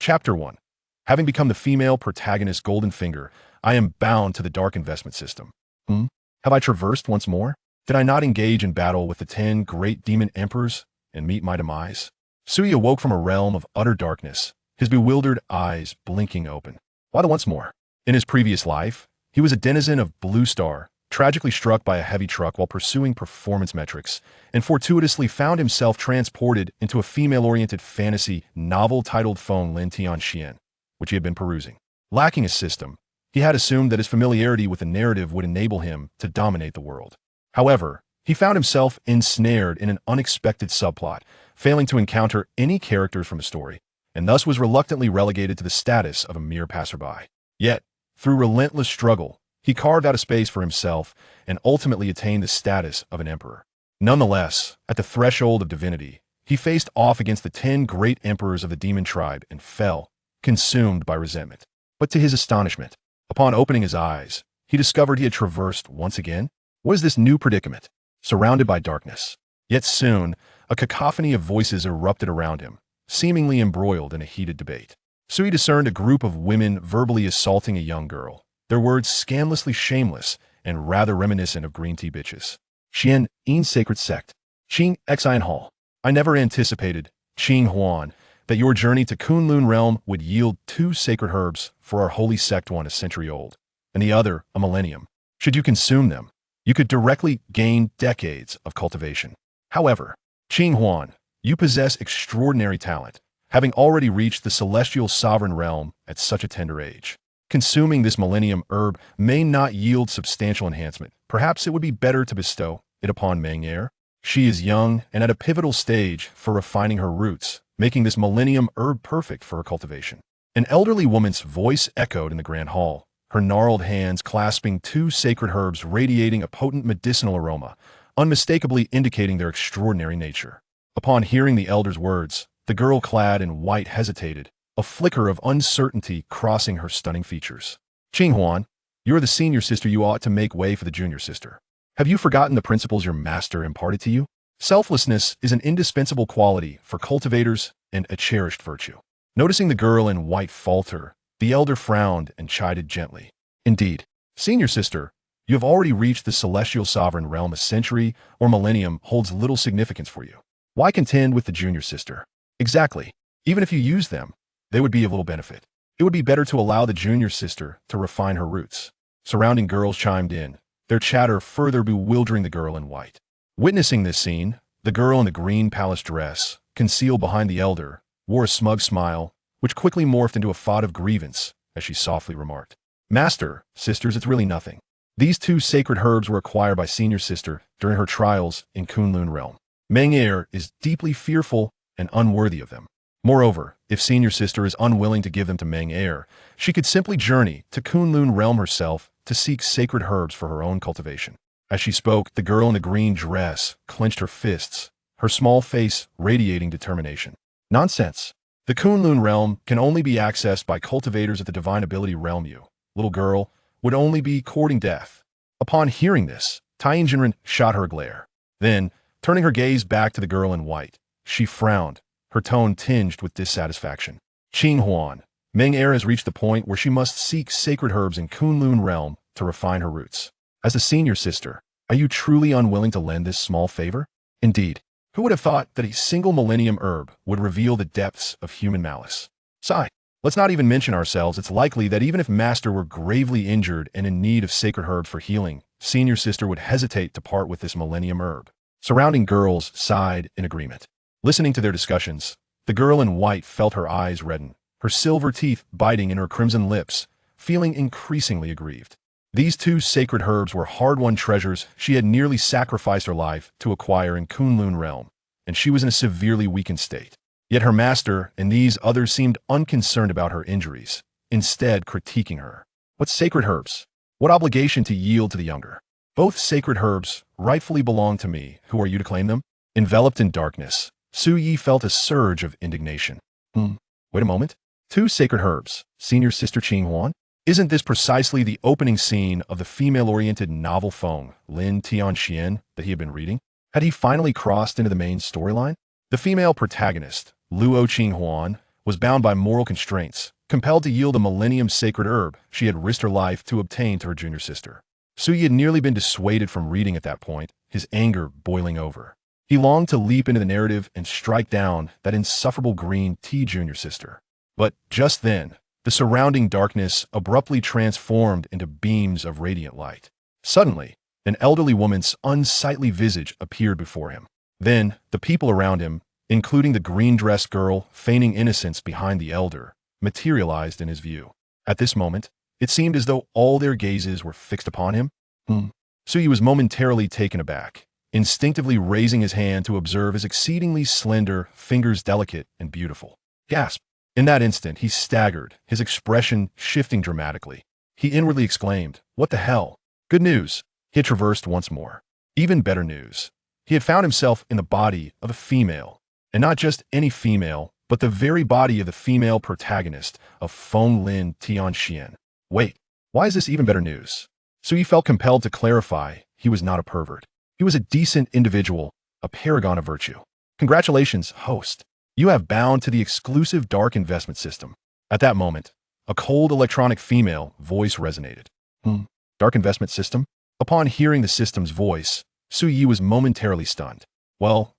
Chapter 1. Having become the female protagonist Golden Finger, I am bound to the dark investment system. Have I traversed once more? Did I not engage in battle with the 10 great demon emperors and meet my demise? Sui awoke from a realm of utter darkness, his bewildered eyes blinking open. Why the once more? In his previous life, he was a denizen of Blue Star, tragically struck by a heavy truck while pursuing performance metrics, and fortuitously found himself transported into a female-oriented fantasy novel titled Feng Lin Tianxian, which he had been perusing. Lacking a system, he had assumed that his familiarity with the narrative would enable him to dominate the world. However, he found himself ensnared in an unexpected subplot, failing to encounter any characters from the story, and thus was reluctantly relegated to the status of a mere passerby. Yet, through relentless struggle, he carved out a space for himself and ultimately attained the status of an emperor. Nonetheless, at the threshold of divinity, he faced off against the 10 great emperors of the demon tribe and fell, consumed by resentment. But to his astonishment, upon opening his eyes, he discovered he had traversed once again. What is this new predicament? Surrounded by darkness. Yet soon, a cacophony of voices erupted around him, seemingly embroiled in a heated debate. Sui discerned a group of women verbally assaulting a young girl, their words scandalously shameless and rather reminiscent of green tea bitches. Xian, in sacred sect. Qing, Xian Hall. I never anticipated, Qinghuan, that your journey to Kunlun realm would yield 2 sacred herbs for our holy sect, one a century old, and the other a millennium. Should you consume them, you could directly gain decades of cultivation. However, Qinghuan, you possess extraordinary talent, having already reached the celestial sovereign realm at such a tender age. Consuming this millennium herb may not yield substantial enhancement. Perhaps it would be better to bestow it upon Meng. She is young and at a pivotal stage for refining her roots, making this millennium herb perfect for her cultivation. An elderly woman's voice echoed in the grand hall, her gnarled hands clasping 2 sacred herbs radiating a potent medicinal aroma, unmistakably indicating their extraordinary nature. Upon hearing the elder's words, the girl clad in white hesitated, a flicker of uncertainty crossing her stunning features. Qinghuan, you're the senior sister, you ought to make way for the junior sister. Have you forgotten the principles your master imparted to you? Selflessness is an indispensable quality for cultivators and a cherished virtue. Noticing the girl in white falter, the elder frowned and chided gently. Indeed, senior sister, you have already reached the celestial sovereign realm. A century or millennium holds little significance for you. Why contend with the junior sister? Exactly. Even if you use them, they would be of little benefit. It would be better to allow the junior sister to refine her roots. Surrounding girls chimed in, their chatter further bewildering the girl in white. Witnessing this scene, the girl in the green palace dress, concealed behind the elder, wore a smug smile, which quickly morphed into a thought of grievance as she softly remarked, Master, sisters, it's really nothing. These 2 sacred herbs were acquired by senior sister during her trials in Kunlun realm. Meng is deeply fearful and unworthy of them. Moreover, if senior sister is unwilling to give them to Meng, she could simply journey to Kunlun realm herself to seek sacred herbs for her own cultivation. As she spoke, the girl in the green dress clenched her fists, her small face radiating determination. Nonsense. The Kunlun realm can only be accessed by cultivators of the divine ability realm. You, little girl, would only be courting death. Upon hearing this, Tianjinren shot her a glare. Then, turning her gaze back to the girl in white, she frowned, her tone tinged with dissatisfaction. Qinghuan, Meng has reached the point where she must seek sacred herbs in Kunlun realm to refine her roots. As a senior sister, are you truly unwilling to lend this small favor? Indeed, who would have thought that a single millennium herb would reveal the depths of human malice? Sigh. Let's not even mention ourselves. It's likely that even if Master were gravely injured and in need of sacred herbs for healing, senior sister would hesitate to part with this millennium herb. Surrounding girls sighed in agreement. Listening to their discussions, the girl in white felt her eyes redden, her silver teeth biting in her crimson lips, feeling increasingly aggrieved. These 2 sacred herbs were hard-won treasures she had nearly sacrificed her life to acquire in Kunlun realm, and she was in a severely weakened state. Yet her master and these others seemed unconcerned about her injuries, instead critiquing her. What sacred herbs? What obligation to yield to the younger? Both sacred herbs rightfully belong to me. Who are you to claim them? Enveloped in darkness, Su-Yi felt a surge of indignation. Wait a moment. 2 sacred herbs, senior sister Qinghuan? Isn't this precisely the opening scene of the female-oriented novel Feng Lin Tianxian that he had been reading? Had he finally crossed into the main storyline? The female protagonist, Luo Qinghuan, was bound by moral constraints, compelled to yield a millennium-sacred herb she had risked her life to obtain to her junior sister. Suyi had nearly been dissuaded from reading at that point, his anger boiling over. He longed to leap into the narrative and strike down that insufferable green tea junior sister. But just then, the surrounding darkness abruptly transformed into beams of radiant light. Suddenly, an elderly woman's unsightly visage appeared before him. Then, the people around him, including the green-dressed girl feigning innocence behind the elder, materialized in his view. At this moment, it seemed as though all their gazes were fixed upon him. Suyi was momentarily taken aback, instinctively raising his hand to observe his exceedingly slender fingers, delicate and beautiful. Gasp! In that instant, he staggered, his expression shifting dramatically. He inwardly exclaimed, "What the hell?" Good news. He had traversed once more. Even better news. He had found himself in the body of a female, and not just any female, but the very body of the female protagonist of Feng Tianxian. Wait, why is this even better news? So he felt compelled to clarify he was not a pervert. He was a decent individual, a paragon of virtue. Congratulations, host. You have bound to the exclusive dark investment system. At that moment, a cold electronic female voice resonated. Dark investment system? Upon hearing the system's voice, Suyi was momentarily stunned. Well,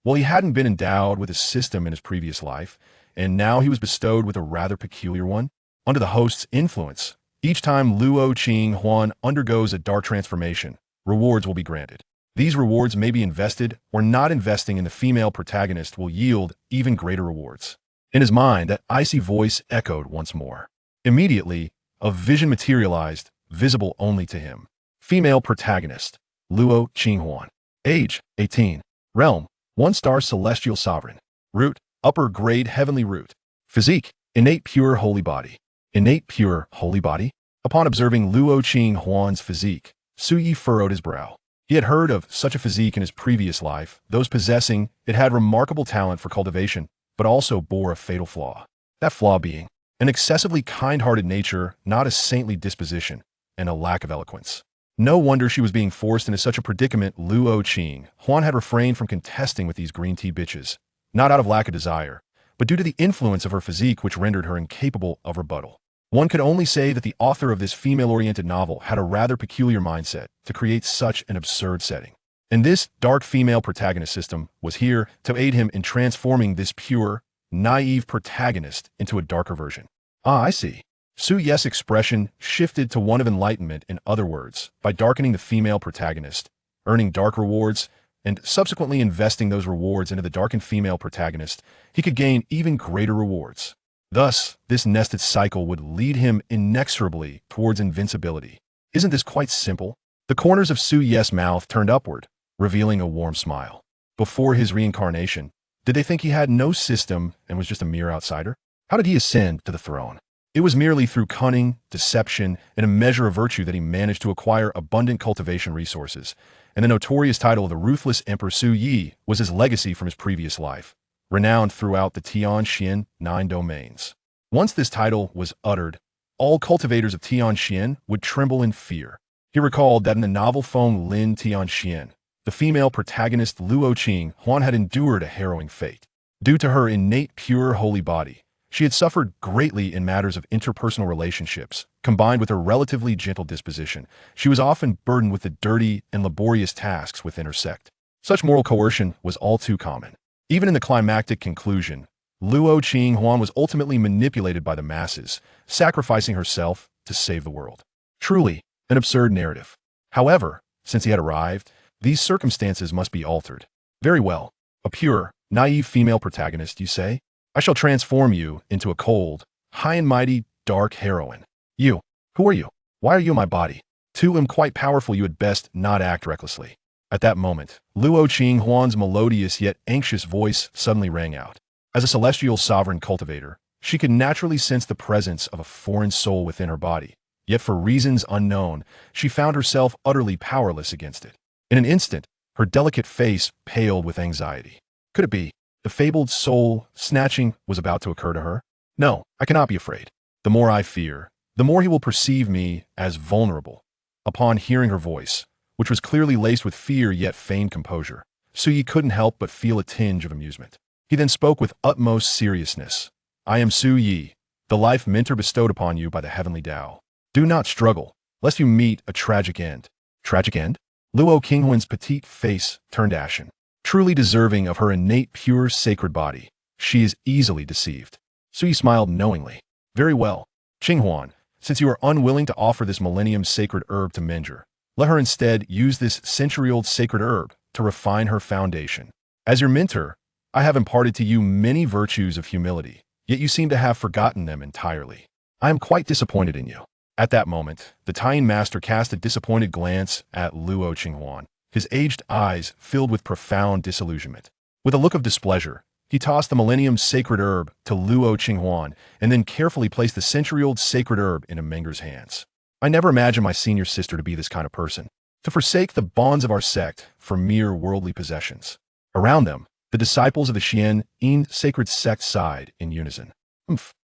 he hadn't been endowed with a system in his previous life, and now he was bestowed with a rather peculiar one. Under the host's influence, each time Luo Qinghuan undergoes a dark transformation, rewards will be granted. These rewards may be invested or not. Investing in the female protagonist will yield even greater rewards. In his mind, that icy voice echoed once more. Immediately, a vision materialized, visible only to him. Female protagonist, Luo Qinghuan. Age, 18. Realm, 1-star celestial sovereign. Root, upper grade heavenly root. Physique, innate pure holy body. Innate pure holy body? Upon observing Luo Qinghuan's physique, Suyi furrowed his brow. He had heard of such a physique in his previous life. Those possessing it had remarkable talent for cultivation, but also bore a fatal flaw. That flaw being an excessively kind-hearted nature, not a saintly disposition, and a lack of eloquence. No wonder she was being forced into such a predicament. Luo Qinghuan had refrained from contesting with these green tea bitches, not out of lack of desire, but due to the influence of her physique which rendered her incapable of rebuttal. One could only say that the author of this female-oriented novel had a rather peculiar mindset to create such an absurd setting. And this dark female protagonist system was here to aid him in transforming this pure, naive protagonist into a darker version. Ah, I see. Suyi's expression shifted to one of enlightenment. In other words, by darkening the female protagonist, earning dark rewards, and subsequently investing those rewards into the darkened female protagonist, he could gain even greater rewards. Thus, this nested cycle would lead him inexorably towards invincibility. Isn't this quite simple? The corners of Suyi's mouth turned upward, revealing a warm smile. Before his reincarnation, did they think he had no system and was just a mere outsider? How did he ascend to the throne? It was merely through cunning, deception, and a measure of virtue that he managed to acquire abundant cultivation resources, and the notorious title of the Ruthless Emperor Suyi was his legacy from his previous life, renowned throughout the Tianxian 9 domains. Once this title was uttered, all cultivators of Tianxian would tremble in fear. He recalled that in the novel Feng Tianxian, the female protagonist Luo Qinghuan had endured a harrowing fate. Due to her innate pure holy body, she had suffered greatly in matters of interpersonal relationships. Combined with her relatively gentle disposition, she was often burdened with the dirty and laborious tasks within her sect. Such moral coercion was all too common. Even in the climactic conclusion, Luo Qinghuan was ultimately manipulated by the masses, sacrificing herself to save the world. Truly, an absurd narrative. However, since he had arrived, these circumstances must be altered. Very well. A pure, naive female protagonist, you say? I shall transform you into a cold, high and mighty, dark heroine. You, who are you? Why are you in my body? Too am quite powerful. You had best not act recklessly. At that moment, Luo Qinghuan's melodious yet anxious voice suddenly rang out. As a celestial sovereign cultivator, she could naturally sense the presence of a foreign soul within her body, yet for reasons unknown, she found herself utterly powerless against it. In an instant, her delicate face paled with anxiety. Could it be? The fabled soul snatching was about to occur to her? No, I cannot be afraid. The more I fear, the more he will perceive me as vulnerable. Upon hearing her voice, which was clearly laced with fear yet feigned composure, Suyi couldn't help but feel a tinge of amusement. He then spoke with utmost seriousness. I am Su Yi, the life mentor bestowed upon you by the heavenly Tao. Do not struggle, lest you meet a tragic end. Tragic end? Luo Qinghuan's petite face turned ashen. Truly deserving of her innate pure sacred body, she is easily deceived. Su Yi smiled knowingly. Very well, Qinghuan, since you are unwilling to offer this millennium sacred herb to Menger, let her instead use this century-old sacred herb to refine her foundation. As your mentor, I have imparted to you many virtues of humility, yet you seem to have forgotten them entirely. I am quite disappointed in you. At that moment, the Taiyin master cast a disappointed glance at Luo Qinghuan, his aged eyes filled with profound disillusionment. With a look of displeasure, he tossed the millennium sacred herb to Luo Qinghuan and then carefully placed the century-old sacred herb into Menger's hands. I never imagined my senior sister to be this kind of person, to forsake the bonds of our sect for mere worldly possessions. Around them, the disciples of the Xuantian sacred sect sighed in unison.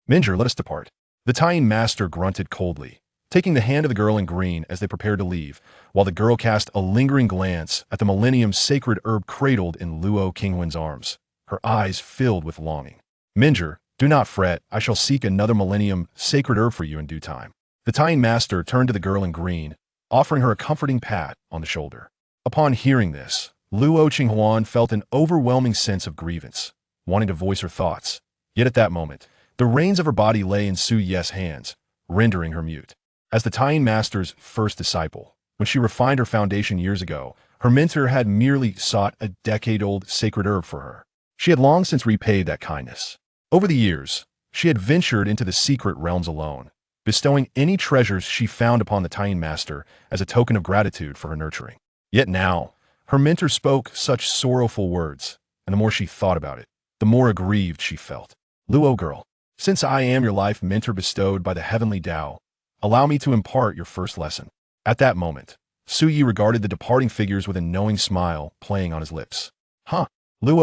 Menger, let us depart. The Taiyin master grunted coldly, taking the hand of the girl in green as they prepared to leave, while the girl cast a lingering glance at the millennium sacred herb cradled in Luo Qinghuan's arms, her eyes filled with longing. Menger, do not fret, I shall seek another millennium sacred herb for you in due time. The Taiyin master turned to the girl in green, offering her a comforting pat on the shoulder. Upon hearing this, Luo Qinghuan felt an overwhelming sense of grievance, wanting to voice her thoughts. Yet at that moment, the reins of her body lay in Su Yi's hands, rendering her mute. As the Taiyin master's first disciple, when she refined her foundation years ago, her mentor had merely sought a decade-old sacred herb for her. She had long since repaid that kindness. Over the years, she had ventured into the secret realms alone, bestowing any treasures she found upon the Taiyin master as a token of gratitude for her nurturing. Yet now, her mentor spoke such sorrowful words, and the more she thought about it, the more aggrieved she felt. Luo girl, since I am your life mentor bestowed by the heavenly Tao, allow me to impart your first lesson. At that moment, Su Yi regarded the departing figures with a knowing smile playing on his lips. Luo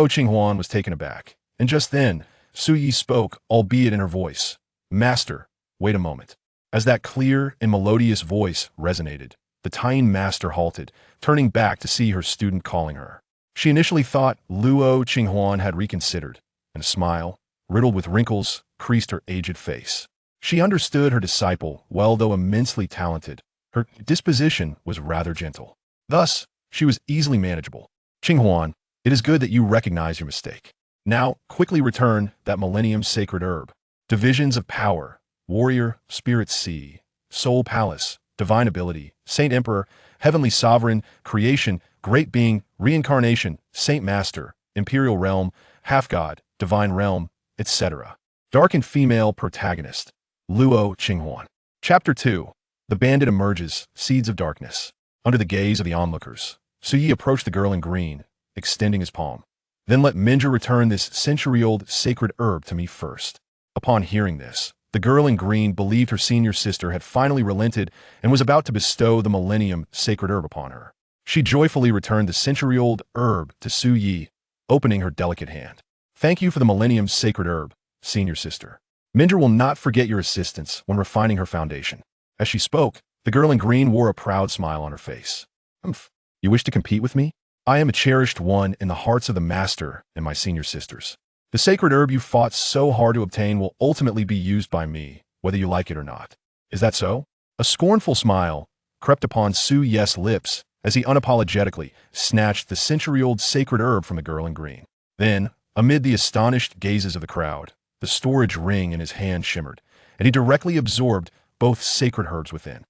Qinghuan was taken aback, and just then, Su Yi spoke, albeit in her voice. Master, wait a moment. As that clear and melodious voice resonated, the Taiyin master halted, turning back to see her student calling her. She initially thought Luo Qinghuan had reconsidered, and a smile, riddled with wrinkles, creased her aged face. She understood her disciple, well though immensely talented, her disposition was rather gentle. Thus, she was easily manageable. Qinghuan, it is good that you recognize your mistake. Now, quickly return that millennium sacred herb. Divisions of power, warrior, spirit sea, soul palace, divine ability, saint emperor, heavenly sovereign, creation, great being, reincarnation, saint master, imperial realm, half-god, divine realm, etc. Darkened female protagonist, Luo Qinghuan. Chapter 2. The bandit emerges, seeds of darkness. Under the gaze of the onlookers, Su Yi approached the girl in green, extending his palm. Then let Menger return this century-old sacred herb to me first. Upon hearing this, the girl in green believed her senior sister had finally relented and was about to bestow the millennium sacred herb upon her. She joyfully returned the century-old herb to Su Yi, opening her delicate hand. Thank you for the millennium sacred herb, senior sister. Menger will not forget your assistance when refining her foundation. As she spoke, the girl in green wore a proud smile on her face. You wish to compete with me? I am a cherished one in the hearts of the master and my senior sisters. The sacred herb you fought so hard to obtain will ultimately be used by me, whether you like it or not. Is that so? A scornful smile crept upon Su Yi's lips as he unapologetically snatched the century-old sacred herb from the girl in green. Then, amid the astonished gazes of the crowd, the storage ring in his hand shimmered, and he directly absorbed both sacred herbs within.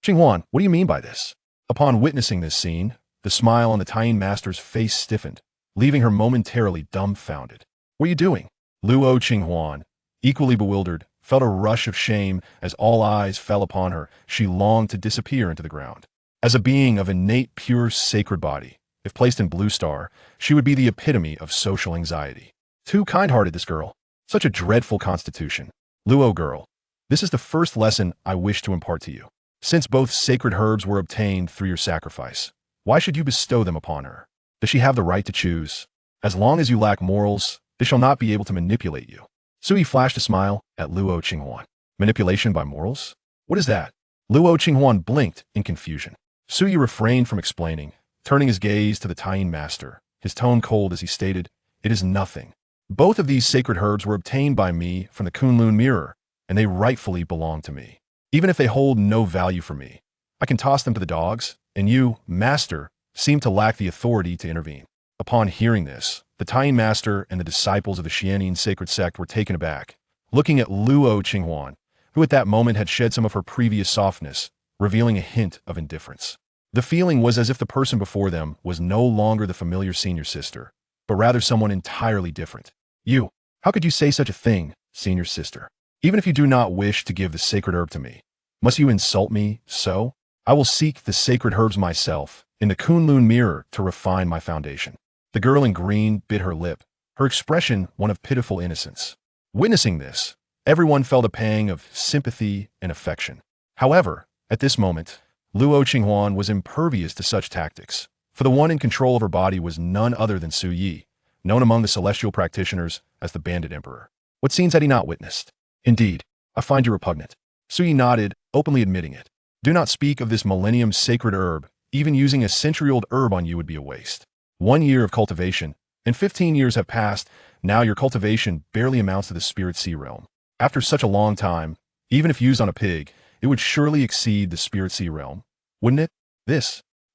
Qinghuan, what do you mean by this? Upon witnessing this scene, the smile on the Taiyin master's face stiffened, leaving her momentarily dumbfounded. What are you doing? Luo Qinghuan, equally bewildered, felt a rush of shame as all eyes fell upon her. She longed to disappear into the ground. As a being of innate pure sacred body, if placed in Blue Star, she would be the epitome of social anxiety. Too kind-hearted, this girl. Such a dreadful constitution. Luo girl, this is the first lesson I wish to impart to you. Since both sacred herbs were obtained through your sacrifice, why should you bestow them upon her? Does she have the right to choose? As long as you lack morals, they shall not be able to manipulate you. Su Yi flashed a smile at Luo Qinghuan. Manipulation by morals? What is that? Luo Qinghuan blinked in confusion. Su Yi refrained from explaining, turning his gaze to the Taiyin master, his tone cold as he stated, it is nothing. Both of these sacred herbs were obtained by me from the Kunlun mirror, and they rightfully belong to me. Even if they hold no value for me, I can toss them to the dogs, and you, master, seem to lack the authority to intervene. Upon hearing this, the Taiyin master and the disciples of the Xuantian sacred sect were taken aback, looking at Luo Qinghuan, who at that moment had shed some of her previous softness, revealing a hint of indifference. The feeling was as if the person before them was no longer the familiar senior sister, but rather someone entirely different. You, how could you say such a thing, senior sister? Even if you do not wish to give the sacred herb to me, must you insult me so? I will seek the sacred herbs myself, in the Kunlun mirror, to refine my foundation. The girl in green bit her lip, her expression one of pitiful innocence. Witnessing this, everyone felt a pang of sympathy and affection. However, at this moment, Luo Qinghuan was impervious to such tactics, for the one in control of her body was none other than Su Yi, known among the celestial practitioners as the Bandit Emperor. What scenes had he not witnessed? Indeed, I find you repugnant. Su Yi nodded, openly admitting it. Do not speak of this millennium sacred herb. Even using a century-old herb on you would be a waste. 1 year of cultivation, and 15 years have passed. Now your cultivation barely amounts to the spirit sea realm. After such a long time, even if used on a pig, it would surely exceed the spirit sea realm, wouldn't it?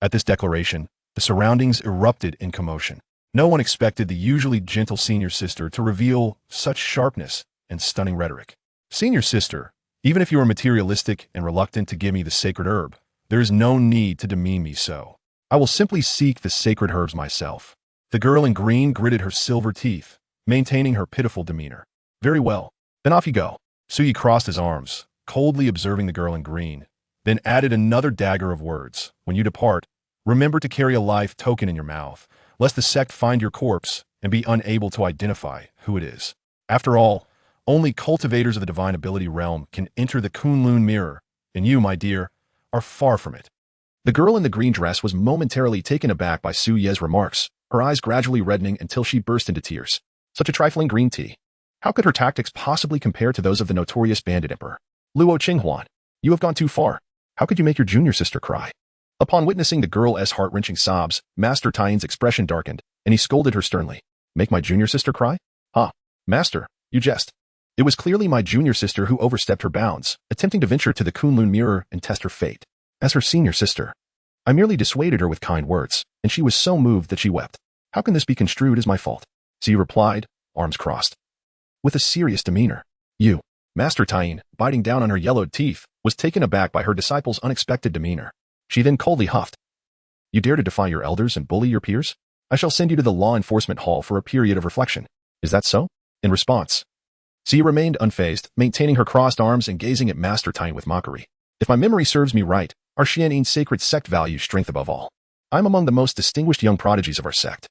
At this declaration, the surroundings erupted in commotion. No one expected the usually gentle senior sister to reveal such sharpness and stunning rhetoric. Senior sister, even if you are materialistic and reluctant to give me the sacred herb, there is no need to demean me so. I will simply seek the sacred herbs myself. The girl in green gritted her silver teeth, maintaining her pitiful demeanor. Very well, then off you go. Su Yi crossed his arms, coldly observing the girl in green, then added another dagger of words. When you depart, remember to carry a life token in your mouth, lest the sect find your corpse and be unable to identify who it is. After all, only cultivators of the divine ability realm can enter the Kunlun mirror, and you, my dear, are far from it. The girl in the green dress was momentarily taken aback by Su Ye's remarks, her eyes gradually reddening until she burst into tears. Such a trifling green tea. How could her tactics possibly compare to those of the notorious Bandit Emperor? Luo Qinghuan, you have gone too far. How could you make your junior sister cry? Upon witnessing the girl's heart-wrenching sobs, Master Taiyin's expression darkened, and he scolded her sternly. Make my junior sister cry? Ah, master, you jest. It was clearly my junior sister who overstepped her bounds, attempting to venture to the Kunlun mirror and test her fate. As her senior sister, I merely dissuaded her with kind words, and she was so moved that she wept. How can this be construed as my fault? She replied, arms crossed, with a serious demeanor. You, Master Taiyin, biting down on her yellowed teeth, was taken aback by her disciple's unexpected demeanor. She then coldly huffed. You dare to defy your elders and bully your peers? I shall send you to the law enforcement hall for a period of reflection. Is that so? In response, Xia remained unfazed, maintaining her crossed arms and gazing at Master Taiyin with mockery. If my memory serves me right, our Xuantian sacred sect values strength above all. I'm among the most distinguished young prodigies of our sect.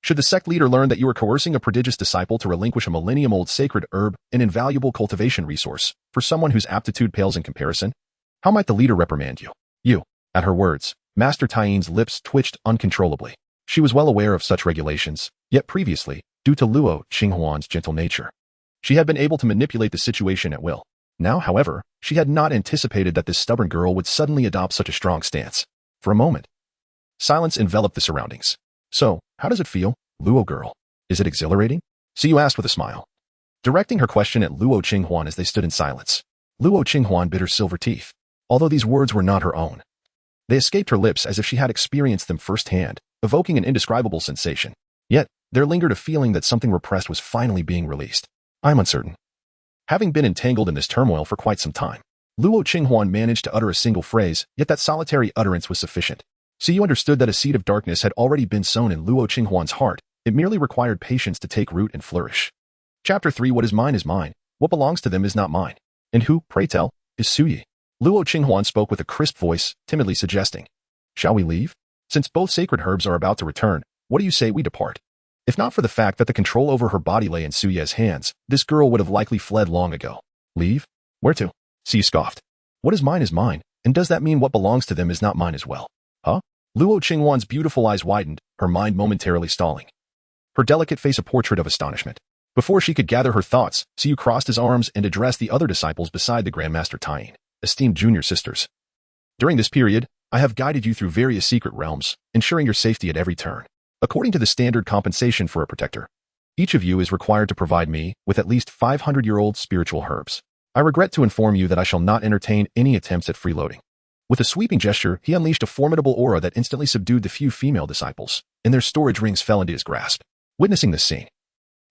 Should the sect leader learn that you are coercing a prodigious disciple to relinquish a millennium-old sacred herb, an invaluable cultivation resource, for someone whose aptitude pales in comparison, how might the leader reprimand you? You. At her words, Master Taiyin's lips twitched uncontrollably. She was well aware of such regulations, yet previously, due to Luo Qinghuan's gentle nature, she had been able to manipulate the situation at will. Now, however, she had not anticipated that this stubborn girl would suddenly adopt such a strong stance. For a moment, silence enveloped the surroundings. So, how does it feel, Luo girl? Is it exhilarating? Siyu asked with a smile, directing her question at Luo Qinghuan as they stood in silence. Luo Qinghuan bit her silver teeth, although these words were not her own. They escaped her lips as if she had experienced them firsthand, evoking an indescribable sensation. Yet, there lingered a feeling that something repressed was finally being released. I'm uncertain. Having been entangled in this turmoil for quite some time, Luo Qinghuan managed to utter a single phrase, yet that solitary utterance was sufficient. Siyu understood that a seed of darkness had already been sown in Luo Qinghuan's heart. It merely required patience to take root and flourish. Chapter 3. What is mine is mine. What belongs to them is not mine. And who, pray tell, is Su Yi? Luo Qinghuan spoke with a crisp voice, timidly suggesting, shall we leave? Since both sacred herbs are about to return, what do you say we depart? If not for the fact that the control over her body lay in Su Ye's hands, this girl would have likely fled long ago. Leave? Where to? Xi scoffed. What is mine, and does that mean what belongs to them is not mine as well? Huh? Luo Qinghuan's beautiful eyes widened, her mind momentarily stalling. Her delicate face a portrait of astonishment. Before she could gather her thoughts, Siyu crossed his arms and addressed the other disciples beside the Grandmaster Taiyin, esteemed junior sisters. During this period, I have guided you through various secret realms, ensuring your safety at every turn. According to the standard compensation for a protector, Each of you is required to provide me with at least 500-year-old spiritual herbs. I regret to inform you that I shall not entertain any attempts at freeloading. With a sweeping gesture, he unleashed a formidable aura that instantly subdued the few female disciples, and their storage rings fell into his grasp. Witnessing this scene,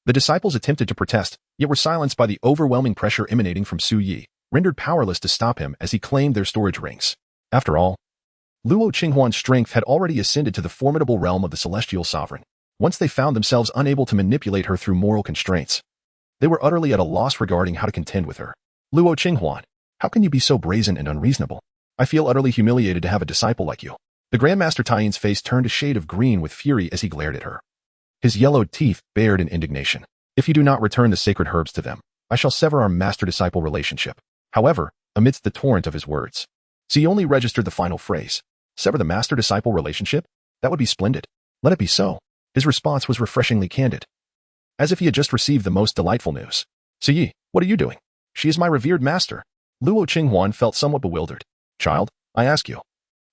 the disciples attempted to protest, yet were silenced by the overwhelming pressure emanating from Su Yi, rendered powerless to stop him as he claimed their storage rings. After all, Luo Qinghuan's strength had already ascended to the formidable realm of the celestial sovereign. Once they found themselves unable to manipulate her through moral constraints, they were utterly at a loss regarding how to contend with her. Luo Qinghuan, how can you be so brazen and unreasonable? I feel utterly humiliated to have a disciple like you. The Grandmaster Taiyin's face turned a shade of green with fury as he glared at her. His yellowed teeth bared in indignation. If you do not return the sacred herbs to them, I shall sever our master-disciple relationship. However, amidst the torrent of his words, Xi only registered the final phrase. Sever the master-disciple relationship? That would be splendid. Let it be so. His response was refreshingly candid, as if he had just received the most delightful news. Xi, what are you doing? She is my revered master. Luo Qinghuan felt somewhat bewildered. Child, I ask you,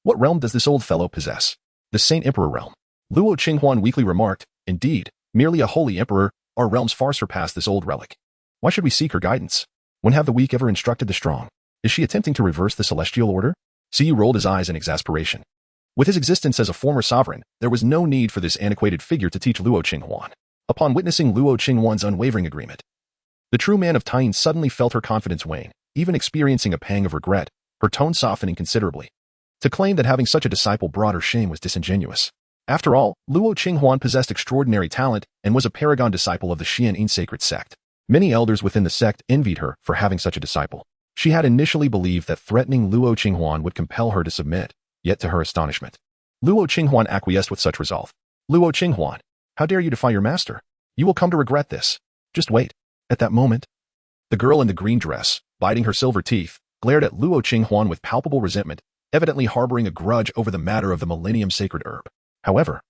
what realm does this old fellow possess? The Saint Emperor realm. Luo Qinghuan weakly remarked, indeed, merely a holy emperor, our realms far surpass this old relic. Why should we seek her guidance? When have the weak ever instructed the strong? Is she attempting to reverse the celestial order? Xi rolled his eyes in exasperation. With his existence as a former sovereign, there was no need for this antiquated figure to teach Luo Qinghuan. Upon witnessing Luo Qinghuan's unwavering agreement, the true man of Taiyin suddenly felt her confidence wane, even experiencing a pang of regret, her tone softening considerably. To claim that having such a disciple brought her shame was disingenuous. After all, Luo Qinghuan possessed extraordinary talent and was a paragon disciple of the Xuantian sacred sect. Many elders within the sect envied her for having such a disciple. She had initially believed that threatening Luo Qinghuan would compel her to submit, yet to her astonishment, Luo Qinghuan acquiesced with such resolve. Luo Qinghuan, how dare you defy your master? You will come to regret this. Just wait. At that moment, the girl in the green dress, biting her silver teeth, glared at Luo Qinghuan with palpable resentment, evidently harboring a grudge over the matter of the millennium sacred herb. However,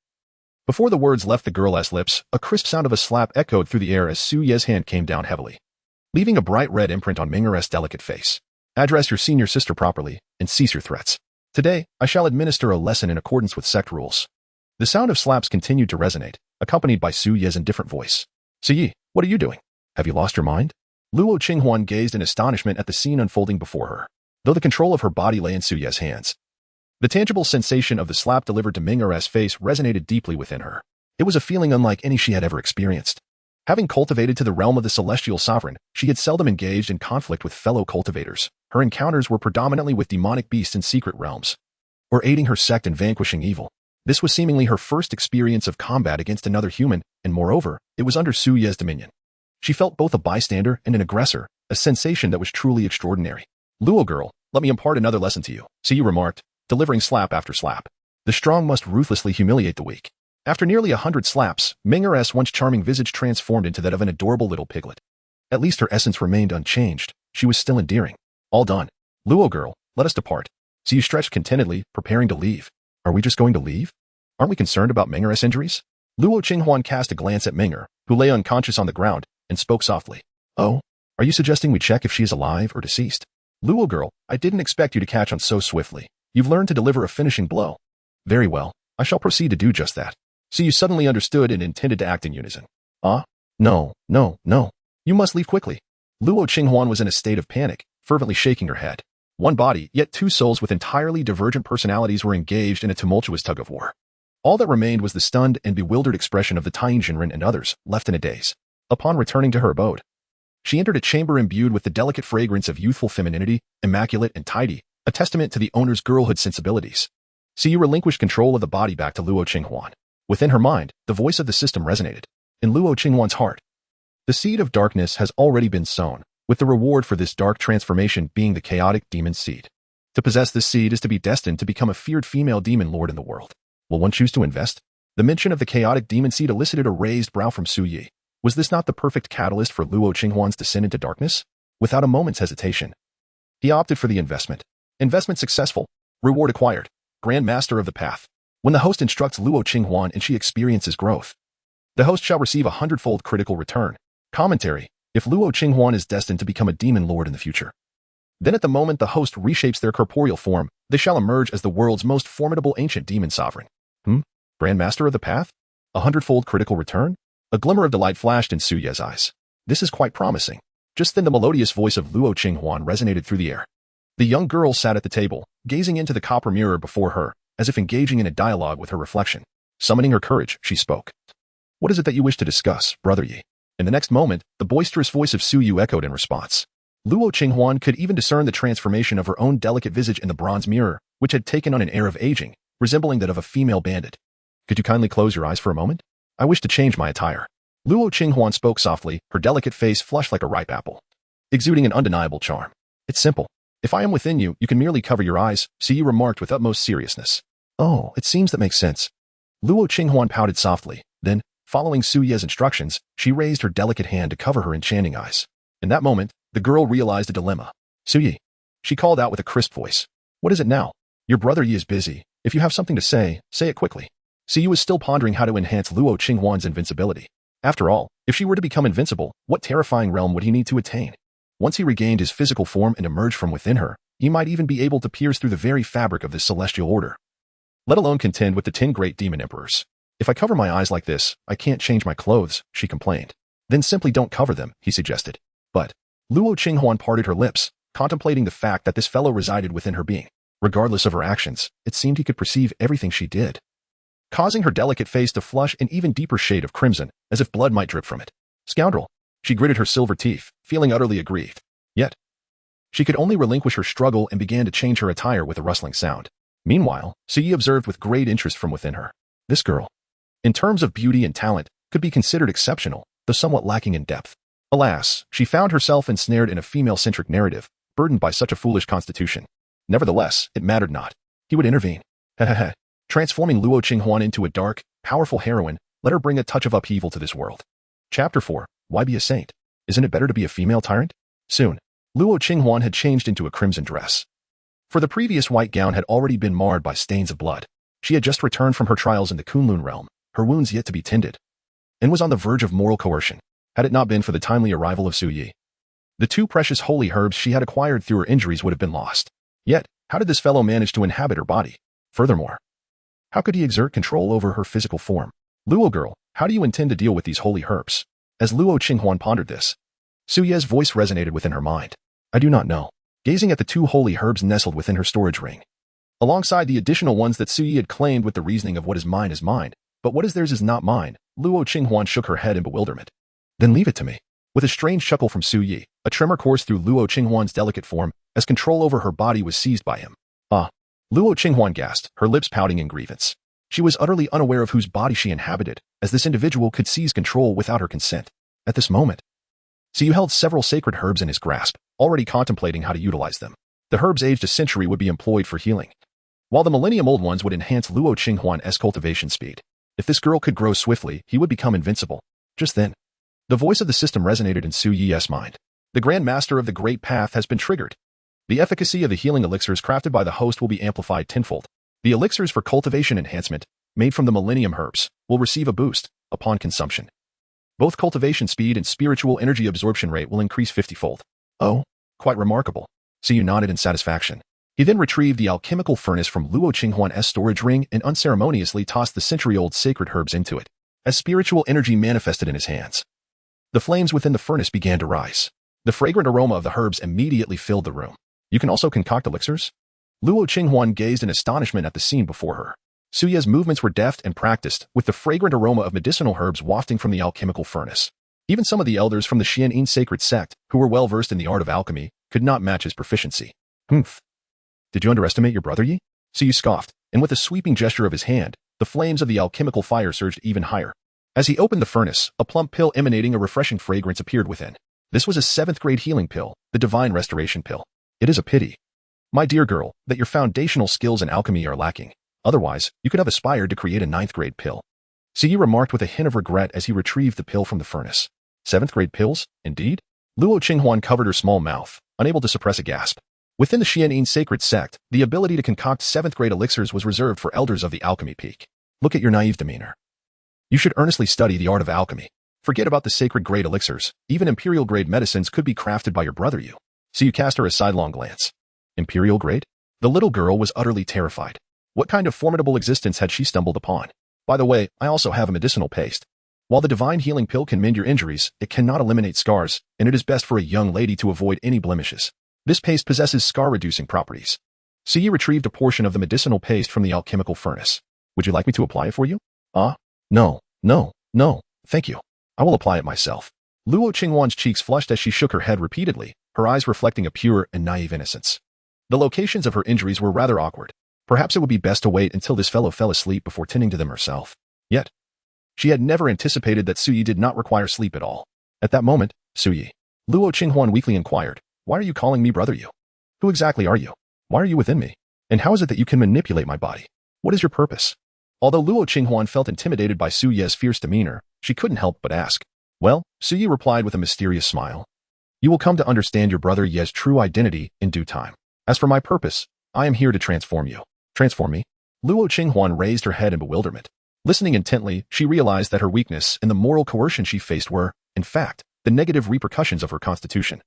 before the words left the girl's lips, a crisp sound of a slap echoed through the air as Su Ye's hand came down heavily, leaving a bright red imprint on Ming'er's delicate face. Address your senior sister properly, and cease your threats. Today, I shall administer a lesson in accordance with sect rules. The sound of slaps continued to resonate, accompanied by Su Ye's indifferent voice. Yi, what are you doing? Have you lost your mind? Luo Qinghuan gazed in astonishment at the scene unfolding before her. Though the control of her body lay in Su Ye's hands, the tangible sensation of the slap delivered to Ming'er's face resonated deeply within her. It was a feeling unlike any she had ever experienced. Having cultivated to the realm of the celestial sovereign, she had seldom engaged in conflict with fellow cultivators. Her encounters were predominantly with demonic beasts in secret realms, or aiding her sect in vanquishing evil. This was seemingly her first experience of combat against another human, and moreover, it was under Su Ye's dominion. She felt both a bystander and an aggressor, a sensation that was truly extraordinary. Luo girl, let me impart another lesson to you, Su remarked, delivering slap after slap. The strong must ruthlessly humiliate the weak. After nearly 100 slaps, Ming'er's once charming visage transformed into that of an adorable little piglet. At least her essence remained unchanged. She was still endearing. All done. Luo girl, let us depart. Su stretched contentedly, preparing to leave. Are we just going to leave? Aren't we concerned about Ming'er's injuries? Luo Qinghuan cast a glance at Ming'er, who lay unconscious on the ground, and spoke softly. Oh, are you suggesting we check if she is alive or deceased? Luo girl, I didn't expect you to catch on so swiftly. You've learned to deliver a finishing blow. Very well, I shall proceed to do just that. You suddenly understood and intended to act in unison. No. You must leave quickly. Luo Qinghuan was in a state of panic, fervently shaking her head. One body, yet two souls with entirely divergent personalities were engaged in a tumultuous tug-of-war. All that remained was the stunned and bewildered expression of the Taiyin Jinren and others, left in a daze. Upon returning to her abode, she entered a chamber imbued with the delicate fragrance of youthful femininity, immaculate and tidy, a testament to the owner's girlhood sensibilities. Su relinquished control of the body back to Luo Qinghuan. Within her mind, the voice of the system resonated. In Luo Qinghuan's heart, the seed of darkness has already been sown, with the reward for this dark transformation being the chaotic demon seed. To possess this seed is to be destined to become a feared female demon lord in the world. Will one choose to invest? The mention of the chaotic demon seed elicited a raised brow from Su Yi. Was this not the perfect catalyst for Luo Qinghuan's descent into darkness? Without a moment's hesitation, he opted for the investment. Investment successful. Reward acquired. Grand Master of the Path. When the host instructs Luo Qinghuan and she experiences growth, the host shall receive 100-fold critical return. Commentary. If Luo Qinghuan is destined to become a demon lord in the future, then at the moment the host reshapes their corporeal form, they shall emerge as the world's most formidable ancient demon sovereign. Grand Master of the Path? 100-fold critical return? A glimmer of delight flashed in Suye's eyes. This is quite promising. Just then the melodious voice of Luo Qinghuan resonated through the air. The young girl sat at the table, gazing into the copper mirror before her, as if engaging in a dialogue with her reflection. Summoning her courage, she spoke. What is it that you wish to discuss, brother Yi? In the next moment, the boisterous voice of Su Yu echoed in response. Luo Qinghuan could even discern the transformation of her own delicate visage in the bronze mirror, which had taken on an air of aging, resembling that of a female bandit. Could you kindly close your eyes for a moment? I wish to change my attire. Luo Qinghuan spoke softly, her delicate face flushed like a ripe apple, exuding an undeniable charm. It's simple. If I am within you, you can merely cover your eyes, Su Yu remarked with utmost seriousness. Oh, it seems that makes sense. Luo Qinghuan pouted softly, then, following Su Ye's instructions, she raised her delicate hand to cover her enchanting eyes. In that moment, the girl realized a dilemma. Su Yi, she called out with a crisp voice. What is it now? Your brother Yi is busy. If you have something to say it quickly. Su Yi was still pondering how to enhance Luo Qinghuan's invincibility. After all, if she were to become invincible, what terrifying realm would he need to attain? Once he regained his physical form and emerged from within her, he might even be able to pierce through the very fabric of this celestial order. Let alone contend with the 10 great demon emperors. If I cover my eyes like this, I can't change my clothes, she complained. Then simply don't cover them, he suggested. But Luo Qinghuan parted her lips, contemplating the fact that this fellow resided within her being. Regardless of her actions, it seemed he could perceive everything she did, causing her delicate face to flush an even deeper shade of crimson, as if blood might drip from it. Scoundrel! She gritted her silver teeth, feeling utterly aggrieved. Yet, she could only relinquish her struggle and began to change her attire with a rustling sound. Meanwhile, Su Yi observed with great interest from within her. This girl, in terms of beauty and talent, could be considered exceptional, though somewhat lacking in depth. Alas, she found herself ensnared in a female-centric narrative, burdened by such a foolish constitution. Nevertheless, it mattered not. He would intervene. Hehehe. Transforming Luo Qinghuan into a dark, powerful heroine, let her bring a touch of upheaval to this world. Chapter 4. Why be a saint? Isn't it better to be a female tyrant? Soon, Luo Qinghuan had changed into a crimson dress. For the previous white gown had already been marred by stains of blood. She had just returned from her trials in the Kunlun realm, her wounds yet to be tended, and was on the verge of moral coercion, had it not been for the timely arrival of Su Yi. The 2 precious holy herbs she had acquired through her injuries would have been lost. Yet, how did this fellow manage to inhabit her body? Furthermore, how could he exert control over her physical form? Luo girl, how do you intend to deal with these holy herbs? As Luo Qinghuan pondered this, Su Ye's voice resonated within her mind. I do not know. Gazing at the 2 holy herbs nestled within her storage ring, alongside the additional ones that Su Yi had claimed with the reasoning of what is mine, but what is theirs is not mine, Luo Qinghuan shook her head in bewilderment. Then leave it to me. With a strange chuckle from Su Yi, a tremor coursed through Luo Qinghuan's delicate form as control over her body was seized by him. Ah! Luo Qinghuan gasped, her lips pouting in grievance. She was utterly unaware of whose body she inhabited, as this individual could seize control without her consent. At this moment, Su Yu held several sacred herbs in his grasp, already contemplating how to utilize them. The herbs aged a century would be employed for healing, while the millennium-old ones would enhance Luo Qinghuan's cultivation speed. If this girl could grow swiftly, he would become invincible. Just then, the voice of the system resonated in Su Yi's mind. The Grand Master of the Great Path has been triggered. The efficacy of the healing elixirs crafted by the host will be amplified tenfold. The elixirs for cultivation enhancement, made from the millennium herbs, will receive a boost upon consumption. Both cultivation speed and spiritual energy absorption rate will increase 50-fold. Oh, quite remarkable. Su Yu nodded in satisfaction. He then retrieved the alchemical furnace from Luo Qinghuan's storage ring and unceremoniously tossed the century-old sacred herbs into it, as spiritual energy manifested in his hands. The flames within the furnace began to rise. The fragrant aroma of the herbs immediately filled the room. You can also concoct elixirs? Luo Qinghuan gazed in astonishment at the scene before her. Su Ye's movements were deft and practiced, with the fragrant aroma of medicinal herbs wafting from the alchemical furnace. Even some of the elders from the Xuantian sacred sect, who were well versed in the art of alchemy, could not match his proficiency. Humph. Did you underestimate your brother Yi? Su Yu scoffed, and with a sweeping gesture of his hand, the flames of the alchemical fire surged even higher. As he opened the furnace, a plump pill emanating a refreshing fragrance appeared within. This was a 7th-grade healing pill, the Divine Restoration Pill. It is a pity, my dear girl, that your foundational skills in alchemy are lacking. Otherwise, you could have aspired to create a 9th-grade pill. Su Yu remarked with a hint of regret as he retrieved the pill from the furnace. 7th-grade pills, indeed? Luo Qinghuan covered her small mouth, unable to suppress a gasp. Within the Xuantian sacred sect, the ability to concoct 7th-grade elixirs was reserved for elders of the alchemy peak. Look at your naive demeanor. You should earnestly study the art of alchemy. Forget about the sacred grade elixirs. Even imperial-grade medicines could be crafted by your brother Yu. Su Yu cast her a sidelong glance. Imperial grade? The little girl was utterly terrified. What kind of formidable existence had she stumbled upon? By the way, I also have a medicinal paste. While the divine healing pill can mend your injuries, it cannot eliminate scars, and it is best for a young lady to avoid any blemishes. This paste possesses scar-reducing properties. Suyi retrieved a portion of the medicinal paste from the alchemical furnace. Would you like me to apply it for you? No, thank you. I will apply it myself. Luo Qinghuan's cheeks flushed as she shook her head repeatedly, her eyes reflecting a pure and naive innocence. The locations of her injuries were rather awkward. Perhaps it would be best to wait until this fellow fell asleep before tending to them herself. Yet, she had never anticipated that Suyi did not require sleep at all. At that moment, Suyi, Luo Qinghuan weakly inquired, "Why are you calling me brother you? Who exactly are you? Why are you within me? And how is it that you can manipulate my body? What is your purpose?" Although Luo Qinghuan felt intimidated by Su Ye's fierce demeanor, she couldn't help but ask. "Well," Su Ye replied with a mysterious smile, "you will come to understand your brother Ye's true identity in due time. As for my purpose, I am here to transform you." "Transform me?" Luo Qinghuan raised her head in bewilderment. Listening intently, she realized that her weakness and the moral coercion she faced were, in fact, the negative repercussions of her constitution,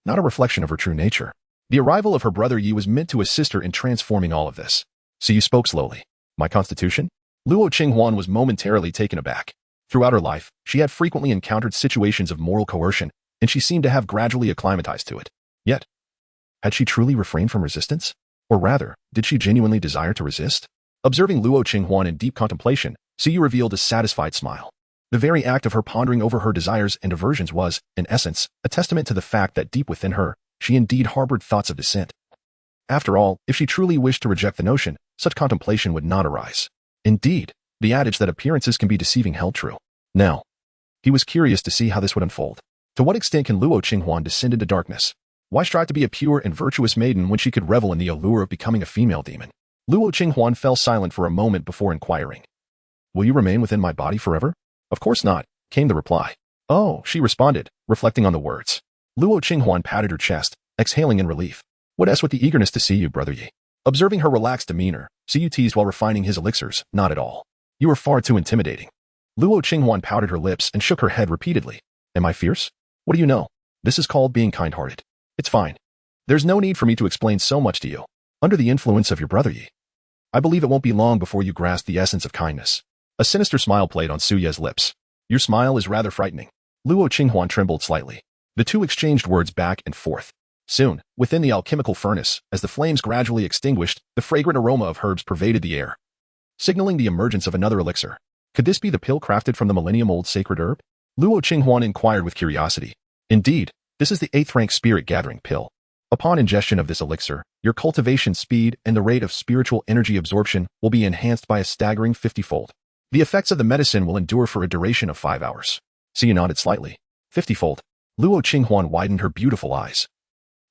not a reflection of her true nature. The arrival of her brother Yi was meant to assist her in transforming all of this. So you spoke slowly. "My constitution?" Luo Qinghuan was momentarily taken aback. Throughout her life, she had frequently encountered situations of moral coercion, and she seemed to have gradually acclimatized to it. Yet, had she truly refrained from resistance? Or rather, did she genuinely desire to resist? Observing Luo Qinghuan in deep contemplation, Suyi revealed a satisfied smile. The very act of her pondering over her desires and aversions was, in essence, a testament to the fact that deep within her, she indeed harbored thoughts of dissent. After all, if she truly wished to reject the notion, such contemplation would not arise. Indeed, the adage that appearances can be deceiving held true. Now, he was curious to see how this would unfold. To what extent can Luo Qinghuan descend into darkness? Why strive to be a pure and virtuous maiden when she could revel in the allure of becoming a female demon? Luo Qinghuan fell silent for a moment before inquiring. "Will you remain within my body forever?" "Of course not," came the reply. "Oh," she responded, reflecting on the words. Luo Qinghuan patted her chest, exhaling in relief. "What else with the eagerness to see you, brother Yi?" Observing her relaxed demeanor, Suyi teased while refining his elixirs. "Not at all. You are far too intimidating." Luo Qinghuan pouted her lips and shook her head repeatedly. "Am I fierce? What do you know? This is called being kind-hearted. It's fine. There's no need for me to explain so much to you. Under the influence of your brother Yi, I believe it won't be long before you grasp the essence of kindness." A sinister smile played on Su Ye's lips. "Your smile is rather frightening." Luo Qinghuan trembled slightly. The two exchanged words back and forth. Soon, within the alchemical furnace, as the flames gradually extinguished, the fragrant aroma of herbs pervaded the air, signaling the emergence of another elixir. Could this be the pill crafted from the millennium-old sacred herb? Luo Qinghuan inquired with curiosity. Indeed, this is the 8th-rank spirit-gathering pill. Upon ingestion of this elixir, your cultivation speed and the rate of spiritual energy absorption will be enhanced by a staggering 50-fold. The effects of the medicine will endure for a duration of 5 hours. Suyi nodded slightly. 50-fold. Luo Qinghuan widened her beautiful eyes,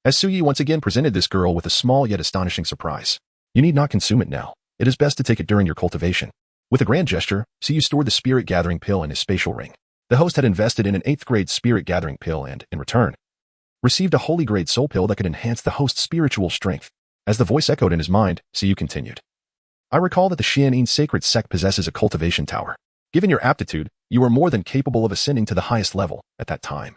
as Suyi once again presented this girl with a small yet astonishing surprise. "You need not consume it now. It is best to take it during your cultivation." With a grand gesture, Suyi stored the spirit-gathering pill in his spatial ring. The host had invested in an 8th-grade spirit-gathering pill and, in return, received a holy-grade soul pill that could enhance the host's spiritual strength. As the voice echoed in his mind, Suyi continued. "I recall that the Xuantian sacred sect possesses a cultivation tower. Given your aptitude, you are more than capable of ascending to the highest level at that time.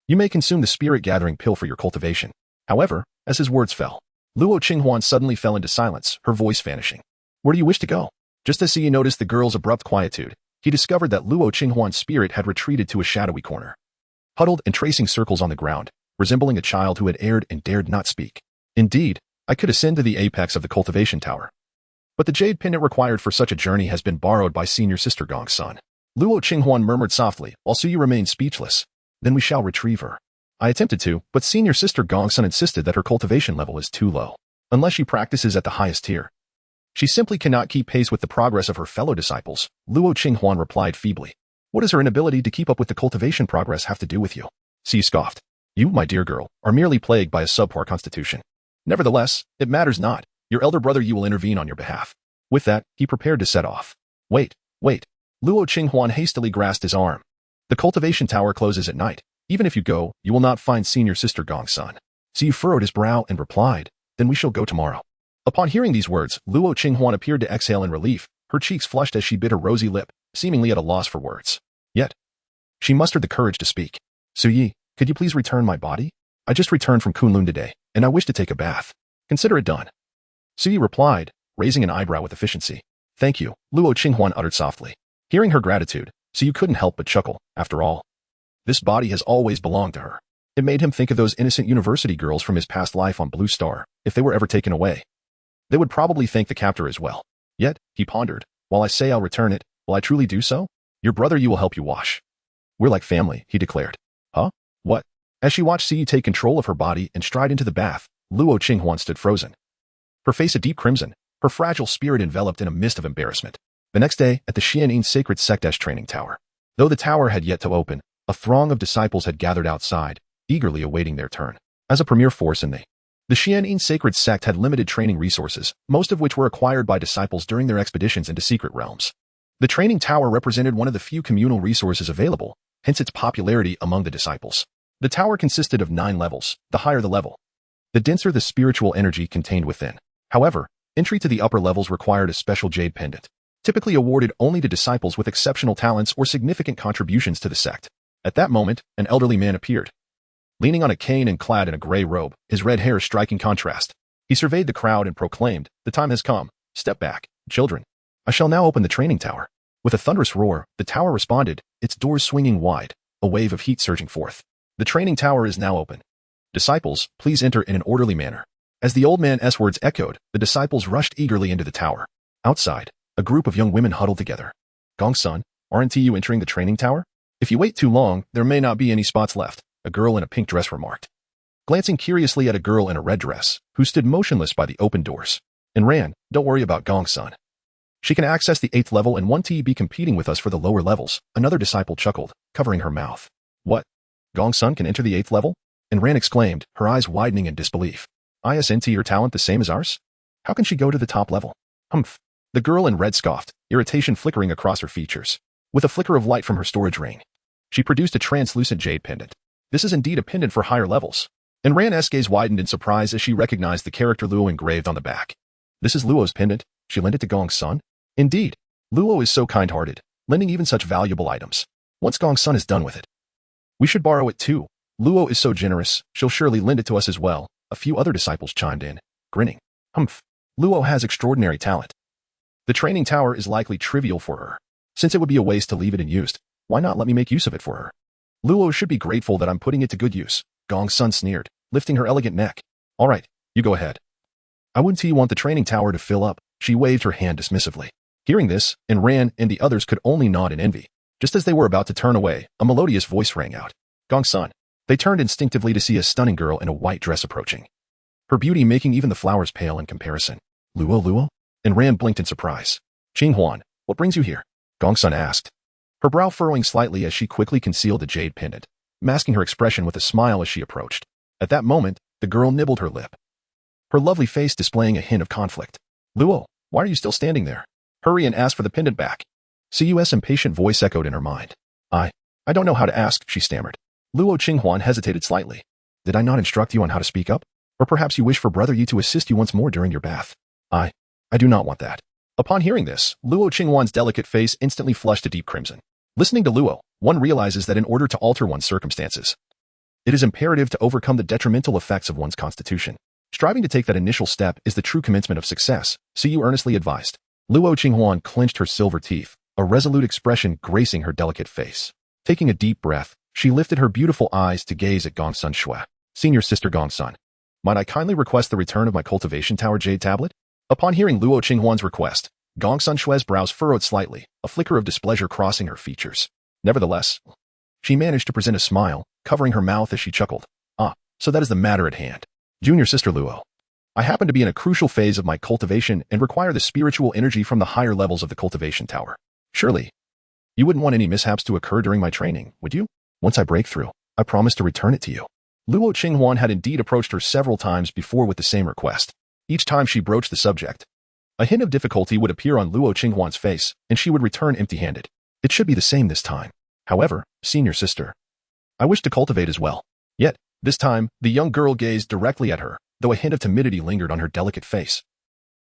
You may consume the spirit-gathering pill for your cultivation." However, as his words fell, Luo Qinghuan suddenly fell into silence, her voice vanishing. "Where do you wish to go?" Just as Suyi noticed the girl's abrupt quietude, he discovered that Luo Qinghuan's spirit had retreated to a shadowy corner, huddled and tracing circles on the ground, resembling a child who had erred and dared not speak. "Indeed, I could ascend to the apex of the cultivation tower, but the jade pendant required for such a journey has been borrowed by senior sister Gong's son." Luo Qinghuan murmured softly, while Suyi remained speechless. "Then we shall retrieve her." "I attempted to, but senior sister Gong's son insisted that her cultivation level is too low. Unless she practices at the highest tier, she simply cannot keep pace with the progress of her fellow disciples," Luo Qinghuan replied feebly. "What does her inability to keep up with the cultivation progress have to do with you?" Suyi scoffed. "You, my dear girl, are merely plagued by a subpar constitution. Nevertheless, it matters not. Your elder brother Yi will intervene on your behalf." With that, he prepared to set off. Wait. Luo Qinghuan hastily grasped his arm. "The cultivation tower closes at night. Even if you go, you will not find senior sister Gong's son." Suyi furrowed his brow and replied, "Then we shall go tomorrow." Upon hearing these words, Luo Qinghuan appeared to exhale in relief. Her cheeks flushed as she bit her rosy lip, seemingly at a loss for words. Yet, she mustered the courage to speak. "Suyi, could you please return my body? I just returned from Kunlun today, and I wish to take a bath. Consider it done." Suyi replied, raising an eyebrow with efficiency. "Thank you," Luo Qinghuan uttered softly. Hearing her gratitude, so you couldn't help but chuckle. After all, this body has always belonged to her. It made him think of those innocent university girls from his past life on Blue Star. If they were ever taken away, they would probably thank the captor as well. Yet, he pondered, while I say I'll return it, will I truly do so? Your brother you will help you wash. We're like family, he declared. Huh? What? As she watched Siyi take control of her body and stride into the bath, Luo Qinghuan stood frozen. Her face a deep crimson, her fragile spirit enveloped in a mist of embarrassment. The next day, at the Xuantian sacred sect training tower. Though the tower had yet to open, a throng of disciples had gathered outside, eagerly awaiting their turn. As a premier force in the Xuantian sacred sect had limited training resources, most of which were acquired by disciples during their expeditions into secret realms. The training tower represented one of the few communal resources available, hence its popularity among the disciples. The tower consisted of 9 levels, the higher the level, the denser the spiritual energy contained within. However, entry to the upper levels required a special jade pendant, typically awarded only to disciples with exceptional talents or significant contributions to the sect. At that moment, an elderly man appeared. Leaning on a cane and clad in a gray robe, his red hair striking contrast. He surveyed the crowd and proclaimed, "The time has come. Step back, children. I shall now open the training tower." With a thunderous roar, the tower responded, its doors swinging wide, a wave of heat surging forth. The training tower is now open. Disciples, please enter in an orderly manner. As the old man's words echoed, the disciples rushed eagerly into the tower. Outside, a group of young women huddled together. "Gongsun, aren't you entering the training tower? If you wait too long, there may not be any spots left," a girl in a pink dress remarked, glancing curiously at a girl in a red dress, who stood motionless by the open doors. And ran, "Don't worry about Gongsun. She can access the 8th level and won't be competing with us for the lower levels," another disciple chuckled, covering her mouth. "What? Gongsun can enter the 8th level?" And Ran exclaimed, her eyes widening in disbelief. "Isn't her talent the same as ours? How can she go to the top level?" "Humph." The girl in red scoffed, irritation flickering across her features. With a flicker of light from her storage ring, she produced a translucent jade pendant. "This is indeed a pendant for higher levels." And Ran's gaze widened in surprise as she recognized the character Luo engraved on the back. "This is Luo's pendant. She lent it to Gongsun?" "Indeed. Luo is so kind-hearted, lending even such valuable items. Once Gongsun is done with it, we should borrow it too. Luo is so generous, she'll surely lend it to us as well," a few other disciples chimed in, grinning. "Humph. Luo has extraordinary talent. The training tower is likely trivial for her. Since it would be a waste to leave it unused, why not let me make use of it for her? Luo should be grateful that I'm putting it to good use," Gongsun sneered, lifting her elegant neck. "All right, you go ahead. I wouldn't want the training tower to fill up," she waved her hand dismissively. Hearing this, and Ran and the others could only nod in envy. Just as they were about to turn away, a melodious voice rang out. "Gongsun." They turned instinctively to see a stunning girl in a white dress approaching, her beauty making even the flowers pale in comparison. Luo? And Ran blinked in surprise. "Qinghuan, what brings you here?" Gongsun asked, her brow furrowing slightly as she quickly concealed the jade pendant, masking her expression with a smile as she approached. At that moment, the girl nibbled her lip, her lovely face displaying a hint of conflict. "Luo, why are you still standing there? Hurry and ask for the pendant back." Cus' impatient voice echoed in her mind. I don't know how to ask," she stammered. Luo Qinghuan hesitated slightly. "Did I not instruct you on how to speak up? Or perhaps you wish for brother Yi to assist you once more during your bath?" I do not want that." Upon hearing this, Luo Qinghuan's delicate face instantly flushed a deep crimson. Listening to Luo, one realizes that in order to alter one's circumstances, it is imperative to overcome the detrimental effects of one's constitution. Striving to take that initial step is the true commencement of success, Siyu earnestly advised. Luo Qinghuan clenched her silver teeth, a resolute expression gracing her delicate face. Taking a deep breath, she lifted her beautiful eyes to gaze at Gongsun Shui. "Senior sister Gongsun, might I kindly request the return of my cultivation tower jade tablet?" Upon hearing Luo Qinghuan's request, Gongsun Shui's brows furrowed slightly, a flicker of displeasure crossing her features. Nevertheless, she managed to present a smile, covering her mouth as she chuckled. So that is the matter at hand. Junior sister Luo, I happen to be in a crucial phase of my cultivation and require the spiritual energy from the higher levels of the cultivation tower. Surely, you wouldn't want any mishaps to occur during my training, would you? Once I break through, I promise to return it to you. Luo Qinghuan had indeed approached her several times before with the same request. Each time she broached the subject, a hint of difficulty would appear on Luo Qinghuan's face, and she would return empty-handed. It should be the same this time. However, senior sister, I wish to cultivate as well. Yet, this time, the young girl gazed directly at her, though a hint of timidity lingered on her delicate face.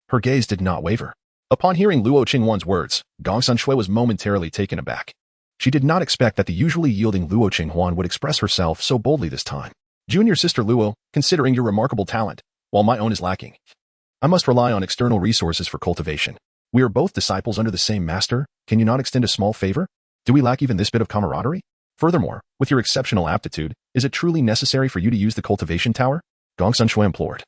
Her gaze did not waver. Upon hearing Luo Qinghuan's words, Gongsun Shui was momentarily taken aback. She did not expect that the usually yielding Luo Qinghuan would express herself so boldly this time. Junior sister Luo, considering your remarkable talent, while my own is lacking, I must rely on external resources for cultivation. We are both disciples under the same master. Can you not extend a small favor? Do we lack even this bit of camaraderie? Furthermore, with your exceptional aptitude, is it truly necessary for you to use the cultivation tower? Gongsun Shui implored,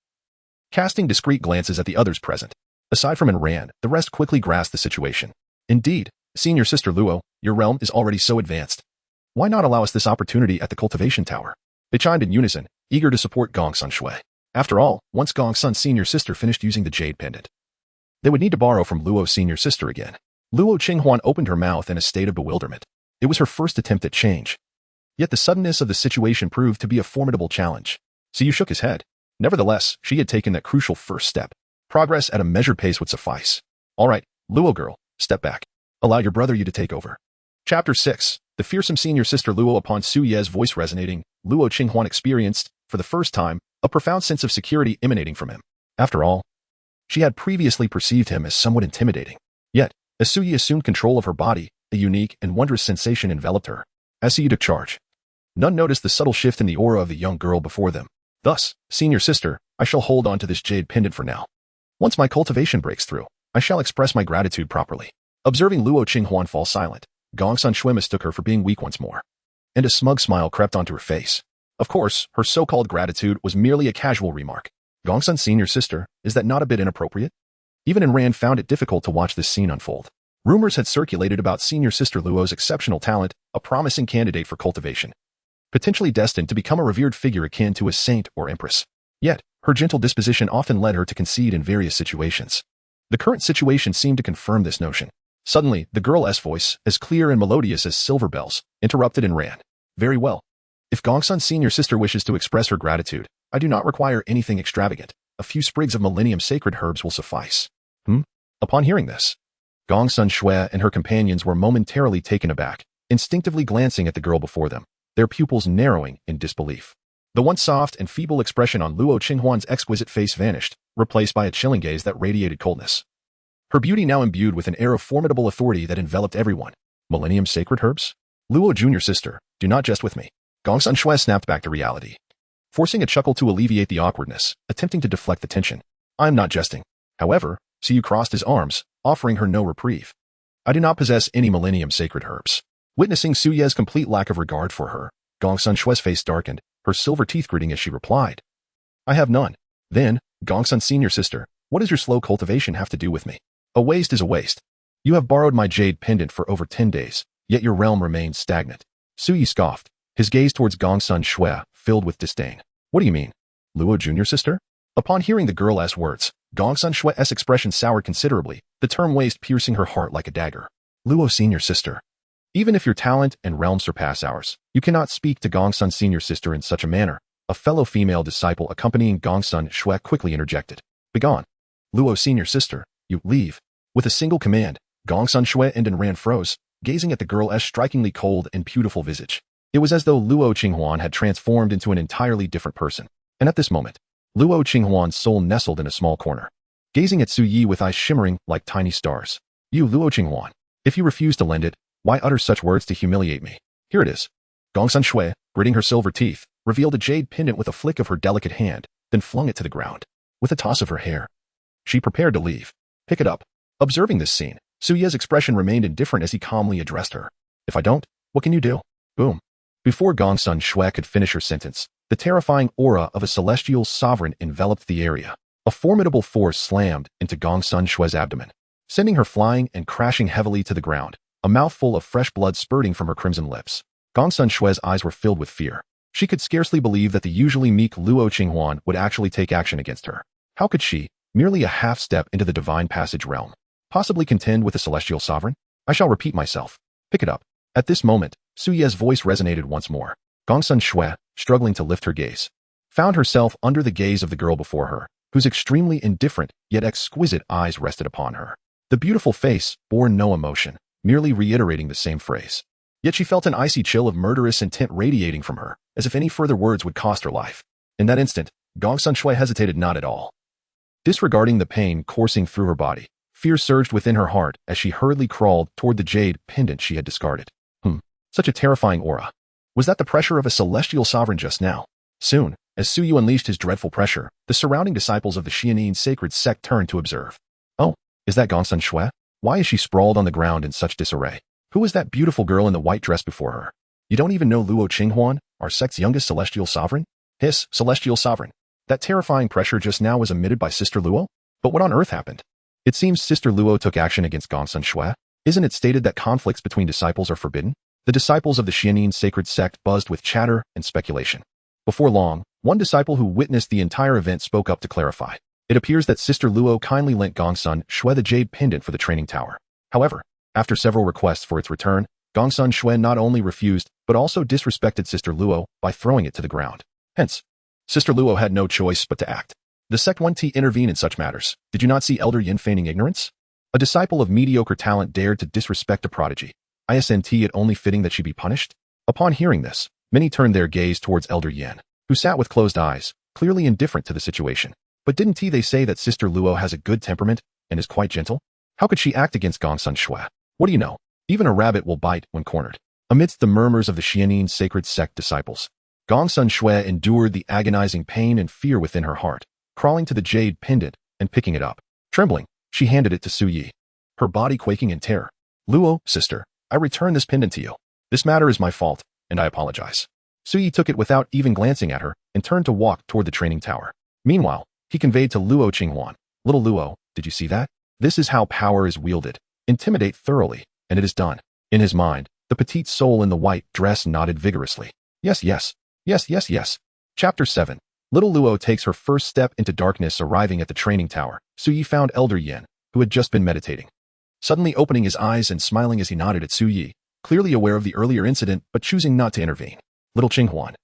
casting discreet glances at the others present. Aside from Ran, the rest quickly grasped the situation. Indeed, senior sister Luo, your realm is already so advanced. Why not allow us this opportunity at the cultivation tower? They chimed in unison, eager to support Gongsun Shui. After all, once Gongsun's senior sister finished using the jade pendant, they would need to borrow from Luo's senior sister again. Luo Qinghuan opened her mouth in a state of bewilderment. It was her first attempt at change. Yet the suddenness of the situation proved to be a formidable challenge. Siyu shook his head. Nevertheless, she had taken that crucial first step. Progress at a measured pace would suffice. All right, Luo girl, step back. Allow your brother you to take over. Chapter 6. The fearsome senior sister Luo. Upon Su Ye's voice resonating, Luo Qinghuan experienced, for the first time, a profound sense of security emanating from him. After all, she had previously perceived him as somewhat intimidating. Yet, as Su Ye assumed control of her body, a unique and wondrous sensation enveloped her. As Su Ye took charge, none noticed the subtle shift in the aura of the young girl before them. Thus, senior sister, I shall hold on to this jade pendant for now. Once my cultivation breaks through, I shall express my gratitude properly. Observing Luo Qinghuan fall silent, Gongsun Shui mistook her for being weak once more, and a smug smile crept onto her face. Of course, her so-called gratitude was merely a casual remark. Gongsun's senior sister, is that not a bit inappropriate? Even Ran found it difficult to watch this scene unfold. Rumors had circulated about senior sister Luo's exceptional talent, a promising candidate for cultivation, potentially destined to become a revered figure akin to a saint or empress. Yet, her gentle disposition often led her to concede in various situations. The current situation seemed to confirm this notion. Suddenly, the girl's voice, as clear and melodious as silver bells, interrupted and ran. Very well. If Gongsun's senior sister wishes to express her gratitude, I do not require anything extravagant. A few sprigs of millennium sacred herbs will suffice. Upon hearing this, Gongsun Shui and her companions were momentarily taken aback, instinctively glancing at the girl before them, their pupils narrowing in disbelief. The once soft and feeble expression on Luo Qinghuan's exquisite face vanished, replaced by a chilling gaze that radiated coldness. Her beauty now imbued with an air of formidable authority that enveloped everyone. Millennium sacred herbs? Luo junior sister, do not jest with me. Gongsun Shui snapped back to reality, forcing a chuckle to alleviate the awkwardness, attempting to deflect the tension. I am not jesting. However, Siyu crossed his arms, offering her no reprieve. I do not possess any millennium sacred herbs. Witnessing Su Ye's complete lack of regard for her, Gongsun Shui's face darkened, her silver teeth gritting as she replied. I have none. Then, Gongsun's senior sister, what does your slow cultivation have to do with me? A waste is a waste. You have borrowed my jade pendant for over 10 days, yet your realm remains stagnant. Su Yi scoffed, his gaze towards Gongsun Shui filled with disdain. What do you mean? Luo junior sister? Upon hearing the girl's words, Gongsun Shui's expression soured considerably, the term waste piercing her heart like a dagger. Luo senior sister. Even if your talent and realm surpass ours, you cannot speak to Gongsun's senior sister in such a manner. A fellow female disciple accompanying Gongsun Shui quickly interjected. Begone. Luo senior sister, you leave. With a single command, Gongsun Shui and Ran froze, gazing at the girl's strikingly cold and beautiful visage. It was as though Luo Qinghuan had transformed into an entirely different person. And at this moment, Luo Qinghuan's soul nestled in a small corner, gazing at Su Yi with eyes shimmering like tiny stars. You Luo Qinghuan, if you refuse to lend it, why utter such words to humiliate me? Here it is. Gongsun Shui, gritting her silver teeth, revealed a jade pendant with a flick of her delicate hand, then flung it to the ground. With a toss of her hair, she prepared to leave. Pick it up. Observing this scene, Su Ye's expression remained indifferent as he calmly addressed her. If I don't, what can you do? Boom. Before Gongsun Shui could finish her sentence, the terrifying aura of a celestial sovereign enveloped the area. A formidable force slammed into Gongsun Shui's abdomen, sending her flying and crashing heavily to the ground, a mouthful of fresh blood spurting from her crimson lips. Gongsun Shui's eyes were filled with fear. She could scarcely believe that the usually meek Luo Qinghuan would actually take action against her. How could she, merely a half step into the divine passage realm, possibly contend with a celestial sovereign? I shall repeat myself. Pick it up. At this moment, Su Ye's voice resonated once more. Gongsun Shui, struggling to lift her gaze, found herself under the gaze of the girl before her, whose extremely indifferent yet exquisite eyes rested upon her. The beautiful face bore no emotion, merely reiterating the same phrase. Yet she felt an icy chill of murderous intent radiating from her, as if any further words would cost her life. In that instant, Gongsun Shui hesitated not at all. Disregarding the pain coursing through her body, fear surged within her heart as she hurriedly crawled toward the jade pendant she had discarded. Such a terrifying aura. Was that the pressure of a celestial sovereign just now? Soon, as Su Yu unleashed his dreadful pressure, the surrounding disciples of the Xuantian sacred sect turned to observe. Oh, is that Gongsun Shui? Why is she sprawled on the ground in such disarray? Who was that beautiful girl in the white dress before her? You don't even know Luo Qinghuan, our sect's youngest celestial sovereign? Hiss, celestial sovereign. That terrifying pressure just now was emitted by Sister Luo? But what on earth happened? It seems Sister Luo took action against Gongsun Shui. Isn't it stated that conflicts between disciples are forbidden? The disciples of the Xuantian sacred sect buzzed with chatter and speculation. Before long, one disciple who witnessed the entire event spoke up to clarify. It appears that Sister Luo kindly lent Gongsun Shui the jade pendant for the training tower. However, after several requests for its return, Gongsun Shui not only refused, but also disrespected Sister Luo by throwing it to the ground. Hence, Sister Luo had no choice but to act. The sect went to intervene in such matters. Did you not see Elder Yin feigning ignorance? A disciple of mediocre talent dared to disrespect a prodigy. Isn't it only fitting that she be punished? Upon hearing this, many turned their gaze towards Elder Yin, who sat with closed eyes, clearly indifferent to the situation. But didn't they say that Sister Luo has a good temperament and is quite gentle? How could she act against Gongsun Shui? What do you know? Even a rabbit will bite when cornered. Amidst the murmurs of the Xuantian sacred sect disciples, Gongsun Shui endured the agonizing pain and fear within her heart, crawling to the jade pendant and picking it up. Trembling, she handed it to Su Yi, her body quaking in terror. Luo, sister, I return this pendant to you. This matter is my fault, and I apologize. Su Yi took it without even glancing at her and turned to walk toward the training tower. Meanwhile, he conveyed to Luo Qinghuan, Little Luo, did you see that? This is how power is wielded. Intimidate thoroughly, and it is done. In his mind, the petite soul in the white dress nodded vigorously. Yes, yes. Yes, yes, yes. Chapter 7. Little Luo takes her first step into darkness. Arriving at the training tower, Su Yi found Elder Yin, who had just been meditating. Suddenly opening his eyes and smiling as he nodded at Su Yi, clearly aware of the earlier incident but choosing not to intervene. Little Qinghuan.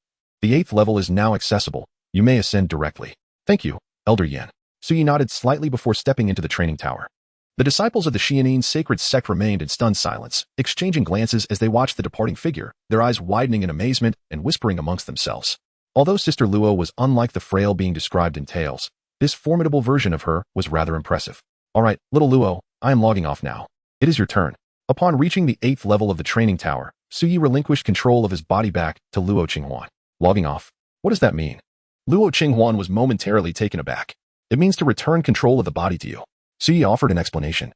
The 8th level is now accessible. You may ascend directly. Thank you, Elder Yin. Su Yi nodded slightly before stepping into the training tower. The disciples of the Xuantian sacred sect remained in stunned silence, exchanging glances as they watched the departing figure, their eyes widening in amazement and whispering amongst themselves. Although Sister Luo was unlike the frail being described in tales, this formidable version of her was rather impressive. All right, Little Luo, I am logging off now. It is your turn. Upon reaching the 8th level of the training tower, Su Yi relinquished control of his body back to Luo Qinghuan. Logging off? What does that mean? Luo Qinghuan was momentarily taken aback. It means to return control of the body to you. Su Yi offered an explanation.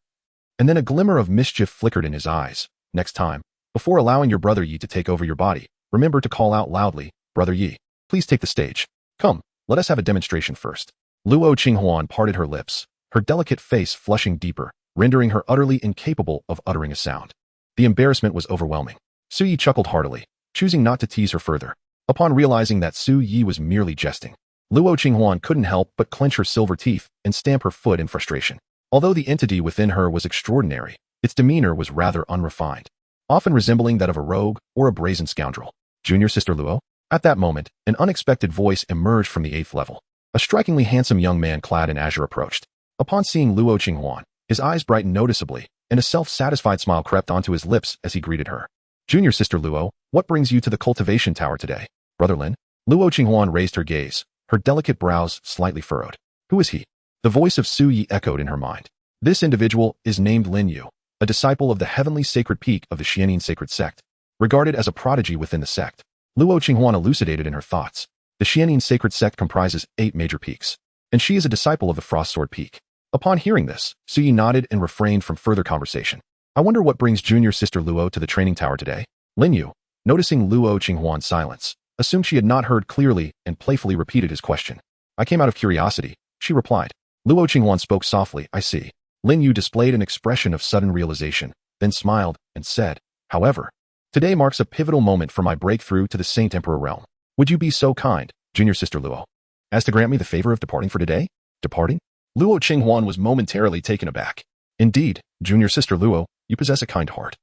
And then a glimmer of mischief flickered in his eyes. Next time, before allowing your brother Yi to take over your body, remember to call out loudly, Brother Yi, please take the stage. Come, let us have a demonstration first. Luo Qinghuan parted her lips, her delicate face flushing deeper, rendering her utterly incapable of uttering a sound. The embarrassment was overwhelming. Su Yi chuckled heartily, choosing not to tease her further. Upon realizing that Su Yi was merely jesting, Luo Qinghuan couldn't help but clench her silver teeth and stamp her foot in frustration. Although the entity within her was extraordinary, its demeanor was rather unrefined, often resembling that of a rogue or a brazen scoundrel. Junior Sister Luo? At that moment, an unexpected voice emerged from the 8th level. A strikingly handsome young man clad in azure approached. Upon seeing Luo Qinghuan, his eyes brightened noticeably, and a self-satisfied smile crept onto his lips as he greeted her. Junior Sister Luo, what brings you to the cultivation tower today? Brother Lin? Luo Qinghuan raised her gaze, her delicate brows slightly furrowed. Who is he? The voice of Su Yi echoed in her mind. This individual is named Lin Yu, a disciple of the heavenly sacred peak of the Xuantian sacred sect. Regarded as a prodigy within the sect, Luo Qinghuan elucidated in her thoughts. The Xuantian sacred sect comprises 8 major peaks, and she is a disciple of the Frost Sword Peak. Upon hearing this, Su Yi nodded and refrained from further conversation. I wonder what brings Junior Sister Luo to the training tower today? Lin Yu, noticing Luo Qinghuan's silence, assumed she had not heard clearly and playfully repeated his question. I came out of curiosity, she replied. Luo Qinghuan spoke softly, I see. Lin Yu displayed an expression of sudden realization, then smiled and said, however, today marks a pivotal moment for my breakthrough to the Saint Emperor realm. Would you be so kind, Junior Sister Luo, as to grant me the favor of departing for today? Departing? Luo Qinghuan was momentarily taken aback. Indeed, Junior Sister Luo, you possess a kind heart.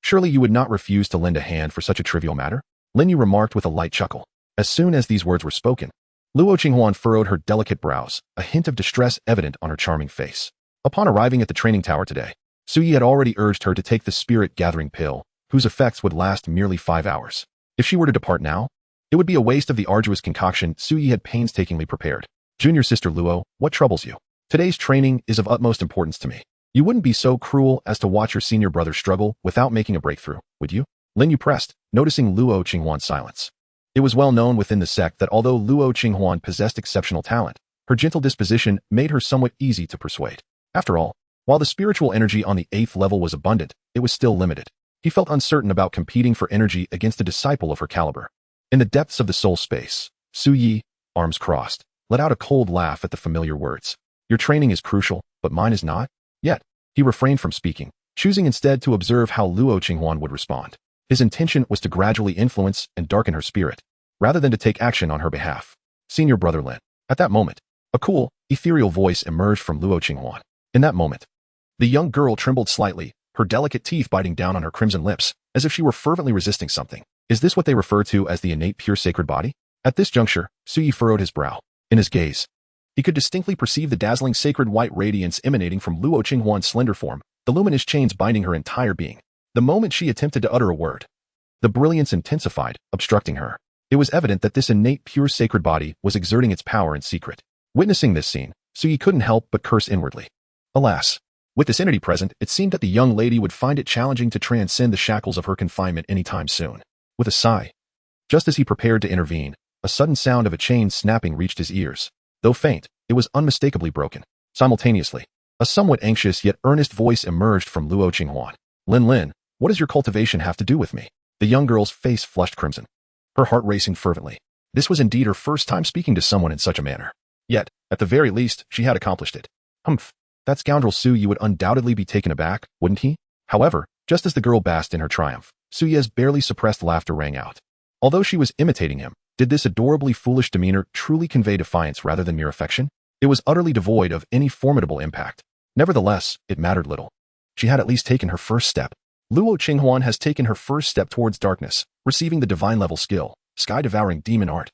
Surely you would not refuse to lend a hand for such a trivial matter? Lin Yu remarked with a light chuckle. As soon as these words were spoken, Luo Qinghuan furrowed her delicate brows, a hint of distress evident on her charming face. Upon arriving at the training tower today, Su Yi had already urged her to take the spirit-gathering pill, whose effects would last merely 5 hours. If she were to depart now, it would be a waste of the arduous concoction Su Yi had painstakingly prepared. Junior Sister Luo, what troubles you? Today's training is of utmost importance to me. You wouldn't be so cruel as to watch your senior brother struggle without making a breakthrough, would you? Lin Yu pressed, noticing Luo Qinghuan's silence. It was well known within the sect that although Luo Qinghuan possessed exceptional talent, her gentle disposition made her somewhat easy to persuade. After all, while the spiritual energy on the 8th level was abundant, it was still limited. He felt uncertain about competing for energy against a disciple of her caliber. In the depths of the soul space, Su Yi, arms crossed, let out a cold laugh at the familiar words. Your training is crucial, but mine is not? Yet, he refrained from speaking, choosing instead to observe how Luo Qinghuan would respond. His intention was to gradually influence and darken her spirit, rather than to take action on her behalf. Senior brother Lin. At that moment, a cool, ethereal voice emerged from Luo Qinghuan. In that moment, the young girl trembled slightly, her delicate teeth biting down on her crimson lips, as if she were fervently resisting something. Is this what they refer to as the innate pure sacred body? At this juncture, Su Yi furrowed his brow. In his gaze, he could distinctly perceive the dazzling sacred white radiance emanating from Luo Qinghuan's slender form, the luminous chains binding her entire being. The moment she attempted to utter a word, the brilliance intensified, obstructing her. It was evident that this innate pure sacred body was exerting its power in secret. Witnessing this scene, Su Yi couldn't help but curse inwardly. Alas, with this entity present, it seemed that the young lady would find it challenging to transcend the shackles of her confinement anytime soon. With a sigh, just as he prepared to intervene, a sudden sound of a chain snapping reached his ears. Though faint, it was unmistakably broken. Simultaneously, a somewhat anxious yet earnest voice emerged from Luo Qinghuan. Lin, what does your cultivation have to do with me? The young girl's face flushed crimson, her heart racing fervently. This was indeed her first time speaking to someone in such a manner. Yet, at the very least, she had accomplished it. Humph, that scoundrel Su Yi would undoubtedly be taken aback, wouldn't he? However, just as the girl basked in her triumph, Su Yi's barely suppressed laughter rang out. Although she was imitating him, did this adorably foolish demeanor truly convey defiance rather than mere affection? It was utterly devoid of any formidable impact. Nevertheless, it mattered little. She had at least taken her first step. Luo Qinghuan has taken her first step towards darkness, receiving the divine-level skill, sky-devouring demon art,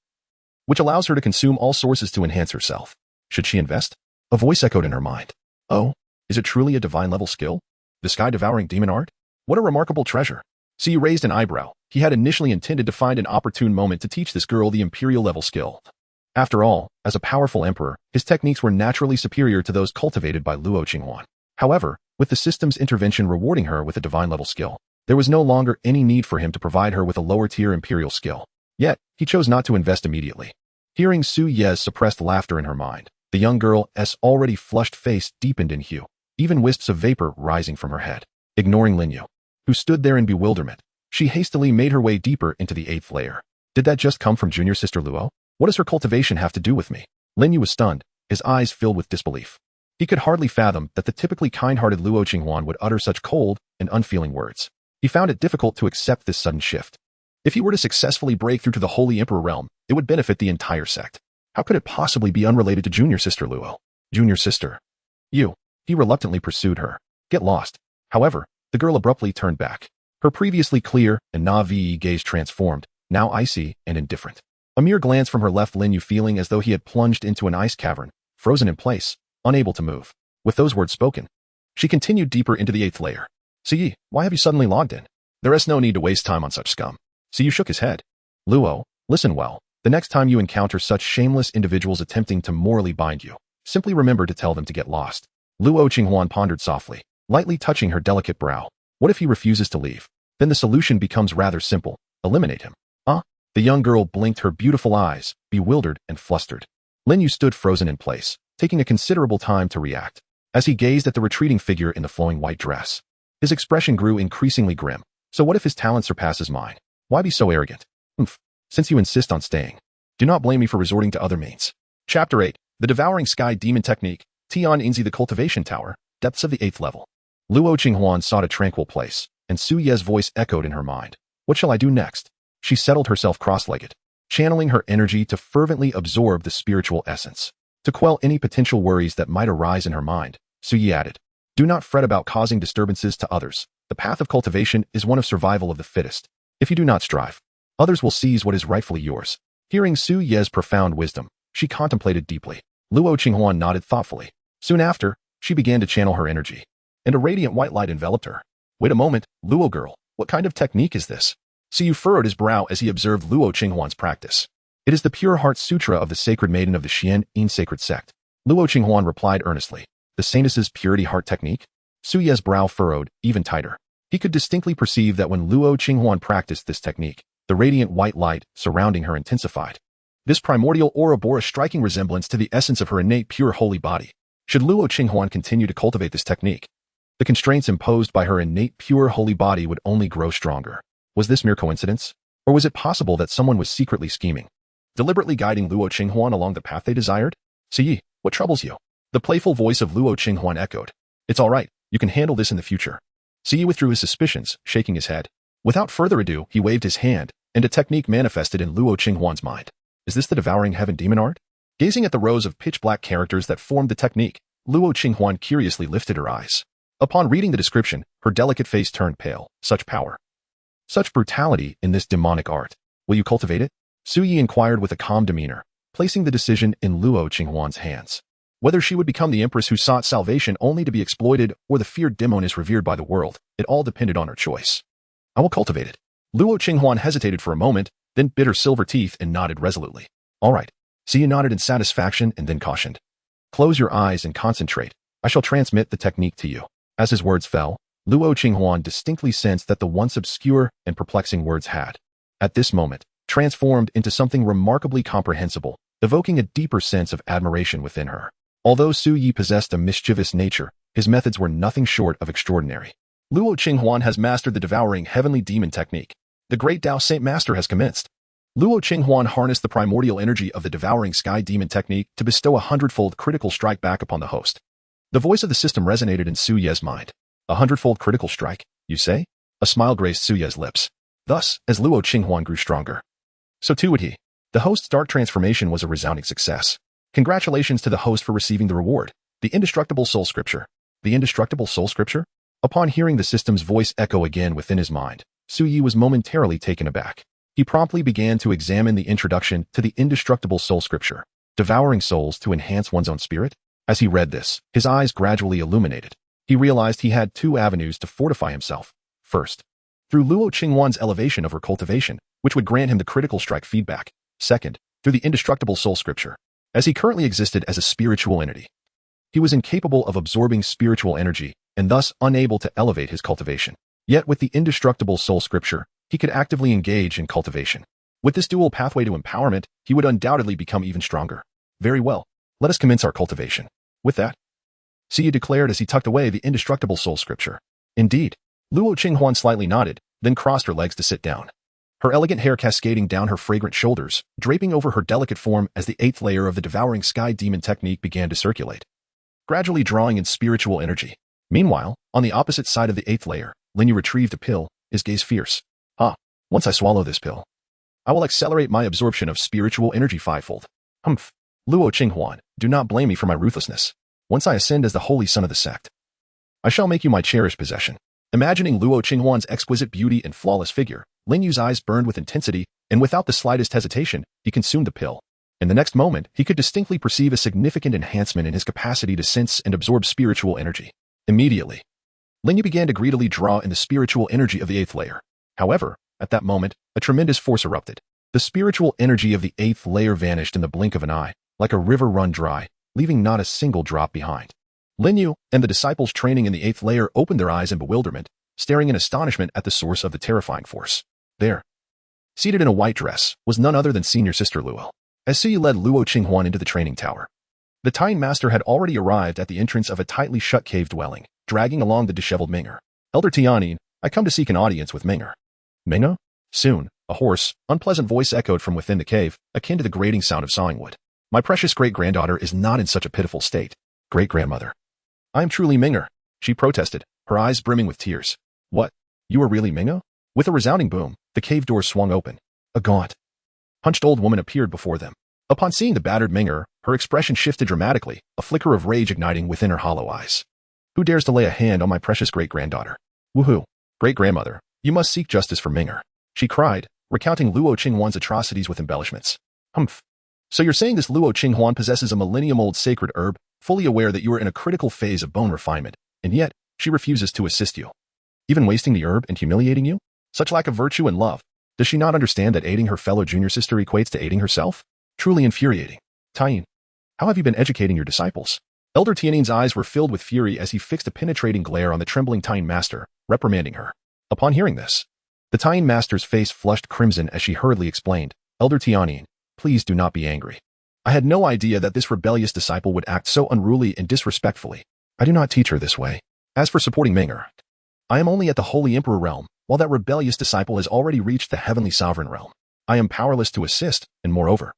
which allows her to consume all sources to enhance herself. Should she invest? A voice echoed in her mind. Oh, is it truly a divine-level skill? The sky-devouring demon art? What a remarkable treasure. Su Yi raised an eyebrow. He had initially intended to find an opportune moment to teach this girl the imperial-level skill. After all, as a powerful emperor, his techniques were naturally superior to those cultivated by Luo Qinghuan. However, with the system's intervention rewarding her with a divine-level skill, there was no longer any need for him to provide her with a lower-tier imperial skill. Yet, he chose not to invest immediately. Hearing Su Yi's suppressed laughter in her mind, the young girl's already flushed face deepened in hue, even wisps of vapor rising from her head. Ignoring Lin Yu, who stood there in bewilderment, she hastily made her way deeper into the 8th layer. Did that just come from junior sister Luo? What does her cultivation have to do with me? Lin Yu was stunned, his eyes filled with disbelief. He could hardly fathom that the typically kind-hearted Luo Qinghuan would utter such cold and unfeeling words. He found it difficult to accept this sudden shift. If he were to successfully break through to the Holy Emperor realm, it would benefit the entire sect. How could it possibly be unrelated to junior sister Luo? Junior sister. You. He reluctantly pursued her. Get lost. However, the girl abruptly turned back. Her previously clear and naive gaze transformed, now icy and indifferent. A mere glance from her left Lin Yu feeling as though he had plunged into an ice cavern, frozen in place, unable to move. With those words spoken, she continued deeper into the 8th layer. Su Yi, why have you suddenly logged in? There is no need to waste time on such scum. Su Yi shook his head. Luo, listen well. The next time you encounter such shameless individuals attempting to morally bind you, simply remember to tell them to get lost. Luo Qinghuan pondered softly, lightly touching her delicate brow. What if he refuses to leave? Then the solution becomes rather simple. Eliminate him. The young girl blinked her beautiful eyes, bewildered and flustered. Lin Yu stood frozen in place, taking a considerable time to react. As he gazed at the retreating figure in the flowing white dress, his expression grew increasingly grim. So what if his talent surpasses mine? Why be so arrogant? Since you insist on staying, do not blame me for resorting to other means. Chapter 8. The Devouring Sky Demon Technique. Tian Inzi the Cultivation Tower. Depths of the 8th level. Luo Qinghuan sought a tranquil place, and Su Yi's voice echoed in her mind. What shall I do next? She settled herself cross-legged, channeling her energy to fervently absorb the spiritual essence. To quell any potential worries that might arise in her mind, Su Yi added, do not fret about causing disturbances to others. The path of cultivation is one of survival of the fittest. If you do not strive, others will seize what is rightfully yours. Hearing Su Yi's profound wisdom, she contemplated deeply. Luo Qinghuan nodded thoughtfully. Soon after, she began to channel her energy, and a radiant white light enveloped her. Wait a moment, Luo girl, what kind of technique is this? Su Yi furrowed his brow as he observed Luo Qinghuan's practice. It is the Pure Heart Sutra of the Sacred Maiden of the Xuantian sacred sect. Luo Qinghuan replied earnestly. The saintess's purity heart technique? Su Yi's brow furrowed, even tighter. He could distinctly perceive that when Luo Qinghuan practiced this technique, the radiant white light surrounding her intensified. This primordial aura bore a striking resemblance to the essence of her innate pure holy body. Should Luo Qinghuan continue to cultivate this technique, The constraints imposed by her innate pure holy body would only grow stronger. Was this mere coincidence? Or was it possible that someone was secretly scheming, deliberately guiding Luo Qinghuan along the path they desired? "Si, what troubles you?" The playful voice of Luo Qinghuan echoed. "It's all right. You can handle this in the future." Si withdrew his suspicions, shaking his head. Without further ado, he waved his hand, and a technique manifested in Luo Qinghuan's mind. Is this the devouring heaven demon art? Gazing at the rows of pitch-black characters that formed the technique, Luo Qinghuan curiously lifted her eyes. Upon reading the description, her delicate face turned pale. Such power, such brutality in this demonic art. Will you cultivate it? Su Yi inquired with a calm demeanor, placing the decision in Luo Qinghuan's hands. Whether she would become the empress who sought salvation only to be exploited or the feared demoness revered by the world, it all depended on her choice. "I will cultivate it." Luo Qinghuan hesitated for a moment, then bit her silver teeth and nodded resolutely. "All right." Su Yi nodded in satisfaction and then cautioned. "Close your eyes and concentrate. I shall transmit the technique to you." As his words fell, Luo Qinghuan distinctly sensed that the once obscure and perplexing words had, at this moment, transformed into something remarkably comprehensible, evoking a deeper sense of admiration within her. Although Su Yi possessed a mischievous nature, his methods were nothing short of extraordinary. Luo Qinghuan has mastered the devouring heavenly demon technique. The great Tao Saint Master has commenced. Luo Qinghuan harnessed the primordial energy of the devouring sky demon technique to bestow a 100-fold critical strike back upon the host. The voice of the system resonated in Su Ye's mind. "A 100-fold critical strike, you say?" A smile graced Su Ye's lips. Thus, as Luo Qinghuan grew stronger, so too would he. The host's dark transformation was a resounding success. Congratulations to the host for receiving the reward, the indestructible soul scripture. The indestructible soul scripture? Upon hearing the system's voice echo again within his mind, Su Yi was momentarily taken aback. He promptly began to examine the introduction to the indestructible soul scripture, devouring souls to enhance one's own spirit. As he read this, his eyes gradually illuminated. He realized he had two avenues to fortify himself. First, through Luo Qinghuan's elevation of her cultivation, which would grant him the critical strike feedback. Second, through the indestructible soul scripture. As he currently existed as a spiritual entity, he was incapable of absorbing spiritual energy and thus unable to elevate his cultivation. Yet with the indestructible soul scripture, he could actively engage in cultivation. With this dual pathway to empowerment, he would undoubtedly become even stronger. Very well, let us commence our cultivation. With that, Su Yi declared as he tucked away the indestructible soul scripture. Indeed, Luo Qinghuan slightly nodded, then crossed her legs to sit down. Her elegant hair cascading down her fragrant shoulders, draping over her delicate form as the 8th layer of the devouring sky demon technique began to circulate, gradually drawing in spiritual energy. Meanwhile, on the opposite side of the 8th layer, Linyu retrieved a pill, his gaze fierce. Once I swallow this pill, I will accelerate my absorption of spiritual energy fivefold. Humph. Luo Qinghuan, do not blame me for my ruthlessness. Once I ascend as the holy son of the sect, I shall make you my cherished possession. Imagining Luo Qinghuan's exquisite beauty and flawless figure, Linyu's eyes burned with intensity, and without the slightest hesitation, he consumed the pill. In the next moment, he could distinctly perceive a significant enhancement in his capacity to sense and absorb spiritual energy. Immediately, Linyu began to greedily draw in the spiritual energy of the 8th layer. However, at that moment, a tremendous force erupted. The spiritual energy of the 8th layer vanished in the blink of an eye, like a river run dry, leaving not a single drop behind. Linyu and the disciples training in the 8th layer opened their eyes in bewilderment, staring in astonishment at the source of the terrifying force. There, seated in a white dress, was none other than senior sister Luo. As Su Yi led Luo Qinghuan into the training tower, the Tang master had already arrived at the entrance of a tightly shut cave dwelling, dragging along the disheveled Ming'er. "Elder Tianyin, I come to seek an audience with Ming'er." "Ming'er?" Soon, a hoarse, unpleasant voice echoed from within the cave, akin to the grating sound of sawing wood. "My precious great-granddaughter is not in such a pitiful state." "Great-grandmother, I am truly Ming'er," she protested, her eyes brimming with tears. "What? You are really Ming'er?" With a resounding boom, the cave door swung open. A gaunt, hunched old woman appeared before them. Upon seeing the battered Ming'er, her expression shifted dramatically, a flicker of rage igniting within her hollow eyes. "Who dares to lay a hand on my precious great-granddaughter?" "Woohoo! Great-grandmother, you must seek justice for Ming'er," she cried, recounting Luo Qinghuan's atrocities with embellishments. "Humph. So you're saying this Luo Qinghuan possesses a millennium-old sacred herb, fully aware that you are in a critical phase of bone refinement, and yet, she refuses to assist you, even wasting the herb and humiliating you? Such lack of virtue and love. Does she not understand that aiding her fellow junior sister equates to aiding herself? Truly infuriating. Tianyin, how have you been educating your disciples?" Elder Tianyin's eyes were filled with fury as he fixed a penetrating glare on the trembling Tianyin master, reprimanding her. Upon hearing this, the Tianyin master's face flushed crimson as she hurriedly explained, "Elder Tianyin, please do not be angry. I had no idea that this rebellious disciple would act so unruly and disrespectfully. I do not teach her this way. As for supporting Meng'er, I am only at the Holy Emperor realm, while that rebellious disciple has already reached the Heavenly Sovereign realm. I am powerless to assist, and moreover,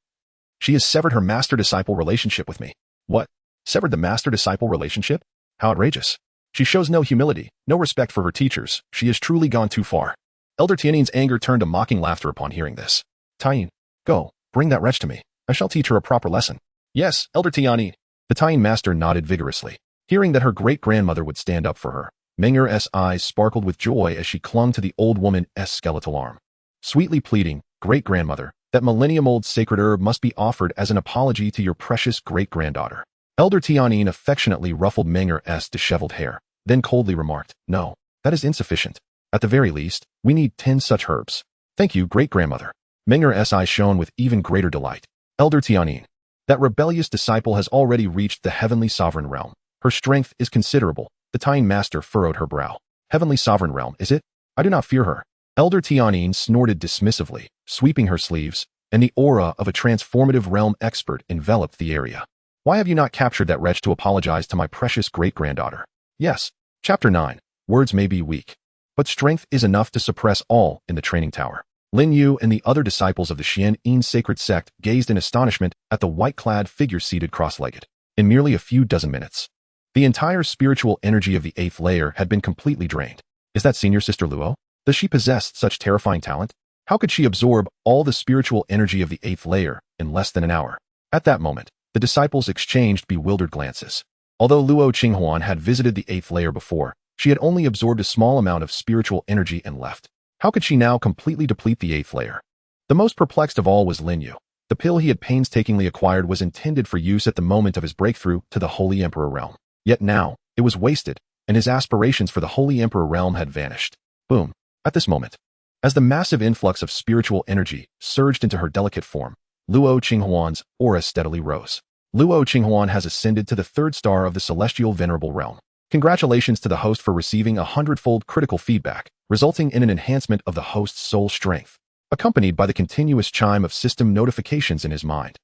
she has severed her master-disciple relationship with me. What? Severed the master-disciple relationship? How outrageous. She shows no humility, no respect for her teachers. She has truly gone too far. Elder Tianin's anger turned to mocking laughter upon hearing this. Tian, go, bring that wretch to me. I shall teach her a proper lesson. Yes, Elder Tianin. The Tian master nodded vigorously. Hearing that her great-grandmother would stand up for her, Meng'er's eyes sparkled with joy as she clung to the old woman's skeletal arm. Sweetly pleading, great-grandmother, that millennium-old sacred herb must be offered as an apology to your precious great-granddaughter. Elder Tianin affectionately ruffled Meng'er's disheveled hair, then coldly remarked, no, that is insufficient. At the very least, we need 10 such herbs. Thank you, great-grandmother. Meng'er's eyes shone with even greater delight. Elder Tianin, that rebellious disciple has already reached the Heavenly Sovereign realm. Her strength is considerable. The Tian master furrowed her brow. Heavenly Sovereign realm, is it? I do not fear her. Elder Tianin snorted dismissively, sweeping her sleeves, and the aura of a transformative realm expert enveloped the area. Why have you not captured that wretch to apologize to my precious great-granddaughter? Yes. Chapter 9. Words may be weak, but strength is enough to suppress all in the training tower. Lin Yu and the other disciples of the Xuantian sacred sect gazed in astonishment at the white-clad figure seated cross-legged. In merely a few dozen minutes, the entire spiritual energy of the 8th layer had been completely drained. Is that Senior Sister Luo? Does she possess such terrifying talent? How could she absorb all the spiritual energy of the 8th layer in less than an hour? At that moment, the disciples exchanged bewildered glances. Although Luo Qinghuan had visited the 8th layer before, she had only absorbed a small amount of spiritual energy and left. How could she now completely deplete the 8th layer? The most perplexed of all was Lin Yu. The pill he had painstakingly acquired was intended for use at the moment of his breakthrough to the Holy Emperor realm. Yet now, it was wasted, and his aspirations for the Holy Emperor realm had vanished. Boom. At this moment, as the massive influx of spiritual energy surged into her delicate form, Luo Qinghuan's aura steadily rose. Luo Qinghuan has ascended to the 3rd star of the celestial venerable realm. Congratulations to the host for receiving 100-fold critical feedback, resulting in an enhancement of the host's soul strength, accompanied by the continuous chime of system notifications in his mind.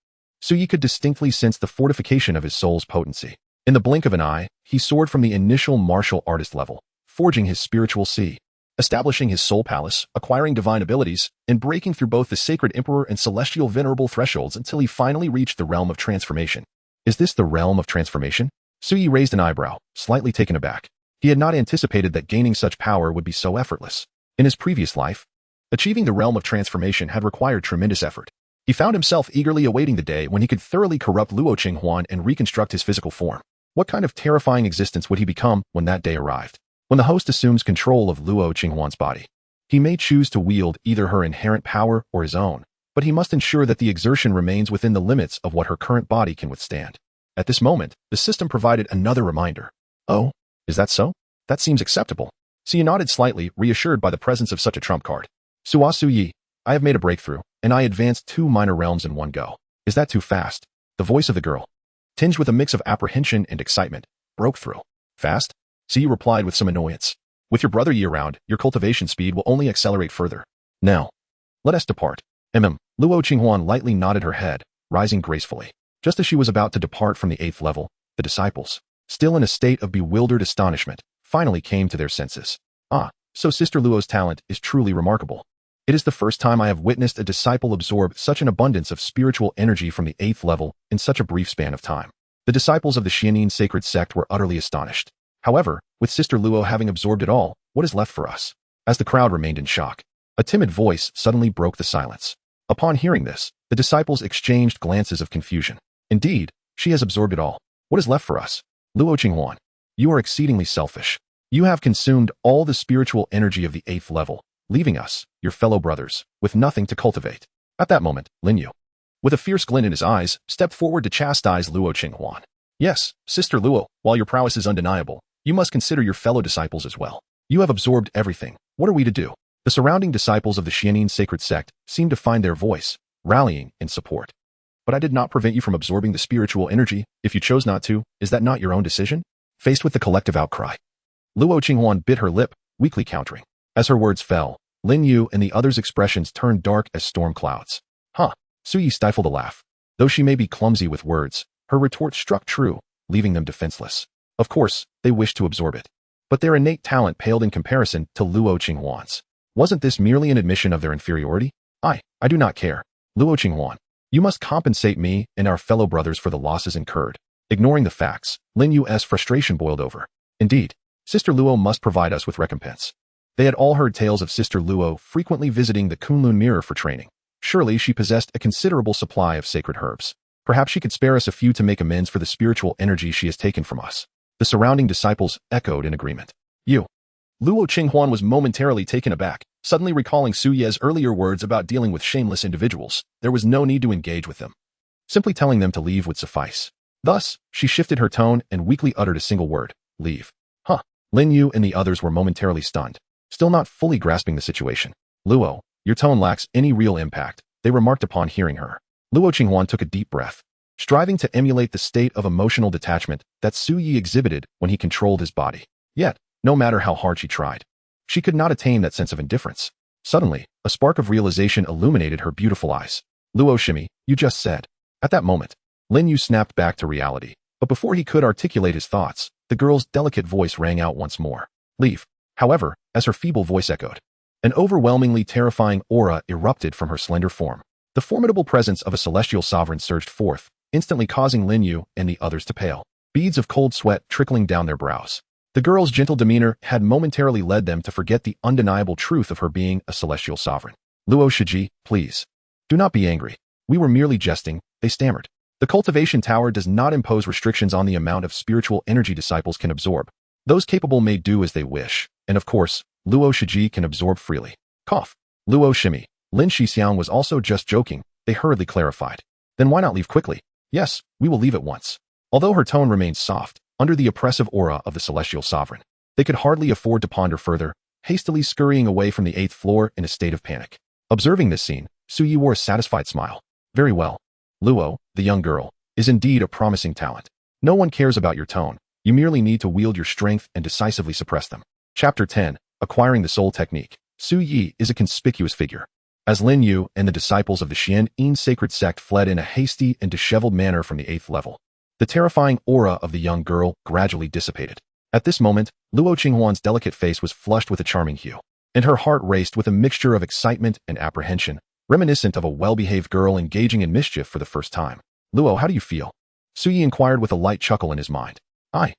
Suyi could distinctly sense the fortification of his soul's potency. In the blink of an eye, he soared from the initial martial artist level, forging his spiritual sea, establishing his soul palace, acquiring divine abilities, and breaking through both the sacred emperor and celestial venerable thresholds until he finally reached the realm of transformation. Is this the realm of transformation? Suyi raised an eyebrow, slightly taken aback. He had not anticipated that gaining such power would be so effortless. In his previous life, achieving the realm of transformation had required tremendous effort. He found himself eagerly awaiting the day when he could thoroughly corrupt Luo Qinghuan and reconstruct his physical form. What kind of terrifying existence would he become when that day arrived? When the host assumes control of Luo Qinghuan's body, he may choose to wield either her inherent power or his own, but he must ensure that the exertion remains within the limits of what her current body can withstand. At this moment, the system provided another reminder. Oh, is that so? That seems acceptable. Xia nodded slightly, reassured by the presence of such a trump card. Suyi, I have made a breakthrough, and I advanced 2 minor realms in one go. Is that too fast? The voice of the girl, tinged with a mix of apprehension and excitement, broke through. Fast? Xia replied with some annoyance. With your brother year-round, your cultivation speed will only accelerate further. Now, let us depart. Luo Qinghuan lightly nodded her head, rising gracefully. Just as she was about to depart from the 8th level, the disciples, still in a state of bewildered astonishment, finally came to their senses. Ah, so Sister Luo's talent is truly remarkable. It is the first time I have witnessed a disciple absorb such an abundance of spiritual energy from the 8th level in such a brief span of time. The disciples of the Xuantian sacred sect were utterly astonished. However, with Sister Luo having absorbed it all, what is left for us? As the crowd remained in shock, a timid voice suddenly broke the silence. Upon hearing this, the disciples exchanged glances of confusion. Indeed, she has absorbed it all. What is left for us? Luo Qinghuan, you are exceedingly selfish. You have consumed all the spiritual energy of the 8th level, leaving us, your fellow brothers, with nothing to cultivate. At that moment, Lin Yu, with a fierce glint in his eyes, stepped forward to chastise Luo Qinghuan. Yes, Sister Luo, while your prowess is undeniable, you must consider your fellow disciples as well. You have absorbed everything. What are we to do? The surrounding disciples of the Xuantian sacred sect seemed to find their voice, rallying in support. But I did not prevent you from absorbing the spiritual energy. If you chose not to, is that not your own decision? Faced with the collective outcry, Luo Qinghuan bit her lip, weakly countering. As her words fell, Lin Yu and the others' expressions turned dark as storm clouds. Huh. Suyi stifled a laugh. Though she may be clumsy with words, her retort struck true, leaving them defenseless. Of course, they wished to absorb it. but their innate talent paled in comparison to Luo Qinghuan's. Wasn't this merely an admission of their inferiority? I do not care. Luo Qinghuan, you must compensate me and our fellow brothers for the losses incurred. Ignoring the facts, Lin Yu's frustration boiled over. Indeed, Sister Luo must provide us with recompense. They had all heard tales of Sister Luo frequently visiting the Kunlun mirror for training. Surely she possessed a considerable supply of sacred herbs. Perhaps she could spare us a few to make amends for the spiritual energy she has taken from us. The surrounding disciples echoed in agreement. Luo Qinghuan was momentarily taken aback, suddenly recalling Su Ye's earlier words about dealing with shameless individuals. There was no need to engage with them. Simply telling them to leave would suffice. Thus, she shifted her tone and weakly uttered a single word, leave. Lin Yu and the others were momentarily stunned, still not fully grasping the situation. Luo, your tone lacks any real impact, they remarked upon hearing her. Luo Qinghuan took a deep breath, striving to emulate the state of emotional detachment that Su Yi exhibited when he controlled his body. Yet, no matter how hard she tried, she could not attain that sense of indifference. Suddenly, a spark of realization illuminated her beautiful eyes. Luo Shimi, you just said. At that moment, Lin Yu snapped back to reality, but before he could articulate his thoughts, the girl's delicate voice rang out once more. Leave. However, as her feeble voice echoed, an overwhelmingly terrifying aura erupted from her slender form. The formidable presence of a celestial sovereign surged forth, instantly causing Lin Yu and the others to pale, beads of cold sweat trickling down their brows. The girl's gentle demeanor had momentarily led them to forget the undeniable truth of her being a celestial sovereign. Luo Shiji, please. Do not be angry. We were merely jesting, they stammered. The cultivation tower does not impose restrictions on the amount of spiritual energy disciples can absorb. Those capable may do as they wish, and of course, Luo Shiji can absorb freely. Cough. Luo Shimi, Lin Shixiang was also just joking, they hurriedly clarified. Then why not leave quickly? Yes, we will leave at once. Although her tone remained soft, under the oppressive aura of the celestial sovereign, they could hardly afford to ponder further, hastily scurrying away from the 8th floor in a state of panic. Observing this scene, Su Yi wore a satisfied smile. Very well. Luo, the young girl, is indeed a promising talent. No one cares about your tone. You merely need to wield your strength and decisively suppress them. Chapter 10, Acquiring the Soul Technique. Su Yi is a conspicuous figure. As Lin Yu and the disciples of the Xuantian sacred sect fled in a hasty and disheveled manner from the 8th level, the terrifying aura of the young girl gradually dissipated. At this moment, Luo Qinghuan's delicate face was flushed with a charming hue, and her heart raced with a mixture of excitement and apprehension, reminiscent of a well-behaved girl engaging in mischief for the first time. Luo, how do you feel? Su Yi inquired with a light chuckle in his mind. I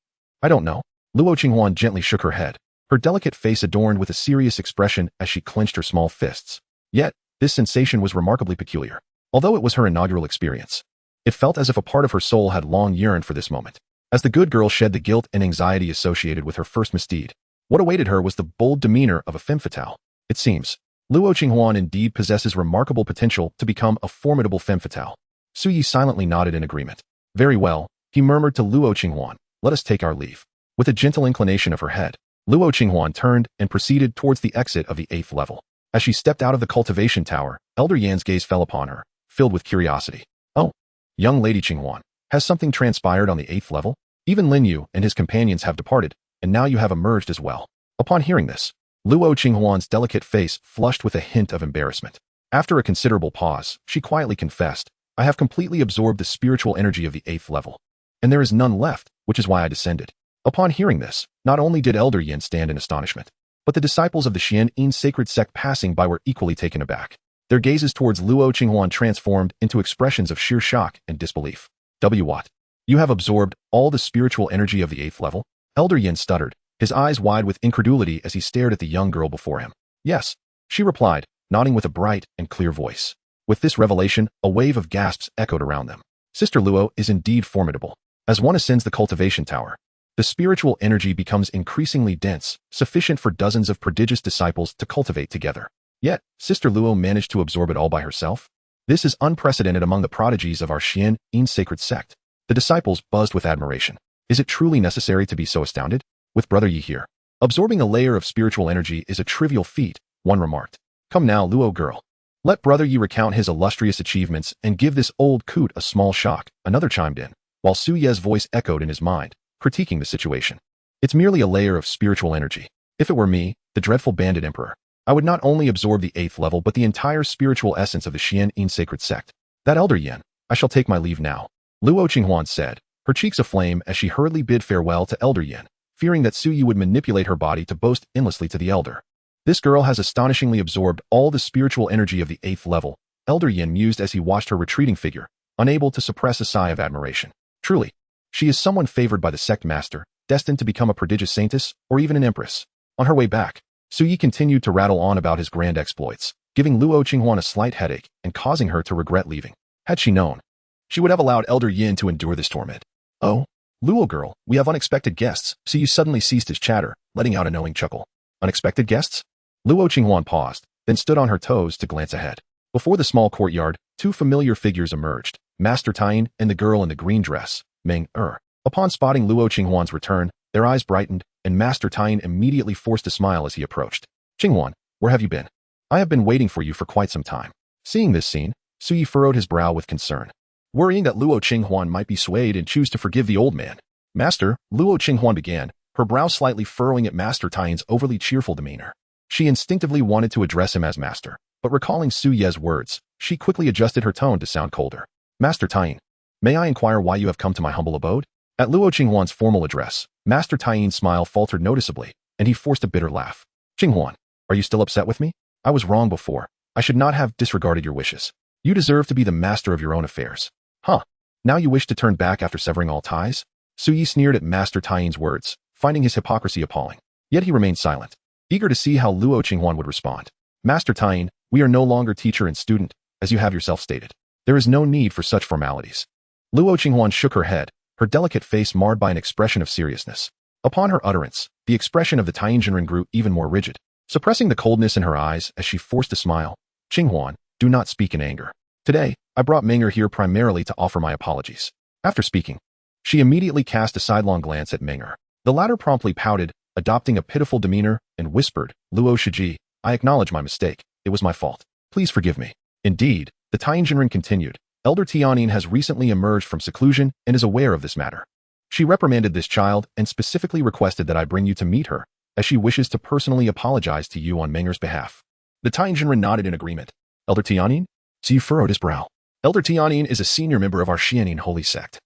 don't know. Luo Qinghuan gently shook her head, her delicate face adorned with a serious expression as she clenched her small fists. Yet, this sensation was remarkably peculiar. Although it was her inaugural experience, it felt as if a part of her soul had long yearned for this moment. As the good girl shed the guilt and anxiety associated with her first misdeed, what awaited her was the bold demeanor of a femme fatale. It seems, Luo Qinghuan indeed possesses remarkable potential to become a formidable femme fatale. Su Yi silently nodded in agreement. Very well, he murmured to Luo Qinghuan, let us take our leave. With a gentle inclination of her head, Luo Qinghuan turned and proceeded towards the exit of the 8th level. As she stepped out of the cultivation tower, Elder Yan's gaze fell upon her, filled with curiosity. Oh, young Lady Qinghuan, has something transpired on the 8th level? Even Lin Yu and his companions have departed, and now you have emerged as well. Upon hearing this, Luo Qinghuan's delicate face flushed with a hint of embarrassment. After a considerable pause, she quietly confessed, I have completely absorbed the spiritual energy of the 8th level, and there is none left, which is why I descended. Upon hearing this, not only did Elder Yan stand in astonishment, but the disciples of the Xuantian sacred sect passing by were equally taken aback. Their gazes towards Luo Qinghuan transformed into expressions of sheer shock and disbelief. What? You have absorbed all the spiritual energy of the 8th level? Elder Yan stuttered, his eyes wide with incredulity as he stared at the young girl before him. Yes, she replied, nodding with a bright and clear voice. With this revelation, a wave of gasps echoed around them. Sister Luo is indeed formidable. As one ascends the cultivation tower, the spiritual energy becomes increasingly dense, sufficient for dozens of prodigious disciples to cultivate together. Yet, Sister Luo managed to absorb it all by herself? This is unprecedented among the prodigies of our Xuantian sacred sect. The disciples buzzed with admiration. Is it truly necessary to be so astounded? With Brother Yi here, absorbing a layer of spiritual energy is a trivial feat, one remarked. Come now, Luo girl. Let Brother Yi recount his illustrious achievements and give this old coot a small shock, another chimed in, while Su Ye's voice echoed in his mind, critiquing the situation. It's merely a layer of spiritual energy. If it were me, the dreadful bandit emperor, I would not only absorb the 8th level but the entire spiritual essence of the Xuantian sacred sect. That Elder Yan, I shall take my leave now. Luo Qinghuan said, her cheeks aflame as she hurriedly bid farewell to Elder Yan, fearing that Su Yi would manipulate her body to boast endlessly to the elder. This girl has astonishingly absorbed all the spiritual energy of the 8th level, Elder Yin mused as he watched her retreating figure, unable to suppress a sigh of admiration. Truly, she is someone favored by the sect master, destined to become a prodigious saintess, or even an empress. On her way back, Su Yi continued to rattle on about his grand exploits, giving Luo Qinghuan a slight headache and causing her to regret leaving. Had she known, she would have allowed Elder Yin to endure this torment. Oh, Luo girl, we have unexpected guests. Su Yi suddenly ceased his chatter, letting out a knowing chuckle. Unexpected guests? Luo Qinghuan paused, then stood on her toes to glance ahead. Before the small courtyard, two familiar figures emerged, Master Tying and the girl in the green dress, Meng Er. Upon spotting Luo Qinghuan's return, their eyes brightened, and Master Tying immediately forced a smile as he approached. Qinghuan, where have you been? I have been waiting for you for quite some time. Seeing this scene, Su Yi furrowed his brow with concern, worrying that Luo Qinghuan might be swayed and choose to forgive the old man. Master, Luo Qinghuan began, her brow slightly furrowing at Master Tying's overly cheerful demeanor. She instinctively wanted to address him as master, but recalling Su Ye's words, she quickly adjusted her tone to sound colder. Master Tying, may I inquire why you have come to my humble abode? At Luo Qinghuan's formal address, Master Tying's smile faltered noticeably, and he forced a bitter laugh. Qinghuan, are you still upset with me? I was wrong before. I should not have disregarded your wishes. You deserve to be the master of your own affairs. Huh? Now you wish to turn back after severing all ties? Su Yi sneered at Master Tying's words, finding his hypocrisy appalling. Yet he remained silent, eager to see how Luo Qinghuan would respond. Master Tying, we are no longer teacher and student, as you have yourself stated. There is no need for such formalities. Luo Qinghuan shook her head, her delicate face marred by an expression of seriousness. Upon her utterance, the expression of the Taiyinjinren grew even more rigid, suppressing the coldness in her eyes as she forced a smile. Qinghuan, do not speak in anger. Today, I brought Menger here primarily to offer my apologies. After speaking, she immediately cast a sidelong glance at Menger. The latter promptly pouted, adopting a pitiful demeanor, and whispered, Luo Shiji, I acknowledge my mistake. It was my fault. Please forgive me. Indeed, the Taiyinjinren continued, Elder Tianyin has recently emerged from seclusion and is aware of this matter. She reprimanded this child and specifically requested that I bring you to meet her, as she wishes to personally apologize to you on Menger's behalf. The Taiyinjinren nodded in agreement. Elder Tianyin? Su Yi furrowed his brow. Elder Tianyin is a senior member of our Xuantian holy sect,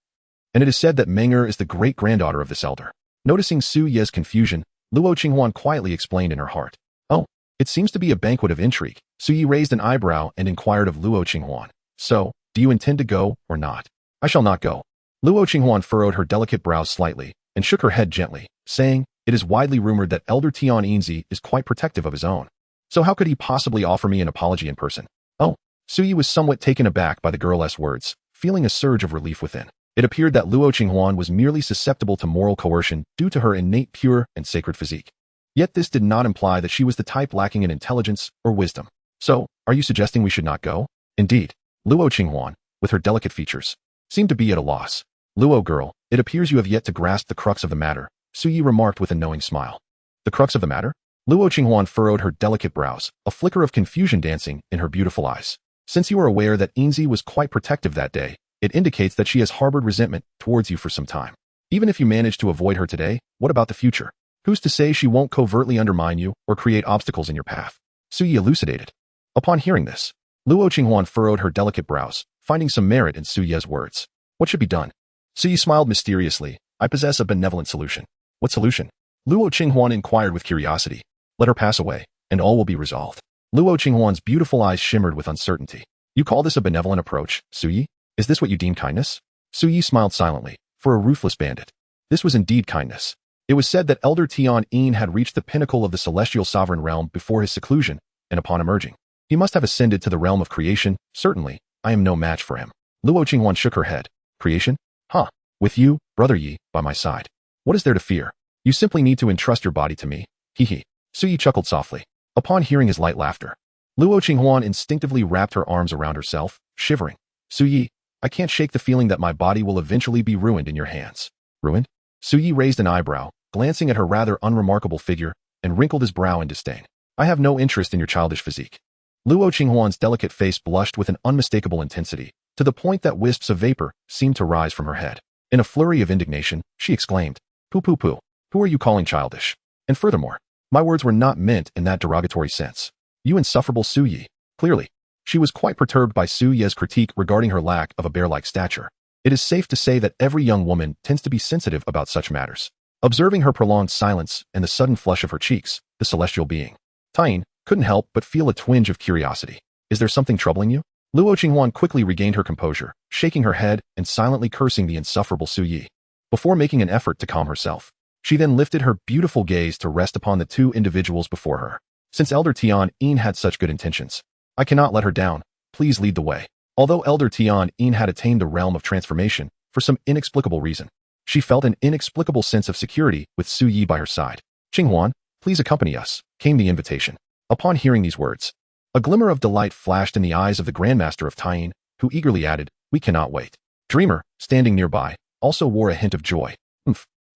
and it is said that Menger is the great-granddaughter of this elder. Noticing Su Ye's confusion, Luo Qinghuan quietly explained in her heart. Oh, it seems to be a banquet of intrigue. Su Yi raised an eyebrow and inquired of Luo Qinghuan. So, do you intend to go or not? I shall not go. Luo Qinghuan furrowed her delicate brows slightly and shook her head gently, saying, it is widely rumored that Elder Tian Yinzi is quite protective of his own. So how could he possibly offer me an apology in person? Oh, Su Yi was somewhat taken aback by the girl's words, feeling a surge of relief within. It appeared that Luo Qinghuan was merely susceptible to moral coercion due to her innate pure and sacred physique. Yet this did not imply that she was the type lacking in intelligence or wisdom. So, are you suggesting we should not go? Indeed, Luo Qinghuan, with her delicate features, seemed to be at a loss. Luo girl, it appears you have yet to grasp the crux of the matter, Su Yi remarked with a knowing smile. The crux of the matter? Luo Qinghuan furrowed her delicate brows, a flicker of confusion dancing in her beautiful eyes. Since you are aware that Yinzi was quite protective that day, it indicates that she has harbored resentment towards you for some time. Even if you manage to avoid her today, what about the future? Who's to say she won't covertly undermine you or create obstacles in your path? Su Yi elucidated. Upon hearing this, Luo Qinghuan furrowed her delicate brows, finding some merit in Su Ye's words. What should be done? Su Yi smiled mysteriously. I possess a benevolent solution. What solution? Luo Qinghuan inquired with curiosity. Let her pass away, and all will be resolved. Luo Qinghuan's beautiful eyes shimmered with uncertainty. You call this a benevolent approach, Su Yi? Is this what you deem kindness? Su Yi smiled silently. For a ruthless bandit, this was indeed kindness. It was said that Elder Tian Yin had reached the pinnacle of the celestial sovereign realm before his seclusion, and upon emerging, he must have ascended to the realm of creation. Certainly, I am no match for him. Luo Qinghuan shook her head. Creation? Huh. With you, Brother Yi, by my side. What is there to fear? You simply need to entrust your body to me. Hee hee. Su Yi chuckled softly. Upon hearing his light laughter, Luo Qinghuan instinctively wrapped her arms around herself, shivering. Su Yi, I can't shake the feeling that my body will eventually be ruined in your hands. Ruined? Su Yi raised an eyebrow, glancing at her rather unremarkable figure, and wrinkled his brow in disdain. I have no interest in your childish physique. Luo Qinghuan's delicate face blushed with an unmistakable intensity, to the point that wisps of vapor seemed to rise from her head. In a flurry of indignation, she exclaimed, Pooh pooh pooh, who are you calling childish? And furthermore, my words were not meant in that derogatory sense. You insufferable Su Yi. Clearly, she was quite perturbed by Su Ye's critique regarding her lack of a bear-like stature. It is safe to say that every young woman tends to be sensitive about such matters. Observing her prolonged silence and the sudden flush of her cheeks, the celestial being, Tyne, couldn't help but feel a twinge of curiosity. Is there something troubling you? Luo Qinghuan quickly regained her composure, shaking her head and silently cursing the insufferable Su Yi. Before making an effort to calm herself, she then lifted her beautiful gaze to rest upon the two individuals before her. Since Elder Tian had such good intentions, I cannot let her down. Please lead the way. Although Elder Tian had attained the realm of transformation, for some inexplicable reason, she felt an inexplicable sense of security with Su Yi by her side. Qinghuan, please accompany us, came the invitation. Upon hearing these words, a glimmer of delight flashed in the eyes of the Grandmaster of Tyne, who eagerly added, we cannot wait. Dreamer, standing nearby, also wore a hint of joy.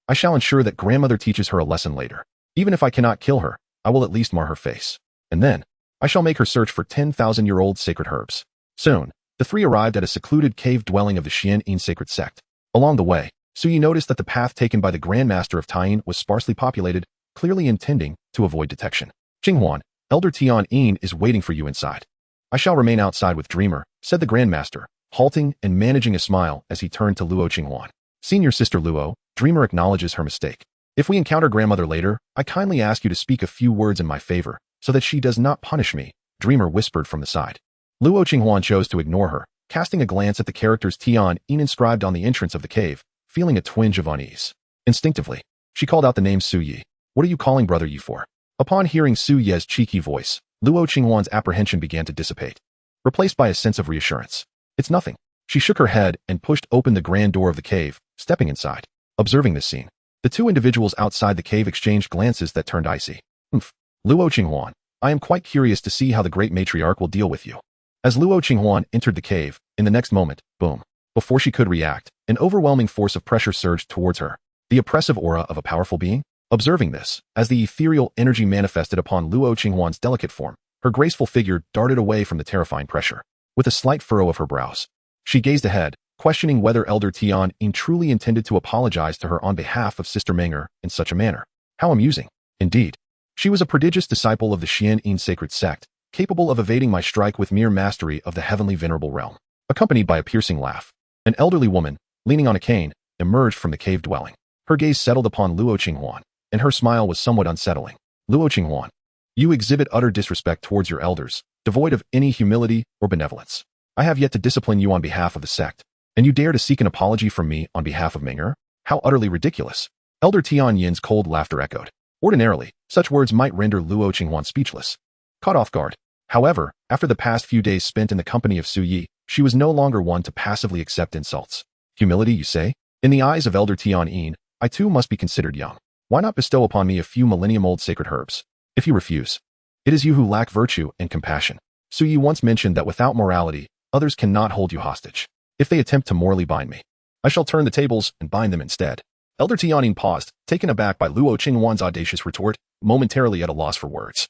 I shall ensure that grandmother teaches her a lesson later. Even if I cannot kill her, I will at least mar her face. And then, I shall make her search for 10,000-year-old sacred herbs. Soon, the three arrived at a secluded cave dwelling of the Xuantian sacred sect. Along the way, Su Yi noticed that the path taken by the Grandmaster of Tyne was sparsely populated, clearly intending to avoid detection. Qinghuan, Elder Tian is waiting for you inside. I shall remain outside with Dreamer, said the Grandmaster, halting and managing a smile as he turned to Luo Qinghuan. Senior Sister Luo, Dreamer acknowledges her mistake. If we encounter grandmother later, I kindly ask you to speak a few words in my favor, so that she does not punish me, Dreamer whispered from the side. Luo Qinghuan chose to ignore her, casting a glance at the characters Tian inscribed on the entrance of the cave, feeling a twinge of unease. Instinctively, she called out the name Su Yi. What are you calling brother Yi for? Upon hearing Su Ye's cheeky voice, Luo Qinghuan's apprehension began to dissipate, replaced by a sense of reassurance. It's nothing. She shook her head and pushed open the grand door of the cave, stepping inside. Observing this scene, the two individuals outside the cave exchanged glances that turned icy. Luo Qinghuan, I am quite curious to see how the great matriarch will deal with you. As Luo Qinghuan entered the cave, in the next moment, boom. Before she could react, an overwhelming force of pressure surged towards her. The oppressive aura of a powerful being? Observing this, as the ethereal energy manifested upon Luo Qinghuan's delicate form, her graceful figure darted away from the terrifying pressure. With a slight furrow of her brows, she gazed ahead, questioning whether Elder Tian truly intended to apologize to her on behalf of Sister Menger in such a manner. How amusing. Indeed. She was a prodigious disciple of the Xuantian sacred sect, capable of evading my strike with mere mastery of the heavenly venerable realm. Accompanied by a piercing laugh, an elderly woman, leaning on a cane, emerged from the cave dwelling. Her gaze settled upon Luo Qinghuan, and her smile was somewhat unsettling. Luo Qinghuan, you exhibit utter disrespect towards your elders, devoid of any humility or benevolence. I have yet to discipline you on behalf of the sect, and you dare to seek an apology from me on behalf of Menger? How utterly ridiculous. Elder Tian's cold laughter echoed. Ordinarily, such words might render Luo Qinghuan speechless. Caught off guard. However, after the past few days spent in the company of Su Yi, she was no longer one to passively accept insults. Humility, you say? In the eyes of Elder Tian, I too must be considered young. Why not bestow upon me a few millennium-old sacred herbs? If you refuse, it is you who lack virtue and compassion. Su Yi once mentioned that without morality, others cannot hold you hostage. If they attempt to morally bind me, I shall turn the tables and bind them instead. Elder Tian paused, taken aback by Luo Qinghuan's audacious retort, momentarily at a loss for words.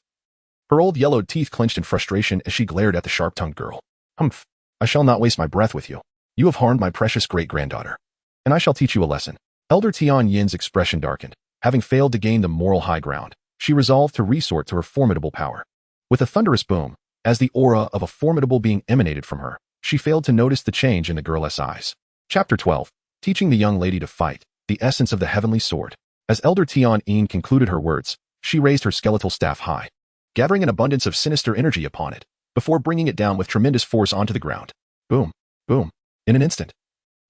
Her old yellowed teeth clenched in frustration as she glared at the sharp-tongued girl. Humph. I shall not waste my breath with you. You have harmed my precious great-granddaughter, and I shall teach you a lesson. Elder Tian's expression darkened. Having failed to gain the moral high ground, she resolved to resort to her formidable power. With a thunderous boom, as the aura of a formidable being emanated from her, she failed to notice the change in the girl's eyes. Chapter 12. Teaching the young lady to fight, the essence of the heavenly sword. As Elder Tian concluded her words, she raised her skeletal staff high, gathering an abundance of sinister energy upon it, before bringing it down with tremendous force onto the ground. Boom, boom. In an instant,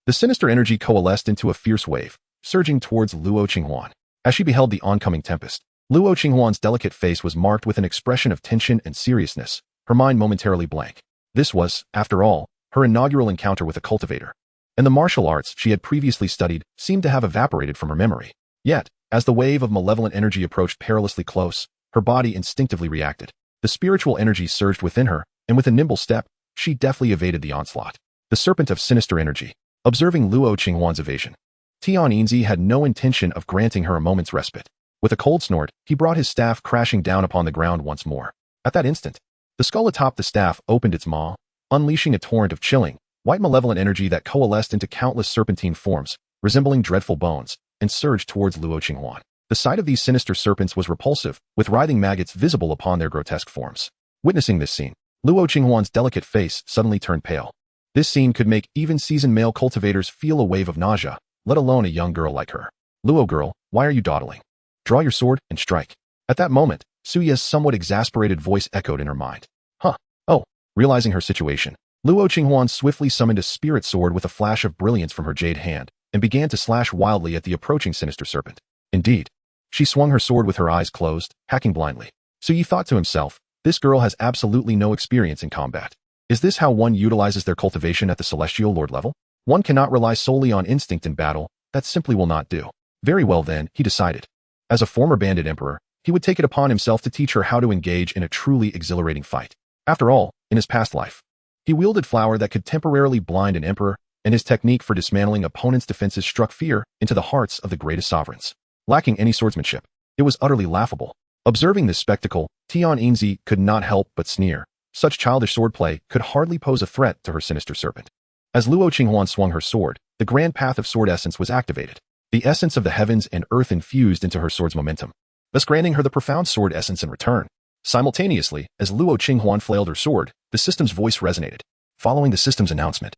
the sinister energy coalesced into a fierce wave, surging towards Luo Qinghuan. As she beheld the oncoming tempest, Luo Qinghuan's delicate face was marked with an expression of tension and seriousness, her mind momentarily blank. This was, after all, her inaugural encounter with a cultivator, and the martial arts she had previously studied seemed to have evaporated from her memory. Yet, as the wave of malevolent energy approached perilously close, her body instinctively reacted. The spiritual energy surged within her, and with a nimble step, she deftly evaded the onslaught. The serpent of sinister energy. Observing Luo Qinghuan's evasion, Tianzi had no intention of granting her a moment's respite. With a cold snort, he brought his staff crashing down upon the ground once more. At that instant, the skull atop the staff opened its maw, unleashing a torrent of chilling, white malevolent energy that coalesced into countless serpentine forms, resembling dreadful bones, and surged towards Luo Qinghuan. The sight of these sinister serpents was repulsive, with writhing maggots visible upon their grotesque forms. Witnessing this scene, Luo Qinghuan's delicate face suddenly turned pale. This scene could make even seasoned male cultivators feel a wave of nausea, let alone a young girl like her. Luo girl, why are you dawdling? Draw your sword and strike. At that moment, Suye's somewhat exasperated voice echoed in her mind. Huh. Oh. Realizing her situation, Luo Qinghuan swiftly summoned a spirit sword with a flash of brilliance from her jade hand and began to slash wildly at the approaching sinister serpent. Indeed, she swung her sword with her eyes closed, hacking blindly. Suye thought to himself, this girl has absolutely no experience in combat. Is this how one utilizes their cultivation at the celestial lord level? One cannot rely solely on instinct in battle, that simply will not do. Very well then, he decided. As a former bandit emperor, he would take it upon himself to teach her how to engage in a truly exhilarating fight. After all, in his past life, he wielded flower that could temporarily blind an emperor, and his technique for dismantling opponents' defenses struck fear into the hearts of the greatest sovereigns. Lacking any swordsmanship, it was utterly laughable. Observing this spectacle, Tian Yinzi could not help but sneer. Such childish swordplay could hardly pose a threat to her sinister serpent. As Luo Qinghuan swung her sword, the grand path of sword essence was activated. The essence of the heavens and earth infused into her sword's momentum, thus granting her the profound sword essence in return. Simultaneously, as Luo Qinghuan flailed her sword, the system's voice resonated. Following the system's announcement,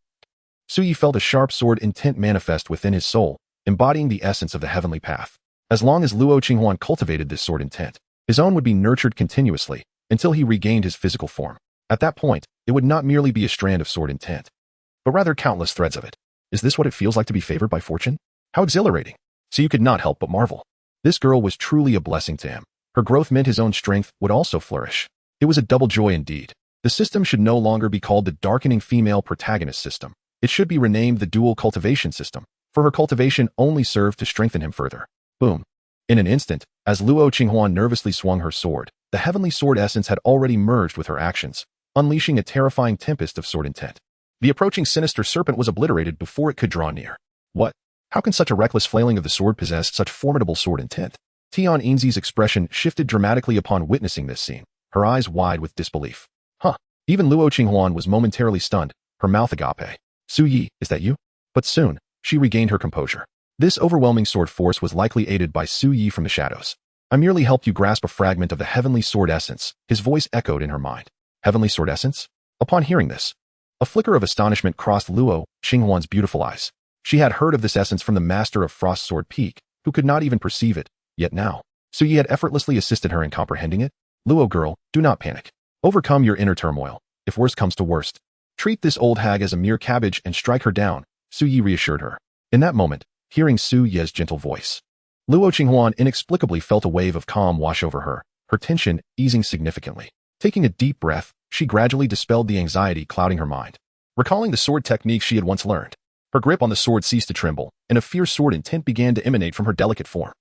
Suye felt a sharp sword intent manifest within his soul, embodying the essence of the heavenly path. As long as Luo Qinghuan cultivated this sword intent, his own would be nurtured continuously until he regained his physical form. At that point, it would not merely be a strand of sword intent, but rather countless threads of it. Is this what it feels like to be favored by fortune? How exhilarating! Suye could not help but marvel. This girl was truly a blessing to him. Her growth meant his own strength would also flourish. It was a double joy indeed. The system should no longer be called the darkening female protagonist system. It should be renamed the dual cultivation system, for her cultivation only served to strengthen him further. Boom. In an instant, as Luo Qinghuan nervously swung her sword, the heavenly sword essence had already merged with her actions, unleashing a terrifying tempest of sword intent. The approaching sinister serpent was obliterated before it could draw near. What? How can such a reckless flailing of the sword possess such formidable sword intent? Tian Yinzi's expression shifted dramatically upon witnessing this scene, her eyes wide with disbelief. Huh. Even Luo Qinghuan was momentarily stunned, her mouth agape. Suye, is that you? But soon, she regained her composure. This overwhelming sword force was likely aided by Suye from the shadows. I merely helped you grasp a fragment of the heavenly sword essence, his voice echoed in her mind. Heavenly sword essence? Upon hearing this, a flicker of astonishment crossed Luo Qinghuan's beautiful eyes. She had heard of this essence from the master of Frost Sword Peak, who could not even perceive it, yet now, Suye had effortlessly assisted her in comprehending it. Luo girl, do not panic. Overcome your inner turmoil. If worst comes to worst, treat this old hag as a mere cabbage and strike her down, Suye reassured her. In that moment, hearing Suye's gentle voice, Luo Qinghuan inexplicably felt a wave of calm wash over her, her tension easing significantly. Taking a deep breath, she gradually dispelled the anxiety clouding her mind. Recalling the sword technique she had once learned, her grip on the sword ceased to tremble, and a fierce sword intent began to emanate from her delicate form.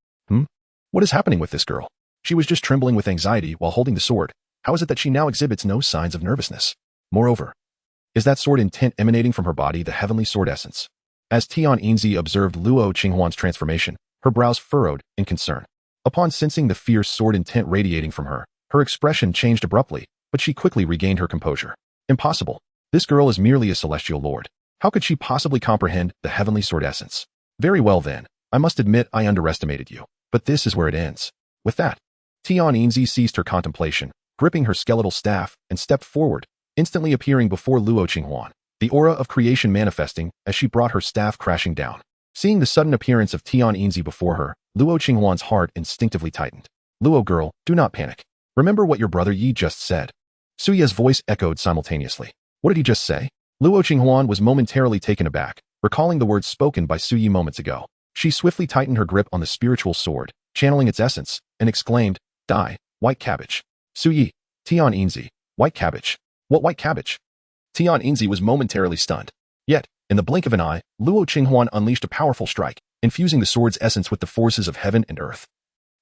What is happening with this girl? She was just trembling with anxiety while holding the sword. How is it that she now exhibits no signs of nervousness? Moreover, is that sword intent emanating from her body the heavenly sword essence? As Tian Yinzi observed Luo Qinghuan's transformation, her brows furrowed in concern. Upon sensing the fierce sword intent radiating from her, her expression changed abruptly, but she quickly regained her composure. Impossible. This girl is merely a celestial lord. How could she possibly comprehend the heavenly sword essence? Very well then, I must admit I underestimated you, but this is where it ends. With that, Tian Yinzi ceased her contemplation, gripping her skeletal staff, and stepped forward, instantly appearing before Luo Qinghuan, the aura of creation manifesting as she brought her staff crashing down. Seeing the sudden appearance of Tian Yinzi before her, Luo Qinghuan's heart instinctively tightened. Luo girl, do not panic. Remember what your brother Yi just said. Suye's voice echoed simultaneously. What did he just say? Luo Qinghuan was momentarily taken aback, recalling the words spoken by Suye moments ago. She swiftly tightened her grip on the spiritual sword, channeling its essence, and exclaimed, Die, white cabbage. Suye, Tian Yinzi, white cabbage. What white cabbage? Tian Yinzi was momentarily stunned. Yet, in the blink of an eye, Luo Qinghuan unleashed a powerful strike, infusing the sword's essence with the forces of heaven and earth,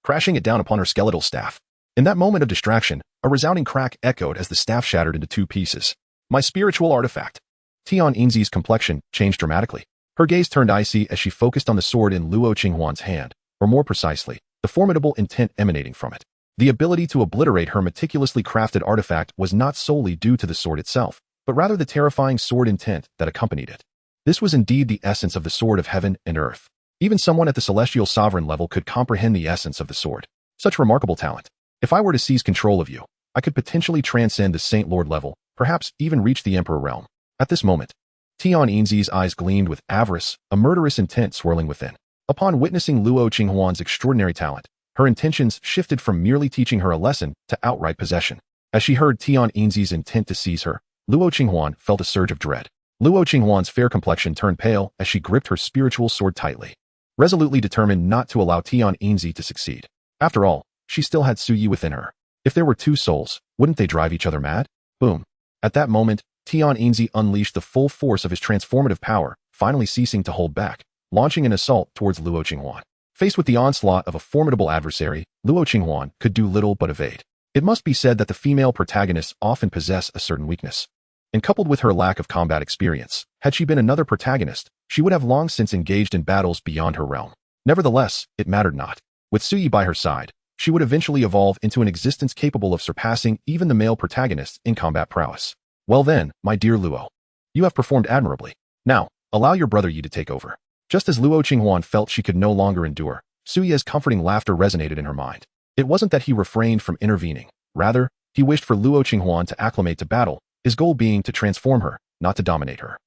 crashing it down upon her skeletal staff. In that moment of distraction, a resounding crack echoed as the staff shattered into two pieces. My spiritual artifact. Tian Yinzi's complexion changed dramatically. Her gaze turned icy as she focused on the sword in Luo Qinghuan's hand, or more precisely, the formidable intent emanating from it. The ability to obliterate her meticulously crafted artifact was not solely due to the sword itself, but rather the terrifying sword intent that accompanied it. This was indeed the essence of the sword of heaven and earth. Even someone at the celestial sovereign level could comprehend the essence of the sword. Such remarkable talent. If I were to seize control of you, I could potentially transcend the Saint Lord level, perhaps even reach the Emperor realm. At this moment, Tian Yinzi's eyes gleamed with avarice, a murderous intent swirling within. Upon witnessing Luo Qinghuan's extraordinary talent, her intentions shifted from merely teaching her a lesson to outright possession. As she heard Tian Yinzi's intent to seize her, Luo Qinghuan felt a surge of dread. Luo Qinghuan's fair complexion turned pale as she gripped her spiritual sword tightly, resolutely determined not to allow Tian Yinzi to succeed. After all, she still had Su Yi within her. If there were two souls, wouldn't they drive each other mad? Boom. At that moment, Tian Yinzi unleashed the full force of his transformative power, finally ceasing to hold back, launching an assault towards Luo Qinghuan. Faced with the onslaught of a formidable adversary, Luo Qinghuan could do little but evade. It must be said that the female protagonists often possess a certain weakness. And coupled with her lack of combat experience, had she been another protagonist, she would have long since engaged in battles beyond her realm. Nevertheless, it mattered not. With Su Yi by her side, she would eventually evolve into an existence capable of surpassing even the male protagonists in combat prowess. Well then, my dear Luo, you have performed admirably. Now, allow your brother Yi to take over. Just as Luo Qinghuan felt she could no longer endure, Su Yi's comforting laughter resonated in her mind. It wasn't that he refrained from intervening. Rather, he wished for Luo Qinghuan to acclimate to battle, his goal being to transform her, not to dominate her.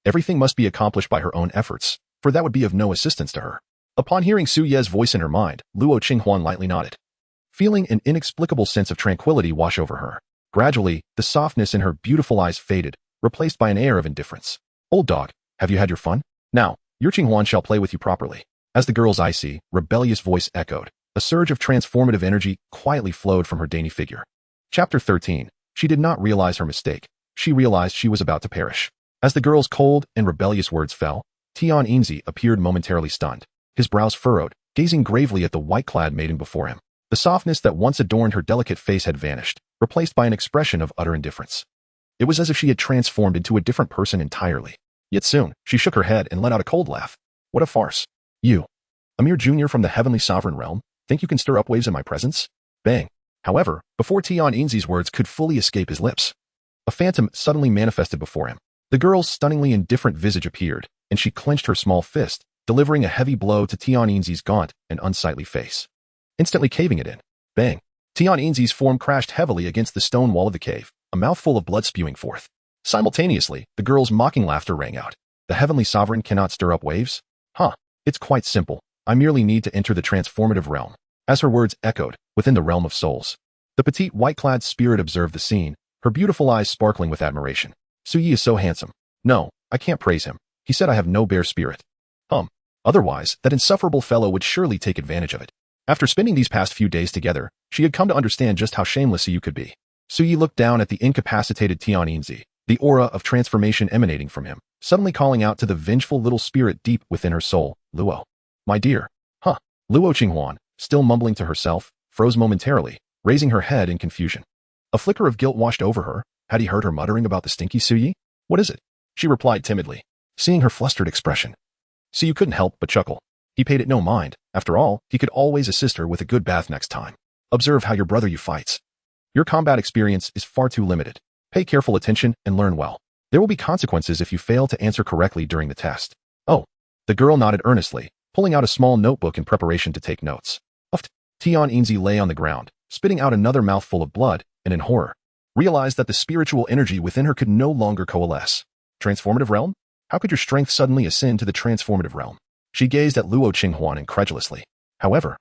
Everything must be accomplished by her own efforts, for that would be of no assistance to her. Upon hearing Su Yi's voice in her mind, Luo Qinghuan lightly nodded, feeling an inexplicable sense of tranquility wash over her. Gradually, the softness in her beautiful eyes faded, replaced by an air of indifference. Old dog, have you had your fun? Now, your Qinghuan shall play with you properly. As the girl's icy, rebellious voice echoed, a surge of transformative energy quietly flowed from her dainty figure. Chapter 13. She did not realize her mistake. She realized she was about to perish. As the girl's cold and rebellious words fell, Tian Yinzi appeared momentarily stunned, his brows furrowed, gazing gravely at the white-clad maiden before him. The softness that once adorned her delicate face had vanished, replaced by an expression of utter indifference. It was as if she had transformed into a different person entirely. Yet soon, she shook her head and let out a cold laugh. What a farce. You, a mere junior from the heavenly sovereign realm, think you can stir up waves in my presence? Bang. However, before Tian Yinzi's words could fully escape his lips, a phantom suddenly manifested before him. The girl's stunningly indifferent visage appeared, and she clenched her small fist, delivering a heavy blow to Tian Yinzi's gaunt and unsightly face, instantly caving it in. Bang. Tian Yinzi's form crashed heavily against the stone wall of the cave, a mouthful of blood spewing forth. Simultaneously, the girl's mocking laughter rang out. The heavenly sovereign cannot stir up waves? Huh. It's quite simple. I merely need to enter the transformative realm. As her words echoed, within the realm of souls, the petite white-clad spirit observed the scene, her beautiful eyes sparkling with admiration. Su Yi is so handsome. No, I can't praise him. He said I have no bear spirit. Otherwise, that insufferable fellow would surely take advantage of it. After spending these past few days together, she had come to understand just how shameless Su Yi could be. Su Yi looked down at the incapacitated Tian Yinzi, the aura of transformation emanating from him, suddenly calling out to the vengeful little spirit deep within her soul, Luo. My dear. Luo Qinghuan, still mumbling to herself, froze momentarily, raising her head in confusion. A flicker of guilt washed over her. Had he heard her muttering about the stinky Su Yi? What is it? She replied timidly, seeing her flustered expression. Su Yi couldn't help but chuckle. He paid it no mind. After all, he could always assist her with a good bath next time. Observe how your brother you fights. Your combat experience is far too limited. Pay careful attention and learn well. There will be consequences if you fail to answer correctly during the test. Oh. The girl nodded earnestly, pulling out a small notebook in preparation to take notes. Tian Yinzi lay on the ground, spitting out another mouthful of blood, and in horror, realized that the spiritual energy within her could no longer coalesce. Transformative realm? How could your strength suddenly ascend to the transformative realm? She gazed at Luo Qinghuan incredulously. However,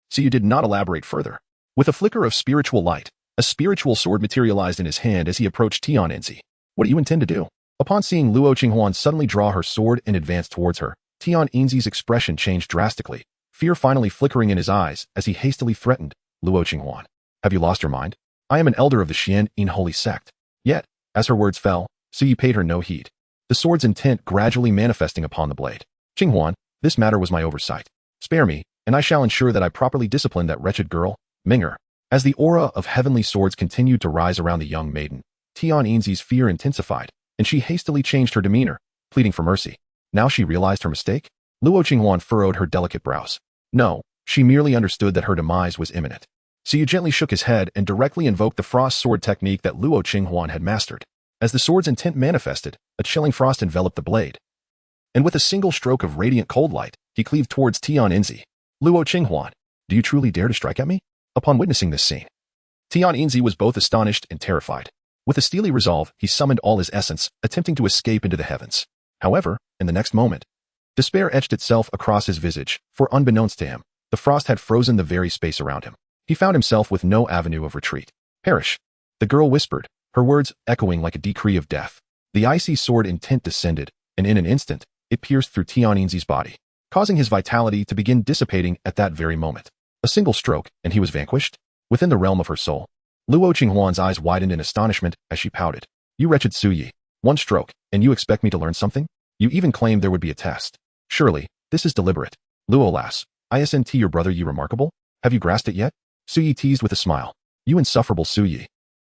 Su Yi did not elaborate further. With a flicker of spiritual light, a spiritual sword materialized in his hand as he approached Tian Yinzi. What do you intend to do? Upon seeing Luo Qinghuan suddenly draw her sword and advance towards her, Tian Yinzi's expression changed drastically, fear finally flickering in his eyes as he hastily threatened, Luo Qinghuan. Have you lost your mind? I am an elder of the Xian Yin holy sect. Yet, as her words fell, Su Yi paid her no heed, the sword's intent gradually manifesting upon the blade. Qinghuan, this matter was my oversight. Spare me, and I shall ensure that I properly discipline that wretched girl, Ming'er. As the aura of heavenly swords continued to rise around the young maiden, Tian Yinzi's fear intensified, and she hastily changed her demeanor, pleading for mercy. Now she realized her mistake? Luo Qinghuan furrowed her delicate brows. No, she merely understood that her demise was imminent. Su Yi gently shook his head and directly invoked the frost sword technique that Luo Qinghuan had mastered. As the sword's intent manifested, a chilling frost enveloped the blade. And with a single stroke of radiant cold light, he cleaved towards Tian Yinzi. Luo Qinghuan, do you truly dare to strike at me? Upon witnessing this scene, Tian Yinzi was both astonished and terrified. With a steely resolve, he summoned all his essence, attempting to escape into the heavens. However, in the next moment, Despair etched itself across his visage, for unbeknownst to him, the frost had frozen the very space around him. He found himself with no avenue of retreat. Perish! The girl whispered, her words echoing like a decree of death. The icy sword intent descended, and in an instant, it pierced through Tianyanzi's body, causing his vitality to begin dissipating at that very moment. A single stroke, and he was vanquished? Within the realm of her soul. Luo Qinghuan's eyes widened in astonishment as she pouted. You wretched Suyi. One stroke, and you expect me to learn something? You even claimed there would be a test. Surely, this is deliberate. Luo lass, isn't your brother Yi remarkable? Have you grasped it yet? Suyi teased with a smile. You insufferable Suyi.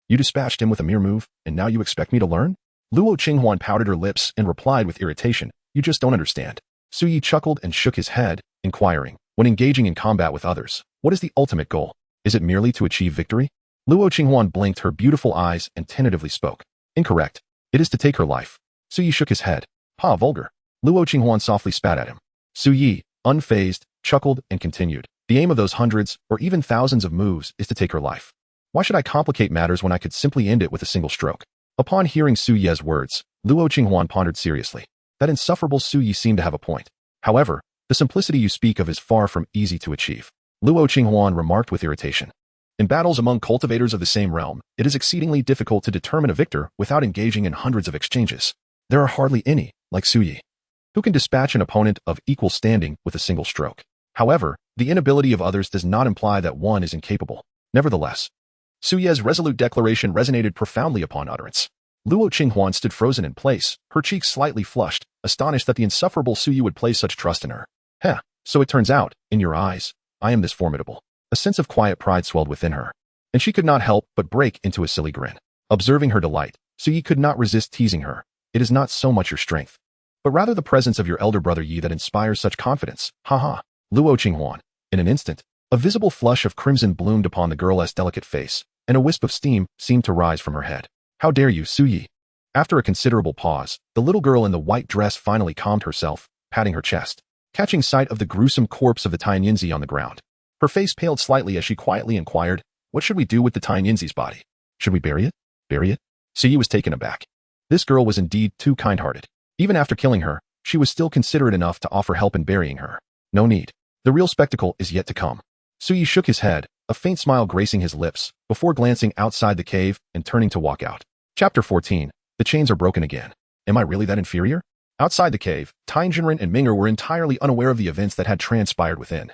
You dispatched him with a mere move, and now you expect me to learn? Luo Qinghuan pouted her lips and replied with irritation. You just don't understand. Suyi chuckled and shook his head, inquiring, when engaging in combat with others, what is the ultimate goal? Is it merely to achieve victory? Luo Qinghuan blinked her beautiful eyes and tentatively spoke. Incorrect. It is to take her life. Suyi shook his head. Ha, vulgar. Luo Qinghuan softly spat at him. Suyi, unfazed, chuckled and continued. The aim of those hundreds, or even thousands of moves is to take her life. Why should I complicate matters when I could simply end it with a single stroke? Upon hearing Su Ye's words, Luo Qinghuan pondered seriously. That insufferable Su Yi seemed to have a point. However, the simplicity you speak of is far from easy to achieve. Luo Qinghuan remarked with irritation. In battles among cultivators of the same realm, it is exceedingly difficult to determine a victor without engaging in hundreds of exchanges. There are hardly any, like Su Yi, who can dispatch an opponent of equal standing with a single stroke. However, the inability of others does not imply that one is incapable. Nevertheless, Su Ye's resolute declaration resonated profoundly upon utterance. Luo Qinghuan stood frozen in place, her cheeks slightly flushed, astonished that the insufferable Su Yi would place such trust in her. Heh, so it turns out, in your eyes, I am this formidable. A sense of quiet pride swelled within her, and she could not help but break into a silly grin. Observing her delight, Su Yi could not resist teasing her. It is not so much your strength, but rather the presence of your elder brother Yi that inspires such confidence. Ha ha. Luo Qinghuan. In an instant, a visible flush of crimson bloomed upon the girl's delicate face, and a wisp of steam seemed to rise from her head. How dare you, Su Yi? After a considerable pause, the little girl in the white dress finally calmed herself, patting her chest, catching sight of the gruesome corpse of the Tianyanzi on the ground. Her face paled slightly as she quietly inquired, what should we do with the Tianyanzi's body? Should we bury it? Bury it? Su Yi was taken aback. This girl was indeed too kind-hearted. Even after killing her, she was still considerate enough to offer help in burying her. No need. The real spectacle is yet to come. Su Yi shook his head, a faint smile gracing his lips, before glancing outside the cave and turning to walk out. Chapter 14. The chains are broken again. Am I really that inferior? Outside the cave, Tianjinren and Ming'er were entirely unaware of the events that had transpired within.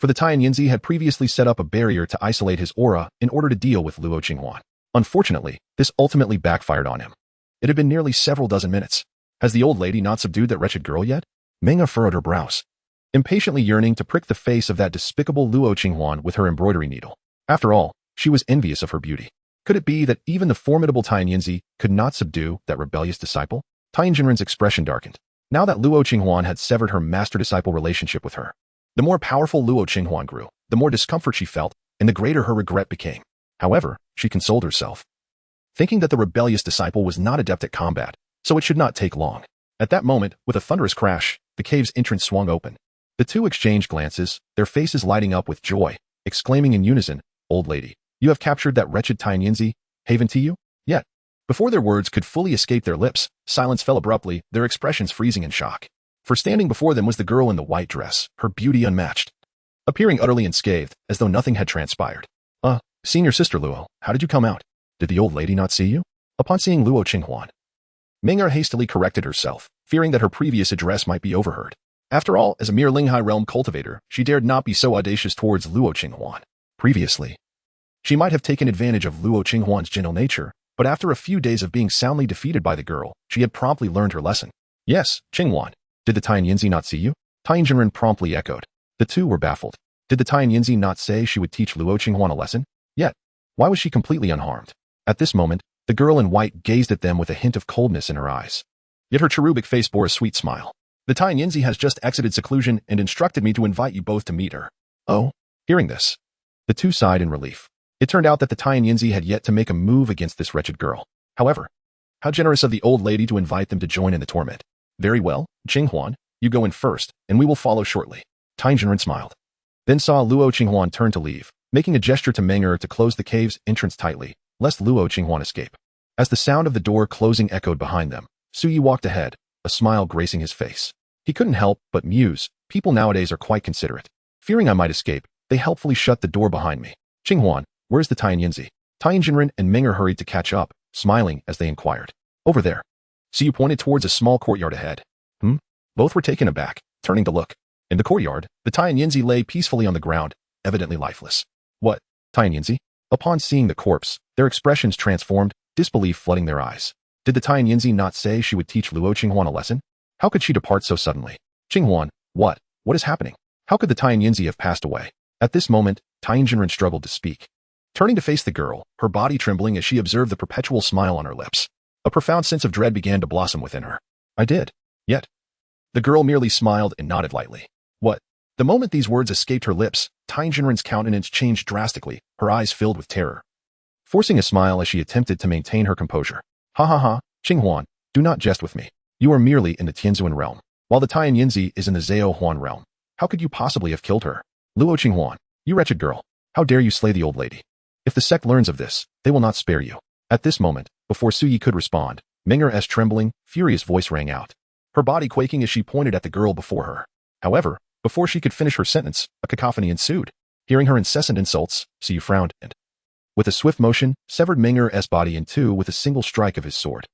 For the Tianyanzi had previously set up a barrier to isolate his aura in order to deal with Luo Qinghuan. Unfortunately, this ultimately backfired on him. It had been nearly several dozen minutes. Has the old lady not subdued that wretched girl yet? Ming'er furrowed her brows, impatiently yearning to prick the face of that despicable Luo Qinghuan with her embroidery needle. After all, she was envious of her beauty. Could it be that even the formidable Tianyanzi could not subdue that rebellious disciple? Tianjinren's expression darkened. Now that Luo Qinghuan had severed her master-disciple relationship with her, the more powerful Luo Qinghuan grew, the more discomfort she felt, and the greater her regret became. However, she consoled herself, thinking that the rebellious disciple was not adept at combat, so it should not take long. At that moment, with a thunderous crash, the cave's entrance swung open. The two exchanged glances, their faces lighting up with joy, exclaiming in unison, Old lady, you have captured that wretched Tianyanzi, haven to you? Yet, before their words could fully escape their lips, silence fell abruptly, their expressions freezing in shock. For standing before them was the girl in the white dress, her beauty unmatched, appearing utterly unscathed, as though nothing had transpired. Senior sister Luo, how did you come out? Did the old lady not see you? Upon seeing Luo Qinghuan, Ming'er hastily corrected herself, fearing that her previous address might be overheard. After all, as a mere Linghai realm cultivator, she dared not be so audacious towards Luo Qinghuan. Previously, she might have taken advantage of Luo Qinghuan's gentle nature, but after a few days of being soundly defeated by the girl, she had promptly learned her lesson. Yes, Qinghuan. Did the Tianyanzi not see you? Tianjinren promptly echoed. The two were baffled. Did the Tianyanzi not say she would teach Luo Qinghuan a lesson? Yet, why was she completely unharmed? At this moment, the girl in white gazed at them with a hint of coldness in her eyes. Yet her cherubic face bore a sweet smile. The Tianyanzi has just exited seclusion and instructed me to invite you both to meet her. Oh, hearing this, the two sighed in relief. It turned out that the Tianyanzi had yet to make a move against this wretched girl. However, how generous of the old lady to invite them to join in the torment. Very well, Qinghuan, you go in first, and we will follow shortly. Tianjinren smiled, then saw Luo Qinghuan turn to leave, making a gesture to Ming'er to close the cave's entrance tightly, lest Luo Qinghuan escape. As the sound of the door closing echoed behind them, Su Yi walked ahead, a smile gracing his face. He couldn't help but muse. People nowadays are quite considerate. Fearing I might escape, they helpfully shut the door behind me. Qinghuan, where's the Tianyinzi? Tianjinren and Ming'er hurried to catch up, smiling as they inquired. Over there. Siyu pointed towards a small courtyard ahead. Both were taken aback, turning to look. In the courtyard, the Tianyinzi lay peacefully on the ground, evidently lifeless. What? Tianyinzi? Upon seeing the corpse, their expressions transformed, disbelief flooding their eyes. Did the Tianyinzi not say she would teach Luo Qinghuan a lesson? How could she depart so suddenly? Qinghuan, what? What is happening? How could the Tianyinzi have passed away? At this moment, Tianjinren struggled to speak. Turning to face the girl, her body trembling as she observed the perpetual smile on her lips. A profound sense of dread began to blossom within her. I did. Yet. The girl merely smiled and nodded lightly. What? The moment these words escaped her lips, Tianjinren's countenance changed drastically, her eyes filled with terror. Forcing a smile as she attempted to maintain her composure. Ha ha ha, Qinghuan, do not jest with me. You are merely in the Tianzuan realm, while the Tianyinzi is in the Zhao Huan realm. How could you possibly have killed her? Luo Qinghuan, you wretched girl, how dare you slay the old lady? If the sect learns of this, they will not spare you. At this moment, before Suyi could respond, Ming'er's trembling, furious voice rang out, her body quaking as she pointed at the girl before her. However, before she could finish her sentence, a cacophony ensued. Hearing her incessant insults, Suyi frowned and, with a swift motion, severed Ming'er's body in two with a single strike of his sword.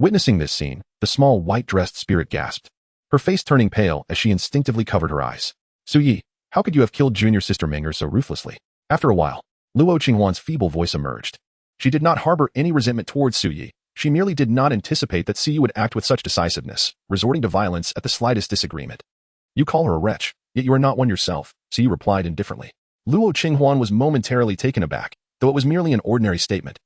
Witnessing this scene, the small white-dressed spirit gasped, her face turning pale as she instinctively covered her eyes. Suyi, how could you have killed junior sister Ming'er so ruthlessly? After a while, Luo Qinghuan's feeble voice emerged. She did not harbor any resentment towards Suyi. She merely did not anticipate that Suyi would act with such decisiveness, resorting to violence at the slightest disagreement. You call her a wretch, yet you are not one yourself, Suyi replied indifferently. Luo Qinghuan was momentarily taken aback, though it was merely an ordinary statement.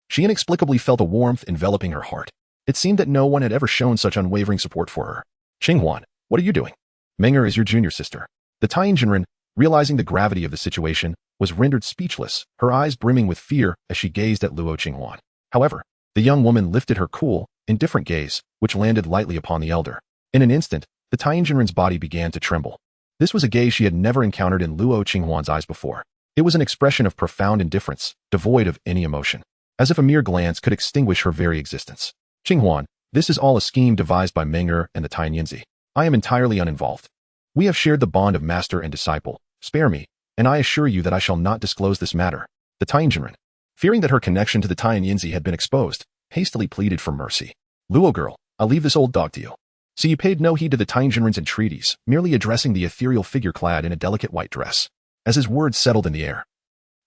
She inexplicably felt a warmth enveloping her heart. It seemed that no one had ever shown such unwavering support for her. Qinghuan, what are you doing? Ming'er is your junior sister. The Tianjinren, realizing the gravity of the situation, was rendered speechless, her eyes brimming with fear as she gazed at Luo Qinghuan. However, the young woman lifted her cool, indifferent gaze, which landed lightly upon the elder. In an instant, the Tianjinren's body began to tremble. This was a gaze she had never encountered in Luo Qinghuan's eyes before. It was an expression of profound indifference, devoid of any emotion, as if a mere glance could extinguish her very existence. Qinghuan, this is all a scheme devised by Ming'er and the Tianyinzi. I am entirely uninvolved. We have shared the bond of master and disciple. Spare me, and I assure you that I shall not disclose this matter. The Tianjinren, fearing that her connection to the Tianyinzi had been exposed, hastily pleaded for mercy. Luo girl, I'll leave this old dog to you. So you paid no heed to the Tianjinren's entreaties, merely addressing the ethereal figure clad in a delicate white dress. As his words settled in the air,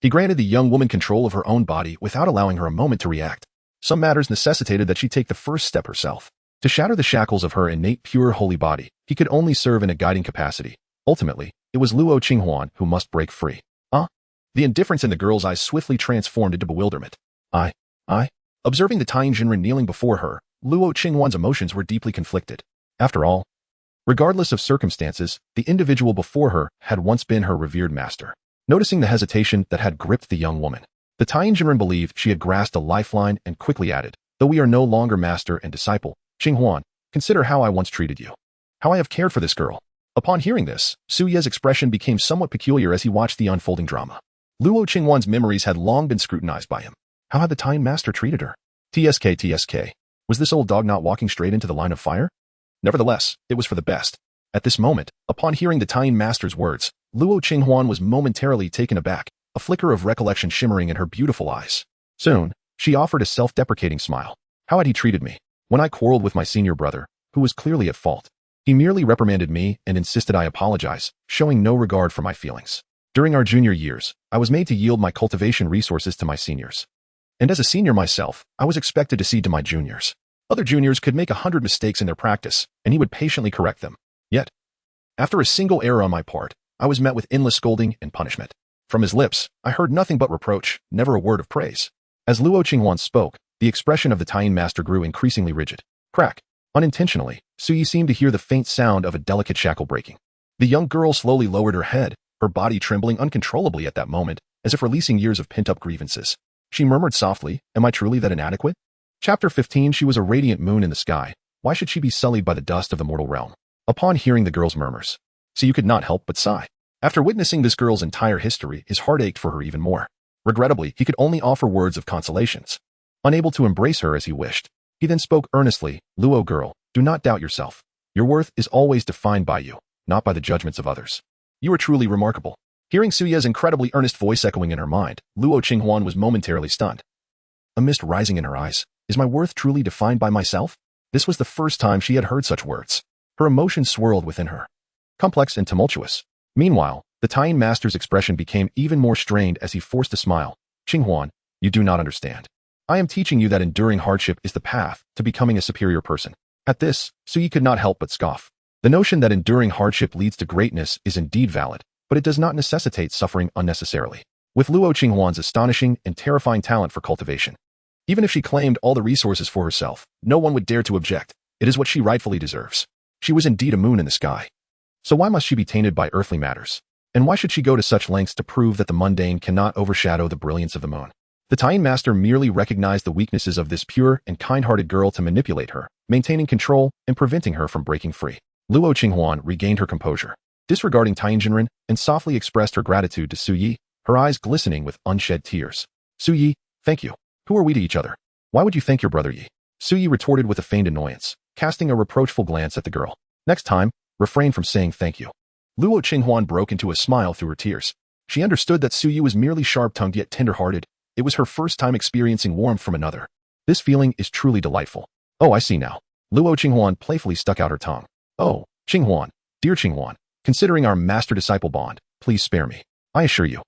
he granted the young woman control of her own body without allowing her a moment to react. Some matters necessitated that she take the first step herself. To shatter the shackles of her innate pure holy body, he could only serve in a guiding capacity. Ultimately, it was Luo Qinghuan who must break free. The indifference in the girl's eyes swiftly transformed into bewilderment. I. Observing the Tianjinren kneeling before her, Luo Qinghuan's emotions were deeply conflicted. After all, regardless of circumstances, the individual before her had once been her revered master. Noticing the hesitation that had gripped the young woman, the Tianjinren believed she had grasped a lifeline and quickly added, though we are no longer master and disciple, Qinghuan, consider how I once treated you. How I have cared for this girl. Upon hearing this, Suye's expression became somewhat peculiar as he watched the unfolding drama. Luo Qinghuan's memories had long been scrutinized by him. How had the Tian master treated her? TSK. Was this old dog not walking straight into the line of fire? Nevertheless, it was for the best. At this moment, upon hearing the Tian master's words, Luo Qinghuan was momentarily taken aback, a flicker of recollection shimmering in her beautiful eyes. Soon, she offered a self-deprecating smile. How had he treated me? When I quarreled with my senior brother, who was clearly at fault, he merely reprimanded me and insisted I apologize, showing no regard for my feelings. During our junior years, I was made to yield my cultivation resources to my seniors. And as a senior myself, I was expected to cede to my juniors. Other juniors could make 100 mistakes in their practice, and he would patiently correct them. Yet, after a single error on my part, I was met with endless scolding and punishment. From his lips, I heard nothing but reproach, never a word of praise. As Luo Qinghuan spoke, the expression of the Tian master grew increasingly rigid. Crack. Unintentionally, Suyi seemed to hear the faint sound of a delicate shackle breaking. The young girl slowly lowered her head, her body trembling uncontrollably at that moment, as if releasing years of pent-up grievances. She murmured softly, am I truly that inadequate? Chapter 15. She was a radiant moon in the sky. Why should she be sullied by the dust of the mortal realm? Upon hearing the girl's murmurs, Suyi could not help but sigh. After witnessing this girl's entire history, his heart ached for her even more. Regrettably, he could only offer words of consolations. Unable to embrace her as he wished, he then spoke earnestly, Luo girl, do not doubt yourself. Your worth is always defined by you, not by the judgments of others. You are truly remarkable. Hearing Suye's incredibly earnest voice echoing in her mind, Luo Qinghuan was momentarily stunned. A mist rising in her eyes. Is my worth truly defined by myself? This was the first time she had heard such words. Her emotions swirled within her, complex and tumultuous. Meanwhile, the Taiyin master's expression became even more strained as he forced a smile. Qinghuan, you do not understand. I am teaching you that enduring hardship is the path to becoming a superior person. At this, Suyi could not help but scoff. The notion that enduring hardship leads to greatness is indeed valid, but it does not necessitate suffering unnecessarily. With Luo Qinghuan's astonishing and terrifying talent for cultivation, even if she claimed all the resources for herself, no one would dare to object. It is what she rightfully deserves. She was indeed a moon in the sky. So why must she be tainted by earthly matters? And why should she go to such lengths to prove that the mundane cannot overshadow the brilliance of the moon? The Taiyin master merely recognized the weaknesses of this pure and kind-hearted girl to manipulate her, maintaining control and preventing her from breaking free. Luo Qinghuan regained her composure, disregarding Taiyin Jinren, and softly expressed her gratitude to Suyi, her eyes glistening with unshed tears. Suyi, thank you. Who are we to each other? Why would you thank your brother Yi? Suyi retorted with a feigned annoyance, casting a reproachful glance at the girl. Next time, refrain from saying thank you. Luo Qinghuan broke into a smile through her tears. She understood that Suyi was merely sharp-tongued yet tender-hearted. It was her first time experiencing warmth from another. This feeling is truly delightful. Oh, I see now. Luo Qinghuan playfully stuck out her tongue. Oh, Qinghuan, dear Qinghuan, considering our master-disciple bond, please spare me. I assure you,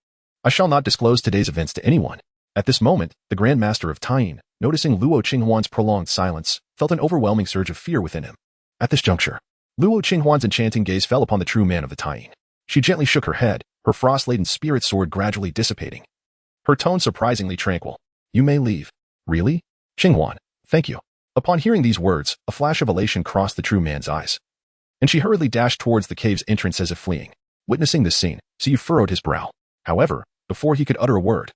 I shall not disclose today's events to anyone. At this moment, the Grand Master of Taiyin, noticing Luo Qinghuan's prolonged silence, felt an overwhelming surge of fear within him. At this juncture, Luo Qinghuan's enchanting gaze fell upon the true man of the Taiyin. She gently shook her head, her frost-laden spirit sword gradually dissipating. Her tone surprisingly tranquil. You may leave. Really? Qinghuan, thank you. Upon hearing these words, a flash of elation crossed the true man's eyes, and she hurriedly dashed towards the cave's entrance as if fleeing. Witnessing this scene, Suyi furrowed his brow. However, before he could utter a word,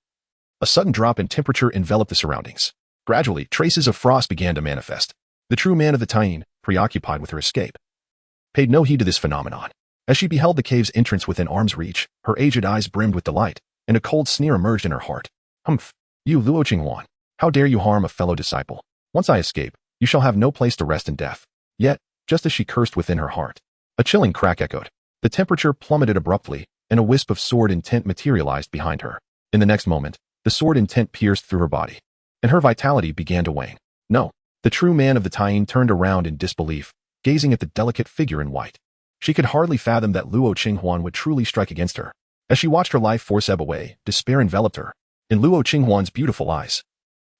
a sudden drop in temperature enveloped the surroundings. Gradually, traces of frost began to manifest. The true man of the Taiyin, preoccupied with her escape, paid no heed to this phenomenon. As she beheld the cave's entrance within arm's reach, her aged eyes brimmed with delight, and a cold sneer emerged in her heart. Humph! You Luo Qinghuan, how dare you harm a fellow disciple? Once I escape, you shall have no place to rest in death. Yet, just as she cursed within her heart, a chilling crack echoed. The temperature plummeted abruptly, and a wisp of sword intent materialized behind her. In the next moment, the sword intent pierced through her body, and her vitality began to wane. No, the true man of the Taiyin turned around in disbelief, gazing at the delicate figure in white. She could hardly fathom that Luo Qinghuan would truly strike against her. As she watched her life force ebb away, despair enveloped her. In Luo Qinghuan's beautiful eyes,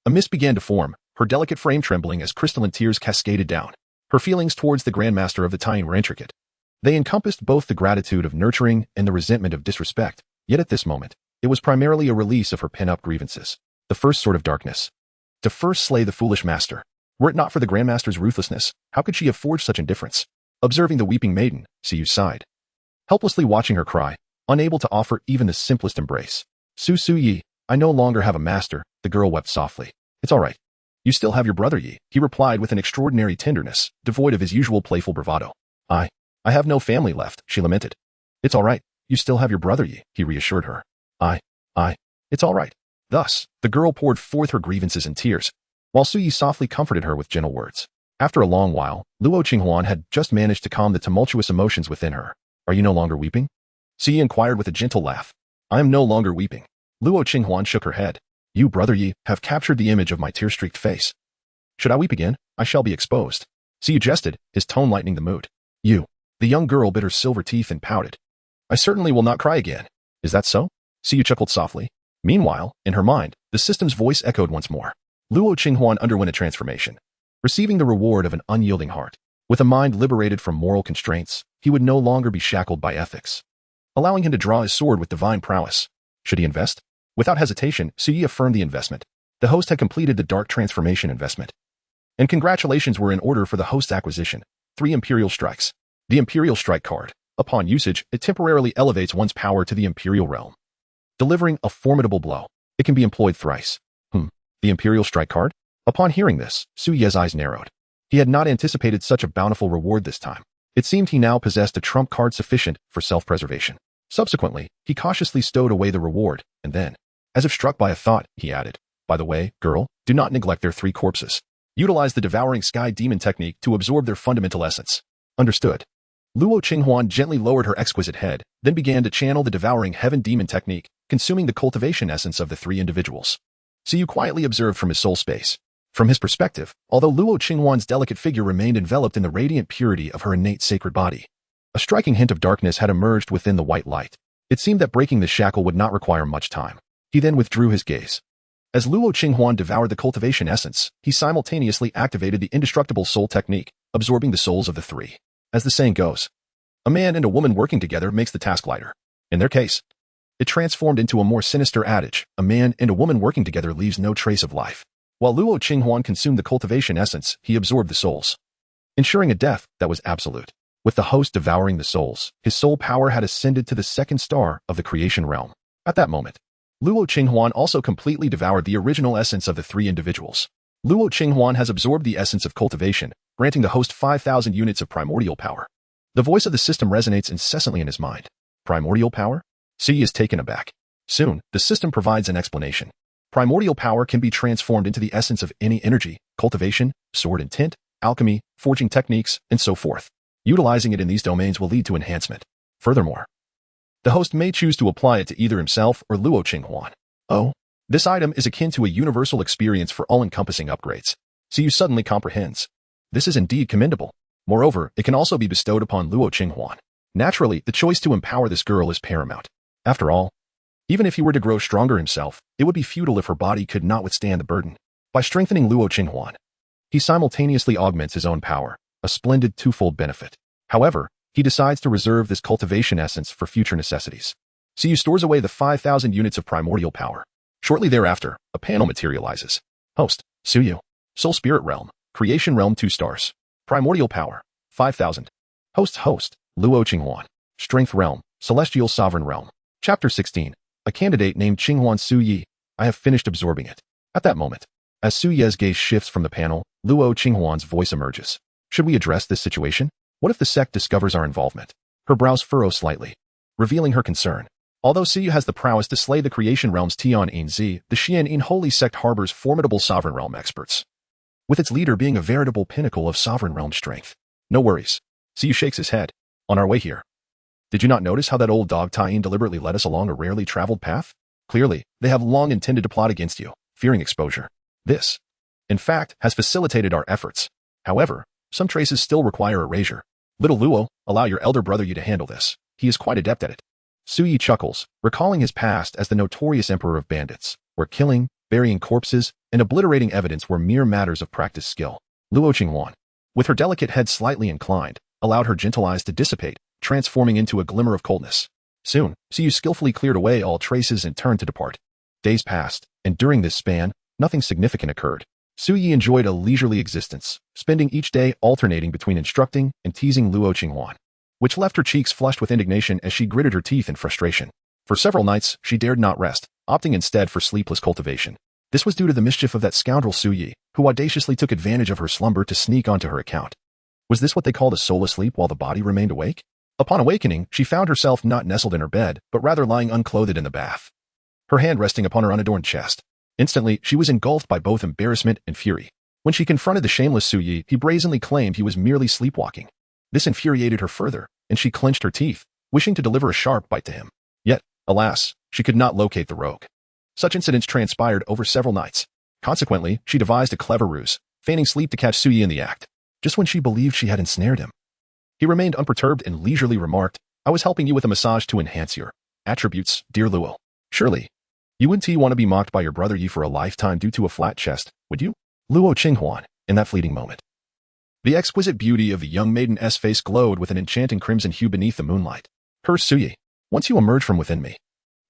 a mist began to form, her delicate frame trembling as crystalline tears cascaded down. Her feelings towards the Grand Master of the Taiyin were intricate. They encompassed both the gratitude of nurturing and the resentment of disrespect. Yet at this moment, it was primarily a release of her pent-up grievances. The first sword of darkness. To first slay the foolish master. Were it not for the Grand Master's ruthlessness, how could she have forged such indifference? Observing the weeping maiden, Suyi sighed, helplessly watching her cry, unable to offer even the simplest embrace. Suyi, I no longer have a master, the girl wept softly. It's all right. You still have your brother Yi, he replied with an extraordinary tenderness, devoid of his usual playful bravado. I have no family left, she lamented. It's all right. You still have your brother Yi, he reassured her. It's all right. Thus, the girl poured forth her grievances in tears, while Suyi softly comforted her with gentle words. After a long while, Luo Qinghuan had just managed to calm the tumultuous emotions within her. Are you no longer weeping? Suyi inquired with a gentle laugh. I am no longer weeping. Luo Qinghuan shook her head. You, brother Yi, have captured the image of my tear-streaked face. Should I weep again? I shall be exposed. Suyi jested, his tone lightening the mood. You. The young girl bit her silver teeth and pouted. I certainly will not cry again. Is that so? Suyi chuckled softly. Meanwhile, in her mind, the system's voice echoed once more. Luo Qinghuan underwent a transformation, receiving the reward of an unyielding heart. With a mind liberated from moral constraints, he would no longer be shackled by ethics, allowing him to draw his sword with divine prowess. Should he invest? Without hesitation, Suyi affirmed the investment. The host had completed the dark transformation investment, and congratulations were in order for the host's acquisition. 3 Imperial Strikes. The Imperial Strike card. Upon usage, it temporarily elevates one's power to the Imperial realm, delivering a formidable blow. It can be employed thrice. The Imperial Strike card? Upon hearing this, Suyi's eyes narrowed. He had not anticipated such a bountiful reward this time. It seemed he now possessed a trump card sufficient for self-preservation. Subsequently, he cautiously stowed away the reward, and then, as if struck by a thought, he added, By the way, girl, do not neglect their 3 corpses. Utilize the devouring sky demon technique to absorb their fundamental essence. Understood. Luo Qinghuan gently lowered her exquisite head, then began to channel the devouring heaven demon technique, consuming the cultivation essence of the three individuals. Siyu quietly observed from his soul space. From his perspective, although Luo Qinghuan's delicate figure remained enveloped in the radiant purity of her innate sacred body, a striking hint of darkness had emerged within the white light. It seemed that breaking the shackle would not require much time. He then withdrew his gaze. As Luo Qinghuan devoured the cultivation essence, he simultaneously activated the indestructible soul technique, absorbing the souls of the three. As the saying goes, a man and a woman working together makes the task lighter. In their case, it transformed into a more sinister adage, a man and a woman working together leaves no trace of life. While Luo Qinghuan consumed the cultivation essence, he absorbed the souls, ensuring a death that was absolute. With the host devouring the souls, his soul power had ascended to the second star of the creation realm. At that moment, Luo Qinghuan also completely devoured the original essence of the three individuals. Luo Qinghuan has absorbed the essence of cultivation, granting the host 5,000 units of primordial power. The voice of the system resonates incessantly in his mind. Primordial power? Siyi is taken aback. Soon, the system provides an explanation. Primordial power can be transformed into the essence of any energy, cultivation, sword and tint, alchemy, forging techniques, and so forth. Utilizing it in these domains will lead to enhancement. Furthermore, the host may choose to apply it to either himself or Luo Qinghuan. Oh, this item is akin to a universal experience for all-encompassing upgrades. Siyu suddenly comprehends. This is indeed commendable. Moreover, it can also be bestowed upon Luo Qinghuan. Naturally, the choice to empower this girl is paramount. After all, even if he were to grow stronger himself, it would be futile if her body could not withstand the burden. By strengthening Luo Qinghuan, he simultaneously augments his own power, a splendid twofold benefit. However, he decides to reserve this cultivation essence for future necessities. Siyu stores away the 5,000 units of primordial power. Shortly thereafter, a panel materializes. Host, Siyu. Soul Spirit Realm, Creation Realm 2 stars. Primordial power, 5,000. Host, Luo Qinghuan. Strength Realm, Celestial Sovereign Realm. Chapter 16. A candidate named Qinghuan Suyi. I have finished absorbing it. At that moment, as Suye's gaze shifts from the panel, Luo Qinghuan's voice emerges. Should we address this situation? What if the sect discovers our involvement? Her brows furrow slightly, revealing her concern. Although Siyu has the prowess to slay the creation realm's Tian Zi, the Xuantian holy sect harbors formidable sovereign realm experts, with its leader being a veritable pinnacle of sovereign realm strength. No worries. Siyu shakes his head. On our way here, did you not notice how that old dog Tian deliberately led us along a rarely traveled path? Clearly, they have long intended to plot against you, fearing exposure. This, in fact, has facilitated our efforts. However, some traces still require erasure. Little Luo, allow your elder brother you to handle this. He is quite adept at it. Suyi chuckles, recalling his past as the notorious emperor of bandits, where killing, burying corpses, and obliterating evidence were mere matters of practiced skill. Luo Qinghuan, with her delicate head slightly inclined, allowed her gentle eyes to dissipate, transforming into a glimmer of coldness. Soon, Siyu skillfully cleared away all traces and turned to depart. Days passed, and during this span, nothing significant occurred. Suyi enjoyed a leisurely existence, spending each day alternating between instructing and teasing Luo Qinghuan, which left her cheeks flushed with indignation as she gritted her teeth in frustration. For several nights, she dared not rest, opting instead for sleepless cultivation. This was due to the mischief of that scoundrel Suyi, who audaciously took advantage of her slumber to sneak onto her account. Was this what they called a soulless sleep while the body remained awake? Upon awakening, she found herself not nestled in her bed, but rather lying unclothed in the bath, her hand resting upon her unadorned chest. Instantly, she was engulfed by both embarrassment and fury. When she confronted the shameless Suyi, he brazenly claimed he was merely sleepwalking. This infuriated her further, and she clenched her teeth, wishing to deliver a sharp bite to him. Yet, alas, she could not locate the rogue. Such incidents transpired over several nights. Consequently, she devised a clever ruse, feigning sleep to catch Suyi in the act. Just when she believed she had ensnared him, he remained unperturbed and leisurely remarked, I was helping you with a massage to enhance your attributes, dear Luo. Surely, you wouldn't want to be mocked by your brother Yi for a lifetime due to a flat chest, would you? Luo Qinghuan, in that fleeting moment. The exquisite beauty of the young maiden's face glowed with an enchanting crimson hue beneath the moonlight. Her Suyi, once you emerge from within me,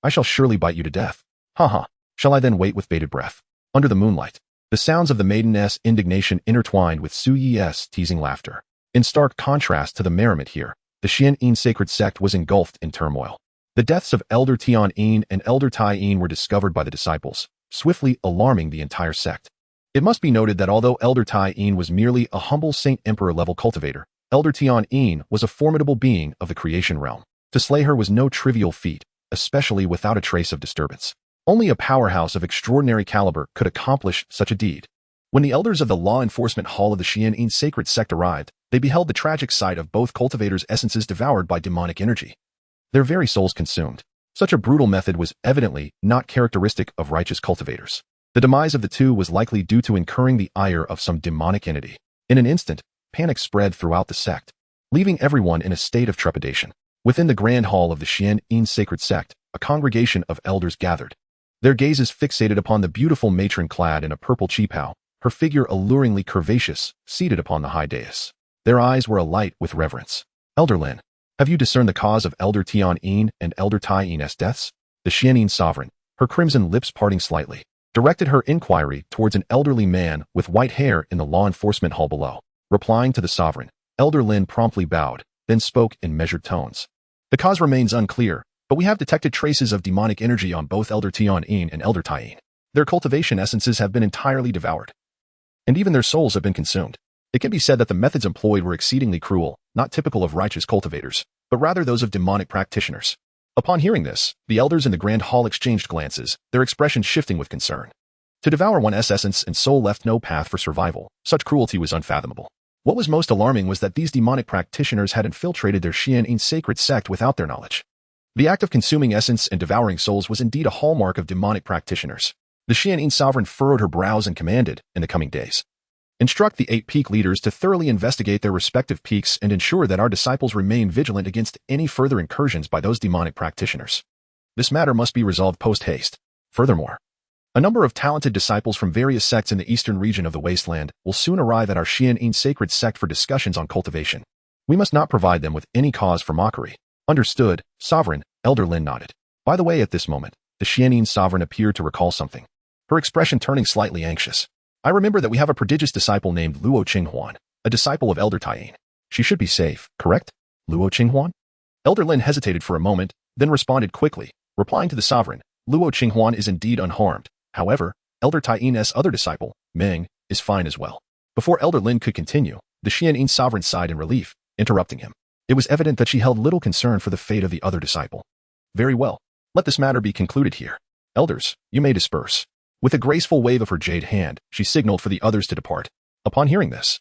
I shall surely bite you to death. Ha. Shall I then wait with bated breath? Under the moonlight, the sounds of the maiden's indignation intertwined with Suyi's teasing laughter. In stark contrast to the merriment here, the Xuantian sacred sect was engulfed in turmoil. The deaths of Elder Tian and Elder Tai were discovered by the disciples, swiftly alarming the entire sect. It must be noted that although Elder Tai was merely a humble Saint Emperor-level cultivator, Elder Tian was a formidable being of the creation realm. To slay her was no trivial feat, especially without a trace of disturbance. Only a powerhouse of extraordinary caliber could accomplish such a deed. When the elders of the law enforcement hall of the Xuantian sacred sect arrived, They beheld the tragic sight of both cultivators' essences devoured by demonic energy, their very souls consumed. Such a brutal method was evidently not characteristic of righteous cultivators. The demise of the two was likely due to incurring the ire of some demonic entity. In an instant, panic spread throughout the sect, leaving everyone in a state of trepidation. Within the grand hall of the Xuantian sacred sect, a congregation of elders gathered, their gazes fixated upon the beautiful matron clad in a purple qipao, her figure alluringly curvaceous, seated upon the high dais. Their eyes were alight with reverence. Elder Lin, have you discerned the cause of Elder Tian and Elder Tai's deaths? The Xuantian sovereign, her crimson lips parting slightly, directed her inquiry towards an elderly man with white hair in the law enforcement hall below. Replying to the sovereign, Elder Lin promptly bowed, then spoke in measured tones. The cause remains unclear, but we have detected traces of demonic energy on both Elder Tian and Elder Tai. Their cultivation essences have been entirely devoured, and even their souls have been consumed. It can be said that the methods employed were exceedingly cruel, not typical of righteous cultivators, but rather those of demonic practitioners. Upon hearing this, the elders in the grand hall exchanged glances, their expressions shifting with concern. To devour one's essence and soul left no path for survival. Such cruelty was unfathomable. What was most alarming was that these demonic practitioners had infiltrated their Xuantian sacred sect without their knowledge. The act of consuming essence and devouring souls was indeed a hallmark of demonic practitioners. The Xuantian sovereign furrowed her brows and commanded, in the coming days, instruct the 8 peak leaders to thoroughly investigate their respective peaks and ensure that our disciples remain vigilant against any further incursions by those demonic practitioners. This matter must be resolved post-haste. Furthermore, a number of talented disciples from various sects in the eastern region of the wasteland will soon arrive at our Xuantian sacred sect for discussions on cultivation. We must not provide them with any cause for mockery. Understood, Sovereign. Elder Lin nodded. By the way, at this moment, the Xuantian sovereign appeared to recall something, her expression turning slightly anxious. I remember that we have a prodigious disciple named Luo Qinghuan, a disciple of Elder Tai. She should be safe, correct? Luo Qinghuan? Elder Lin hesitated for a moment, then responded quickly, replying to the sovereign, Luo Qinghuan is indeed unharmed. However, Elder Tai's other disciple, Meng, is fine as well. Before Elder Lin could continue, the Xuantian sovereign sighed in relief, interrupting him. It was evident that she held little concern for the fate of the other disciple. Very well. Let this matter be concluded here. Elders, you may disperse. With a graceful wave of her jade hand, she signaled for the others to depart. Upon hearing this,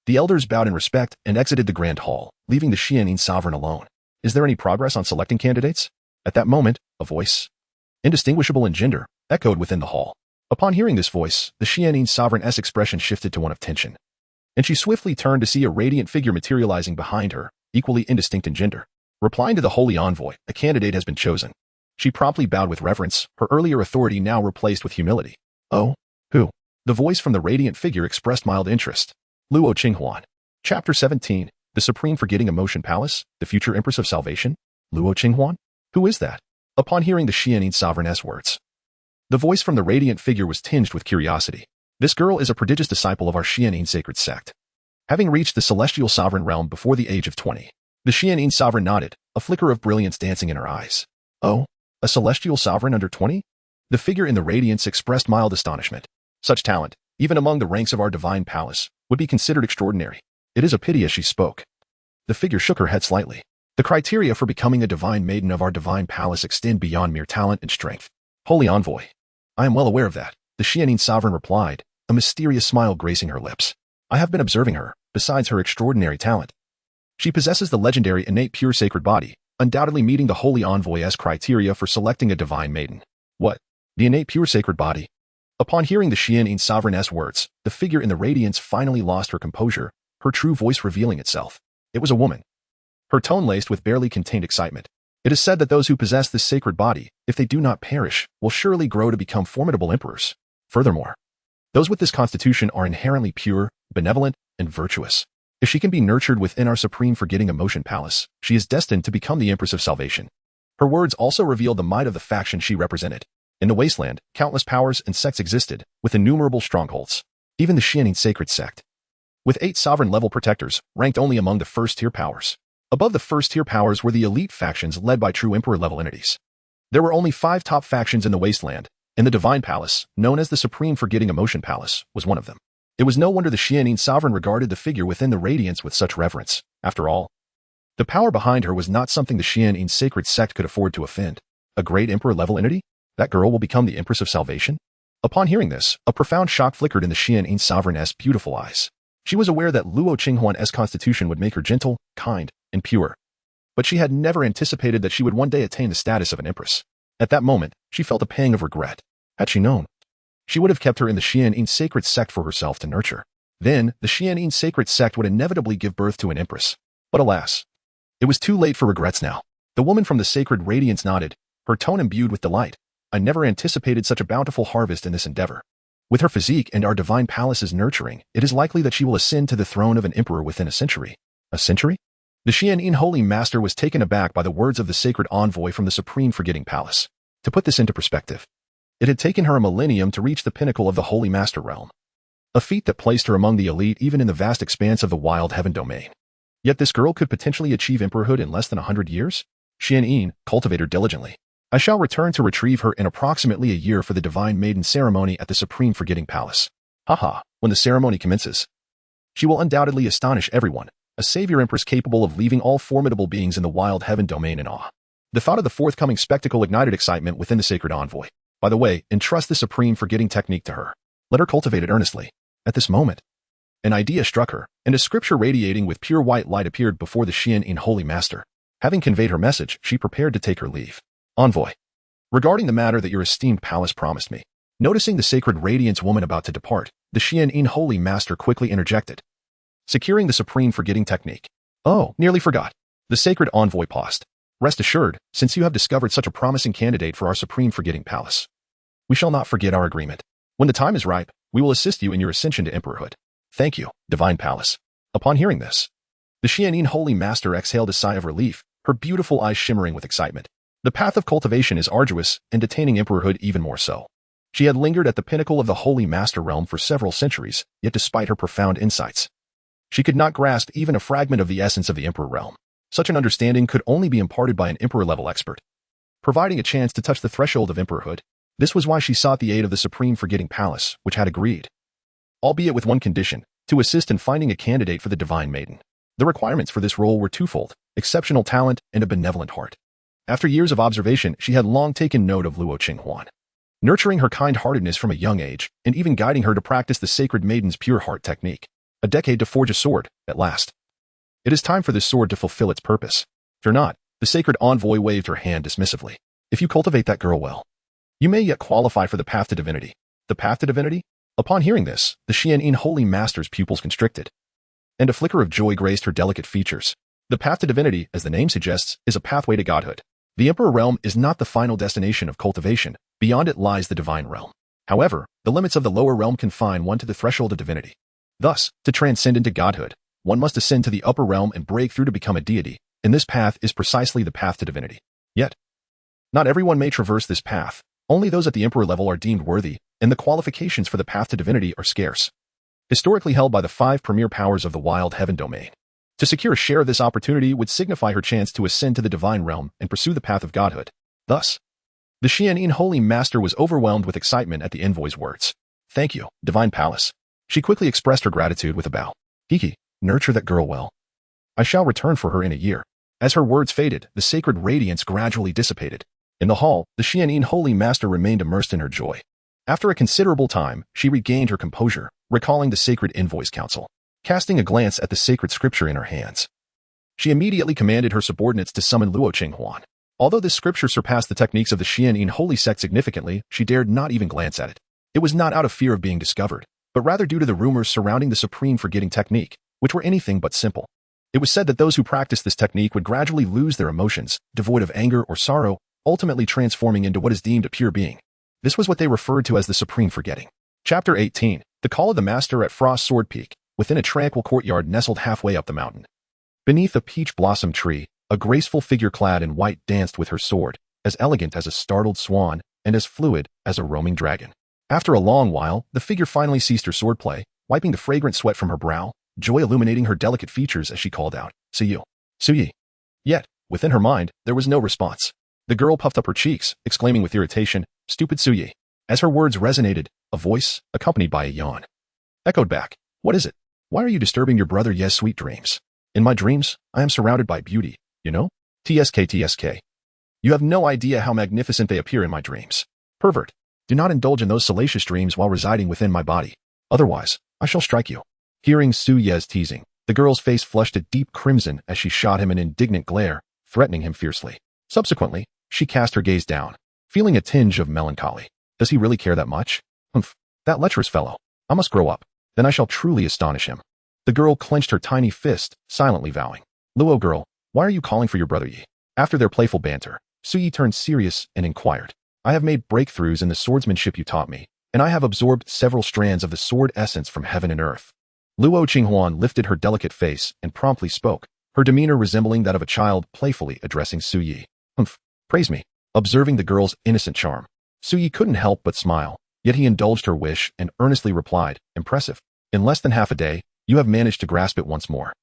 the elders bowed in respect and exited the grand hall, leaving the Xuantian sovereign alone. Is there any progress on selecting candidates? At that moment, a voice, indistinguishable in gender, echoed within the hall. Upon hearing this voice, the Xuantian sovereign's expression shifted to one of tension, and she swiftly turned to see a radiant figure materializing behind her, equally indistinct in gender. Replying to the holy envoy, a candidate has been chosen. She promptly bowed with reverence, her earlier authority now replaced with humility. Oh? Who? The voice from the radiant figure expressed mild interest. Luo Qinghuan. Chapter 17. The Supreme Forgetting Emotion Palace, the future Empress of Salvation? Luo Qinghuan? Who is that? Upon hearing the Xuantian sovereign's words, the voice from the radiant figure was tinged with curiosity. This girl is a prodigious disciple of our Xuantian sacred sect, having reached the celestial sovereign realm before the age of 20. The Xuantian sovereign nodded, a flicker of brilliance dancing in her eyes. Oh? A celestial sovereign under 20? The figure in the radiance expressed mild astonishment. Such talent, even among the ranks of our divine palace, would be considered extraordinary. It is a pity as she spoke. The figure shook her head slightly. The criteria for becoming a divine maiden of our divine palace extend beyond mere talent and strength. Holy envoy. I am well aware of that, the Xuantian sovereign replied, a mysterious smile gracing her lips. I have been observing her, besides her extraordinary talent. She possesses the legendary innate pure sacred body, undoubtedly meeting the holy envoy's criteria for selecting a divine maiden. What? The innate pure sacred body? Upon hearing the Xuantian sovereign's words, the figure in the radiance finally lost her composure, her true voice revealing itself. It was a woman, her tone laced with barely contained excitement. It is said that those who possess this sacred body, if they do not perish, will surely grow to become formidable emperors. Furthermore, those with this constitution are inherently pure, benevolent, and virtuous. If she can be nurtured within our Supreme Forgetting Emotion Palace, she is destined to become the Empress of Salvation. Her words also revealed the might of the faction she represented. In the wasteland, countless powers and sects existed, with innumerable strongholds. Even the Xuantian sacred sect, with 8 sovereign-level protectors, ranked only among the first-tier powers. Above the first-tier powers were the elite factions led by true emperor-level entities. There were only 5 top factions in the wasteland, and the Divine Palace, known as the Supreme Forgetting Emotion Palace, was one of them. It was no wonder the Xuantian sovereign regarded the figure within the radiance with such reverence. After all, the power behind her was not something the Xuantian sacred sect could afford to offend. A great emperor-level entity? That girl will become the Empress of Salvation? Upon hearing this, a profound shock flickered in the Xuantian sovereign's beautiful eyes. She was aware that Luo Qinghuan's constitution would make her gentle, kind, and pure. But she had never anticipated that she would one day attain the status of an empress. At that moment, she felt a pang of regret. Had she known, she would have kept her in the Xuantian sacred sect for herself to nurture. Then, the Xuantian sacred sect would inevitably give birth to an empress. But alas, it was too late for regrets now. The woman from the sacred radiance nodded, her tone imbued with delight. I never anticipated such a bountiful harvest in this endeavor. With her physique and our divine palace's nurturing, it is likely that she will ascend to the throne of an emperor within a century. A century? The Xuantian Holy Master was taken aback by the words of the sacred envoy from the Supreme Forgetting Palace. To put this into perspective, it had taken her a millennium to reach the pinnacle of the Holy Master realm, a feat that placed her among the elite even in the vast expanse of the Wild Heaven domain. Yet this girl could potentially achieve emperorhood in less than 100 years? Xuantian, cultivate her diligently. I shall return to retrieve her in approximately a year for the Divine Maiden ceremony at the Supreme Forgetting Palace. Haha, when the ceremony commences, she will undoubtedly astonish everyone, a savior empress capable of leaving all formidable beings in the Wild Heaven domain in awe. The thought of the forthcoming spectacle ignited excitement within the sacred envoy. By the way, entrust the Supreme Forgetting technique to her. Let her cultivate it earnestly. At this moment, an idea struck her, and a scripture radiating with pure white light appeared before the Xuantian Holy Master. Having conveyed her message, she prepared to take her leave. Envoy, regarding the matter that your esteemed palace promised me. Noticing the sacred radiance woman about to depart, the Xuantian Holy Master quickly interjected, securing the Supreme Forgetting technique. Oh, nearly forgot. The sacred envoy paused. Rest assured, since you have discovered such a promising candidate for our Supreme Forgetting Palace, we shall not forget our agreement. When the time is ripe, we will assist you in your ascension to emperorhood. Thank you, Divine Palace. Upon hearing this, the Xuantian Holy Master exhaled a sigh of relief, her beautiful eyes shimmering with excitement. The path of cultivation is arduous, and attaining emperorhood even more so. She had lingered at the pinnacle of the Holy Master realm for several centuries, yet despite her profound insights, she could not grasp even a fragment of the essence of the emperor realm. Such an understanding could only be imparted by an emperor-level expert, providing a chance to touch the threshold of emperorhood. This was why she sought the aid of the Supreme Forgetting Palace, which had agreed, albeit with one condition, to assist in finding a candidate for the Divine Maiden. The requirements for this role were twofold: exceptional talent and a benevolent heart. After years of observation, she had long taken note of Luo Qinghuan, nurturing her kind-heartedness from a young age, and even guiding her to practice the sacred maiden's pure heart technique. A decade to forge a sword, at last. It is time for this sword to fulfill its purpose. Fear not, the sacred envoy waved her hand dismissively. If you cultivate that girl well, you may yet qualify for the path to divinity. The path to divinity? Upon hearing this, the Xuantian Holy Master's pupils constricted, and a flicker of joy graced her delicate features. The path to divinity, as the name suggests, is a pathway to godhood. The Emperor realm is not the final destination of cultivation. Beyond it lies the divine realm. However, the limits of the lower realm confine one to the threshold of divinity. Thus, to transcend into godhood, one must ascend to the upper realm and break through to become a deity, and this path is precisely the path to divinity. Yet, not everyone may traverse this path. Only those at the emperor level are deemed worthy, and the qualifications for the path to divinity are scarce, historically held by the 5 premier powers of the Wild Heaven domain. To secure a share of this opportunity would signify her chance to ascend to the divine realm and pursue the path of godhood. Thus, the Xuantian Holy Master was overwhelmed with excitement at the envoy's words. Thank you, Divine Palace. She quickly expressed her gratitude with a bow. Kiki, nurture that girl well. I shall return for her in a year. As her words faded, the sacred radiance gradually dissipated. In the hall, the Xuantian Holy Master remained immersed in her joy. After a considerable time, she regained her composure, recalling the sacred envoy's counsel. Casting a glance at the sacred scripture in her hands, she immediately commanded her subordinates to summon Luo Qinghuan. Although this scripture surpassed the techniques of the Xuantian Holy Sect significantly, she dared not even glance at it. It was not out of fear of being discovered, but rather due to the rumors surrounding the Supreme Forgetting technique, which were anything but simple. It was said that those who practiced this technique would gradually lose their emotions, devoid of anger or sorrow, ultimately transforming into what is deemed a pure being. This was what they referred to as the Supreme Forgetting. Chapter 18. The Call of the Master at Frost Sword Peak, within a tranquil courtyard nestled halfway up the mountain. Beneath a peach blossom tree, a graceful figure clad in white danced with her sword, as elegant as a startled swan and as fluid as a roaming dragon. After a long while, the figure finally ceased her swordplay, wiping the fragrant sweat from her brow, joy illuminating her delicate features as she called out, Suyu, Suyi. Yet, within her mind, there was no response. The girl puffed up her cheeks, exclaiming with irritation, Stupid Suyi. As her words resonated, a voice, accompanied by a yawn, echoed back, What is it? Why are you disturbing your brother Ye's sweet dreams? In my dreams, I am surrounded by beauty, you know? TSK. You have no idea how magnificent they appear in my dreams. Pervert, do not indulge in those salacious dreams while residing within my body. Otherwise, I shall strike you. Hearing Su Ye's teasing, the girl's face flushed a deep crimson as she shot him an indignant glare, threatening him fiercely. Subsequently, she cast her gaze down, feeling a tinge of melancholy. Does he really care that much? Humph, that lecherous fellow. I must grow up. Then I shall truly astonish him. The girl clenched her tiny fist, silently vowing. Luo girl, why are you calling for your brother Yi? After their playful banter, Su Yi turned serious and inquired. I have made breakthroughs in the swordsmanship you taught me, and I have absorbed several strands of the sword essence from heaven and earth. Luo Qinghuan lifted her delicate face and promptly spoke, her demeanor resembling that of a child playfully addressing Su Yi. Humph, praise me. Observing the girl's innocent charm, Su Yi couldn't help but smile, yet he indulged her wish and earnestly replied, impressive. In less than half a day, you have managed to grasp it once more.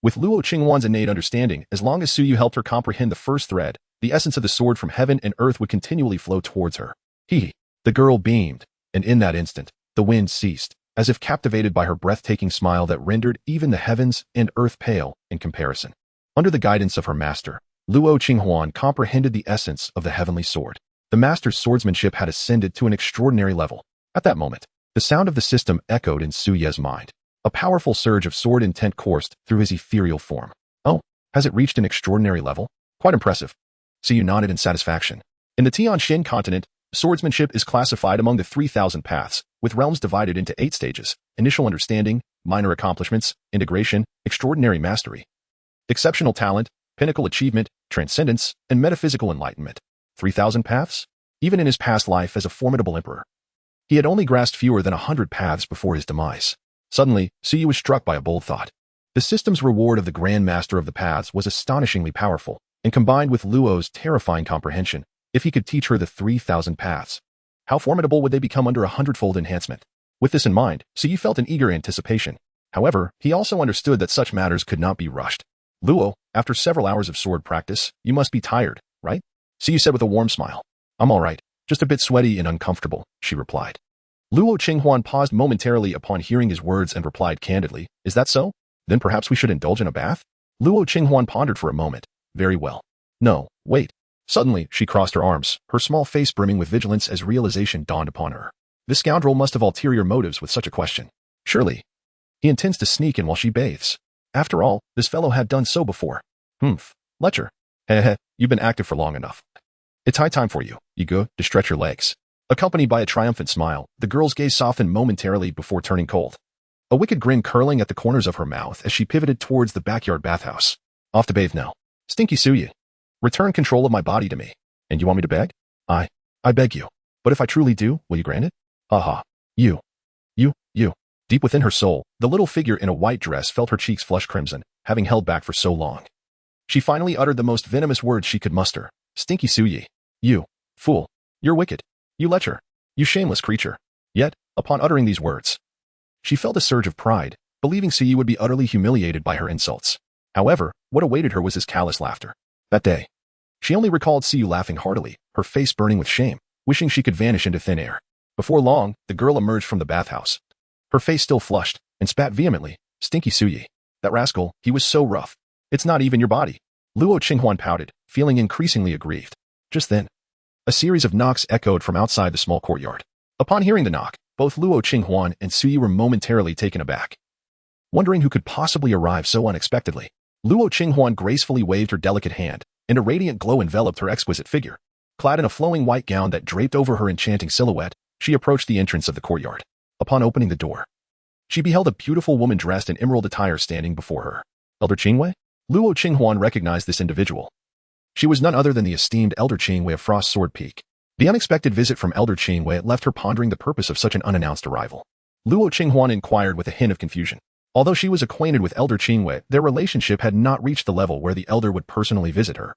With Luo Qinghuan's innate understanding, as long as Su Yi helped her comprehend the first thread, the essence of the sword from heaven and earth would continually flow towards her. The girl beamed, and in that instant, the wind ceased, as if captivated by her breathtaking smile that rendered even the heavens and earth pale in comparison. Under the guidance of her master, Luo Qinghuan comprehended the essence of the heavenly sword. The master's swordsmanship had ascended to an extraordinary level. At that moment, the sound of the system echoed in Su Ye's mind. A powerful surge of sword intent coursed through his ethereal form. Oh, has it reached an extraordinary level? Quite impressive. Su Yi nodded in satisfaction. In the Tianxin continent, swordsmanship is classified among the 3,000 paths, with realms divided into 8 stages: initial understanding, minor accomplishments, integration, extraordinary mastery, exceptional talent, pinnacle achievement, transcendence, and metaphysical enlightenment. 3,000 paths? Even in his past life as a formidable emperor, he had only grasped fewer than 100 paths before his demise. Suddenly, Su Yi was struck by a bold thought. The system's reward of the Grand Master of the Paths was astonishingly powerful, and combined with Luo's terrifying comprehension, if he could teach her the 3,000 paths, how formidable would they become under 100-fold enhancement? With this in mind, Su Yi felt an eager anticipation. However, he also understood that such matters could not be rushed. Luo, after several hours of sword practice, you must be tired, right? Su Yi said with a warm smile. I'm all right, just a bit sweaty and uncomfortable, she replied. Luo Qinghuan paused momentarily upon hearing his words and replied candidly, is that so? Then perhaps we should indulge in a bath? Luo Qinghuan pondered for a moment. Very well. No, wait. Suddenly, she crossed her arms, her small face brimming with vigilance as realization dawned upon her. This scoundrel must have ulterior motives with such a question. Surely, he intends to sneak in while she bathes. After all, this fellow had done so before. Humph, lecher. Heh, you've been active for long enough. It's high time for you, Yigo, to stretch your legs. Accompanied by a triumphant smile, the girl's gaze softened momentarily before turning cold. A wicked grin curling at the corners of her mouth as she pivoted towards the backyard bathhouse. Off to bathe now. Stinky Su Yi. Return control of my body to me. And you want me to beg? I beg you. But if I truly do, will you grant it? Aha. You. Deep within her soul, the little figure in a white dress felt her cheeks flush crimson, having held back for so long. She finally uttered the most venomous words she could muster. Stinky Su Yi. You. Fool. You're wicked. You lecher. You shameless creature. Yet, upon uttering these words, she felt a surge of pride, believing Su Yi would be utterly humiliated by her insults. However, what awaited her was his callous laughter. That day, she only recalled Su Yi laughing heartily, her face burning with shame, wishing she could vanish into thin air. Before long, the girl emerged from the bathhouse. Her face still flushed, and spat vehemently. Stinky Su Yi. That rascal, he was so rough. It's not even your body. Luo Qinghuan pouted, feeling increasingly aggrieved. Just then, a series of knocks echoed from outside the small courtyard. Upon hearing the knock, both Luo Qinghuan and Su Yi were momentarily taken aback. Wondering who could possibly arrive so unexpectedly, Luo Qinghuan gracefully waved her delicate hand, and a radiant glow enveloped her exquisite figure. Clad in a flowing white gown that draped over her enchanting silhouette, she approached the entrance of the courtyard. Upon opening the door, she beheld a beautiful woman dressed in emerald attire standing before her. Elder Qingwei? Luo Qinghuan recognized this individual. She was none other than the esteemed Elder Qingwei of Frost Sword Peak. The unexpected visit from Elder Qingwei left her pondering the purpose of such an unannounced arrival. Luo Qinghuan inquired with a hint of confusion. Although she was acquainted with Elder Qingwei, their relationship had not reached the level where the elder would personally visit her.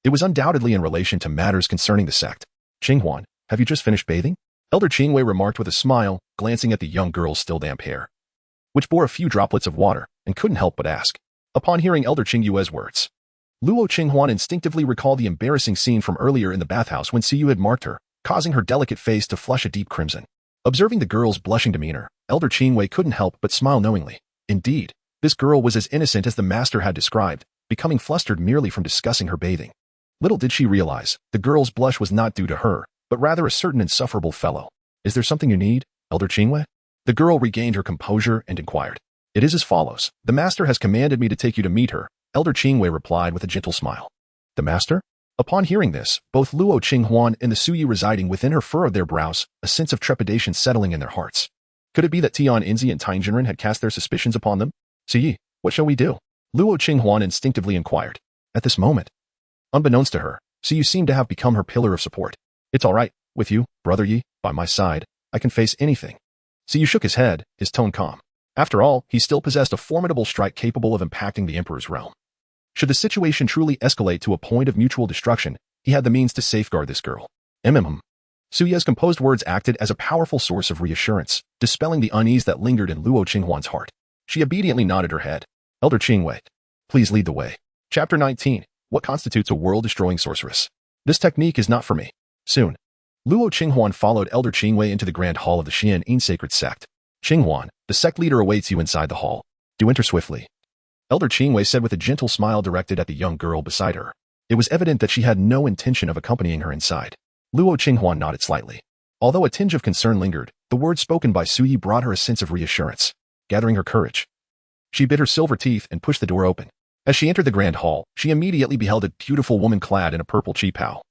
It was undoubtedly in relation to matters concerning the sect. Qinghuan, have you just finished bathing? Elder Qingwei remarked with a smile, glancing at the young girl's still damp hair, which bore a few droplets of water, and couldn't help but ask. Upon hearing Elder Qingyue's words, Luo Qinghuan instinctively recalled the embarrassing scene from earlier in the bathhouse when Siyu had marked her, causing her delicate face to flush a deep crimson. Observing the girl's blushing demeanor, Elder Qingwei couldn't help but smile knowingly. Indeed, this girl was as innocent as the master had described, becoming flustered merely from discussing her bathing. Little did she realize, the girl's blush was not due to her, but rather a certain insufferable fellow. Is there something you need, Elder Qingwei? The girl regained her composure and inquired. It is as follows. The master has commanded me to take you to meet her, Elder Qingwei replied with a gentle smile. The master? Upon hearing this, both Luo Qinghuan and the Suyi residing within her furrowed their brows, a sense of trepidation settling in their hearts. Could it be that Tian Inzi and Tainjinren had cast their suspicions upon them? Suyi, what shall we do? Luo Qinghuan instinctively inquired. At this moment, unbeknownst to her, Suyi seemed to have become her pillar of support. It's all right, with you, brother Yi, by my side, I can face anything. Suyi shook his head, his tone calm. After all, he still possessed a formidable strike capable of impacting the Emperor's realm. Should the situation truly escalate to a point of mutual destruction, he had the means to safeguard this girl. Suyi's composed words acted as a powerful source of reassurance, dispelling the unease that lingered in Luo Qinghuan's heart. She obediently nodded her head. Elder Qingwei, please lead the way. Chapter 19. What constitutes a world-destroying sorceress? This technique is not for me. Soon, Luo Qinghuan followed Elder Qingwei into the grand hall of the Xuantian sacred sect. Qinghuan, the sect leader awaits you inside the hall. Do enter swiftly. Elder Qingwei said with a gentle smile directed at the young girl beside her. It was evident that she had no intention of accompanying her inside. Luo Qinghuan nodded slightly. Although a tinge of concern lingered, the words spoken by Suyi brought her a sense of reassurance. Gathering her courage, she bit her silver teeth and pushed the door open. As she entered the grand hall, she immediately beheld a beautiful woman clad in a purple qipao.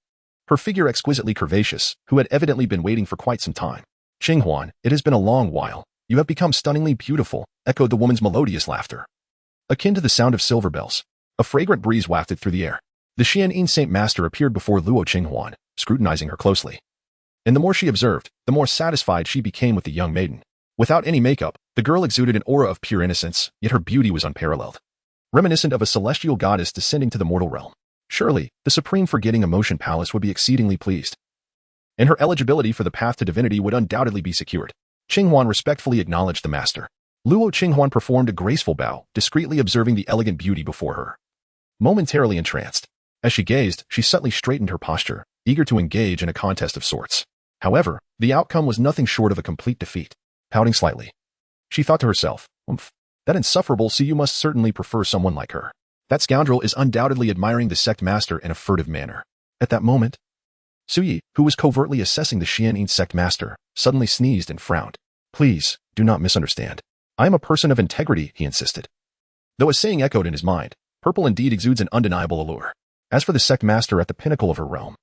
Her figure exquisitely curvaceous, who had evidently been waiting for quite some time. Qinghuan, it has been a long while. You have become stunningly beautiful, echoed the woman's melodious laughter. Akin to the sound of silver bells, a fragrant breeze wafted through the air. The Xuantian Saint Master appeared before Luo Qinghuan, scrutinizing her closely. And the more she observed, the more satisfied she became with the young maiden. Without any makeup, the girl exuded an aura of pure innocence, yet her beauty was unparalleled. Reminiscent of a celestial goddess descending to the mortal realm. Surely, the Supreme Forgetting Emotion Palace would be exceedingly pleased. And her eligibility for the path to divinity would undoubtedly be secured. Qinghuan respectfully acknowledged the master. Luo Qinghuan performed a graceful bow, discreetly observing the elegant beauty before her. Momentarily entranced, as she gazed, she subtly straightened her posture, eager to engage in a contest of sorts. However, the outcome was nothing short of a complete defeat. Pouting slightly, she thought to herself, that insufferable Suyi must certainly prefer someone like her. That scoundrel is undoubtedly admiring the sect master in a furtive manner. At that moment, Suyi, who was covertly assessing the Xuantian sect master, suddenly sneezed and frowned. Please, do not misunderstand. I am a person of integrity, he insisted. Though a saying echoed in his mind, purple indeed exudes an undeniable allure. As for the sect master at the pinnacle of her realm,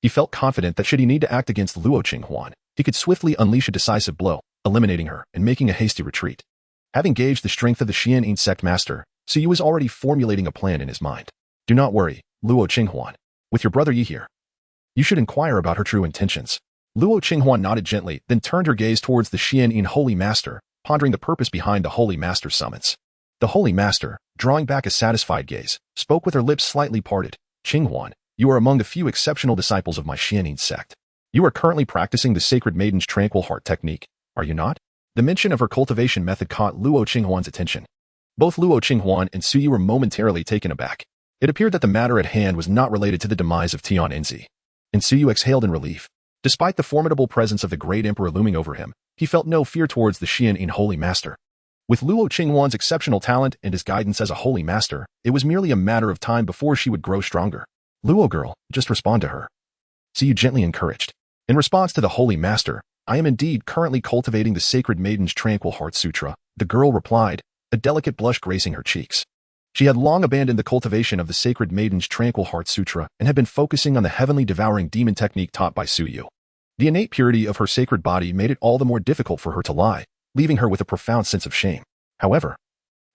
he felt confident that should he need to act against Luo Qinghuan, he could swiftly unleash a decisive blow, eliminating her and making a hasty retreat. Having gauged the strength of the Xuantian sect master, Suyi was already formulating a plan in his mind. Do not worry, Luo Qinghuan. With your brother Yi here, you should inquire about her true intentions. Luo Qinghuan nodded gently, then turned her gaze towards the Xuantian Holy Master, pondering the purpose behind the Holy Master's summons. The Holy Master, drawing back a satisfied gaze, spoke with her lips slightly parted. Qinghuan, you are among the few exceptional disciples of my Xuantian sect. You are currently practicing the Sacred Maiden's Tranquil Heart technique, are you not? The mention of her cultivation method caught Luo Qinghuan's attention. Both Luo Qinghuan and Suyi were momentarily taken aback. It appeared that the matter at hand was not related to the demise of Tian Inzi. And Suyi exhaled in relief. Despite the formidable presence of the great emperor looming over him, he felt no fear towards the Xuantian Holy Master. With Luo Qinghuan's exceptional talent and his guidance as a Holy Master, it was merely a matter of time before she would grow stronger. Luo girl, just respond to her. Suyi gently encouraged. In response to the Holy Master, I am indeed currently cultivating the Sacred Maiden's Tranquil Heart Sutra, the girl replied, a delicate blush gracing her cheeks. She had long abandoned the cultivation of the Sacred Maiden's Tranquil Heart Sutra and had been focusing on the heavenly devouring demon technique taught by Suyi. The innate purity of her sacred body made it all the more difficult for her to lie, leaving her with a profound sense of shame. However,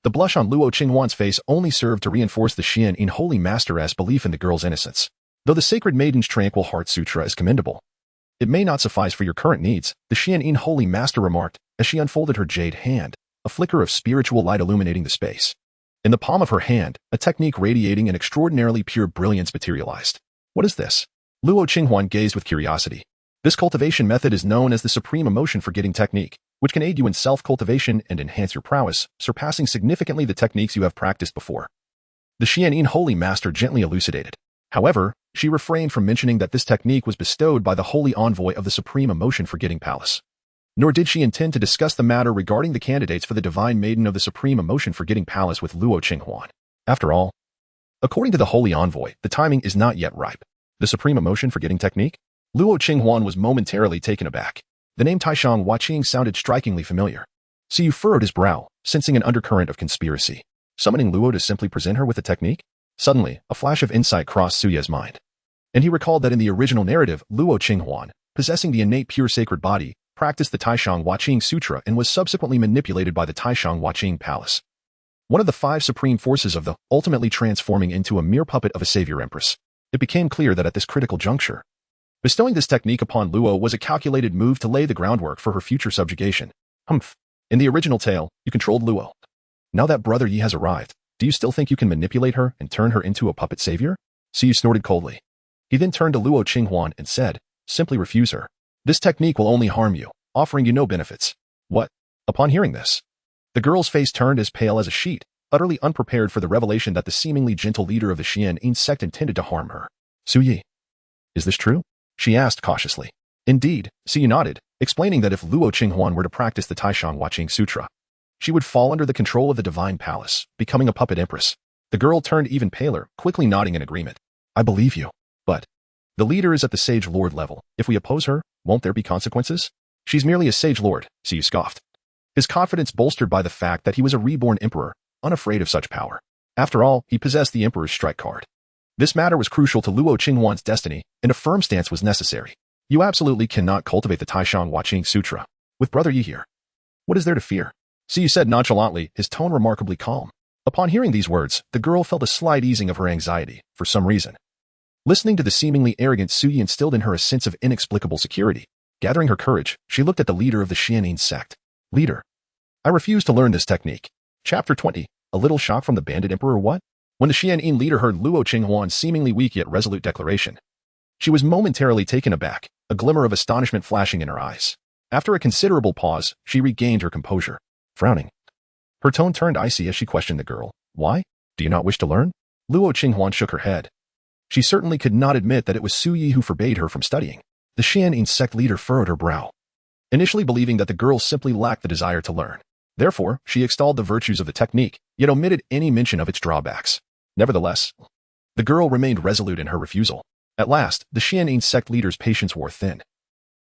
the blush on Luo Qinghuan's face only served to reinforce the Xuantian Holy Master's belief in the girl's innocence. Though the Sacred Maiden's Tranquil Heart Sutra is commendable, it may not suffice for your current needs, the Xuantian Holy Master remarked as she unfolded her jade hand, a flicker of spiritual light illuminating the space. In the palm of her hand, a technique radiating an extraordinarily pure brilliance materialized. What is this? Luo Qinghuan gazed with curiosity. This cultivation method is known as the Supreme Emotion Forgetting Technique, which can aid you in self-cultivation and enhance your prowess, surpassing significantly the techniques you have practiced before. The Xuantian Holy Master gently elucidated. However, she refrained from mentioning that this technique was bestowed by the Holy Envoy of the Supreme Emotion Forgetting Palace. Nor did she intend to discuss the matter regarding the candidates for the Divine Maiden of the Supreme Emotion Forgetting Palace with Luo Qinghuan. After all, according to the Holy Envoy, the timing is not yet ripe. The Supreme Emotion Forgetting Technique? Luo Qinghuan was momentarily taken aback. The name Taishang Huaqing sounded strikingly familiar. Suyu furrowed his brow, sensing an undercurrent of conspiracy. Summoning Luo to simply present her with a technique? Suddenly, a flash of insight crossed Suye's mind. And he recalled that in the original narrative, Luo Qinghuan, possessing the innate pure sacred body, practiced the Taishang Huaqing Sutra and was subsequently manipulated by the Taishang Huaqing Palace. One of the 5 supreme forces of the, ultimately transforming into a mere puppet of a savior empress. It became clear that at this critical juncture, bestowing this technique upon Luo was a calculated move to lay the groundwork for her future subjugation. Humph. In the original tale, you controlled Luo. Now that brother Yi has arrived, do you still think you can manipulate her and turn her into a puppet savior? Siyu snorted coldly. He then turned to Luo Qinghuan and said, simply refuse her. This technique will only harm you, offering you no benefits. What? Upon hearing this, the girl's face turned as pale as a sheet, utterly unprepared for the revelation that the seemingly gentle leader of the Xuantian sect intended to harm her. Suyi, is this true? She asked cautiously. Indeed, Suyi nodded, explaining that if Luo Qinghuan were to practice the Taishang Huaqing Sutra, she would fall under the control of the divine palace, becoming a puppet empress. The girl turned even paler, quickly nodding in agreement. I believe you. But the leader is at the sage lord level. If we oppose her, won't there be consequences? She's merely a sage lord, Siyu scoffed. His confidence bolstered by the fact that he was a reborn emperor, unafraid of such power. After all, he possessed the emperor's strike card. This matter was crucial to Luo Qinghuan's destiny, and a firm stance was necessary. You absolutely cannot cultivate the Taishang Huaqing Sutra with Brother Yi here. What is there to fear? Siyu said nonchalantly, his tone remarkably calm. Upon hearing these words, the girl felt a slight easing of her anxiety, for some reason. Listening to the seemingly arrogant Suyi instilled in her a sense of inexplicable security. Gathering her courage, she looked at the leader of the Xuantian sect. Leader. I refuse to learn this technique. Chapter 20. A little shock from the bandit emperor what? When the Xuantian leader heard Luo Qinghuan's seemingly weak yet resolute declaration, she was momentarily taken aback, a glimmer of astonishment flashing in her eyes. After a considerable pause, she regained her composure. Frowning. Her tone turned icy as she questioned the girl. Why? Do you not wish to learn? Luo Qinghuan shook her head. She certainly could not admit that it was Suyi who forbade her from studying. The Xuantian sect leader furrowed her brow, initially believing that the girl simply lacked the desire to learn. Therefore, she extolled the virtues of the technique, yet omitted any mention of its drawbacks. Nevertheless, the girl remained resolute in her refusal. At last, the Xuantian sect leader's patience wore thin,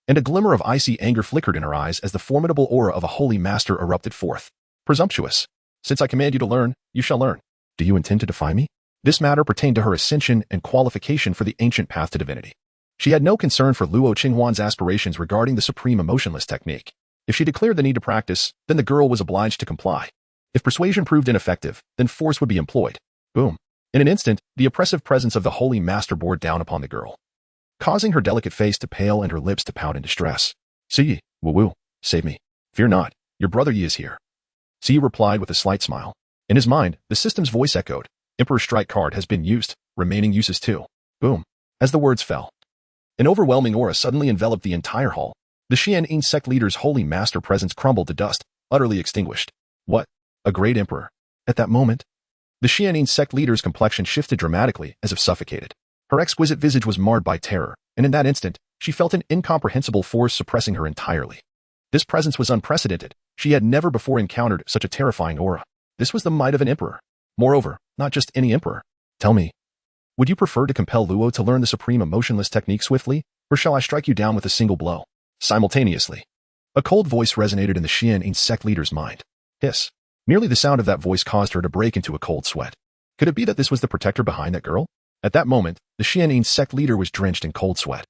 and a glimmer of icy anger flickered in her eyes as the formidable aura of a holy master erupted forth. Presumptuous. Since I command you to learn, you shall learn. Do you intend to defy me? This matter pertained to her ascension and qualification for the ancient path to divinity. She had no concern for Luo Qinghuan's aspirations regarding the supreme emotionless technique. If she declared the need to practice, then the girl was obliged to comply. If persuasion proved ineffective, then force would be employed. Boom. In an instant, the oppressive presence of the holy master bore down upon the girl, causing her delicate face to pale and her lips to pout in distress. Siyi, woo-woo, save me. Fear not, your brother Yi is here. Siyi replied with a slight smile. In his mind, the system's voice echoed. Emperor's strike card has been used, remaining uses too. Boom. As the words fell, an overwhelming aura suddenly enveloped the entire hall. The Xuantian sect leader's holy master presence crumbled to dust, utterly extinguished. What? A great emperor. At that moment, the Xuantian sect leader's complexion shifted dramatically, as if suffocated. Her exquisite visage was marred by terror, and in that instant, she felt an incomprehensible force suppressing her entirely. This presence was unprecedented. She had never before encountered such a terrifying aura. This was the might of an emperor. Moreover, not just any emperor. Tell me, would you prefer to compel Luo to learn the supreme emotionless technique swiftly, or shall I strike you down with a single blow? Simultaneously, a cold voice resonated in the Xuantian sect leader's mind. Hiss. Merely the sound of that voice caused her to break into a cold sweat. Could it be that this was the protector behind that girl? At that moment, the Xuantian sect leader was drenched in cold sweat,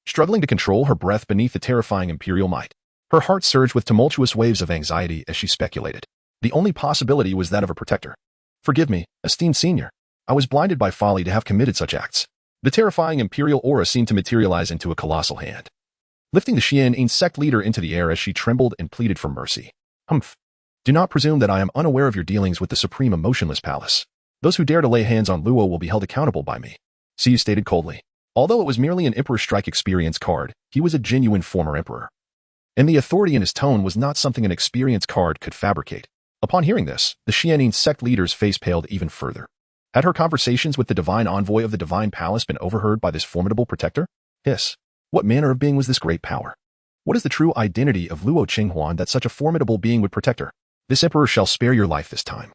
struggling to control her breath beneath the terrifying imperial might. Her heart surged with tumultuous waves of anxiety as she speculated. The only possibility was that of a protector. Forgive me, esteemed senior. I was blinded by folly to have committed such acts. The terrifying imperial aura seemed to materialize into a colossal hand, lifting the Xuantian sect leader into the air as she trembled and pleaded for mercy. Humph. Do not presume that I am unaware of your dealings with the supreme emotionless palace. Those who dare to lay hands on Luo will be held accountable by me. Siyu stated coldly. Although it was merely an Emperor's Strike experience card, he was a genuine former emperor, and the authority in his tone was not something an experience card could fabricate. Upon hearing this, the Xuantian sect leader's face paled even further. Had her conversations with the divine envoy of the divine palace been overheard by this formidable protector? Hiss. What manner of being was this great power? What is the true identity of Luo Qinghuan that such a formidable being would protect her? This emperor shall spare your life this time.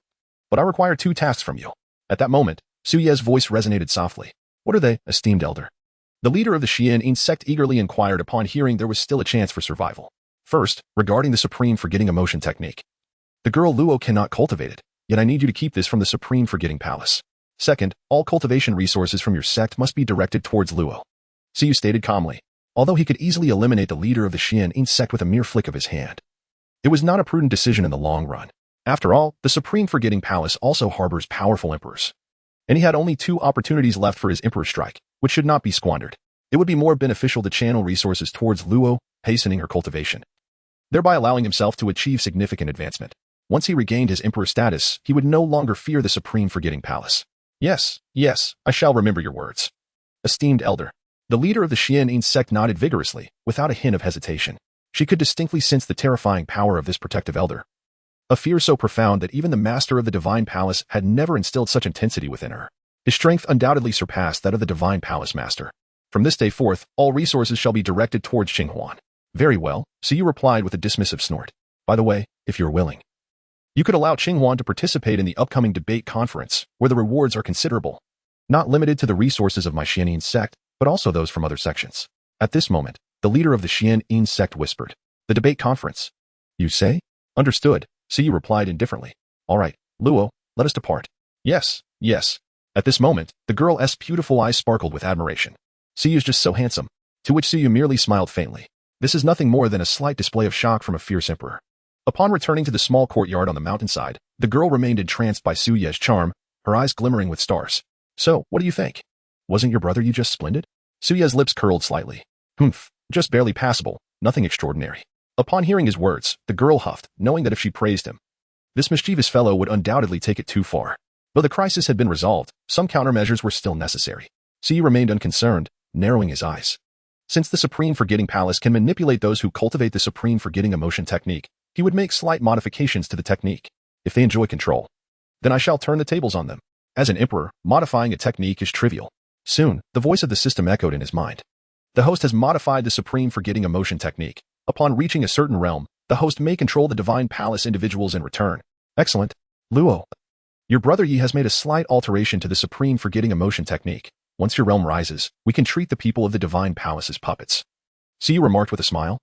But I require 2 tasks from you. At that moment, Suye's voice resonated softly. What are they, esteemed elder? The leader of the Xuantian sect eagerly inquired upon hearing there was still a chance for survival. First, regarding the supreme forgetting emotion technique. The girl Luo cannot cultivate it, yet I need you to keep this from the supreme forgetting palace. Second, all cultivation resources from your sect must be directed towards Luo. Siyu stated calmly, although he could easily eliminate the leader of the Xuantian sect with a mere flick of his hand. It was not a prudent decision in the long run. After all, the supreme forgetting palace also harbors powerful emperors. And he had only 2 opportunities left for his emperor strike, which should not be squandered. It would be more beneficial to channel resources towards Luo, hastening her cultivation, thereby allowing himself to achieve significant advancement. Once he regained his emperor status, he would no longer fear the supreme forgetting palace. Yes, I shall remember your words. Esteemed elder. The leader of the Xuantian sect nodded vigorously, without a hint of hesitation. She could distinctly sense the terrifying power of this protective elder. A fear so profound that even the master of the divine palace had never instilled such intensity within her. His strength undoubtedly surpassed that of the divine palace master. From this day forth, all resources shall be directed towards Qinghuan. Very well, Siyu replied with a dismissive snort. By the way, if you're willing, you could allow Qinghuan to participate in the upcoming debate conference, where the rewards are considerable. Not limited to the resources of my Xuantian sect, but also those from other sections. At this moment, the leader of the Xuantian sect whispered. The debate conference. You say? Understood, Siyu replied indifferently. All right, Luo, let us depart. Yes. At this moment, the girl's beautiful eyes sparkled with admiration. Siyu's just so handsome. To which Siyu merely smiled faintly. This is nothing more than a slight display of shock from a fierce emperor. Upon returning to the small courtyard on the mountainside, the girl remained entranced by Su Ye's charm, her eyes glimmering with stars. So, what do you think? Wasn't your brother you just splendid? Su Ye's lips curled slightly. Humph, just barely passable, nothing extraordinary. Upon hearing his words, the girl huffed, knowing that if she praised him, this mischievous fellow would undoubtedly take it too far. Though the crisis had been resolved, some countermeasures were still necessary. Siyu remained unconcerned, narrowing his eyes. Since the Supreme Forgetting Palace can manipulate those who cultivate the Supreme Forgetting Emotion technique, he would make slight modifications to the technique. If they enjoy control, then I shall turn the tables on them. As an emperor, modifying a technique is trivial. Soon, the voice of the system echoed in his mind. The host has modified the Supreme Forgetting Emotion technique. Upon reaching a certain realm, the host may control the Divine Palace individuals in return. Excellent. Luo, your brother Yi has made a slight alteration to the Supreme Forgetting Emotion technique. Once your realm rises, we can treat the people of the Divine Palace as puppets. Siyu remarked with a smile.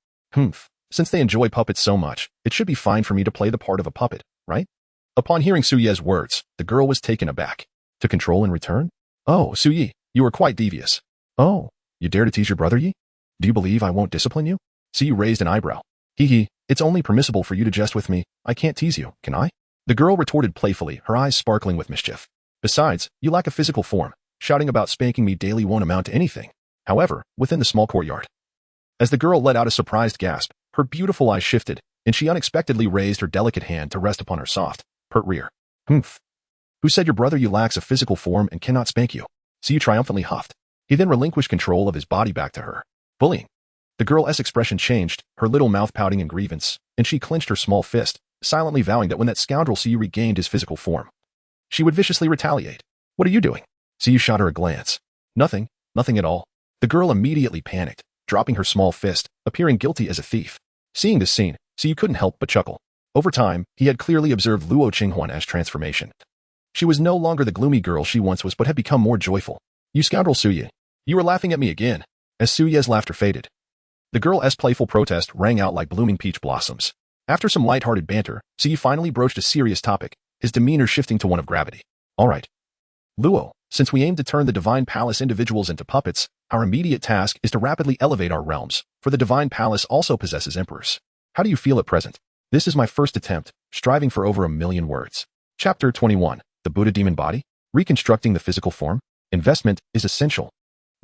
Since they enjoy puppets so much, it should be fine for me to play the part of a puppet, right? Upon hearing Su Ye's words, the girl was taken aback. To control in return? Oh, Su Yi, you are quite devious. Oh, you dare to tease your brother Yi? Do you believe I won't discipline you? Siyu raised an eyebrow. It's only permissible for you to jest with me. I can't tease you, can I? The girl retorted playfully, her eyes sparkling with mischief. Besides, you lack a physical form. Shouting about spanking me daily won't amount to anything. However, within the small courtyard, as the girl let out a surprised gasp, her beautiful eyes shifted, and she unexpectedly raised her delicate hand to rest upon her soft, pert rear. Who said your brother you lacks a physical form and cannot spank you? Siyu triumphantly huffed. He then relinquished control of his body back to her. Bullying. The girl's expression changed, her little mouth pouting in grievance, and she clenched her small fist, silently vowing that when that scoundrel Siyu regained his physical form, she would viciously retaliate. What are you doing? Siyu shot her a glance. Nothing at all. The girl immediately panicked, dropping her small fist, appearing guilty as a thief. Seeing this scene, Siyu couldn't help but chuckle. Over time, he had clearly observed Luo Qinghuan's transformation. She was no longer the gloomy girl she once was but had become more joyful. You scoundrel Suye, you were laughing at me again. As Suye's laughter faded, the girl's playful protest rang out like blooming peach blossoms. After some light-hearted banter, Siyu finally broached a serious topic, his demeanor shifting to one of gravity. All right, Luo, since we aim to turn the Divine Palace individuals into puppets, our immediate task is to rapidly elevate our realms, for the Divine Palace also possesses emperors. How do you feel at present? This is my first attempt, striving for over 1,000,000 words. Chapter 21. The Buddha Demon Body? Reconstructing the physical form? Investment is essential.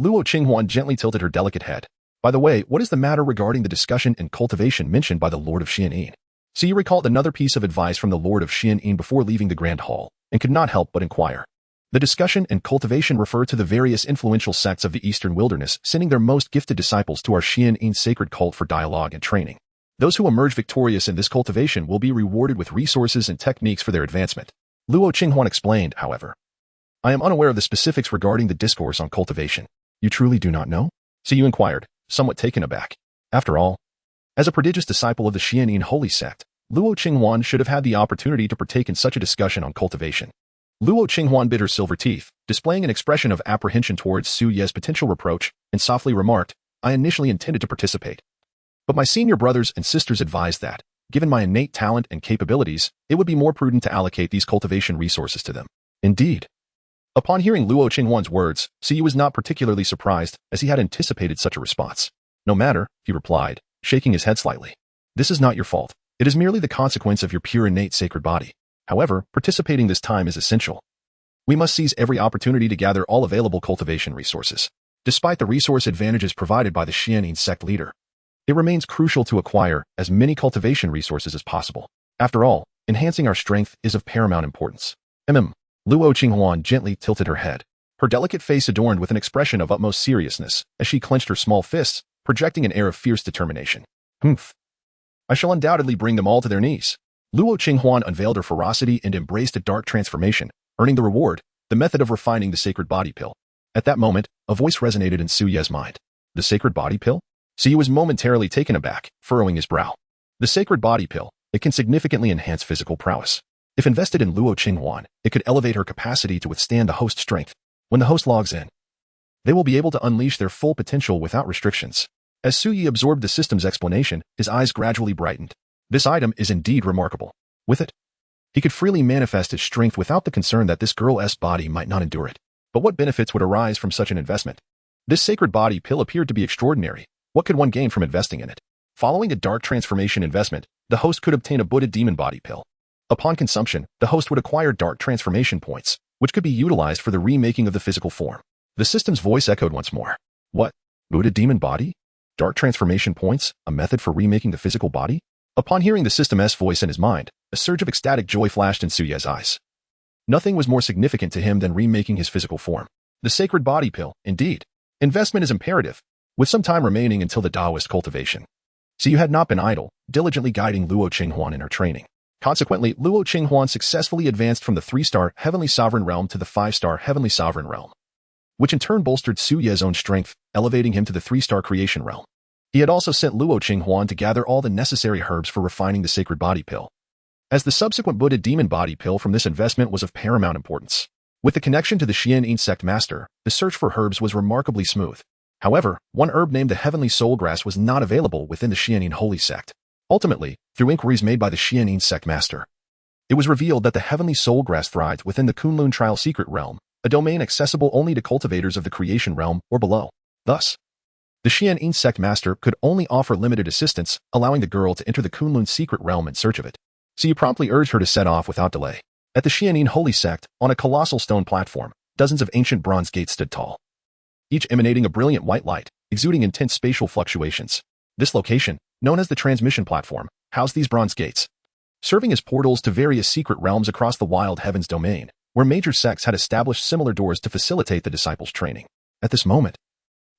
Luo Qinghuan gently tilted her delicate head. By the way, what is the matter regarding the discussion and cultivation mentioned by the Lord of Xuantian? Siyu recalled another piece of advice from the Lord of Xuantian before leaving the Grand Hall, and could not help but inquire. The discussion and cultivation refer to the various influential sects of the Eastern Wilderness sending their most gifted disciples to our Xuantian sacred cult for dialogue and training. Those who emerge victorious in this cultivation will be rewarded with resources and techniques for their advancement. Luo Qinghuan explained, however. I am unaware of the specifics regarding the discourse on cultivation. You truly do not know? Siyu inquired, somewhat taken aback. After all, as a prodigious disciple of the Xuantian holy sect, Luo Qinghuan should have had the opportunity to partake in such a discussion on cultivation. Luo Qinghuan bit her silver teeth, displaying an expression of apprehension towards Su Ye's potential reproach, and softly remarked, I initially intended to participate. But my senior brothers and sisters advised that, given my innate talent and capabilities, it would be more prudent to allocate these cultivation resources to them. Indeed. Upon hearing Luo Qinghuan's words, Siyu was not particularly surprised, as he had anticipated such a response. No matter, he replied, shaking his head slightly. This is not your fault. It is merely the consequence of your pure innate sacred body. However, participating this time is essential. We must seize every opportunity to gather all available cultivation resources. Despite the resource advantages provided by the Xuantian sect leader, it remains crucial to acquire as many cultivation resources as possible. After all, enhancing our strength is of paramount importance. Luo Qinghuan gently tilted her head, her delicate face adorned with an expression of utmost seriousness, as she clenched her small fists, projecting an air of fierce determination. I shall undoubtedly bring them all to their knees. Luo Qinghuan unveiled her ferocity and embraced a dark transformation, earning the reward, the method of refining the sacred body pill. At that moment, a voice resonated in Su Ye's mind. The sacred body pill? Su was momentarily taken aback, furrowing his brow. The sacred body pill, it can significantly enhance physical prowess. If invested in Luo Qinghuan, it could elevate her capacity to withstand the host's strength. When the host logs in, they will be able to unleash their full potential without restrictions. As Su Yi absorbed the system's explanation, his eyes gradually brightened. This item is indeed remarkable. With it, he could freely manifest his strength without the concern that this girl's body might not endure it. But what benefits would arise from such an investment? This sacred body pill appeared to be extraordinary. What could one gain from investing in it? Following a dark transformation investment, the host could obtain a Buddha demon body pill. Upon consumption, the host would acquire dark transformation points, which could be utilized for the remaking of the physical form. The system's voice echoed once more. What? Buddha demon body? Dark transformation points? A method for remaking the physical body? Upon hearing the system's voice in his mind, a surge of ecstatic joy flashed in Su Ye's eyes. Nothing was more significant to him than remaking his physical form. The sacred body pill, indeed. Investment is imperative, with some time remaining until the Taoist cultivation. Siyu had not been idle, diligently guiding Luo Qinghuan in her training. Consequently, Luo Qinghuan successfully advanced from the 3-star Heavenly Sovereign Realm to the 5-star Heavenly Sovereign Realm, which in turn bolstered Su Ye's own strength, elevating him to the 3-star Creation Realm. He had also sent Luo Qinghuan to gather all the necessary herbs for refining the sacred body pill, as the subsequent Buddha demon body pill from this investment was of paramount importance. With the connection to the Xuantian sect master, the search for herbs was remarkably smooth. However, one herb named the Heavenly Soul Grass was not available within the Xuantian Holy Sect. Ultimately, through inquiries made by the Xuantian sect master, it was revealed that the Heavenly Soul Grass thrived within the Kunlun Trial Secret Realm, a domain accessible only to cultivators of the Creation Realm or below. Thus, the Xuantian sect master could only offer limited assistance, allowing the girl to enter the Kunlun Secret Realm in search of it. So you promptly urged her to set off without delay. At the Xuantian Holy Sect, on a colossal stone platform, dozens of ancient bronze gates stood tall, each emanating a brilliant white light, exuding intense spatial fluctuations. This location, known as the transmission platform, housed these bronze gates, serving as portals to various secret realms across the wild heavens domain, where major sects had established similar doors to facilitate the disciples' training. At this moment,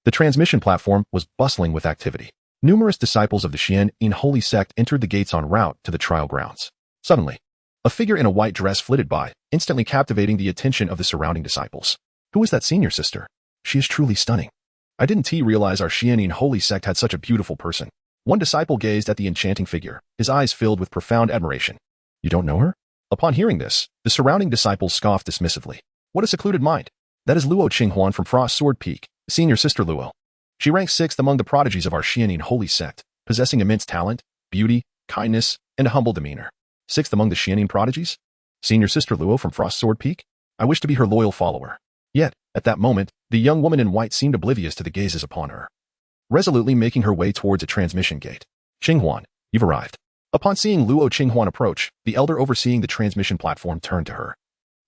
the transmission platform was bustling with activity. Numerous disciples of the Xuantian Holy Sect entered the gates en route to the trial grounds. Suddenly, a figure in a white dress flitted by, instantly captivating the attention of the surrounding disciples. Who is that senior sister? She is truly stunning. I didn't realize our Xuantian Holy Sect had such a beautiful person. One disciple gazed at the enchanting figure, his eyes filled with profound admiration. You don't know her? Upon hearing this, the surrounding disciples scoffed dismissively. What a secluded mind. That is Luo Qinghuan from Frost Sword Peak, senior sister Luo. She ranks 6th among the prodigies of our Xuantian Holy Sect, possessing immense talent, beauty, kindness, and a humble demeanor. 6th among the Xuantian prodigies? Senior sister Luo from Frost Sword Peak? I wish to be her loyal follower. Yet, at that moment, the young woman in white seemed oblivious to the gazes upon her, resolutely making her way towards a transmission gate. Qinghuan, you've arrived. Upon seeing Luo Qinghuan approach, the elder overseeing the transmission platform turned to her,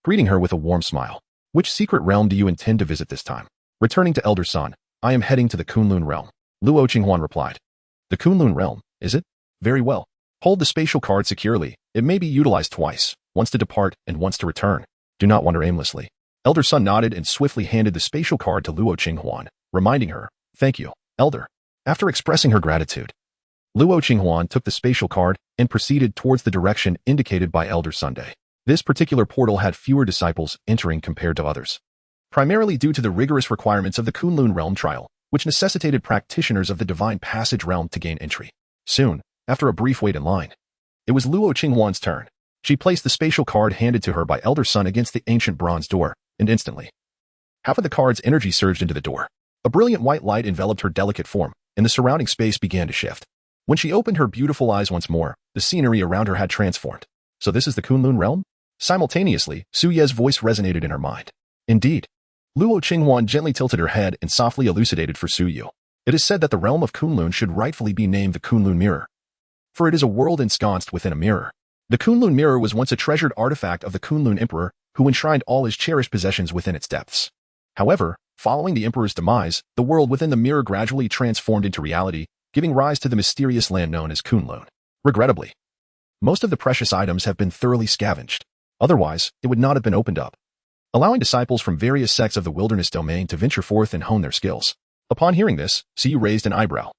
greeting her with a warm smile. Which secret realm do you intend to visit this time? Returning to Elder Son, I am heading to the Kunlun realm. Luo Qinghuan replied. The Kunlun realm, is it? Very well. Hold the spatial card securely. It may be utilized twice, once to depart and once to return. Do not wander aimlessly. Elder Son nodded and swiftly handed the spatial card to Luo Qinghuan, reminding her, thank you, Elder. After expressing her gratitude, Luo Qinghuan took the spatial card and proceeded towards the direction indicated by Elder Sunday. This particular portal had fewer disciples entering compared to others, primarily due to the rigorous requirements of the Kunlun realm trial, which necessitated practitioners of the Divine Passage realm to gain entry. Soon, after a brief wait in line, it was Luo Qinghuan's turn. She placed the spatial card handed to her by Elder Sun against the ancient bronze door, and instantly, half of the card's energy surged into the door. A brilliant white light enveloped her delicate form, and the surrounding space began to shift. When she opened her beautiful eyes once more, the scenery around her had transformed. So this is the Kunlun realm? Simultaneously, Su Ye's voice resonated in her mind. Indeed. Luo Qinghuan gently tilted her head and softly elucidated for Su Yu. It is said that the realm of Kunlun should rightfully be named the Kunlun Mirror, for it is a world ensconced within a mirror. The Kunlun Mirror was once a treasured artifact of the Kunlun Emperor, who enshrined all his cherished possessions within its depths. However, following the Emperor's demise, the world within the mirror gradually transformed into reality, giving rise to the mysterious land known as Kunlun. Regrettably, most of the precious items have been thoroughly scavenged. Otherwise, it would not have been opened up, allowing disciples from various sects of the wilderness domain to venture forth and hone their skills. Upon hearing this, Siyu raised an eyebrow.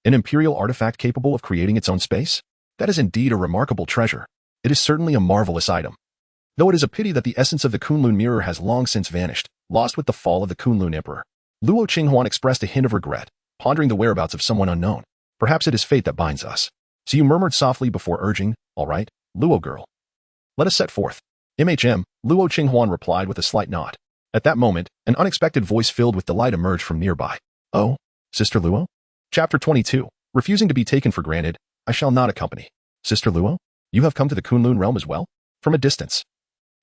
An imperial artifact capable of creating its own space? That is indeed a remarkable treasure. It is certainly a marvelous item. Though it is a pity that the essence of the Kunlun Mirror has long since vanished, lost with the fall of the Kunlun Emperor. Luo Qinghuan expressed a hint of regret, pondering the whereabouts of someone unknown. Perhaps it is fate that binds us. Siyu murmured softly before urging, "All right, Luo girl. Let us set forth." "MHM," Luo Qinghuan replied with a slight nod. At that moment, an unexpected voice filled with delight emerged from nearby. "Oh, Sister Luo?" Chapter 22. Refusing to be taken for granted, I shall not accompany. "Sister Luo, you have come to the Kunlun realm as well?" From a distance.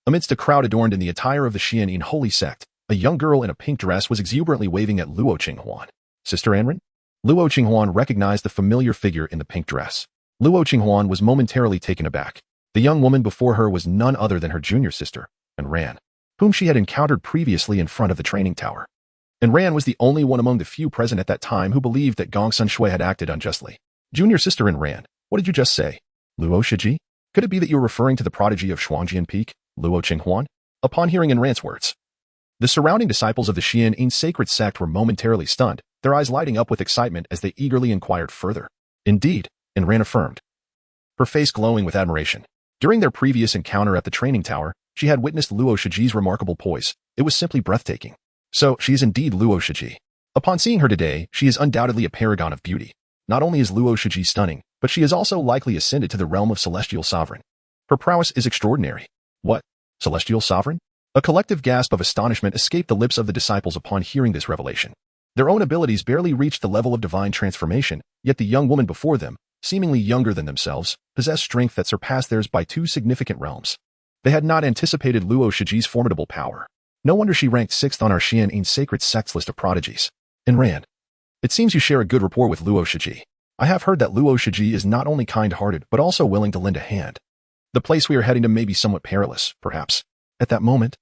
Amidst a crowd adorned in the attire of the Xuantian holy sect, a young girl in a pink dress was exuberantly waving at Luo Qinghuan. "Sister Anren?" Luo Qinghuan recognized the familiar figure in the pink dress. Luo Qinghuan was momentarily taken aback. The young woman before her was none other than her junior sister, Anren, whom she had encountered previously in front of the training tower. Anren was the only one among the few present at that time who believed that Gongsun Shui had acted unjustly. "Junior sister Anren, what did you just say? Luo Shiji? Could it be that you were referring to the prodigy of Xuantian Peak, Luo Qinghuan?" Upon hearing Anren's words, the surrounding disciples of the Xuantian sacred sect were momentarily stunned, their eyes lighting up with excitement as they eagerly inquired further. "Indeed," Anren affirmed, her face glowing with admiration. During their previous encounter at the training tower, she had witnessed Luo Shiji's remarkable poise. It was simply breathtaking. So, she is indeed Luo Shiji. Upon seeing her today, she is undoubtedly a paragon of beauty. Not only is Luo Shiji stunning, but she is also likely ascended to the realm of Celestial Sovereign. Her prowess is extraordinary. What? Celestial Sovereign? A collective gasp of astonishment escaped the lips of the disciples upon hearing this revelation. Their own abilities barely reached the level of divine transformation, yet the young woman before them, seemingly younger than themselves, possessed strength that surpassed theirs by 2 significant realms. They had not anticipated Luo Shiji's formidable power. No wonder she ranked 6th on our Xuantian sacred sect's list of prodigies. Anren, it seems you share a good rapport with Luo Shiji. I have heard that Luo Shiji is not only kind-hearted but also willing to lend a hand. The place we are heading to may be somewhat perilous, perhaps. At that moment,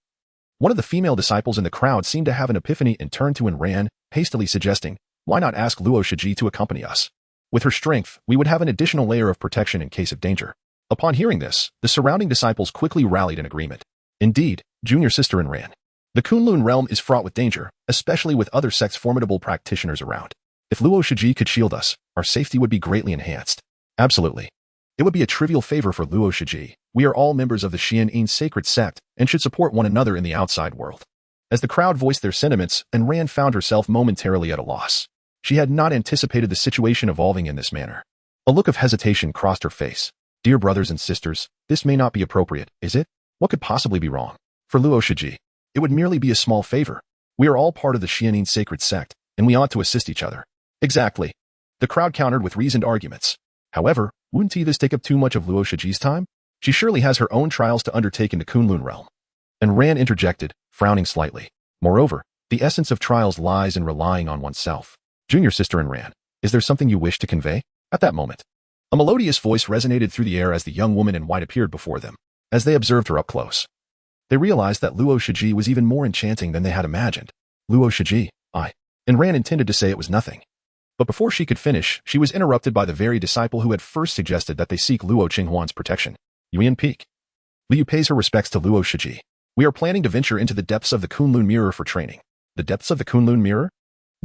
one of the female disciples in the crowd seemed to have an epiphany and turned to Anren, hastily suggesting, "Why not ask Luo Shiji to accompany us? With her strength, we would have an additional layer of protection in case of danger." Upon hearing this, the surrounding disciples quickly rallied in agreement. "Indeed, junior sister Anren. The Kunlun realm is fraught with danger, especially with other sects' formidable practitioners around. If Luo Shiji could shield us, our safety would be greatly enhanced." "Absolutely. It would be a trivial favor for Luo Shiji. We are all members of the Xuantian sacred sect and should support one another in the outside world." As the crowd voiced their sentiments, Anren found herself momentarily at a loss. She had not anticipated the situation evolving in this manner. A look of hesitation crossed her face. "Dear brothers and sisters, this may not be appropriate, is it? What could possibly be wrong? For Luo Shiji, it would merely be a small favor. We are all part of the Xuantian sacred sect, and we ought to assist each other." "Exactly." The crowd countered with reasoned arguments. "However, wouldn't this take up too much of Luo Shiji's time? She surely has her own trials to undertake in the Kunlun realm." Anren interjected, frowning slightly. "Moreover, the essence of trials lies in relying on oneself. Junior sister Anren, is there something you wish to convey?" At that moment, a melodious voice resonated through the air as the young woman in white appeared before them. As they observed her up close, they realized that Luo Shiji was even more enchanting than they had imagined. "Luo Shiji, Anren intended to say it was nothing. But before she could finish, she was interrupted by the very disciple who had first suggested that they seek Luo Qinghuan's protection. "Yuan Peak. Liu pays her respects to Luo Shiji. We are planning to venture into the depths of the Kunlun Mirror for training." "The depths of the Kunlun Mirror?"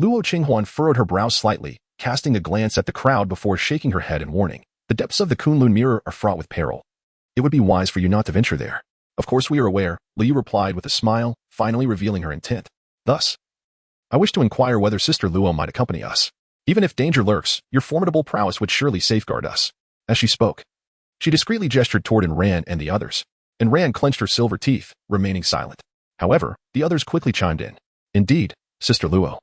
Luo Qinghuan furrowed her brows slightly, casting a glance at the crowd before shaking her head in warning. "The depths of the Kunlun Mirror are fraught with peril. It would be wise for you not to venture there." "Of course we are aware," Liu replied with a smile, finally revealing her intent. "Thus, I wish to inquire whether Sister Luo might accompany us. Even if danger lurks, your formidable prowess would surely safeguard us." As she spoke, she discreetly gestured toward Anren and the others. Anren clenched her silver teeth, remaining silent. However, the others quickly chimed in. "Indeed, Sister Luo.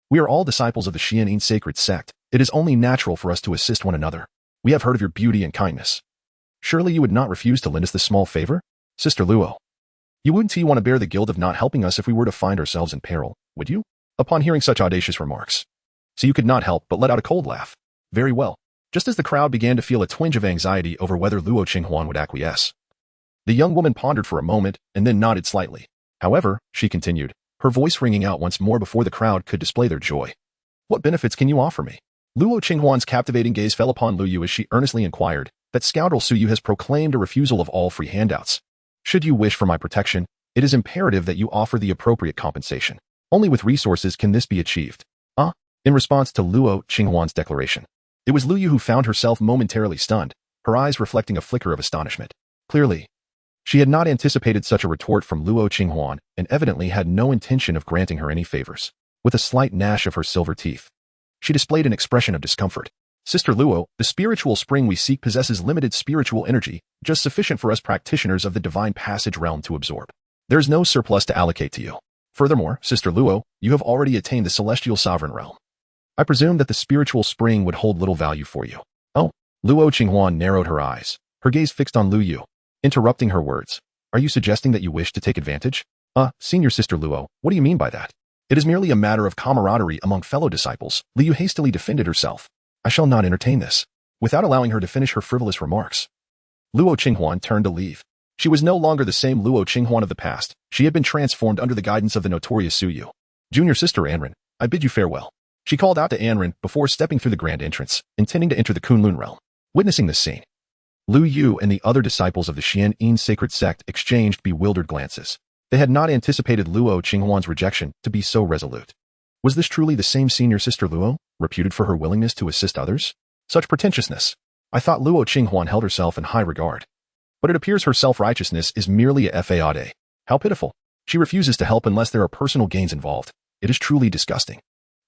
We are all disciples of the Xuantian sacred sect. It is only natural for us to assist one another. We have heard of your beauty and kindness. Surely you would not refuse to lend us this small favor? Sister Luo, you wouldn't want to bear the guilt of not helping us if we were to find ourselves in peril, would you? Upon hearing such audacious remarks. So you could not help but let out a cold laugh. Very well. Just as the crowd began to feel a twinge of anxiety over whether Luo Qinghuan would acquiesce. The young woman pondered for a moment and then nodded slightly. However, she continued, her voice ringing out once more before the crowd could display their joy. What benefits can you offer me? Luo Qinghuan's captivating gaze fell upon Lu Yu as she earnestly inquired, that scoundrel Su Yu has proclaimed a refusal of all free handouts. Should you wish for my protection, it is imperative that you offer the appropriate compensation. Only with resources can this be achieved. In response to Luo Qinghuan's declaration. It was Lu Yu who found herself momentarily stunned, her eyes reflecting a flicker of astonishment. Clearly, she had not anticipated such a retort from Luo Qinghuan and evidently had no intention of granting her any favors. With a slight gnash of her silver teeth, she displayed an expression of discomfort. Sister Luo, the spiritual spring we seek possesses limited spiritual energy, just sufficient for us practitioners of the divine passage realm to absorb. There is no surplus to allocate to you. Furthermore, Sister Luo, you have already attained the celestial sovereign realm. I presume that the spiritual spring would hold little value for you. Oh, Luo Qinghuan narrowed her eyes, her gaze fixed on Lu Yu, interrupting her words. Are you suggesting that you wish to take advantage? Senior Sister Luo, what do you mean by that? It is merely a matter of camaraderie among fellow disciples. Lu Yu hastily defended herself. I shall not entertain this. Without allowing her to finish her frivolous remarks, Luo Qinghuan turned to leave. She was no longer the same Luo Qinghuan of the past. She had been transformed under the guidance of the notorious Su Yu. Junior Sister Anren, I bid you farewell. She called out to Anren before stepping through the grand entrance, intending to enter the Kunlun realm. Witnessing this scene, Lu Yu and the other disciples of the Xuantian sacred sect exchanged bewildered glances. They had not anticipated Luo Qinghuan's rejection to be so resolute. Was this truly the same Senior Sister Luo, reputed for her willingness to assist others? Such pretentiousness. I thought Luo Qinghuan held herself in high regard. But it appears her self-righteousness is merely a fade. How pitiful. She refuses to help unless there are personal gains involved. It is truly disgusting.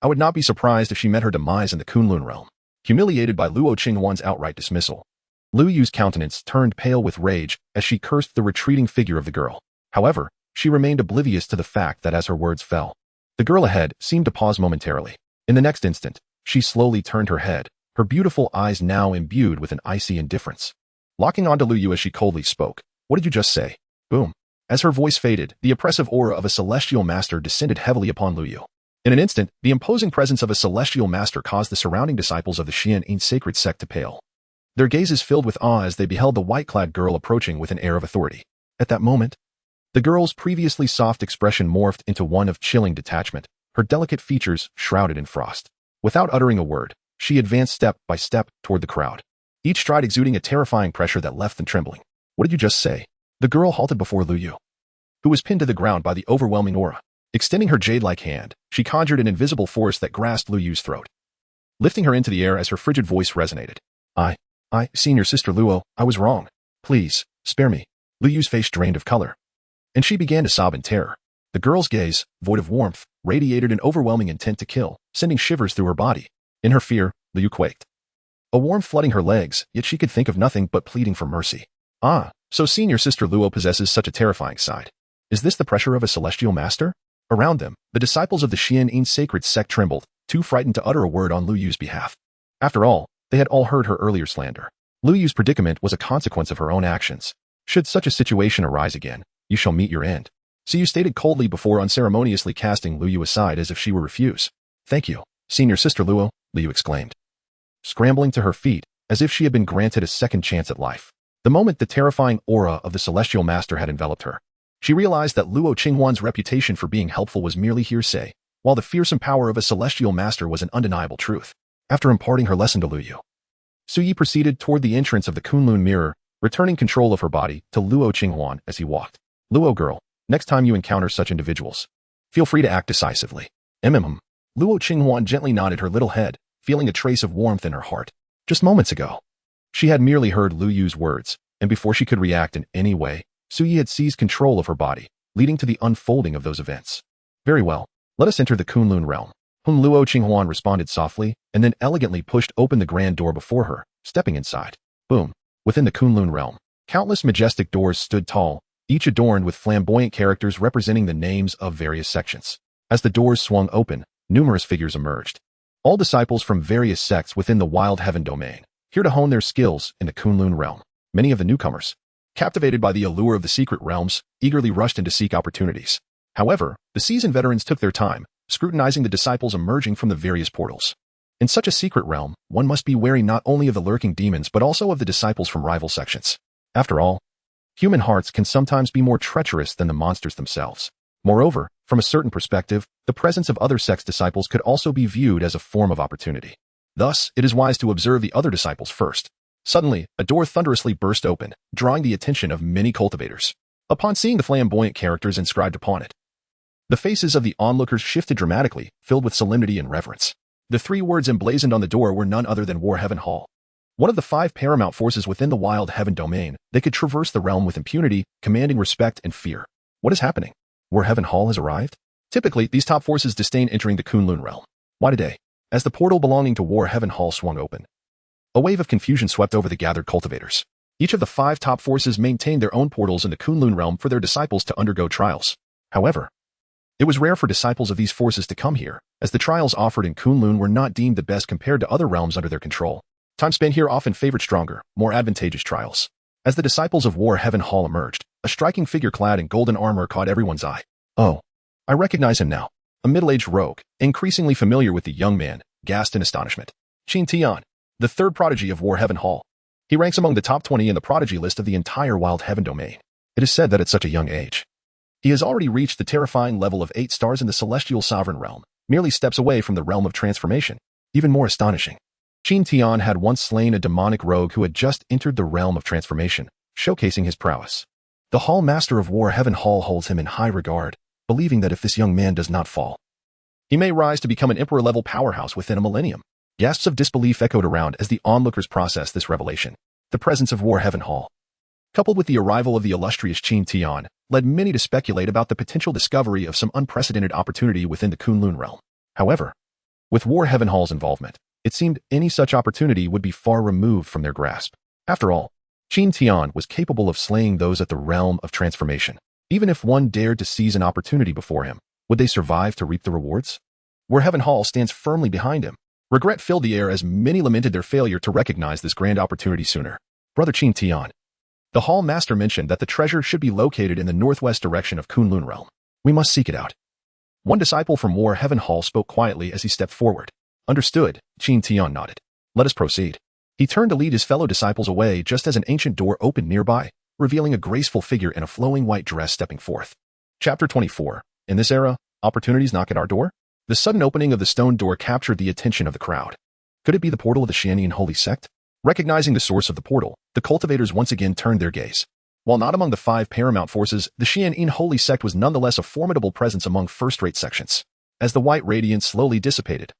I would not be surprised if she met her demise in the Kunlun realm. Humiliated by Luo Qinghuan's outright dismissal, Lu Yu's countenance turned pale with rage as she cursed the retreating figure of the girl. However, she remained oblivious to the fact that as her words fell, the girl ahead seemed to pause momentarily. In the next instant, she slowly turned her head, her beautiful eyes now imbued with an icy indifference. Locking onto Lu Yu as she coldly spoke, what did you just say? Boom. As her voice faded, the oppressive aura of a celestial master descended heavily upon Lu Yu. In an instant, the imposing presence of a celestial master caused the surrounding disciples of the Xuantian sacred sect to pale. Their gazes filled with awe as they beheld the white-clad girl approaching with an air of authority. At that moment, the girl's previously soft expression morphed into one of chilling detachment, her delicate features shrouded in frost. Without uttering a word, she advanced step by step toward the crowd, each stride exuding a terrifying pressure that left them trembling. What did you just say? The girl halted before Lu Yu, who was pinned to the ground by the overwhelming aura. Extending her jade-like hand, she conjured an invisible force that grasped Lu Yu's throat, lifting her into the air as her frigid voice resonated. Senior Sister Luo, I was wrong. Please, spare me. Lu Yu's face drained of color, and she began to sob in terror. The girl's gaze, void of warmth, radiated an overwhelming intent to kill, sending shivers through her body. In her fear, Lu Yu quaked, a warmth flooding her legs, yet she could think of nothing but pleading for mercy. So Senior Sister Luo possesses such a terrifying side. Is this the pressure of a celestial master? Around them, the disciples of the Xuantian sacred sect trembled, too frightened to utter a word on Lu Yu's behalf. After all, they had all heard her earlier slander. Lu Yu's predicament was a consequence of her own actions. Should such a situation arise again, you shall meet your end. So you stated coldly before unceremoniously casting Lu Yu aside as if she were refuse. Thank you, Senior Sister Luo, Lu Yu exclaimed, scrambling to her feet as if she had been granted a second chance at life. The moment the terrifying aura of the celestial master had enveloped her, she realized that Luo Qinghuan's reputation for being helpful was merely hearsay, while the fearsome power of a celestial master was an undeniable truth. After imparting her lesson to Lu Yu, Su Yi proceeded toward the entrance of the Kunlun mirror, returning control of her body to Luo Qinghuan as he walked. Luo girl, next time you encounter such individuals, feel free to act decisively. Luo Qinghuan gently nodded her little head, feeling a trace of warmth in her heart. Just moments ago, she had merely heard Lu Yu's words, and before she could react in any way, Su Yi had seized control of her body, leading to the unfolding of those events. Very well, let us enter the Kunlun realm. Luo Qinghuan responded softly, and then elegantly pushed open the grand door before her, stepping inside. Boom. Within the Kunlun realm, countless majestic doors stood tall, each adorned with flamboyant characters representing the names of various sections. As the doors swung open, numerous figures emerged, All disciples from various sects within the Wild Heaven domain, here to hone their skills in the Kunlun realm. Many of the newcomers, captivated by the allure of the secret realms, eagerly rushed in to seek opportunities. However, the seasoned veterans took their time, scrutinizing the disciples emerging from the various portals. In such a secret realm, one must be wary not only of the lurking demons but also of the disciples from rival sections. After all, human hearts can sometimes be more treacherous than the monsters themselves. Moreover, from a certain perspective, the presence of other sects disciples could also be viewed as a form of opportunity. Thus, it is wise to observe the other disciples first. Suddenly, a door thunderously burst open, drawing the attention of many cultivators. Upon seeing the flamboyant characters inscribed upon it, the faces of the onlookers shifted dramatically, filled with solemnity and reverence. The 3 words emblazoned on the door were none other than War Heaven Hall. One of the 5 paramount forces within the Wild Heaven domain, they could traverse the realm with impunity, commanding respect and fear. What is happening? War Heaven Hall has arrived? Typically, these top forces disdain entering the Kunlun realm. Why today? As the portal belonging to War Heaven Hall swung open, a wave of confusion swept over the gathered cultivators. Each of the 5 top forces maintained their own portals in the Kunlun realm for their disciples to undergo trials. However, it was rare for disciples of these forces to come here, as the trials offered in Kunlun were not deemed the best compared to other realms under their control. Time spent here often favored stronger, more advantageous trials. As the disciples of War Heaven Hall emerged, a striking figure clad in golden armor caught everyone's eye. Oh, I recognize him now. A middle-aged rogue, increasingly familiar with the young man, gasped in astonishment. Xuantian, the 3rd prodigy of War Heaven Hall. He ranks among the top 20 in the prodigy list of the entire Wild Heaven domain. It is said that at such a young age, he has already reached the terrifying level of 8 stars in the celestial sovereign realm, merely steps away from the realm of transformation. Even more astonishing, Xuantian had once slain a demonic rogue who had just entered the realm of transformation, showcasing his prowess. The Hall Master of War Heaven Hall holds him in high regard, believing that if this young man does not fall, he may rise to become an emperor-level powerhouse within a millennium. Gasps of disbelief echoed around as the onlookers processed this revelation. The presence of War Heaven Hall, coupled with the arrival of the illustrious Xuantian, led many to speculate about the potential discovery of some unprecedented opportunity within the Kunlun realm. However, with War Heaven Hall's involvement, it seemed any such opportunity would be far removed from their grasp. After all, Xuantian was capable of slaying those at the realm of transformation. Even if one dared to seize an opportunity before him, would they survive to reap the rewards? War Heaven Hall stands firmly behind him. Regret filled the air as many lamented their failure to recognize this grand opportunity sooner. Brother Xuantian, the Hall Master mentioned that the treasure should be located in the northwest direction of Kunlun realm. We must seek it out. One disciple from War Heaven Hall spoke quietly as he stepped forward. Understood, Xuantian nodded. Let us proceed. He turned to lead his fellow disciples away just as an ancient door opened nearby, revealing a graceful figure in a flowing white dress stepping forth. Chapter 24. In this era, opportunities knock at our door? The sudden opening of the stone door captured the attention of the crowd. Could it be the portal of the Xuantian holy sect? Recognizing the source of the portal, the cultivators once again turned their gaze. While not among the 5 paramount forces, the Xuantian holy sect was nonetheless a formidable presence among first-rate sections. As the white radiance slowly dissipated,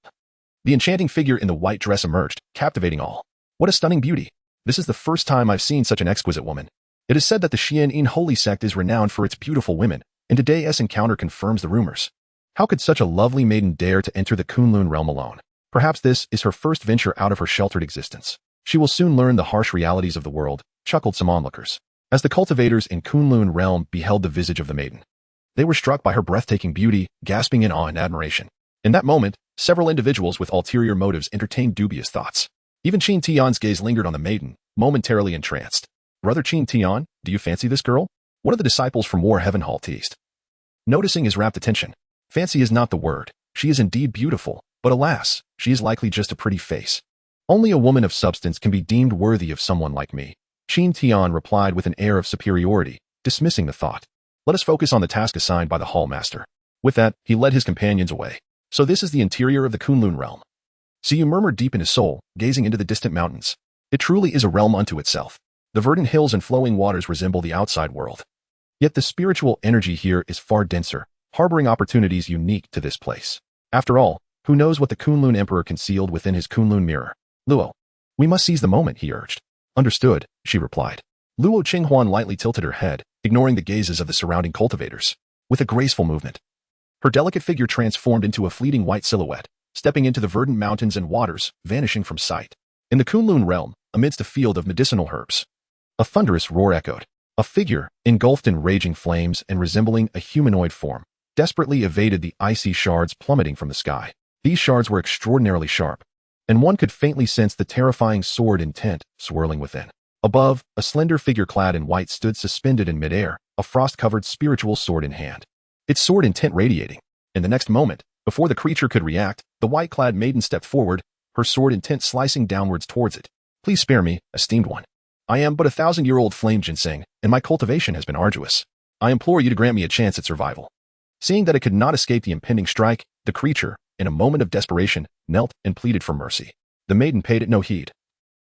the enchanting figure in the white dress emerged, captivating all. What a stunning beauty! This is the first time I've seen such an exquisite woman. It is said that the Xuantian holy sect is renowned for its beautiful women, and today's encounter confirms the rumors. How could such a lovely maiden dare to enter the Kunlun realm alone? Perhaps this is her first venture out of her sheltered existence. She will soon learn the harsh realities of the world, chuckled some onlookers. As the cultivators in Kunlun realm beheld the visage of the maiden, they were struck by her breathtaking beauty, gasping in awe and admiration. In that moment, several individuals with ulterior motives entertained dubious thoughts. Even Xuantian's gaze lingered on the maiden, momentarily entranced. Brother Xuantian, do you fancy this girl? One of the disciples from War Heaven Hall teased. Noticing his rapt attention, fancy is not the word. She is indeed beautiful, but alas, she is likely just a pretty face. Only a woman of substance can be deemed worthy of someone like me. Xuantian replied with an air of superiority, dismissing the thought. Let us focus on the task assigned by the Hall Master. With that, he led his companions away. So this is the interior of the Kunlun realm. Siyu murmured deep in his soul, gazing into the distant mountains. It truly is a realm unto itself. The verdant hills and flowing waters resemble the outside world. Yet the spiritual energy here is far denser, harboring opportunities unique to this place. After all, who knows what the Kunlun Emperor concealed within his Kunlun mirror? Luo, we must seize the moment, he urged. Understood, she replied. Luo Qinghuan lightly tilted her head, ignoring the gazes of the surrounding cultivators. With a graceful movement, her delicate figure transformed into a fleeting white silhouette, stepping into the verdant mountains and waters, vanishing from sight. In the Kunlun realm, amidst a field of medicinal herbs, a thunderous roar echoed. A figure, engulfed in raging flames and resembling a humanoid form, desperately evaded the icy shards plummeting from the sky. These shards were extraordinarily sharp, and one could faintly sense the terrifying sword intent swirling within. Above, a slender figure clad in white stood suspended in midair, a frost-covered spiritual sword in hand. Its sword intent radiating. In the next moment, before the creature could react, the white-clad maiden stepped forward, her sword intent slicing downwards towards it. Please spare me, esteemed one. I am but a 1,000-year-old flame ginseng, and my cultivation has been arduous. I implore you to grant me a chance at survival. Seeing that it could not escape the impending strike, the creature, in a moment of desperation, knelt and pleaded for mercy. The maiden paid it no heed.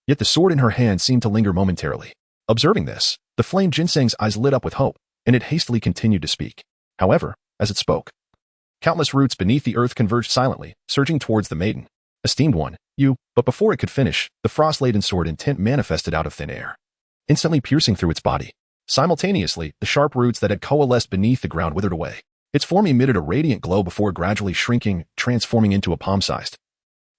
Yet the sword in her hand seemed to linger momentarily. Observing this, the flame ginseng's eyes lit up with hope, and it hastily continued to speak. However, as it spoke, countless roots beneath the earth converged silently, surging towards the maiden. Esteemed one, you, but before it could finish, the frost-laden sword intent manifested out of thin air, instantly piercing through its body. Simultaneously, the sharp roots that had coalesced beneath the ground withered away. Its form emitted a radiant glow before gradually shrinking, transforming into a palm-sized,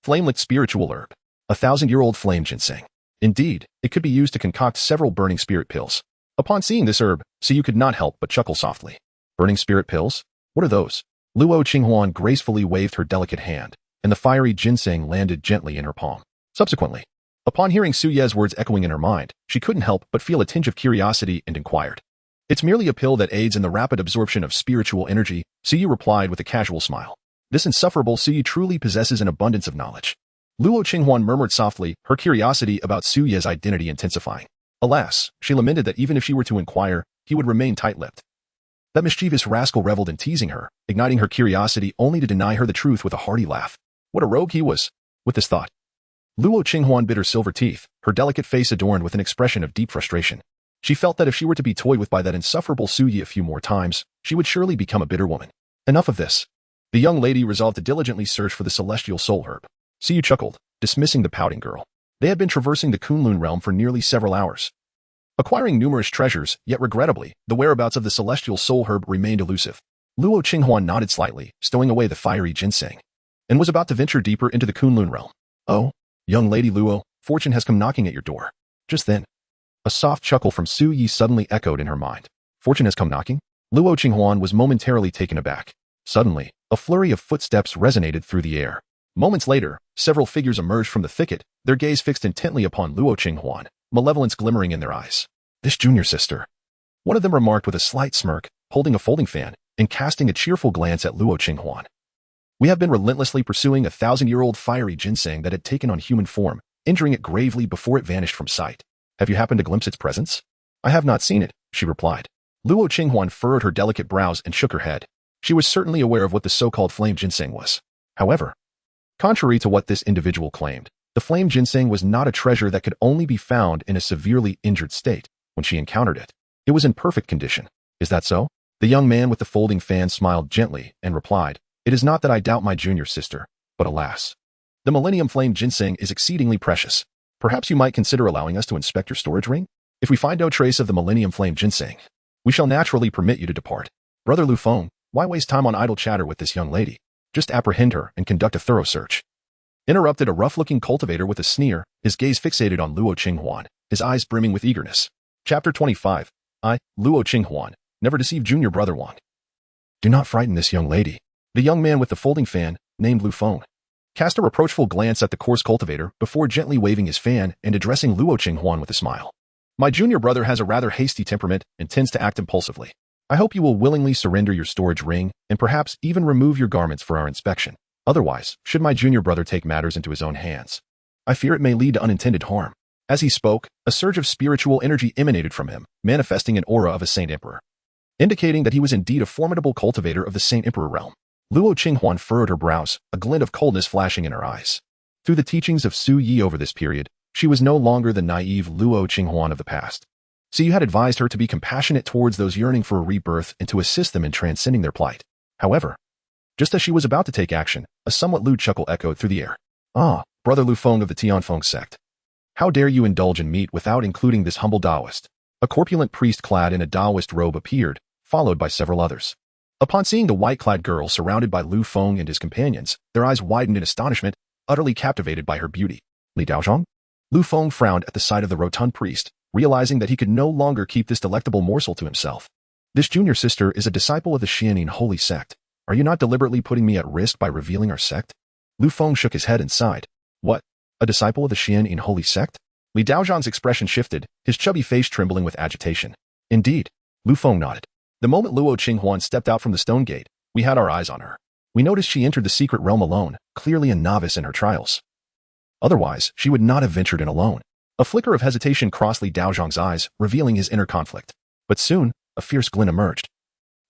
flame-lit spiritual herb. 1,000-year-old flame ginseng. Indeed, it could be used to concoct several burning spirit pills. Upon seeing this herb, Siyu could not help but chuckle softly. Burning spirit pills? What are those? Luo Qinghuan gracefully waved her delicate hand, and the fiery ginseng landed gently in her palm. Subsequently, upon hearing Su Ye's words echoing in her mind, she couldn't help but feel a tinge of curiosity and inquired. It's merely a pill that aids in the rapid absorption of spiritual energy, Siyu replied with a casual smile. This insufferable Siyu truly possesses an abundance of knowledge. Luo Qinghuan murmured softly, her curiosity about Su Ye's identity intensifying. Alas, she lamented that even if she were to inquire, he would remain tight-lipped. That mischievous rascal reveled in teasing her, igniting her curiosity only to deny her the truth with a hearty laugh. What a rogue he was! With this thought, Luo Qinghuan bit her silver teeth, her delicate face adorned with an expression of deep frustration. She felt that if she were to be toyed with by that insufferable Su Ye a few more times, she would surely become a bitter woman. Enough of this. The young lady resolved to diligently search for the celestial soul herb. Siyu chuckled, dismissing the pouting girl. They had been traversing the Kunlun realm for nearly several hours, acquiring numerous treasures, yet regrettably, the whereabouts of the celestial soul herb remained elusive. Luo Qinghuan nodded slightly, stowing away the fiery ginseng, and was about to venture deeper into the Kunlun realm. Oh, young lady Luo, fortune has come knocking at your door. Just then, a soft chuckle from Su Yi suddenly echoed in her mind. Fortune has come knocking? Luo Qinghuan was momentarily taken aback. Suddenly, a flurry of footsteps resonated through the air. Moments later, several figures emerged from the thicket, their gaze fixed intently upon Luo Qinghuan, malevolence glimmering in their eyes. This junior sister. One of them remarked with a slight smirk, holding a folding fan, and casting a cheerful glance at Luo Qinghuan. We have been relentlessly pursuing a 1,000-year-old fiery ginseng that had taken on human form, injuring it gravely before it vanished from sight. Have you happened to glimpse its presence? I have not seen it, she replied. Luo Qinghuan furrowed her delicate brows and shook her head. She was certainly aware of what the so-called flame ginseng was. However, contrary to what this individual claimed, the flame ginseng was not a treasure that could only be found in a severely injured state. When she encountered it, it was in perfect condition. Is that so? The young man with the folding fan smiled gently and replied, It is not that I doubt my junior sister, but alas, the Millennium Flame Ginseng is exceedingly precious. Perhaps you might consider allowing us to inspect your storage ring? If we find no trace of the Millennium Flame Ginseng, we shall naturally permit you to depart. Brother Lu Feng, why waste time on idle chatter with this young lady? Just apprehend her and conduct a thorough search. Interrupted a rough-looking cultivator with a sneer, his gaze fixated on Luo Qinghuan, his eyes brimming with eagerness. Chapter 25. I, Luo Qinghuan, never deceive junior brother Wang. Do not frighten this young lady. The young man with the folding fan, named Lu Feng, cast a reproachful glance at the coarse cultivator before gently waving his fan and addressing Luo Qinghuan with a smile. My junior brother has a rather hasty temperament and tends to act impulsively. I hope you will willingly surrender your storage ring and perhaps even remove your garments for our inspection. Otherwise, should my junior brother take matters into his own hands, I fear it may lead to unintended harm. As he spoke, a surge of spiritual energy emanated from him, manifesting an aura of a Saint Emperor, indicating that he was indeed a formidable cultivator of the Saint Emperor realm. Luo Qinghuan furrowed her brows, a glint of coldness flashing in her eyes. Through the teachings of Su Yi over this period, she was no longer the naive Luo Qinghuan of the past. Siyu had advised her to be compassionate towards those yearning for a rebirth and to assist them in transcending their plight. However, just as she was about to take action, a somewhat lewd chuckle echoed through the air. Ah, brother Lu Feng of the Tianfeng sect. How dare you indulge in meat without including this humble Taoist? A corpulent priest clad in a Taoist robe appeared, followed by several others. Upon seeing the white-clad girl surrounded by Lu Feng and his companions, their eyes widened in astonishment, utterly captivated by her beauty. Li Daozhong? Lu Feng frowned at the sight of the rotund priest, realizing that he could no longer keep this delectable morsel to himself. This junior sister is a disciple of the Xuantian holy sect. Are you not deliberately putting me at risk by revealing our sect? Lu Feng shook his head and sighed. What? A disciple of the Xuantian holy sect? Li Daozhang's expression shifted, his chubby face trembling with agitation. Indeed. Lu Feng nodded. The moment Luo Qinghuan stepped out from the stone gate, we had our eyes on her. We noticed she entered the secret realm alone, clearly a novice in her trials. Otherwise, she would not have ventured in alone. A flicker of hesitation crossed Li Daozhang's eyes, revealing his inner conflict. But soon, a fierce glint emerged.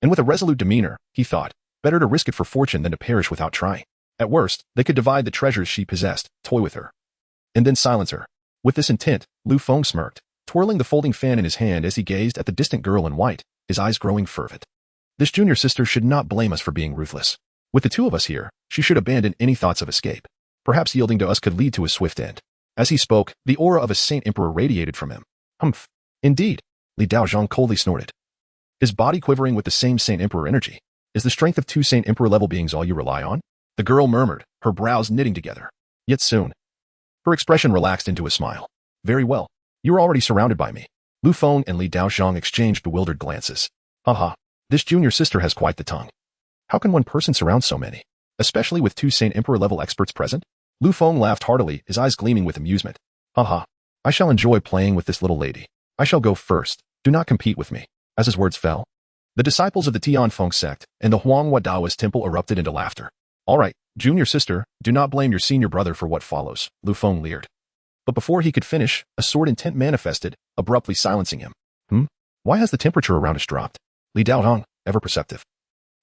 And with a resolute demeanor, he thought, better to risk it for fortune than to perish without trying. At worst, they could divide the treasures she possessed, toy with her, and then silence her. With this intent, Lu Feng smirked, twirling the folding fan in his hand as he gazed at the distant girl in white, his eyes growing fervent. This junior sister should not blame us for being ruthless. With the two of us here, she should abandon any thoughts of escape. Perhaps yielding to us could lead to a swift end. As he spoke, the aura of a Saint Emperor radiated from him. Humph. Indeed. Li Daozhang coldly snorted, his body quivering with the same Saint Emperor energy. Is the strength of two Saint Emperor level beings all you rely on? The girl murmured, her brows knitting together. Yet soon, her expression relaxed into a smile. Very well. You're already surrounded by me. Lu Feng and Li Daozhang exchanged bewildered glances. Haha. This junior sister has quite the tongue. How can one person surround so many? Especially with two Saint Emperor level experts present? Lu Feng laughed heartily, his eyes gleaming with amusement. Haha. I shall enjoy playing with this little lady. I shall go first. Do not compete with me. As his words fell, the disciples of the Tianfeng sect and the Huanghua Taoist temple erupted into laughter. All right, junior sister, do not blame your senior brother for what follows, Lu Feng leered. But before he could finish, a sword intent manifested, abruptly silencing him. Why has the temperature around us dropped? Li Daozhang, ever perceptive,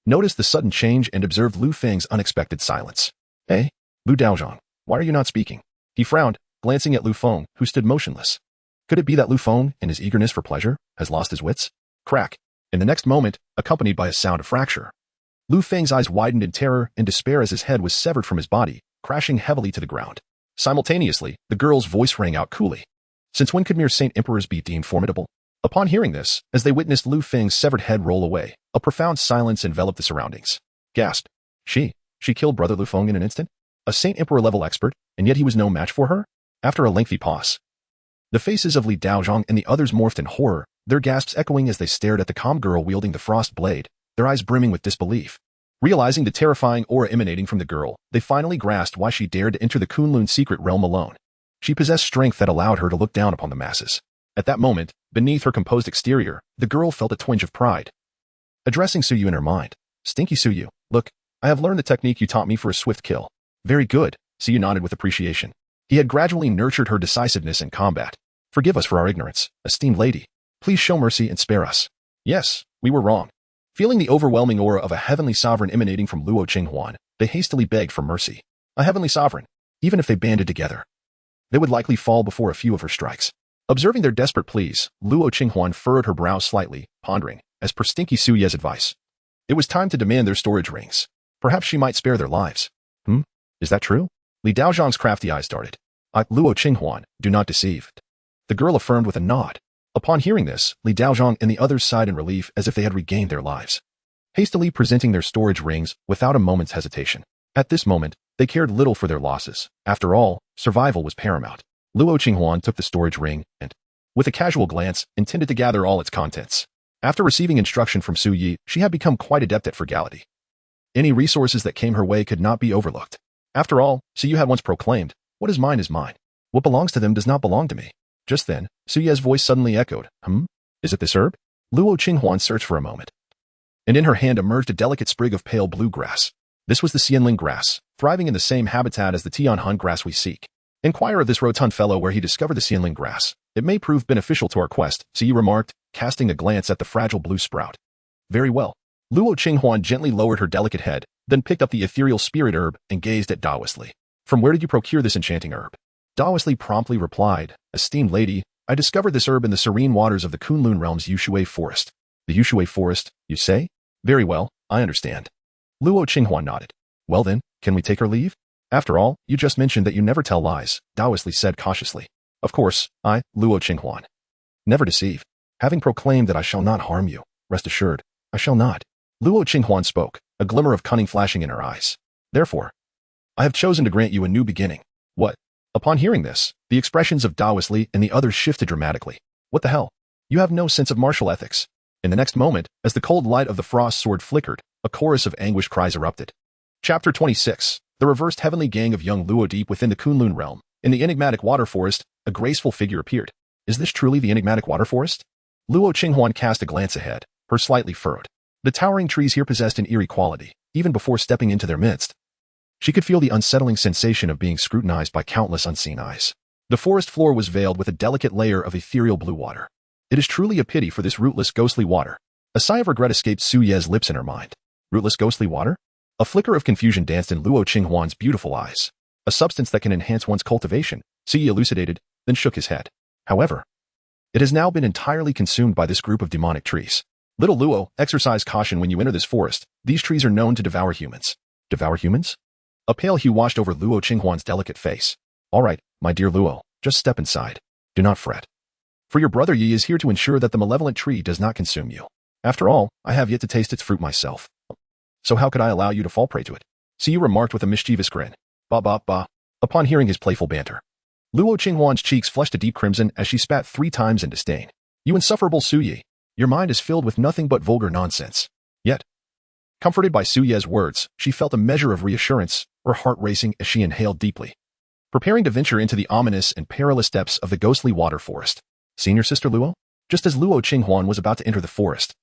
noticed the sudden change and observed Lu Feng's unexpected silence. Hey, Lu Daozhang, why are you not speaking? He frowned, glancing at Lu Feng, who stood motionless. Could it be that Lu Feng, in his eagerness for pleasure, has lost his wits? Crack. In the next moment, accompanied by a sound of fracture, Lu Feng's eyes widened in terror and despair as his head was severed from his body, crashing heavily to the ground. Simultaneously, the girl's voice rang out coolly. Since when could mere Saint Emperors be deemed formidable? Upon hearing this, as they witnessed Lu Feng's severed head roll away, a profound silence enveloped the surroundings. Gasped. She killed brother Lu Feng in an instant? A Saint Emperor level expert, and yet he was no match for her? After a lengthy pause, the faces of Li Daozhang and the others morphed in horror, their gasps echoing as they stared at the calm girl wielding the frost blade, their eyes brimming with disbelief. Realizing the terrifying aura emanating from the girl, they finally grasped why she dared to enter the Kunlun secret realm alone. She possessed strength that allowed her to look down upon the masses. At that moment, beneath her composed exterior, the girl felt a twinge of pride. Addressing Suyu in her mind. Stinky Suyu, look, I have learned the technique you taught me for a swift kill. Very good, Suyu nodded with appreciation. He had gradually nurtured her decisiveness in combat. Forgive us for our ignorance, esteemed lady. Please show mercy and spare us. Yes, we were wrong. Feeling the overwhelming aura of a heavenly sovereign emanating from Luo Qinghuan, they hastily begged for mercy. A heavenly sovereign, even if they banded together, they would likely fall before a few of her strikes. Observing their desperate pleas, Luo Qinghuan furrowed her brows slightly, pondering, as per Stinky Suyu's advice. It was time to demand their storage rings. Perhaps she might spare their lives. Is that true? Li Daozhang's crafty eyes darted. Luo Qinghuan, do not deceive. The girl affirmed with a nod. Upon hearing this, Li Daozhang and the others sighed in relief as if they had regained their lives, hastily presenting their storage rings without a moment's hesitation. At this moment, they cared little for their losses. After all, survival was paramount. Luo Qinghuan took the storage ring and, with a casual glance, intended to gather all its contents. After receiving instruction from Su Yi, she had become quite adept at frugality. Any resources that came her way could not be overlooked. After all, Su Yi had once proclaimed, "What is mine is mine. What belongs to them does not belong to me." Just then, Su Ye's voice suddenly echoed, Is it this herb? Luo Qinghuan searched for a moment, and in her hand emerged a delicate sprig of pale blue grass. This was the Xianling grass, thriving in the same habitat as the Tianhun grass we seek. Inquire of this rotund fellow where he discovered the Xianling grass. It may prove beneficial to our quest, Su Yi remarked, casting a glance at the fragile blue sprout. Very well. Luo Qinghuan gently lowered her delicate head, then picked up the ethereal spirit herb and gazed at Daoistly. From where did you procure this enchanting herb? Daoistly promptly replied, Esteemed lady, I discovered this herb in the serene waters of the Kunlun realm's Yushui forest. The Yushui forest, you say? Very well, I understand. Luo Qinghuan nodded. Well then, can we take our leave? After all, you just mentioned that you never tell lies, Daoistly said cautiously. Of course, I, Luo Qinghuan, never deceive. Having proclaimed that I shall not harm you, rest assured, I shall not. Luo Qinghuan spoke, a glimmer of cunning flashing in her eyes. Therefore, I have chosen to grant you a new beginning. What? Upon hearing this, the expressions of Daoistly and the others shifted dramatically. What the hell? You have no sense of martial ethics. In the next moment, as the cold light of the frost sword flickered, a chorus of anguished cries erupted. Chapter 26. The reversed heavenly gang of young Luo deep within the Kunlun realm. In the enigmatic water forest, a graceful figure appeared. Is this truly the enigmatic water forest? Luo Qinghuan cast a glance ahead, her slightly furrowed. The towering trees here possessed an eerie quality, even before stepping into their midst. She could feel the unsettling sensation of being scrutinized by countless unseen eyes. The forest floor was veiled with a delicate layer of ethereal blue water. It is truly a pity for this rootless, ghostly water. A sigh of regret escaped Su Ye's lips in her mind. Rootless, ghostly water? A flicker of confusion danced in Luo Qinghuan's beautiful eyes. A substance that can enhance one's cultivation, Su Ye elucidated, then shook his head. However, it has now been entirely consumed by this group of demonic trees. Little Luo, exercise caution when you enter this forest. These trees are known to devour humans. Devour humans? A pale hue washed over Luo Qinghuan's delicate face. All right, my dear Luo, just step inside. Do not fret. For your brother Yi is here to ensure that the malevolent tree does not consume you. After all, I have yet to taste its fruit myself. So how could I allow you to fall prey to it? Su Ye remarked with a mischievous grin. Ba ba ba. Upon hearing his playful banter, Luo Qinghuan's cheeks flushed a deep crimson as she spat 3 times in disdain. You insufferable Su Ye. Your mind is filled with nothing but vulgar nonsense. Yet, comforted by Su Ye's words, she felt a measure of reassurance, her heart racing as she inhaled deeply, preparing to venture into the ominous and perilous depths of the ghostly water forest. Senior Sister Luo? Just as Luo Qinghuan was about to enter the forest,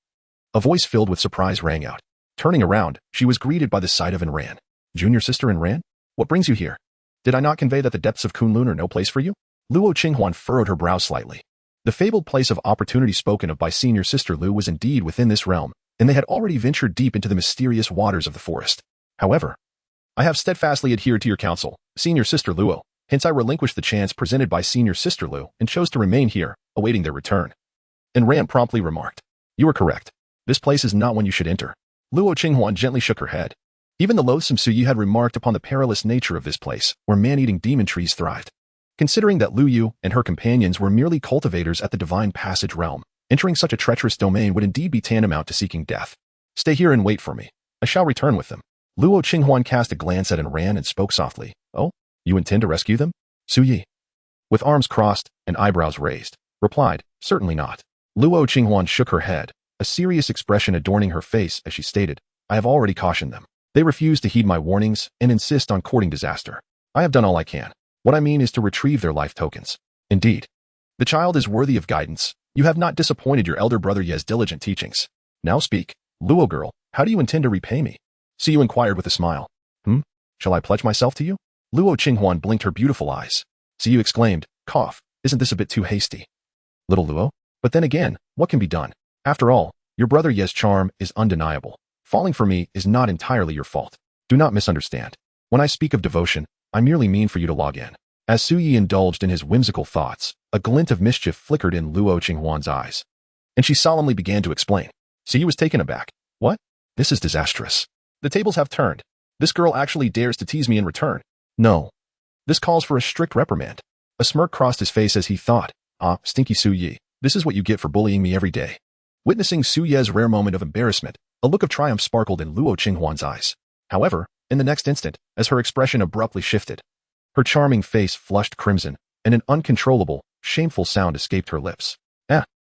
a voice filled with surprise rang out. Turning around, she was greeted by the sight of Inran. Junior Sister Inran? What brings you here? Did I not convey that the depths of Kunlun are no place for you? Luo Qinghuan furrowed her brow slightly. The fabled place of opportunity spoken of by Senior Sister Lu was indeed within this realm, and they had already ventured deep into the mysterious waters of the forest. However, I have steadfastly adhered to your counsel, Senior Sister Luo, hence I relinquished the chance presented by Senior Sister Lu and chose to remain here, awaiting their return. Inran promptly remarked. You are correct. This place is not one you should enter. Luo Qinghuan gently shook her head. Even the loathsome Su Ye had remarked upon the perilous nature of this place, where man-eating demon trees thrived. Considering that Lu Yu and her companions were merely cultivators at the Divine Passage realm, entering such a treacherous domain would indeed be tantamount to seeking death. Stay here and wait for me. I shall return with them. Luo Qinghuan cast a glance at Inran and spoke softly. Oh, you intend to rescue them? Su Ye, with arms crossed and eyebrows raised, replied, certainly not. Luo Qinghuan shook her head, a serious expression adorning her face as she stated, I have already cautioned them. They refuse to heed my warnings and insist on courting disaster. I have done all I can. What I mean is to retrieve their life tokens. Indeed, the child is worthy of guidance. You have not disappointed your elder brother Ye's diligent teachings. Now speak, Luo girl, how do you intend to repay me? Su Ye inquired with a smile. Shall I pledge myself to you? Luo Qinghuan blinked her beautiful eyes. Su Ye exclaimed, cough, isn't this a bit too hasty? Little Luo, but then again, what can be done? After all, your brother Ye's charm is undeniable. Falling for me is not entirely your fault. Do not misunderstand. When I speak of devotion, I merely mean for you to log in. As Su Ye indulged in his whimsical thoughts, a glint of mischief flickered in Luo Qinghuan's eyes, and she solemnly began to explain. Su Ye was taken aback. What? This is disastrous. The tables have turned. This girl actually dares to tease me in return. No. This calls for a strict reprimand. A smirk crossed his face as he thought, ah, stinky Su Ye, this is what you get for bullying me every day. Witnessing Su Ye's rare moment of embarrassment, a look of triumph sparkled in Luo Qinghuan's eyes. However, in the next instant, as her expression abruptly shifted, her charming face flushed crimson, and an uncontrollable, shameful sound escaped her lips.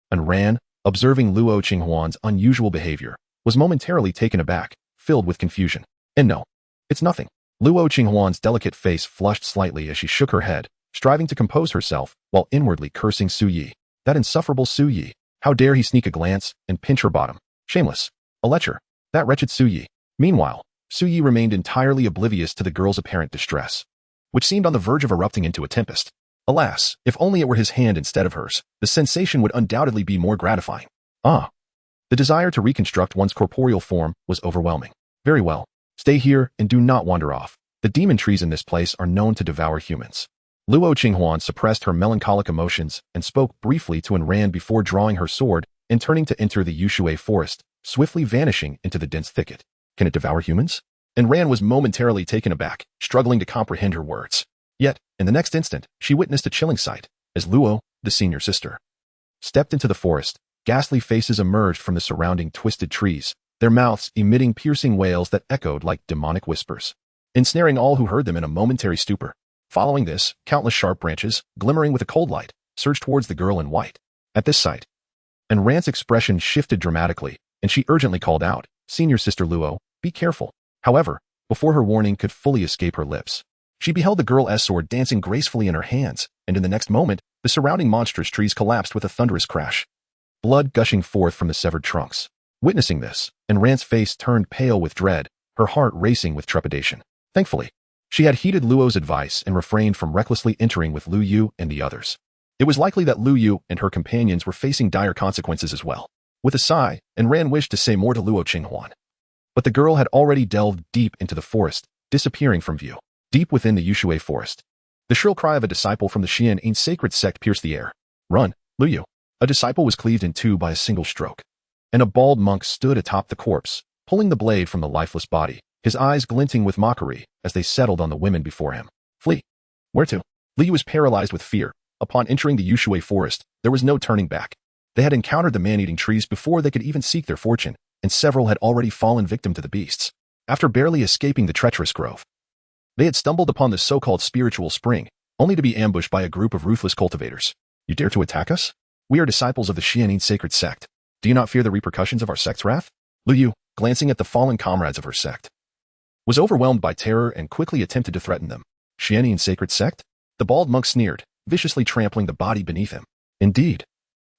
And Ran, observing Luo Qinghuan's unusual behavior, was momentarily taken aback, filled with confusion. And no, it's nothing. Luo Qinghuan's delicate face flushed slightly as she shook her head, striving to compose herself, while inwardly cursing Su Ye. That insufferable Su Ye. How dare he sneak a glance and pinch her bottom? Shameless. A lecher. That wretched Su Ye. Meanwhile, Su Ye remained entirely oblivious to the girl's apparent distress, which seemed on the verge of erupting into a tempest. Alas, if only it were his hand instead of hers, the sensation would undoubtedly be more gratifying. Ah! The desire to reconstruct one's corporeal form was overwhelming. Very well. Stay here and do not wander off. The demon trees in this place are known to devour humans. Luo Qinghuan suppressed her melancholic emotions and spoke briefly to Inran before drawing her sword and turning to enter the Yushui forest, swiftly vanishing into the dense thicket. Can it devour humans? Inran was momentarily taken aback, struggling to comprehend her words. Yet, in the next instant, she witnessed a chilling sight, as Luo, the senior sister, stepped into the forest. Ghastly faces emerged from the surrounding twisted trees, their mouths emitting piercing wails that echoed like demonic whispers, ensnaring all who heard them in a momentary stupor. Following this, countless sharp branches, glimmering with a cold light, surged towards the girl in white. At this sight, Inran's expression shifted dramatically, and she urgently called out, Senior Sister Luo, be careful. However, Before her warning could fully escape her lips, she beheld the girl's sword dancing gracefully in her hands, and in the next moment, the surrounding monstrous trees collapsed with a thunderous crash, blood gushing forth from the severed trunks. Witnessing this, Enran's face turned pale with dread, her heart racing with trepidation. Thankfully, she had heeded Luo's advice and refrained from recklessly entering with Lu Yu and the others. It was likely that Lu Yu and her companions were facing dire consequences as well. With a sigh, Enran wished to say more to Luo Qinghuan. But the girl had already delved deep into the forest, disappearing from view. Deep within the Yushui forest, the shrill cry of a disciple from the Xuantian sacred sect pierced the air. Run, Lu Yu. A disciple was cleaved in two by a single stroke, and a bald monk stood atop the corpse, pulling the blade from the lifeless body, his eyes glinting with mockery as they settled on the women before him. Flee. Where to? Lu Yu was paralyzed with fear. Upon entering the Yushui forest, there was no turning back. They had encountered the man-eating trees before they could even seek their fortune, and several had already fallen victim to the beasts. After barely escaping the treacherous grove, they had stumbled upon the so-called spiritual spring, only to be ambushed by a group of ruthless cultivators. You dare to attack us? We are disciples of the Xuantian sacred sect. Do you not fear the repercussions of our sect's wrath? Lu Yu, glancing at the fallen comrades of her sect, was overwhelmed by terror and quickly attempted to threaten them. Xuantian sacred sect? The bald monk sneered, viciously trampling the body beneath him. Indeed.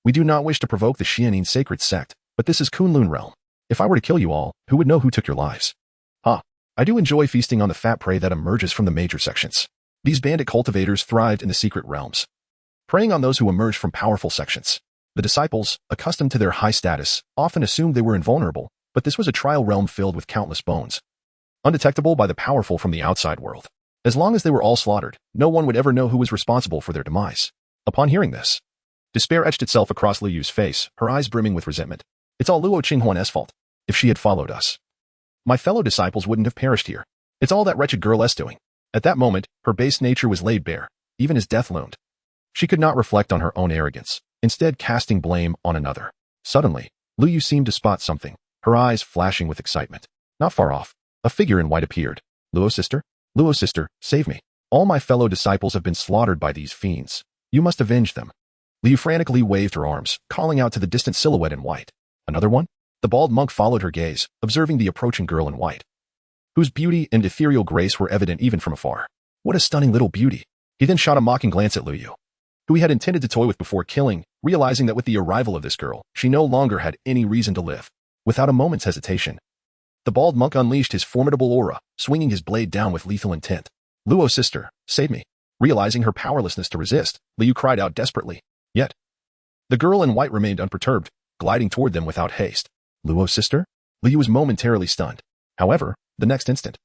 We do not wish to provoke the Xuantian sacred sect, but this is Kunlun realm. If I were to kill you all, who would know who took your lives? I do enjoy feasting on the fat prey that emerges from the major sections. These bandit cultivators thrived in the secret realms, preying on those who emerged from powerful sections. The disciples, accustomed to their high status, often assumed they were invulnerable, but this was a trial realm filled with countless bones, undetectable by the powerful from the outside world. As long as they were all slaughtered, no one would ever know who was responsible for their demise. Upon hearing this, despair etched itself across Lu Yu's face, her eyes brimming with resentment. It's all Luo Qinghuan's fault. If she had followed us, my fellow disciples wouldn't have perished here. It's all that wretched girl's doing. At that moment, her base nature was laid bare, even as death loomed. She could not reflect on her own arrogance, instead casting blame on another. Suddenly, Lu Yu seemed to spot something, her eyes flashing with excitement. Not far off, a figure in white appeared. Luo sister, save me. All my fellow disciples have been slaughtered by these fiends. You must avenge them. Lu Yu frantically waved her arms, calling out to the distant silhouette in white. Another one? The bald monk followed her gaze, observing the approaching girl in white, whose beauty and ethereal grace were evident even from afar. What a stunning little beauty. He then shot a mocking glance at Lu Yu, who he had intended to toy with before killing, realizing that with the arrival of this girl, she no longer had any reason to live. Without a moment's hesitation, the bald monk unleashed his formidable aura, swinging his blade down with lethal intent. Luo sister, save me. Realizing her powerlessness to resist, Lu Yu cried out desperately. Yet, the girl in white remained unperturbed, gliding toward them without haste. Luo sister? Lu Yu was momentarily stunned. However, the next instant,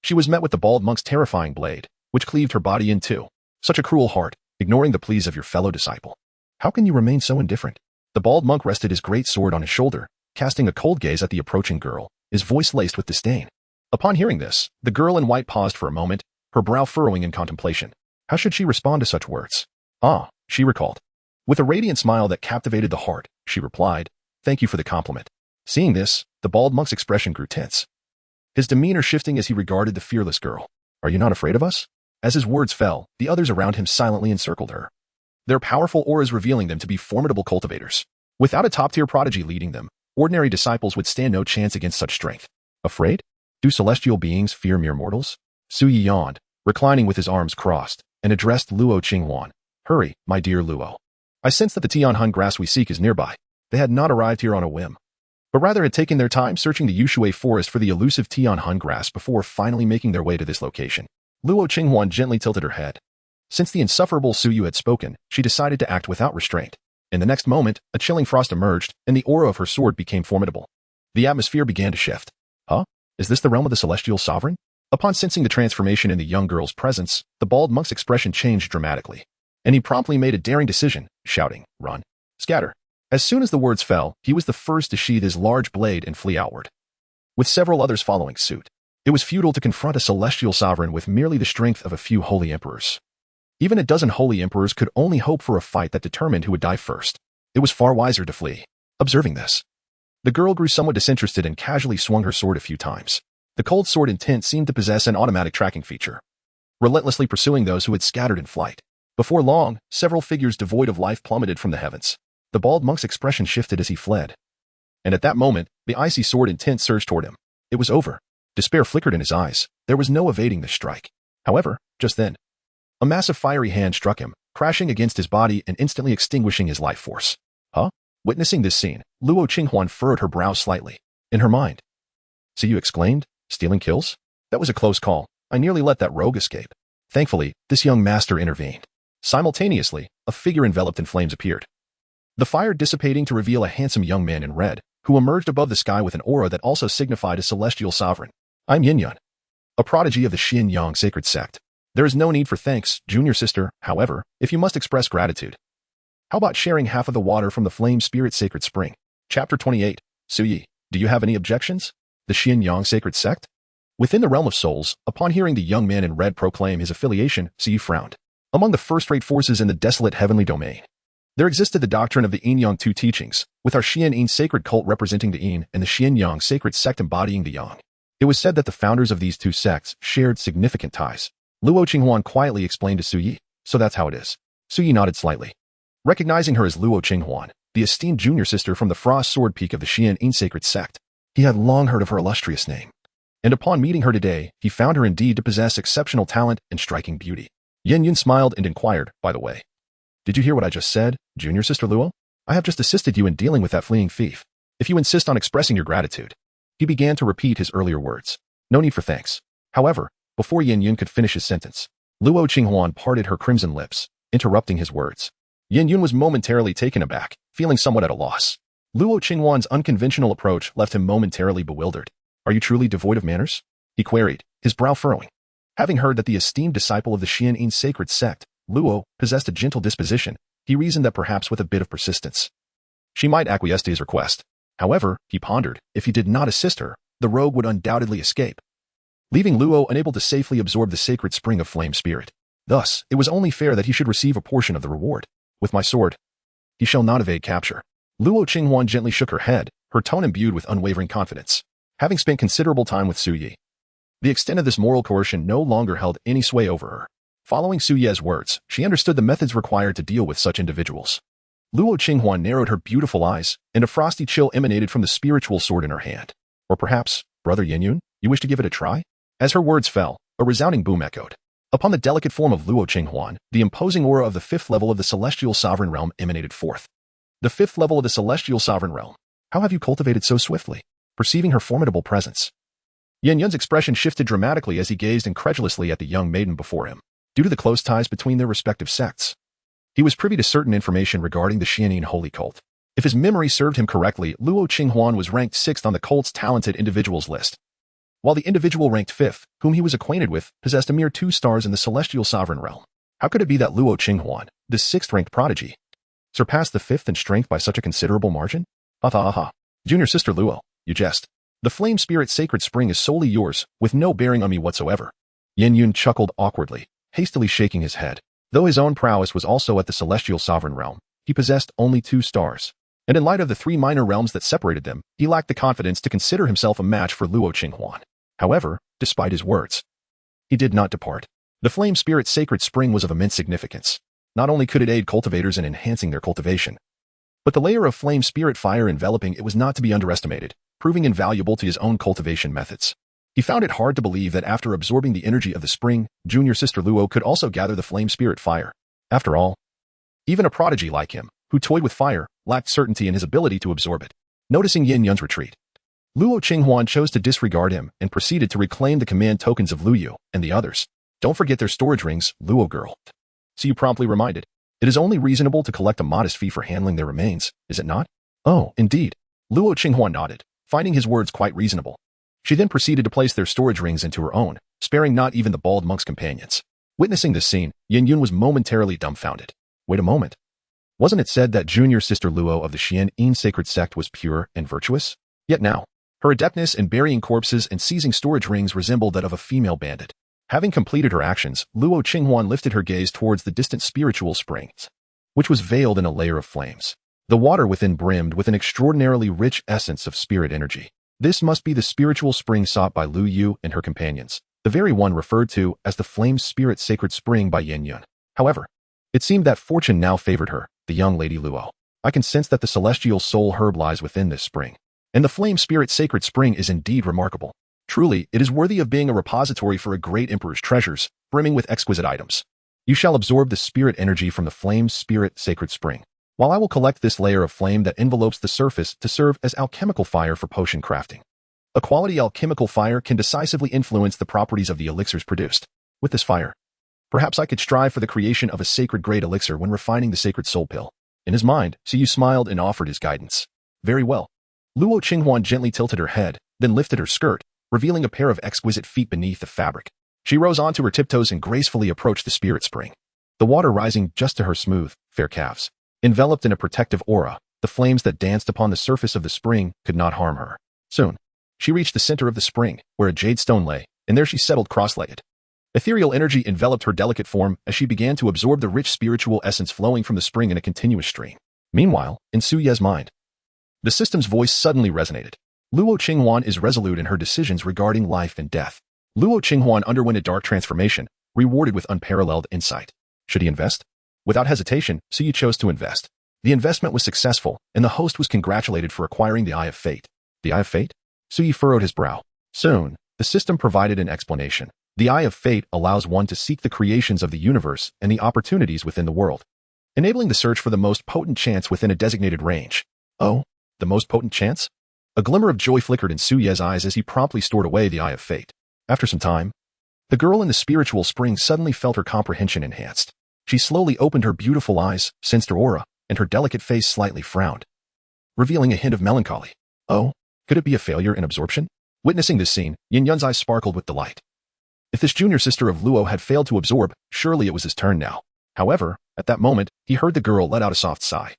she was met with the bald monk's terrifying blade, which cleaved her body in two. Such a cruel heart, ignoring the pleas of your fellow disciple. How can you remain so indifferent? The bald monk rested his great sword on his shoulder, casting a cold gaze at the approaching girl, his voice laced with disdain. Upon hearing this, the girl in white paused for a moment, her brow furrowing in contemplation. How should she respond to such words? She recalled. With a radiant smile that captivated the heart, she replied, thank you for the compliment. Seeing this, the bald monk's expression grew tense, his demeanor shifting as he regarded the fearless girl. Are you not afraid of us? As his words fell, the others around him silently encircled her, their powerful auras revealing them to be formidable cultivators. Without a top-tier prodigy leading them, ordinary disciples would stand no chance against such strength. Afraid? Do celestial beings fear mere mortals? Su Yi yawned, reclining with his arms crossed, and addressed Luo Qinghuan. Hurry, my dear Luo. I sense that the Tianhan grass we seek is nearby. They had not arrived here on a whim, but rather had taken their time searching the Yushui forest for the elusive Tianhan grass before finally making their way to this location. Luo Qinghuan gently tilted her head. Since the insufferable Su Yu had spoken, she decided to act without restraint. In the next moment, a chilling frost emerged, and the aura of her sword became formidable. The atmosphere began to shift. Is this the realm of the celestial sovereign? Upon sensing the transformation in the young girl's presence, the bald monk's expression changed dramatically, and he promptly made a daring decision, shouting, run, scatter. As soon as the words fell, he was the first to sheathe his large blade and flee outward, with several others following suit. It was futile to confront a celestial sovereign with merely the strength of a few holy emperors. Even a dozen holy emperors could only hope for a fight that determined who would die first. It was far wiser to flee. Observing this, the girl grew somewhat disinterested and casually swung her sword a few times. The cold sword intent seemed to possess an automatic tracking feature, relentlessly pursuing those who had scattered in flight. Before long, several figures devoid of life plummeted from the heavens. The bald monk's expression shifted as he fled, and at that moment, the icy sword intent surged toward him. It was over. Despair flickered in his eyes. There was no evading the strike. However, just then, a massive fiery hand struck him, crashing against his body and instantly extinguishing his life force. Huh? Witnessing this scene, Luo Qinghuan furrowed her brow slightly. In her mind, "See," you exclaimed, "stealing kills? That was a close call. I nearly let that rogue escape." Thankfully, this young master intervened. Simultaneously, a figure enveloped in flames appeared. The fire dissipating to reveal a handsome young man in red, who emerged above the sky with an aura that also signified a celestial sovereign. "I'm Yin, a prodigy of the Xuantian sacred sect. There is no need for thanks, junior sister, however, if you must express gratitude. How about sharing half of the water from the flame spirit sacred spring?" Chapter 28. Suyi, do you have any objections? The Xuantian sacred sect? Within the realm of souls, upon hearing the young man in red proclaim his affiliation, Suyi frowned. Among the first-rate forces in the desolate heavenly domain, there existed the doctrine of the Yin-Yang two teachings, with our Xian-Yin sacred cult representing the Yin and the Xuantian sacred sect embodying the Yang. It was said that the founders of these two sects shared significant ties. Luo Qinghuan quietly explained to Suyi, "So that's how it is." Suyi nodded slightly. Recognizing her as Luo Qinghuan, the esteemed junior sister from the Frost Sword Peak of the Xian-Yin sacred sect, he had long heard of her illustrious name. And upon meeting her today, he found her indeed to possess exceptional talent and striking beauty. Yin smiled and inquired, "By the way, did you hear what I just said, junior sister Luo? I have just assisted you in dealing with that fleeing thief. If you insist on expressing your gratitude." He began to repeat his earlier words. No need for thanks. However, before Yin could finish his sentence, Luo Qinghuan parted her crimson lips, interrupting his words. Yin was momentarily taken aback, feeling somewhat at a loss. Luo Qinghuan's unconventional approach left him momentarily bewildered. "Are you truly devoid of manners?" he queried, his brow furrowing. Having heard that the esteemed disciple of the Xian-Yin sacred sect, Luo, possessed a gentle disposition, he reasoned that perhaps with a bit of persistence, she might acquiesce to his request. However, he pondered, if he did not assist her, the rogue would undoubtedly escape, leaving Luo unable to safely absorb the sacred spring of flame spirit. Thus, it was only fair that he should receive a portion of the reward. "With my sword, he shall not evade capture." Luo Qinghuan gently shook her head, her tone imbued with unwavering confidence. Having spent considerable time with Suyi, the extent of this moral coercion no longer held any sway over her. Following Suyi's words, she understood the methods required to deal with such individuals. Luo Qinghuan narrowed her beautiful eyes, and a frosty chill emanated from the spiritual sword in her hand. "Or perhaps, brother Yin, you wish to give it a try?" As her words fell, a resounding boom echoed. Upon the delicate form of Luo Qinghuan, the imposing aura of the fifth level of the celestial sovereign realm emanated forth. The fifth level of the celestial sovereign realm. How have you cultivated so swiftly? Perceiving her formidable presence, Yun's expression shifted dramatically as he gazed incredulously at the young maiden before him. Due to the close ties between their respective sects, he was privy to certain information regarding the Xianyin holy cult. If his memory served him correctly, Luo Qinghuan was ranked 6th on the cult's talented individuals list, while the individual ranked 5th, whom he was acquainted with, possessed a mere 2 stars in the celestial sovereign realm. How could it be that Luo Qinghuan, the 6th-ranked prodigy, surpassed the 5th in strength by such a considerable margin? Aha. Junior sister Luo, you jest. The flame spirit sacred spring is solely yours, with no bearing on me whatsoever. Yin chuckled awkwardly, hastily shaking his head. Though his own prowess was also at the celestial sovereign realm, he possessed only 2 stars. And in light of the 3 minor realms that separated them, he lacked the confidence to consider himself a match for Luo Qinghuan. However, despite his words, he did not depart. The flame spirit sacred spring was of immense significance. Not only could it aid cultivators in enhancing their cultivation, but the layer of flame spirit fire enveloping it was not to be underestimated, proving invaluable to his own cultivation methods. He found it hard to believe that after absorbing the energy of the spring, junior sister Luo could also gather the flame spirit fire. After all, even a prodigy like him, who toyed with fire, lacked certainty in his ability to absorb it. Noticing Yun's retreat, Luo Qinghuan chose to disregard him and proceeded to reclaim the command tokens of Lu Yu and the others. Don't forget their storage rings, Luo girl. So you promptly reminded. It is only reasonable to collect a modest fee for handling their remains, is it not? Oh, indeed. Luo Qinghuan nodded, finding his words quite reasonable. She then proceeded to place their storage rings into her own, sparing not even the bald monk's companions. Witnessing this scene, Yun was momentarily dumbfounded. Wait a moment. Wasn't it said that junior sister Luo of the Xian-Yin sacred sect was pure and virtuous? Yet now, her adeptness in burying corpses and seizing storage rings resembled that of a female bandit. Having completed her actions, Luo Qinghuan lifted her gaze towards the distant spiritual springs, which was veiled in a layer of flames. The water within brimmed with an extraordinarily rich essence of spirit energy. This must be the spiritual spring sought by Lu Yu and her companions, the very one referred to as the flame spirit sacred spring by Yin. However, it seemed that fortune now favored her, the young lady Luo. I can sense that the celestial soul herb lies within this spring, and the flame spirit sacred spring is indeed remarkable. Truly, it is worthy of being a repository for a great emperor's treasures, brimming with exquisite items. You shall absorb the spirit energy from the flame's spirit sacred spring, while I will collect this layer of flame that envelopes the surface to serve as alchemical fire for potion crafting. A quality alchemical fire can decisively influence the properties of the elixirs produced. With this fire, perhaps I could strive for the creation of a sacred grade elixir when refining the sacred soul pill. In his mind, Suyi smiled and offered his guidance. Very well. Luo Qinghuan gently tilted her head, then lifted her skirt, revealing a pair of exquisite feet beneath the fabric. She rose onto her tiptoes and gracefully approached the spirit spring, the water rising just to her smooth, fair calves. Enveloped in a protective aura, the flames that danced upon the surface of the spring could not harm her. Soon, she reached the center of the spring, where a jade stone lay, and there she settled cross-legged. Ethereal energy enveloped her delicate form as she began to absorb the rich spiritual essence flowing from the spring in a continuous stream. Meanwhile, in Suye's mind, the system's voice suddenly resonated. Luo Qinghuan is resolute in her decisions regarding life and death. Luo Qinghuan underwent a dark transformation, rewarded with unparalleled insight. Should he invest? Without hesitation, Suyi chose to invest. The investment was successful, and the host was congratulated for acquiring the Eye of Fate. The Eye of Fate? Suyi furrowed his brow. Soon, the system provided an explanation. The Eye of Fate allows one to seek the creations of the universe and the opportunities within the world, enabling the search for the most potent chance within a designated range. Oh, the most potent chance? A glimmer of joy flickered in Suye's eyes as he promptly stored away the Eye of Fate. After some time, the girl in the spiritual spring suddenly felt her comprehension enhanced. She slowly opened her beautiful eyes, sensed her aura, and her delicate face slightly frowned, revealing a hint of melancholy. Oh, could it be a failure in absorption? Witnessing this scene, Yin Yun's eyes sparkled with delight. If this junior sister of Luo had failed to absorb, surely it was his turn now. However, at that moment, he heard the girl let out a soft sigh,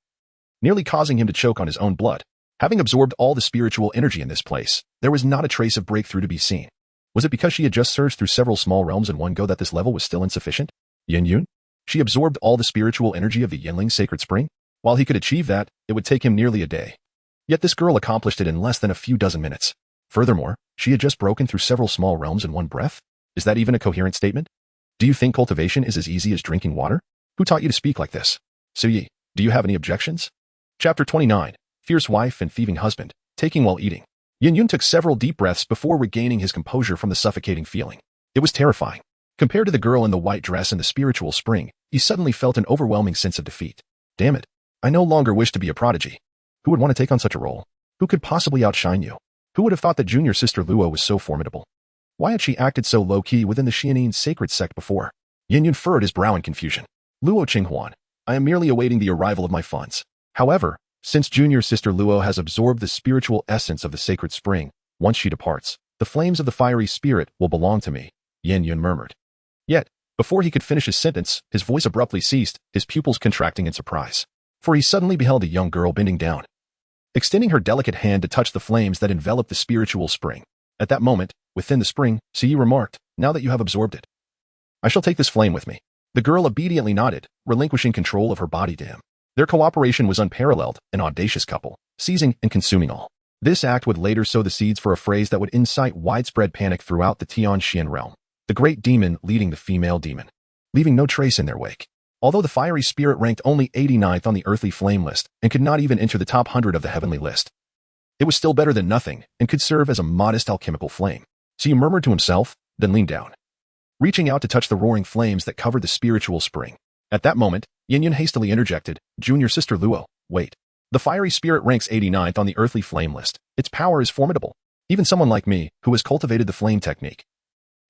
nearly causing him to choke on his own blood. Having absorbed all the spiritual energy in this place, there was not a trace of breakthrough to be seen. Was it because she had just surged through several small realms in one go that this level was still insufficient? Yin Yun? She absorbed all the spiritual energy of the Yinling sacred spring? While he could achieve that, it would take him nearly a day. Yet this girl accomplished it in less than a few dozen minutes. Furthermore, she had just broken through several small realms in one breath? Is that even a coherent statement? Do you think cultivation is as easy as drinking water? Who taught you to speak like this? Suyi, do you have any objections? Chapter 29. Fierce Wife and Thieving Husband, Taking While Eating. Yin Yun took several deep breaths before regaining his composure from the suffocating feeling. It was terrifying. Compared to the girl in the white dress in the spiritual spring, he suddenly felt an overwhelming sense of defeat. Damn it. I no longer wish to be a prodigy. Who would want to take on such a role? Who could possibly outshine you? Who would have thought that junior sister Luo was so formidable? Why had she acted so low-key within the Xuantian sacred sect before? Yin Yun furrowed his brow in confusion. Luo Qinghuan, I am merely awaiting the arrival of my funds. However, since junior sister Luo has absorbed the spiritual essence of the sacred spring, once she departs, the flames of the fiery spirit will belong to me, Yin Yun murmured. Yet, before he could finish his sentence, his voice abruptly ceased, his pupils contracting in surprise. For he suddenly beheld a young girl bending down, extending her delicate hand to touch the flames that enveloped the spiritual spring. At that moment, within the spring, Suyi remarked, now that you have absorbed it, I shall take this flame with me. The girl obediently nodded, relinquishing control of her body to him. Their cooperation was unparalleled, an audacious couple, seizing and consuming all. This act would later sow the seeds for a phrase that would incite widespread panic throughout the Tianxian realm. The great demon leading the female demon, leaving no trace in their wake. Although the fiery spirit ranked only 89th on the earthly flame list and could not even enter the top 100 of the heavenly list, it was still better than nothing and could serve as a modest alchemical flame. So he murmured to himself, then leaned down, reaching out to touch the roaring flames that covered the spiritual spring. At that moment, Yin Yun hastily interjected, Junior sister Luo, wait. The fiery spirit ranks 89th on the earthly flame list. Its power is formidable. Even someone like me, who has cultivated the flame technique,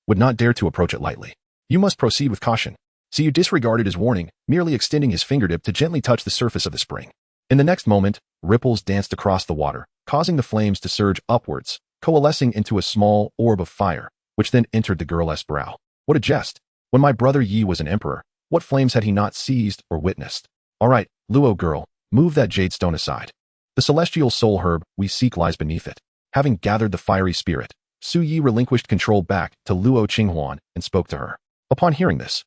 would not dare to approach it lightly. You must proceed with caution. So you disregarded his warning, merely extending his fingertip to gently touch the surface of the spring. In the next moment, ripples danced across the water, causing the flames to surge upwards, coalescing into a small orb of fire, which then entered the girl's brow. What a jest! When my brother Yi was an emperor, what flames had he not seized or witnessed? All right, Luo girl, move that jade stone aside. The celestial soul herb we seek lies beneath it. Having gathered the fiery spirit, Su Yi relinquished control back to Luo Qinghuan and spoke to her. Upon hearing this,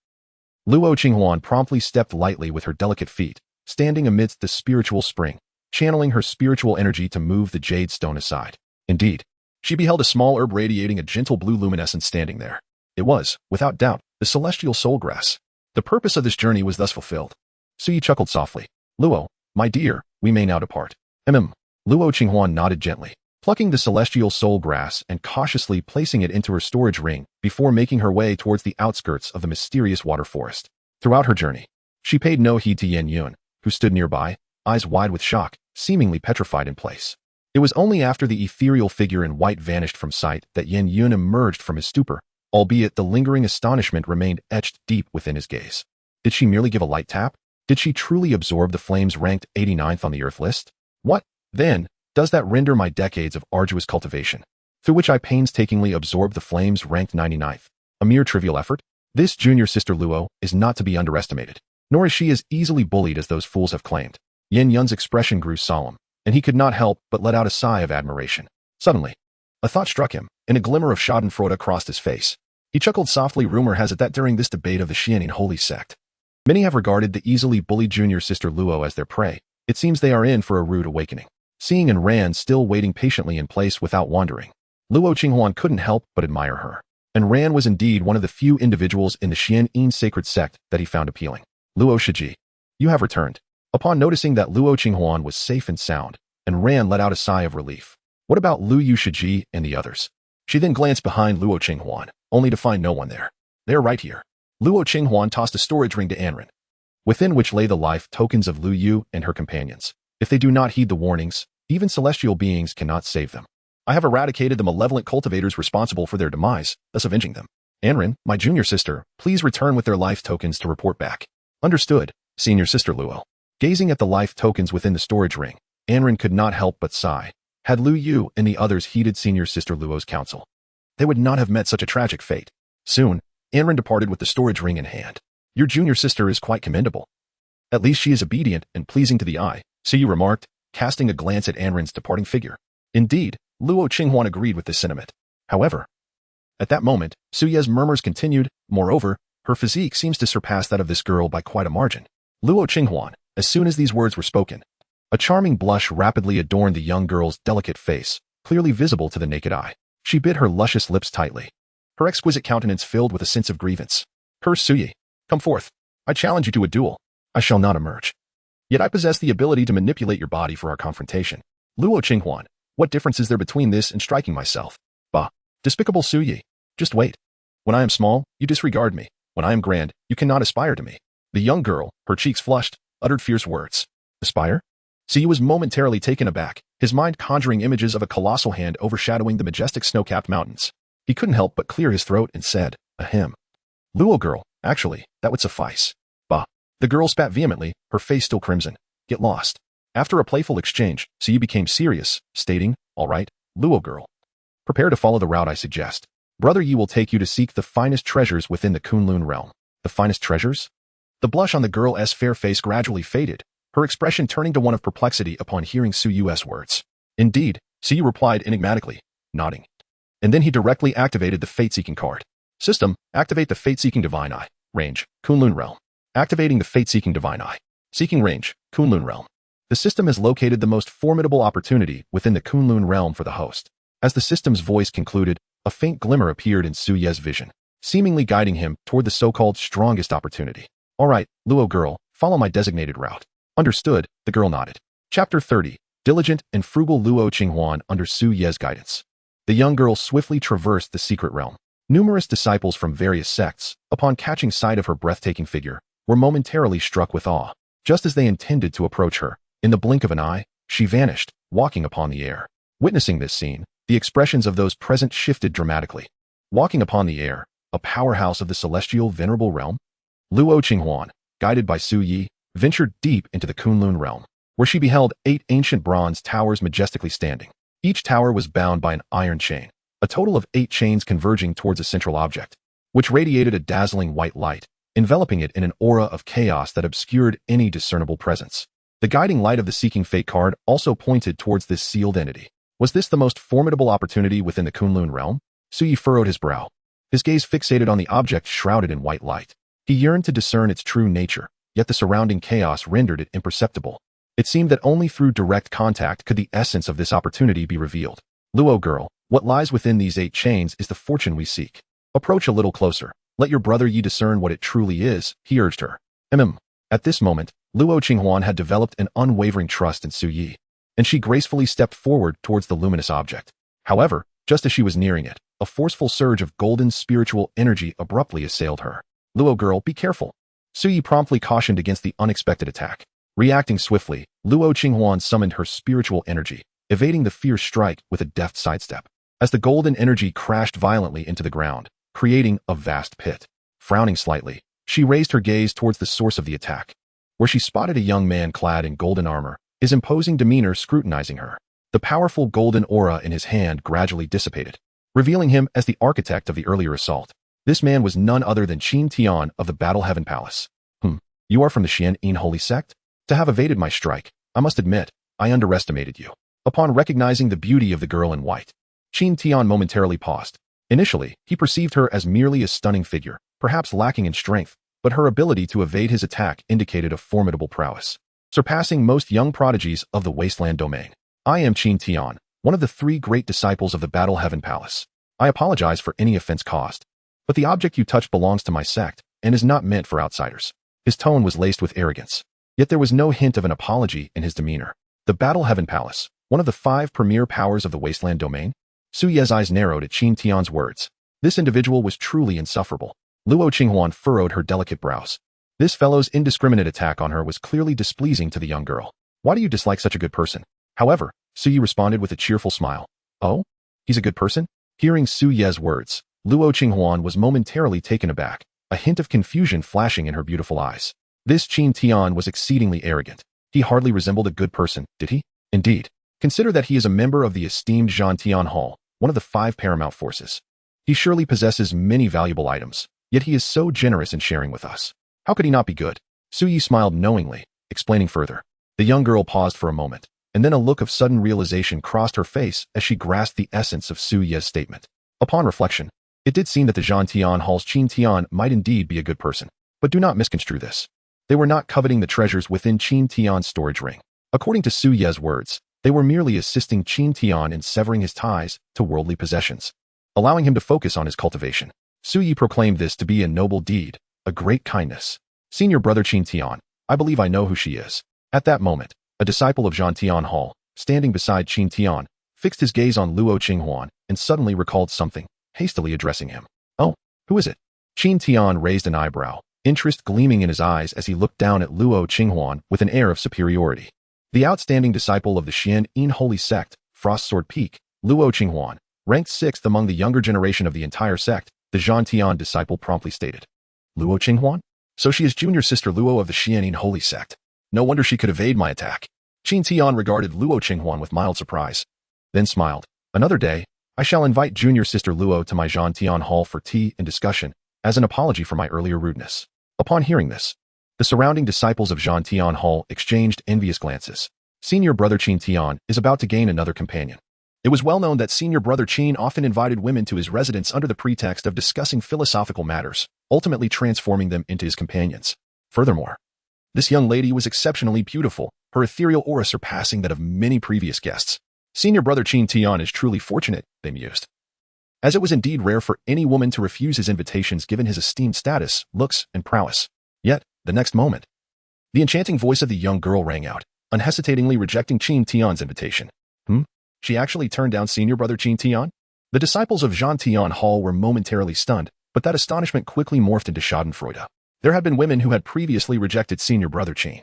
Luo Qinghuan promptly stepped lightly with her delicate feet, standing amidst the spiritual spring, channeling her spiritual energy to move the jade stone aside. Indeed, she beheld a small herb radiating a gentle blue luminescence standing there. It was, without doubt, the celestial soul grass. The purpose of this journey was thus fulfilled. Su Yi chuckled softly. Luo, my dear, we may now depart. Luo Qinghuan nodded gently, plucking the celestial soul grass and cautiously placing it into her storage ring before making her way towards the outskirts of the mysterious water forest. Throughout her journey, she paid no heed to Yen Yun, who stood nearby, eyes wide with shock, seemingly petrified in place. It was only after the ethereal figure in white vanished from sight that Yen Yun emerged from his stupor, albeit the lingering astonishment remained etched deep within his gaze. Did she merely give a light tap? Did she truly absorb the flames ranked 89th on the Earth list? What, then, does that render my decades of arduous cultivation, through which I painstakingly absorbed the flames ranked 99th, a mere trivial effort? This junior sister Luo is not to be underestimated, nor is she as easily bullied as those fools have claimed. Yen Yun's expression grew solemn, and he could not help but let out a sigh of admiration. Suddenly, a thought struck him, and a glimmer of schadenfreude crossed his face. He chuckled softly. Rumor has it that during this debate of the Xuantian holy sect, many have regarded the easily bullied junior sister Luo as their prey. It seems they are in for a rude awakening. Seeing An Ran still waiting patiently in place without wandering, Luo Qinghuan couldn't help but admire her. An Ran was indeed one of the few individuals in the Xuantian sacred sect that he found appealing. Luo Shiji, you have returned. Upon noticing that Luo Qinghuan was safe and sound, An Ran let out a sigh of relief. What about Lu Yu Shiji and the others? She then glanced behind Luo Qinghuan, only to find no one there. They're right here. Luo Qinghuan tossed a storage ring to An Ran, within which lay the life tokens of Lu Yu and her companions. If they do not heed the warnings, even celestial beings cannot save them. I have eradicated the malevolent cultivators responsible for their demise, thus avenging them. An Ran, my junior sister, please return with their life tokens to report back. Understood, senior sister Luo. Gazing at the life tokens within the storage ring, An Ran could not help but sigh. Had Lu Yu and the others heeded senior sister Luo's counsel, they would not have met such a tragic fate. Soon, An Ran departed with the storage ring in hand. Your junior sister is quite commendable. At least she is obedient and pleasing to the eye, Suyi remarked, casting a glance at An Ran's departing figure. Indeed, Luo Qinghuan agreed with this sentiment. However, at that moment, Suye's murmurs continued. Moreover, her physique seems to surpass that of this girl by quite a margin. Luo Qinghuan, as soon as these words were spoken, a charming blush rapidly adorned the young girl's delicate face, clearly visible to the naked eye. She bit her luscious lips tightly, her exquisite countenance filled with a sense of grievance. Curse Suyi, come forth. I challenge you to a duel. I shall not emerge. Yet I possess the ability to manipulate your body for our confrontation. Luo Qinghuan, what difference is there between this and striking myself? Bah, despicable Suyi. Just wait. When I am small, you disregard me. When I am grand, you cannot aspire to me. The young girl, her cheeks flushed, uttered fierce words. Aspire? Suyi was momentarily taken aback, his mind conjuring images of a colossal hand overshadowing the majestic snow-capped mountains. He couldn't help but clear his throat and said, ahem. Luo girl, actually, that would suffice. Bah. The girl spat vehemently, her face still crimson. Get lost. After a playful exchange, Suyi became serious, stating, all right, Luo girl. Prepare to follow the route I suggest. Brother Yi will take you to seek the finest treasures within the Kunlun realm. The finest treasures? The blush on the girl's fair face gradually faded, her expression turning to one of perplexity upon hearing Suyu's words. Indeed, Suyi replied enigmatically, nodding. And then he directly activated the Fate-Seeking card. System, activate the Fate-Seeking Divine Eye. Range, Kunlun Realm. Activating the Fate-Seeking Divine Eye. Seeking range, Kunlun Realm. The system has located the most formidable opportunity within the Kunlun Realm for the host. As the system's voice concluded, a faint glimmer appeared in Suye's vision, seemingly guiding him toward the so-called strongest opportunity. All right, Luo girl, follow my designated route. Understood, the girl nodded. Chapter 30. Diligent and frugal Luo Qinghuan under Suye's guidance. The young girl swiftly traversed the secret realm. Numerous disciples from various sects, upon catching sight of her breathtaking figure, were momentarily struck with awe. Just as they intended to approach her, in the blink of an eye, she vanished, walking upon the air. Witnessing this scene, the expressions of those present shifted dramatically. Walking upon the air, a powerhouse of the celestial venerable realm? Luo Qinghuan, guided by Suyi, ventured deep into the Kunlun realm, where she beheld 8 ancient bronze towers majestically standing. Each tower was bound by an iron chain, a total of 8 chains converging towards a central object, which radiated a dazzling white light, enveloping it in an aura of chaos that obscured any discernible presence. The guiding light of the Seeking Fate card also pointed towards this sealed entity. Was this the most formidable opportunity within the Kunlun realm? Suyi furrowed his brow, his gaze fixated on the object shrouded in white light. He yearned to discern its true nature, yet the surrounding chaos rendered it imperceptible. It seemed that only through direct contact could the essence of this opportunity be revealed. Luo girl, what lies within these 8 chains is the fortune we seek. Approach a little closer. Let your brother Yi discern what it truly is, he urged her. At this moment, Luo Qinghuan had developed an unwavering trust in Suyi. and she gracefully stepped forward towards the luminous object. However, just as she was nearing it, a forceful surge of golden spiritual energy abruptly assailed her. "Luo girl, be careful." Suyi promptly cautioned against the unexpected attack. Reacting swiftly, Luo Qinghuan summoned her spiritual energy, evading the fierce strike with a deft sidestep. As the golden energy crashed violently into the ground, creating a vast pit. Frowning slightly, she raised her gaze towards the source of the attack, where she spotted a young man clad in golden armor, his imposing demeanor scrutinizing her. The powerful golden aura in his hand gradually dissipated, revealing him as the architect of the earlier assault. This man was none other than Xuantian of the Battle Heaven Palace. You are from the Xuantian Holy Sect? To have evaded my strike, I must admit, I underestimated you." Upon recognizing the beauty of the girl in white, Xuantian momentarily paused. Initially, he perceived her as merely a stunning figure, perhaps lacking in strength, but her ability to evade his attack indicated a formidable prowess, surpassing most young prodigies of the wasteland domain. "I am Xuantian, one of the 3 great disciples of the Battle Heaven Palace. I apologize for any offense caused, but the object you touched belongs to my sect and is not meant for outsiders." His tone was laced with arrogance, yet there was no hint of an apology in his demeanor. The Battle Heaven Palace, one of the 5 premier powers of the wasteland domain? Su Ye's eyes narrowed at Xuantian's words. This individual was truly insufferable. Luo Qinghuan furrowed her delicate brows. This fellow's indiscriminate attack on her was clearly displeasing to the young girl. "Why do you dislike such a good person?" However, Su Yi responded with a cheerful smile. "Oh? He's a good person?" Hearing Su Ye's words, Luo Qinghuan was momentarily taken aback, a hint of confusion flashing in her beautiful eyes. This Xuantian was exceedingly arrogant. He hardly resembled a good person, did he? Indeed. Consider that he is a member of the esteemed Xuantian Hall, one of the 5 paramount forces. He surely possesses many valuable items, yet he is so generous in sharing with us. How could he not be good? Su Yi smiled knowingly, explaining further. The young girl paused for a moment, and then a look of sudden realization crossed her face as she grasped the essence of Su Ye's statement. Upon reflection, it did seem that the Xuantian Hall's Xuantian might indeed be a good person, but do not misconstrue this. They were not coveting the treasures within Xuantian's storage ring. According to Su Ye's words, they were merely assisting Xuantian in severing his ties to worldly possessions, allowing him to focus on his cultivation. Su Yi proclaimed this to be a noble deed, a great kindness. "Senior brother Xuantian, I believe I know who she is." At that moment, a disciple of Xuantian Hall, standing beside Xuantian, fixed his gaze on Luo Qinghuan and suddenly recalled something, hastily addressing him. "Oh, who is it?" Xuantian raised an eyebrow, interest gleaming in his eyes as he looked down at Luo Qinghuan with an air of superiority. The outstanding disciple of the Xuantian Holy Sect, Frost Sword Peak, Luo Qinghuan, ranked 6th among the younger generation of the entire sect, the Xuantian disciple promptly stated. "Luo Qinghuan? So she is junior sister Luo of the Xuantian Holy Sect. No wonder she could evade my attack." Xuantian regarded Luo Qinghuan with mild surprise, then smiled. "Another day, I shall invite junior sister Luo to my Xuantian Hall for tea and discussion, as an apology for my earlier rudeness." Upon hearing this, the surrounding disciples of Xuantian Hall exchanged envious glances. Senior brother Xuantian is about to gain another companion. It was well known that senior brother Qin often invited women to his residence under the pretext of discussing philosophical matters, ultimately transforming them into his companions. Furthermore, this young lady was exceptionally beautiful, her ethereal aura surpassing that of many previous guests. Senior brother Xuantian is truly fortunate, they mused, as it was indeed rare for any woman to refuse his invitations given his esteemed status, looks, and prowess. Yet, the next moment, the enchanting voice of the young girl rang out, unhesitatingly rejecting Xuantian's invitation. She actually turned down senior brother Xuantian? The disciples of Xuantian Hall were momentarily stunned, but that astonishment quickly morphed into schadenfreude. There had been women who had previously rejected senior brother Qin,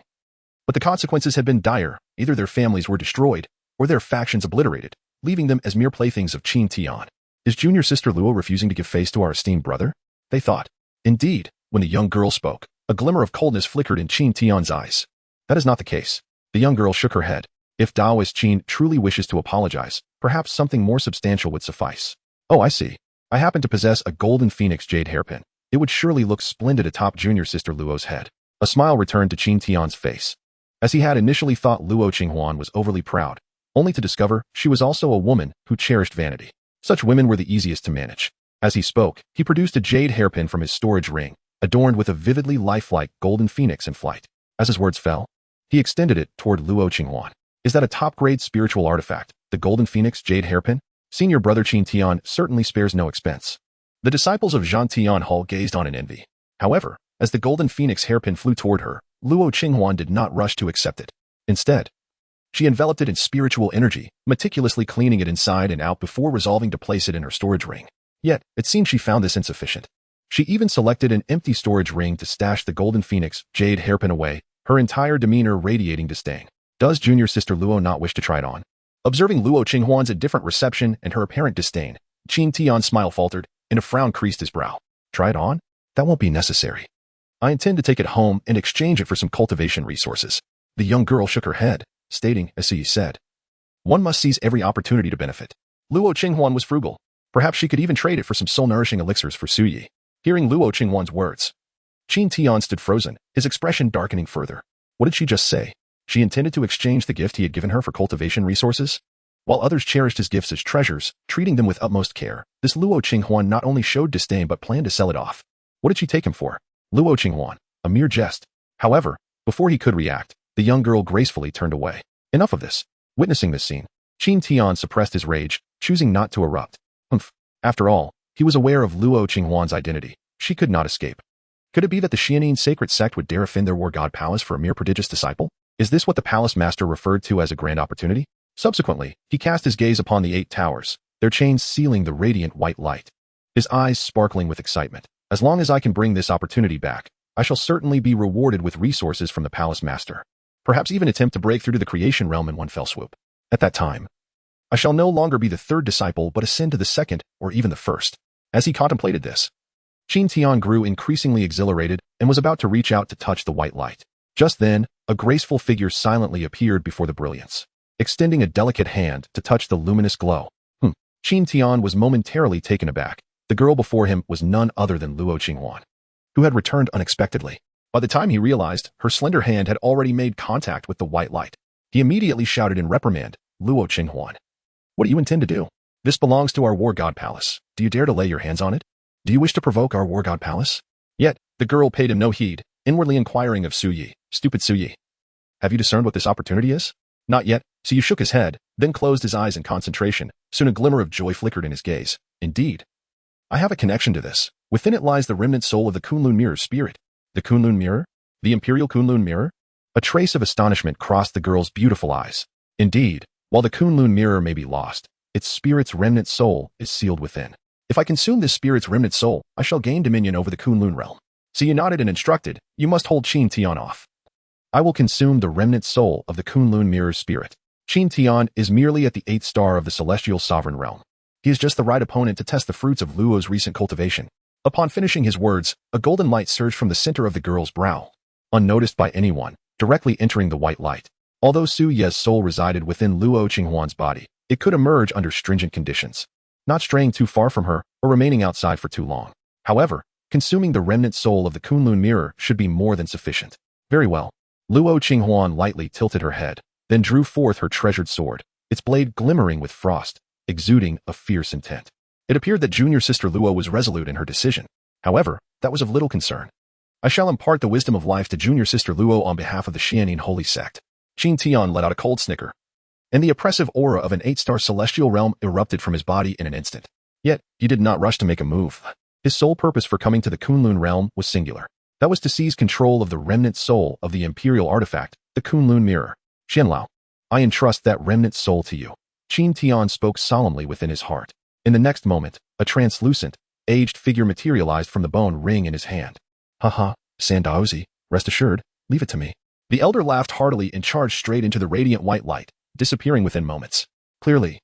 but the consequences had been dire. Either their families were destroyed, or their factions obliterated, leaving them as mere playthings of Xuantian. Is junior sister Luo refusing to give face to our esteemed brother? They thought. Indeed, when the young girl spoke, a glimmer of coldness flickered in Xuantian's eyes. That is not the case. The young girl shook her head. If Taoist Qin truly wishes to apologize, perhaps something more substantial would suffice. Oh, I see. I happen to possess a golden phoenix jade hairpin. It would surely look splendid atop junior sister Luo's head. A smile returned to Xuantian's face, as he had initially thought Luo Qinghuan was overly proud, only to discover she was also a woman who cherished vanity. Such women were the easiest to manage. As he spoke, he produced a jade hairpin from his storage ring, adorned with a vividly lifelike golden phoenix in flight. As his words fell, he extended it toward Luo Qinghuan. Is that a top-grade spiritual artifact, the golden phoenix jade hairpin? Senior brother Xuantian certainly spares no expense. The disciples of Xuantian Hall gazed on in envy. However, as the golden phoenix hairpin flew toward her, Luo Qinghuan did not rush to accept it. Instead, She enveloped it in spiritual energy, meticulously cleaning it inside and out before resolving to place it in her storage ring. Yet, it seemed she found this insufficient. She even selected an empty storage ring to stash the golden phoenix jade hairpin away, her entire demeanor radiating disdain. Does junior sister Luo not wish to try it on? Observing Luo Qinghuan's indifferent reception and her apparent disdain, Xuantian's smile faltered, and a frown creased his brow. Try it on? That won't be necessary. I intend to take it home and exchange it for some cultivation resources. The young girl shook her head, stating, as he said, one must seize every opportunity to benefit. Luo Qinghuan was frugal. Perhaps she could even trade it for some soul-nourishing elixirs for Suyi. Hearing Luo Qinghuan's words, Xuantian stood frozen, his expression darkening further. What did she just say? She intended to exchange the gift he had given her for cultivation resources? While others cherished his gifts as treasures, treating them with utmost care, this Luo Qinghuan not only showed disdain but planned to sell it off. What did she take him for? Luo Qinghuan, a mere jest. However, before he could react, the young girl gracefully turned away. Enough of this. Witnessing this scene, Xuantian suppressed his rage, choosing not to erupt. After all, he was aware of Luo Qinghuan's identity. She could not escape. Could it be that the Xianin sacred sect would dare offend their war god palace for a mere prodigious disciple? Is this what the palace master referred to as a grand opportunity? Subsequently, he cast his gaze upon the 8 towers, their chains sealing the radiant white light. His eyes sparkling with excitement. As long as I can bring this opportunity back, I shall certainly be rewarded with resources from the palace master. Perhaps even attempt to break through to the creation realm in one fell swoop. At that time, I shall no longer be the 3rd disciple but ascend to the 2nd or even the 1st. As he contemplated this, Xuantian grew increasingly exhilarated and was about to reach out to touch the white light. Just then, a graceful figure silently appeared before the brilliance, extending a delicate hand to touch the luminous glow. Xuantian was momentarily taken aback. The girl before him was none other than Luo Qinghuan, who had returned unexpectedly. By the time he realized, her slender hand had already made contact with the white light. He immediately shouted in reprimand, Luo Qinghuan, what do you intend to do? This belongs to our war god palace. Do you dare to lay your hands on it? Do you wish to provoke our war god palace? Yet, the girl paid him no heed, inwardly inquiring of Suyi, stupid Suyi. Have you discerned what this opportunity is? Not yet. Suyi shook his head, then closed his eyes in concentration. Soon a glimmer of joy flickered in his gaze. Indeed. I have a connection to this. Within it lies the remnant soul of the Kunlun Mirror's spirit. The Kunlun Mirror? The Imperial Kunlun Mirror? A trace of astonishment crossed the girl's beautiful eyes. Indeed, while the Kunlun Mirror may be lost, its spirit's remnant soul is sealed within. If I consume this spirit's remnant soul, I shall gain dominion over the Kunlun realm. Suyi nodded and instructed, you must hold Xuantian off. I will consume the remnant soul of the Kunlun Mirror's spirit. Xuantian is merely at the 8th star of the celestial sovereign realm. He is just the right opponent to test the fruits of Luo's recent cultivation. Upon finishing his words, a golden light surged from the center of the girl's brow, unnoticed by anyone, directly entering the white light. Although Suyi's soul resided within Luo Qinghuan's body, it could emerge under stringent conditions, not straying too far from her or remaining outside for too long. However, consuming the remnant soul of the Kunlun Mirror should be more than sufficient. Very well. Luo Qinghuan lightly tilted her head, then drew forth her treasured sword, its blade glimmering with frost, exuding a fierce intent. It appeared that junior sister Luo was resolute in her decision. However, that was of little concern. I shall impart the wisdom of life to junior sister Luo on behalf of the Xianin holy sect. Xuantian let out a cold snicker, and the oppressive aura of an 8-star celestial realm erupted from his body in an instant. Yet, he did not rush to make a move. His sole purpose for coming to the Kunlun realm was singular. That was to seize control of the remnant soul of the imperial artifact, the Kunlun Mirror. Xianlao, I entrust that remnant soul to you. Xuantian spoke solemnly within his heart. In the next moment, a translucent, aged figure materialized from the bone ring in his hand. Haha, Sandaozi, rest assured, leave it to me. The elder laughed heartily and charged straight into the radiant white light, disappearing within moments. Clearly,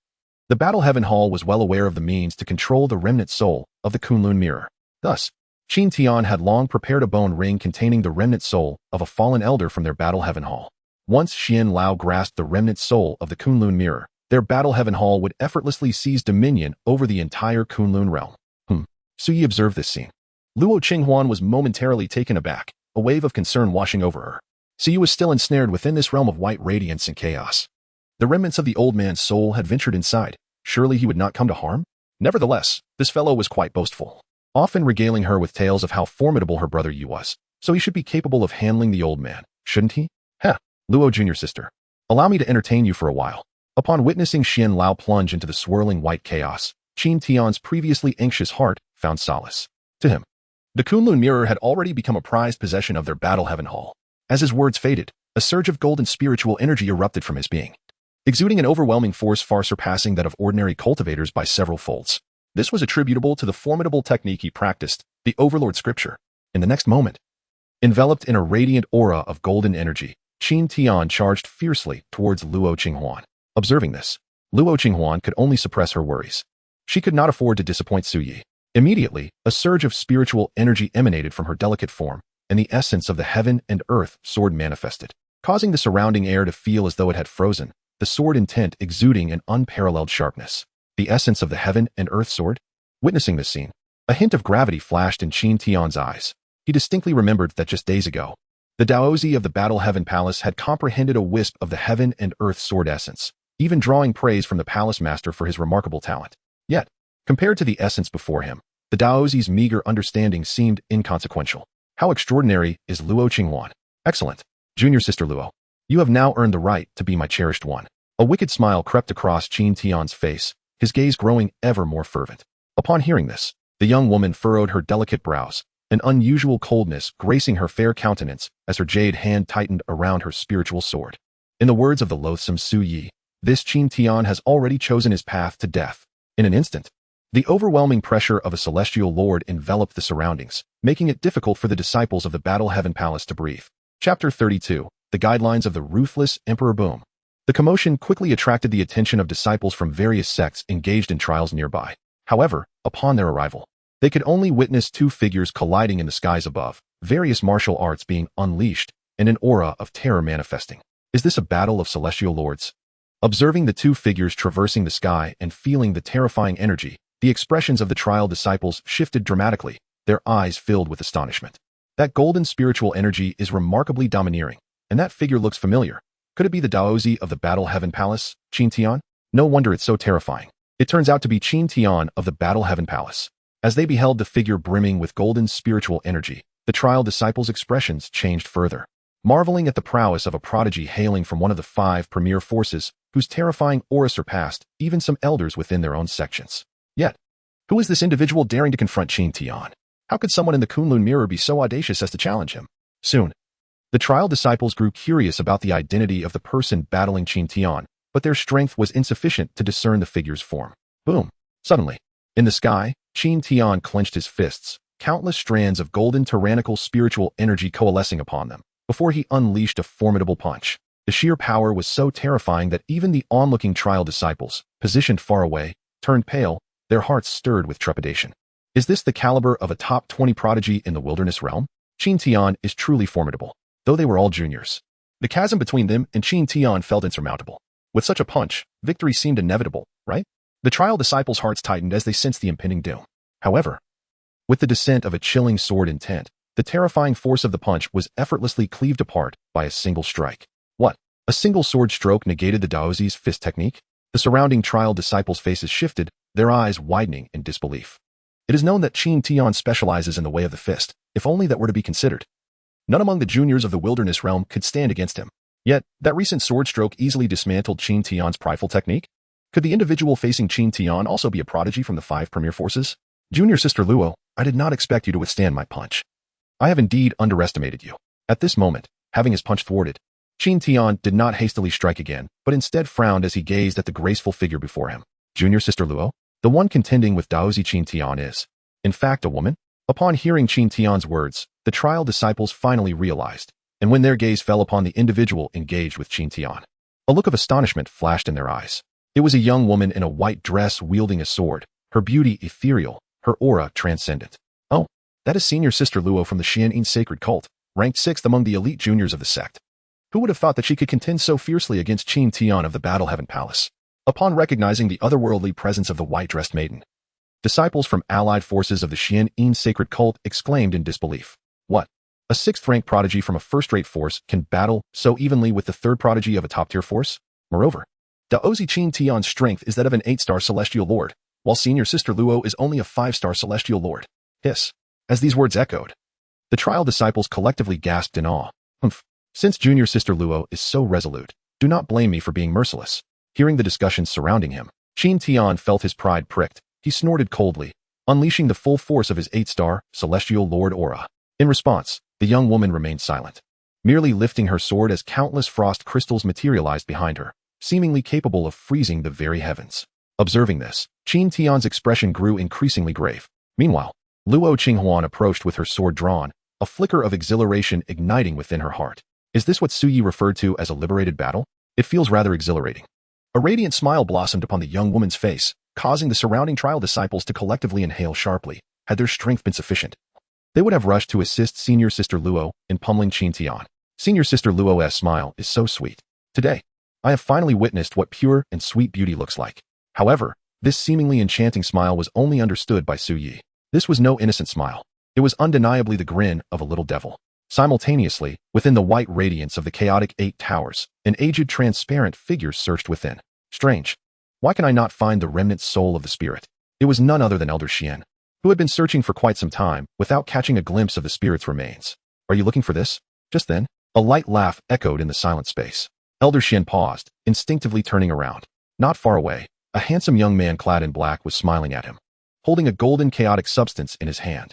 the Battle Heaven Hall was well aware of the means to control the remnant soul of the Kunlun Mirror. Thus, Xuantian had long prepared a bone ring containing the remnant soul of a fallen elder from their Battle Heaven Hall. Once Xianlao grasped the remnant soul of the Kunlun Mirror, their Battle Heaven Hall would effortlessly seize dominion over the entire Kunlun realm. Suyi observed this scene. Luo Qinghuan was momentarily taken aback, a wave of concern washing over her. Suyi was still ensnared within this realm of white radiance and chaos. The remnants of the old man's soul had ventured inside. Surely he would not come to harm? Nevertheless, this fellow was quite boastful, often regaling her with tales of how formidable her brother Yu was. So he should be capable of handling the old man, shouldn't he? Luo junior sister, allow me to entertain you for a while. Upon witnessing Xianlao plunge into the swirling white chaos, Xuantian's previously anxious heart found solace. To him, the Kunlun Mirror had already become a prized possession of their Battle Heaven Hall. As his words faded, A surge of golden spiritual energy erupted from his being, exuding an overwhelming force far surpassing that of ordinary cultivators by several folds. This was attributable to the formidable technique he practiced, the Overlord Scripture. In the next moment, enveloped in a radiant aura of golden energy, Xuantian charged fiercely towards Luo Qinghuan. Observing this, Luo Qinghuan could only suppress her worries. She could not afford to disappoint Su Yi. Immediately, a surge of spiritual energy emanated from her delicate form, and the essence of the heaven and earth sword manifested, causing the surrounding air to feel as though it had frozen, the sword intent exuding an unparalleled sharpness. The essence of the heaven and earth sword? Witnessing this scene, a hint of gravity flashed in Xuantian's eyes. He distinctly remembered that just days ago, the Daozi of the Battle Heaven Palace had comprehended a wisp of the heaven and earth sword essence, even drawing praise from the palace master for his remarkable talent. Yet, compared to the essence before him, the Daozi's meager understanding seemed inconsequential. How extraordinary is Luo Qinghuan? Excellent. Junior sister Luo, you have now earned the right to be my cherished one. A wicked smile crept across Xuantian's face, his gaze growing ever more fervent. Upon hearing this, the young woman furrowed her delicate brows, an unusual coldness gracing her fair countenance as her jade hand tightened around her spiritual sword. In the words of the loathsome Su Yi, this Xuantian has already chosen his path to death. In an instant, the overwhelming pressure of a celestial lord enveloped the surroundings, making it difficult for the disciples of the Battle Heaven Palace to breathe. Chapter 32, The Guidelines of the Ruthless Emperor Boom. The commotion quickly attracted the attention of disciples from various sects engaged in trials nearby. However, upon their arrival, they could only witness two figures colliding in the skies above, various martial arts being unleashed, and an aura of terror manifesting. Is this a battle of celestial lords? Observing the two figures traversing the sky and feeling the terrifying energy, the expressions of the trial disciples shifted dramatically, their eyes filled with astonishment. That golden spiritual energy is remarkably domineering, and that figure looks familiar. Could it be the Daozi of the Battle Heaven Palace, Xuantian? No wonder it's so terrifying. It turns out to be Xuantian of the Battle Heaven Palace. As they beheld the figure brimming with golden spiritual energy, the trial disciples' expressions changed further. Marveling at the prowess of a prodigy hailing from one of the 5 premier forces, whose terrifying aura surpassed even some elders within their own sections. Yet, who is this individual daring to confront Xuantian? How could someone in the Kunlun mirror be so audacious as to challenge him? Soon, the trial disciples grew curious about the identity of the person battling Xuantian, but their strength was insufficient to discern the figure's form. Boom! Suddenly, in the sky, Xuantian clenched his fists, countless strands of golden tyrannical spiritual energy coalescing upon them, before he unleashed a formidable punch. The sheer power was so terrifying that even the onlooking trial disciples, positioned far away, turned pale, their hearts stirred with trepidation. Is this the caliber of a top 20 prodigy in the wilderness realm? Xuantian is truly formidable, though they were all juniors. The chasm between them and Xuantian felt insurmountable. With such a punch, victory seemed inevitable, right? The trial disciples' hearts tightened as they sensed the impending doom. However, with the descent of a chilling sword intent, the terrifying force of the punch was effortlessly cleaved apart by a single strike. What? A single sword stroke negated the Daozi's fist technique? The surrounding trial disciples' faces shifted, their eyes widening in disbelief. It is known that Xuantian specializes in the way of the fist, if only that were to be considered. None among the juniors of the wilderness realm could stand against him. Yet, that recent sword stroke easily dismantled Xuantian's prideful technique? Could the individual facing Xuantian also be a prodigy from the 5 premier forces? Junior sister Luo, I did not expect you to withstand my punch. I have indeed underestimated you. At this moment, having his punch thwarted, Xuantian did not hastily strike again, but instead frowned as he gazed at the graceful figure before him. Junior sister Luo, the one contending with Daozi Xuantian is, in fact, a woman? Upon hearing Xuantian's words, the trial disciples finally realized, and when their gaze fell upon the individual engaged with Xuantian, a look of astonishment flashed in their eyes. It was a young woman in a white dress wielding a sword, her beauty ethereal, her aura transcendent. Oh, that is senior sister Luo from the Xuantian sacred cult, ranked 6th among the elite juniors of the sect. Who would have thought that she could contend so fiercely against Xuantian of the Battle Heaven Palace? Upon recognizing the otherworldly presence of the white-dressed maiden, disciples from allied forces of the Xuantian sacred cult exclaimed in disbelief. What? A 6th-rank prodigy from a first-rate force can battle so evenly with the 3rd prodigy of a top-tier force? Moreover, Daozi Xuantian's strength is that of an 8-star celestial lord, while senior sister Luo is only a 5-star celestial lord. Hiss. As these words echoed, the trial disciples collectively gasped in awe. Humph. Since junior sister Luo is so resolute, do not blame me for being merciless. Hearing the discussions surrounding him, Xuantian felt his pride pricked. He snorted coldly, unleashing the full force of his 8-star celestial lord aura. In response, the young woman remained silent. merely lifting her sword as countless frost crystals materialized behind her, seemingly capable of freezing the very heavens. Observing this, Qin Tian's expression grew increasingly grave. Meanwhile, Luo Qinghuan approached with her sword drawn, a flicker of exhilaration igniting within her heart. Is this what Su Yi referred to as a liberated battle? It feels rather exhilarating. A radiant smile blossomed upon the young woman's face, causing the surrounding trial disciples to collectively inhale sharply. Had their strength been sufficient, they would have rushed to assist Senior Sister Luo in pummeling Qin Tian. Senior Sister Luo's smile is so sweet. Today, I have finally witnessed what pure and sweet beauty looks like. However, this seemingly enchanting smile was only understood by Su Yi. This was no innocent smile. It was undeniably the grin of a little devil. Simultaneously, within the white radiance of the chaotic 8 towers, an aged transparent figure searched within. Strange. Why can I not find the remnant soul of the spirit? It was none other than Elder Xian, who had been searching for quite some time without catching a glimpse of the spirit's remains. Are you looking for this? Just then, a light laugh echoed in the silent space. Elder Xian paused, instinctively turning around. Not far away, a handsome young man clad in black was smiling at him, holding a golden chaotic substance in his hand.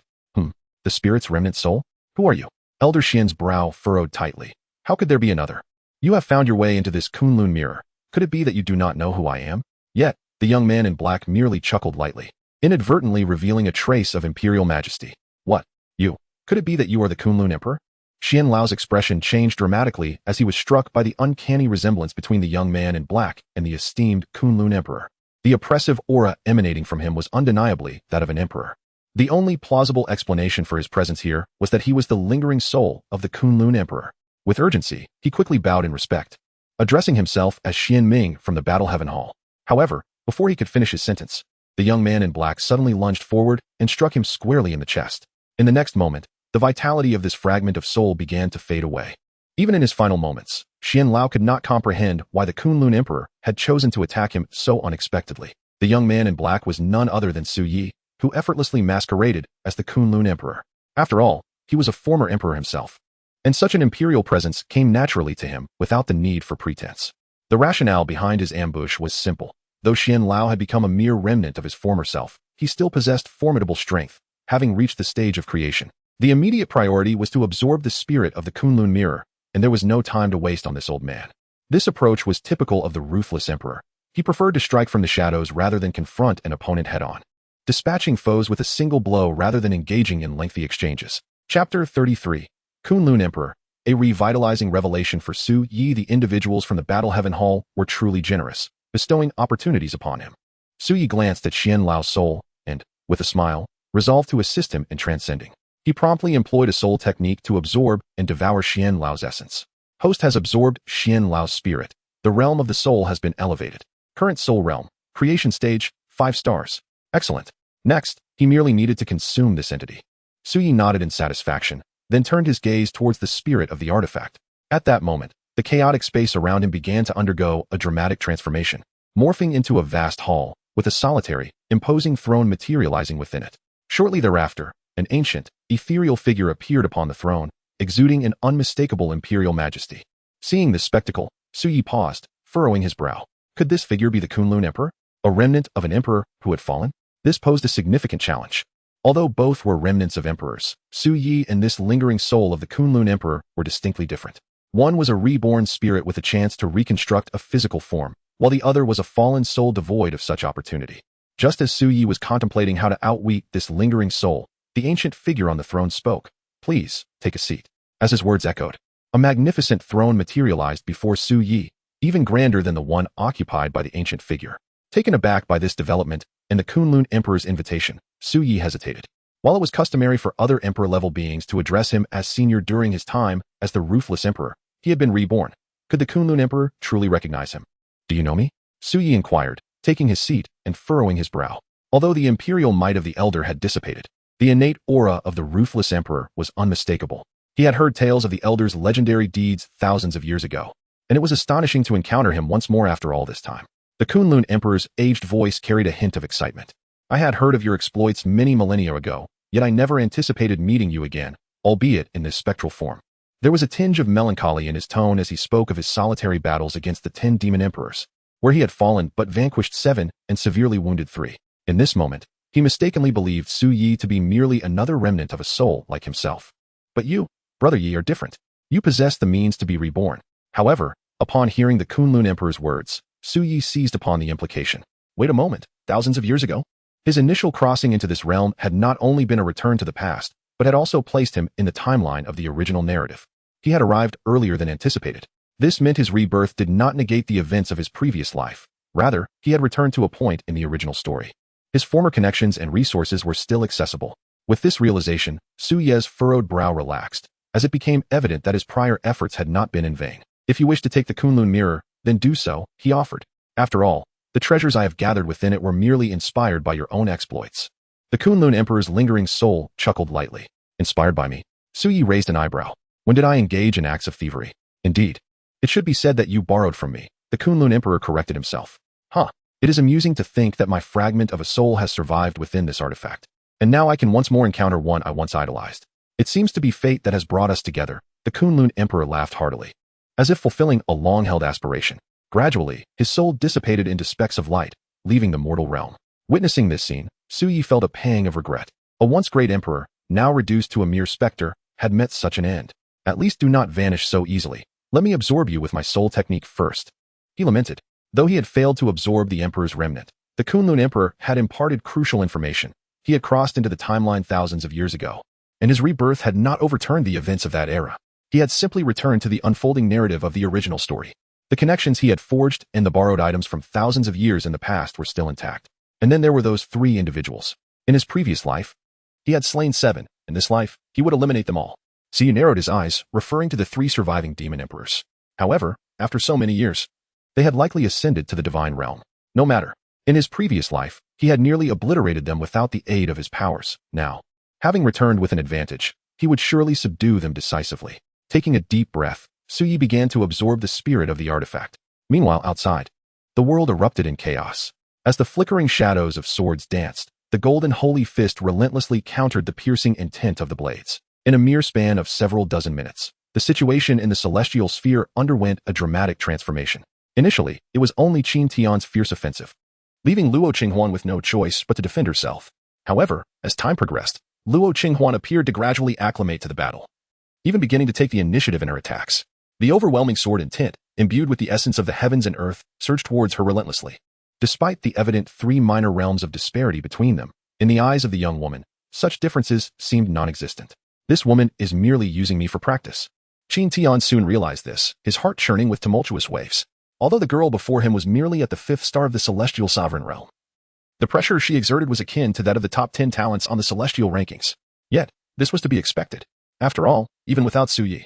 The spirit's remnant soul? Who are you? Elder Xian's brow furrowed tightly. How could there be another? You have found your way into this Kunlun mirror. Could it be that you do not know who I am? Yet, the young man in black merely chuckled lightly, inadvertently revealing a trace of imperial majesty. What? You? Could it be that you are the Kunlun Emperor? Xian Lao's expression changed dramatically as he was struck by the uncanny resemblance between the young man in black and the esteemed Kunlun Emperor. The oppressive aura emanating from him was undeniably that of an emperor. The only plausible explanation for his presence here was that he was the lingering soul of the Kunlun Emperor. With urgency, he quickly bowed in respect, addressing himself as Xian Ming from the Battle Heaven Hall. However, before he could finish his sentence, the young man in black suddenly lunged forward and struck him squarely in the chest. In the next moment, the vitality of this fragment of soul began to fade away. Even in his final moments, Xian Lao could not comprehend why the Kunlun Emperor had chosen to attack him so unexpectedly. The young man in black was none other than Su Yi, who effortlessly masqueraded as the Kunlun Emperor. After all, he was a former emperor himself, and such an imperial presence came naturally to him without the need for pretense. The rationale behind his ambush was simple. Though Xian Lao had become a mere remnant of his former self, he still possessed formidable strength, having reached the stage of creation. The immediate priority was to absorb the spirit of the Kunlun mirror, and there was no time to waste on this old man. This approach was typical of the ruthless emperor. He preferred to strike from the shadows rather than confront an opponent head-on, dispatching foes with a single blow rather than engaging in lengthy exchanges. Chapter 33. Kunlun Emperor. A revitalizing revelation for Su Yi. The individuals from the Battle Heaven Hall were truly generous, bestowing opportunities upon him. Su Yi glanced at Xian Lao's soul and, with a smile, resolved to assist him in transcending. He promptly employed a soul technique to absorb and devour Xian Lao's essence. Host has absorbed Xian Lao's spirit. The realm of the soul has been elevated. Current soul realm. Creation stage, 5 stars. Excellent. Next, he merely needed to consume this entity. Su Yi nodded in satisfaction, then turned his gaze towards the spirit of the artifact. At that moment, the chaotic space around him began to undergo a dramatic transformation, morphing into a vast hall, with a solitary, imposing throne materializing within it. Shortly thereafter, an ancient, ethereal figure appeared upon the throne, exuding an unmistakable imperial majesty. Seeing this spectacle, Su Yi paused, furrowing his brow. Could this figure be the Kunlun Emperor, a remnant of an emperor who had fallen? This posed a significant challenge. Although both were remnants of emperors, Su Yi and this lingering soul of the Kunlun Emperor were distinctly different. One was a reborn spirit with a chance to reconstruct a physical form, while the other was a fallen soul devoid of such opportunity. Just as Su Yi was contemplating how to outwit this lingering soul, the ancient figure on the throne spoke. Please, take a seat. As his words echoed, a magnificent throne materialized before Su Yi, even grander than the one occupied by the ancient figure. Taken aback by this development and the Kunlun Emperor's invitation, Su Yi hesitated. While it was customary for other emperor-level beings to address him as senior during his time as the ruthless emperor, he had been reborn. Could the Kunlun Emperor truly recognize him? Do you know me? Su Yi inquired, taking his seat and furrowing his brow. Although the imperial might of the elder had dissipated, the innate aura of the ruthless emperor was unmistakable. He had heard tales of the elder's legendary deeds thousands of years ago, and it was astonishing to encounter him once more after all this time. The Kunlun Emperor's aged voice carried a hint of excitement. I had heard of your exploits many millennia ago, yet I never anticipated meeting you again, albeit in this spectral form. There was a tinge of melancholy in his tone as he spoke of his solitary battles against the 10 demon emperors, where he had fallen but vanquished 7 and severely wounded 3. In this moment, he mistakenly believed Su Yi to be merely another remnant of a soul like himself. But you, Brother Yi, are different. You possess the means to be reborn. However, upon hearing the Kunlun Emperor's words, Su Yi seized upon the implication. Wait a moment, thousands of years ago? His initial crossing into this realm had not only been a return to the past, but had also placed him in the timeline of the original narrative. He had arrived earlier than anticipated. This meant his rebirth did not negate the events of his previous life. Rather, he had returned to a point in the original story. His former connections and resources were still accessible. With this realization, Su Ye's furrowed brow relaxed, as it became evident that his prior efforts had not been in vain. If you wish to take the Kunlun mirror, then do so, he offered. After all, the treasures I have gathered within it were merely inspired by your own exploits. The Kunlun Emperor's lingering soul chuckled lightly. Inspired by me? Su Yi raised an eyebrow. When did I engage in acts of thievery? Indeed. It should be said that you borrowed from me. The Kunlun Emperor corrected himself. Huh. It is amusing to think that my fragment of a soul has survived within this artifact. And now I can once more encounter one I once idolized. It seems to be fate that has brought us together. The Kunlun Emperor laughed heartily, as if fulfilling a long-held aspiration. Gradually, his soul dissipated into specks of light, leaving the mortal realm. Witnessing this scene, Su Yi felt a pang of regret. A once great emperor, now reduced to a mere specter, had met such an end. At least do not vanish so easily. Let me absorb you with my soul technique first. He lamented. Though he had failed to absorb the emperor's remnant, the Kunlun Emperor had imparted crucial information. He had crossed into the timeline thousands of years ago, and his rebirth had not overturned the events of that era. He had simply returned to the unfolding narrative of the original story. The connections he had forged and the borrowed items from thousands of years in the past were still intact. And then there were those 3 individuals. In his previous life, he had slain 7. In this life, he would eliminate them all. He narrowed his eyes, referring to the 3 surviving demon emperors. However, after so many years, they had likely ascended to the divine realm. No matter. In his previous life, he had nearly obliterated them without the aid of his powers. Now, having returned with an advantage, he would surely subdue them decisively. Taking a deep breath, Su Yi began to absorb the spirit of the artifact. Meanwhile, outside, the world erupted in chaos. As the flickering shadows of swords danced, the golden holy fist relentlessly countered the piercing intent of the blades. In a mere span of several dozen minutes, the situation in the celestial sphere underwent a dramatic transformation. Initially, it was only Qin Tian's fierce offensive, leaving Luo Qinghuan with no choice but to defend herself. However, as time progressed, Luo Qinghuan appeared to gradually acclimate to the battle, even beginning to take the initiative in her attacks. The overwhelming sword intent, imbued with the essence of the heavens and earth, surged towards her relentlessly. Despite the evident 3 minor realms of disparity between them, in the eyes of the young woman, such differences seemed non-existent. This woman is merely using me for practice. Qin Tian soon realized this, his heart churning with tumultuous waves. Although the girl before him was merely at the 5th star of the celestial sovereign realm, the pressure she exerted was akin to that of the top 10 talents on the celestial rankings. Yet, this was to be expected. After all, even without Su Yi,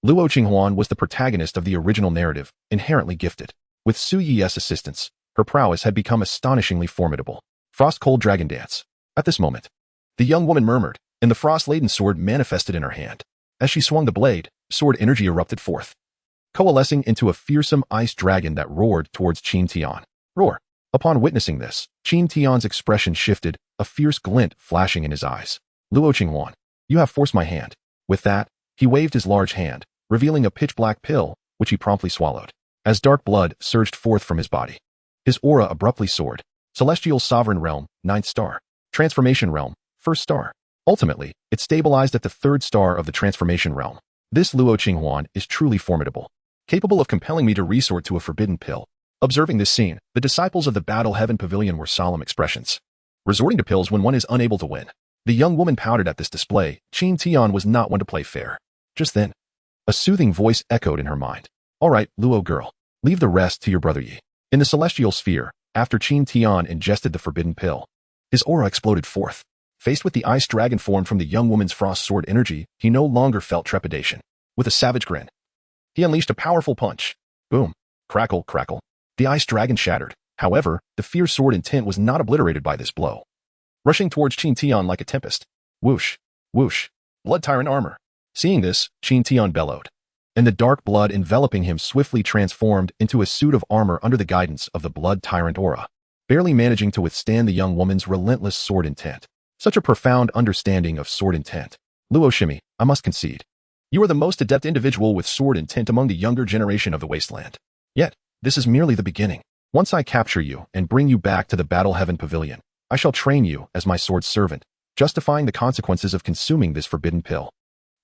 Luo Qinghuan was the protagonist of the original narrative, inherently gifted. With Su Yi's assistance, her prowess had become astonishingly formidable. Frost-cold dragon dance. At this moment, the young woman murmured, and the frost-laden sword manifested in her hand. As she swung the blade, sword energy erupted forth, coalescing into a fearsome ice dragon that roared towards Qin Tian. Roar. Upon witnessing this, Qin Tian's expression shifted, a fierce glint flashing in his eyes. Luo Qinghuan, you have forced my hand. With that, he waved his large hand, revealing a pitch-black pill, which he promptly swallowed. As dark blood surged forth from his body, his aura abruptly soared. Celestial Sovereign Realm, 9th star. Transformation Realm, 1st star. Ultimately, it stabilized at the 3rd star of the Transformation Realm. This Luo Qinghuan is truly formidable, capable of compelling me to resort to a forbidden pill. Observing this scene, the disciples of the Battle Heaven Pavilion were solemn expressions. Resorting to pills when one is unable to win. The young woman pouted at this display. Qin Tian was not one to play fair. Just then, a soothing voice echoed in her mind. All right, Luo girl, leave the rest to your brother Yi. In the celestial sphere, after Qin Tian ingested the forbidden pill, his aura exploded forth. Faced with the ice dragon form from the young woman's frost sword energy, he no longer felt trepidation. With a savage grin, he unleashed a powerful punch. Boom. Crackle, crackle. The ice dragon shattered. However, the fierce sword intent was not obliterated by this blow. Rushing towards Qin Tian like a tempest. Whoosh. Whoosh. Blood tyrant armor. Seeing this, Qin Tian bellowed, and the dark blood enveloping him swiftly transformed into a suit of armor under the guidance of the blood tyrant aura, barely managing to withstand the young woman's relentless sword intent. Such a profound understanding of sword intent. Luo Shimi, I must concede. You are the most adept individual with sword intent among the younger generation of the wasteland. Yet, this is merely the beginning. Once I capture you and bring you back to the Battle Heaven Pavilion, I shall train you as my sword servant, justifying the consequences of consuming this forbidden pill.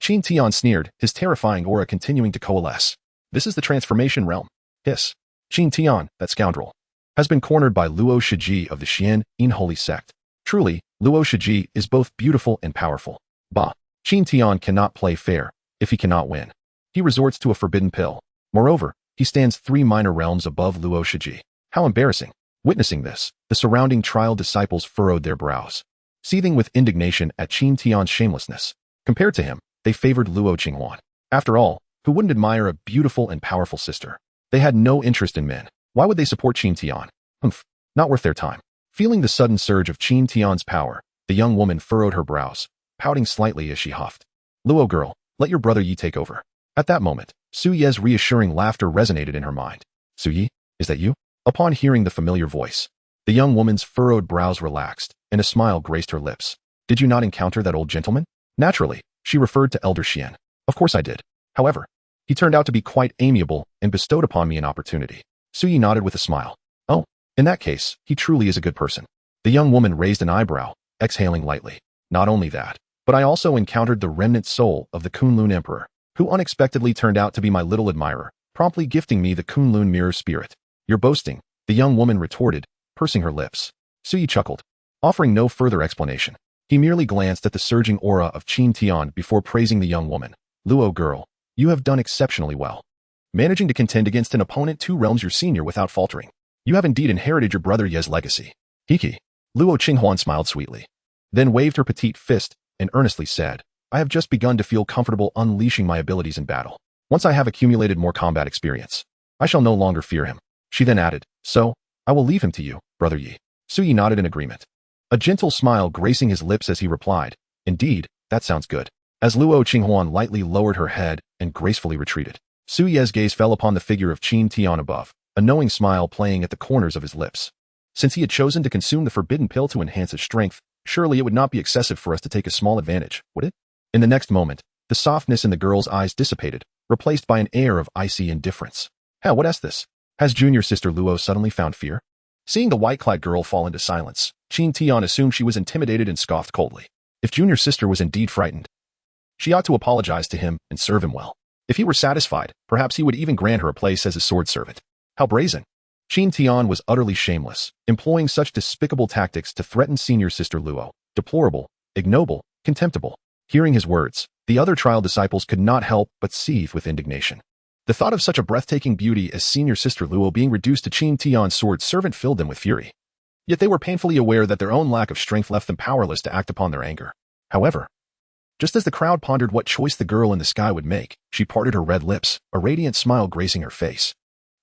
Qin Tian sneered, his terrifying aura continuing to coalesce. This is the transformation realm. Hiss. Qin Tian, that scoundrel, has been cornered by Luo Shiji of the Xian, Holy sect. Truly, Luo Shiji is both beautiful and powerful. Bah. Qin Tian cannot play fair, if he cannot win. He resorts to a forbidden pill. Moreover, he stands 3 minor realms above Luo Shiji. How embarrassing. Witnessing this, the surrounding trial disciples furrowed their brows, seething with indignation at Qin Tian's shamelessness. Compared to him, they favored Luo Qinghuan. After all, who wouldn't admire a beautiful and powerful sister? They had no interest in men. Why would they support Qin Tian? Not worth their time. Feeling the sudden surge of Qin Tian's power, the young woman furrowed her brows, pouting slightly as she huffed. Luo girl, let your brother Yi take over. At that moment, Su Ye's reassuring laughter resonated in her mind. Su Yi, is that you? Upon hearing the familiar voice, the young woman's furrowed brows relaxed, and a smile graced her lips. Did you not encounter that old gentleman? Naturally, she referred to Elder Xian. Of course I did. However, he turned out to be quite amiable and bestowed upon me an opportunity. Su Yi nodded with a smile. Oh, in that case, he truly is a good person. The young woman raised an eyebrow, exhaling lightly. Not only that, but I also encountered the remnant soul of the Kunlun Emperor, who unexpectedly turned out to be my little admirer, promptly gifting me the Kunlun mirror spirit. You're boasting, the young woman retorted, pursing her lips. Su Yi chuckled, offering no further explanation. He merely glanced at the surging aura of Qin Tian before praising the young woman. Luo girl, you have done exceptionally well, managing to contend against an opponent 2 realms your senior without faltering. You have indeed inherited your brother Ye's legacy. Hiki. Luo Qinghuan smiled sweetly, then waved her petite fist and earnestly said, I have just begun to feel comfortable unleashing my abilities in battle. Once I have accumulated more combat experience, I shall no longer fear him. She then added, so, I will leave him to you, brother Yi. Su Yi nodded in agreement, a gentle smile gracing his lips as he replied, indeed, that sounds good. As Luo Qinghuan lightly lowered her head and gracefully retreated, Su Ye's gaze fell upon the figure of Qin Tian above, a knowing smile playing at the corners of his lips. Since he had chosen to consume the forbidden pill to enhance his strength, surely it would not be excessive for us to take a small advantage, would it? In the next moment, the softness in the girl's eyes dissipated, replaced by an air of icy indifference. Hell, what is this? Has junior sister Luo suddenly found fear? Seeing the white-clad girl fall into silence, Qin Tian assumed she was intimidated and scoffed coldly. If junior sister was indeed frightened, she ought to apologize to him and serve him well. If he were satisfied, perhaps he would even grant her a place as a sword servant. How brazen! Qin Tian was utterly shameless, employing such despicable tactics to threaten senior sister Luo. Deplorable, ignoble, contemptible. Hearing his words, the other trial disciples could not help but seethe with indignation. The thought of such a breathtaking beauty as senior sister Luo being reduced to Qin Tian's sword servant filled them with fury. Yet they were painfully aware that their own lack of strength left them powerless to act upon their anger. However, just as the crowd pondered what choice the girl in the sky would make, she parted her red lips, a radiant smile gracing her face.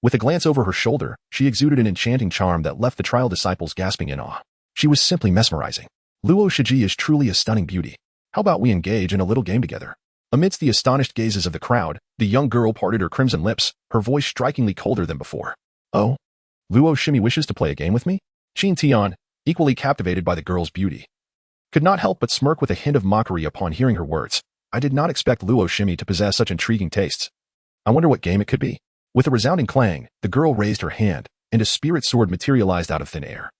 With a glance over her shoulder, she exuded an enchanting charm that left the trial disciples gasping in awe. She was simply mesmerizing. Luo Shiji is truly a stunning beauty. How about we engage in a little game together? Amidst the astonished gazes of the crowd, the young girl parted her crimson lips, her voice strikingly colder than before. Oh? Luo Shimi wishes to play a game with me? Qin Tian, equally captivated by the girl's beauty, could not help but smirk with a hint of mockery upon hearing her words. I did not expect Luo Shimi to possess such intriguing tastes. I wonder what game it could be. With a resounding clang, the girl raised her hand, and a spirit sword materialized out of thin air,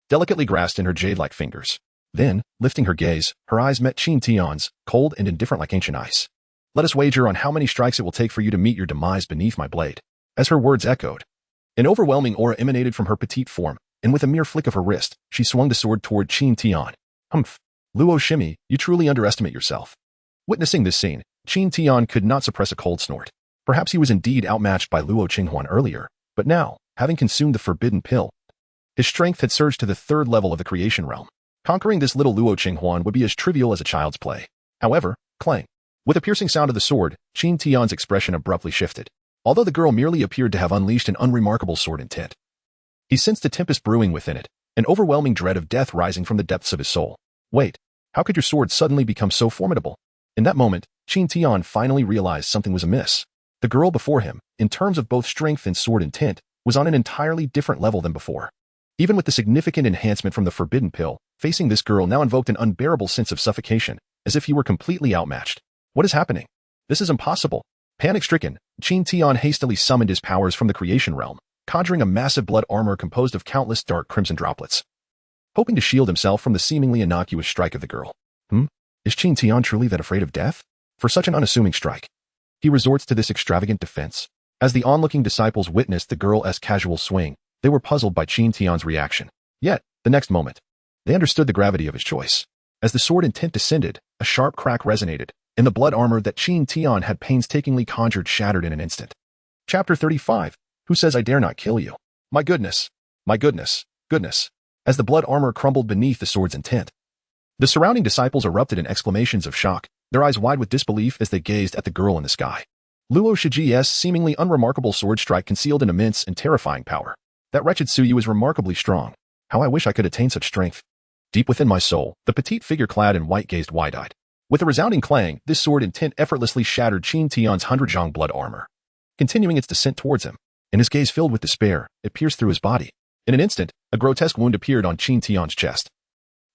delicately grasped in her jade-like fingers. Then, lifting her gaze, her eyes met Qin Tian's, cold and indifferent like ancient ice. Let us wager on how many strikes it will take for you to meet your demise beneath my blade. As her words echoed, an overwhelming aura emanated from her petite form, and with a mere flick of her wrist, she swung the sword toward Qin Tian. Humph. Luo Shimi, you truly underestimate yourself. Witnessing this scene, Qin Tian could not suppress a cold snort. Perhaps he was indeed outmatched by Luo Qinghuan earlier, but now, having consumed the forbidden pill, his strength had surged to the 3rd level of the creation realm. Conquering this little Luo Qinghuan would be as trivial as a child's play. However, clang. With a piercing sound of the sword, Qin Tian's expression abruptly shifted. Although the girl merely appeared to have unleashed an unremarkable sword intent, he sensed a tempest brewing within it, an overwhelming dread of death rising from the depths of his soul. Wait, how could your sword suddenly become so formidable? In that moment, Qin Tian finally realized something was amiss. The girl before him, in terms of both strength and sword intent, was on an entirely different level than before. Even with the significant enhancement from the forbidden pill, facing this girl now invoked an unbearable sense of suffocation, as if he were completely outmatched. What is happening? This is impossible. Panic-stricken, Qin Tian hastily summoned his powers from the creation realm, conjuring a massive blood armor composed of countless dark crimson droplets, hoping to shield himself from the seemingly innocuous strike of the girl. Is Qin Tian truly that afraid of death? for such an unassuming strike. He resorts to this extravagant defense. As the onlooking disciples witnessed the girl's casual swing, they were puzzled by Xuantian's reaction. Yet, the next moment, they understood the gravity of his choice. As the sword intent descended, a sharp crack resonated, and the blood armor that Xuantian had painstakingly conjured shattered in an instant. Chapter 35. Who says I dare not kill you? My goodness! My goodness! Goodness! As the blood armor crumbled beneath the sword's intent, the surrounding disciples erupted in exclamations of shock, their eyes wide with disbelief as they gazed at the girl in the sky. Luo Qinghuan's seemingly unremarkable sword strike concealed an immense and terrifying power. That wretched Xuyi was remarkably strong. How I wish I could attain such strength. Deep within my soul, the petite figure clad in white gazed wide-eyed. With a resounding clang, this sword intent effortlessly shattered Xuantian's 100-zhang blood armor. Continuing its descent towards him, and his gaze filled with despair, it pierced through his body. In an instant, a grotesque wound appeared on Xuantian's chest,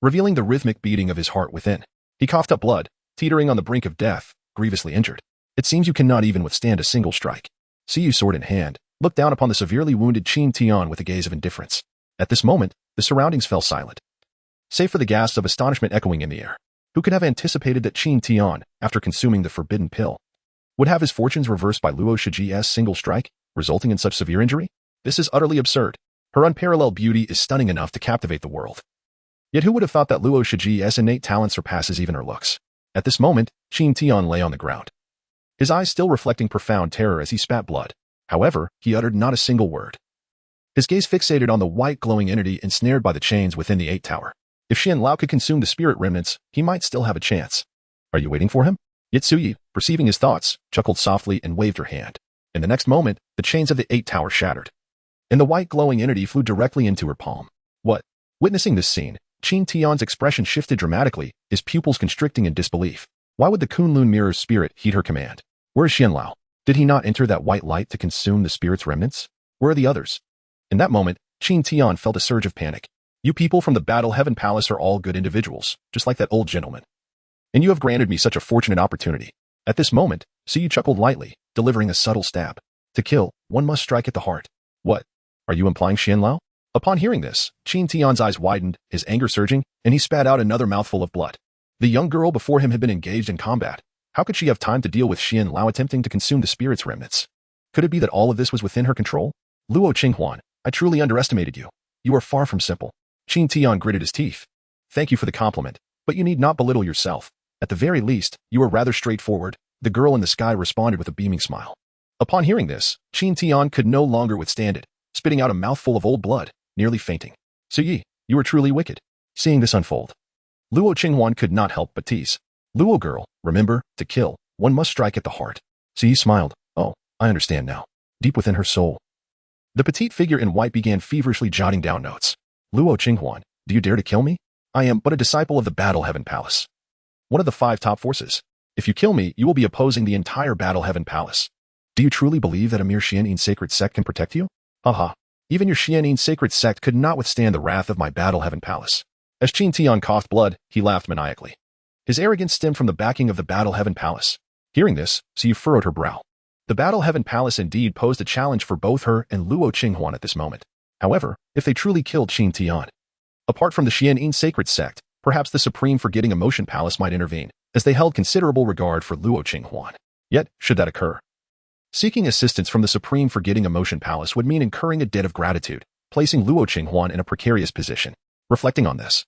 revealing the rhythmic beating of his heart within. He coughed up blood, teetering on the brink of death, grievously injured. It seems you cannot even withstand a single strike. Siyu, sword in hand, looked down upon the severely wounded Xuantian with a gaze of indifference. At this moment, the surroundings fell silent, save for the gasps of astonishment echoing in the air. Who could have anticipated that Xuantian, after consuming the forbidden pill, would have his fortunes reversed by Luo Qinghuan's single strike, resulting in such severe injury? This is utterly absurd. Her unparalleled beauty is stunning enough to captivate the world. Yet who would have thought that Luo Qinghuan's innate talent surpasses even her looks? At this moment, Xuantian lay on the ground, his eyes still reflecting profound terror as he spat blood. However, he uttered not a single word. His gaze fixated on the white glowing entity ensnared by the chains within the 8 tower. If Xianlao could consume the spirit remnants, he might still have a chance. Are you waiting for him? Yet Xuyi, perceiving his thoughts, chuckled softly and waved her hand. In the next moment, the chains of the 8 tower shattered, and the white glowing entity flew directly into her palm. What? Witnessing this scene, Xuantian's expression shifted dramatically, his pupils constricting in disbelief. Why would the Kunlun mirror's spirit heed her command? Where is Xianlao? Did he not enter that white light to consume the spirit's remnants? Where are the others? In that moment, Xuantian felt a surge of panic. You people from the Battle Heaven Palace are all good individuals, just like that old gentleman. And you have granted me such a fortunate opportunity. At this moment, Siyu chuckled lightly, delivering a subtle stab. To kill, one must strike at the heart. What? Are you implying Xianlao? Upon hearing this, Xuantian's eyes widened, his anger surging, and he spat out another mouthful of blood. The young girl before him had been engaged in combat. How could she have time to deal with Xianlao attempting to consume the spirit's remnants? Could it be that all of this was within her control? Luo Qinghuan, I truly underestimated you. You are far from simple. Xuantian gritted his teeth. Thank you for the compliment, but you need not belittle yourself. At the very least, you are rather straightforward. The girl in the sky responded with a beaming smile. Upon hearing this, Xuantian could no longer withstand it, spitting out a mouthful of old blood, nearly fainting. Xuyi, you are truly wicked. Seeing this unfold, Luo Qinghuan could not help but tease. Luo girl, remember, to kill, one must strike at the heart. Xuyi smiled. Oh, I understand now. Deep within her soul, the petite figure in white began feverishly jotting down notes. Luo Qinghuan, do you dare to kill me? I am but a disciple of the Battle Heaven Palace, one of the 5 top forces. If you kill me, you will be opposing the entire Battle Heaven Palace. Do you truly believe that a mere Xuantian sacred sect can protect you? Haha. Even your Xuantian sacred sect could not withstand the wrath of my Battle Heaven Palace. As Xuantian coughed blood, he laughed maniacally. His arrogance stemmed from the backing of the Battle Heaven Palace. Hearing this, Siyu furrowed her brow. The Battle Heaven Palace indeed posed a challenge for both her and Luo Qinghuan at this moment. However, if they truly killed Xuantian, apart from the Xuantian sacred sect, perhaps the Supreme Forgetting Emotion Palace might intervene, as they held considerable regard for Luo Qinghuan. Yet, should that occur, seeking assistance from the Supreme Forgetting Emotion Palace would mean incurring a debt of gratitude, placing Luo Qinghuan in a precarious position. Reflecting on this,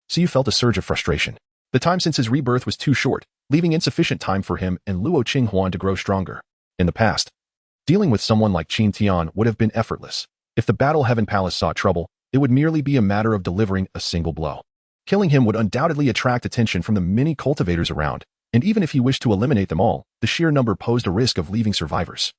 Siyu felt a surge of frustration. The time since his rebirth was too short, leaving insufficient time for him and Luo Qinghuan to grow stronger. In the past, dealing with someone like Xuantian would have been effortless. If the Battle Heaven Palace sought trouble, it would merely be a matter of delivering a single blow. Killing him would undoubtedly attract attention from the many cultivators around, and even if he wished to eliminate them all, the sheer number posed a risk of leaving survivors.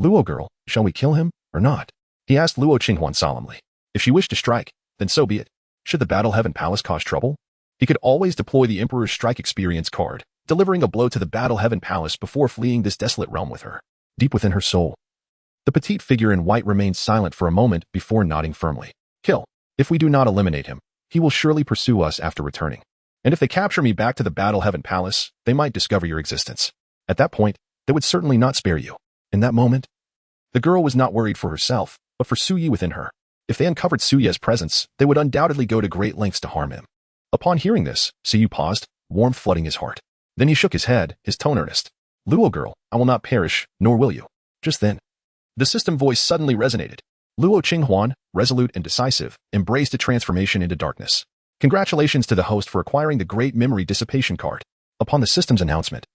Luo girl, shall we kill him, or not? He asked Luo Qinghuan solemnly. If she wished to strike, then so be it. Should the Battle Heaven Palace cause trouble? He could always deploy the Emperor's Strike Experience card, delivering a blow to the Battle Heaven Palace before fleeing this desolate realm with her. Deep within her soul, the petite figure in white remained silent for a moment before nodding firmly. Kill. If we do not eliminate him, he will surely pursue us after returning. And if they capture me back to the Battle Heaven Palace, they might discover your existence. At that point, they would certainly not spare you. In that moment, the girl was not worried for herself, but for Xuyi within her. If they uncovered Suye's presence, they would undoubtedly go to great lengths to harm him. Upon hearing this, Siyu paused, warmth flooding his heart. Then he shook his head, his tone earnest. Luo girl, I will not perish, nor will you. Just then, the system voice suddenly resonated. Luo Qinghuan, resolute and decisive, embraced a transformation into darkness. Congratulations to the host for acquiring the Great Memory Dissipation card. Upon the system's announcement,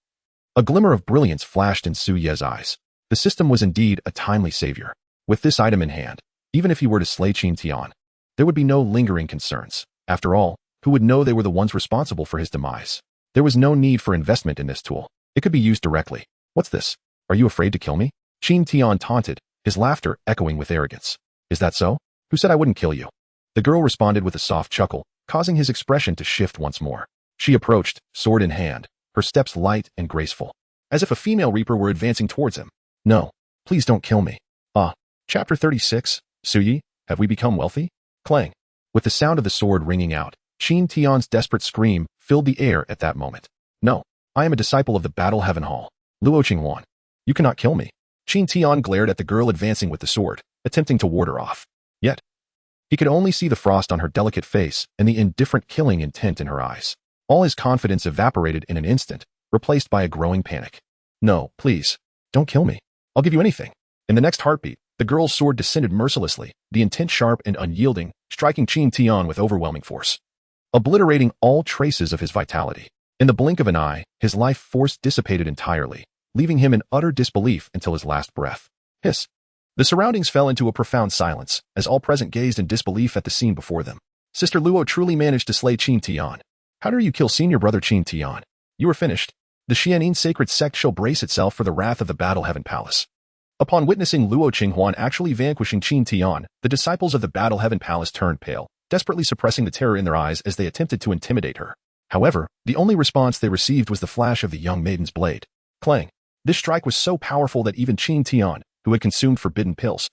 a glimmer of brilliance flashed in Su Ye's eyes. The system was indeed a timely savior. With this item in hand, even if he were to slay Xuantian, there would be no lingering concerns. After all, who would know they were the ones responsible for his demise? There was no need for investment in this tool. It could be used directly. What's this? Are you afraid to kill me? Xuantian taunted, his laughter echoing with arrogance. Is that so? Who said I wouldn't kill you? The girl responded with a soft chuckle, causing his expression to shift once more. She approached, sword in hand, her steps light and graceful, as if a female reaper were advancing towards him. No, please don't kill me. Chapter 36, Su Yi, have we become wealthy? Clang. With the sound of the sword ringing out, Xuantian's desperate scream filled the air at that moment. No, I am a disciple of the Battle Heaven Hall. Luo Qinghuan. You cannot kill me. Xuantian glared at the girl advancing with the sword, attempting to ward her off. Yet, he could only see the frost on her delicate face and the indifferent killing intent in her eyes. All his confidence evaporated in an instant, replaced by a growing panic. No, please, don't kill me. I'll give you anything. In the next heartbeat, the girl's sword descended mercilessly, the intent sharp and unyielding, striking Xuantian with overwhelming force, obliterating all traces of his vitality. In the blink of an eye, his life force dissipated entirely, leaving him in utter disbelief until his last breath. Hiss. The surroundings fell into a profound silence, as all present gazed in disbelief at the scene before them. Sister Luo truly managed to slay Xuantian. How dare you kill senior brother Xuantian? You are finished. The Xuantian sacred sect shall brace itself for the wrath of the Battle Heaven Palace. Upon witnessing Luo Qinghuan actually vanquishing Xuantian, the disciples of the Battle Heaven Palace turned pale, desperately suppressing the terror in their eyes as they attempted to intimidate her. However, the only response they received was the flash of the young maiden's blade. Clang. This strike was so powerful that even Xuantian, who had consumed forbidden pills,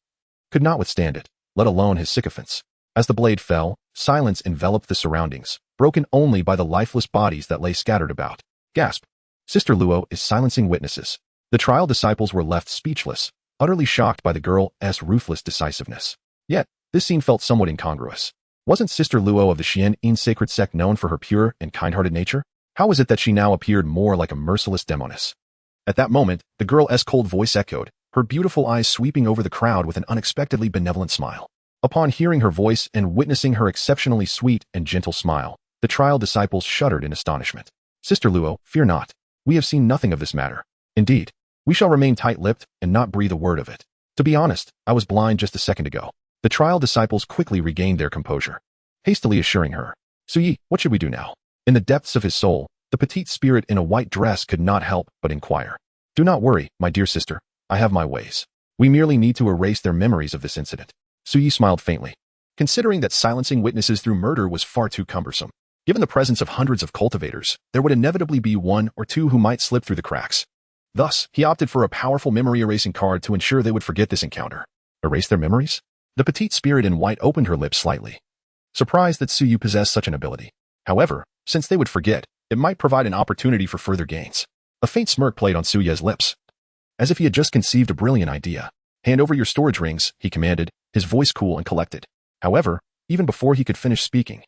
could not withstand it, let alone his sycophants. As the blade fell, silence enveloped the surroundings, broken only by the lifeless bodies that lay scattered about. Gasp. Sister Luo is silencing witnesses. The trial disciples were left speechless, utterly shocked by the girl's ruthless decisiveness. Yet, this scene felt somewhat incongruous. Wasn't Sister Luo of the Xuantian sacred sect known for her pure and kind-hearted nature? How was it that she now appeared more like a merciless demoness? At that moment, the girl's cold voice echoed, her beautiful eyes sweeping over the crowd with an unexpectedly benevolent smile. Upon hearing her voice and witnessing her exceptionally sweet and gentle smile, the trial disciples shuddered in astonishment. Sister Luo, fear not. We have seen nothing of this matter. Indeed, we shall remain tight-lipped and not breathe a word of it. To be honest, I was blind just a second ago. The trial disciples quickly regained their composure, hastily assuring her. Su Yi, what should we do now? In the depths of his soul, the petite spirit in a white dress could not help but inquire. Do not worry, my dear sister. I have my ways. We merely need to erase their memories of this incident. Su Yi smiled faintly, considering that silencing witnesses through murder was far too cumbersome. Given the presence of hundreds of cultivators, there would inevitably be one or two who might slip through the cracks. Thus, he opted for a powerful memory-erasing card to ensure they would forget this encounter. Erase their memories? The petite spirit in white opened her lips slightly, surprised that Su Yi possessed such an ability. However, since they would forget, it might provide an opportunity for further gains. A faint smirk played on Su Ye's lips, as if he had just conceived a brilliant idea. Hand over your storage rings, he commanded, his voice cool and collected. However, even before he could finish speaking,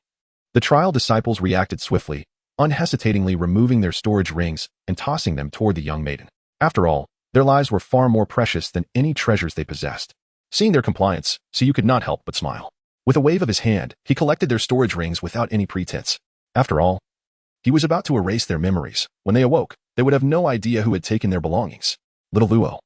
the trial disciples reacted swiftly, unhesitatingly removing their storage rings and tossing them toward the young maiden. After all, their lives were far more precious than any treasures they possessed. Seeing their compliance, Su Yi could not help but smile. With a wave of his hand, he collected their storage rings without any pretense. After all, he was about to erase their memories. When they awoke, they would have no idea who had taken their belongings. Little Luo.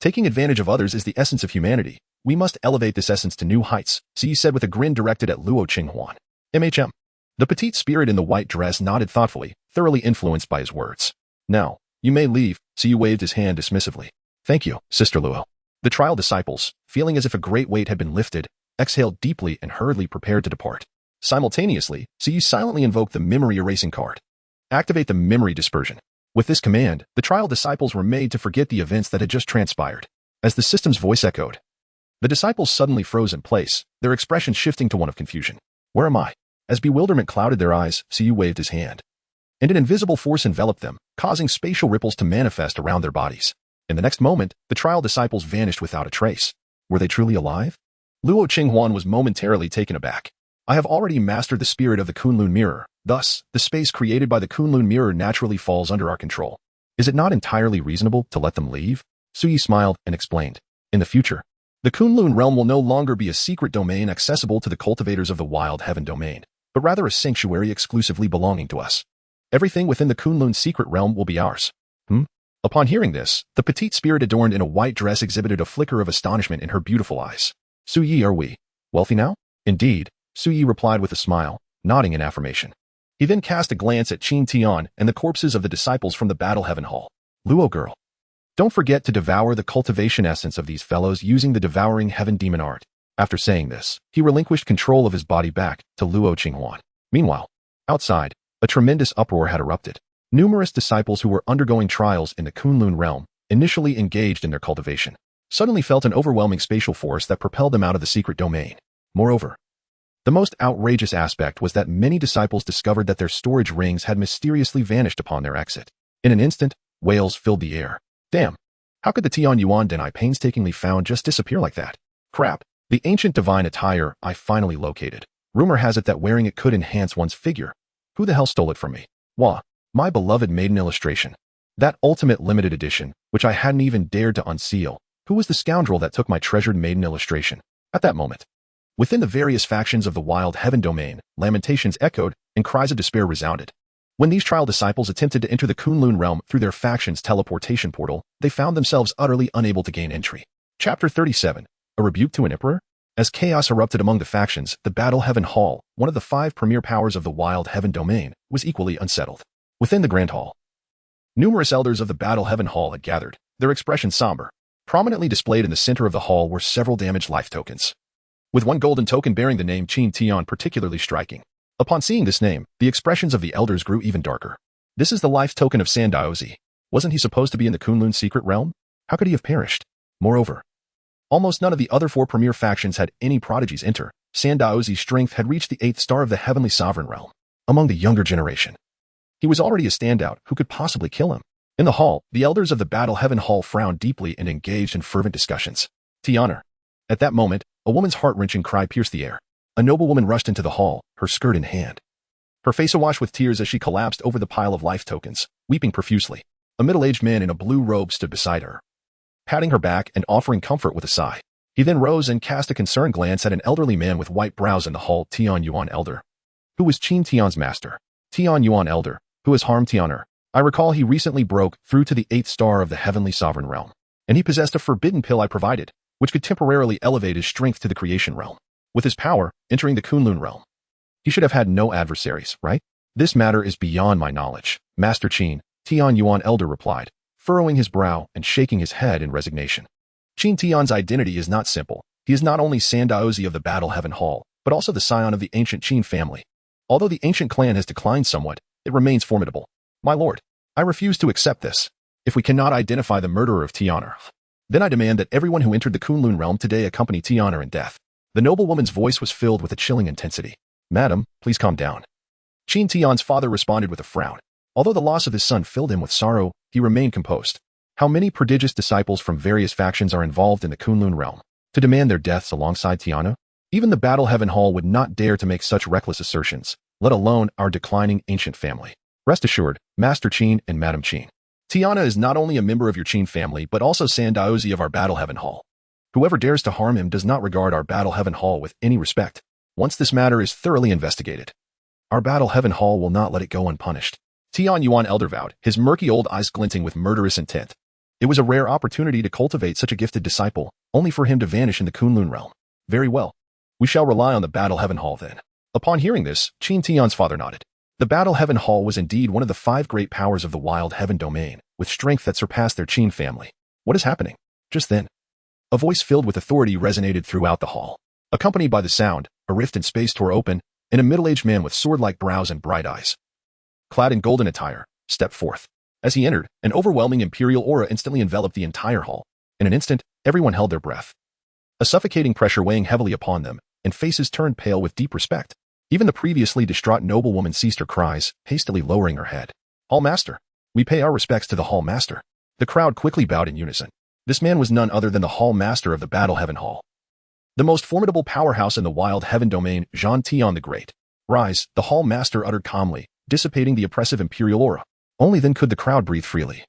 Taking advantage of others is the essence of humanity. We must elevate this essence to new heights, Su Yi said with a grin directed at Luo Qinghuan. MHM. The petite spirit in the white dress nodded thoughtfully, thoroughly influenced by his words. Now, you may leave, Su Yi waved his hand dismissively. Thank you, Sister Luo. The trial disciples, feeling as if a great weight had been lifted, exhaled deeply and hurriedly prepared to depart. Simultaneously, Su Yi silently invoked the memory-erasing card. Activate the memory dispersion. With this command, the trial disciples were made to forget the events that had just transpired. As the system's voice echoed, the disciples suddenly froze in place, their expression shifting to one of confusion. Where am I? As bewilderment clouded their eyes, Su Yi waved his hand, and an invisible force enveloped them, causing spatial ripples to manifest around their bodies. In the next moment, the trial disciples vanished without a trace. Were they truly alive? Luo Qinghuan was momentarily taken aback. I have already mastered the spirit of the Kunlun mirror, Thus, the space created by the Kunlun mirror naturally falls under our control. Is it not entirely reasonable to let them leave? Suyi smiled and explained. In the future, the Kunlun realm will no longer be a secret domain accessible to the cultivators of the wild heaven domain, but rather a sanctuary exclusively belonging to us. Everything within the Kunlun secret realm will be ours. Upon hearing this, the petite spirit adorned in a white dress exhibited a flicker of astonishment in her beautiful eyes. Suyi, are we wealthy now? Indeed, Suyi replied with a smile, nodding in affirmation. He then cast a glance at Xuantian and the corpses of the disciples from the Battle Heaven Hall. Luo girl, don't forget to devour the cultivation essence of these fellows using the devouring heaven demon art. After saying this, he relinquished control of his body back to Luo Qinghuan. Meanwhile, outside, a tremendous uproar had erupted. Numerous disciples who were undergoing trials in the Kunlun realm, initially engaged in their cultivation, suddenly felt an overwhelming spatial force that propelled them out of the secret domain. Moreover, the most outrageous aspect was that many disciples discovered that their storage rings had mysteriously vanished upon their exit. In an instant, wails filled the air. Damn! How could the Tian Yuan Den I painstakingly found just disappear like that? Crap! The ancient divine attire I finally located. Rumor has it that wearing it could enhance one's figure. Who the hell stole it from me? Wah! My beloved maiden illustration. That ultimate limited edition, which I hadn't even dared to unseal. Who was the scoundrel that took my treasured maiden illustration? At that moment, within the various factions of the wild heaven domain, lamentations echoed and cries of despair resounded. When these trial disciples attempted to enter the Kunlun realm through their faction's teleportation portal, they found themselves utterly unable to gain entry. Chapter 37. A Rebuke to an Emperor? As chaos erupted among the factions, the Battle Heaven Hall, one of the 5 premier powers of the wild heaven domain, was equally unsettled. Within the Grand Hall, numerous elders of the Battle Heaven Hall had gathered, their expressions somber. Prominently displayed in the center of the hall were several damaged life tokens, with one golden token bearing the name Xuantian particularly striking. Upon seeing this name, the expressions of the elders grew even darker. This is the life token of Sandaozi. Wasn't he supposed to be in the Kunlun secret realm? How could he have perished? Moreover, almost none of the other 4 premier factions had any prodigies enter. Sandaozi's strength had reached the 8th star of the heavenly sovereign realm. Among the younger generation, he was already a standout. Who could possibly kill him? In the hall, the elders of the Battle Heaven Hall frowned deeply and engaged in fervent discussions. Tiana. At that moment, a woman's heart-wrenching cry pierced the air. A noblewoman rushed into the hall, her skirt in hand, her face awash with tears as she collapsed over the pile of life tokens, weeping profusely. A middle-aged man in a blue robe stood beside her, patting her back and offering comfort with a sigh. He then rose and cast a concerned glance at an elderly man with white brows in the hall. Tian Yuan Elder. Who was Xuantian's master? Tian Yuan Elder. Who has harmed Tianer? I recall he recently broke through to the 8th star of the heavenly sovereign realm, and he possessed a forbidden pill I provided, which could temporarily elevate his strength to the creation realm. With his power entering the Kunlun realm, he should have had no adversaries, right? This matter is beyond my knowledge, Master Qin, Tian Yuan Elder replied, furrowing his brow and shaking his head in resignation. Qin Tian's identity is not simple. He is not only Sandaozi of the Battle Heaven Hall, but also the scion of the ancient Qin family. Although the ancient clan has declined somewhat, it remains formidable. My lord, I refuse to accept this. If we cannot identify the murderer of Tianer, then I demand that everyone who entered the Kunlun realm today accompany Tianer in death. The noblewoman's voice was filled with a chilling intensity. Madam, please calm down. Xuantian's father responded with a frown. Although the loss of his son filled him with sorrow, he remained composed. How many prodigious disciples from various factions are involved in the Kunlun realm to demand their deaths alongside Tiana? Even the Battle Heaven Hall would not dare to make such reckless assertions, let alone our declining ancient family. Rest assured, Master Qin and Madam Qin, Tiana is not only a member of your Qin family but also Sandaozi of our Battle Heaven Hall. Whoever dares to harm him does not regard our Battle Heaven Hall with any respect. Once this matter is thoroughly investigated, our Battle Heaven Hall will not let it go unpunished. Tian Yuan Elder vowed, his murky old eyes glinting with murderous intent. It was a rare opportunity to cultivate such a gifted disciple, only for him to vanish in the Kunlun realm. Very well. We shall rely on the Battle Heaven Hall then. Upon hearing this, Xuantian's father nodded. The Battle Heaven Hall was indeed one of the 5 great powers of the wild heaven domain, with strength that surpassed their Qin family. What is happening? Just then, a voice filled with authority resonated throughout the hall. Accompanied by the sound, a rift in space tore open, and a middle-aged man with sword-like brows and bright eyes, clad in golden attire, stepped forth. As he entered, an overwhelming imperial aura instantly enveloped the entire hall. In an instant, everyone held their breath, a suffocating pressure weighing heavily upon them, and faces turned pale with deep respect. Even the previously distraught noblewoman ceased her cries, hastily lowering her head. Hall Master. We pay our respects to the Hall Master. The crowd quickly bowed in unison. This man was none other than the Hall Master of the Battle Heaven Hall, the most formidable powerhouse in the wild heaven domain, Xuantian the Great. Rise, the hall master uttered calmly, dissipating the oppressive imperial aura. Only then could the crowd breathe freely,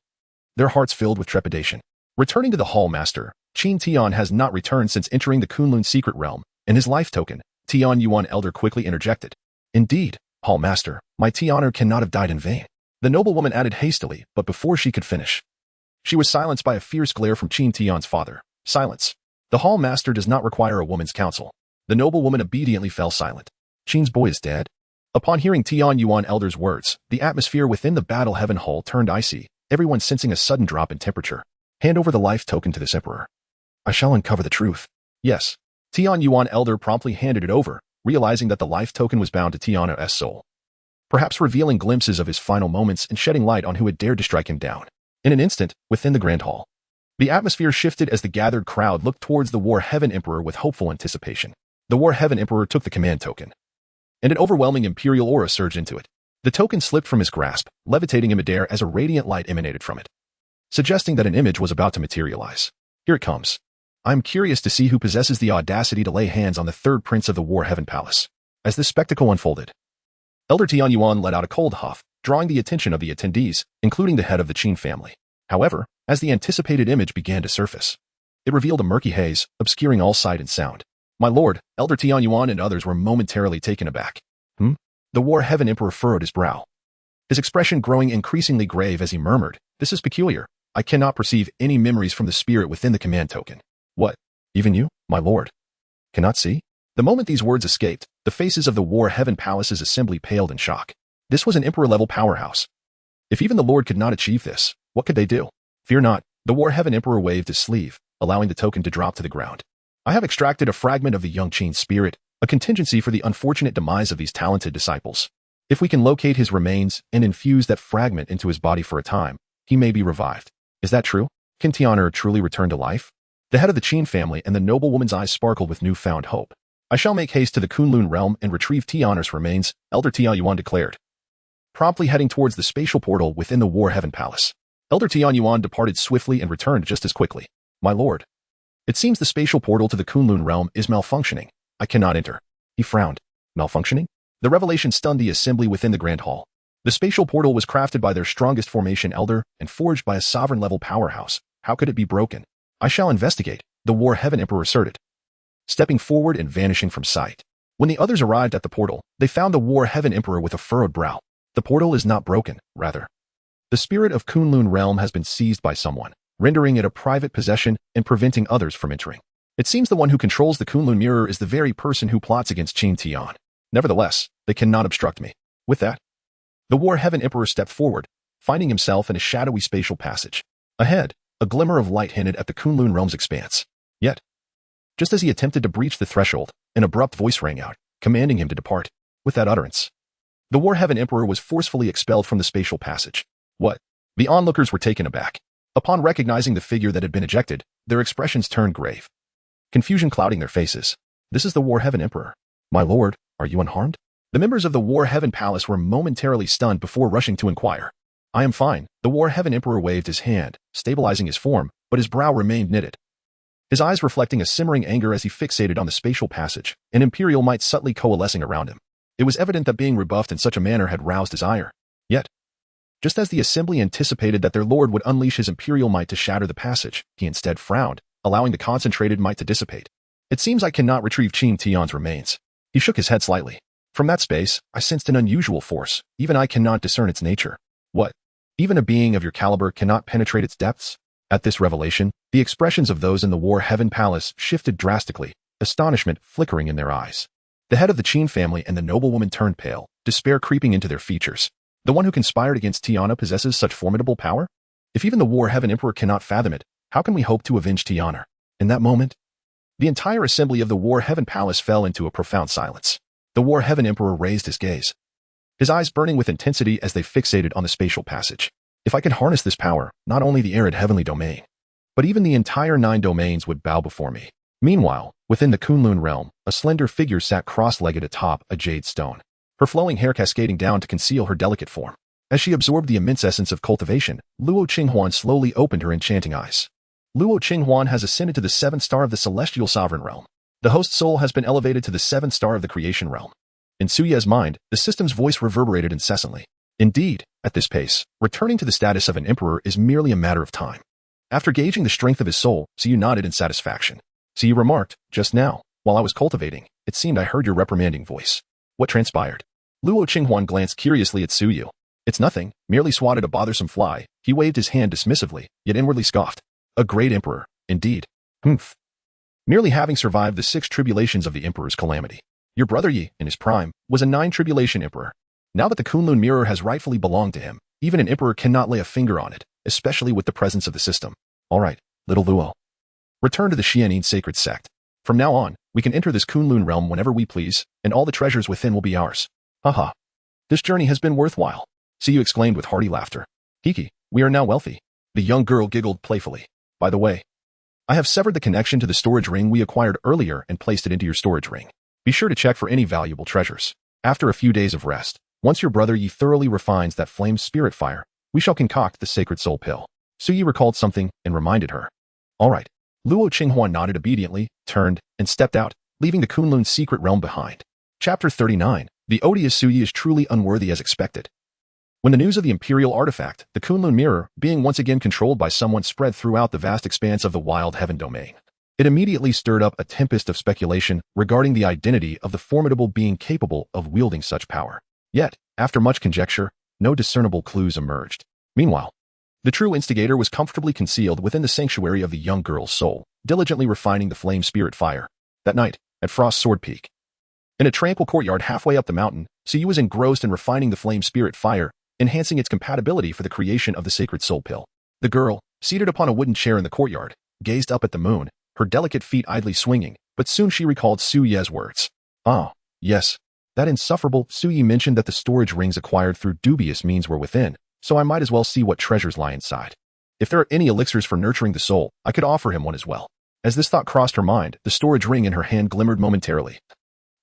their hearts filled with trepidation. Returning to the hall master, Xuantian has not returned since entering the Kunlun secret realm, and his life token, Tian Yuan Elder, quickly interjected. Indeed, hall master, my Tianer cannot have died in vain. The noblewoman added hastily, but before she could finish, she was silenced by a fierce glare from Xuantian's father. Silence. The hall master does not require a woman's counsel. The noblewoman obediently fell silent. Qin's boy is dead. Upon hearing Tian Yuan Elder's words, the atmosphere within the battle heaven hall turned icy, everyone sensing a sudden drop in temperature. Hand over the life token to this emperor. I shall uncover the truth. Yes. Tian Yuan Elder promptly handed it over, realizing that the life token was bound to Tiana's soul, perhaps revealing glimpses of his final moments and shedding light on who had dared to strike him down. In an instant, within the grand hall, the atmosphere shifted as the gathered crowd looked towards the War Heaven Emperor with hopeful anticipation. The War Heaven Emperor took the command token, and an overwhelming imperial aura surged into it. The token slipped from his grasp, levitating in midair as a radiant light emanated from it, suggesting that an image was about to materialize. Here it comes. I'm curious to see who possesses the audacity to lay hands on the third prince of the War Heaven Palace. As this spectacle unfolded, Elder Tian Yuan let out a cold huff, drawing the attention of the attendees, including the head of the Qin family. However, as the anticipated image began to surface, it revealed a murky haze, obscuring all sight and sound. My lord, Elder Tian Yuan and others were momentarily taken aback. The War Heaven Emperor furrowed his brow, his expression growing increasingly grave as he murmured, "This is peculiar. I cannot perceive any memories from the spirit within the command token." What? Even you, my lord, cannot see? The moment these words escaped, the faces of the War Heaven Palace's assembly paled in shock. This was an emperor-level powerhouse. If even the lord could not achieve this, what could they do? Fear not, the War Heaven Emperor waved his sleeve, allowing the token to drop to the ground. I have extracted a fragment of the young Qin spirit, a contingency for the unfortunate demise of these talented disciples. If we can locate his remains and infuse that fragment into his body for a time, he may be revived. Is that true? Can Tianer truly return to life? The head of the Qin family and the noblewoman's eyes sparkled with newfound hope. I shall make haste to the Kunlun realm and retrieve Tianer's remains, Elder Tian Yuan declared, promptly heading towards the spatial portal within the War Heaven Palace. Elder Tian Yuan departed swiftly and returned just as quickly. My lord, it seems the spatial portal to the Kunlun realm is malfunctioning. I cannot enter. He frowned. Malfunctioning? The revelation stunned the assembly within the grand hall. The spatial portal was crafted by their strongest formation elder and forged by a sovereign-level powerhouse. How could it be broken? I shall investigate, the War Heaven Emperor asserted, stepping forward and vanishing from sight. When the others arrived at the portal, they found the War Heaven Emperor with a furrowed brow. The portal is not broken, rather, the spirit of Kunlun realm has been seized by someone, rendering it a private possession and preventing others from entering. It seems the one who controls the Kunlun mirror is the very person who plots against Xuantian. Nevertheless, they cannot obstruct me. With that, the War Heaven Emperor stepped forward, finding himself in a shadowy spatial passage. Ahead, a glimmer of light hinted at the Kunlun realm's expanse. Yet, just as he attempted to breach the threshold, an abrupt voice rang out, commanding him to depart. With that utterance, the War Heaven Emperor was forcefully expelled from the spatial passage. What? The onlookers were taken aback. Upon recognizing the figure that had been ejected, their expressions turned grave, confusion clouding their faces. This is the War Heaven Emperor. My lord, are you unharmed? The members of the War Heaven Palace were momentarily stunned before rushing to inquire. I am fine. The War Heaven Emperor waved his hand, stabilizing his form, but his brow remained knitted, his eyes reflecting a simmering anger as he fixated on the spatial passage, an imperial might subtly coalescing around him. It was evident that being rebuffed in such a manner had roused his ire. Yet, just as the assembly anticipated that their lord would unleash his imperial might to shatter the passage, he instead frowned, allowing the concentrated might to dissipate. It seems I cannot retrieve Xuantian's remains. He shook his head slightly. From that space, I sensed an unusual force. Even I cannot discern its nature. What? Even a being of your caliber cannot penetrate its depths? At this revelation, the expressions of those in the War Heaven Palace shifted drastically, astonishment flickering in their eyes. The head of the Qin family and the noblewoman turned pale, despair creeping into their features. The one who conspired against Tiana possesses such formidable power? If even the War Heaven Emperor cannot fathom it, how can we hope to avenge Tiana? In that moment, the entire assembly of the War Heaven Palace fell into a profound silence. The War Heaven Emperor raised his gaze, his eyes burning with intensity as they fixated on the spatial passage. If I could harness this power, not only the arid heavenly domain, but even the entire 9 domains would bow before me. Meanwhile, within the Kunlun realm, a slender figure sat cross-legged atop a jade stone, her flowing hair cascading down to conceal her delicate form. As she absorbed the immense essence of cultivation, Luo Qinghuan slowly opened her enchanting eyes. Luo Qinghuan has ascended to the 7th star of the celestial sovereign realm. The host soul has been elevated to the 7th star of the creation realm. In Suye's mind, the system's voice reverberated incessantly. Indeed, at this pace, returning to the status of an emperor is merely a matter of time. After gauging the strength of his soul, Suyu nodded in satisfaction. Suyu remarked, just now, while I was cultivating, it seemed I heard your reprimanding voice. What transpired? Luo Qinghuan glanced curiously at Suyu. It's nothing, merely swatted a bothersome fly. He waved his hand dismissively, yet inwardly scoffed. A great emperor, indeed. Humph. Merely having survived the 6 tribulations of the emperor's calamity. Your brother Yi, in his prime, was a 9-tribulation emperor. Now that the Kunlun mirror has rightfully belonged to him, even an emperor cannot lay a finger on it, especially with the presence of the system. All right, little Luo. Return to the Xianyin sacred sect. From now on, we can enter this Kunlun realm whenever we please, and all the treasures within will be ours. Haha. This journey has been worthwhile. Suyu exclaimed with hearty laughter. Hiki, we are now wealthy. The young girl giggled playfully. By the way, I have severed the connection to the storage ring we acquired earlier and placed it into your storage ring. Be sure to check for any valuable treasures. After a few days of rest, once your brother Yi thoroughly refines that flame spirit fire, we shall concoct the sacred soul pill. Suyi recalled something and reminded her. All right. Luo Qinghuan nodded obediently, turned, and stepped out, leaving the Kunlun's secret realm behind. Chapter 39. The odious Suyi is truly unworthy as expected. When the news of the imperial artifact, the Kunlun mirror, being once again controlled by someone, spread throughout the vast expanse of the wild heaven domain, it immediately stirred up a tempest of speculation regarding the identity of the formidable being capable of wielding such power. Yet, after much conjecture, no discernible clues emerged. Meanwhile, the true instigator was comfortably concealed within the sanctuary of the young girl's soul, diligently refining the flame spirit fire. That night, at Frost Sword Peak, in a tranquil courtyard halfway up the mountain, Suyu was engrossed in refining the flame spirit fire, enhancing its compatibility for the creation of the sacred soul pill. The girl, seated upon a wooden chair in the courtyard, gazed up at the moon, her delicate feet idly swinging, but soon she recalled Su Ye's words. Ah, yes. That insufferable Su Ye mentioned that the storage rings acquired through dubious means were within, so I might as well see what treasures lie inside. If there are any elixirs for nurturing the soul, I could offer him one as well. As this thought crossed her mind, the storage ring in her hand glimmered momentarily.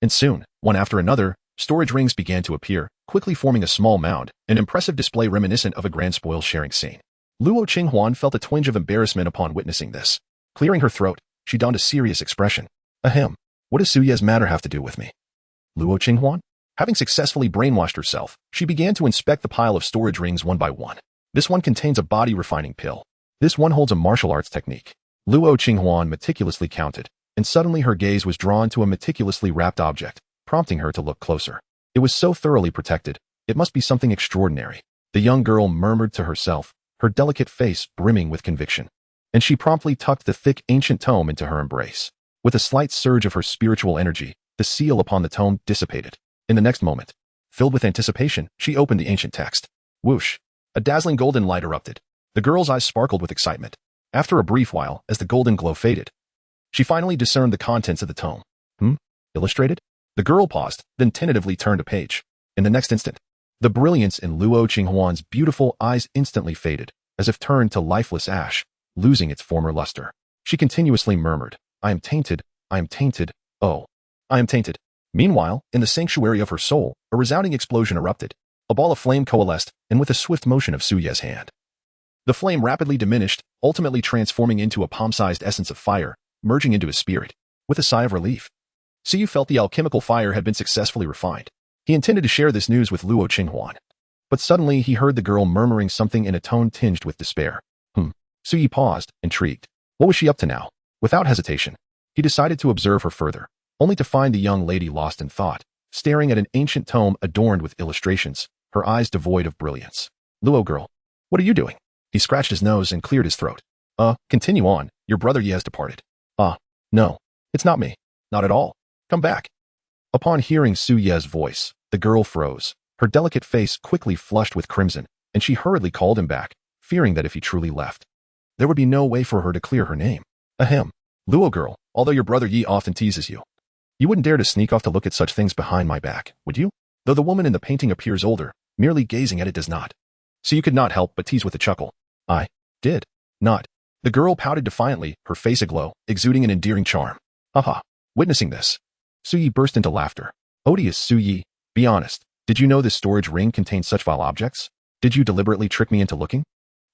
And soon, one after another, storage rings began to appear, quickly forming a small mound, an impressive display reminiscent of a grand spoil-sharing scene. Luo Qinghuan felt a twinge of embarrassment upon witnessing this. Clearing her throat, she donned a serious expression. Ahem. What does Su Ye's matter have to do with me? Luo Qinghuan? Having successfully brainwashed herself, she began to inspect the pile of storage rings one by one. This one contains a body-refining pill. This one holds a martial arts technique. Luo Qinghuan meticulously counted, and suddenly her gaze was drawn to a meticulously wrapped object, prompting her to look closer. It was so thoroughly protected, it must be something extraordinary. The young girl murmured to herself, her delicate face brimming with conviction. And she promptly tucked the thick ancient tome into her embrace. With a slight surge of her spiritual energy, the seal upon the tome dissipated. In the next moment, filled with anticipation, she opened the ancient text. Whoosh! A dazzling golden light erupted. The girl's eyes sparkled with excitement. After a brief while, as the golden glow faded, she finally discerned the contents of the tome. Illustrated? The girl paused, then tentatively turned a page. In the next instant, the brilliance in Luo Qinghuan's beautiful eyes instantly faded, as if turned to lifeless ash, losing its former luster. She continuously murmured, I am tainted, oh, I am tainted. Meanwhile, in the sanctuary of her soul, a resounding explosion erupted. A ball of flame coalesced, and with a swift motion of Su Ye's hand, the flame rapidly diminished, ultimately transforming into a palm-sized essence of fire, merging into his spirit. With a sigh of relief, Su felt the alchemical fire had been successfully refined. He intended to share this news with Luo Qinghuan. But suddenly he heard the girl murmuring something in a tone tinged with despair. Su Yi paused, intrigued. What was she up to now? Without hesitation, he decided to observe her further, only to find the young lady lost in thought, staring at an ancient tome adorned with illustrations, her eyes devoid of brilliance. Luo girl, what are you doing? He scratched his nose and cleared his throat. Continue on. Your brother Yi has departed. No, it's not me. Not at all. Come back. Upon hearing Su Ye's voice, the girl froze. Her delicate face quickly flushed with crimson, and she hurriedly called him back, fearing that if he truly left, there would be no way for her to clear her name. Ahem. Luo girl, although your brother Yi often teases you, you wouldn't dare to sneak off to look at such things behind my back, would you? Though the woman in the painting appears older, merely gazing at it does not. So you could not help but tease with a chuckle. I did not. The girl pouted defiantly, her face aglow, exuding an endearing charm. Haha. Witnessing this, Su Yi burst into laughter. Odious Su Yi, be honest. Did you know this storage ring contains such vile objects? Did you deliberately trick me into looking?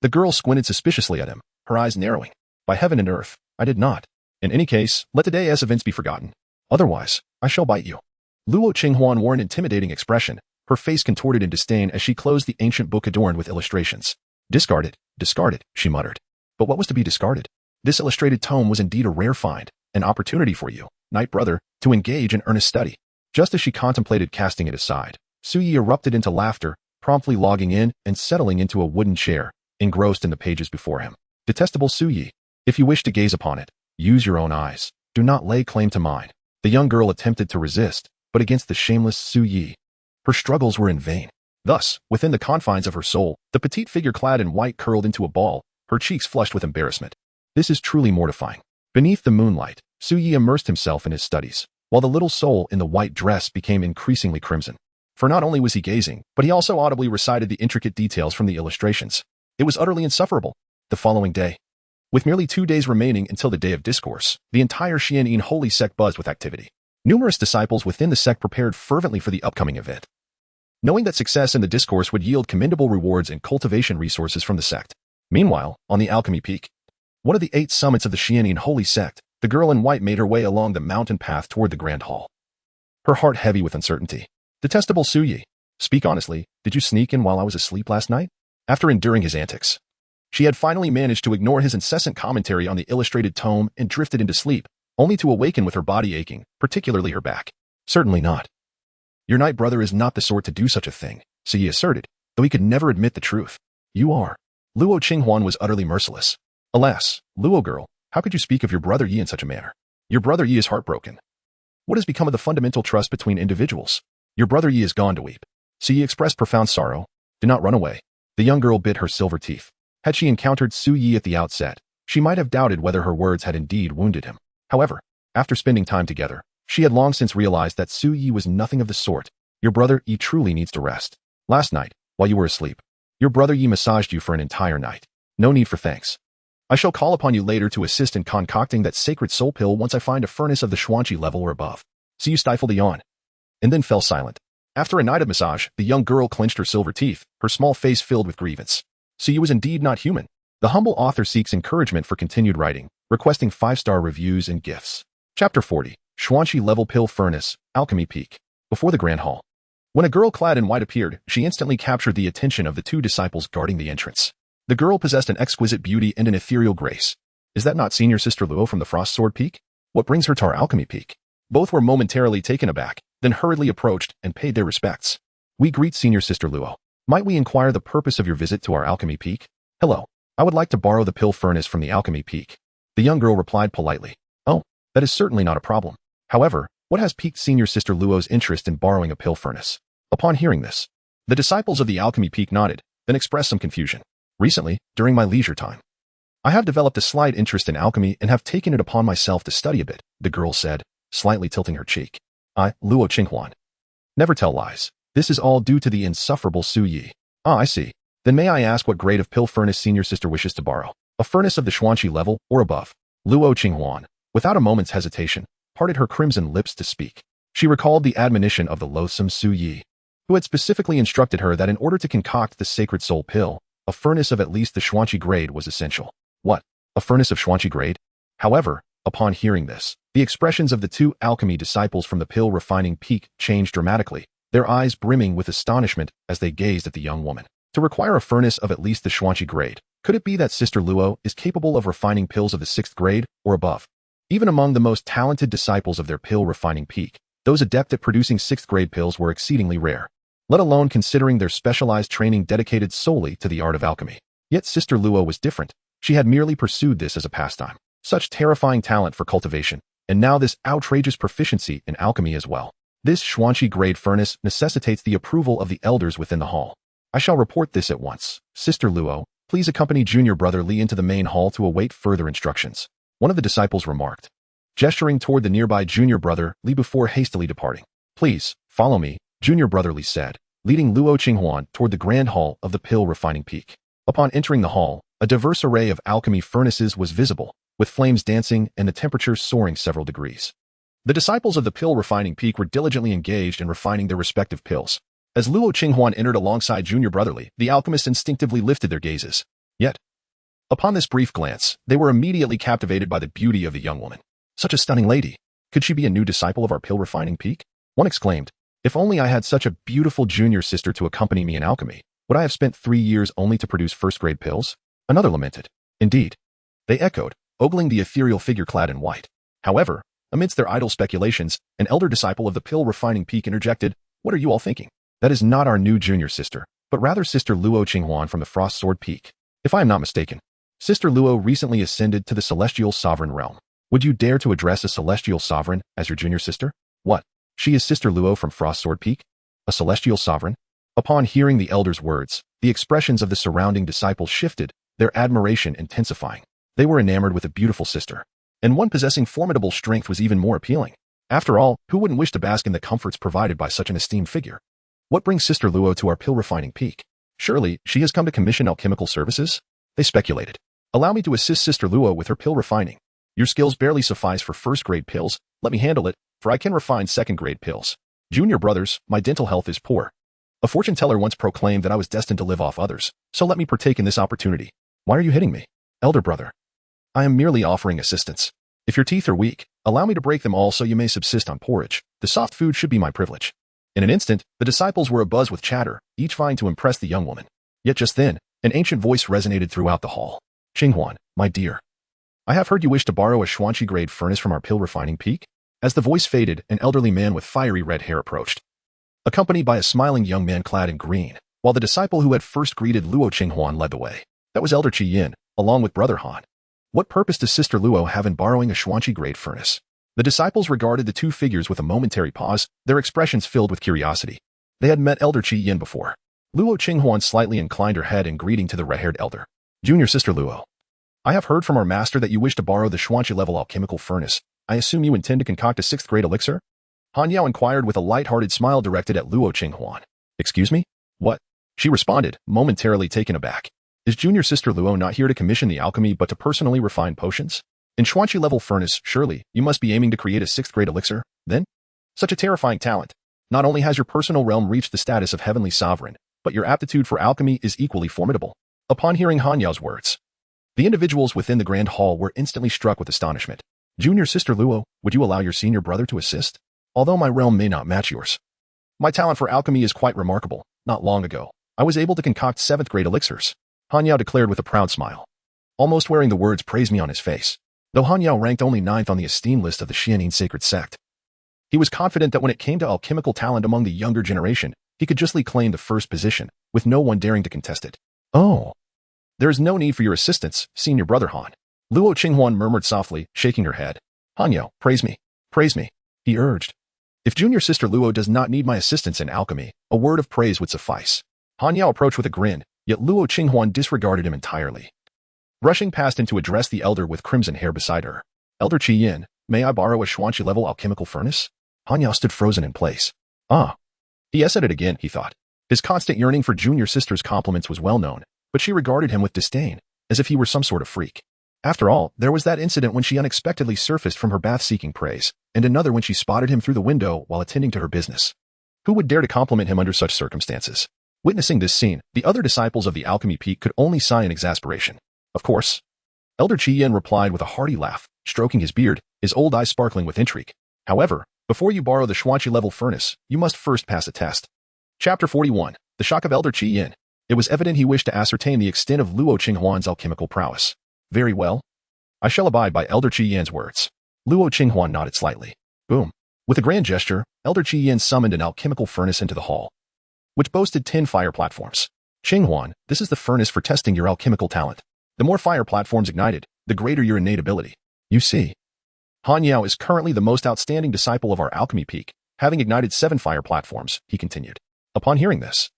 The girl squinted suspiciously at him, her eyes narrowing. By heaven and earth, I did not. In any case, let today's events be forgotten. Otherwise, I shall bite you. Luo Qinghuan wore an intimidating expression, her face contorted in disdain as she closed the ancient book adorned with illustrations. Discard it, she muttered. But what was to be discarded? This illustrated tome was indeed a rare find, an opportunity for you, Knight Brother, to engage in earnest study. Just as she contemplated casting it aside, Suyi erupted into laughter, promptly logging in and settling into a wooden chair, engrossed in the pages before him. Detestable Suyi, if you wish to gaze upon it, use your own eyes. Do not lay claim to mine. The young girl attempted to resist, but against the shameless Suyi, her struggles were in vain. Thus, within the confines of her soul, the petite figure clad in white curled into a ball, her cheeks flushed with embarrassment. This is truly mortifying. Beneath the moonlight, Suyi immersed himself in his studies, while the little soul in the white dress became increasingly crimson. For not only was he gazing, but he also audibly recited the intricate details from the illustrations. It was utterly insufferable. The following day, with merely 2 days remaining until the day of discourse, the entire Xuantian holy sect buzzed with activity. Numerous disciples within the sect prepared fervently for the upcoming event, knowing that success in the discourse would yield commendable rewards and cultivation resources from the sect. Meanwhile, on the Alchemy Peak, one of the 8 summits of the Xuantian holy sect, the girl in white made her way along the mountain path toward the grand hall, her heart heavy with uncertainty. Detestable Suyi, speak honestly, did you sneak in while I was asleep last night? After enduring his antics, she had finally managed to ignore his incessant commentary on the illustrated tome and drifted into sleep, only to awaken with her body aching, particularly her back. Certainly not. Your Knight Brother is not the sort to do such a thing, Suyi asserted, though he could never admit the truth. You are. Luo Qinghuan was utterly merciless. Alas, Luo girl, how could you speak of your brother Yi in such a manner? Your brother Yi is heartbroken. What has become of the fundamental trust between individuals? Your brother Yi is gone to weep. Suyi expressed profound sorrow. Do not run away. The young girl bit her silver teeth. Had she encountered Suyi at the outset, she might have doubted whether her words had indeed wounded him. However, after spending time together, she had long since realized that Suyi was nothing of the sort. Your brother Yi truly needs to rest. Last night, while you were asleep, your brother Yi massaged you for an entire night. No need for thanks. I shall call upon you later to assist in concocting that sacred soul pill once I find a furnace of the Xuanqi level or above. Suyi stifled a yawn, and then fell silent. After a night of massage, the young girl clenched her silver teeth, her small face filled with grievance. Suyi was indeed not human. The humble author seeks encouragement for continued writing, requesting 5-star reviews and gifts. Chapter 40, Xuanqi Level Pill Furnace, Alchemy Peak. Before the Grand Hall. When a girl clad in white appeared, she instantly captured the attention of the 2 disciples guarding the entrance. The girl possessed an exquisite beauty and an ethereal grace. Is that not Senior Sister Luo from the Frost Sword Peak? What brings her to our Alchemy Peak? Both were momentarily taken aback, then hurriedly approached and paid their respects. We greet Senior Sister Luo. Might we inquire the purpose of your visit to our Alchemy Peak? Hello. I would like to borrow the pill furnace from the Alchemy Peak. The young girl replied politely. Oh, that is certainly not a problem. However, what has piqued Senior Sister Luo's interest in borrowing a pill furnace? Upon hearing this, the disciples of the Alchemy Peak nodded, then expressed some confusion. Recently, during my leisure time, I have developed a slight interest in alchemy and have taken it upon myself to study a bit, the girl said, slightly tilting her cheek. I, Luo Qinghuan. Never tell lies. This is all due to the insufferable Suyi. Ah, I see. Then may I ask what grade of pill furnace Senior Sister wishes to borrow? A furnace of the Xuanqi level or above? Luo Qinghuan, without a moment's hesitation, parted her crimson lips to speak. She recalled the admonition of the loathsome Suyi, who had specifically instructed her that in order to concoct the sacred soul pill, a furnace of at least the Xuanqi grade was essential. What? A furnace of Xuanqi grade? However, upon hearing this, the expressions of the 2 alchemy disciples from the pill refining peak changed dramatically, their eyes brimming with astonishment as they gazed at the young woman. To require a furnace of at least the Xuanqi grade, could it be that Sister Luo is capable of refining pills of the 6th grade or above? Even among the most talented disciples of their pill refining peak, those adept at producing 6th grade pills were exceedingly rare, let alone considering their specialized training dedicated solely to the art of alchemy. Yet Sister Luo was different. She had merely pursued this as a pastime. Such terrifying talent for cultivation, and now this outrageous proficiency in alchemy as well. This Xuanqi grade furnace necessitates the approval of the elders within the hall. I shall report this at once. Sister Luo, please accompany Junior Brother Li into the main hall to await further instructions. One of the disciples remarked, gesturing toward the nearby Junior Brother Li before hastily departing. Please, follow me, Junior Brother Li said, leading Luo Qinghuan toward the grand hall of the pill refining peak. Upon entering the hall, a diverse array of alchemy furnaces was visible, with flames dancing and the temperature soaring several degrees. The disciples of the pill refining peak were diligently engaged in refining their respective pills. As Luo Qinghuan entered alongside Junior Brother Li, the alchemists instinctively lifted their gazes. Yet, upon this brief glance, they were immediately captivated by the beauty of the young woman. Such a stunning lady. Could she be a new disciple of our pill refining peak? One exclaimed, "If only I had such a beautiful junior sister to accompany me in alchemy, would I have spent 3 years only to produce first-grade pills?" Another lamented. "Indeed," they echoed, ogling the ethereal figure clad in white. However, amidst their idle speculations, an elder disciple of the pill-refining peak interjected, "What are you all thinking? That is not our new junior sister, but rather Sister Luo Qinghuan from the Frost Sword Peak. If I am not mistaken, Sister Luo recently ascended to the celestial sovereign realm. Would you dare to address a celestial sovereign as your junior sister?" "What? She is Sister Luo from Frost Sword Peak? A celestial sovereign?" Upon hearing the elder's words, the expressions of the surrounding disciples shifted, their admiration intensifying. They were enamored with a beautiful sister, and one possessing formidable strength was even more appealing. After all, who wouldn't wish to bask in the comforts provided by such an esteemed figure? What brings Sister Luo to our pill-refining peak? Surely, she has come to commission alchemical services? They speculated. "Allow me to assist Sister Luo with her pill refining. Your skills barely suffice for first-grade pills. Let me handle it, for I can refine second-grade pills. Junior brothers, my dental health is poor. A fortune teller once proclaimed that I was destined to live off others, so let me partake in this opportunity. Why are you hitting me?" "Elder brother, I am merely offering assistance. If your teeth are weak, allow me to break them all so you may subsist on porridge. The soft food should be my privilege." In an instant, the disciples were abuzz with chatter, each vying to impress the young woman. Yet just then, an ancient voice resonated throughout the hall. "Qinghuan, my dear, I have heard you wish to borrow a Xuantian-grade furnace from our pill-refining peak." As the voice faded, an elderly man with fiery red hair approached, accompanied by a smiling young man clad in green, while the disciple who had first greeted Luo Qinghuan led the way. That was Elder Qiyin, along with Brother Han. What purpose does Sister Luo have in borrowing a Xuantian-grade furnace? The disciples regarded the two figures with a momentary pause, their expressions filled with curiosity. They had met Elder Qiyin before. Luo Qinghuan slightly inclined her head in greeting to the red-haired elder. "Junior Sister Luo, I have heard from our master that you wish to borrow the Xuantian-level alchemical furnace. I assume you intend to concoct a 6th-grade elixir?" Han Yao inquired with a light-hearted smile directed at Luo Qinghuan. "Excuse me? What?" she responded, momentarily taken aback. "Is Junior Sister Luo not here to commission the alchemy but to personally refine potions? In Xuanqi-level furnace, surely, you must be aiming to create a 6th-grade elixir, then? Such a terrifying talent. Not only has your personal realm reached the status of heavenly sovereign, but your aptitude for alchemy is equally formidable." Upon hearing Han Yao's words, the individuals within the grand hall were instantly struck with astonishment. "Junior Sister Luo, would you allow your senior brother to assist? Although my realm may not match yours, my talent for alchemy is quite remarkable. Not long ago, I was able to concoct 7th-grade elixirs," Han Yao declared with a proud smile, almost wearing the words "praise me" on his face. Though Han Yao ranked only 9th on the esteem list of the Xuantian sacred sect, he was confident that when it came to alchemical talent among the younger generation, he could justly claim the first position, with no one daring to contest it. "Oh, there is no need for your assistance, senior brother Han," Luo Qinghuan murmured softly, shaking her head. "Han Yao, praise me, he urged. "If Junior Sister Luo does not need my assistance in alchemy, a word of praise would suffice." Han Yao approached with a grin, yet Luo Qinghuan disregarded him entirely, rushing past him to address the elder with crimson hair beside her. "Elder Qiyin, may I borrow a Xuanqi-level alchemical furnace?" Han Yao stood frozen in place. He essayed it again, he thought. His constant yearning for Junior Sister's compliments was well known, but she regarded him with disdain, as if he were some sort of freak. After all, there was that incident when she unexpectedly surfaced from her bath seeking praise, and another when she spotted him through the window while attending to her business. Who would dare to compliment him under such circumstances? Witnessing this scene, the other disciples of the alchemy peak could only sigh in exasperation. "Of course." Elder Qiyin replied with a hearty laugh, stroking his beard, his old eyes sparkling with intrigue. "However, before you borrow the Xuanqi-level furnace, you must first pass a test." Chapter 41. The Shock of Elder Qiyin. It was evident he wished to ascertain the extent of Luo Qinghuan's alchemical prowess. "Very well. I shall abide by Elder Qiyin's words." Luo Qinghuan nodded slightly. Boom. With a grand gesture, Elder Qiyin summoned an alchemical furnace into the hall, which boasted 10 fire platforms. "Qinghuan, this is the furnace for testing your alchemical talent. The more fire platforms ignited, the greater your innate ability. You see, Han Yao is currently the most outstanding disciple of our alchemy peak, having ignited 7 fire platforms," he continued. Upon hearing this,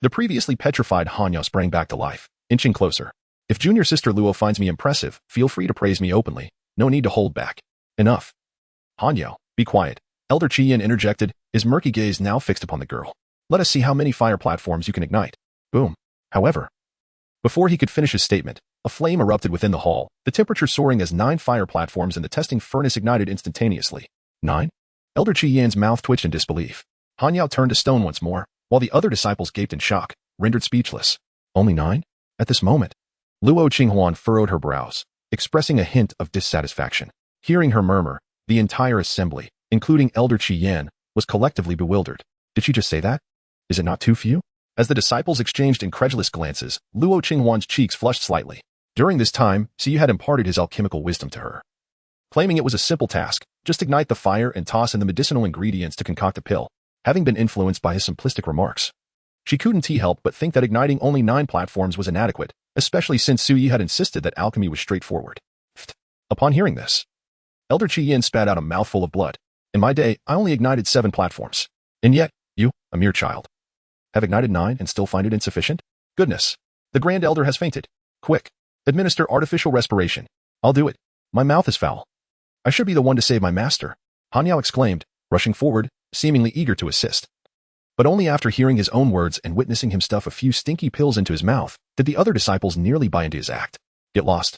the previously petrified Han Yao sprang back to life, inching closer. "If Junior Sister Luo finds me impressive, feel free to praise me openly. No need to hold back." "Enough. Han Yao, be quiet," Elder Qiyin interjected, his murky gaze now fixed upon the girl. "Let us see how many fire platforms you can ignite." Boom. However, before he could finish his statement, a flame erupted within the hall, the temperature soaring as 9 fire platforms in the testing furnace ignited instantaneously. 9? Elder Qiyin's mouth twitched in disbelief. Han Yao turned to stone once more, while the other disciples gaped in shock, rendered speechless. "Only 9? At this moment?" Luo Qinghuan furrowed her brows, expressing a hint of dissatisfaction. Hearing her murmur, the entire assembly, including Elder Qiyin, was collectively bewildered. Did she just say that? Is it not too few? As the disciples exchanged incredulous glances, Luo Qinghuan's cheeks flushed slightly. During this time, Siyu had imparted his alchemical wisdom to her. Claiming it was a simple task, just ignite the fire and toss in the medicinal ingredients to concoct a pill. Having been influenced by his simplistic remarks, she couldn't help but think that igniting only 9 platforms was inadequate, especially since Siyu had insisted that alchemy was straightforward. Upon hearing this, Elder Qi Yin spat out a mouthful of blood. In my day, I only ignited 7 platforms. And yet, you, a mere child, have ignited 9 and still find it insufficient? Goodness. The Grand Elder has fainted. Quick. Administer artificial respiration. I'll do it. My mouth is foul. I should be the one to save my master, Han Yao exclaimed, rushing forward, seemingly eager to assist. But only after hearing his own words and witnessing him stuff a few stinky pills into his mouth, did the other disciples nearly buy into his act. Get lost.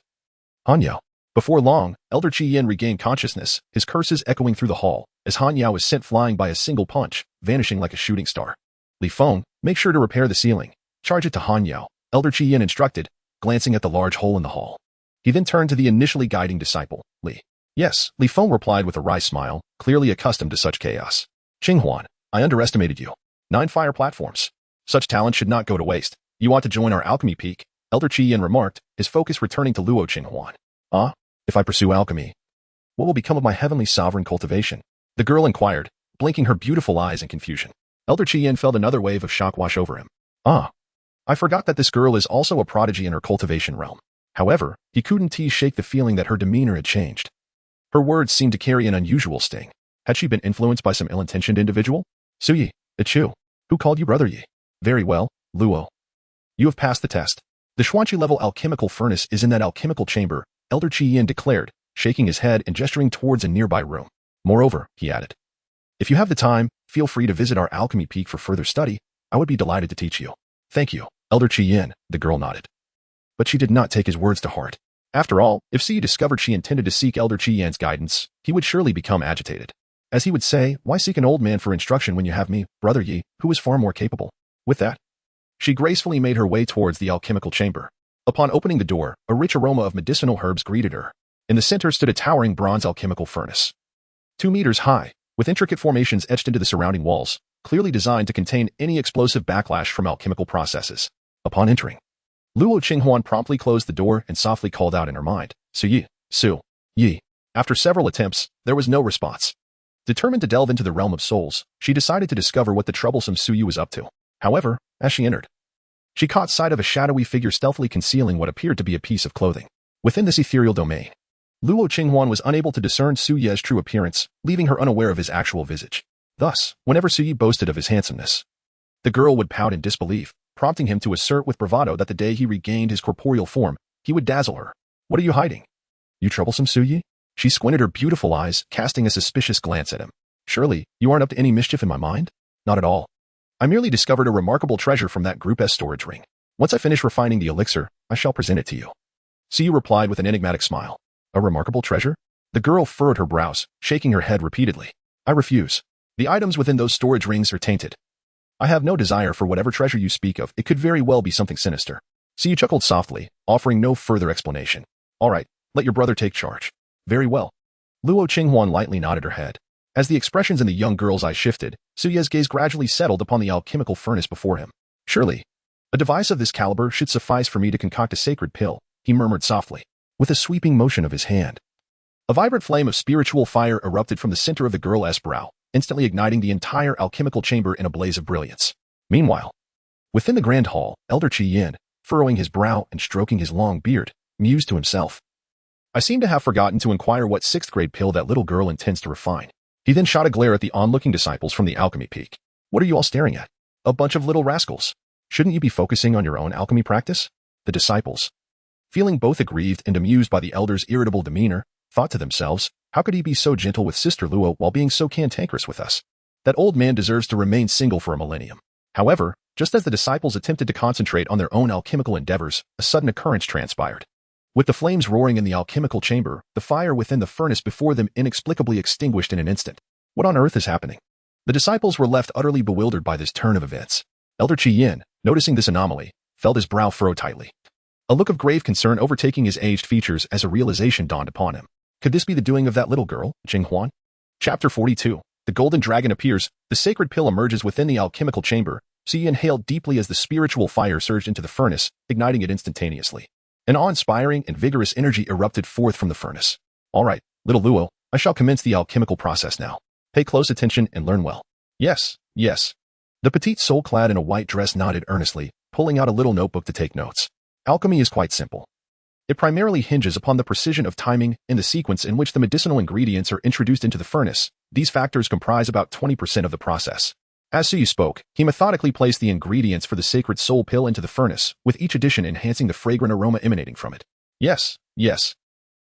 Han Yao. Before long, Elder Qi Yin regained consciousness, his curses echoing through the hall, as Han Yao was sent flying by a single punch, vanishing like a shooting star. Li Feng, make sure to repair the ceiling. Charge it to Han Yao, Elder Qi Yin instructed, glancing at the large hole in the hall. He then turned to the initially guiding disciple, Li. Yes, Li Feng replied with a wry smile, clearly accustomed to such chaos. Qinghuan, I underestimated you. 9 fire platforms. Such talent should not go to waste. You ought to join our alchemy peak, Elder Qi Yin remarked, his focus returning to Luo Qinghuan. If I pursue alchemy, what will become of my heavenly sovereign cultivation? The girl inquired, blinking her beautiful eyes in confusion. Elder Qi Yin felt another wave of shock wash over him. I forgot that this girl is also a prodigy in her cultivation realm. However, he couldn't shake the feeling that her demeanor had changed. Her words seemed to carry an unusual sting. Had she been influenced by some ill-intentioned individual? Suyi, it's you. Who called you Brother Yi? Very well, Luo. You have passed the test. The Xuantian level alchemical furnace is in that alchemical chamber, Elder Qi Yin declared, shaking his head and gesturing towards a nearby room. Moreover, he added, if you have the time, feel free to visit our alchemy peak for further study. I would be delighted to teach you. Thank you, Elder Qi Yin, the girl nodded. But she did not take his words to heart. After all, if Siyu discovered she intended to seek Elder Qi Yin's guidance, he would surely become agitated. As he would say, why seek an old man for instruction when you have me, Brother Yi, who is far more capable? With that, she gracefully made her way towards the alchemical chamber. Upon opening the door, a rich aroma of medicinal herbs greeted her. In the center stood a towering bronze alchemical furnace. 2 meters high, with intricate formations etched into the surrounding walls, clearly designed to contain any explosive backlash from alchemical processes. Upon entering, Luo Qinghuan promptly closed the door and softly called out in her mind, Su Yi. After several attempts, there was no response. Determined to delve into the realm of souls, she decided to discover what the troublesome Suyu was up to. However, as she entered, she caught sight of a shadowy figure stealthily concealing what appeared to be a piece of clothing. Within this ethereal domain, Luo Qinghuan was unable to discern Suye's true appearance, leaving her unaware of his actual visage. Thus, whenever Suyi boasted of his handsomeness, the girl would pout in disbelief, prompting him to assert with bravado that the day he regained his corporeal form, he would dazzle her. What are you hiding? You troublesome Suyi? She squinted her beautiful eyes, casting a suspicious glance at him. Surely, you aren't up to any mischief in my mind? Not at all. I merely discovered a remarkable treasure from that Group S storage ring. Once I finish refining the elixir, I shall present it to you. Suyu replied with an enigmatic smile. A remarkable treasure? The girl furrowed her brows, shaking her head repeatedly. I refuse. The items within those storage rings are tainted. I have no desire for whatever treasure you speak of. It could very well be something sinister. Suyu chuckled softly, offering no further explanation. All right, let your brother take charge. Very well. Luo Qinghuan lightly nodded her head. As the expressions in the young girl's eyes shifted, Suye's gaze gradually settled upon the alchemical furnace before him. Surely, a device of this caliber should suffice for me to concoct a sacred pill, he murmured softly, with a sweeping motion of his hand. A vibrant flame of spiritual fire erupted from the center of the girl's brow, instantly igniting the entire alchemical chamber in a blaze of brilliance. Meanwhile, within the grand hall, Elder Qi Yin, furrowing his brow and stroking his long beard, mused to himself. I seem to have forgotten to inquire what 6th grade pill that little girl intends to refine. He then shot a glare at the onlooking disciples from the alchemy peak. What are you all staring at? A bunch of little rascals. Shouldn't you be focusing on your own alchemy practice? The disciples, feeling both aggrieved and amused by the elder's irritable demeanor, thought to themselves, how could he be so gentle with Sister Luo while being so cantankerous with us? That old man deserves to remain single for a millennium. However, just as the disciples attempted to concentrate on their own alchemical endeavors, a sudden occurrence transpired. With the flames roaring in the alchemical chamber, the fire within the furnace before them inexplicably extinguished in an instant. What on earth is happening? The disciples were left utterly bewildered by this turn of events. Elder Qi Yin, noticing this anomaly, felt his brow furrow tightly. A look of grave concern overtaking his aged features as a realization dawned upon him. Could this be the doing of that little girl, Qinghuan? Chapter 42. The golden dragon appears, the sacred pill emerges within the alchemical chamber, so you inhaled deeply as the spiritual fire surged into the furnace, igniting it instantaneously. An awe-inspiring and vigorous energy erupted forth from the furnace. All right, little Luo, I shall commence the alchemical process now. Pay close attention and learn well. Yes, yes. The petite soul clad in a white dress nodded earnestly, pulling out a little notebook to take notes. Alchemy is quite simple. It primarily hinges upon the precision of timing and the sequence in which the medicinal ingredients are introduced into the furnace. These factors comprise about 20% of the process. As Suyu spoke, he methodically placed the ingredients for the sacred soul pill into the furnace, with each addition enhancing the fragrant aroma emanating from it. Yes, yes.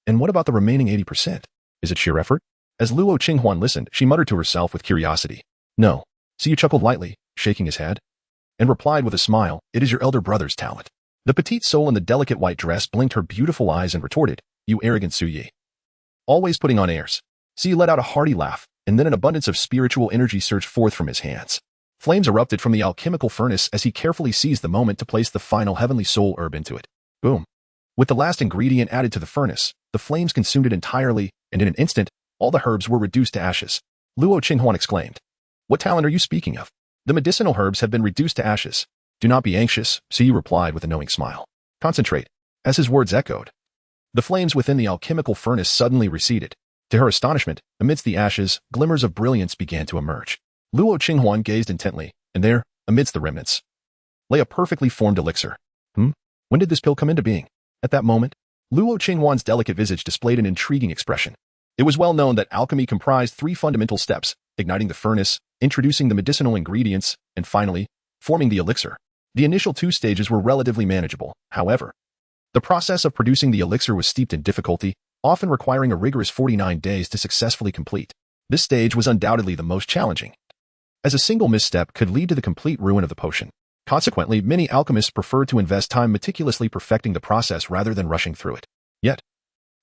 And what about the remaining 80%? Is it sheer effort? As Luo Qinghuan listened, she muttered to herself with curiosity. No. Suyu chuckled lightly, shaking his head, and replied with a smile, it is your elder brother's talent. The petite soul in the delicate white dress blinked her beautiful eyes and retorted, you arrogant Suyi. Always putting on airs. Suyi let out a hearty laugh, and then an abundance of spiritual energy surged forth from his hands. Flames erupted from the alchemical furnace as he carefully seized the moment to place the final heavenly soul herb into it. Boom. With the last ingredient added to the furnace, the flames consumed it entirely, and in an instant, all the herbs were reduced to ashes. Luo Qinghuan exclaimed. What talent are you speaking of? The medicinal herbs have been reduced to ashes. Do not be anxious, Suyi replied with a knowing smile. Concentrate. As his words echoed, the flames within the alchemical furnace suddenly receded. To her astonishment, amidst the ashes, glimmers of brilliance began to emerge. Luo Qinghuan gazed intently, and there, amidst the remnants, lay a perfectly formed elixir. When did this pill come into being? At that moment, Luo Qinghuan's delicate visage displayed an intriguing expression. It was well known that alchemy comprised 3 fundamental steps: igniting the furnace, introducing the medicinal ingredients, and finally, forming the elixir. The initial 2 stages were relatively manageable. However, the process of producing the elixir was steeped in difficulty, often requiring a rigorous 49 days to successfully complete. This stage was undoubtedly the most challenging, as a single misstep could lead to the complete ruin of the potion. Consequently, many alchemists preferred to invest time meticulously perfecting the process rather than rushing through it. Yet,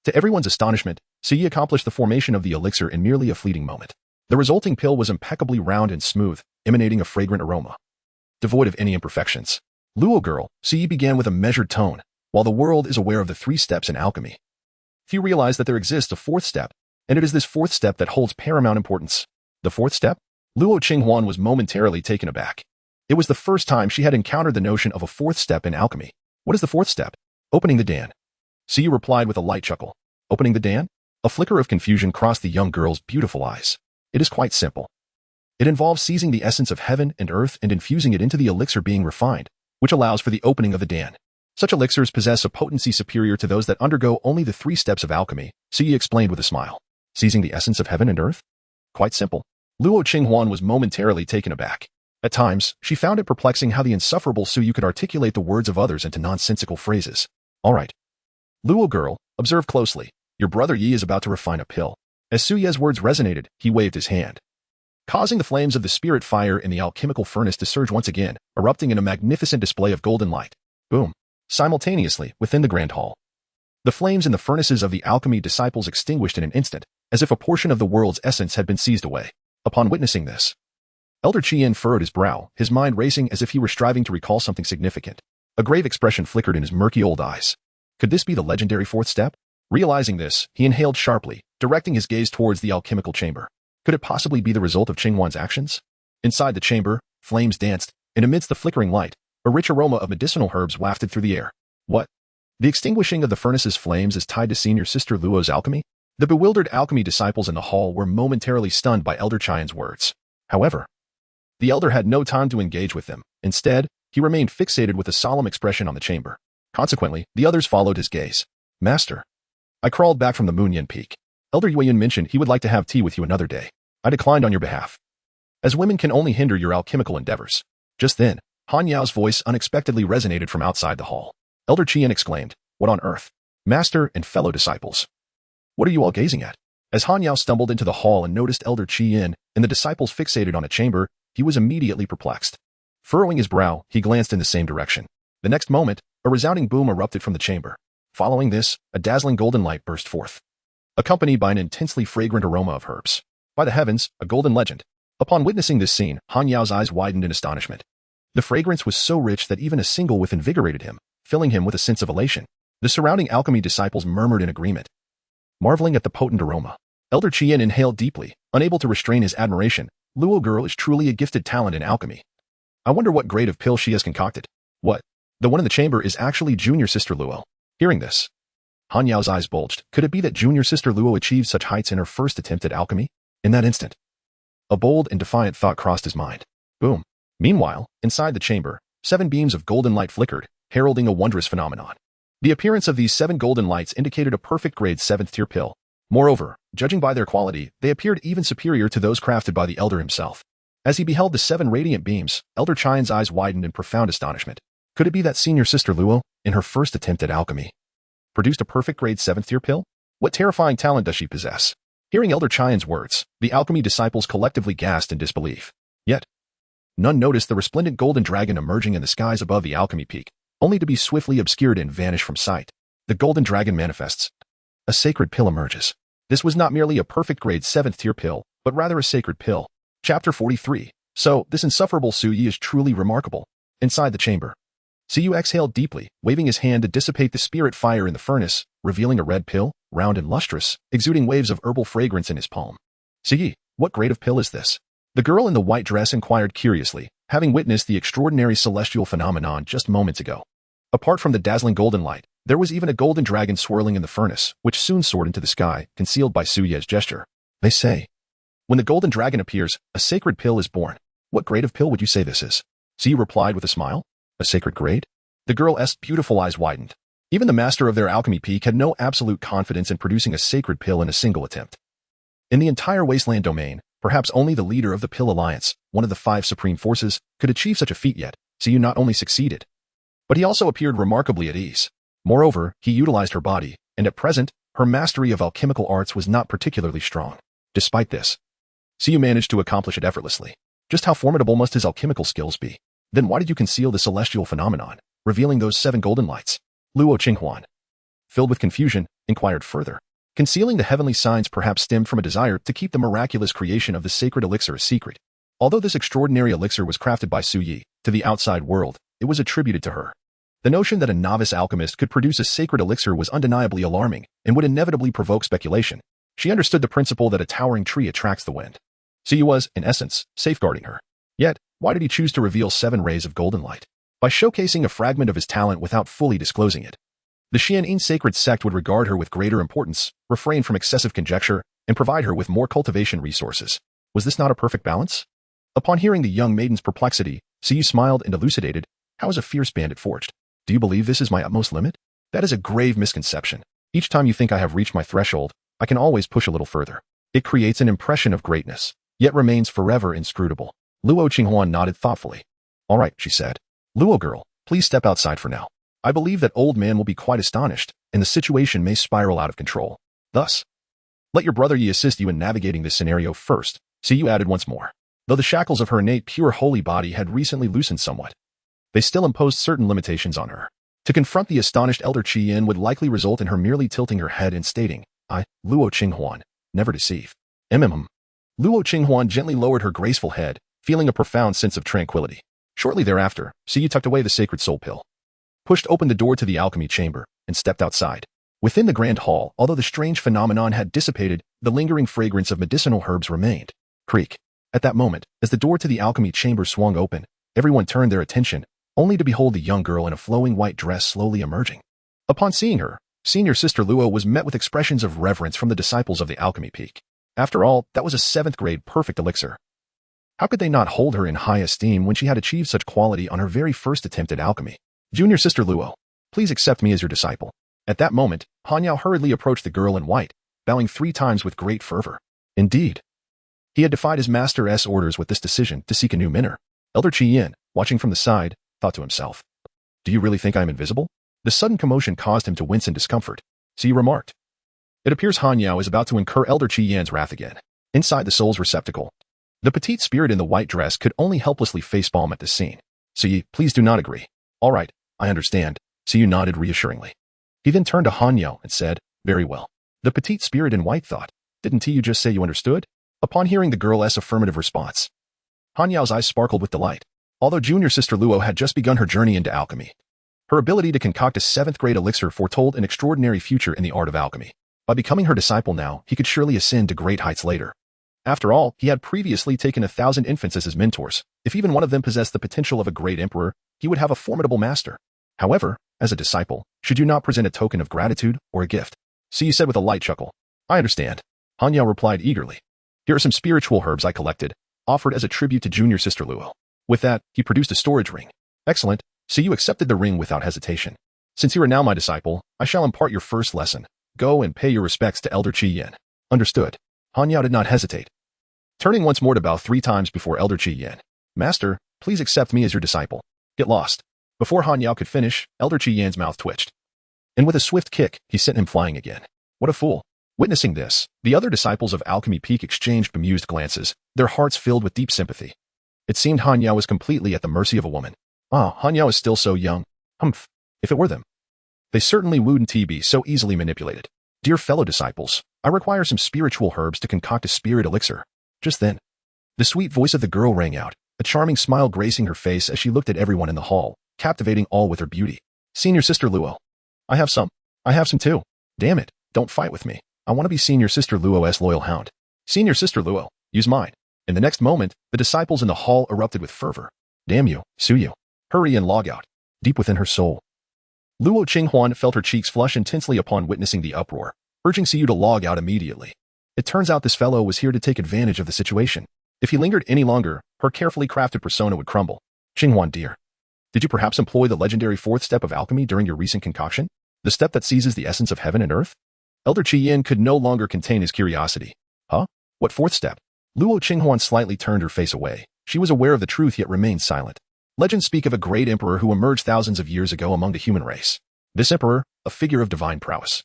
to everyone's astonishment, Suyi accomplished the formation of the elixir in merely a fleeting moment. The resulting pill was impeccably round and smooth, emanating a fragrant aroma, devoid of any imperfections. Luo girl, Suyi began with a measured tone. While the world is aware of the 3 steps in alchemy, few realize that there exists a 4th step, and it is this 4th step that holds paramount importance. The 4th step? Luo Qinghuan was momentarily taken aback. It was the first time she had encountered the notion of a 4th step in alchemy. What is the 4th step? Opening the dan. Suyi replied with a light chuckle. Opening the dan? A flicker of confusion crossed the young girl's beautiful eyes. It is quite simple. It involves seizing the essence of heaven and earth and infusing it into the elixir being refined, which allows for the opening of the dan. Such elixirs possess a potency superior to those that undergo only the 3 steps of alchemy, Suyi explained with a smile. Seizing the essence of heaven and earth? Quite simple. Luo Qinghuan was momentarily taken aback. At times, she found it perplexing how the insufferable Suyi could articulate the words of others into nonsensical phrases. All right. Luo girl, observe closely. Your brother Yi is about to refine a pill. As Suye's words resonated, he waved his hand, causing the flames of the spirit fire in the alchemical furnace to surge once again, erupting in a magnificent display of golden light. Boom. Simultaneously, within the grand hall, the flames in the furnaces of the alchemy disciples extinguished in an instant, as if a portion of the world's essence had been seized away. Upon witnessing this, Elder Qian furrowed his brow, his mind racing as if he were striving to recall something significant. A grave expression flickered in his murky old eyes. Could this be the legendary 4th step? Realizing this, he inhaled sharply, directing his gaze towards the alchemical chamber. Could it possibly be the result of Qinghuan's actions? Inside the chamber, flames danced, and amidst the flickering light, a rich aroma of medicinal herbs wafted through the air. What? The extinguishing of the furnace's flames is tied to senior sister Luo's alchemy? The bewildered alchemy disciples in the hall were momentarily stunned by Elder Qian's words. However, the elder had no time to engage with them. Instead, he remained fixated with a solemn expression on the chamber. Consequently, the others followed his gaze. Master. I crawled back from the Moonyan Peak. Elder Yuan mentioned he would like to have tea with you another day. I declined on your behalf, as women can only hinder your alchemical endeavors. Just then, Han Yao's voice unexpectedly resonated from outside the hall. Elder Qian exclaimed, What on earth? Master and fellow disciples, what are you all gazing at? As Han Yao stumbled into the hall and noticed Elder Qian and the disciples fixated on a chamber, he was immediately perplexed. Furrowing his brow, he glanced in the same direction. The next moment, a resounding boom erupted from the chamber. Following this, a dazzling golden light burst forth, accompanied by an intensely fragrant aroma of herbs. By the heavens, a golden legend. Upon witnessing this scene, Han Yao's eyes widened in astonishment. The fragrance was so rich that even a single whiff invigorated him, filling him with a sense of elation. The surrounding alchemy disciples murmured in agreement, marveling at the potent aroma. Elder Qian inhaled deeply, Unable to restrain his admiration, Luo girl is truly a gifted talent in alchemy. I wonder what grade of pill she has concocted. What? The one in the chamber is actually junior sister Luo. Hearing this, Han Yao's eyes bulged. Could it be that junior sister Luo achieved such heights in her first attempt at alchemy? In that instant, a bold and defiant thought crossed his mind. Boom. Meanwhile, inside the chamber, 7 beams of golden light flickered, heralding a wondrous phenomenon. The appearance of these 7 golden lights indicated a perfect grade 7th tier pill. Moreover, judging by their quality, they appeared even superior to those crafted by the elder himself. As he beheld the 7 radiant beams, Elder Qian's eyes widened in profound astonishment. Could it be that senior sister Luo, in her first attempt at alchemy, produced a perfect grade 7th tier pill? What terrifying talent does she possess? Hearing Elder Qian's words, the alchemy disciples collectively gasped in disbelief. Yet, none noticed the resplendent golden dragon emerging in the skies above the alchemy peak, only to be swiftly obscured and vanish from sight. The golden dragon manifests. A sacred pill emerges. This was not merely a perfect grade 7th tier pill, but rather a sacred pill. Chapter 43. So, this insufferable Su Yi is truly remarkable. Inside the chamber, Su Yi exhaled deeply, waving his hand to dissipate the spirit fire in the furnace, revealing a red pill, round and lustrous, exuding waves of herbal fragrance in his palm. Su Yi, what grade of pill is this? The girl in the white dress inquired curiously, having witnessed the extraordinary celestial phenomenon just moments ago. Apart from the dazzling golden light, there was even a golden dragon swirling in the furnace, which soon soared into the sky, concealed by Su Yi's gesture. They say, when the golden dragon appears, a sacred pill is born. What grade of pill would you say this is? Su Yi replied with a smile. A sacred grade? The girl's beautiful eyes widened. Even the master of their alchemy peak had no absolute confidence in producing a sacred pill in a single attempt. In the entire wasteland domain, perhaps only the leader of the Pill Alliance, one of the 5 supreme forces, could achieve such a feat yet. Su Yi not only succeeded, but he also appeared remarkably at ease. Moreover, he utilized her body, and at present, her mastery of alchemical arts was not particularly strong. Despite this, Su Yi managed to accomplish it effortlessly. Just how formidable must his alchemical skills be? Then why did you conceal the celestial phenomenon, revealing those 7 golden lights? Luo Qinghuan, filled with confusion, inquired further. Concealing the heavenly signs perhaps stemmed from a desire to keep the miraculous creation of the sacred elixir a secret. Although this extraordinary elixir was crafted by Su Yi, to the outside world, it was attributed to her. The notion that a novice alchemist could produce a sacred elixir was undeniably alarming and would inevitably provoke speculation. She understood the principle that a towering tree attracts the wind. Su Yi was, in essence, safeguarding her. Yet, why did he choose to reveal 7 rays of golden light? By showcasing a fragment of his talent without fully disclosing it. The Xuantian sacred sect would regard her with greater importance, refrain from excessive conjecture, and provide her with more cultivation resources. Was this not a perfect balance? Upon hearing the young maiden's perplexity, Su Yi smiled and elucidated. How is a fierce bandit forged? Do you believe this is my utmost limit? That is a grave misconception. Each time you think I have reached my threshold, I can always push a little further. It creates an impression of greatness, yet remains forever inscrutable. Luo Qinghuan nodded thoughtfully. All right, she said. Luo girl, please step outside for now. I believe that old man will be quite astonished, and the situation may spiral out of control. Thus, let your brother Yi assist you in navigating this scenario first, Su Yi added once more. Though the shackles of her innate pure holy body had recently loosened somewhat, they still imposed certain limitations on her. To confront the astonished Elder Qian would likely result in her merely tilting her head and stating, I, Luo Qinghuan, never deceive. Luo Qinghuan gently lowered her graceful head, feeling a profound sense of tranquility. Shortly thereafter, Su Yi tucked away the sacred soul pill, pushed open the door to the alchemy chamber, and stepped outside. Within the grand hall, although the strange phenomenon had dissipated, the lingering fragrance of medicinal herbs remained. Creak. At that moment, as the door to the alchemy chamber swung open, everyone turned their attention, only to behold the young girl in a flowing white dress slowly emerging. Upon seeing her, senior sister Luo was met with expressions of reverence from the disciples of the alchemy peak. After all, that was a 7th grade perfect elixir. How could they not hold her in high esteem when she had achieved such quality on her very first attempt at alchemy? Junior sister Luo, please accept me as your disciple. At that moment, Han Yao hurriedly approached the girl in white, bowing 3 times with great fervor. Indeed, he had defied his master's orders with this decision to seek a new mentor. Elder Qian, watching from the side, thought to himself, do you really think I am invisible? The sudden commotion caused him to wince in discomfort. Su Yi remarked. It appears Han Yao is about to incur Elder Qian's wrath again. Inside the soul's receptacle, the petite spirit in the white dress could only helplessly facepalm at this scene. Su Yi, please do not agree. All right, I understand. Su Yi nodded reassuringly. He then turned to Han Yao and said, very well. The petite spirit in white thought, didn't you just say you understood? Upon hearing the girl's affirmative response, Han Yao's eyes sparkled with delight. Although junior sister Luo had just begun her journey into alchemy, her ability to concoct a 7th grade elixir foretold an extraordinary future in the art of alchemy. By becoming her disciple now, he could surely ascend to great heights later. After all, he had previously taken 1,000 infants as his mentors. If even one of them possessed the potential of a great emperor, he would have a formidable master. However, as a disciple, should you not present a token of gratitude or a gift? Siyu said with a light chuckle. I understand. Han Yao replied eagerly. Here are some spiritual herbs I collected, offered as a tribute to junior sister Luo. With that, he produced a storage ring. Excellent. Siyu accepted the ring without hesitation. Since you are now my disciple, I shall impart your first lesson. Go and pay your respects to Elder Qi Yan. Understood. Han Yao did not hesitate. Turning once more to bow 3 times before Elder Qi Yan. Master, please accept me as your disciple. Get lost. Before Han Yao could finish, Elder Qi Yan's mouth twitched. And with a swift kick, he sent him flying again. What a fool. Witnessing this, the other disciples of Alchemy Peak exchanged bemused glances, their hearts filled with deep sympathy. It seemed Han Yao was completely at the mercy of a woman. Han Yao is still so young. Humph. If it were them. They certainly wouldn't be so easily manipulated. Dear fellow disciples, I require some spiritual herbs to concoct a spirit elixir. Just then, the sweet voice of the girl rang out, a charming smile gracing her face as she looked at everyone in the hall, captivating all with her beauty. Senior sister Luo. I have some too. Damn it, don't fight with me. I want to be senior sister Luo's loyal hound. Senior sister Luo, use mine. In the next moment, the disciples in the hall erupted with fervor. Damn you, Suyu. Hurry and log out. Deep within her soul, Luo Qinghuan felt her cheeks flush intensely upon witnessing the uproar, urging Siyu to log out immediately. It turns out this fellow was here to take advantage of the situation. If he lingered any longer, her carefully crafted persona would crumble. Qinghuan dear, did you perhaps employ the legendary 4th step of alchemy during your recent concoction? The step that seizes the essence of heaven and earth? Elder Qi Yan could no longer contain his curiosity. Huh? What 4th step? Luo Qinghuan slightly turned her face away. She was aware of the truth yet remained silent. Legends speak of a great emperor who emerged thousands of years ago among the human race. This emperor, a figure of divine prowess,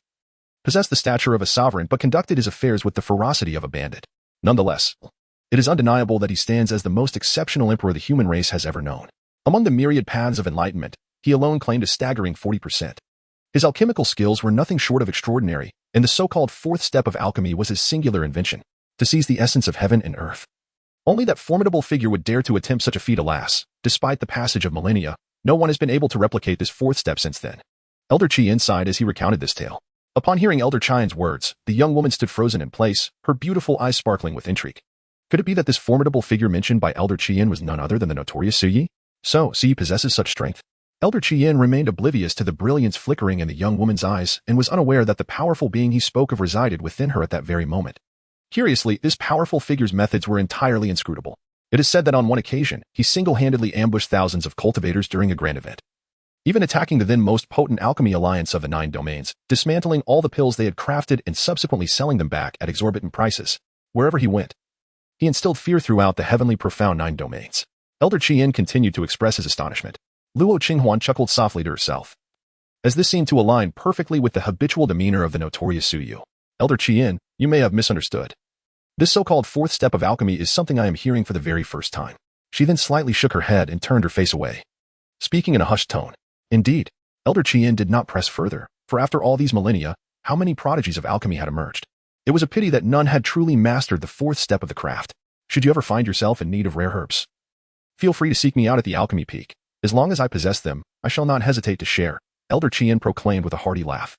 possessed the stature of a sovereign but conducted his affairs with the ferocity of a bandit. Nonetheless, it is undeniable that he stands as the most exceptional emperor the human race has ever known. Among the myriad paths of enlightenment, he alone claimed a staggering 40%. His alchemical skills were nothing short of extraordinary, and the so-called 4th step of alchemy was his singular invention, to seize the essence of heaven and earth. Only that formidable figure would dare to attempt such a feat. Alas, despite the passage of millennia, no one has been able to replicate this 4th step since then. Elder Qi sighed as he recounted this tale. Upon hearing Elder Qian's words, the young woman stood frozen in place, her beautiful eyes sparkling with intrigue. Could it be that this formidable figure mentioned by Elder Qi was none other than the notorious Suyi? So, Suyi possesses such strength. Elder Qi remained oblivious to the brilliance flickering in the young woman's eyes and was unaware that the powerful being he spoke of resided within her at that very moment. Curiously, this powerful figure's methods were entirely inscrutable. It is said that on one occasion, he single-handedly ambushed thousands of cultivators during a grand event, even attacking the then most potent alchemy alliance of the 9 domains, dismantling all the pills they had crafted and subsequently selling them back at exorbitant prices. Wherever he went, he instilled fear throughout the heavenly profound 9 domains. Elder Qi continued to express his astonishment. Luo Qinghuan chuckled softly to herself, as this seemed to align perfectly with the habitual demeanor of the notorious Suyu. Elder Qi, you may have misunderstood. This so-called 4th step of alchemy is something I am hearing for the very first time. She then slightly shook her head and turned her face away, speaking in a hushed tone. Indeed, Elder Qi did not press further, for after all these millennia, how many prodigies of alchemy had emerged? It was a pity that none had truly mastered the 4th step of the craft. Should you ever find yourself in need of rare herbs, feel free to seek me out at the Alchemy Peak. As long as I possess them, I shall not hesitate to share, Elder Qi proclaimed with a hearty laugh,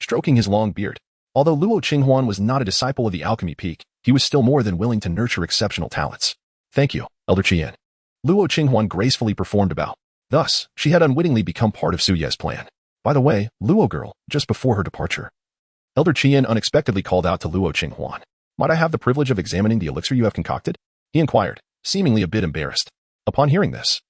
stroking his long beard. Although Luo Qinghuan was not a disciple of the Alchemy Peak, he was still more than willing to nurture exceptional talents. Thank you, Elder Qi. Luo Qinghuan gracefully performed a bow. Thus, she had unwittingly become part of Suye's plan. By the way, Luo girl, just before her departure, Elder Qi unexpectedly called out to Luo Qinghuan. Might I have the privilege of examining the elixir you have concocted? He inquired, seemingly a bit embarrassed. Upon hearing this,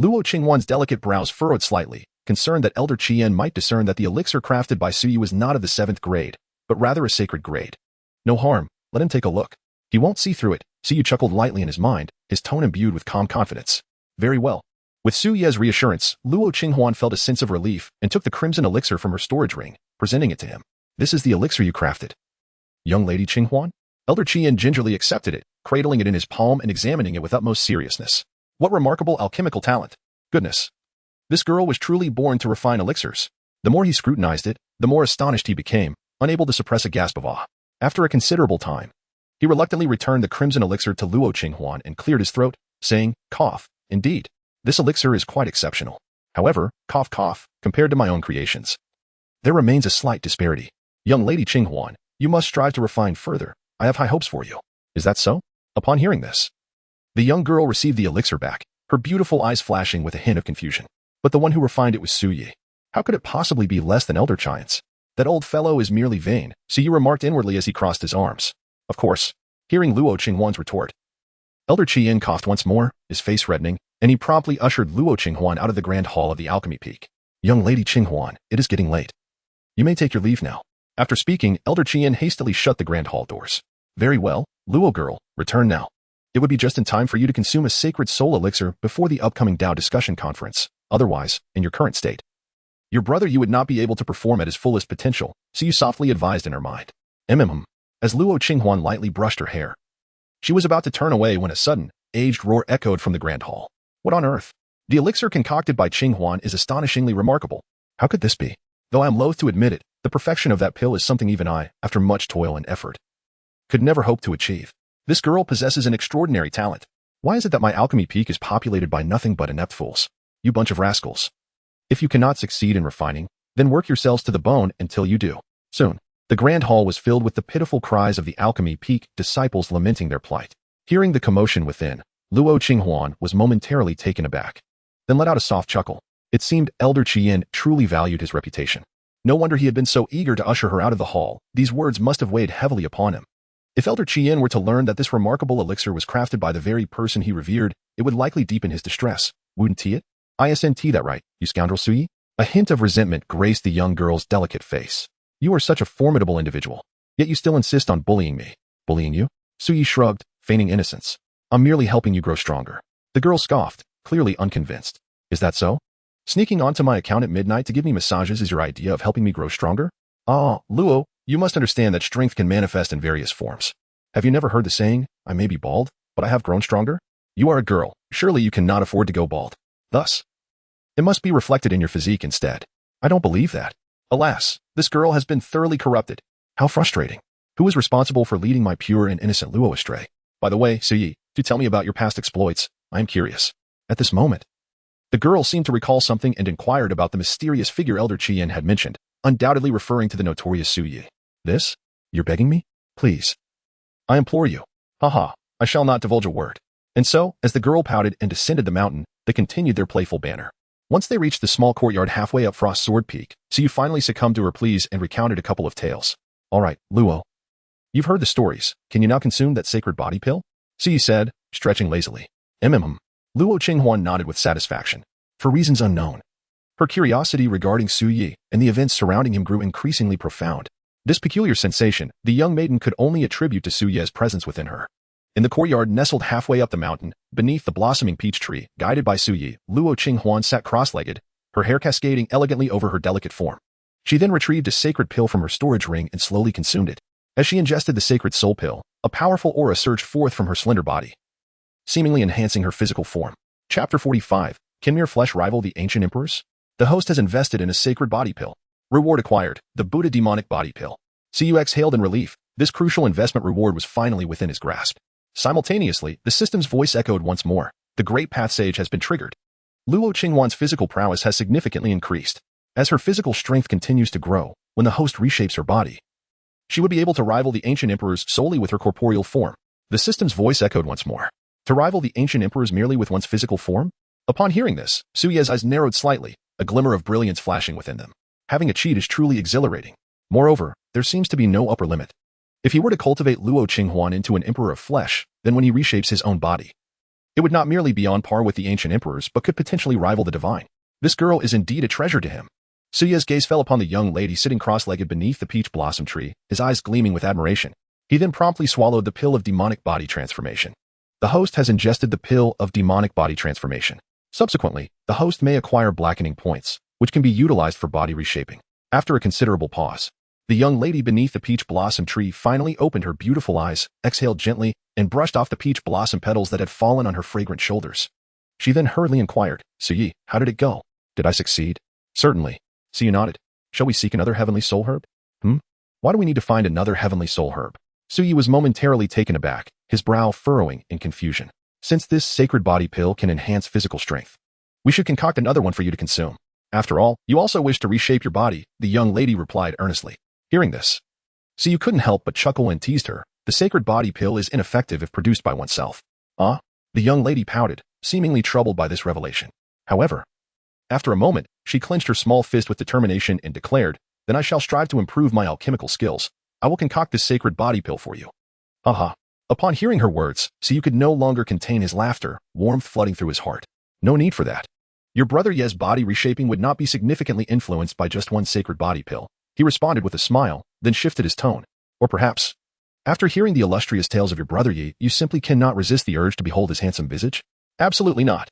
Luo Qinghuan's delicate brows furrowed slightly, concerned that Elder Qi might discern that the elixir crafted by Suyu was not of the 7th grade, but rather a sacred grade. No harm, let him take a look. He won't see through it. Suyu chuckled lightly in his mind, his tone imbued with calm confidence. Very well. With Suye's reassurance, Luo Qinghuan felt a sense of relief and took the crimson elixir from her storage ring, presenting it to him. This is the elixir you crafted, young lady Qinghuan? Elder Qi gingerly accepted it, cradling it in his palm and examining it with utmost seriousness. What remarkable alchemical talent. Goodness. This girl was truly born to refine elixirs. The more he scrutinized it, the more astonished he became, unable to suppress a gasp of awe. After a considerable time, he reluctantly returned the crimson elixir to Luo Qinghuan and cleared his throat, saying, cough, indeed. This elixir is quite exceptional. However, cough cough, compared to my own creations, there remains a slight disparity. Young lady Qinghuan, you must strive to refine further. I have high hopes for you. Is that so? Upon hearing this, the young girl received the elixir back, her beautiful eyes flashing with a hint of confusion. But the one who refined it was Xuyi. How could it possibly be less than elder giants? That old fellow is merely vain, Xuyi remarked inwardly as he crossed his arms. Of course, hearing Luo Qinghuan's retort, Elder Qian coughed once more, his face reddening, and he promptly ushered Luo Qinghuan out of the grand hall of the alchemy peak. Young lady Qinghuan, it is getting late. You may take your leave now. After speaking, Elder Qian hastily shut the grand hall doors. Very well, Luo girl, return now. It would be just in time for you to consume a sacred soul elixir before the upcoming Dao discussion conference. Otherwise, in your current state, your brother you would not be able to perform at his fullest potential, so you softly advised in her mind. As Luo Qinghuan lightly brushed her hair, she was about to turn away when a sudden, aged roar echoed from the grand hall. What on earth? The elixir concocted by Qinghuan is astonishingly remarkable. How could this be? Though I am loath to admit it, the perfection of that pill is something even I, after much toil and effort, could never hope to achieve. This girl possesses an extraordinary talent. Why is it that my alchemy peak is populated by nothing but inept fools? You bunch of rascals. If you cannot succeed in refining, then work yourselves to the bone until you do. Soon, the grand hall was filled with the pitiful cries of the alchemy peak disciples lamenting their plight. Hearing the commotion within, Luo Qinghuan was momentarily taken aback, then let out a soft chuckle. It seemed Elder Qian truly valued his reputation. No wonder he had been so eager to usher her out of the hall. These words must have weighed heavily upon him. If Elder Qian were to learn that this remarkable elixir was crafted by the very person he revered, it would likely deepen his distress. Wouldn't he it? Isn't that right, you scoundrel Xuyi? A hint of resentment graced the young girl's delicate face. You are such a formidable individual, yet you still insist on bullying me. Bullying you? Xuyi shrugged, feigning innocence. I'm merely helping you grow stronger. The girl scoffed, clearly unconvinced. Is that so? Sneaking onto my account at midnight to give me massages is your idea of helping me grow stronger? Ah, Luo, you must understand that strength can manifest in various forms. Have you never heard the saying, I may be bald, but I have grown stronger? You are a girl, surely you cannot afford to go bald. Thus, it must be reflected in your physique instead. I don't believe that. Alas, this girl has been thoroughly corrupted. How frustrating. Who is responsible for leading my pure and innocent Luo astray? By the way, Xuyi, do tell me about your past exploits. I am curious. At this moment, the girl seemed to recall something and inquired about the mysterious figure Elder Qian had mentioned, undoubtedly referring to the notorious Xuyi. This? You're begging me? Please. I implore you. Haha, I shall not divulge a word. And so, as the girl pouted and descended the mountain, they continued their playful banter. Once they reached the small courtyard halfway up Frost Sword Peak, Xuyi finally succumbed to her pleas and recounted a couple of tales. All right, Luo. You've heard the stories. Can you now consume that sacred body pill? Xuyi said, stretching lazily. Luo Qinghuan nodded with satisfaction. For reasons unknown, her curiosity regarding Xuyi and the events surrounding him grew increasingly profound. This peculiar sensation, the young maiden could only attribute to Xuyi's presence within her. In the courtyard nestled halfway up the mountain, beneath the blossoming peach tree, guided by Xuyi, Luo Qinghuan sat cross-legged, her hair cascading elegantly over her delicate form. She then retrieved a sacred pill from her storage ring and slowly consumed it. As she ingested the sacred soul pill, a powerful aura surged forth from her slender body, seemingly enhancing her physical form. Chapter 45. Can mere flesh rival the ancient emperors? The host has invested in a sacred body pill. Reward acquired, the Buddha demonic body pill. Cu exhaled in relief. This crucial investment reward was finally within his grasp. Simultaneously, the system's voice echoed once more. The great path sage has been triggered. Luo Qinghuan's physical prowess has significantly increased. As her physical strength continues to grow, when the host reshapes her body, she would be able to rival the ancient emperors solely with her corporeal form. The system's voice echoed once more. To rival the ancient emperors merely with one's physical form? Upon hearing this, Xuyi's eyes narrowed slightly, a glimmer of brilliance flashing within them. Having a cheat is truly exhilarating. Moreover, there seems to be no upper limit. If he were to cultivate Luo Qinghuan into an emperor of flesh, then when he reshapes his own body, it would not merely be on par with the ancient emperors but could potentially rival the divine. This girl is indeed a treasure to him. Xuyi's gaze fell upon the young lady sitting cross-legged beneath the peach blossom tree, his eyes gleaming with admiration. He then promptly swallowed the pill of demonic body transformation. The host has ingested the pill of demonic body transformation. Subsequently, the host may acquire blackening points, which can be utilized for body reshaping. After a considerable pause, the young lady beneath the peach blossom tree finally opened her beautiful eyes, exhaled gently, and brushed off the peach blossom petals that had fallen on her fragrant shoulders. She then hurriedly inquired, Xuyi, how did it go? Did I succeed? Certainly. Xuyi nodded. Shall we seek another heavenly soul herb? Why do we need to find another heavenly soul herb? Xuyi was momentarily taken aback, his brow furrowing in confusion. Since this sacred body pill can enhance physical strength, we should concoct another one for you to consume. After all, you also wish to reshape your body, the young lady replied earnestly. Hearing this, Xuyi couldn't help but chuckle and teased her. The sacred body pill is ineffective if produced by oneself. Ah? The young lady pouted, seemingly troubled by this revelation. However, after a moment, she clenched her small fist with determination and declared, "Then I shall strive to improve my alchemical skills. I will concoct this sacred body pill for you." Aha. Upon hearing her words, Siyu could no longer contain his laughter, warmth flooding through his heart. No need for that. Your brother Ye's body reshaping would not be significantly influenced by just one sacred body pill. He responded with a smile, then shifted his tone. Or perhaps, after hearing the illustrious tales of your brother Yi, you simply cannot resist the urge to behold his handsome visage? Absolutely not.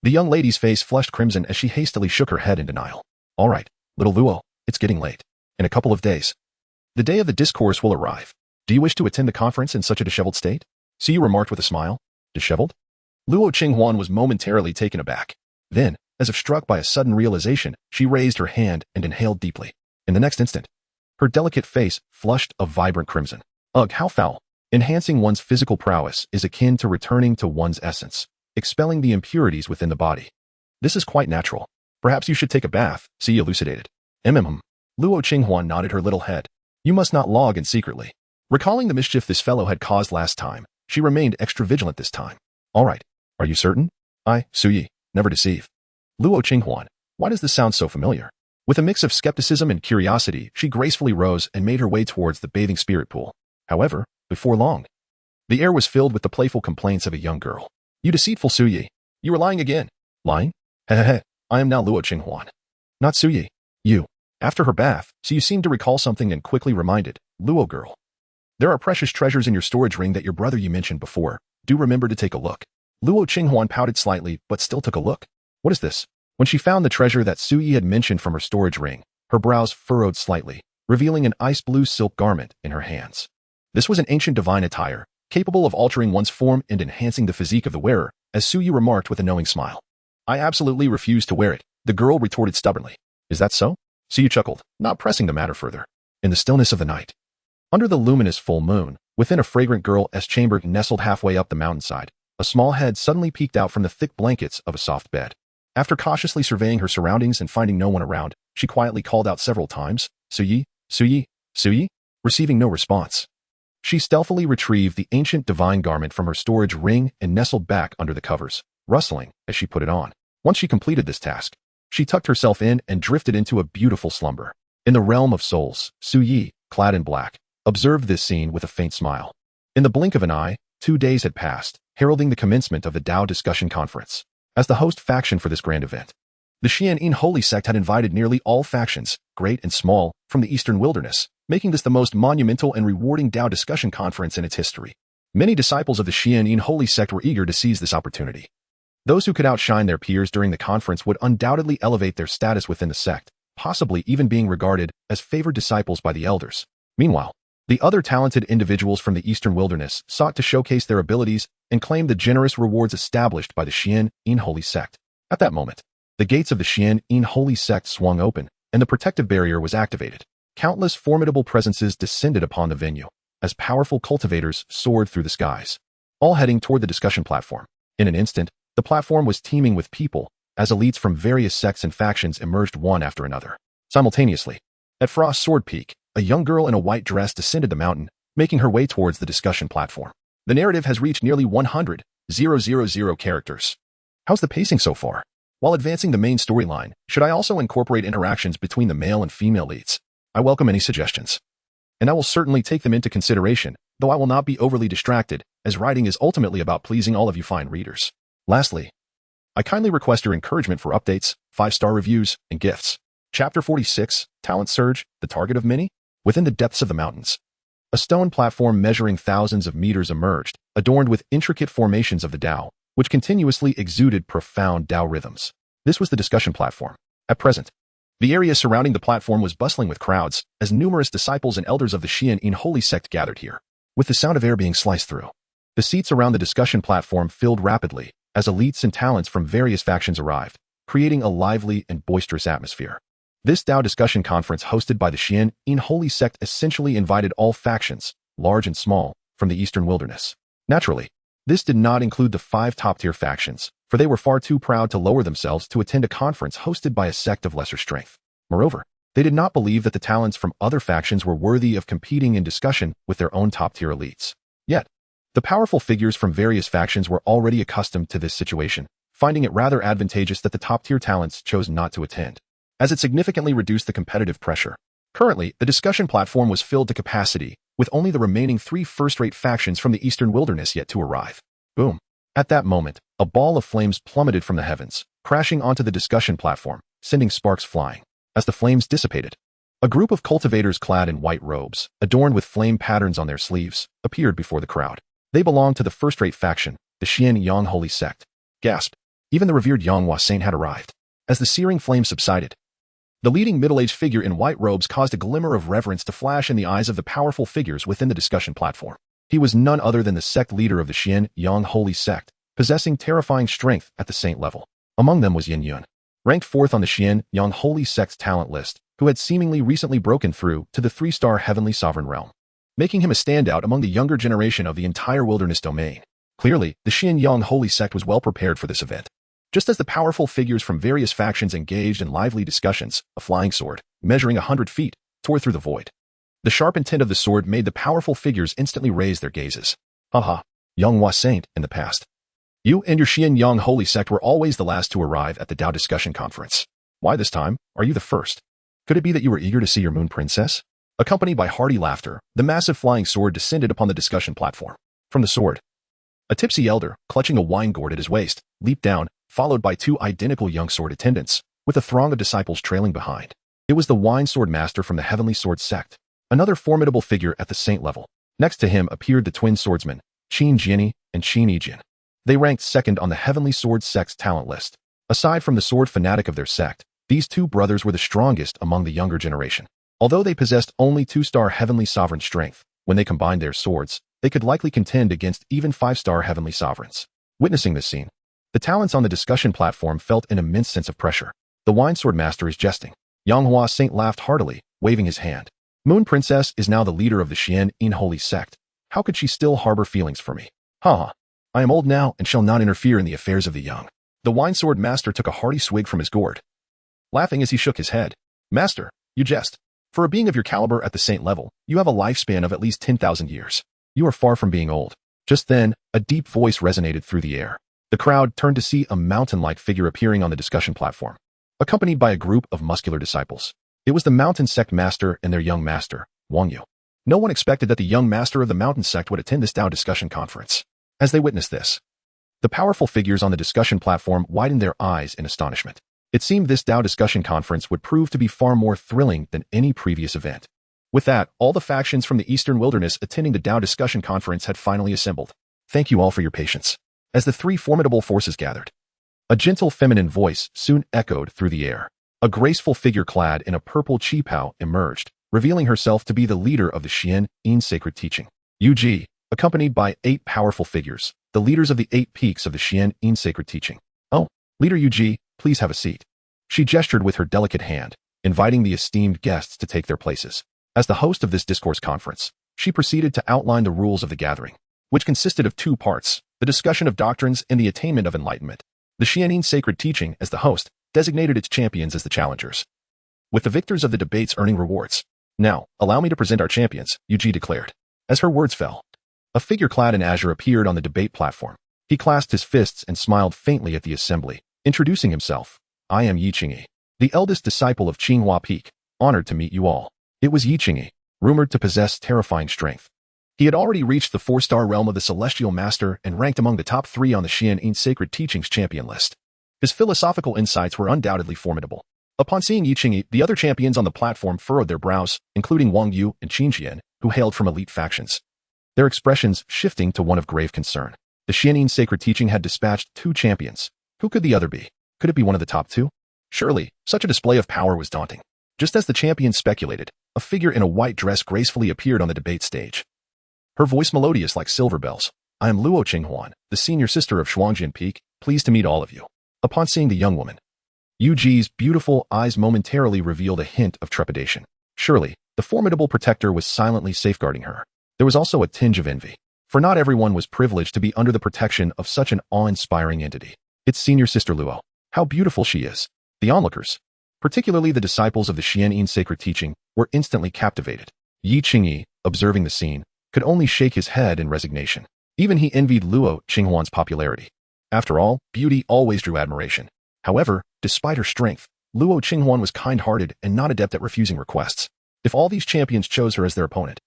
The young lady's face flushed crimson as she hastily shook her head in denial. All right, little Luo, it's getting late. In a couple of days, the day of the discourse will arrive. Do you wish to attend the conference in such a disheveled state? Siyu remarked with a smile. Disheveled? Luo Qinghuan was momentarily taken aback. Then, as if struck by a sudden realization, she raised her hand and inhaled deeply. In the next instant, her delicate face flushed a vibrant crimson. Ugh, how foul. Enhancing one's physical prowess is akin to returning to one's essence, expelling the impurities within the body. This is quite natural. Perhaps you should take a bath, Siyu elucidated. Luo Qinghuan nodded her little head. You must not log in secretly. Recalling the mischief this fellow had caused last time, she remained extra vigilant this time. All right, are you certain? Suyi, never deceive. Luo Qinghuan, why does this sound so familiar? With a mix of skepticism and curiosity, she gracefully rose and made her way towards the bathing spirit pool. However, before long, the air was filled with the playful complaints of a young girl. You deceitful Suyi, you are lying again. Lying? Hehehe, I am now Luo Qinghuan. Not Suyi. You. After her bath, Siyu seemed to recall something and quickly reminded, Luo girl. There are precious treasures in your storage ring that your brother you mentioned before. Do remember to take a look. Luo Qinghuan pouted slightly, but still took a look. What is this? When she found the treasure that Suyi had mentioned from her storage ring, her brows furrowed slightly, revealing an ice blue silk garment in her hands. This was an ancient divine attire, capable of altering one's form and enhancing the physique of the wearer, as Suyi remarked with a knowing smile. I absolutely refuse to wear it, the girl retorted stubbornly. Is that so? Suyi chuckled, not pressing the matter further. In the stillness of the night, under the luminous full moon, within a fragrant girl's chamber nestled halfway up the mountainside, a small head suddenly peeked out from the thick blankets of a soft bed. After cautiously surveying her surroundings and finding no one around, she quietly called out several times, Suyi, Suyi, Suyi, receiving no response. She stealthily retrieved the ancient divine garment from her storage ring and nestled back under the covers, rustling as she put it on. Once she completed this task, she tucked herself in and drifted into a beautiful slumber. In the realm of souls, Suyi, clad in black, observed this scene with a faint smile. In the blink of an eye, 2 days had passed, heralding the commencement of the Tao Discussion Conference. As the host faction for this grand event, the Xuantian holy sect had invited nearly all factions, great and small, from the eastern wilderness, making this the most monumental and rewarding Tao Discussion Conference in its history. Many disciples of the Xuantian holy sect were eager to seize this opportunity. Those who could outshine their peers during the conference would undoubtedly elevate their status within the sect, possibly even being regarded as favored disciples by the elders. Meanwhile, the other talented individuals from the eastern wilderness sought to showcase their abilities and claim the generous rewards established by the Xuantian holy sect. At that moment, the gates of the Xuantian holy sect swung open, and the protective barrier was activated. Countless formidable presences descended upon the venue, as powerful cultivators soared through the skies, all heading toward the discussion platform. In an instant, the platform was teeming with people, as elites from various sects and factions emerged one after another. Simultaneously, at Frost's Sword Peak, a young girl in a white dress descended the mountain, making her way towards the discussion platform. The narrative has reached nearly 100,000 characters. How's the pacing so far? While advancing the main storyline, should I also incorporate interactions between the male and female leads? I welcome any suggestions. And I will certainly take them into consideration, though I will not be overly distracted, as writing is ultimately about pleasing all of you fine readers. Lastly, I kindly request your encouragement for updates, 5-star reviews, and gifts. Chapter 46, Talent Surge, the Target of Many? Within the depths of the mountains, a stone platform measuring thousands of meters emerged, adorned with intricate formations of the Tao, which continuously exuded profound Tao rhythms. This was the discussion platform. At present, the area surrounding the platform was bustling with crowds, as numerous disciples and elders of the Xuantian holy sect gathered here. With the sound of air being sliced through, the seats around the discussion platform filled rapidly, as elites and talents from various factions arrived, creating a lively and boisterous atmosphere. This Tao Discussion Conference hosted by the Xuantian holy sect essentially invited all factions, large and small, from the eastern wilderness. Naturally, this did not include the 5 top-tier factions, for they were far too proud to lower themselves to attend a conference hosted by a sect of lesser strength. Moreover, They did not believe that the talents from other factions were worthy of competing in discussion with their own top-tier elites. Yet, the powerful figures from various factions were already accustomed to this situation, finding it rather advantageous that the top-tier talents chose not to attend, as it significantly reduced the competitive pressure. Currently, the discussion platform was filled to capacity, with only the remaining 3 first-rate factions from the Eastern Wilderness yet to arrive. Boom. At that moment, a ball of flames plummeted from the heavens, crashing onto the discussion platform, sending sparks flying. As the flames dissipated, a group of cultivators clad in white robes, adorned with flame patterns on their sleeves, appeared before the crowd. They belonged to the first-rate faction, the Xuantian Holy Sect. Gasp. Even the revered Yanghua Saint had arrived. As the searing flame subsided, the leading middle-aged figure in white robes caused a glimmer of reverence to flash in the eyes of the powerful figures within the discussion platform. He was none other than the sect leader of the Xuantian Holy Sect, possessing terrifying strength at the saint level. Among them was Yin Yun, ranked 4th on the Xuantian Holy Sect's talent list, who had seemingly recently broken through to the 3-star heavenly sovereign realm, making him a standout among the younger generation of the entire wilderness domain. Clearly, the Xuantian Holy Sect was well prepared for this event. Just as the powerful figures from various factions engaged in lively discussions, a flying sword, measuring 100 feet, tore through the void. The sharp intent of the sword made the powerful figures instantly raise their gazes. Haha, Yanghua Saint in the past. You and your Xuantian Holy Sect were always the last to arrive at the Dao Discussion Conference. Why this time are you the first? Could it be that you were eager to see your moon princess? Accompanied by hearty laughter, the massive flying sword descended upon the discussion platform. From the sword, a tipsy elder, clutching a wine gourd at his waist, leaped down, followed by 2 identical young sword attendants, with a throng of disciples trailing behind. It was the wine sword master from the Heavenly Sword Sect, another formidable figure at the saint level. Next to him appeared the twin swordsmen, Qin Jianyi and Qin Yijin. They ranked 2nd on the Heavenly Sword Sect's talent list. Aside from the sword fanatic of their sect, these 2 brothers were the strongest among the younger generation. Although they possessed only 2-star heavenly sovereign strength, when they combined their swords, they could likely contend against even 5-star heavenly sovereigns. Witnessing this scene, the talents on the discussion platform felt an immense sense of pressure. The wine sword master is jesting. Yanghua Saint laughed heartily, waving his hand. Moon Princess is now the leader of the Xuantian Holy Sect. How could she still harbor feelings for me? Ha! I am old now and shall not interfere in the affairs of the young. The wine sword master took a hearty swig from his gourd, laughing as he shook his head. Master, you jest. For a being of your caliber at the saint level, you have a lifespan of at least 10,000 years. You are far from being old. Just then, a deep voice resonated through the air. The crowd turned to see a mountain-like figure appearing on the discussion platform, accompanied by a group of muscular disciples. It was the Mountain Sect master and their young master, Wang Yu. No one expected that the young master of the Mountain Sect would attend this Dao discussion conference. As they witnessed this, the powerful figures on the discussion platform widened their eyes in astonishment. It seemed this Dao discussion conference would prove to be far more thrilling than any previous event. With that, all the factions from the Eastern Wilderness attending the Dao discussion conference had finally assembled. Thank you all for your patience. As the 3 formidable forces gathered, a gentle feminine voice soon echoed through the air. A graceful figure clad in a purple qipao emerged, revealing herself to be the leader of the Xuantian sacred teaching. Yu Ji, accompanied by 8 powerful figures, the leaders of the 8 peaks of the Xuantian sacred teaching. Oh, Leader Yu Ji, please have a seat. She gestured with her delicate hand, inviting the esteemed guests to take their places. As the host of this discourse conference, she proceeded to outline the rules of the gathering, which consisted of 2 parts, the discussion of doctrines and the attainment of enlightenment. The Xuantian sacred teaching, as the host, designated its champions as the challengers, with the victors of the debates earning rewards. Now, allow me to present our champions, Yu Ji declared. As her words fell, a figure clad in azure appeared on the debate platform. He clasped his fists and smiled faintly at the assembly, introducing himself. I am Yi Qingyi, the eldest disciple of Qinghua Peak, honored to meet you all. It was Yi Qingyi, rumored to possess terrifying strength. He had already reached the 4-star realm of the Celestial Master and ranked among the top 3 on the Xuantian Sacred Teachings champion list. His philosophical insights were undoubtedly formidable. Upon seeing Yi Qingyi, the other champions on the platform furrowed their brows, including Wang Yu and Qin Jian, who hailed from elite factions, their expressions shifting to one of grave concern. The Xuantian Sacred Teaching had dispatched 2 champions. Who could the other be? Could it be one of the top 2? Surely, such a display of power was daunting. Just as the champions speculated, a figure in a white dress gracefully appeared on the debate stage. Her voice melodious like silver bells. I am Luo Qinghuan, the senior sister of Xuantian Peak, pleased to meet all of you. Upon seeing the young woman, Yu Ji's beautiful eyes momentarily revealed a hint of trepidation. Surely, the formidable protector was silently safeguarding her. There was also a tinge of envy, for not everyone was privileged to be under the protection of such an awe-inspiring entity. It's senior sister Luo. How beautiful she is. The onlookers, Particularly the disciples of the Xuantian sacred teaching were instantly captivated. Yi Qingyi, observing the scene, could only shake his head in resignation. Even he envied Luo Qinghuan's popularity. After all, beauty always drew admiration. However, despite her strength, Luo Qinghuan was kind-hearted and not adept at refusing requests. If all these champions chose her as their opponent,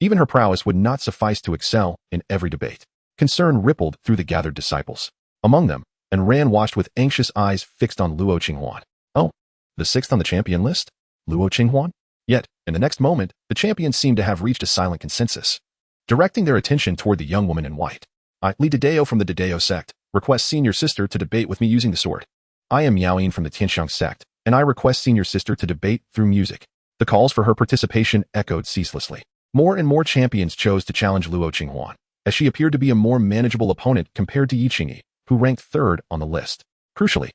even her prowess would not suffice to excel in every debate. Concern rippled through the gathered disciples. Among them, and Ran watched with anxious eyes fixed on Luo Qinghuan. Oh, the sixth on the champion list? Luo Qinghuan? Yet, in the next moment, the champions seemed to have reached a silent consensus, directing their attention toward the young woman in white. I, Li Dedeo from the Dedeo sect, request senior sister to debate with me using the sword. I am Miaoyin from the Tianxiang sect, and I request senior sister to debate through music. The calls for her participation echoed ceaselessly. More and more champions chose to challenge Luo Qinghuan, as she appeared to be a more manageable opponent compared to Yi Qingyi, who ranked third on the list. Crucially,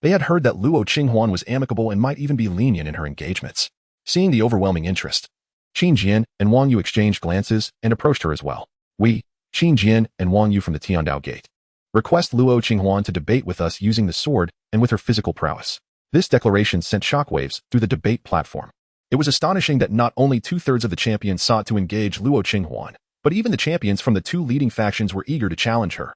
they had heard that Luo Qinghuan was amicable and might even be lenient in her engagements. Seeing the overwhelming interest, Qin Jian and Wang Yu exchanged glances and approached her as well. We, Qin Jian and Wang Yu from the Tiandao Gate, request Luo Qinghuan to debate with us using the sword and with her physical prowess. This declaration sent shockwaves through the debate platform. It was astonishing that not only two-thirds of the champions sought to engage Luo Qinghuan, but even the champions from the two leading factions were eager to challenge her.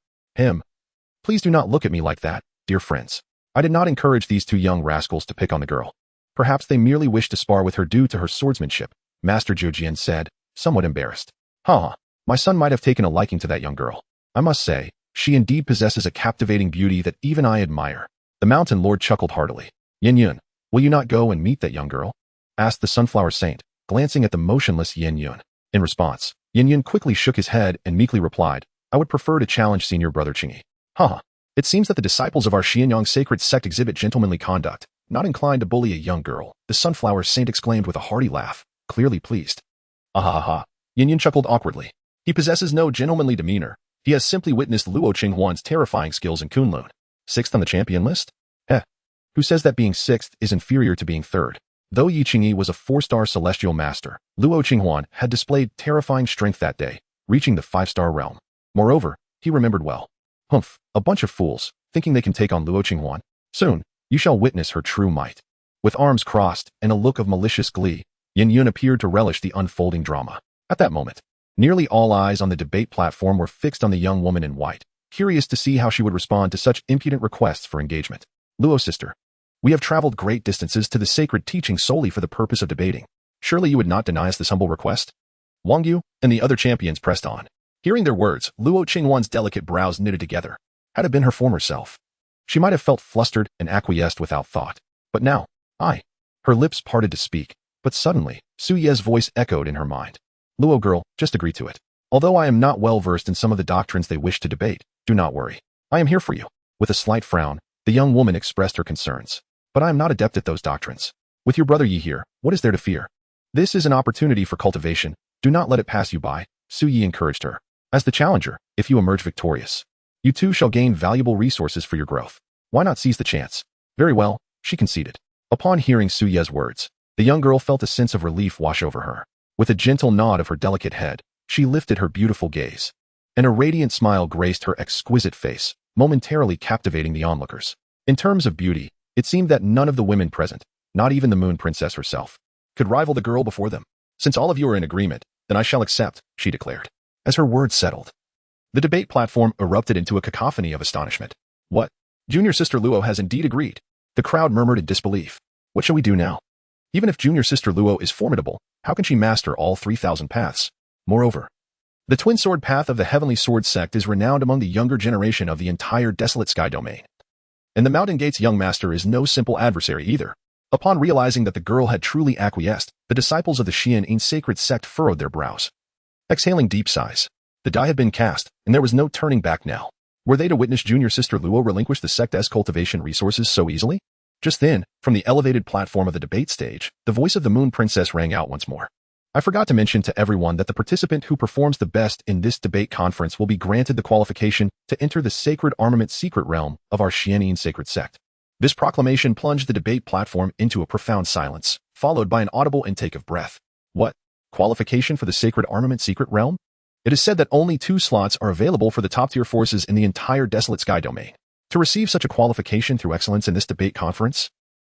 Please do not look at me like that, dear friends. I did not encourage these two young rascals to pick on the girl. Perhaps they merely wished to spar with her due to her swordsmanship, Master Zhoujian said, somewhat embarrassed. My son might have taken a liking to that young girl. I must say, she indeed possesses a captivating beauty that even I admire. The mountain lord chuckled heartily. Yin Yun, will you not go and meet that young girl? Asked the sunflower saint, glancing at the motionless Yin Yun. In response, Yin Yun quickly shook his head and meekly replied, I would prefer to challenge senior brother Qingyi. It seems that the disciples of our Xuantian sacred sect exhibit gentlemanly conduct, not inclined to bully a young girl, the sunflower saint exclaimed with a hearty laugh, clearly pleased. Yin Yun chuckled awkwardly. He possesses no gentlemanly demeanor. He has simply witnessed Luo Qinghuan's terrifying skills in Kunlun. Sixth on the champion list? Who says that being sixth is inferior to being third? Though Yi Qingyi was a 4-star celestial master, Luo Qinghuan had displayed terrifying strength that day, reaching the 5-star realm. Moreover, he remembered well. A bunch of fools, thinking they can take on Luo Qinghuan. Soon, you shall witness her true might. With arms crossed and a look of malicious glee, Yin Yun appeared to relish the unfolding drama. At that moment, nearly all eyes on the debate platform were fixed on the young woman in white, curious to see how she would respond to such impudent requests for engagement. Luo sister, we have traveled great distances to the sacred teaching solely for the purpose of debating. Surely you would not deny us this humble request? Wang Yu and the other champions pressed on. Hearing their words, Luo Qinghuan's delicate brows knitted together. Had it been her former self, she might have felt flustered and acquiesced without thought. But now, her lips parted to speak, but suddenly, Su Ye's voice echoed in her mind. Luo girl, just agree to it. Although I am not well versed in some of the doctrines they wish to debate, do not worry. I am here for you. With a slight frown, the young woman expressed her concerns. But I am not adept at those doctrines. With your brother Yi here, what is there to fear? This is an opportunity for cultivation. Do not let it pass you by, Su Yi encouraged her. As the challenger, if you emerge victorious, you too shall gain valuable resources for your growth. Why not seize the chance? Very well, she conceded. Upon hearing Su Ye's words, the young girl felt a sense of relief wash over her. With a gentle nod of her delicate head, she lifted her beautiful gaze, and a radiant smile graced her exquisite face, momentarily captivating the onlookers. In terms of beauty, it seemed that none of the women present, not even the Moon Princess herself, could rival the girl before them. Since all of you are in agreement, then I shall accept, she declared. As her words settled, the debate platform erupted into a cacophony of astonishment. What? Junior Sister Luo has indeed agreed. The crowd murmured in disbelief. What shall we do now? Even if Junior Sister Luo is formidable, how can she master all 3,000 paths? Moreover, the twin sword path of the Heavenly Sword sect is renowned among the younger generation of the entire desolate sky domain. And the Mountain Gate's young master is no simple adversary either. Upon realizing that the girl had truly acquiesced, the disciples of the Xuantian sacred sect furrowed their brows. Exhaling deep sighs, the die had been cast, and there was no turning back now. Were they to witness Junior Sister Luo relinquish the sect's cultivation resources so easily? Just then, from the elevated platform of the debate stage, the voice of the Moon Princess rang out once more. I forgot to mention to everyone that the participant who performs the best in this debate conference will be granted the qualification to enter the sacred armament secret realm of our Xuantian sacred sect. This proclamation plunged the debate platform into a profound silence, followed by an audible intake of breath. What? Qualification for the sacred armament secret realm? It is said that only 2 slots are available for the top-tier forces in the entire desolate sky domain. To receive such a qualification through excellence in this debate conference,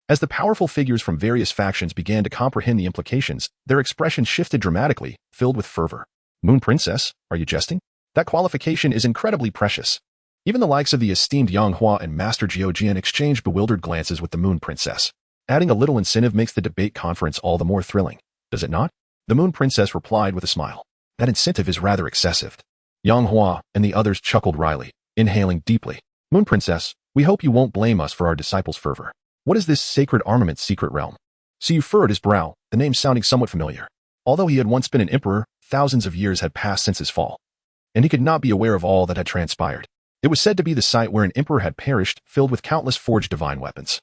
As the powerful figures from various factions began to comprehend the implications, their expressions shifted dramatically, filled with fervor. Moon Princess, are you jesting? That qualification is incredibly precious. Even the likes of the esteemed Yang Hua and Master Jian exchanged bewildered glances with the Moon Princess. Adding a little incentive makes the debate conference all the more thrilling, does it not? The Moon Princess replied with a smile. That incentive is rather excessive. Yang Hua and the others chuckled wryly, inhaling deeply. Moon Princess, we hope you won't blame us for our disciples' fervor. What is this sacred armament secret realm? Siyu furrowed his brow, the name sounding somewhat familiar. Although he had once been an emperor, thousands of years had passed since his fall, and he could not be aware of all that had transpired. It was said to be the site where an emperor had perished, filled with countless forged divine weapons,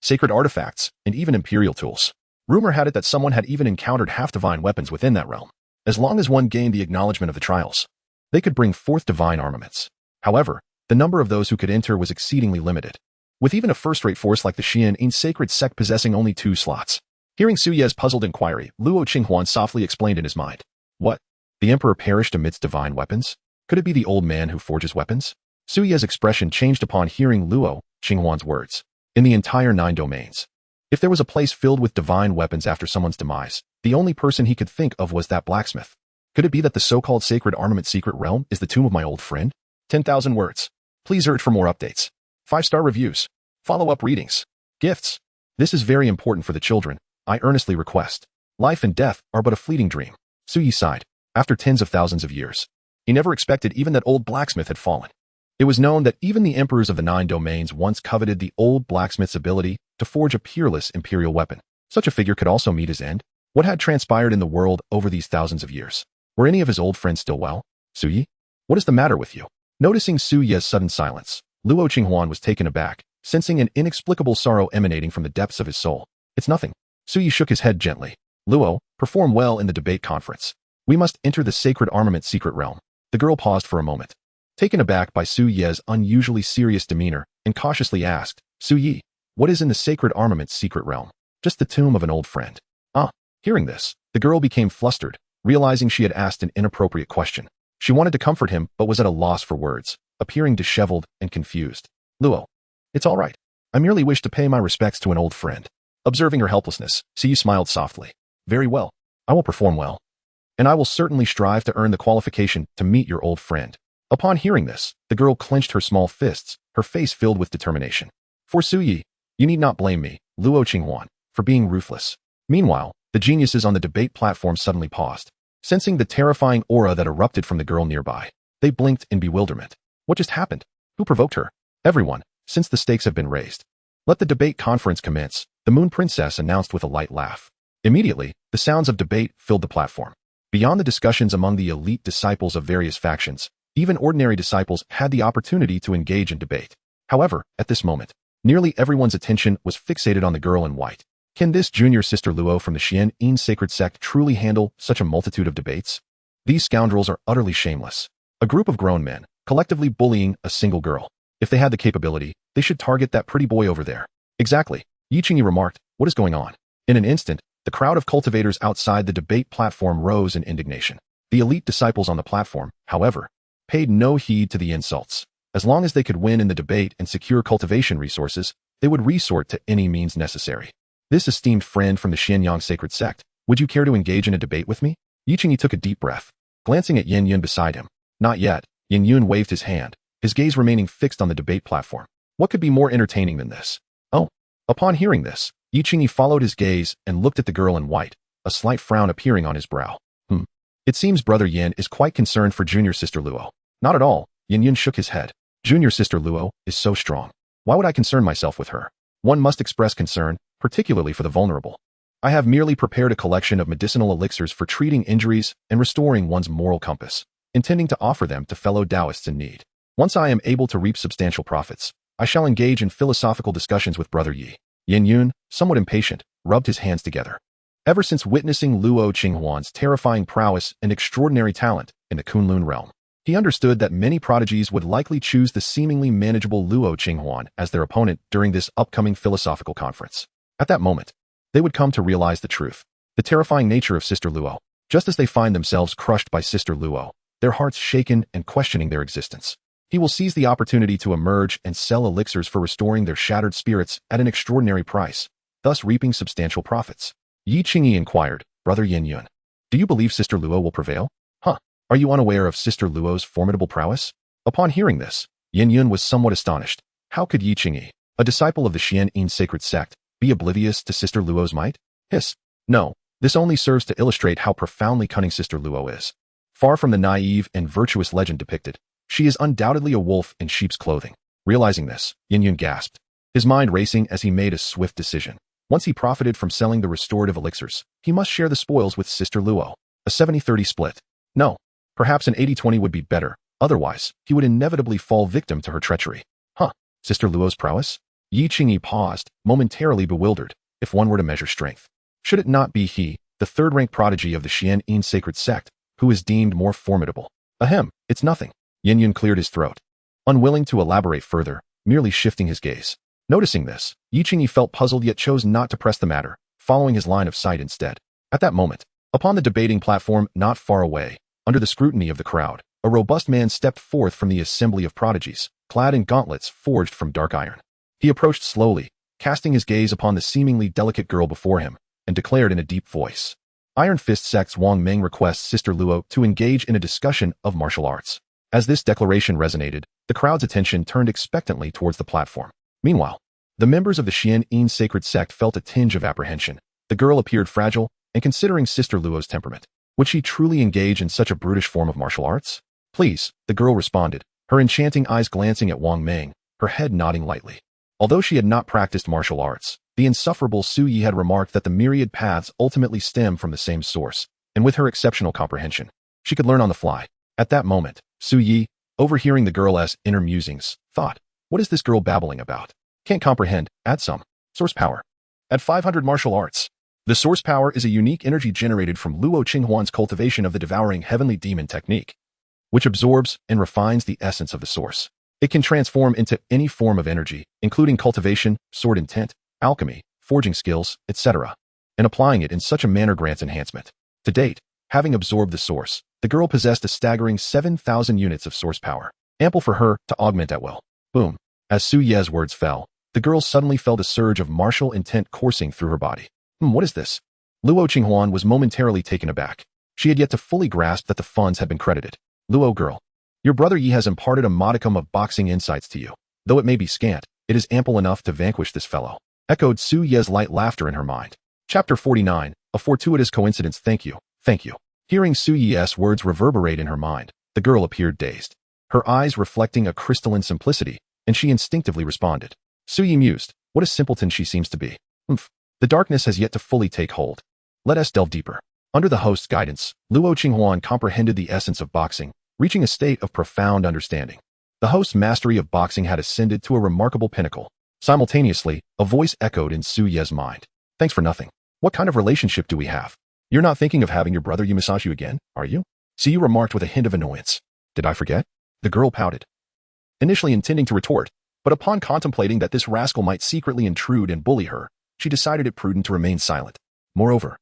sacred artifacts, and even imperial tools. Rumor had it that someone had even encountered half-divine weapons within that realm. As long as one gained the acknowledgement of the trials, they could bring forth divine armaments. However, the number of those who could enter was exceedingly limited, with even a first-rate force like the Xuantian sacred sect possessing only 2 slots. Hearing Su Ye's puzzled inquiry, Luo Qinghuan softly explained in his mind. What? The emperor perished amidst divine weapons? Could it be the old man who forges weapons? Su Ye's expression changed upon hearing Luo Qinghuan's words. In the entire 9 domains, if there was a place filled with divine weapons after someone's demise, the only person he could think of was that blacksmith. Could it be that the so-called sacred armament secret realm is the tomb of my old friend? 10,000 words. Please urge for more updates. 5-star reviews. Follow-up readings. Gifts. This is very important for the children. I earnestly request. Life and death are but a fleeting dream. Su Yi sighed. After tens of thousands of years, he never expected even that old blacksmith had fallen. It was known that even the emperors of the 9 domains once coveted the old blacksmith's ability to forge a peerless imperial weapon. Such a figure could also meet his end. What had transpired in the world over these thousands of years? Were any of his old friends still well? Su Yi? What is the matter with you? Noticing Su Ye's sudden silence, Luo Qinghuan was taken aback, sensing an inexplicable sorrow emanating from the depths of his soul. It's nothing. Su Yi shook his head gently. Luo, perform well in the debate conference. We must enter the sacred armament secret realm. The girl paused for a moment, taken aback by Su Ye's unusually serious demeanor, and cautiously asked, Su Yi, what is in the sacred armament secret realm? Just the tomb of an old friend. Ah. Hearing this, the girl became flustered, realizing she had asked an inappropriate question. She wanted to comfort him, but was at a loss for words, appearing disheveled and confused. Luo, it's all right. I merely wish to pay my respects to an old friend. Observing her helplessness, Siyu smiled softly. Very well. I will perform well. And I will certainly strive to earn the qualification to meet your old friend. Upon hearing this, the girl clenched her small fists, her face filled with determination. For Su Yi, you need not blame me, Luo Qinghuan, for being ruthless. Meanwhile, the geniuses on the debate platform suddenly paused, sensing the terrifying aura that erupted from the girl nearby. They blinked in bewilderment. What just happened? Who provoked her? Everyone, since the stakes have been raised. Let the debate conference commence, the Moon Princess announced with a light laugh. Immediately, the sounds of debate filled the platform. Beyond the discussions among the elite disciples of various factions, even ordinary disciples had the opportunity to engage in debate. However, at this moment, nearly everyone's attention was fixated on the girl in white. Can this junior sister Luo from the Xuantian sacred sect truly handle such a multitude of debates? These scoundrels are utterly shameless. A group of grown men, collectively bullying a single girl. If they had the capability, they should target that pretty boy over there. Exactly. Yi Qingyi remarked, what is going on? In an instant, the crowd of cultivators outside the debate platform rose in indignation. The elite disciples on the platform, however, paid no heed to the insults. As long as they could win in the debate and secure cultivation resources, they would resort to any means necessary. This esteemed friend from the Xuantian sacred sect, would you care to engage in a debate with me? Yi Qingyi took a deep breath, glancing at Yin Yun beside him. Not yet. Yin Yun waved his hand, his gaze remaining fixed on the debate platform. What could be more entertaining than this? Oh. Upon hearing this, Yi Qingyi followed his gaze and looked at the girl in white, a slight frown appearing on his brow. It seems Brother Yin is quite concerned for junior sister Luo. Not at all. Yin Yun shook his head. Junior sister Luo is so strong. Why would I concern myself with her? One must express concern, particularly for the vulnerable. I have merely prepared a collection of medicinal elixirs for treating injuries and restoring one's moral compass, intending to offer them to fellow Taoists in need. Once I am able to reap substantial profits, I shall engage in philosophical discussions with Brother Yi. Yin Yun, somewhat impatient, rubbed his hands together. Ever since witnessing Luo Qinghuan's terrifying prowess and extraordinary talent in the Kunlun realm, he understood that many prodigies would likely choose the seemingly manageable Luo Qinghuan as their opponent during this upcoming philosophical conference. At that moment, they would come to realize the truth, the terrifying nature of Sister Luo. Just as they find themselves crushed by Sister Luo, their hearts shaken and questioning their existence, He will seize the opportunity to emerge and sell elixirs for restoring their shattered spirits at an extraordinary price, thus reaping substantial profits. Yi Qingyi inquired, Brother Yin Yun, do you believe Sister Luo will prevail? Huh? Are you unaware of Sister Luo's formidable prowess? Upon hearing this, Yin Yun was somewhat astonished. How could Yi Qingyi, a disciple of the Xuantian sacred sect, be oblivious to Sister Luo's might? Hiss. No, this only serves to illustrate how profoundly cunning Sister Luo is. Far from the naive and virtuous legend depicted, she is undoubtedly a wolf in sheep's clothing. Realizing this, Yin Yun gasped, his mind racing as he made a swift decision. Once he profited from selling the restorative elixirs, he must share the spoils with Sister Luo. A 70-30 split. No, perhaps an 80-20 would be better, otherwise, he would inevitably fall victim to her treachery. Huh, Sister Luo's prowess? Yi Qingyi paused, momentarily bewildered, if one were to measure strength. Should it not be he, the third-rank prodigy of the Xuantian sacred sect, who is deemed more formidable? Ahem, it's nothing. Yin Yun cleared his throat, unwilling to elaborate further, merely shifting his gaze. Noticing this, Yi Qingyi felt puzzled yet chose not to press the matter, following his line of sight instead. At that moment, upon the debating platform not far away, under the scrutiny of the crowd, a robust man stepped forth from the assembly of prodigies, clad in gauntlets forged from dark iron. He approached slowly, casting his gaze upon the seemingly delicate girl before him, and declared in a deep voice, Iron Fist Sect's Wang Meng requests Sister Luo to engage in a discussion of martial arts. As this declaration resonated, the crowd's attention turned expectantly towards the platform. Meanwhile, the members of the Xuantian sacred sect felt a tinge of apprehension. The girl appeared fragile, and considering Sister Luo's temperament, would she truly engage in such a brutish form of martial arts? Please, the girl responded, her enchanting eyes glancing at Wang Meng, her head nodding lightly. Although she had not practiced martial arts, the insufferable Su Yi had remarked that the myriad paths ultimately stem from the same source, and with her exceptional comprehension, she could learn on the fly. At that moment, Su Yi, overhearing the girl's inner musings, thought, what is this girl babbling about? Can't comprehend, add some. Source power. At 500 martial arts. The source power is a unique energy generated from Luo Qinghuan's cultivation of the devouring heavenly demon technique, which absorbs and refines the essence of the source. It can transform into any form of energy, including cultivation, sword intent, alchemy, forging skills, etc., and applying it in such a manner grants enhancement. To date, having absorbed the source, the girl possessed a staggering 7,000 units of source power, ample for her to augment at will. Boom. As Su Ye's words fell, the girl suddenly felt a surge of martial intent coursing through her body. What is this? Luo Qinghuan was momentarily taken aback. She had yet to fully grasp that the funds had been credited. Luo girl, your brother Yi has imparted a modicum of boxing insights to you. Though it may be scant, it is ample enough to vanquish this fellow. Echoed Su Ye's light laughter in her mind. Chapter 49, A Fortuitous Coincidence. Thank you, thank you. Hearing Su Ye's words reverberate in her mind, the girl appeared dazed, her eyes reflecting a crystalline simplicity, and she instinctively responded. Su Yi mused, what a simpleton she seems to be. The darkness has yet to fully take hold. Let us delve deeper. Under the host's guidance, Luo Qinghuan comprehended the essence of boxing, reaching a state of profound understanding. The host's mastery of boxing had ascended to a remarkable pinnacle. Simultaneously, a voice echoed in Su Ye's mind. Thanks for nothing. What kind of relationship do we have? You're not thinking of having your brother Yi massage you again, are you? Su Yi remarked with a hint of annoyance. Did I forget? The girl pouted, initially intending to retort, but upon contemplating that this rascal might secretly intrude and bully her, she decided it prudent to remain silent. Moreover,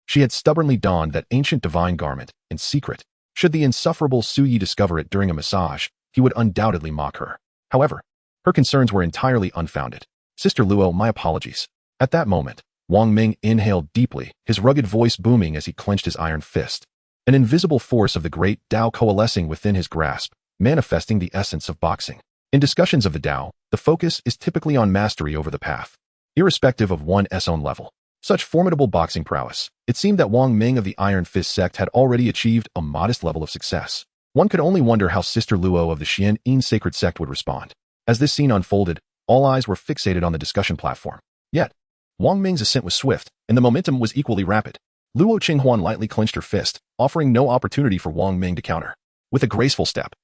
she had stubbornly donned that ancient divine garment, in secret. Should the insufferable Su Yi discover it during a massage, he would undoubtedly mock her. However, her concerns were entirely unfounded. Sister Luo, my apologies. At that moment, Wang Meng inhaled deeply, his rugged voice booming as he clenched his iron fist. An invisible force of the great Tao coalescing within his grasp, manifesting the essence of boxing. In discussions of the Tao, the focus is typically on mastery over the path, irrespective of one's own level. Such formidable boxing prowess, it seemed that Wang Meng of the Iron Fist sect had already achieved a modest level of success. One could only wonder how Sister Luo of the Xuantian sacred sect would respond. As this scene unfolded, all eyes were fixated on the discussion platform. Yet, Wang Meng's ascent was swift, and the momentum was equally rapid. Luo Qinghuan lightly clenched her fist, offering no opportunity for Wang Meng to counter. With a graceful step,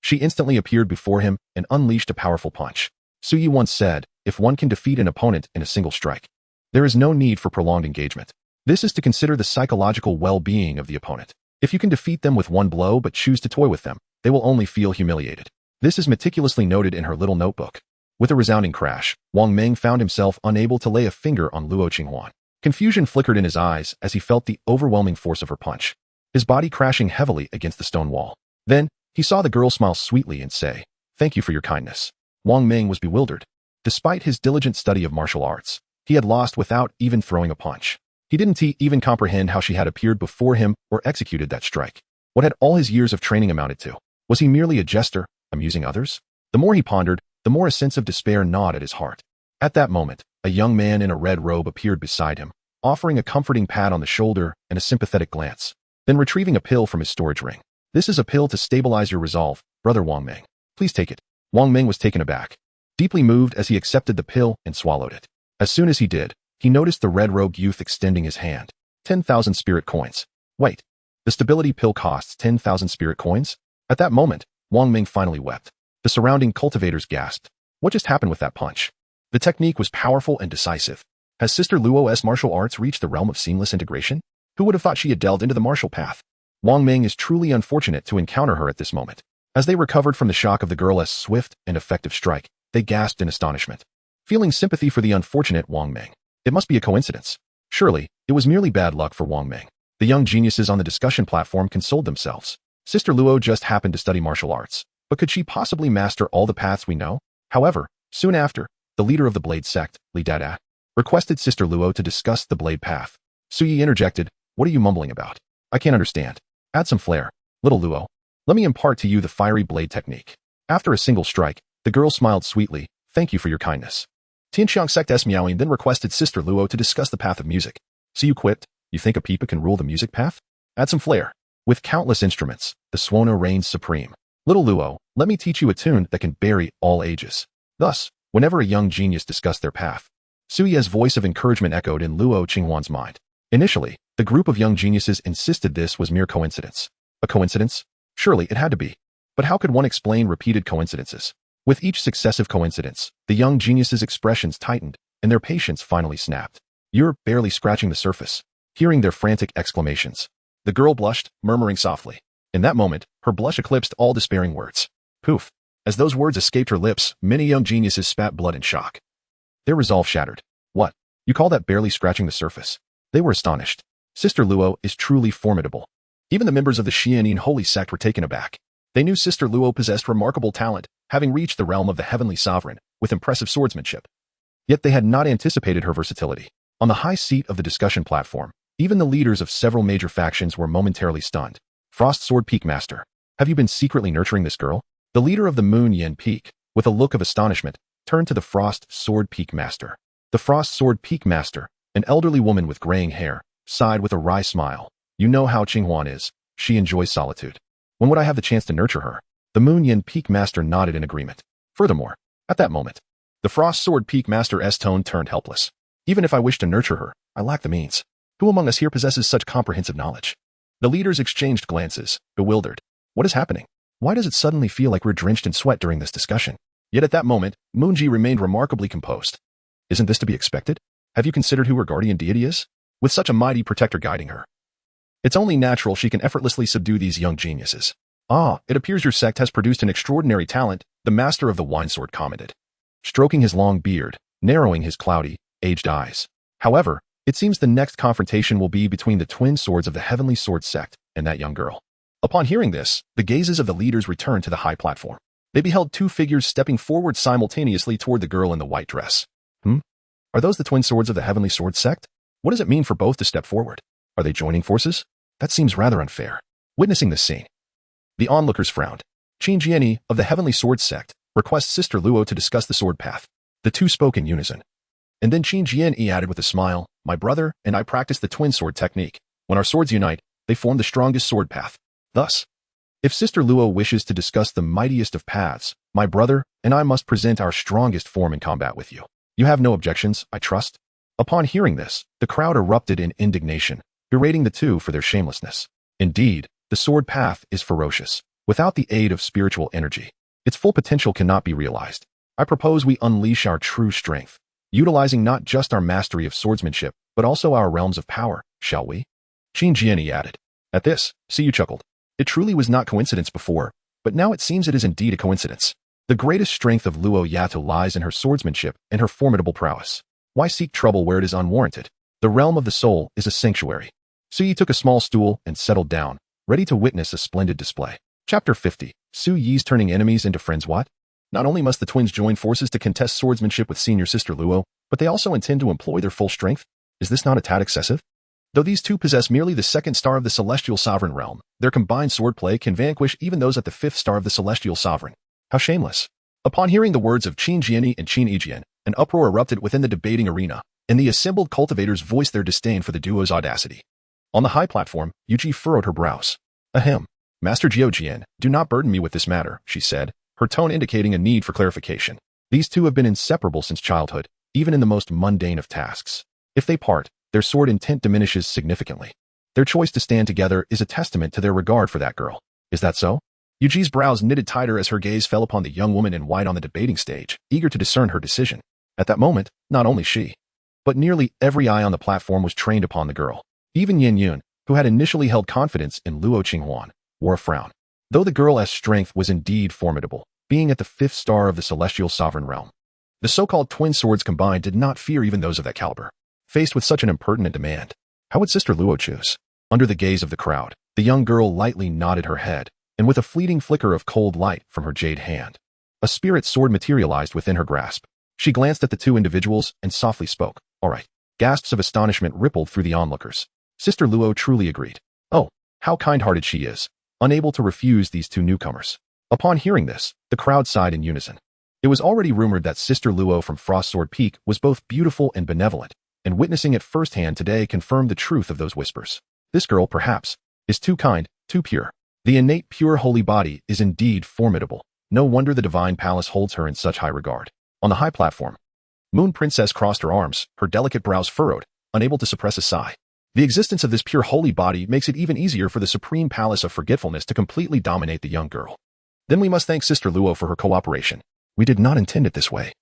she instantly appeared before him and unleashed a powerful punch. Su Yi once said, if one can defeat an opponent in a single strike, there is no need for prolonged engagement. This is to consider the psychological well-being of the opponent. If you can defeat them with one blow but choose to toy with them, they will only feel humiliated. This is meticulously noted in her little notebook. With a resounding crash, Wang Meng found himself unable to lay a finger on Luo Qinghuan. Confusion flickered in his eyes as he felt the overwhelming force of her punch, his body crashing heavily against the stone wall. Then, he saw the girl smile sweetly and say, Thank you for your kindness. Wang Ming was bewildered. Despite his diligent study of martial arts, he had lost without even throwing a punch. He didn't even comprehend how she had appeared before him or executed that strike. What had all his years of training amounted to? Was he merely a jester, amusing others? The more he pondered, the more a sense of despair gnawed at his heart. At that moment, a young man in a red robe appeared beside him, offering a comforting pat on the shoulder and a sympathetic glance, then retrieving a pill from his storage ring. This is a pill to stabilize your resolve, Brother Wang Ming. Please take it. Wang Ming was taken aback, deeply moved as he accepted the pill and swallowed it. As soon as he did, he noticed the red-robed youth extending his hand. 10,000 spirit coins. Wait, the stability pill costs 10,000 spirit coins? At that moment, Wang Ming finally wept. The surrounding cultivators gasped. What just happened with that punch? The technique was powerful and decisive. Has Sister Luo's martial arts reached the realm of seamless integration? Who would have thought she had delved into the martial path? Wang Ming is truly unfortunate to encounter her at this moment. As they recovered from the shock of the girl's swift and effective strike, they gasped in astonishment, feeling sympathy for the unfortunate Wang Ming. It must be a coincidence. Surely, it was merely bad luck for Wang Ming. The young geniuses on the discussion platform consoled themselves. Sister Luo just happened to study martial arts, but could she possibly master all the paths we know? However, soon after, the leader of the Blade sect, Li Dada, requested Sister Luo to discuss the Blade path. Su Yi interjected, "What are you mumbling about? I can't understand. Add some flair. Little Luo, let me impart to you the fiery blade technique." After a single strike, the girl smiled sweetly. "Thank you for your kindness." Tianxiang sect's Miaoing then requested Sister Luo to discuss the path of music. So you quipped, "You think a Peepa can rule the music path? Add some flair." With countless instruments, the Xuantian reigns supreme. "Little Luo, let me teach you a tune that can bury all ages." Thus, whenever a young genius discussed their path, Suye's voice of encouragement echoed in Luo Qinghuan's mind. Initially, the group of young geniuses insisted this was mere coincidence. A coincidence? Surely it had to be. But how could one explain repeated coincidences? With each successive coincidence, the young geniuses' expressions tightened, and their patience finally snapped. "You're barely scratching the surface." Hearing their frantic exclamations, the girl blushed, murmuring softly. In that moment, her blush eclipsed all despairing words. Poof! As those words escaped her lips, many young geniuses spat blood in shock. Their resolve shattered. "What? You call that barely scratching the surface?" They were astonished. Sister Luo is truly formidable. Even the members of the Xuantian holy sect were taken aback. They knew Sister Luo possessed remarkable talent, having reached the realm of the heavenly sovereign, with impressive swordsmanship. Yet they had not anticipated her versatility. On the high seat of the discussion platform, even the leaders of several major factions were momentarily stunned. Frost Sword Peak Master. Have you been secretly nurturing this girl? The leader of the Moon Yen Peak, with a look of astonishment, turned to the Frost Sword Peak Master. The Frost Sword Peak Master, an elderly woman with graying hair, sighed with a wry smile. "You know how Qinghuan is. She enjoys solitude. When would I have the chance to nurture her?" The Moon Yen Peak Master nodded in agreement. Furthermore, at that moment, the Frost Sword Peak Master's tone turned helpless. "Even if I wish to nurture her, I lack the means. Who among us here possesses such comprehensive knowledge?" The leaders exchanged glances, bewildered. What is happening? Why does it suddenly feel like we're drenched in sweat during this discussion? Yet at that moment, Moonji remained remarkably composed. Isn't this to be expected? Have you considered who her guardian deity is? With such a mighty protector guiding her, it's only natural she can effortlessly subdue these young geniuses. "Ah, it appears your sect has produced an extraordinary talent," the master of the wine sword commented, stroking his long beard, narrowing his cloudy, aged eyes. However, it seems the next confrontation will be between the twin swords of the heavenly sword sect and that young girl. Upon hearing this, the gazes of the leaders returned to the high platform. They beheld two figures stepping forward simultaneously toward the girl in the white dress. Are those the twin swords of the heavenly sword sect? What does it mean for both to step forward? Are they joining forces? That seems rather unfair. Witnessing this scene, the onlookers frowned. Qin Jiani of the heavenly sword sect requests Sister Luo to discuss the sword path. The two spoke in unison. And then Qin Jiani added with a smile, "My brother and I practice the twin sword technique. When our swords unite, they form the strongest sword path. Thus, if Sister Luo wishes to discuss the mightiest of paths, my brother and I must present our strongest form in combat with you. You have no objections, I trust?" Upon hearing this, the crowd erupted in indignation, berating the two for their shamelessness. Indeed, the sword path is ferocious. Without the aid of spiritual energy, its full potential cannot be realized. I propose we unleash our true strength, utilizing not just our mastery of swordsmanship, but also our realms of power, shall we? Qin Jiani added. At this, Siyu chuckled. It truly was not coincidence before, but now it seems it is indeed a coincidence. The greatest strength of Luo Yato lies in her swordsmanship and her formidable prowess. Why seek trouble where it is unwarranted? The realm of the soul is a sanctuary. Su Yi took a small stool and settled down, ready to witness a splendid display. Chapter 50. Su Yi's turning enemies into friends. What? Not only must the twins join forces to contest swordsmanship with senior sister Luo, but they also intend to employ their full strength? Is this not a tad excessive? Though these two possess merely the second star of the celestial sovereign realm, their combined swordplay can vanquish even those at the fifth star of the celestial sovereign. How shameless. Upon hearing the words of Xuantian and Xuantian, an uproar erupted within the debating arena, and the assembled cultivators voiced their disdain for the duo's audacity. On the high platform, Yuji furrowed her brows. Ahem. Master Jian, do not burden me with this matter, she said, her tone indicating a need for clarification. These two have been inseparable since childhood, even in the most mundane of tasks. If they part, their sword intent diminishes significantly. Their choice to stand together is a testament to their regard for that girl. Is that so? Yuji's brows knitted tighter as her gaze fell upon the young woman in white on the debating stage, eager to discern her decision. At that moment, not only she, but nearly every eye on the platform was trained upon the girl. Even Yin Yun, who had initially held confidence in Luo Qinghuan, wore a frown. Though the girl's strength was indeed formidable, being at the fifth star of the celestial sovereign realm, the so-called twin swords combined did not fear even those of that caliber. Faced with such an impertinent demand, how would Sister Luo choose? Under the gaze of the crowd, the young girl lightly nodded her head, and with a fleeting flicker of cold light from her jade hand, a spirit sword materialized within her grasp. She glanced at the two individuals and softly spoke. All right. Gasps of astonishment rippled through the onlookers. Sister Luo truly agreed. Oh, how kind-hearted she is, unable to refuse these two newcomers. Upon hearing this, the crowd sighed in unison. It was already rumored that Sister Luo from Frostsword Peak was both beautiful and benevolent, and witnessing it firsthand today confirmed the truth of those whispers. This girl, perhaps, is too kind, too pure. The innate pure holy body is indeed formidable. No wonder the divine palace holds her in such high regard. On the high platform, Moon Princess crossed her arms, her delicate brows furrowed, unable to suppress a sigh. The existence of this pure holy body makes it even easier for the supreme palace of forgetfulness to completely dominate the young girl. Then we must thank Sister Luo for her cooperation. We did not intend it this way.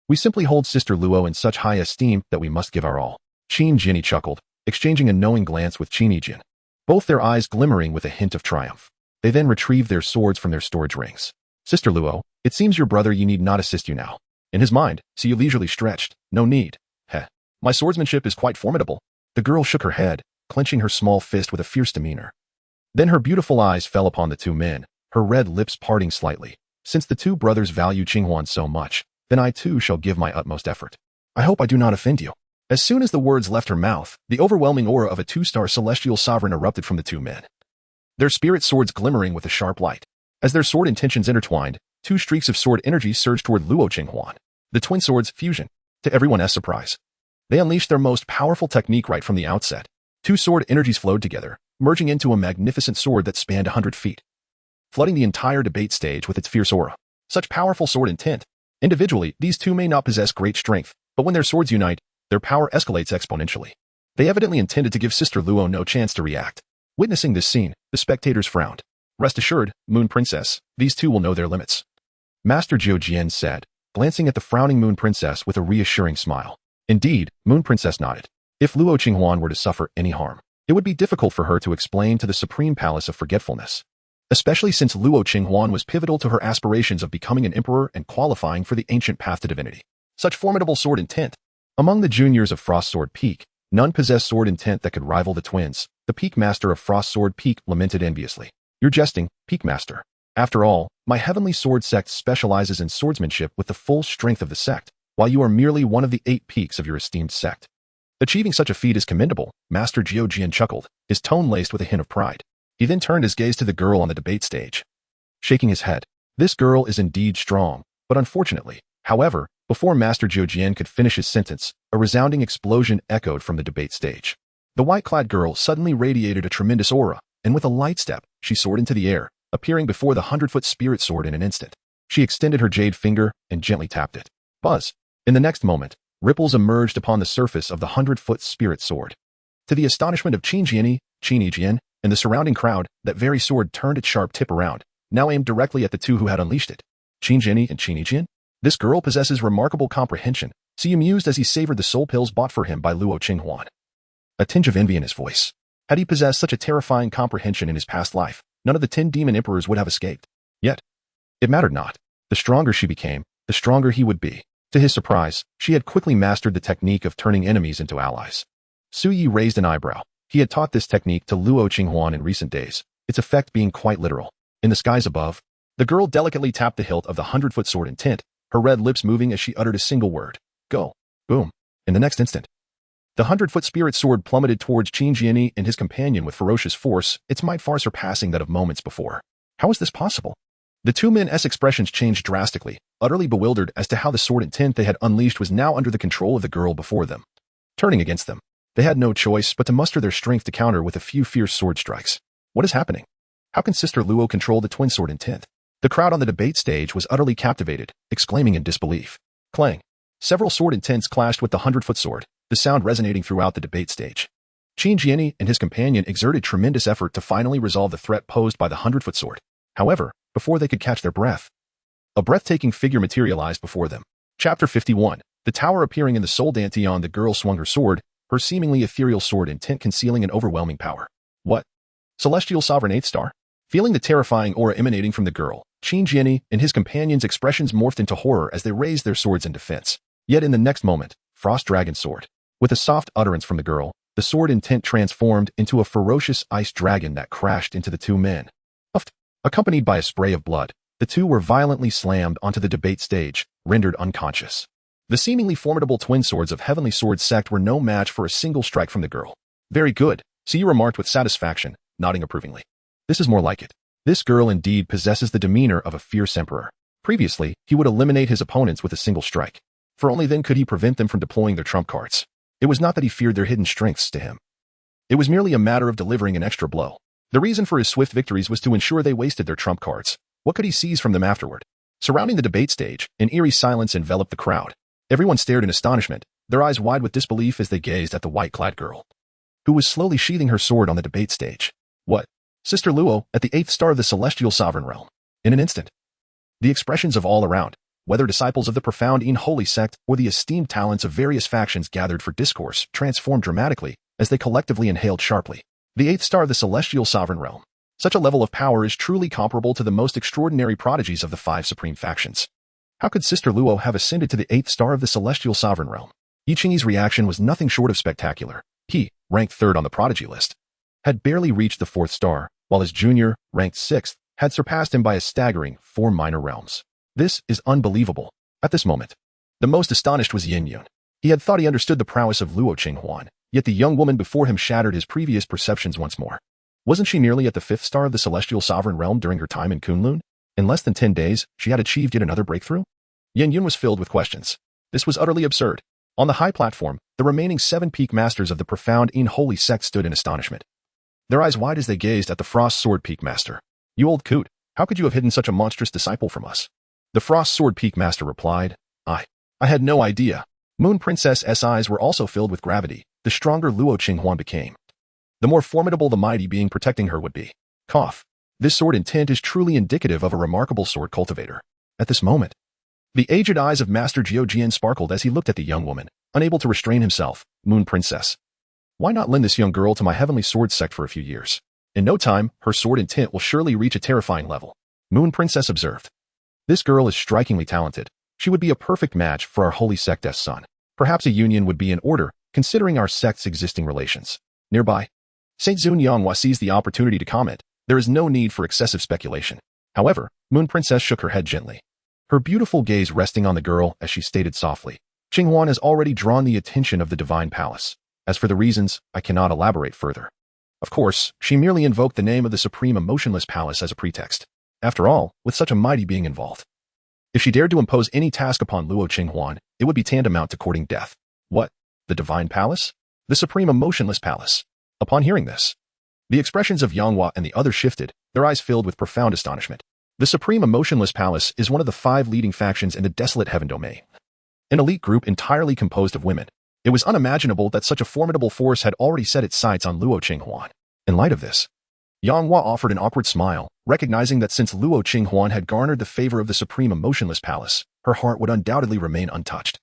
We simply hold Sister Luo in such high esteem that we must give our all. Qin Jinny chuckled, exchanging a knowing glance with Qin Jin, both their eyes glimmering with a hint of triumph. They then retrieved their swords from their storage rings. Sister Luo, it seems your brother you need not assist you now. In his mind, see you leisurely stretched. No need. Heh. My swordsmanship is quite formidable. The girl shook her head, clenching her small fist with a fierce demeanor. Then her beautiful eyes fell upon the two men, her red lips parting slightly. Since the two brothers value Qinghuan so much, then I too shall give my utmost effort. I hope I do not offend you. As soon as the words left her mouth, the overwhelming aura of a two-star celestial sovereign erupted from the two men, their spirit swords glimmering with a sharp light. As their sword intentions intertwined, two streaks of sword energy surged toward Luo Qinghuan. The twin swords fusion. To everyone's surprise, they unleashed their most powerful technique right from the outset. Two sword energies flowed together, merging into a magnificent sword that spanned 100 feet, flooding the entire debate stage with its fierce aura. Such powerful sword intent. Individually, these two may not possess great strength, but when their swords unite, their power escalates exponentially. They evidently intended to give Sister Luo no chance to react. Witnessing this scene, the spectators frowned. Rest assured, Moon Princess, these two will know their limits. Master Jian said, glancing at the frowning Moon Princess with a reassuring smile. Indeed, Moon Princess nodded. If Luo Qinghuan were to suffer any harm, it would be difficult for her to explain to the Supreme Palace of Forgetfulness, especially since Luo Qinghuan was pivotal to her aspirations of becoming an emperor and qualifying for the ancient path to divinity. Such formidable sword intent. Among the juniors of Frostsword Peak, none possessed sword intent that could rival the twins. The Peak Master of Frostsword Peak lamented enviously. You're jesting, Peak Master. After all, my heavenly sword sect specializes in swordsmanship with the full strength of the sect, while you are merely one of the 8 peaks of your esteemed sect. Achieving such a feat is commendable, Master Jian chuckled, his tone laced with a hint of pride. He then turned his gaze to the girl on the debate stage, shaking his head. This girl is indeed strong, but unfortunately, however, before Master Jian could finish his sentence, a resounding explosion echoed from the debate stage. The white-clad girl suddenly radiated a tremendous aura, and with a light step, she soared into the air, appearing before the 100-foot spirit sword in an instant. She extended her jade finger and gently tapped it. Buzz! In the next moment, ripples emerged upon the surface of the 100-foot spirit sword. To the astonishment of Qin Jian, and the surrounding crowd, that very sword turned its sharp tip around, now aimed directly at the two who had unleashed it. Qin Jinny and Qin Jian? This girl possesses remarkable comprehension, he mused as he savored the soul pills bought for him by Luo Qinghuan. A tinge of envy in his voice. Had he possessed such a terrifying comprehension in his past life, none of the 10 demon emperors would have escaped. Yet, it mattered not. The stronger she became, the stronger he would be. To his surprise, she had quickly mastered the technique of turning enemies into allies. Su Yi raised an eyebrow. He had taught this technique to Luo Qinghuan in recent days, its effect being quite literal. In the skies above, The girl delicately tapped the hilt of the 100-foot sword in tint, her red lips moving as she uttered a single word. Go. Boom. In the next instant, the 100-foot spirit sword plummeted towards Xuantian and his companion with ferocious force, its might far surpassing that of moments before. How is this possible? The two men's expressions changed drastically, utterly bewildered as to how the sword in tint they had unleashed was now under the control of the girl before them. Turning against them, they had no choice but to muster their strength to counter with a few fierce sword strikes. What is happening? How can Sister Luo control the twin sword in tint? The crowd on the debate stage was utterly captivated, exclaiming in disbelief. Clang. Several sword in tints clashed with the 100-foot sword, the sound resonating throughout the debate stage. Xuantian and his companion exerted tremendous effort to finally resolve the threat posed by the 100-foot sword. However, before they could catch their breath, a breathtaking figure materialized before them. Chapter 51. The tower appearing in the Soul Dantian, the girl swung her sword, her seemingly ethereal sword in tint concealing an overwhelming power. What? Celestial Sovereign 8th Star? Feeling the terrifying aura emanating from the girl, Xuantian and his companions' expressions morphed into horror as they raised their swords in defense. Yet in the next moment, Frost Dragon Sword. With a soft utterance from the girl, the sword in tint transformed into a ferocious ice dragon that crashed into the two men. Puffed. Accompanied by a spray of blood, the two were violently slammed onto the debate stage, rendered unconscious. The seemingly formidable twin swords of Heavenly Sword Sect were no match for a single strike from the girl. Very good, Siyu remarked with satisfaction, nodding approvingly. This is more like it. This girl indeed possesses the demeanor of a fierce emperor. Previously, he would eliminate his opponents with a single strike, for only then could he prevent them from deploying their trump cards. It was not that he feared their hidden strengths to him. It was merely a matter of delivering an extra blow. The reason for his swift victories was to ensure they wasted their trump cards. What could he seize from them afterward? Surrounding the debate stage, an eerie silence enveloped the crowd. Everyone stared in astonishment, their eyes wide with disbelief as they gazed at the white-clad girl, who was slowly sheathing her sword on the debate stage. What? Sister Luo, at the 8th star of the Celestial Sovereign Realm. In an instant, the expressions of all around, whether disciples of the profound holy sect or the esteemed talents of various factions gathered for discourse, transformed dramatically as they collectively inhaled sharply. The 8th star of the Celestial Sovereign Realm. Such a level of power is truly comparable to the most extraordinary prodigies of the 5 supreme factions. How could Sister Luo have ascended to the 8th star of the Celestial Sovereign Realm? Yi Qingyi's reaction was nothing short of spectacular. He, ranked 3rd on the prodigy list, had barely reached the 4th star, while his junior, ranked 6th, had surpassed him by a staggering 4 minor realms. This is unbelievable. At this moment, the most astonished was Yin Yun. He had thought he understood the prowess of Luo Qinghuan, yet the young woman before him shattered his previous perceptions once more. Wasn't she nearly at the 5th star of the Celestial Sovereign Realm during her time in Kunlun? In less than 10 days, she had achieved yet another breakthrough? Yin Yun was filled with questions. This was utterly absurd. On the high platform, the remaining 7 peak masters of the profound holy sect stood in astonishment, their eyes wide as they gazed at the Frost Sword Peak Master. You old coot, how could you have hidden such a monstrous disciple from us? The Frost Sword Peak Master replied, I had no idea. Moon Princess's eyes were also filled with gravity. The stronger Luo Qinghuan became, the more formidable the mighty being protecting her would be. Cough. This sword in tint is truly indicative of a remarkable sword cultivator. At this moment, the aged eyes of Master Jian sparkled as he looked at the young woman, unable to restrain himself. Moon Princess. Why not lend this young girl to my Heavenly Sword Sect for a few years? In no time, her sword in tint will surely reach a terrifying level. Moon Princess observed. This girl is strikingly talented. She would be a perfect match for our Holy Sect's son. Perhaps a union would be in order, considering our sect's existing relations. Nearby, Saint Zun Yanghua seized the opportunity to comment. There is no need for excessive speculation. However, Moon Princess shook her head gently, her beautiful gaze resting on the girl as she stated softly. Qinghuan has already drawn the attention of the Divine Palace. As for the reasons, I cannot elaborate further. Of course, she merely invoked the name of the Supreme Emotionless Palace as a pretext. After all, with such a mighty being involved, if she dared to impose any task upon Luo Qinghuan, it would be tantamount to courting death. What? The Divine Palace? The Supreme Emotionless Palace? Upon hearing this, the expressions of Yanghua and the others shifted, their eyes filled with profound astonishment. The Supreme Emotionless Palace is one of the 5 leading factions in the Desolate Heaven domain, an elite group entirely composed of women. It was unimaginable that such a formidable force had already set its sights on Luo Qinghuan. In light of this, Yanghua offered an awkward smile, recognizing that since Luo Qinghuan had garnered the favor of the Supreme Emotionless Palace, her heart would undoubtedly remain untouched,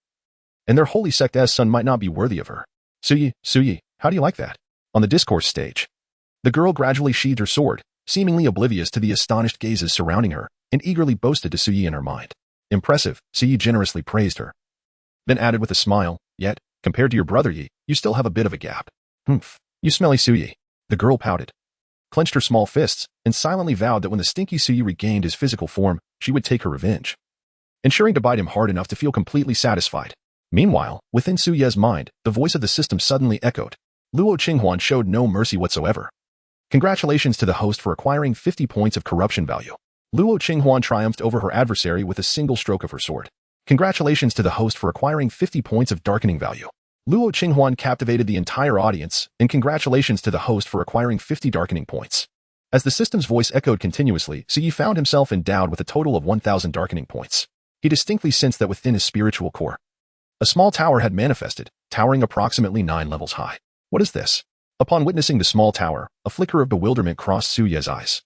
and their Holy Sect's son might not be worthy of her. Suyi, how do you like that? On the discourse stage, the girl gradually sheathed her sword, seemingly oblivious to the astonished gazes surrounding her, and eagerly boasted to Suyi in her mind. Impressive, Suyi generously praised her. Then added with a smile, yet, compared to your brother Yi, you still have a bit of a gap. Humph, you smelly Suyi. The girl pouted. clenched her small fists, and silently vowed that when the stinky Suyi regained his physical form, she would take her revenge, ensuring to bite him hard enough to feel completely satisfied. Meanwhile, within Suye's mind, the voice of the system suddenly echoed. Luo Qinghuan showed no mercy whatsoever. Congratulations to the host for acquiring 50 points of corruption value. Luo Qinghuan triumphed over her adversary with a single stroke of her sword. Congratulations to the host for acquiring 50 points of darkening value. Luo Qinghuan captivated the entire audience, and congratulations to the host for acquiring 50 darkening points. As the system's voice echoed continuously, Suyi found himself endowed with a total of 1,000 darkening points. He distinctly sensed that within his spiritual core, a small tower had manifested, towering approximately 9 levels high. What is this? Upon witnessing the small tower, a flicker of bewilderment crossed Suye's eyes,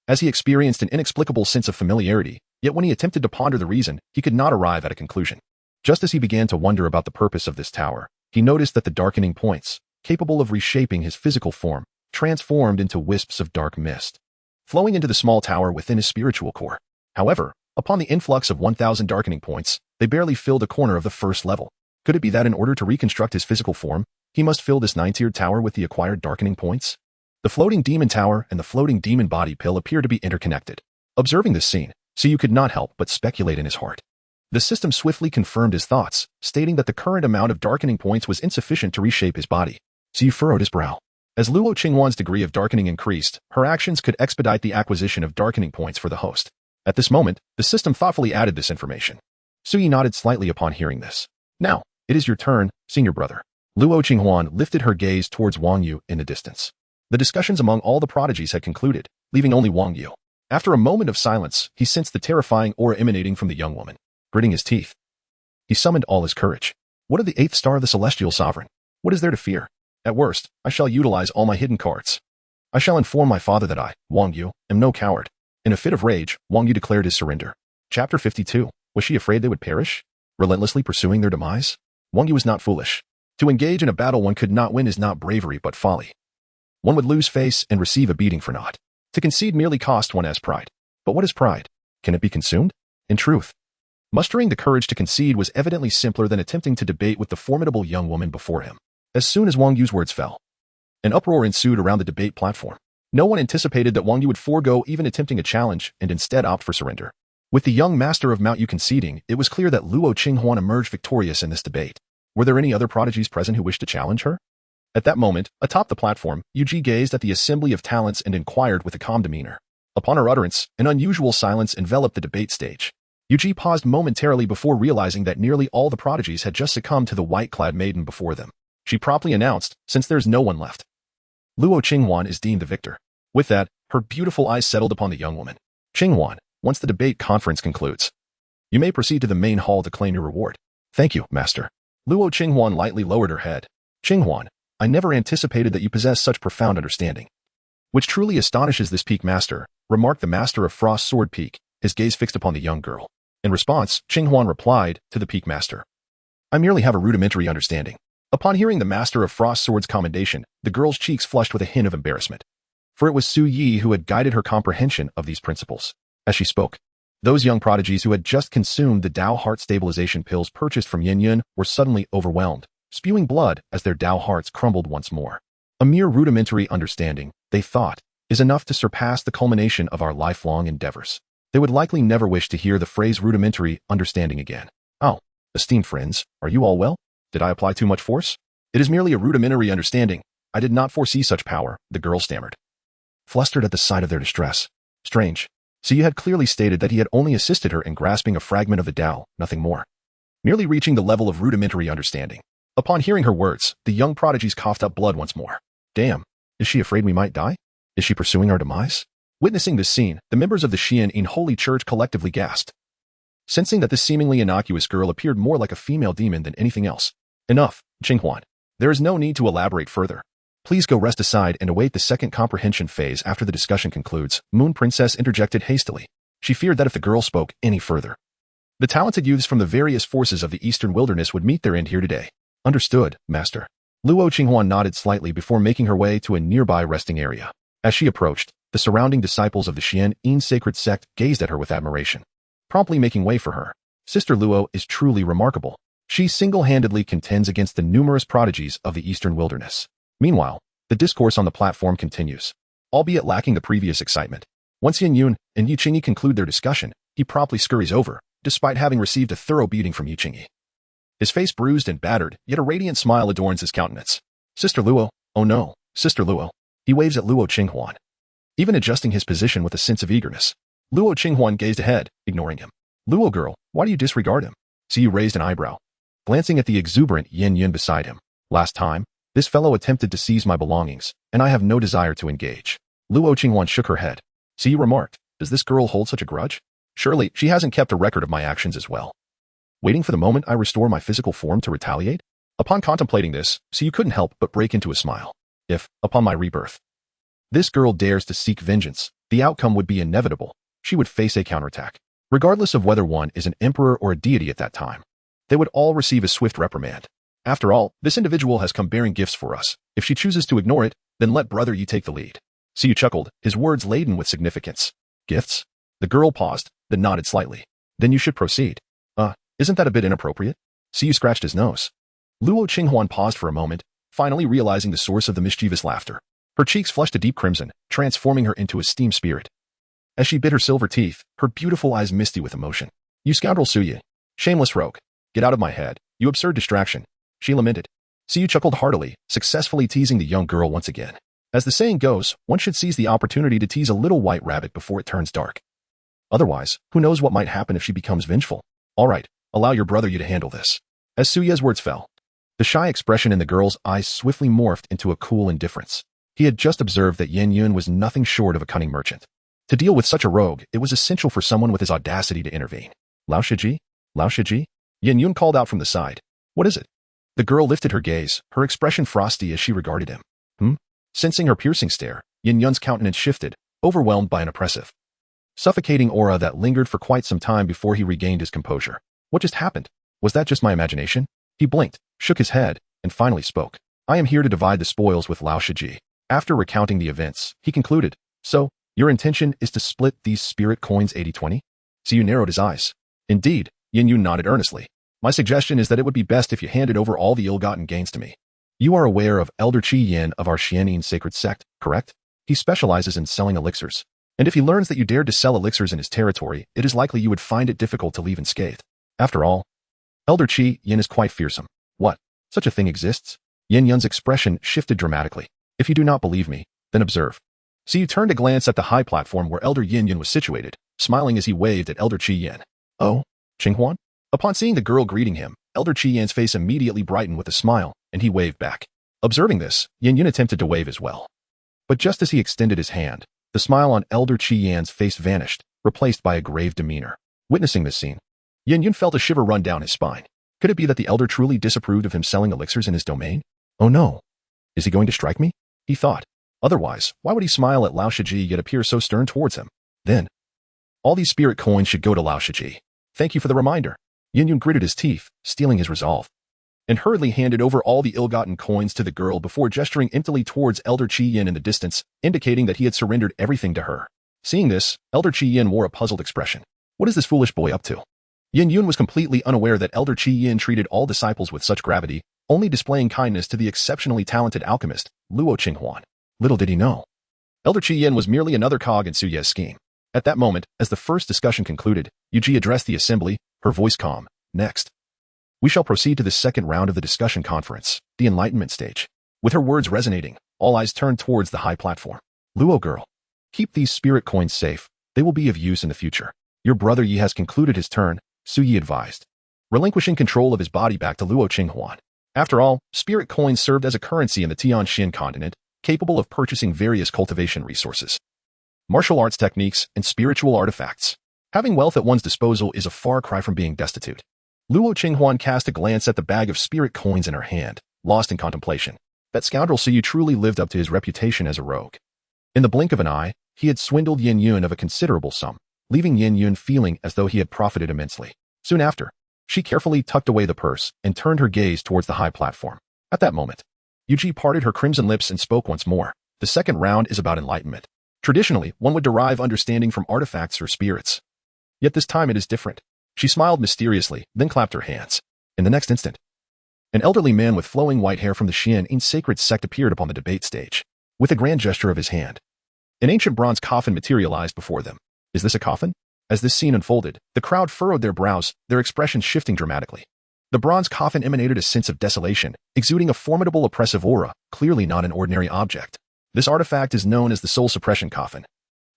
as he experienced an inexplicable sense of familiarity, yet when he attempted to ponder the reason, he could not arrive at a conclusion. Just as he began to wonder about the purpose of this tower, he noticed that the darkening points, capable of reshaping his physical form, transformed into wisps of dark mist, flowing into the small tower within his spiritual core. However, upon the influx of 1,000 darkening points, they barely filled a corner of the first level. Could it be that in order to reconstruct his physical form, he must fill this 9-tiered tower with the acquired darkening points? The floating demon tower and the floating demon body pill appear to be interconnected. Observing this scene, Suyu could not help but speculate in his heart. The system swiftly confirmed his thoughts, stating that the current amount of darkening points was insufficient to reshape his body. Suyu furrowed his brow. As Luo Qinghuan's degree of darkening increased, her actions could expedite the acquisition of darkening points for the host. At this moment, the system thoughtfully added this information. Suyi nodded slightly upon hearing this. Now, it is your turn, senior brother. Luo Qinghuan lifted her gaze towards Wang Yu in the distance. The discussions among all the prodigies had concluded, leaving only Wang Yu. After a moment of silence, he sensed the terrifying aura emanating from the young woman. Gritting his teeth, he summoned all his courage. What of the 8th star of the Celestial Sovereign? What is there to fear? At worst, I shall utilize all my hidden cards. I shall inform my father that I, Wang Yu, am no coward. In a fit of rage, Wang Yu declared his surrender. Chapter 52. Was she afraid they would perish, relentlessly pursuing their demise? Wang Yu was not foolish. To engage in a battle one could not win is not bravery but folly. One would lose face and receive a beating for naught. To concede merely cost one as pride. But what is pride? Can it be consumed? In truth, mustering the courage to concede was evidently simpler than attempting to debate with the formidable young woman before him. As soon as Wang Yu's words fell, an uproar ensued around the debate platform. No one anticipated that Wang Yu would forego even attempting a challenge and instead opt for surrender. With the young master of Mount Yu conceding, it was clear that Luo Qinghuan emerged victorious in this debate. Were there any other prodigies present who wished to challenge her? At that moment, atop the platform, Yuji gazed at the assembly of talents and inquired with a calm demeanor. Upon her utterance, an unusual silence enveloped the debate stage. Yuji paused momentarily before realizing that nearly all the prodigies had just succumbed to the white-clad maiden before them. She promptly announced, since there's no one left, Luo Qinghuan is deemed the victor. With that, her beautiful eyes settled upon the young woman. Qinghuan, once the debate conference concludes, you may proceed to the main hall to claim your reward. Thank you, master. Luo Qinghuan lightly lowered her head. Qinghuan, I never anticipated that you possess such profound understanding. Which truly astonishes this peak master, remarked the master of Frost Sword Peak, his gaze fixed upon the young girl. In response, Qinghuan replied to the peak master. I merely have a rudimentary understanding. Upon hearing the master of Frost Sword's commendation, the girl's cheeks flushed with a hint of embarrassment. For it was Su Yi who had guided her comprehension of these principles. As she spoke, those young prodigies who had just consumed the Dao heart stabilization pills purchased from Yin Yun were suddenly overwhelmed, spewing blood as their Dao hearts crumbled once more. A mere rudimentary understanding, they thought, is enough to surpass the culmination of our lifelong endeavors. They would likely never wish to hear the phrase rudimentary understanding again. Oh, esteemed friends, are you all well? Did I apply too much force? It is merely a rudimentary understanding. I did not foresee such power, the girl stammered, flustered at the sight of their distress. Strange. So you had clearly stated that he had only assisted her in grasping a fragment of the Tao, nothing more. Merely reaching the level of rudimentary understanding. Upon hearing her words, the young prodigies coughed up blood once more. Damn, is she afraid we might die? Is she pursuing our demise? Witnessing this scene, the members of the Xuantian Holy Church collectively gasped, sensing that this seemingly innocuous girl appeared more like a female demon than anything else. Enough, Qinghuan. There is no need to elaborate further. Please go rest aside and await the second comprehension phase after the discussion concludes, Moon Princess interjected hastily. She feared that if the girl spoke any further, the talented youths from the various forces of the Eastern Wilderness would meet their end here today. Understood, Master. Luo Qinghuan nodded slightly before making her way to a nearby resting area. As she approached, the surrounding disciples of the Xuantian sacred sect gazed at her with admiration, promptly making way for her. Sister Luo is truly remarkable. She single-handedly contends against the numerous prodigies of the Eastern Wilderness. Meanwhile, the discourse on the platform continues. albeit lacking the previous excitement. Once Yin Yun and Yu Qingyi conclude their discussion, he promptly scurries over, despite having received a thorough beating from Yu Qingyi. His face bruised and battered, yet a radiant smile adorns his countenance. Sister Luo, oh no, Sister Luo. He waves at Luo Qinghuan. Even adjusting his position with a sense of eagerness, Luo Qinghuan gazed ahead, ignoring him. Luo girl, why do you disregard him? Yu raised an eyebrow, glancing at the exuberant Yin Yun beside him. Last time, this fellow attempted to seize my belongings, and I have no desire to engage. Luo Qinghuan shook her head. Yu remarked, does this girl hold such a grudge? Surely, she hasn't kept a record of my actions as well. Waiting for the moment I restore my physical form to retaliate? Upon contemplating this, Yu couldn't help but break into a smile. If, upon my rebirth, this girl dares to seek vengeance, the outcome would be inevitable. She would face a counterattack. Regardless of whether one is an emperor or a deity at that time, they would all receive a swift reprimand. After all, this individual has come bearing gifts for us. If she chooses to ignore it, then let brother Yi take the lead. Yu chuckled, his words laden with significance. Gifts? The girl paused, then nodded slightly. Then you should proceed. Isn't that a bit inappropriate? Yu scratched his nose. Luo Qinghuan paused for a moment, finally realizing the source of the mischievous laughter. Her cheeks flushed a deep crimson, transforming her into a steam spirit. As she bit her silver teeth, her beautiful eyes misty with emotion. You scoundrel Yu. Shameless rogue. Get out of my head, you absurd distraction. She lamented. Yu chuckled heartily, successfully teasing the young girl once again. As the saying goes, one should seize the opportunity to tease a little white rabbit before it turns dark. Otherwise, who knows what might happen if she becomes vengeful. All right, allow your brother Yi to handle this. As Suye's words fell, the shy expression in the girl's eyes swiftly morphed into a cool indifference. He had just observed that Yin Yun was nothing short of a cunning merchant. To deal with such a rogue, it was essential for someone with his audacity to intervene. Lao Shiji? Lao Shiji? Yin Yun called out from the side. What is it? The girl lifted her gaze, her expression frosty as she regarded him. Sensing her piercing stare, Yin Yun's countenance shifted, overwhelmed by an oppressive, suffocating aura that lingered for quite some time before he regained his composure. What just happened? Was that just my imagination? He blinked, shook his head, and finally spoke. I am here to divide the spoils with Lao Shiji. After recounting the events, he concluded, so, your intention is to split these spirit coins 80-20? Yu narrowed his eyes. Indeed, Yin Yun nodded earnestly. My suggestion is that it would be best if you handed over all the ill-gotten gains to me. You are aware of Elder Qi Yin of our Xuantian sacred sect, correct? He specializes in selling elixirs. And if he learns that you dared to sell elixirs in his territory, it is likely you would find it difficult to leave unscathed. After all, Elder Qi Yin is quite fearsome. What? Such a thing exists? Yin Yun's expression shifted dramatically. If you do not believe me, then observe. Yu turned to glance at the high platform where Elder Yin Yun was situated, smiling as he waved at Elder Qi Yin. Oh, Qinghuan? Upon seeing the girl greeting him, Elder Qi Yan's face immediately brightened with a smile, and he waved back. Observing this, Yin Yun attempted to wave as well. But just as he extended his hand, the smile on Elder Qi Yan's face vanished, replaced by a grave demeanor. Witnessing this scene, Yin Yun felt a shiver run down his spine. Could it be that the elder truly disapproved of him selling elixirs in his domain? Oh no. Is he going to strike me? He thought. Otherwise, why would he smile at Lao Shiji yet appear so stern towards him? Then, all these spirit coins should go to Lao Shiji. Thank you for the reminder. Yin Yun gritted his teeth, steeling his resolve, and hurriedly handed over all the ill-gotten coins to the girl before gesturing emptily towards Elder Qi Yin in the distance, indicating that he had surrendered everything to her. Seeing this, Elder Qi Yin wore a puzzled expression. What is this foolish boy up to? Yin Yun was completely unaware that Elder Qi Yin treated all disciples with such gravity, only displaying kindness to the exceptionally talented alchemist, Luo Qinghuan. Little did he know. Elder Qi Yin was merely another cog in Suye's scheme. At that moment, as the first discussion concluded, Yuji addressed the assembly, her voice calm. Next, we shall proceed to the second round of the discussion conference, the enlightenment stage. With her words resonating, all eyes turned towards the high platform. Luo girl, keep these spirit coins safe. They will be of use in the future. Your brother Yi has concluded his turn, Su Yi advised, relinquishing control of his body back to Luo Qinghuan. After all, spirit coins served as a currency in the Tianxin continent, capable of purchasing various cultivation resources, martial arts techniques, and spiritual artifacts. Having wealth at one's disposal is a far cry from being destitute. Luo Qinghuan cast a glance at the bag of spirit coins in her hand, lost in contemplation. That scoundrel Su Yi truly lived up to his reputation as a rogue. In the blink of an eye, he had swindled Yin Yun of a considerable sum, leaving Yin Yun feeling as though he had profited immensely. Soon after, she carefully tucked away the purse and turned her gaze towards the high platform. At that moment, Yuji parted her crimson lips and spoke once more. The second round is about enlightenment. Traditionally, one would derive understanding from artifacts or spirits. Yet this time it is different. She smiled mysteriously, then clapped her hands. In the next instant, an elderly man with flowing white hair from the Xuantian sacred sect appeared upon the debate stage. With a grand gesture of his hand, An ancient bronze coffin materialized before them. Is this a coffin? As this scene unfolded, the crowd furrowed their brows, their expressions shifting dramatically. The bronze coffin emanated a sense of desolation, exuding a formidable oppressive aura, clearly not an ordinary object. This artifact is known as the soul suppression coffin.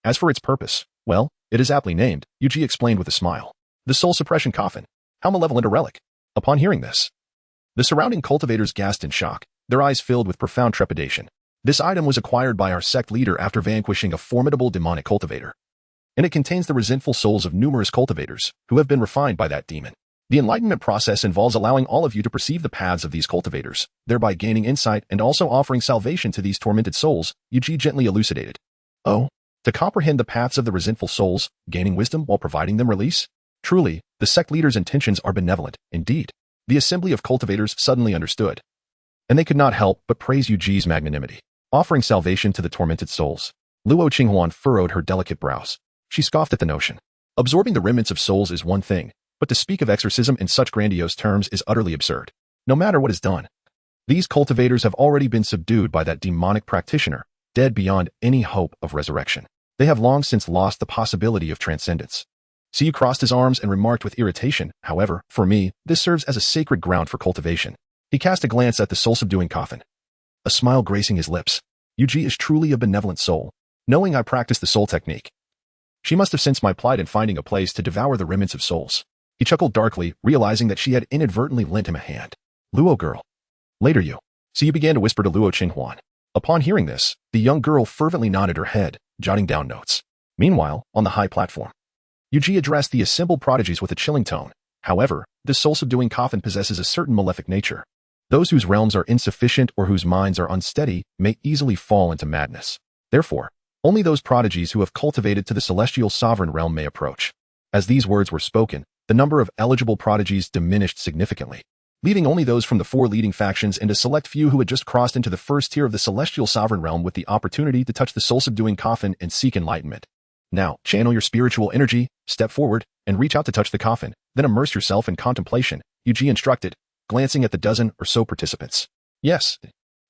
As for its purpose, well, it is aptly named, Yuji explained with a smile. The soul suppression coffin. How malevolent a relic. Upon hearing this, the surrounding cultivators gasped in shock, their eyes filled with profound trepidation. This item was acquired by our sect leader after vanquishing a formidable demonic cultivator. And it contains the resentful souls of numerous cultivators who have been refined by that demon. The enlightenment process involves allowing all of you to perceive the paths of these cultivators, thereby gaining insight and also offering salvation to these tormented souls, Yuji gently elucidated. Oh, to comprehend the paths of the resentful souls, gaining wisdom while providing them release? Truly, the sect leader's intentions are benevolent, indeed. The assembly of cultivators suddenly understood. And they could not help but praise Yuji's magnanimity, offering salvation to the tormented souls. Luo Qinghuan furrowed her delicate brows. She scoffed at the notion. Absorbing the remnants of souls is one thing, but to speak of exorcism in such grandiose terms is utterly absurd. No matter what is done, these cultivators have already been subdued by that demonic practitioner, dead beyond any hope of resurrection. They have long since lost the possibility of transcendence. Siyu crossed his arms and remarked with irritation, however, for me, this serves as a sacred ground for cultivation. He cast a glance at the soul-subduing coffin. A smile gracing his lips. Yuji is truly a benevolent soul. Knowing I practice the soul technique, she must have sensed my plight in finding a place to devour the remnants of souls. He chuckled darkly, realizing that she had inadvertently lent him a hand. Luo girl. Later you. Siyu began to whisper to Luo Qinghuan. Upon hearing this, the young girl fervently nodded her head, jotting down notes. Meanwhile, on the high platform, Yuji addressed the assembled prodigies with a chilling tone. However, this soul-subduing coffin possesses a certain malefic nature. Those whose realms are insufficient or whose minds are unsteady may easily fall into madness. Therefore, only those prodigies who have cultivated to the celestial sovereign realm may approach. As these words were spoken, the number of eligible prodigies diminished significantly, leaving only those from the four leading factions and a select few who had just crossed into the first tier of the celestial sovereign realm with the opportunity to touch the soul-subduing coffin and seek enlightenment. Now, channel your spiritual energy, step forward, and reach out to touch the coffin, then immerse yourself in contemplation, Yuji instructed, glancing at the dozen or so participants. Yes,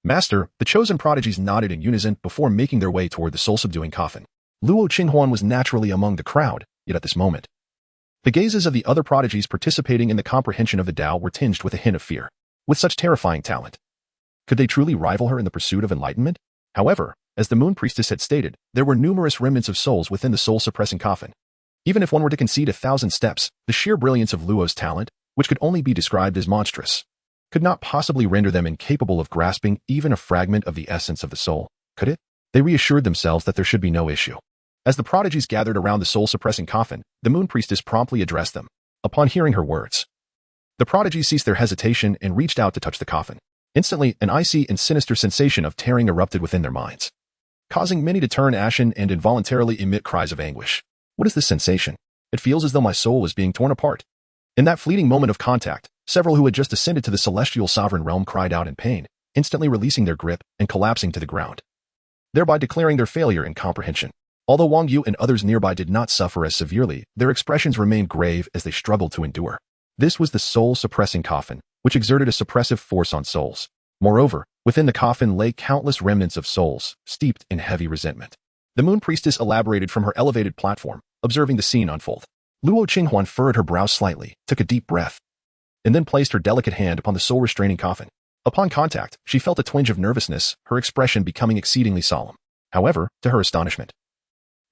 Master, the chosen prodigies nodded in unison before making their way toward the soul-subduing coffin. Luo Qinghuan was naturally among the crowd, yet at this moment, the gazes of the other prodigies participating in the comprehension of the Tao were tinged with a hint of fear. With such terrifying talent, could they truly rival her in the pursuit of enlightenment? However, as the Moon Priestess had stated, there were numerous remnants of souls within the soul-suppressing coffin. Even if one were to concede 1,000 steps, the sheer brilliance of Luo's talent, which could only be described as monstrous, could not possibly render them incapable of grasping even a fragment of the essence of the soul, could it? They reassured themselves that there should be no issue. As the prodigies gathered around the soul-suppressing coffin, the Moon Priestess promptly addressed them. Upon hearing her words, the prodigies ceased their hesitation and reached out to touch the coffin. Instantly, an icy and sinister sensation of tearing erupted within their minds, causing many to turn ashen and involuntarily emit cries of anguish. What is this sensation? It feels as though my soul is being torn apart. In that fleeting moment of contact, several who had just ascended to the celestial sovereign realm cried out in pain, instantly releasing their grip and collapsing to the ground, thereby declaring their failure in comprehension. Although Wang Yu and others nearby did not suffer as severely, their expressions remained grave as they struggled to endure. This was the soul-suppressing coffin, which exerted a suppressive force on souls. Moreover, within the coffin lay countless remnants of souls, steeped in heavy resentment. The Moon Priestess elaborated from her elevated platform, observing the scene unfold. Luo Qinghuan furrowed her brows slightly, took a deep breath, and then placed her delicate hand upon the soul-restraining coffin. Upon contact, she felt a twinge of nervousness, her expression becoming exceedingly solemn. However, to her astonishment,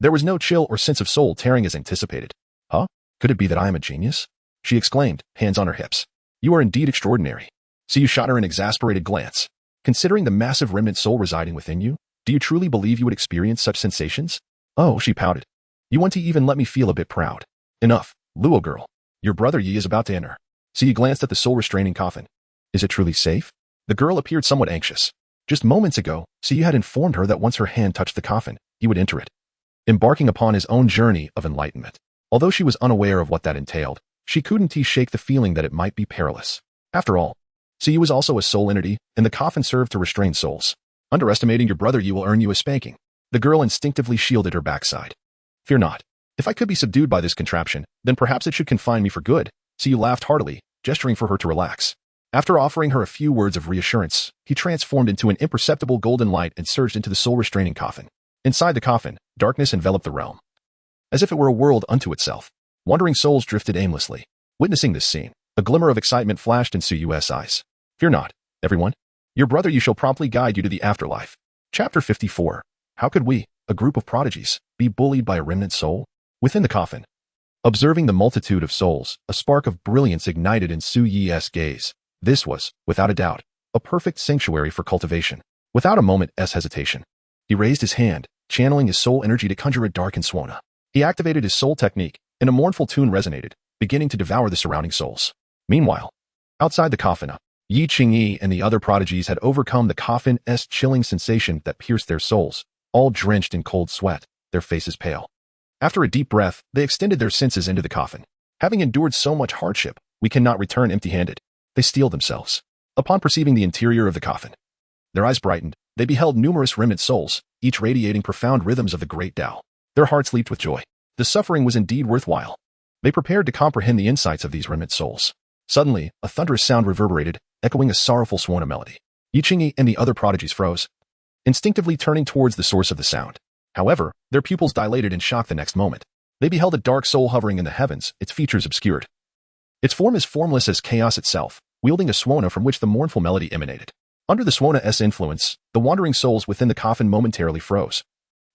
there was no chill or sense of soul tearing as anticipated. Huh? Could it be that I am a genius? She exclaimed, hands on her hips. You are indeed extraordinary. So you shot her an exasperated glance. Considering the massive remnant soul residing within you, do you truly believe you would experience such sensations? Oh, she pouted. You want to even let me feel a bit proud. Enough, Luo girl. Your brother Yi is about to enter. So you glanced at the soul-restraining coffin. Is it truly safe? The girl appeared somewhat anxious. Just moments ago, Siyu had informed her that once her hand touched the coffin, he would enter it, embarking upon his own journey of enlightenment. Although she was unaware of what that entailed, she couldn't shake the feeling that it might be perilous. After all, Siyu was also a soul entity, and the coffin served to restrain souls. Underestimating your brother Yi will earn you a spanking. The girl instinctively shielded her backside. Fear not. If I could be subdued by this contraption, then perhaps it should confine me for good. Siyu laughed heartily, gesturing for her to relax. After offering her a few words of reassurance, he transformed into an imperceptible golden light and surged into the soul-restraining coffin. Inside the coffin, darkness enveloped the realm. As if it were a world unto itself, wandering souls drifted aimlessly. Witnessing this scene, a glimmer of excitement flashed in Suyu's eyes. Fear not, everyone. Your brother Yu shall promptly guide you to the afterlife. Chapter 54. How could we, a group of prodigies, be bullied by a remnant soul? Within the coffin. Observing the multitude of souls, a spark of brilliance ignited in Su Yi's gaze. This was, without a doubt, a perfect sanctuary for cultivation. Without a moment's hesitation, he raised his hand, channeling his soul energy to conjure a darkened Xuantian. He activated his soul technique, and a mournful tune resonated, beginning to devour the surrounding souls. Meanwhile, outside the coffin, Yi Qingyi and the other prodigies had overcome the coffin's chilling sensation that pierced their souls, all drenched in cold sweat, their faces pale. After a deep breath, they extended their senses into the coffin. Having endured so much hardship, we cannot return empty-handed. They steeled themselves. Upon perceiving the interior of the coffin, their eyes brightened. They beheld numerous remnant souls, each radiating profound rhythms of the great Tao. Their hearts leaped with joy. The suffering was indeed worthwhile. They prepared to comprehend the insights of these remnant souls. Suddenly, a thunderous sound reverberated, echoing a sorrowful Xuantian melody. Yi Qingyi and the other prodigies froze, instinctively turning towards the source of the sound. However, their pupils dilated in shock the next moment. They beheld a dark soul hovering in the heavens, its features obscured. Its form is formless as chaos itself, wielding a Xuantian from which the mournful melody emanated. Under the Xuantian's influence, the wandering souls within the coffin momentarily froze,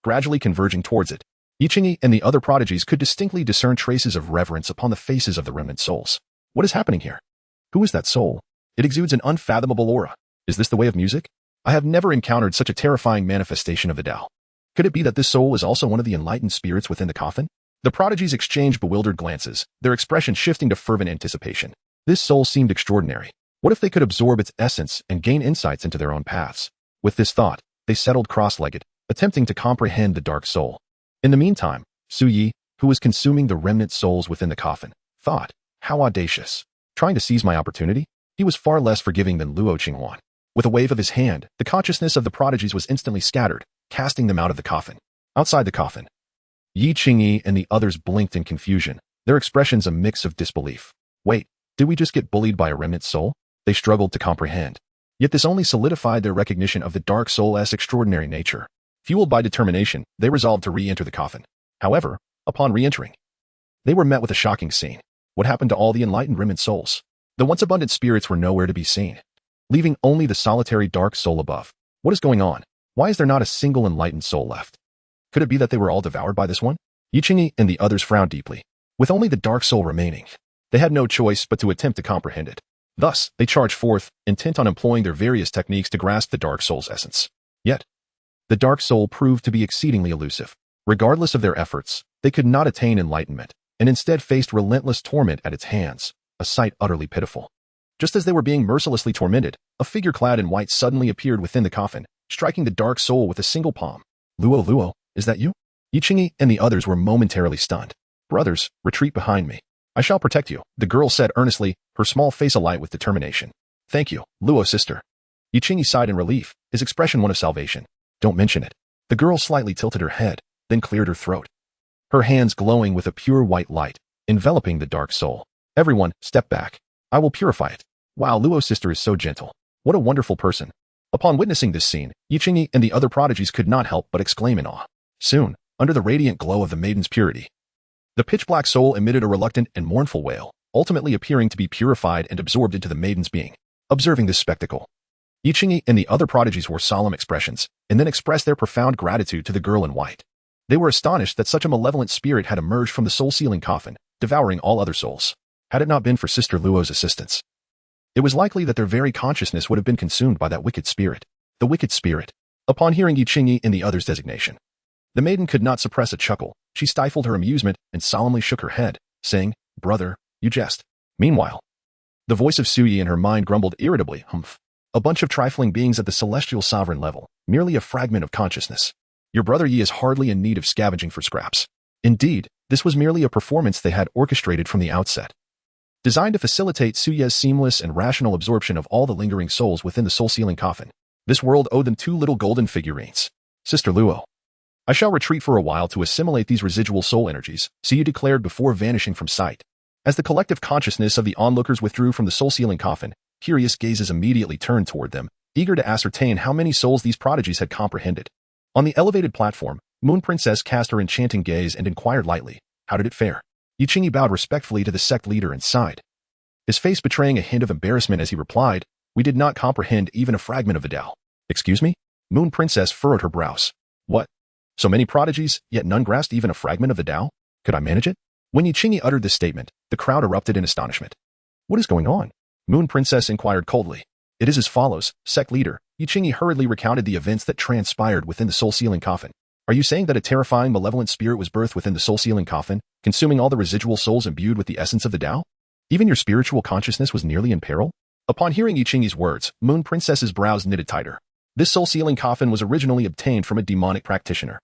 gradually converging towards it. Yi Qingyi and the other prodigies could distinctly discern traces of reverence upon the faces of the remnant souls. What is happening here? Who is that soul? It exudes an unfathomable aura. Is this the way of music? I have never encountered such a terrifying manifestation of the Tao. Could it be that this soul is also one of the enlightened spirits within the coffin? The prodigies exchanged bewildered glances, their expression shifting to fervent anticipation. This soul seemed extraordinary. What if they could absorb its essence and gain insights into their own paths? With this thought, they settled cross-legged, attempting to comprehend the dark soul. In the meantime, Su Yi, who was consuming the remnant souls within the coffin, thought, how audacious. Trying to seize my opportunity? He was far less forgiving than Luo Qinghuan. With a wave of his hand, the consciousness of the prodigies was instantly scattered, casting them out of the coffin. Outside the coffin, Yi Qingyi and the others blinked in confusion, their expressions a mix of disbelief. Wait, did we just get bullied by a remnant soul? They struggled to comprehend. Yet this only solidified their recognition of the dark soul's extraordinary nature. Fueled by determination, they resolved to re-enter the coffin. However, upon re-entering, they were met with a shocking scene. What happened to all the enlightened remnant souls? The once abundant spirits were nowhere to be seen, leaving only the solitary dark soul above. What is going on? Why is there not a single enlightened soul left? Could it be that they were all devoured by this one? Yi Qingyi and the others frowned deeply. With only the dark soul remaining, they had no choice but to attempt to comprehend it. Thus, they charged forth, intent on employing their various techniques to grasp the dark soul's essence. Yet, the dark soul proved to be exceedingly elusive. Regardless of their efforts, they could not attain enlightenment, and instead faced relentless torment at its hands, a sight utterly pitiful. Just as they were being mercilessly tormented, a figure clad in white suddenly appeared within the coffin, striking the dark soul with a single palm. Luo, is that you? Yi Qingyi and the others were momentarily stunned. Brothers, retreat behind me. I shall protect you, the girl said earnestly, her small face alight with determination. Thank you, Luo sister. Yi Qingyi sighed in relief, his expression one of salvation. Don't mention it. The girl slightly tilted her head, then cleared her throat, her hands glowing with a pure white light, enveloping the dark soul. Everyone, step back. I will purify it. Wow, Luo's sister is so gentle. What a wonderful person. Upon witnessing this scene, Yi Qingyi and the other prodigies could not help but exclaim in awe. Soon, under the radiant glow of the maiden's purity, the pitch-black soul emitted a reluctant and mournful wail, ultimately appearing to be purified and absorbed into the maiden's being. Observing this spectacle, Yi Qingyi and the other prodigies wore solemn expressions, and then expressed their profound gratitude to the girl in white. They were astonished that such a malevolent spirit had emerged from the soul-sealing coffin, devouring all other souls. Had it not been for Sister Luo's assistance, it was likely that their very consciousness would have been consumed by that wicked spirit. The wicked spirit. Upon hearing Yi Qingyi and the others' designation, the maiden could not suppress a chuckle. She stifled her amusement and solemnly shook her head, saying, Brother, you jest. Meanwhile, the voice of Su Yi in her mind grumbled irritably, humph. A bunch of trifling beings at the celestial sovereign level, merely a fragment of consciousness. Your brother Yi is hardly in need of scavenging for scraps. Indeed, this was merely a performance they had orchestrated from the outset, designed to facilitate Su Yi's seamless and rational absorption of all the lingering souls within the soul-sealing coffin. This world owed them 2 little golden figurines. Sister Luo, I shall retreat for a while to assimilate these residual soul energies, Su Yi declared before vanishing from sight. As the collective consciousness of the onlookers withdrew from the soul-sealing coffin, curious gazes immediately turned toward them, eager to ascertain how many souls these prodigies had comprehended. On the elevated platform, Moon Princess cast her enchanting gaze and inquired lightly, "How did it fare?" Qinghuan bowed respectfully to the sect leader and sighed, his face betraying a hint of embarrassment as he replied, "We did not comprehend even a fragment of the Tao." "Excuse me?" Moon Princess furrowed her brows. "What? So many prodigies, yet none grasped even a fragment of the Tao? Could I manage it?" When Qinghuan uttered this statement, the crowd erupted in astonishment. "What is going on?" Moon Princess inquired coldly. "It is as follows, sect leader." Qinghuan hurriedly recounted the events that transpired within the soul-sealing coffin. "Are you saying that a terrifying malevolent spirit was birthed within the soul-sealing coffin, consuming all the residual souls imbued with the essence of the Tao? Even your spiritual consciousness was nearly in peril?" Upon hearing Qinghuan's words, Moon Princess's brows knitted tighter. This soul-sealing coffin was originally obtained from a demonic practitioner,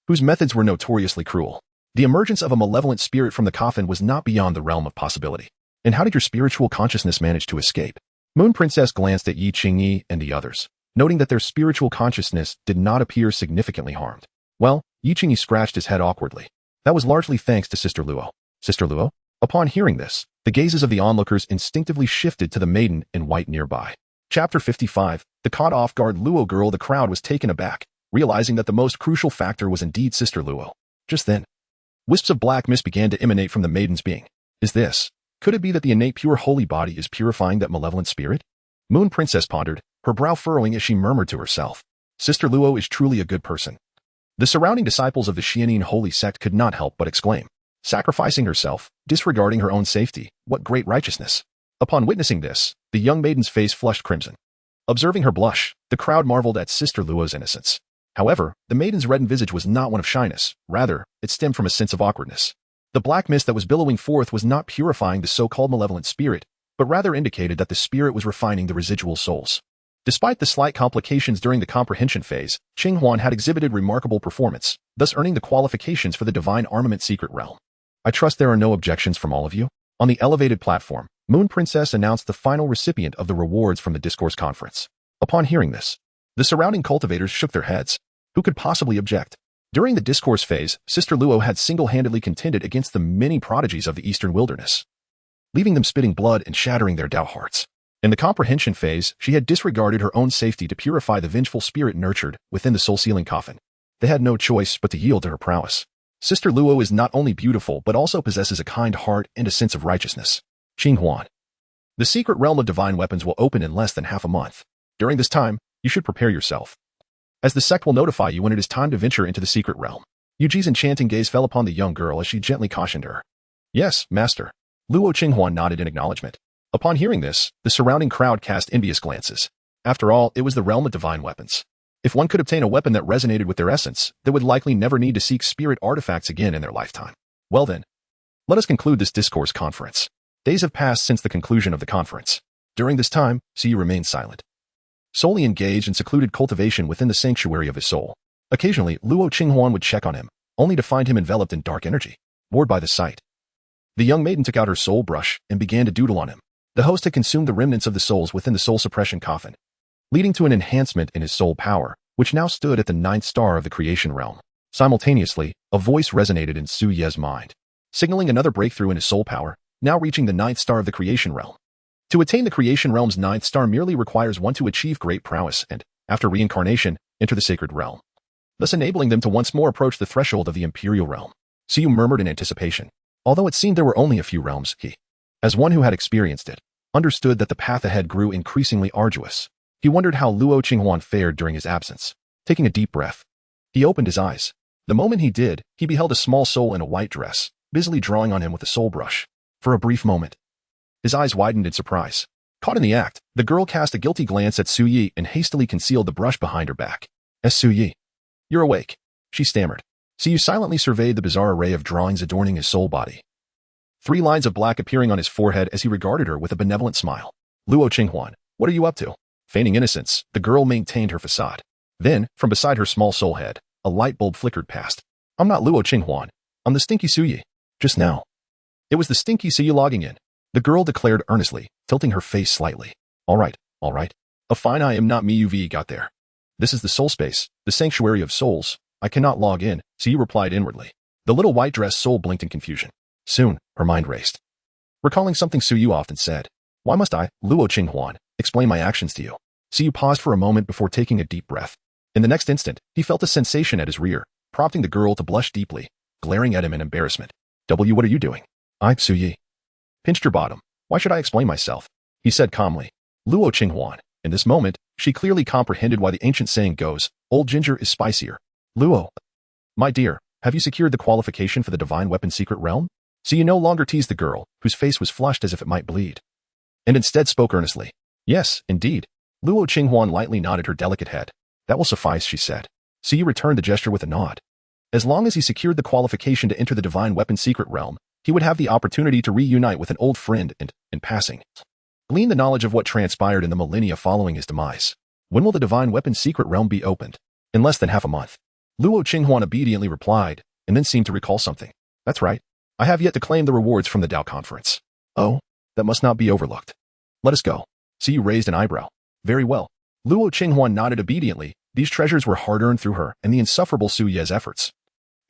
whose methods were notoriously cruel. The emergence of a malevolent spirit from the coffin was not beyond the realm of possibility. And how did your spiritual consciousness manage to escape? Moon Princess glanced at Qinghuan and the others, noting that their spiritual consciousness did not appear significantly harmed. Well, Qinghuan scratched his head awkwardly. That was largely thanks to Sister Luo. Sister Luo? Upon hearing this, the gazes of the onlookers instinctively shifted to the maiden in white nearby. Chapter 55, the caught off-guard Luo girl. The crowd was taken aback, realizing that the most crucial factor was indeed Sister Luo. Just then, wisps of black mist began to emanate from the maiden's being. Could it be that the innate pure holy body is purifying that malevolent spirit? Moon Princess pondered, her brow furrowing as she murmured to herself. Sister Luo is truly a good person. The surrounding disciples of the Xuantian holy sect could not help but exclaim. Sacrificing herself, disregarding her own safety, what great righteousness. Upon witnessing this, the young maiden's face flushed crimson. Observing her blush, the crowd marveled at Sister Luo's innocence. However, the maiden's reddened visage was not one of shyness, rather, it stemmed from a sense of awkwardness. The black mist that was billowing forth was not purifying the so-called malevolent spirit, but rather indicated that the spirit was refining the residual souls. Despite the slight complications during the comprehension phase, Qinghuan had exhibited remarkable performance, thus earning the qualifications for the Divine Armament Secret Realm. "I trust there are no objections from all of you?" On the elevated platform, Moon Princess announced the final recipient of the rewards from the discourse conference. Upon hearing this, the surrounding cultivators shook their heads. Who could possibly object? During the discourse phase, Sister Luo had single-handedly contended against the many prodigies of the eastern wilderness, leaving them spitting blood and shattering their Tao hearts. In the comprehension phase, she had disregarded her own safety to purify the vengeful spirit nurtured within the soul-sealing coffin. They had no choice but to yield to her prowess. Sister Luo is not only beautiful but also possesses a kind heart and a sense of righteousness. Qinghuan. The secret realm of divine weapons will open in less than half a month. During this time, you should prepare yourself, as the sect will notify you when it is time to venture into the secret realm. Yuji's enchanting gaze fell upon the young girl as she gently cautioned her. "Yes, master." Luo Qinghuan nodded in acknowledgement. Upon hearing this, the surrounding crowd cast envious glances. After all, it was the realm of divine weapons. If one could obtain a weapon that resonated with their essence, they would likely never need to seek spirit artifacts again in their lifetime. Well then, let us conclude this discourse conference. Days have passed since the conclusion of the conference. During this time, Siyu remained silent, solely engaged in secluded cultivation within the sanctuary of his soul. Occasionally, Luo Qinghuan would check on him, only to find him enveloped in dark energy. Bored by the sight, the young maiden took out her soul brush and began to doodle on him. The host had consumed the remnants of the souls within the soul suppression coffin, leading to an enhancement in his soul power, which now stood at the 9th star of the creation realm. Simultaneously, a voice resonated in Su Ye's mind, signaling another breakthrough in his soul power, now reaching the 9th star of the creation realm. To attain the creation realm's 9th star merely requires one to achieve great prowess and, after reincarnation, enter the sacred realm, thus enabling them to once more approach the threshold of the imperial realm. Siyu murmured in anticipation. Although it seemed there were only a few realms, he, as one who had experienced it, understood that the path ahead grew increasingly arduous. He wondered how Luo Qinghuan fared during his absence. Taking a deep breath, he opened his eyes. The moment he did, he beheld a small soul in a white dress, busily drawing on him with a soul brush. For a brief moment, his eyes widened in surprise. Caught in the act, the girl cast a guilty glance at Su Yi and hastily concealed the brush behind her back. Su Yi, you're awake, she stammered. Siyu silently surveyed the bizarre array of drawings adorning his soul body, 3 lines of black appearing on his forehead as he regarded her with a benevolent smile. Luo Qinghuan, what are you up to? Feigning innocence, the girl maintained her facade. Then, from beside her small soul head, a light bulb flickered past. I'm not Luo Qinghuan. I'm the stinky Su Yi. Just now, it was the stinky Siyu logging in, the girl declared earnestly, tilting her face slightly. All right. A fine I am not me UV got there. This is the soul space, the sanctuary of souls. I cannot log in, Siyu replied inwardly. The little white-dressed soul blinked in confusion. Soon, her mind raced, recalling something Siyu often said. Why must I, Luo Qinghuan, explain my actions to you? Siyu paused for a moment before taking a deep breath. In the next instant, he felt a sensation at his rear, prompting the girl to blush deeply, glaring at him in embarrassment. What are you doing? I, Suyi. Pinched your bottom. Why should I explain myself? He said calmly. Luo Qinghuan. In this moment, she clearly comprehended why the ancient saying goes, old ginger is spicier. Luo. My dear, have you secured the qualification for the divine weapon secret realm? So you no longer teased the girl, whose face was flushed as if it might bleed, and instead spoke earnestly. Yes, indeed. Luo Qinghuan lightly nodded her delicate head. That will suffice, she said. So you returned the gesture with a nod. As long as he secured the qualification to enter the divine weapon secret realm, he would have the opportunity to reunite with an old friend and, in passing, glean the knowledge of what transpired in the millennia following his demise. When will the divine weapon secret realm be opened? In less than half a month. Luo Qinghuan obediently replied, and then seemed to recall something. That's right. I have yet to claim the rewards from the Dao conference. Oh, that must not be overlooked. Let us go. See, you raised an eyebrow. Very well. Luo Qinghuan nodded obediently. These treasures were hard-earned through her and the insufferable Su Ye's efforts,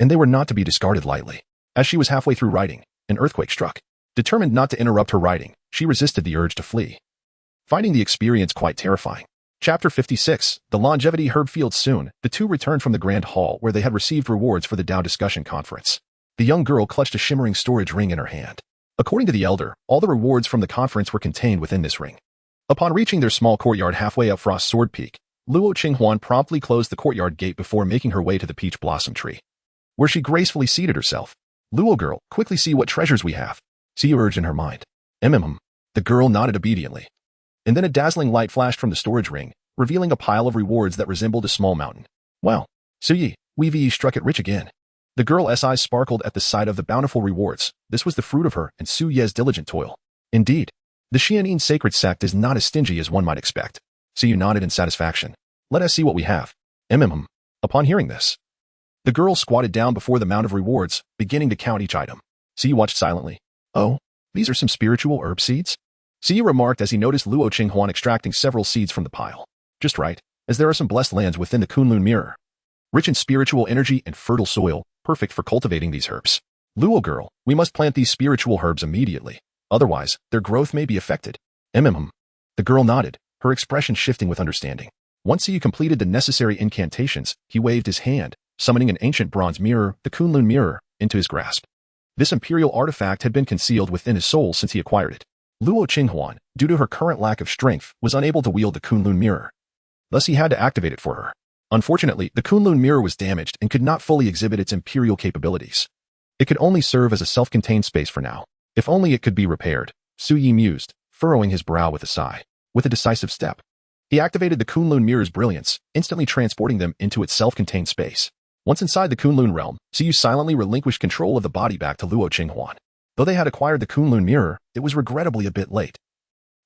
and they were not to be discarded lightly. As she was halfway through writing, an earthquake struck. Determined not to interrupt her writing, she resisted the urge to flee, finding the experience quite terrifying. Chapter 56, The Longevity Herb Field. Soon, the two returned from the grand hall where they had received rewards for the Dao discussion conference. The young girl clutched a shimmering storage ring in her hand. According to the elder, all the rewards from the conference were contained within this ring. Upon reaching their small courtyard halfway up Frost Sword Peak, Luo Qinghuan promptly closed the courtyard gate before making her way to the peach blossom tree, where she gracefully seated herself. Luo girl, quickly see what treasures we have. See, urged in her mind. The girl nodded obediently. And then a dazzling light flashed from the storage ring, revealing a pile of rewards that resembled a small mountain. Wow. Suyi, We've struck it rich again. The girl's eyes sparkled at the sight of the bountiful rewards. This was the fruit of her and Su Ye's diligent toil. Indeed, the Xuantian sacred sect is not as stingy as one might expect. Su nodded in satisfaction. Let us see what we have. Upon hearing this, the girl squatted down before the mound of rewards, beginning to count each item. Su watched silently. Oh, these are some spiritual herb seeds? Su remarked as he noticed Luo Qinghuan extracting several seeds from the pile. Just right, as there are some blessed lands within the Kunlun Mirror, rich in spiritual energy and fertile soil, perfect for cultivating these herbs. Luo girl, we must plant these spiritual herbs immediately. Otherwise, their growth may be affected. The girl nodded, her expression shifting with understanding. Once he completed the necessary incantations, he waved his hand, summoning an ancient bronze mirror, the Kunlun Mirror, into his grasp. This imperial artifact had been concealed within his soul since he acquired it. Luo Qinghuan, due to her current lack of strength, was unable to wield the Kunlun Mirror. Thus he had to activate it for her. Unfortunately, the Kunlun Mirror was damaged and could not fully exhibit its imperial capabilities. It could only serve as a self-contained space for now. If only it could be repaired, Su Yi mused, furrowing his brow with a sigh. With a decisive step, he activated the Kunlun Mirror's brilliance, instantly transporting them into its self-contained space. Once inside the Kunlun realm, Su Yi silently relinquished control of the body back to Luo Qinghuan. Though they had acquired the Kunlun Mirror, it was regrettably a bit late.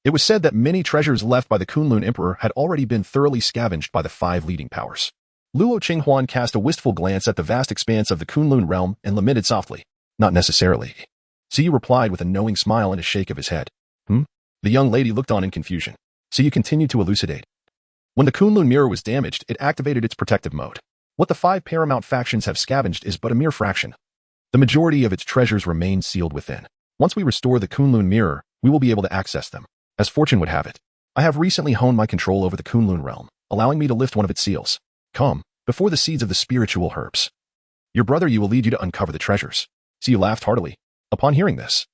It was said that many treasures left by the Kunlun Emperor had already been thoroughly scavenged by the 5 leading powers. Luo Qinghuan cast a wistful glance at the vast expanse of the Kunlun realm and lamented softly. Not necessarily. Su Yi replied with a knowing smile and a shake of his head. The young lady looked on in confusion. Su Yi continued to elucidate. When the Kunlun Mirror was damaged, it activated its protective mode. What the 5 paramount factions have scavenged is but a mere fraction. The majority of its treasures remain sealed within. Once we restore the Kunlun Mirror, we will be able to access them. As fortune would have it, I have recently honed my control over the Kunlun realm, allowing me to lift one of its seals. Come, before the seeds of the spiritual herbs. Your brother Yu will lead you to uncover the treasures. Su Yi laughed heartily. Upon hearing this,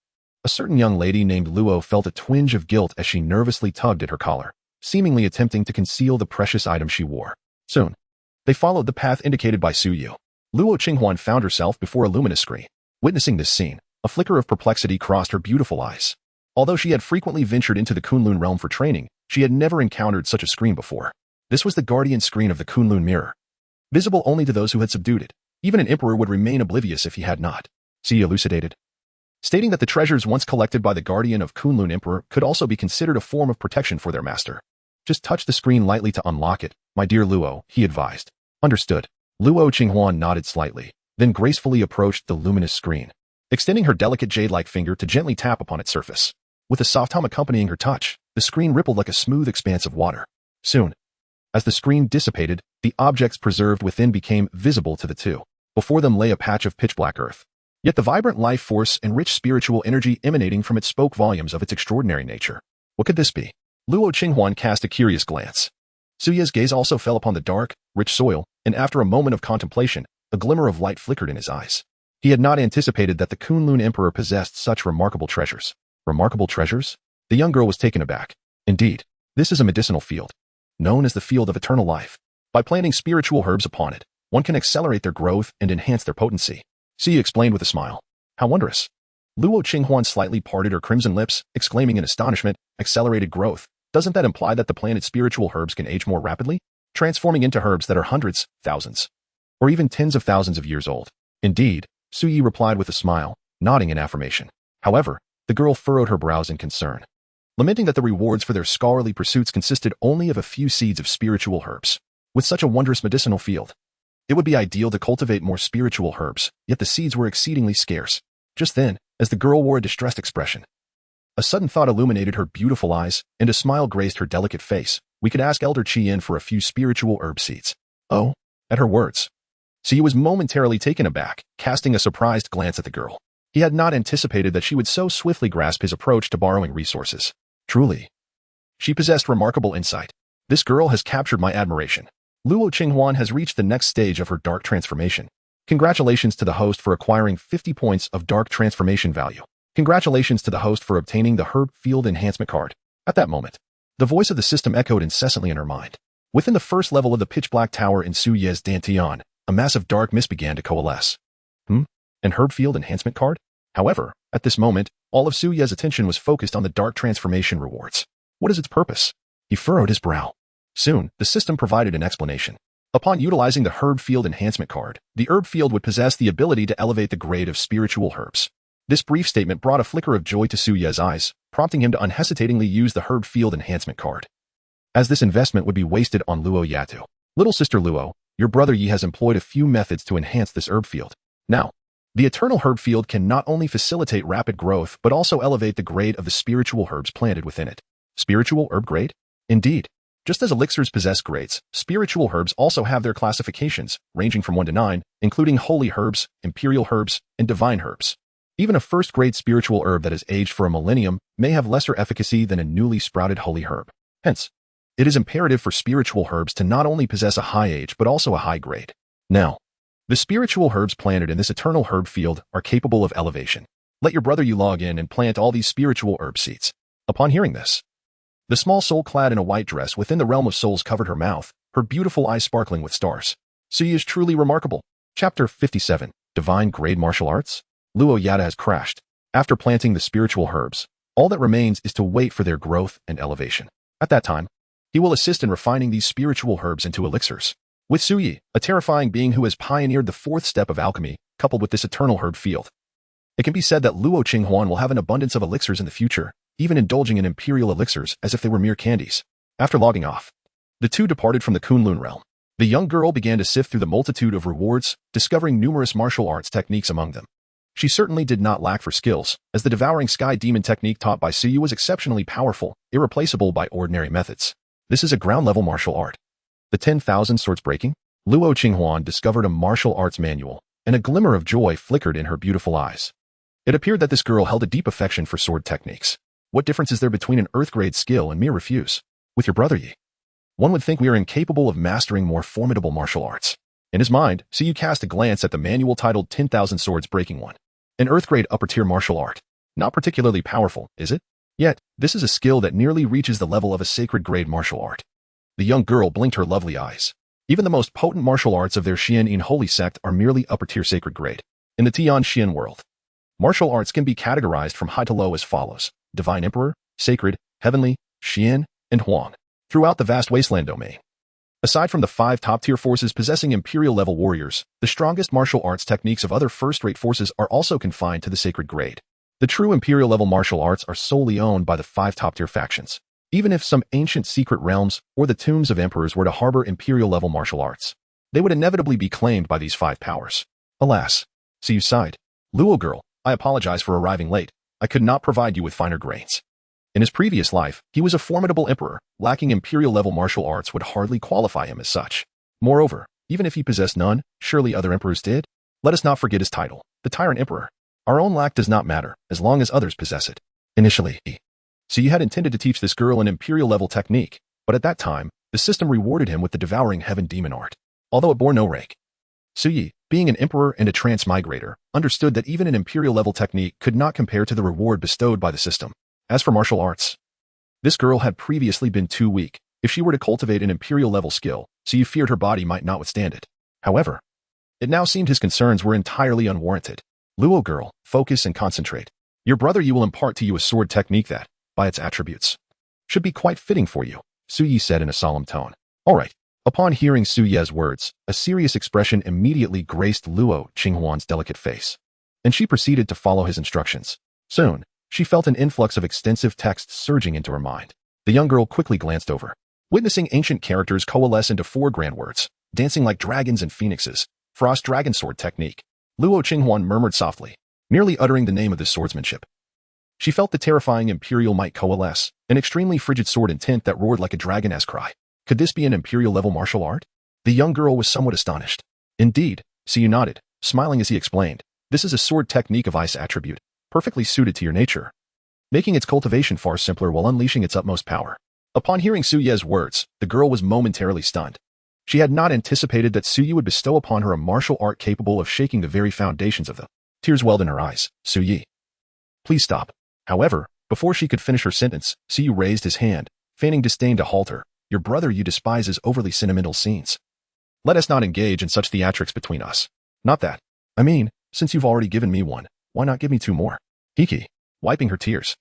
a certain young lady named Luo felt a twinge of guilt as she nervously tugged at her collar, seemingly attempting to conceal the precious item she wore. Soon, they followed the path indicated by Su Yu. Luo Qinghuan found herself before a luminous screen. Witnessing this scene, a flicker of perplexity crossed her beautiful eyes. Although she had frequently ventured into the Kunlun realm for training, she had never encountered such a screen before. This was the guardian screen of the Kunlun Mirror, visible only to those who had subdued it. Even an emperor would remain oblivious if he had not. Su Yi elucidated, stating that the treasures once collected by the guardian of Kunlun Emperor could also be considered a form of protection for their master. Just touch the screen lightly to unlock it, my dear Luo, he advised. Understood. Luo Qinghuan nodded slightly, then gracefully approached the luminous screen, extending her delicate jade-like finger to gently tap upon its surface. With a soft hum accompanying her touch, the screen rippled like a smooth expanse of water. Soon, as the screen dissipated, the objects preserved within became visible to the two. Before them lay a patch of pitch-black earth. Yet the vibrant life force and rich spiritual energy emanating from it spoke volumes of its extraordinary nature. What could this be? Luo Qinghuan cast a curious glance. Su Yi's gaze also fell upon the dark, rich soil, and after a moment of contemplation, a glimmer of light flickered in his eyes. He had not anticipated that the Kunlun Emperor possessed such remarkable treasures. Remarkable treasures? The young girl was taken aback. Indeed, this is a medicinal field, known as the field of eternal life. By planting spiritual herbs upon it, one can accelerate their growth and enhance their potency. Xi explained with a smile. How wondrous. Luo Qinghuan slightly parted her crimson lips, exclaiming in astonishment, accelerated growth. Doesn't that imply that the planted spiritual herbs can age more rapidly, transforming into herbs that are hundreds, thousands, or even tens of thousands of years old? Indeed, Suyi replied with a smile, nodding in affirmation. However, the girl furrowed her brows in concern, lamenting that the rewards for their scholarly pursuits consisted only of a few seeds of spiritual herbs. With such a wondrous medicinal field, it would be ideal to cultivate more spiritual herbs, yet the seeds were exceedingly scarce. Just then, as the girl wore a distressed expression, a sudden thought illuminated her beautiful eyes, and a smile graced her delicate face. We could ask Elder Qian for a few spiritual herb seeds. Oh, at her words, Xi was momentarily taken aback, casting a surprised glance at the girl. He had not anticipated that she would so swiftly grasp his approach to borrowing resources. Truly, she possessed remarkable insight. This girl has captured my admiration. Luo Qinghuan has reached the next stage of her dark transformation. Congratulations to the host for acquiring 50 points of dark transformation value. Congratulations to the host for obtaining the herb field enhancement card. At that moment, the voice of the system echoed incessantly in her mind. Within the first level of the pitch-black tower in Su Ye's Dantian, a massive dark mist began to coalesce. An herb field enhancement card? However, at this moment, all of Su Ye's attention was focused on the dark transformation rewards. What is its purpose? He furrowed his brow. Soon, the system provided an explanation. Upon utilizing the herb field enhancement card, the herb field would possess the ability to elevate the grade of spiritual herbs. This brief statement brought a flicker of joy to Su Ye's eyes, prompting him to unhesitatingly use the herb field enhancement card, as this investment would be wasted on Luo Yatu. Little sister Luo, your brother Yi has employed a few methods to enhance this herb field. Now, the eternal herb field can not only facilitate rapid growth but also elevate the grade of the spiritual herbs planted within it. Spiritual herb grade? Indeed. Just as elixirs possess grades, spiritual herbs also have their classifications, ranging from 1 to 9, including holy herbs, imperial herbs, and divine herbs. Even a first-grade spiritual herb that has aged for a millennium may have lesser efficacy than a newly sprouted holy herb. Hence, it is imperative for spiritual herbs to not only possess a high age but also a high grade. Now, the spiritual herbs planted in this eternal herb field are capable of elevation. Let your brother you log in and plant all these spiritual herb seeds. Upon hearing this, the small soul clad in a white dress within the realm of souls covered her mouth, her beautiful eyes sparkling with stars. Suyi is truly remarkable. Chapter 57, Divine Grade Martial Arts? Luo Yata has crashed. After planting the spiritual herbs, all that remains is to wait for their growth and elevation. At that time, he will assist in refining these spiritual herbs into elixirs. With Suyi, a terrifying being who has pioneered the fourth step of alchemy, coupled with this eternal herb field, it can be said that Luo Qinghuan will have an abundance of elixirs in the future, even indulging in imperial elixirs as if they were mere candies. After logging off, the two departed from the Kunlun realm. The young girl began to sift through the multitude of rewards, discovering numerous martial arts techniques among them. She certainly did not lack for skills, as the devouring sky demon technique taught by Suyu was exceptionally powerful, irreplaceable by ordinary methods. This is a ground-level martial art. The 10,000 swords breaking? Luo Qinghuan discovered a martial arts manual, and a glimmer of joy flickered in her beautiful eyes. It appeared that this girl held a deep affection for sword techniques. What difference is there between an earth-grade skill and mere refuse? With your brother Yi, one would think we are incapable of mastering more formidable martial arts. In his mind, Suyu cast a glance at the manual titled 10,000 Swords Breaking One. An earth-grade upper-tier martial art. Not particularly powerful, is it? Yet, this is a skill that nearly reaches the level of a sacred-grade martial art. The young girl blinked her lovely eyes. Even the most potent martial arts of their Xuantian holy sect are merely upper-tier sacred grade. In the Tianxian world, martial arts can be categorized from high to low as follows: Divine Emperor, Sacred, Heavenly, Xian, and Huang. Throughout the vast wasteland domain, aside from the 5 top-tier forces possessing imperial-level warriors, the strongest martial arts techniques of other first-rate forces are also confined to the sacred grade. The true imperial-level martial arts are solely owned by the 5 top-tier factions. Even if some ancient secret realms or the tombs of emperors were to harbor imperial-level martial arts, they would inevitably be claimed by these 5 powers. Alas, Suyu sighed. Luo girl, I apologize for arriving late. I could not provide you with finer grains. In his previous life, he was a formidable emperor. Lacking imperial-level martial arts would hardly qualify him as such. Moreover, even if he possessed none, surely other emperors did? Let us not forget his title, the Tyrant Emperor. Our own lack does not matter, as long as others possess it. Initially, Suyu had intended to teach this girl an imperial-level technique, but at that time, the system rewarded him with the Devouring Heaven Demon art. although it bore no rank. Suyi, being an emperor and a transmigrator, understood that even an imperial-level technique could not compare to the reward bestowed by the system. As for martial arts, this girl had previously been too weak. If she were to cultivate an imperial-level skill, Suyi feared her body might not withstand it. However, it now seemed his concerns were entirely unwarranted. Luo girl, focus and concentrate. Your brother Yu will impart to you a sword technique that, by its attributes, should be quite fitting for you, Suyi said in a solemn tone. All right. Upon hearing Su Ye's words, a serious expression immediately graced Luo Qinghuan's delicate face, and she proceeded to follow his instructions. Soon, she felt an influx of extensive texts surging into her mind. The young girl quickly glanced over, witnessing ancient characters coalesce into 4 grand words, dancing like dragons and phoenixes. Frost Dragon Sword Technique. Luo Qinghuan murmured softly, nearly uttering the name of this swordsmanship. She felt the terrifying imperial might coalesce, an extremely frigid sword in tint that roared like a dragon-esque cry. Could this be an imperial-level martial art? The young girl was somewhat astonished. Indeed, Siyu nodded, smiling as he explained. This is a sword technique of ice attribute, perfectly suited to your nature, making its cultivation far simpler while unleashing its utmost power. Upon hearing Su Ye's words, the girl was momentarily stunned. She had not anticipated that Su Yi would bestow upon her a martial art capable of shaking the very foundations of them. Tears welled in her eyes. Su Yi, please stop. However, before she could finish her sentence, Su Yi raised his hand, feigning disdain to halt her. Your brother Yu despises overly sentimental scenes. Let us not engage in such theatrics between us. Not that. I mean, since you've already given me one, why not give me 2 more? Hiki, wiping her tears.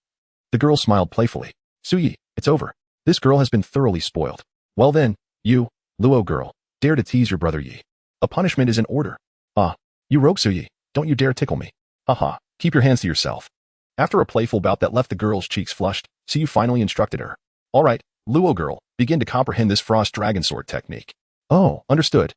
The girl smiled playfully. Su Yi, it's over. This girl has been thoroughly spoiled. Well then, you, Luo girl, dare to tease your brother Yi. A punishment is in order. Ah, you rogue Su Yi, don't you dare tickle me. Haha, keep your hands to yourself. After a playful bout that left the girl's cheeks flushed, Su Yi finally instructed her. All right, Luo girl, begin to comprehend this Frost Dragon Sword technique. Oh, understood.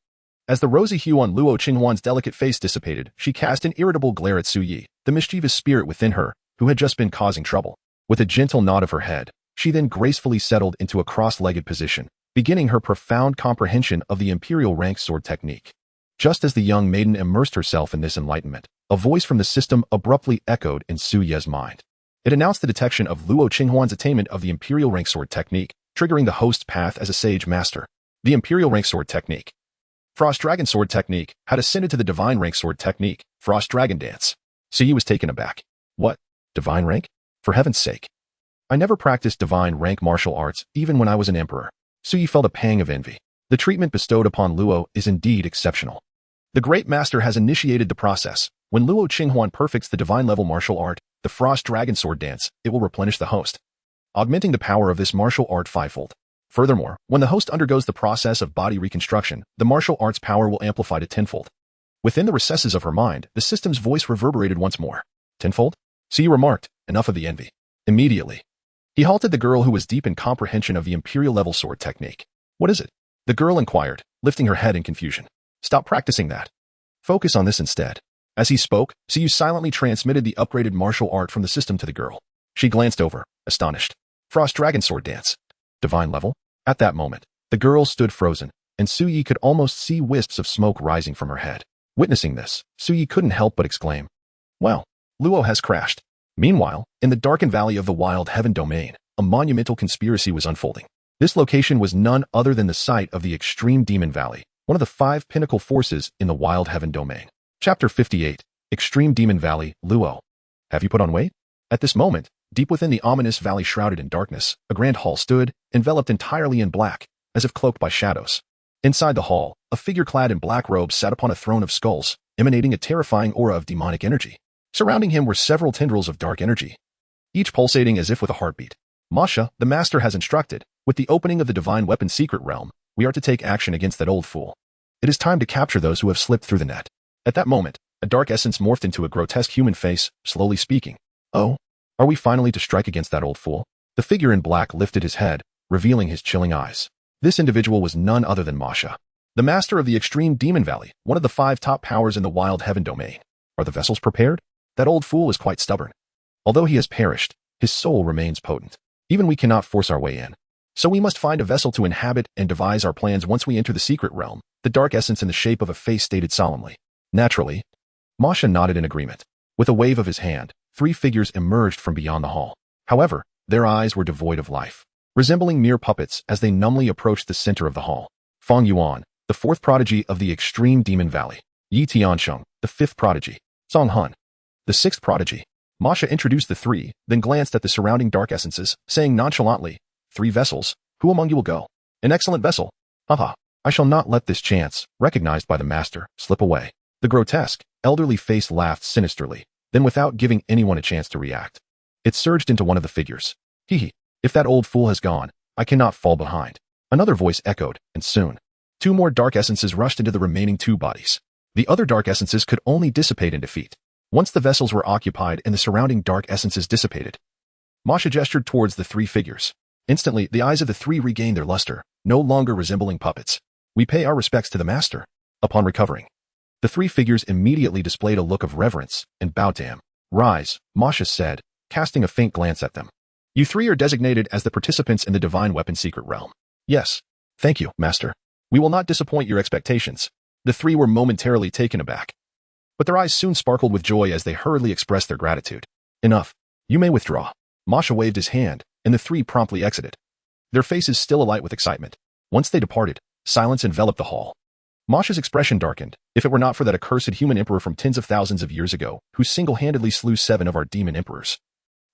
As the rosy hue on Luo Qinghuan's delicate face dissipated, she cast an irritable glare at Su Yi, the mischievous spirit within her, who had just been causing trouble. With a gentle nod of her head, she then gracefully settled into a cross-legged position, beginning her profound comprehension of the imperial rank sword technique. Just as the young maiden immersed herself in this enlightenment, a voice from the system abruptly echoed in Su Ye's mind. It announced the detection of Luo Qinghuan's attainment of the imperial rank sword technique, triggering the host's path as a sage master. The imperial rank sword technique. Frost Dragon Sword Technique had ascended to the divine rank sword technique, Frost Dragon Dance. Su Yi was taken aback. What? Divine rank? For heaven's sake. I never practiced divine rank martial arts, even when I was an emperor. Su Yi felt a pang of envy. The treatment bestowed upon Luo is indeed exceptional. The great master has initiated the process. When Luo Qinghuan perfects the divine level martial art, the Frost Dragon Sword Dance, it will replenish the host, augmenting the power of this martial art fivefold. Furthermore, when the host undergoes the process of body reconstruction, the martial art's power will amplify to tenfold. Within the recesses of her mind, the system's voice reverberated once more. Tenfold? Su Yi remarked, enough of the envy. Immediately, he halted the girl who was deep in comprehension of the imperial-level sword technique. What is it? The girl inquired, lifting her head in confusion. Stop practicing that. Focus on this instead. As he spoke, Su Yi silently transmitted the upgraded martial art from the system to the girl. She glanced over, astonished. Frost Dragon Sword Dance. Divine level? At that moment, the girl stood frozen, and Su Yi could almost see wisps of smoke rising from her head. Witnessing this, Su Yi couldn't help but exclaim, well, Luo has crashed. Meanwhile, in the darkened valley of the Wild Heaven domain, a monumental conspiracy was unfolding. This location was none other than the site of the Extreme Demon Valley, one of the 5 pinnacle forces in the Wild Heaven domain. Chapter 58, Extreme Demon Valley, Luo. Have you put on weight? At this moment, deep within the ominous valley shrouded in darkness, a grand hall stood, enveloped entirely in black, as if cloaked by shadows. Inside the hall, a figure clad in black robes sat upon a throne of skulls, emanating a terrifying aura of demonic energy. Surrounding him were several tendrils of dark energy, each pulsating as if with a heartbeat. Masha, the master has instructed, with the opening of the divine weapon secret realm, we are to take action against that old fool. It is time to capture those who have slipped through the net. At that moment, a dark essence morphed into a grotesque human face, slowly speaking. Oh, are we finally to strike against that old fool? The figure in black lifted his head, revealing his chilling eyes. This individual was none other than Masha, the master of the Extreme Demon Valley, one of the 5 top powers in the Wild Heaven domain. Are the vessels prepared? That old fool is quite stubborn. Although he has perished, his soul remains potent. Even we cannot force our way in. So we must find a vessel to inhabit and devise our plans once we enter the secret realm. The dark essence in the shape of a face stated solemnly. Naturally, Masha nodded in agreement. With a wave of his hand, 3 figures emerged from beyond the hall. However, their eyes were devoid of life, resembling mere puppets as they numbly approached the center of the hall. Feng Yuan, the fourth prodigy of the extreme demon valley. Yi Tiansheng, the fifth prodigy. Song Han, the sixth prodigy. Masha introduced the three, then glanced at the surrounding dark essences, saying nonchalantly, 3 vessels, who among you will go? An excellent vessel. Haha, I shall not let this chance, recognized by the master, slip away. The grotesque, elderly face laughed sinisterly, then without giving anyone a chance to react. It surged into one of the figures. Hee, if that old fool has gone, I cannot fall behind. Another voice echoed, and soon, 2 more dark essences rushed into the remaining 2 bodies. The other dark essences could only dissipate in defeat. Once the vessels were occupied and the surrounding dark essences dissipated, Masha gestured towards the 3 figures. Instantly, the eyes of the 3 regained their luster, no longer resembling puppets. We pay our respects to the master. Upon recovering, the 3 figures immediately displayed a look of reverence and bowed to him. Rise, Masha said, casting a faint glance at them. You 3 are designated as the participants in the Divine Weapon Secret Realm. Yes. Thank you, master. We will not disappoint your expectations. The 3 were momentarily taken aback, but their eyes soon sparkled with joy as they hurriedly expressed their gratitude. Enough. You may withdraw. Masha waved his hand, and the 3 promptly exited, their faces still alight with excitement. Once they departed, silence enveloped the hall. Masha's expression darkened, if it were not for that accursed human emperor from tens of thousands of years ago, who single-handedly slew 7 of our demon emperors.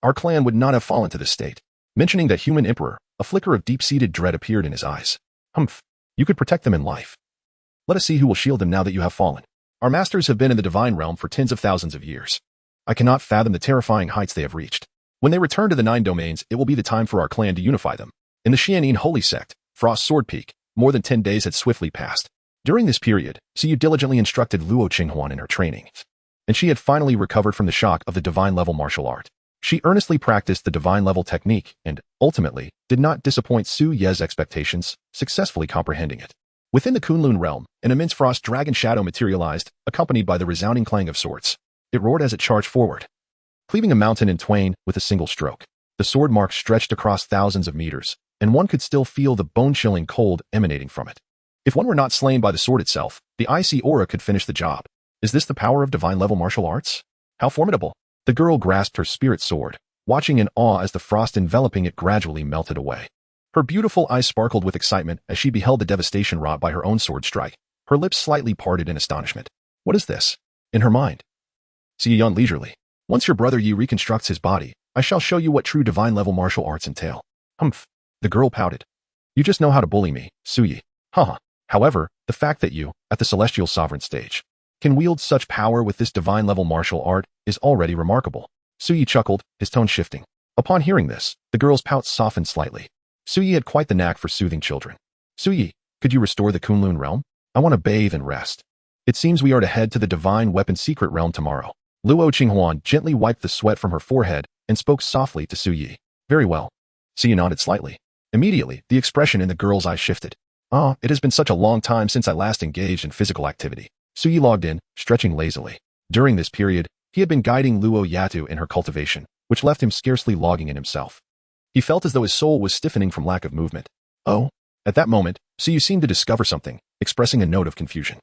Our clan would not have fallen to this state. Mentioning that human emperor, a flicker of deep-seated dread appeared in his eyes. Humph. You could protect them in life. Let us see who will shield them now that you have fallen. Our masters have been in the divine realm for tens of thousands of years. I cannot fathom the terrifying heights they have reached. When they return to the 9 domains, it will be the time for our clan to unify them. In the Xuantian holy sect, Frost Sword Peak, more than 10 days had swiftly passed. During this period, Siyu diligently instructed Luo Qinghuan in her training, and she had finally recovered from the shock of the divine-level martial art. She earnestly practiced the divine-level technique and, ultimately, did not disappoint Su Ye's expectations, successfully comprehending it. Within the Kunlun realm, an immense frost dragon shadow materialized, accompanied by the resounding clang of swords. It roared as it charged forward, cleaving a mountain in twain with a single stroke. The sword mark stretched across thousands of meters, and one could still feel the bone-chilling cold emanating from it. If one were not slain by the sword itself, the icy aura could finish the job. Is this the power of divine-level martial arts? How formidable! The girl grasped her spirit sword, watching in awe as the frost enveloping it gradually melted away. Her beautiful eyes sparkled with excitement as she beheld the devastation wrought by her own sword strike. Her lips slightly parted in astonishment. What is this? In her mind, Siyu yawned leisurely. Once your brother Yi reconstructs his body, I shall show you what true divine-level martial arts entail. Humph. The girl pouted. You just know how to bully me, Suyi. Haha. However, the fact that you, at the celestial sovereign stage, can wield such power with this divine-level martial art is already remarkable. Suyi chuckled, his tone shifting. Upon hearing this, the girl's pout softened slightly. Suyi had quite the knack for soothing children. Suyi, could you restore the Kunlun realm? I want to bathe and rest. It seems we are to head to the divine weapon secret realm tomorrow. Luo Qinghuan gently wiped the sweat from her forehead and spoke softly to Suyi. Very well. Suyi nodded slightly. Immediately, the expression in the girl's eyes shifted. Ah, it has been such a long time since I last engaged in physical activity. Suyi logged in, stretching lazily. During this period, he had been guiding Luo Yatu in her cultivation, which left him scarcely logging in himself. He felt as though his soul was stiffening from lack of movement. Oh? At that moment, Suyi seemed to discover something, expressing a note of confusion.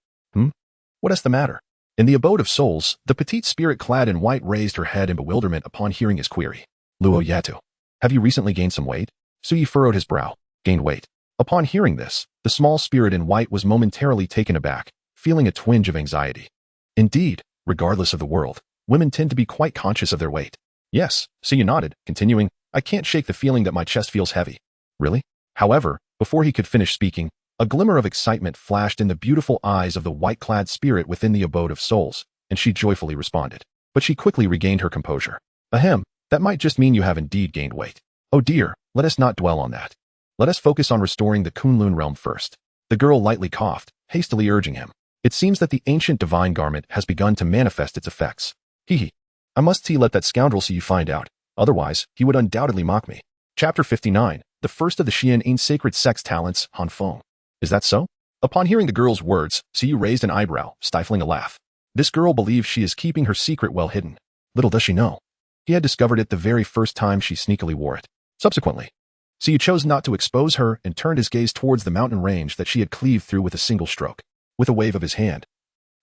What is the matter? In the abode of souls, the petite spirit clad in white raised her head in bewilderment upon hearing his query. Luo Yatu, have you recently gained some weight? Suyi furrowed his brow. Gained weight. Upon hearing this, the small spirit in white was momentarily taken aback, feeling a twinge of anxiety. Indeed, regardless of the world, women tend to be quite conscious of their weight. Yes, Suyi nodded, continuing, I can't shake the feeling that my chest feels heavy. Really? However, before he could finish speaking, a glimmer of excitement flashed in the beautiful eyes of the white-clad spirit within the abode of souls, and she joyfully responded. But she quickly regained her composure. Ahem, that might just mean you have indeed gained weight. Oh dear, let us not dwell on that. Let us focus on restoring the Kunlun realm first. The girl lightly coughed, hastily urging him. It seems that the ancient divine garment has begun to manifest its effects. I must let that scoundrel see you find out. Otherwise, he would undoubtedly mock me. Chapter 59, the first of the Xian'in sacred sex talents, Han Feng. Is that so? Upon hearing the girl's words, Siyu raised an eyebrow, stifling a laugh. This girl believes she is keeping her secret well hidden. Little does she know. He had discovered it the very first time she sneakily wore it. Subsequently, Siyu chose not to expose her and turned his gaze towards the mountain range that she had cleaved through with a single stroke. With a wave of his hand,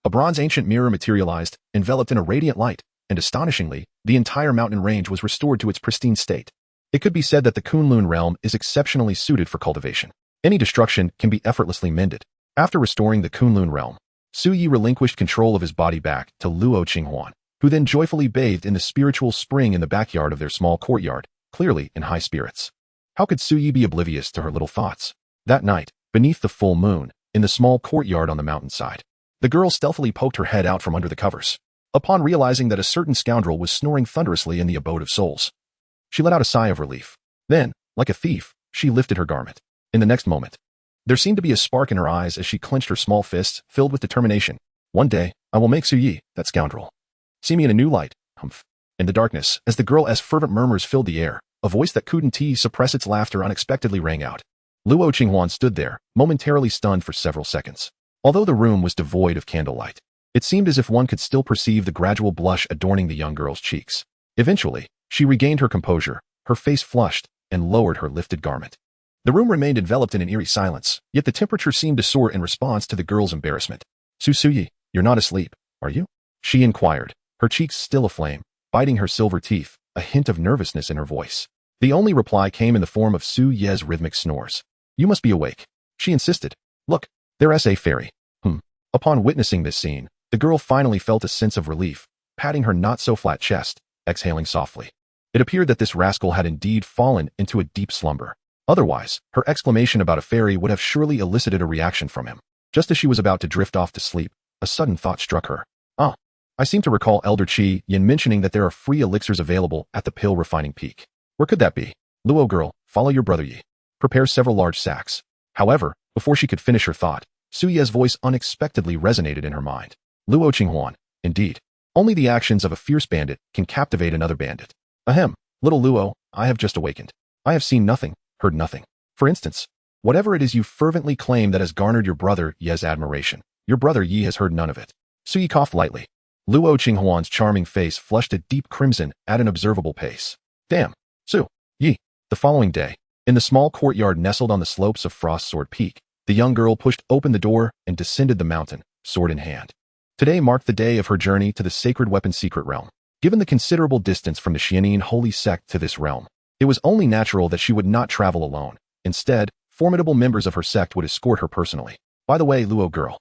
a bronze ancient mirror materialized, enveloped in a radiant light, and astonishingly, the entire mountain range was restored to its pristine state. It could be said that the Kunlun realm is exceptionally suited for cultivation. Any destruction can be effortlessly mended. After restoring the Kunlun realm, Su Yi relinquished control of his body back to Luo Qinghuan, who then joyfully bathed in the spiritual spring in the backyard of their small courtyard, clearly in high spirits. How could Su Yi be oblivious to her little thoughts? That night, beneath the full moon, in the small courtyard on the mountainside, the girl stealthily poked her head out from under the covers, upon realizing that a certain scoundrel was snoring thunderously in the abode of souls. She let out a sigh of relief. Then, like a thief, she lifted her garment. In the next moment, there seemed to be a spark in her eyes as she clenched her small fists, filled with determination. One day, I will make Su Yi, that scoundrel, see me in a new light. Humph. In the darkness, as the girl's fervent murmurs filled the air, a voice that couldn't suppress its laughter unexpectedly rang out. Luo Qinghuan stood there, momentarily stunned for several seconds. Although the room was devoid of candlelight, it seemed as if one could still perceive the gradual blush adorning the young girl's cheeks. Eventually, she regained her composure, her face flushed, and lowered her lifted garment. The room remained enveloped in an eerie silence, yet the temperature seemed to soar in response to the girl's embarrassment. Su Yi, you're not asleep, are you? She inquired, her cheeks still aflame, biting her silver teeth, a hint of nervousness in her voice. The only reply came in the form of Su Ye's rhythmic snores. You must be awake, she insisted. Look, there's a fairy. Upon witnessing this scene, the girl finally felt a sense of relief, patting her not-so-flat chest, exhaling softly. It appeared that this rascal had indeed fallen into a deep slumber. Otherwise, her exclamation about a fairy would have surely elicited a reaction from him. Just as she was about to drift off to sleep, a sudden thought struck her. I seem to recall Elder Qi Yin mentioning that there are free elixirs available at the pill refining peak. Where could that be? Luo girl, follow your brother Yi. Prepare several large sacks. However, before she could finish her thought, Su Ye's voice unexpectedly resonated in her mind. Luo Qinghuan, indeed. Only the actions of a fierce bandit can captivate another bandit. Ahem, little Luo, I have just awakened. I have seen nothing, heard nothing. For instance, whatever it is you fervently claim that has garnered your brother Ye's admiration, your brother Yi has heard none of it. Su Yi coughed lightly. Luo Qinghuan's charming face flushed a deep crimson at an observable pace. Damn, Su Yi. The following day, in the small courtyard nestled on the slopes of Frost Sword Peak, the young girl pushed open the door and descended the mountain, sword in hand. Today marked the day of her journey to the Sacred Weapon Secret Realm. Given the considerable distance from the Xuantian holy sect to this realm, it was only natural that she would not travel alone. Instead, formidable members of her sect would escort her personally. By the way, Luo girl.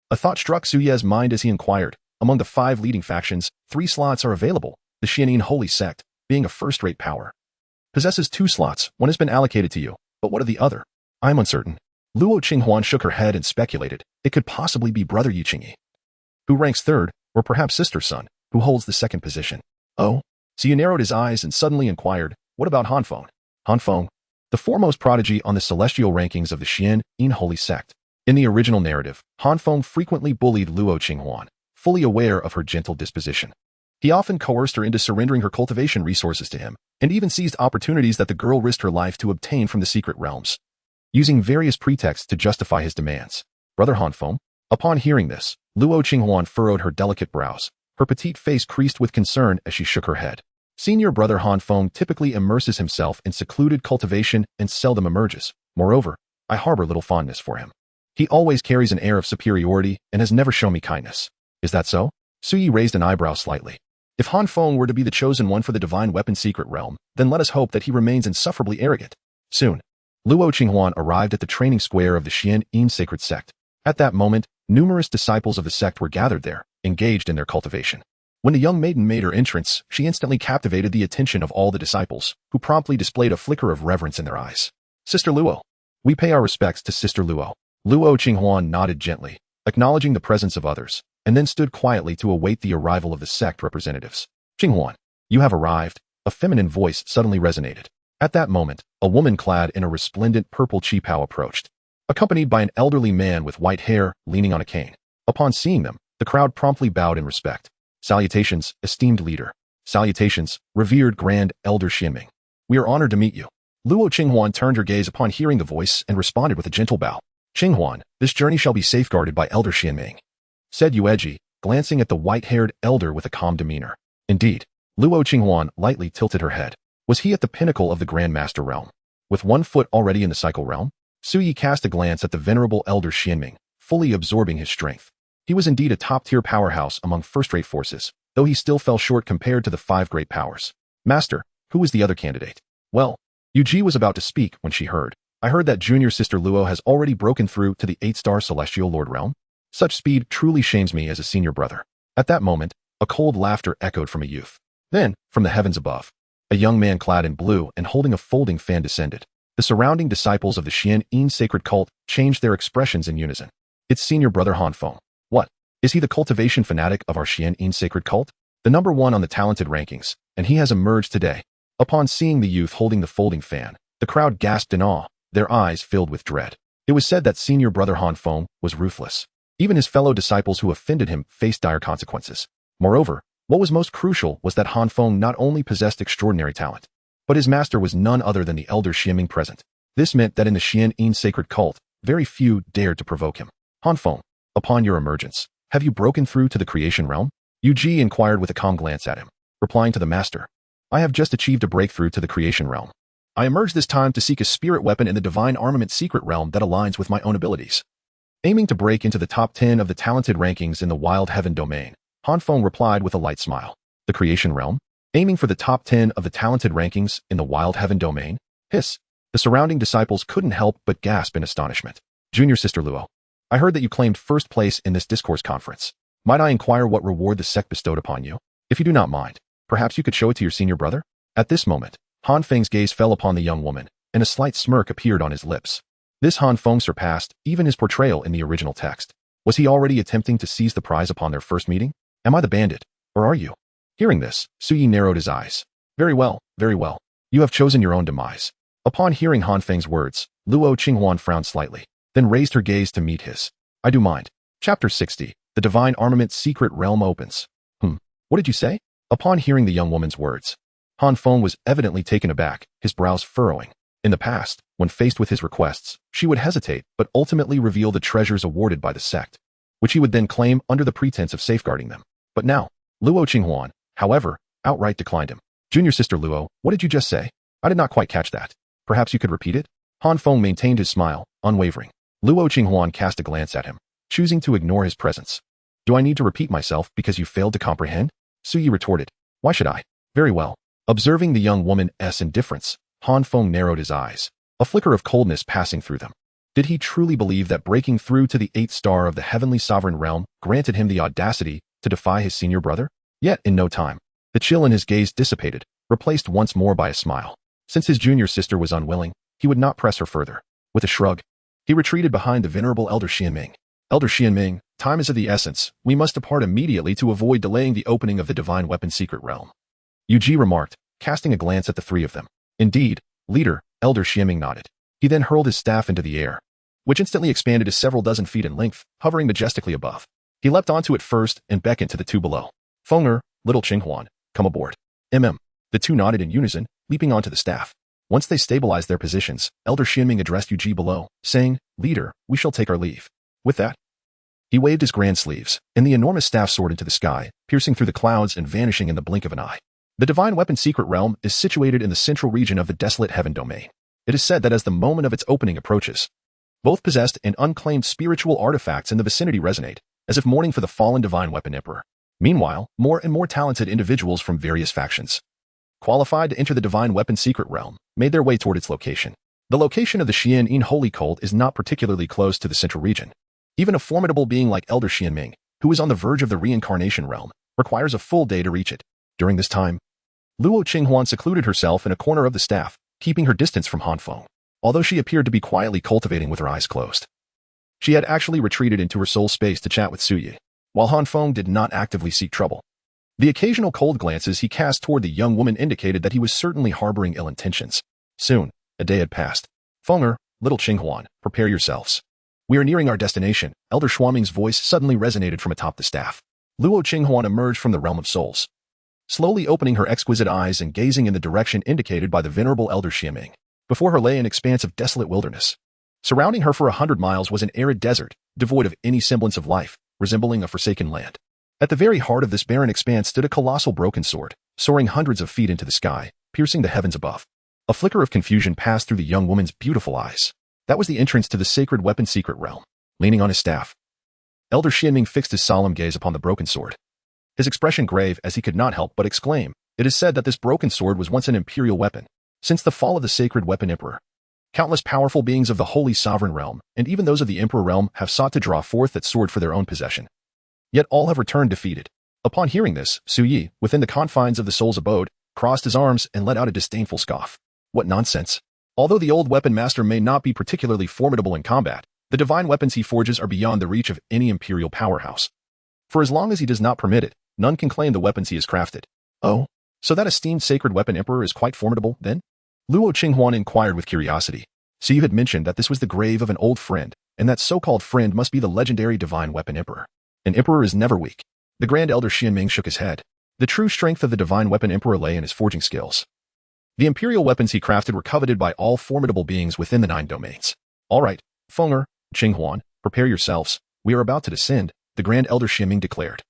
A thought struck Su Ye's mind as he inquired. Among the 5 leading factions, 3 slots are available, the Xuantian holy sect, being a first-rate power, possesses 2 slots, one has been allocated to you, but what of the other? I'm uncertain. Luo Qinghuan shook her head and speculated, it could possibly be brother Yu Qingyi, who ranks 3rd, or perhaps sister son, who holds the 2nd position. Oh? So you narrowed his eyes and suddenly inquired, what about Hanfeng? Hanfeng, the foremost prodigy on the celestial rankings of the Xuantian holy sect. In the original narrative, Hanfeng frequently bullied Luo Qinghuan, fully aware of her gentle disposition. He often coerced her into surrendering her cultivation resources to him, and even seized opportunities that the girl risked her life to obtain from the secret realms, using various pretexts to justify his demands. Brother Hanfeng? Upon hearing this, Luo Qinghuan furrowed her delicate brows, her petite face creased with concern as she shook her head. Senior brother Hanfeng typically immerses himself in secluded cultivation and seldom emerges. Moreover, I harbor little fondness for him. He always carries an air of superiority and has never shown me kindness. Is that so? Su Yi raised an eyebrow slightly. If Hanfeng were to be the chosen one for the divine weapon secret realm, then let us hope that he remains insufferably arrogant. Soon, Luo Qinghuan arrived at the training square of the Xuantian sacred sect. At that moment, numerous disciples of the sect were gathered there, engaged in their cultivation. When the young maiden made her entrance, she instantly captivated the attention of all the disciples, who promptly displayed a flicker of reverence in their eyes. Sister Luo. We pay our respects to Sister Luo. Luo Qinghuan nodded gently, acknowledging the presence of others, and then stood quietly to await the arrival of the sect representatives. Qinghuan, you have arrived, a feminine voice suddenly resonated. At that moment, a woman clad in a resplendent purple qipao approached, accompanied by an elderly man with white hair leaning on a cane. Upon seeing them, the crowd promptly bowed in respect. Salutations, esteemed leader. Salutations, revered Grand Elder Xianming. We are honored to meet you. Luo Qinghuan turned her gaze upon hearing the voice and responded with a gentle bow. Qinghuan, this journey shall be safeguarded by Elder Xianming, said Yueji, glancing at the white-haired elder with a calm demeanor. Indeed, Luo Qinghuan lightly tilted her head. Was he at the pinnacle of the Grandmaster realm? With one foot already in the cycle realm? Su Yi cast a glance at the venerable Elder Xianming, fully absorbing his strength. He was indeed a top-tier powerhouse among first-rate forces, though he still fell short compared to the 5 great powers. Master, who was the other candidate? Well, Yuji was about to speak when she heard, I heard that junior sister Luo has already broken through to the 8-star celestial lord realm. Such speed truly shames me as a senior brother. At that moment, a cold laughter echoed from a youth. Then, from the heavens above, a young man clad in blue and holding a folding fan descended. The surrounding disciples of the Xuantian sacred cult changed their expressions in unison. It's senior brother Han Feng. What? Is he the cultivation fanatic of our Xuantian sacred cult? The number one on the talented rankings, and he has emerged today. Upon seeing the youth holding the folding fan, the crowd gasped in awe, their eyes filled with dread. It was said that senior brother Han Feng was ruthless. Even his fellow disciples who offended him faced dire consequences. Moreover, what was most crucial was that Han Feng not only possessed extraordinary talent, but his master was none other than the elder Xianming present. This meant that in the Xuantian sacred cult, very few dared to provoke him. Han Feng, upon your emergence, have you broken through to the creation realm? Yu Ji inquired with a calm glance at him, replying to the master. I have just achieved a breakthrough to the creation realm. I emerged this time to seek a spirit weapon in the divine armament secret realm that aligns with my own abilities. Aiming to break into the top 10 of the talented rankings in the wild heaven domain, Han Feng replied with a light smile. The creation realm? Aiming for the top 10 of the talented rankings in the wild heaven domain? Hiss. The surrounding disciples couldn't help but gasp in astonishment. Junior sister Luo, I heard that you claimed first place in this discourse conference. Might I inquire what reward the sect bestowed upon you? If you do not mind, perhaps you could show it to your senior brother? At this moment, Han Feng's gaze fell upon the young woman, and a slight smirk appeared on his lips. This Han Feng surpassed even his portrayal in the original text. Was he already attempting to seize the prize upon their first meeting? Am I the bandit, or are you? Hearing this, Suyi narrowed his eyes. Very well, very well. You have chosen your own demise. Upon hearing Han Feng's words, Luo Qinghuan frowned slightly, then raised her gaze to meet his. I do mind. Chapter 60. The Divine Armament Secret Realm opens. What did you say? Upon hearing the young woman's words, Han Feng was evidently taken aback, his brows furrowing. In the past, when faced with his requests, she would hesitate but ultimately reveal the treasures awarded by the sect, which he would then claim under the pretense of safeguarding them. But now, Luo Qinghuan, however, outright declined him. Junior sister Luo, what did you just say? I did not quite catch that. Perhaps you could repeat it? Han Feng maintained his smile, unwavering. Luo Qinghuan cast a glance at him, choosing to ignore his presence. Do I need to repeat myself because you failed to comprehend? Suyi retorted. Why should I? Very well. Observing the young woman's indifference, Han Feng narrowed his eyes, a flicker of coldness passing through them. Did he truly believe that breaking through to the 8th star of the heavenly sovereign realm granted him the audacity to defy his senior brother? Yet, in no time, the chill in his gaze dissipated, replaced once more by a smile. Since his junior sister was unwilling, he would not press her further. With a shrug, he retreated behind the venerable elder Xianming. Elder Xianming, time is of the essence. We must depart immediately to avoid delaying the opening of the divine weapon secret realm. Yu Ji remarked, casting a glance at the three of them. Indeed, leader, Elder Xianming nodded. He then hurled his staff into the air, which instantly expanded to several dozen feet in length, hovering majestically above. He leapt onto it first and beckoned to the two below. Fenger, little Qinghuan, come aboard. The two nodded in unison, leaping onto the staff. Once they stabilized their positions, Elder Xianming addressed Yu Ji below, saying, Leader, we shall take our leave. With that, he waved his grand sleeves, and the enormous staff soared into the sky, piercing through the clouds and vanishing in the blink of an eye. The divine weapon secret realm is situated in the central region of the desolate heaven domain. It is said that as the moment of its opening approaches, both possessed and unclaimed spiritual artifacts in the vicinity resonate, as if mourning for the fallen divine weapon emperor. Meanwhile, more and more talented individuals from various factions, qualified to enter the divine weapon secret realm, made their way toward its location. The location of the Xuantian holy cult is not particularly close to the central region. Even a formidable being like Elder Xianming, who is on the verge of the reincarnation realm, requires a full day to reach it. During this time, Luo Qinghuan secluded herself in a corner of the staff, keeping her distance from Han Feng, although she appeared to be quietly cultivating with her eyes closed. She had actually retreated into her soul space to chat with Suyi, while Han Feng did not actively seek trouble. The occasional cold glances he cast toward the young woman indicated that he was certainly harboring ill intentions. Soon, a day had passed. Fenger, little Qinghuan, prepare yourselves. We are nearing our destination. Elder Xianming's voice suddenly resonated from atop the staff. Luo Qinghuan emerged from the realm of souls, slowly opening her exquisite eyes and gazing in the direction indicated by the venerable Elder Xianming. Before her lay an expanse of desolate wilderness. Surrounding her for 100 miles was an arid desert, devoid of any semblance of life, resembling a forsaken land. At the very heart of this barren expanse stood a colossal broken sword, soaring hundreds of feet into the sky, piercing the heavens above. A flicker of confusion passed through the young woman's beautiful eyes. That was the entrance to the sacred weapon secret realm. Leaning on his staff, Elder Xianming fixed his solemn gaze upon the broken sword, his expression grave as he could not help but exclaim. It is said that this broken sword was once an imperial weapon. Since the fall of the sacred weapon emperor, Countless powerful beings of the Holy Sovereign Realm, and even those of the Emperor Realm, have sought to draw forth that sword for their own possession. Yet all have returned defeated. Upon hearing this, Su Yi, within the confines of the soul's abode, crossed his arms and let out a disdainful scoff. What nonsense! Although the old weapon master may not be particularly formidable in combat, the divine weapons he forges are beyond the reach of any imperial powerhouse. For as long as he does not permit it, none can claim the weapons he has crafted. Oh, so that esteemed sacred weapon emperor is quite formidable, then? Luo Qinghuan inquired with curiosity. So you had mentioned that this was the grave of an old friend, and that so-called friend must be the legendary divine weapon emperor. An emperor is never weak. The Grand Elder Xianming shook his head. The true strength of the divine weapon emperor lay in his forging skills. The imperial weapons he crafted were coveted by all formidable beings within the 9 domains. All right, Fenger, Qinghuan, prepare yourselves. We are about to descend, the Grand Elder Xianming declared,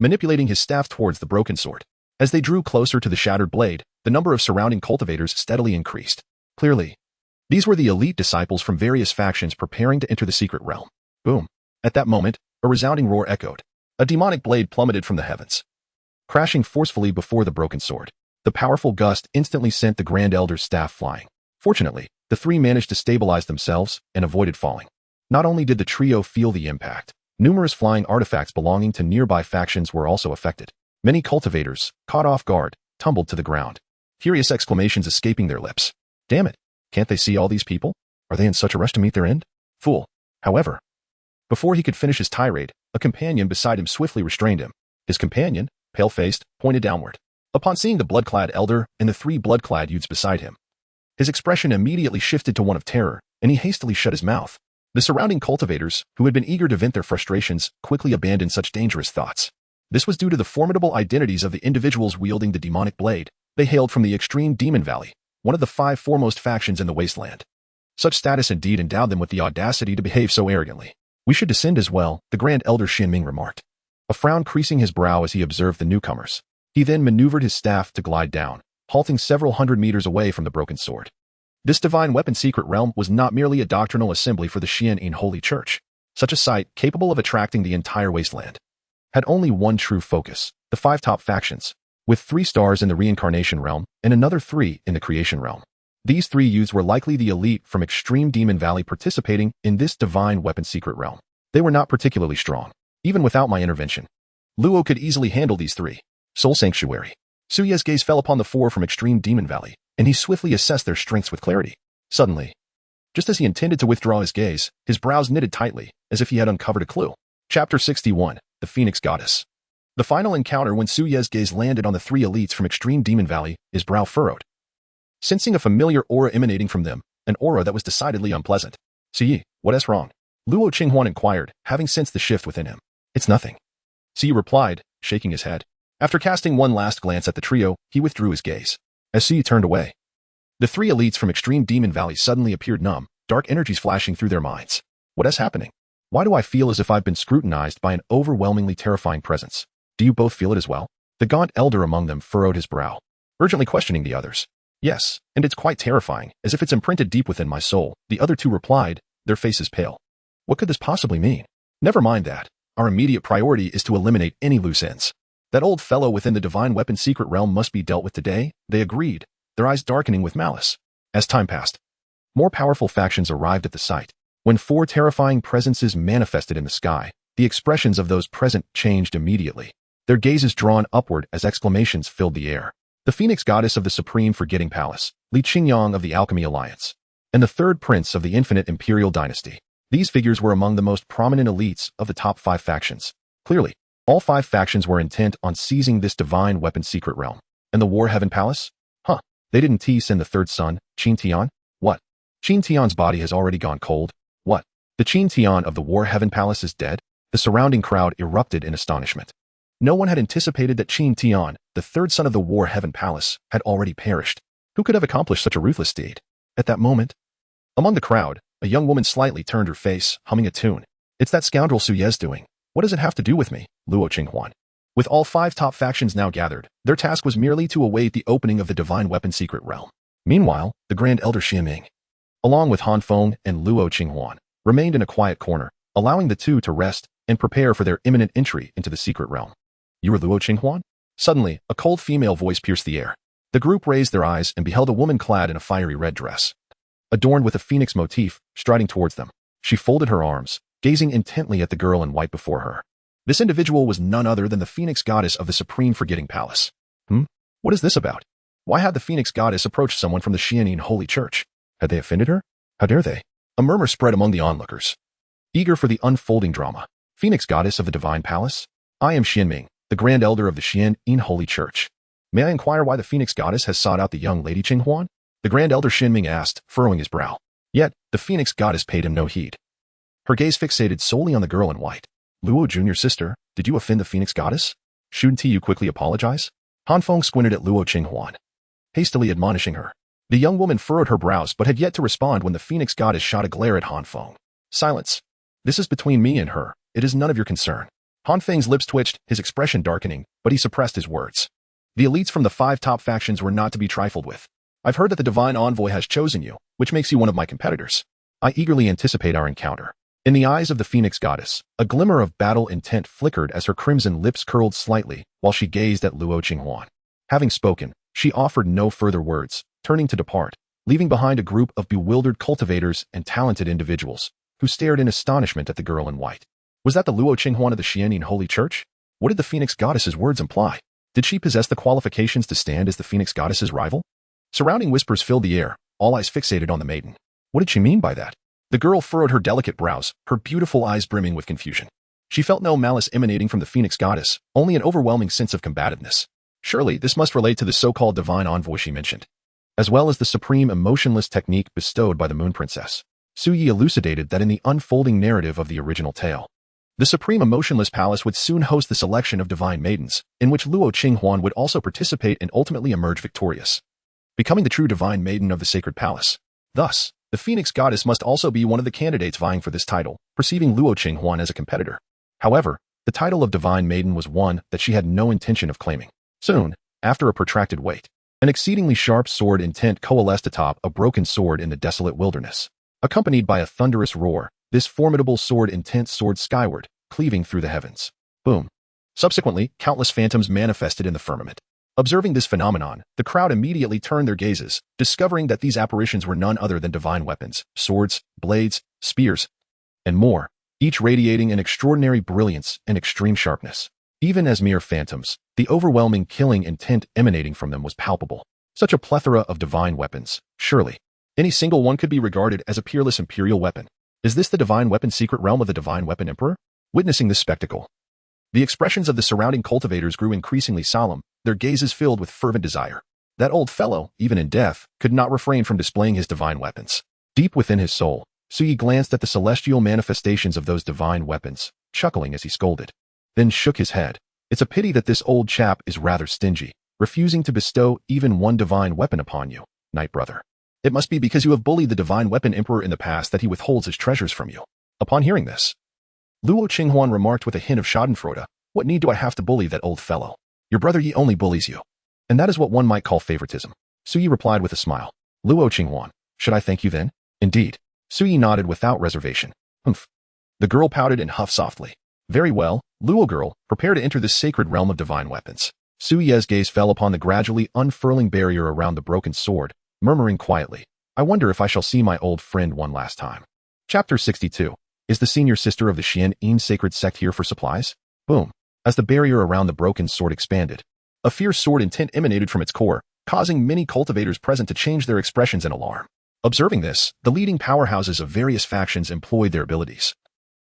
manipulating his staff towards the broken sword. As they drew closer to the shattered blade, the number of surrounding cultivators steadily increased. Clearly, these were the elite disciples from various factions preparing to enter the secret realm. Boom. At that moment, a resounding roar echoed. A demonic blade plummeted from the heavens, crashing forcefully before the broken sword. The powerful gust instantly sent the Grand Elder's staff flying. Fortunately, the 3 managed to stabilize themselves and avoided falling. Not only did the trio feel the impact, numerous flying artifacts belonging to nearby factions were also affected. Many cultivators, caught off guard, tumbled to the ground, furious exclamations escaping their lips. Damn it! Can't they see all these people? Are they in such a rush to meet their end? Fool. However, before he could finish his tirade, a companion beside him swiftly restrained him. His companion, pale-faced, pointed downward. Upon seeing the blood-clad elder and the 3 blood-clad youths beside him, his expression immediately shifted to one of terror, and he hastily shut his mouth. The surrounding cultivators, who had been eager to vent their frustrations, quickly abandoned such dangerous thoughts. This was due to the formidable identities of the individuals wielding the demonic blade. They hailed from the extreme Demon Valley, one of the 5 foremost factions in the wasteland. Such status indeed endowed them with the audacity to behave so arrogantly. We should descend as well, the Grand Elder Xianming remarked, a frown creasing his brow as he observed the newcomers. He then maneuvered his staff to glide down, halting several hundred meters away from the broken sword. This divine weapon secret realm was not merely a doctrinal assembly for the Xuantian Holy Church. Such a site, capable of attracting the entire wasteland, had only one true focus: the 5 top factions, with 3 stars in the reincarnation realm and another 3 in the creation realm. These 3 youths were likely the elite from extreme Demon Valley participating in this divine weapon secret realm. They were not particularly strong. Even without my intervention, Luo could easily handle these 3. Soul Sanctuary. Su Ye's gaze fell upon the 4 from extreme Demon Valley, and he swiftly assessed their strengths with clarity. Suddenly, just as he intended to withdraw his gaze, his brows knitted tightly, as if he had uncovered a clue. Chapter 61, The Phoenix Goddess. The final encounter when Su Ye's gaze landed on the 3 elites from extreme Demon Valley, his brow furrowed, sensing a familiar aura emanating from them, an aura that was decidedly unpleasant. Su Yi, what is wrong? Luo Qinghuan inquired, having sensed the shift within him. It's nothing. Su Yi replied, shaking his head. After casting one last glance at the trio, he withdrew his gaze. As Su Yi turned away, the 3 elites from extreme Demon Valley suddenly appeared numb, dark energies flashing through their minds. What is happening? Why do I feel as if I've been scrutinized by an overwhelmingly terrifying presence? Do you both feel it as well? The gaunt elder among them furrowed his brow, urgently questioning the others. Yes, and it's quite terrifying, as if it's imprinted deep within my soul, the other 2 replied, their faces pale. What could this possibly mean? Never mind that. Our immediate priority is to eliminate any loose ends. That old fellow within the divine weapon secret realm must be dealt with today, they agreed, their eyes darkening with malice. As time passed, more powerful factions arrived at the site. When 4 terrifying presences manifested in the sky, the expressions of those present changed immediately, their gazes drawn upward as exclamations filled the air. The Phoenix Goddess of the Supreme Forgetting Palace, Li Qingyang of the Alchemy Alliance, and the 3rd Prince of the Infinite Imperial Dynasty. These figures were among the most prominent elites of the top 5 factions. Clearly, all 5 factions were intent on seizing this divine weapon secret realm. And the War Heaven Palace? Huh, they didn't send the 3rd son, Xuantian? What? Xuantian's body has already gone cold? What? The Xuantian of the War Heaven Palace is dead? The surrounding crowd erupted in astonishment. No one had anticipated that Xuantian, the 3rd son of the War Heaven Palace, had already perished. Who could have accomplished such a ruthless deed? At that moment, among the crowd, a young woman slightly turned her face, humming a tune. It's that scoundrel Su Ye's doing. What does it have to do with me? Luo Qinghuan. With all 5 top factions now gathered, their task was merely to await the opening of the divine weapon secret realm. Meanwhile, the Grand Elder Xianming, along with Han Feng and Luo Qinghuan, remained in a quiet corner, allowing the 2 to rest and prepare for their imminent entry into the secret realm. You are Luo Qinghuan? Suddenly, a cold female voice pierced the air. The group raised their eyes and beheld a woman clad in a fiery red dress. adorned with a phoenix motif, striding towards them. She folded her arms, gazing intently at the girl in white before her. This individual was none other than the Phoenix Goddess of the Supreme Forgetting Palace. What is this about? Why had the Phoenix Goddess approached someone from the Xuantian Holy Church? Had they offended her? How dare they? A murmur spread among the onlookers, eager for the unfolding drama. Phoenix Goddess of the Divine Palace? I am Xianming, the Grand Elder of the Xuantian Holy Church. May I inquire why the Phoenix Goddess has sought out the young Lady Qinghuan? The Grand Elder Xianming asked, furrowing his brow. Yet, the Phoenix Goddess paid him no heed. Her gaze fixated solely on the girl in white. Luo Jr.'s sister, did you offend the Phoenix Goddess? Shouldn't you quickly apologize? Han Feng squinted at Luo Qinghuan, hastily admonishing her. The young woman furrowed her brows but had yet to respond when the Phoenix Goddess shot a glare at Han Feng. Silence. This is between me and her. It is none of your concern. Han Feng's lips twitched, his expression darkening, but he suppressed his words. The elites from the 5 top factions were not to be trifled with. I've heard that the Divine Envoy has chosen you, which makes you one of my competitors. I eagerly anticipate our encounter. In the eyes of the Phoenix Goddess, a glimmer of battle intent flickered as her crimson lips curled slightly while she gazed at Luo Qinghuan. Having spoken, she offered no further words, turning to depart, leaving behind a group of bewildered cultivators and talented individuals who stared in astonishment at the girl in white. Was that the Luo Qinghuan of the Xuantian Holy Church? What did the Phoenix Goddess's words imply? Did she possess the qualifications to stand as the Phoenix Goddess's rival? Surrounding whispers filled the air, all eyes fixated on the maiden. What did she mean by that? The girl furrowed her delicate brows, her beautiful eyes brimming with confusion. She felt no malice emanating from the Phoenix Goddess, only an overwhelming sense of combativeness. Surely this must relate to the so-called Divine Envoy she mentioned, as well as the supreme emotionless technique bestowed by the Moon Princess. Su Yi elucidated that in the unfolding narrative of the original tale, the Supreme Emotionless Palace would soon host the selection of divine maidens, in which Luo Qinghuan would also participate and ultimately emerge victorious, becoming the true divine maiden of the sacred palace. Thus, the Phoenix Goddess must also be one of the candidates vying for this title, perceiving Luo Qinghuan as a competitor. However, the title of divine maiden was one that she had no intention of claiming. Soon, after a protracted wait, an exceedingly sharp sword intent coalesced atop a broken sword in the desolate wilderness. Accompanied by a thunderous roar, this formidable sword intent soared skyward, cleaving through the heavens. Boom. Subsequently, countless phantoms manifested in the firmament. Observing this phenomenon, the crowd immediately turned their gazes, discovering that these apparitions were none other than divine weapons, swords, blades, spears, and more, each radiating an extraordinary brilliance and extreme sharpness. Even as mere phantoms, the overwhelming killing intent emanating from them was palpable. Such a plethora of divine weapons, surely any single one could be regarded as a peerless imperial weapon. Is this the divine weapon secret realm of the divine weapon emperor? Witnessing this spectacle, the expressions of the surrounding cultivators grew increasingly solemn, their gazes filled with fervent desire. That old fellow, even in death, could not refrain from displaying his divine weapons. Deep within his soul, Su Yi glanced at the celestial manifestations of those divine weapons, chuckling as he scolded, then shook his head. It's a pity that this old chap is rather stingy, refusing to bestow even one divine weapon upon you, Knight Brother. It must be because you have bullied the divine weapon emperor in the past that he withholds his treasures from you. Upon hearing this, Luo Qinghuan remarked with a hint of schadenfreude, what need do I have to bully that old fellow? Your brother Yi only bullies you. And that is what one might call favoritism. Su Yi replied with a smile. Luo Qinghuan, should I thank you then? Indeed. Su Yi nodded without reservation. Humph. The girl pouted and huffed softly. Very well, Luo girl, prepare to enter this sacred realm of divine weapons. Su Yi's gaze fell upon the gradually unfurling barrier around the broken sword, murmuring quietly, I wonder if I shall see my old friend one last time. Chapter 62. Is the senior sister of the Xuantian sacred sect here for supplies? Boom. As the barrier around the broken sword expanded, a fierce sword intent emanated from its core, causing many cultivators present to change their expressions in alarm. Observing this, the leading powerhouses of various factions employed their abilities,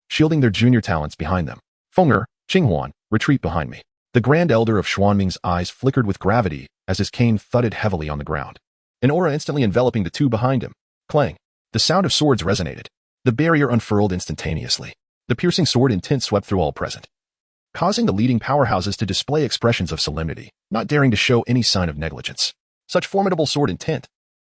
shielding their junior talents behind them. Fenger, Qinghuan, retreat behind me. The Grand Elder of Xuanming's eyes flickered with gravity as his cane thudded heavily on the ground, an aura instantly enveloping the two behind him. Clang. The sound of swords resonated. The barrier unfurled instantaneously. The piercing sword intent swept through all present, causing the leading powerhouses to display expressions of solemnity, not daring to show any sign of negligence. Such formidable sword intent.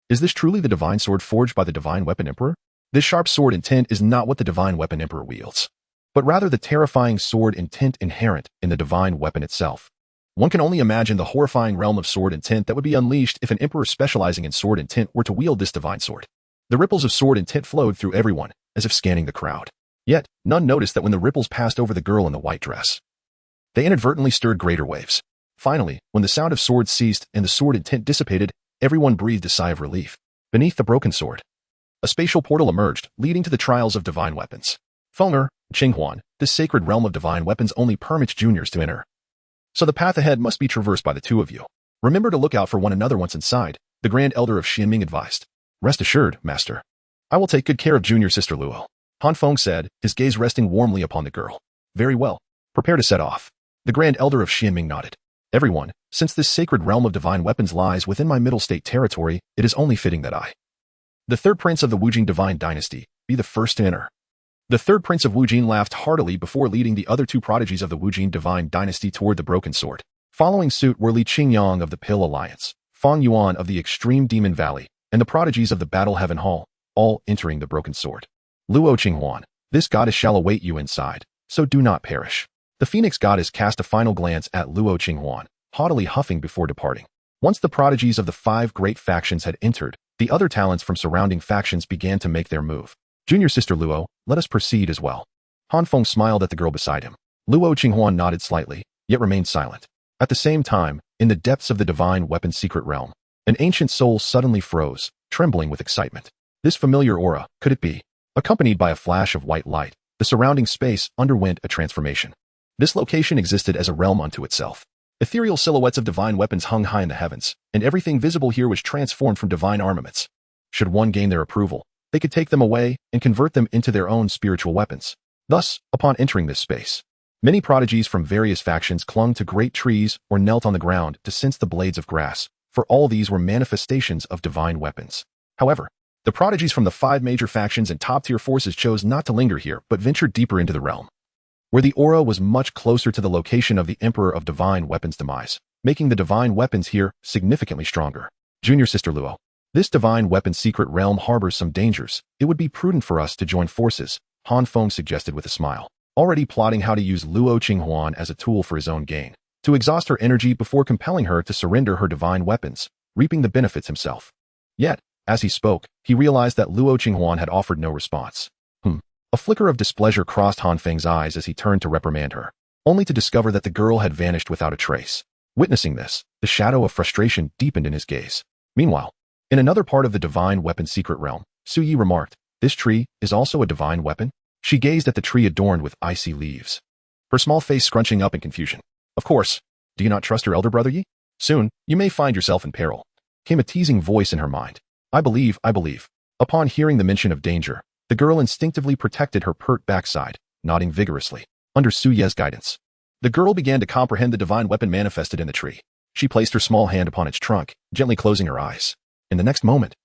Is this truly the divine sword forged by the divine weapon emperor? This sharp sword intent is not what the divine weapon emperor wields, but rather the terrifying sword intent inherent in the divine weapon itself. One can only imagine the horrifying realm of sword intent that would be unleashed if an emperor specializing in sword intent were to wield this divine sword. The ripples of sword intent flowed through everyone, as if scanning the crowd. Yet, none noticed that when the ripples passed over the girl in the white dress, they inadvertently stirred greater waves. Finally, when the sound of swords ceased and the sword intent dissipated, everyone breathed a sigh of relief. Beneath the broken sword, A spatial portal emerged, leading to the trials of divine weapons. Luo Qinghuan, this sacred realm of divine weapons only permits juniors to enter. So the path ahead must be traversed by the two of you. Remember to look out for one another once inside, the Grand Elder of Xianming advised. Rest assured, Master. I will take good care of junior sister Luo, Han Feng said, his gaze resting warmly upon the girl. Very well. Prepare to set off. The Grand Elder of Xianming nodded. Everyone, since this sacred realm of divine weapons lies within my middle state territory, it is only fitting that I, the third prince of the Wujing divine dynasty, be the first to enter. The third prince of Wujing laughed heartily before leading the other two prodigies of the Wujing divine dynasty toward the broken sword. Following suit were Li Qingyang of the Pill Alliance, Fang Yuan of the Extreme Demon Valley, and the prodigies of the Battle Heaven Hall, all entering the broken sword. Luo Qinghuan, this goddess shall await you inside, so do not perish. The Phoenix goddess cast a final glance at Luo Qinghuan, haughtily huffing before departing. Once the prodigies of the 5 great factions had entered, the other talents from surrounding factions began to make their move. Junior sister Luo, let us proceed as well. Han Feng smiled at the girl beside him. Luo Qinghuan nodded slightly, yet remained silent. At the same time, in the depths of the divine weapon's secret realm, an ancient soul suddenly froze, trembling with excitement. This familiar aura, could it be? Accompanied by a flash of white light, the surrounding space underwent a transformation. This location existed as a realm unto itself. Ethereal silhouettes of divine weapons hung high in the heavens, and everything visible here was transformed from divine armaments. Should one gain their approval, they could take them away and convert them into their own spiritual weapons. Thus, upon entering this space, many prodigies from various factions clung to great trees or knelt on the ground to sense the blades of grass, for all these were manifestations of divine weapons. However, the prodigies from the 5 major factions and top-tier forces chose not to linger here but ventured deeper into the realm, where the aura was much closer to the location of the Emperor of Divine Weapons' demise, making the divine weapons here significantly stronger. Junior sister Luo, this divine weapons secret realm harbors some dangers. It would be prudent for us to join forces, Han Feng suggested with a smile, already plotting how to use Luo Qinghuan as a tool for his own gain, to exhaust her energy before compelling her to surrender her divine weapons, reaping the benefits himself. Yet, as he spoke, he realized that Luo Qinghuan had offered no response. A flicker of displeasure crossed Han Feng's eyes as he turned to reprimand her, only to discover that the girl had vanished without a trace. Witnessing this, the shadow of frustration deepened in his gaze. Meanwhile, in another part of the divine weapon secret realm, Su Yi remarked, "This tree is also a divine weapon?" She gazed at the tree adorned with icy leaves, her small face scrunching up in confusion. "Of course. Do you not trust your elder brother Yi? Soon, you may find yourself in peril," came a teasing voice in her mind. I believe. Upon hearing the mention of danger, the girl instinctively protected her pert backside, nodding vigorously. Under Su Ye's guidance, the girl began to comprehend the divine weapon manifested in the tree. She placed her small hand upon its trunk, gently closing her eyes. In the next moment,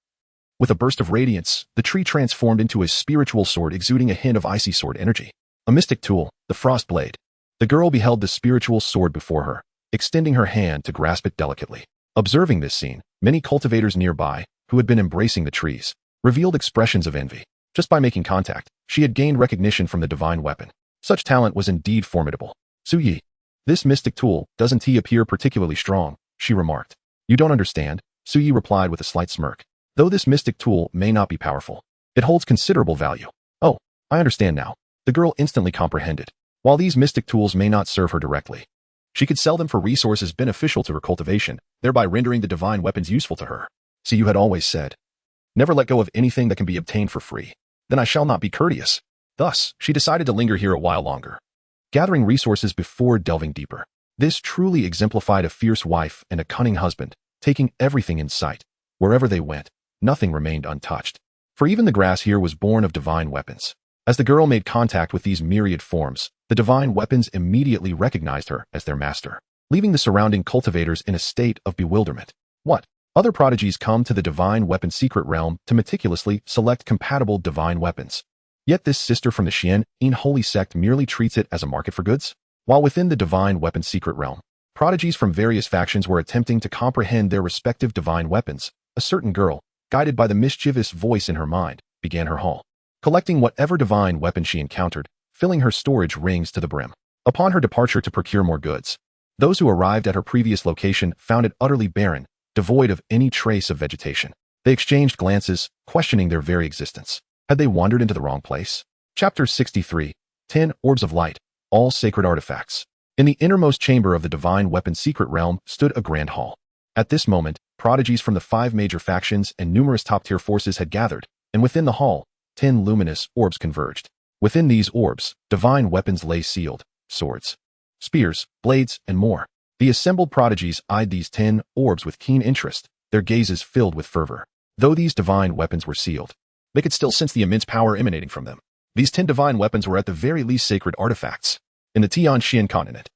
with a burst of radiance, the tree transformed into a spiritual sword exuding a hint of icy sword energy. A mystic tool, the frost blade. The girl beheld the spiritual sword before her, extending her hand to grasp it delicately. Observing this scene, many cultivators nearby, who had been embracing the trees, revealed expressions of envy. Just by making contact, she had gained recognition from the divine weapon. Such talent was indeed formidable. Su Yi, this mystic tool, doesn't he appear particularly strong? She remarked. You don't understand, Su Yi replied with a slight smirk. Though this mystic tool may not be powerful, it holds considerable value. Oh, I understand now. The girl instantly comprehended. While these mystic tools may not serve her directly, she could sell them for resources beneficial to her cultivation, thereby rendering the divine weapons useful to her. See, you had always said, never let go of anything that can be obtained for free. Then I shall not be courteous. Thus, she decided to linger here a while longer, gathering resources before delving deeper. This truly exemplified a fierce wife and a cunning husband, taking everything in sight. Wherever they went, nothing remained untouched. For even the grass here was born of divine weapons. As the girl made contact with these myriad forms, the divine weapons immediately recognized her as their master, leaving the surrounding cultivators in a state of bewilderment. What? Other prodigies come to the divine weapon secret realm to meticulously select compatible divine weapons. Yet this sister from the Xuantian holy sect merely treats it as a market for goods? While within the divine weapon secret realm, prodigies from various factions were attempting to comprehend their respective divine weapons. A certain girl, guided by the mischievous voice in her mind, began her haul, collecting whatever divine weapon she encountered, filling her storage rings to the brim. Upon her departure to procure more goods, those who arrived at her previous location found it utterly barren, devoid of any trace of vegetation. They exchanged glances, questioning their very existence. Had they wandered into the wrong place? Chapter 63, 10 Orbs of Light, all sacred artifacts. In the innermost chamber of the divine weapon secret realm stood a grand hall. At this moment, prodigies from the 5 major factions and numerous top-tier forces had gathered, and within the hall, 10 luminous orbs converged. Within these orbs, divine weapons lay sealed, swords, spears, blades, and more. The assembled prodigies eyed these 10 orbs with keen interest, their gazes filled with fervor. Though these divine weapons were sealed, they could still sense the immense power emanating from them. These 10 divine weapons were at the very least sacred artifacts. In the Xuantian continent,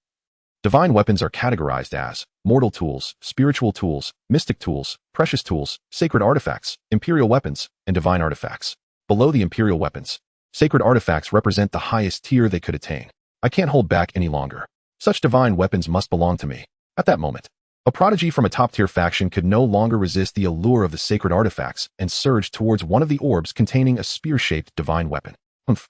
divine weapons are categorized as mortal tools, spiritual tools, mystic tools, precious tools, sacred artifacts, imperial weapons, and divine artifacts. Below the imperial weapons, sacred artifacts represent the highest tier they could attain. I can't hold back any longer. Such divine weapons must belong to me. At that moment, a prodigy from a top-tier faction could no longer resist the allure of the sacred artifacts and surged towards one of the orbs containing a spear-shaped divine weapon. Humph.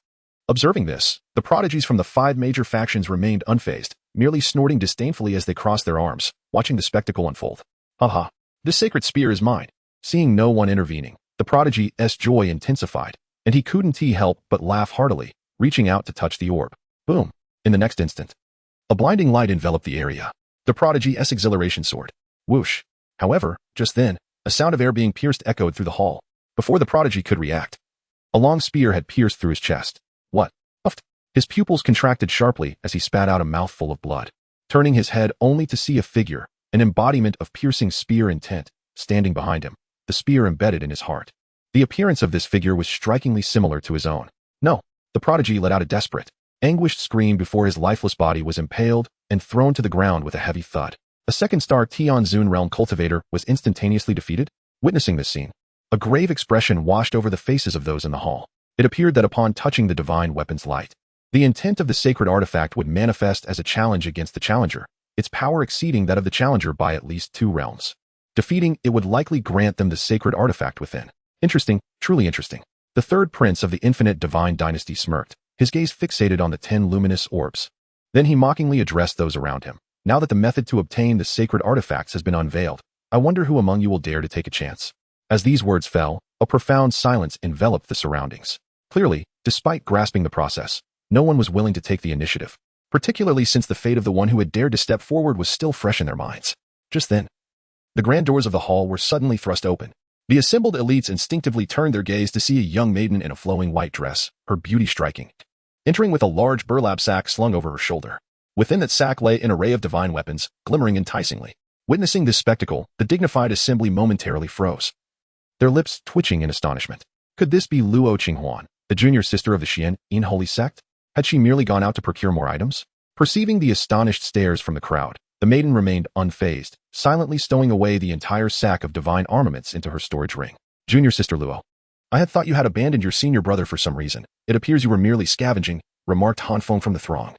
Observing this, the prodigies from the 5 major factions remained unfazed, merely snorting disdainfully as they crossed their arms, watching the spectacle unfold. Haha, this sacred spear is mine. Seeing no one intervening, the prodigy's joy intensified, and he couldn't help but laugh heartily, reaching out to touch the orb. Boom. In the next instant, a blinding light enveloped the area. The prodigy's exhilaration soared. Whoosh. However, just then, a sound of air being pierced echoed through the hall. Before the prodigy could react, a long spear had pierced through his chest. What? Puffed. His pupils contracted sharply as he spat out a mouthful of blood, turning his head only to see a figure, an embodiment of piercing spear intent, standing behind him, the spear embedded in his heart. The appearance of this figure was strikingly similar to his own. No. The prodigy let out a desperate, anguished scream before his lifeless body was impaled and thrown to the ground with a heavy thud. A second-star Tianzun realm cultivator was instantaneously defeated. Witnessing this scene, a grave expression washed over the faces of those in the hall. It appeared that upon touching the divine weapon's light, the intent of the sacred artifact would manifest as a challenge against the challenger, its power exceeding that of the challenger by at least 2 realms. Defeating it would likely grant them the sacred artifact within. Interesting, truly interesting. The third prince of the infinite divine dynasty smirked, his gaze fixated on the 10 luminous orbs. Then he mockingly addressed those around him. Now that the method to obtain the sacred artifacts has been unveiled, I wonder who among you will dare to take a chance. As these words fell, a profound silence enveloped the surroundings. Clearly, despite grasping the process, no one was willing to take the initiative, particularly since the fate of the one who had dared to step forward was still fresh in their minds. Just then, the grand doors of the hall were suddenly thrust open. The assembled elites instinctively turned their gaze to see a young maiden in a flowing white dress, her beauty striking, entering with a large burlap sack slung over her shoulder. Within that sack lay an array of divine weapons, glimmering enticingly. Witnessing this spectacle, the dignified assembly momentarily froze, their lips twitching in astonishment. Could this be Luo Qinghuan, the junior sister of the Xuantian holy sect? Had she merely gone out to procure more items? Perceiving the astonished stares from the crowd, the maiden remained unfazed, silently stowing away the entire sack of divine armaments into her storage ring. Junior sister Luo, I had thought you had abandoned your senior brother for some reason. It appears you were merely scavenging, remarked Hanfeng from the throng.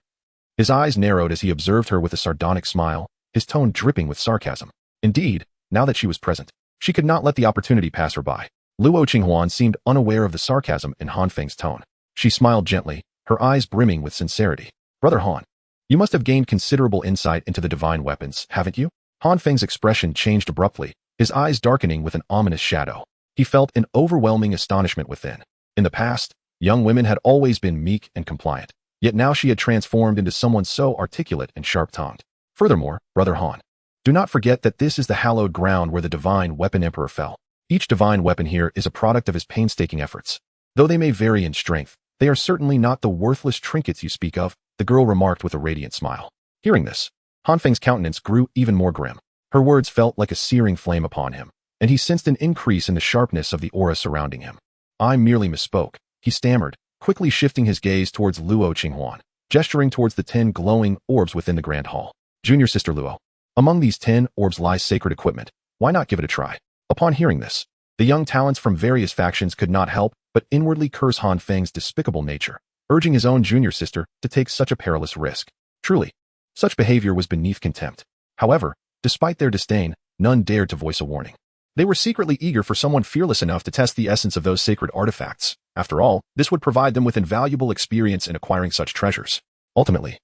His eyes narrowed as he observed her with a sardonic smile, his tone dripping with sarcasm. Indeed, now that she was present, she could not let the opportunity pass her by. Luo Qinghuan seemed unaware of the sarcasm in Hanfeng's tone. She smiled gently, her eyes brimming with sincerity. Brother Han, you must have gained considerable insight into the divine weapons, haven't you? Hanfeng's expression changed abruptly, his eyes darkening with an ominous shadow. He felt an overwhelming astonishment within. In the past, young women had always been meek and compliant, yet now she had transformed into someone so articulate and sharp-tongued. Furthermore, Brother Han, do not forget that this is the hallowed ground where the divine weapon emperor fell. Each divine weapon here is a product of his painstaking efforts. Though they may vary in strength, they are certainly not the worthless trinkets you speak of, the girl remarked with a radiant smile. Hearing this, Hanfeng's countenance grew even more grim. Her words felt like a searing flame upon him, and he sensed an increase in the sharpness of the aura surrounding him. I merely misspoke, he stammered, quickly shifting his gaze towards Luo Qinghuan, gesturing towards the 10 glowing orbs within the grand hall. Junior sister Luo, among these 10 orbs lies sacred equipment. Why not give it a try? Upon hearing this, the young talents from various factions could not help but inwardly curse Hanfeng's despicable nature, urging his own junior sister to take such a perilous risk. Truly, such behavior was beneath contempt. However, despite their disdain, none dared to voice a warning. They were secretly eager for someone fearless enough to test the essence of those sacred artifacts. After all, this would provide them with invaluable experience in acquiring such treasures. Ultimately,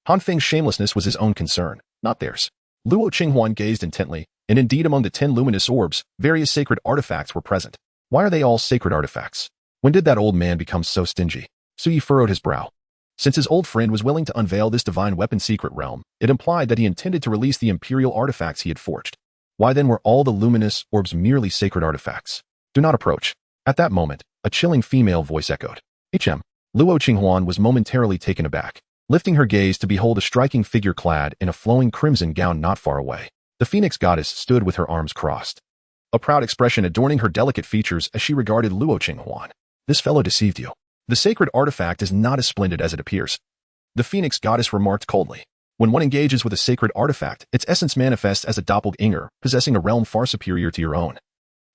Hanfeng's shamelessness was his own concern, not theirs. Luo Qinghuan gazed intently, and indeed among the 10 luminous orbs, various sacred artifacts were present. Why are they all sacred artifacts? When did that old man become so stingy? Sui furrowed his brow. Since his old friend was willing to unveil this divine weapon secret realm, it implied that he intended to release the imperial artifacts he had forged. Why then were all the luminous orbs merely sacred artifacts? Do not approach. At that moment, a chilling female voice echoed. Luo Qinghuan was momentarily taken aback, lifting her gaze to behold a striking figure clad in a flowing crimson gown not far away. The phoenix goddess stood with her arms crossed, a proud expression adorning her delicate features as she regarded Luo Qinghuan. This fellow deceived you. The sacred artifact is not as splendid as it appears, the phoenix goddess remarked coldly. When one engages with a sacred artifact, its essence manifests as a doppelganger, possessing a realm far superior to your own.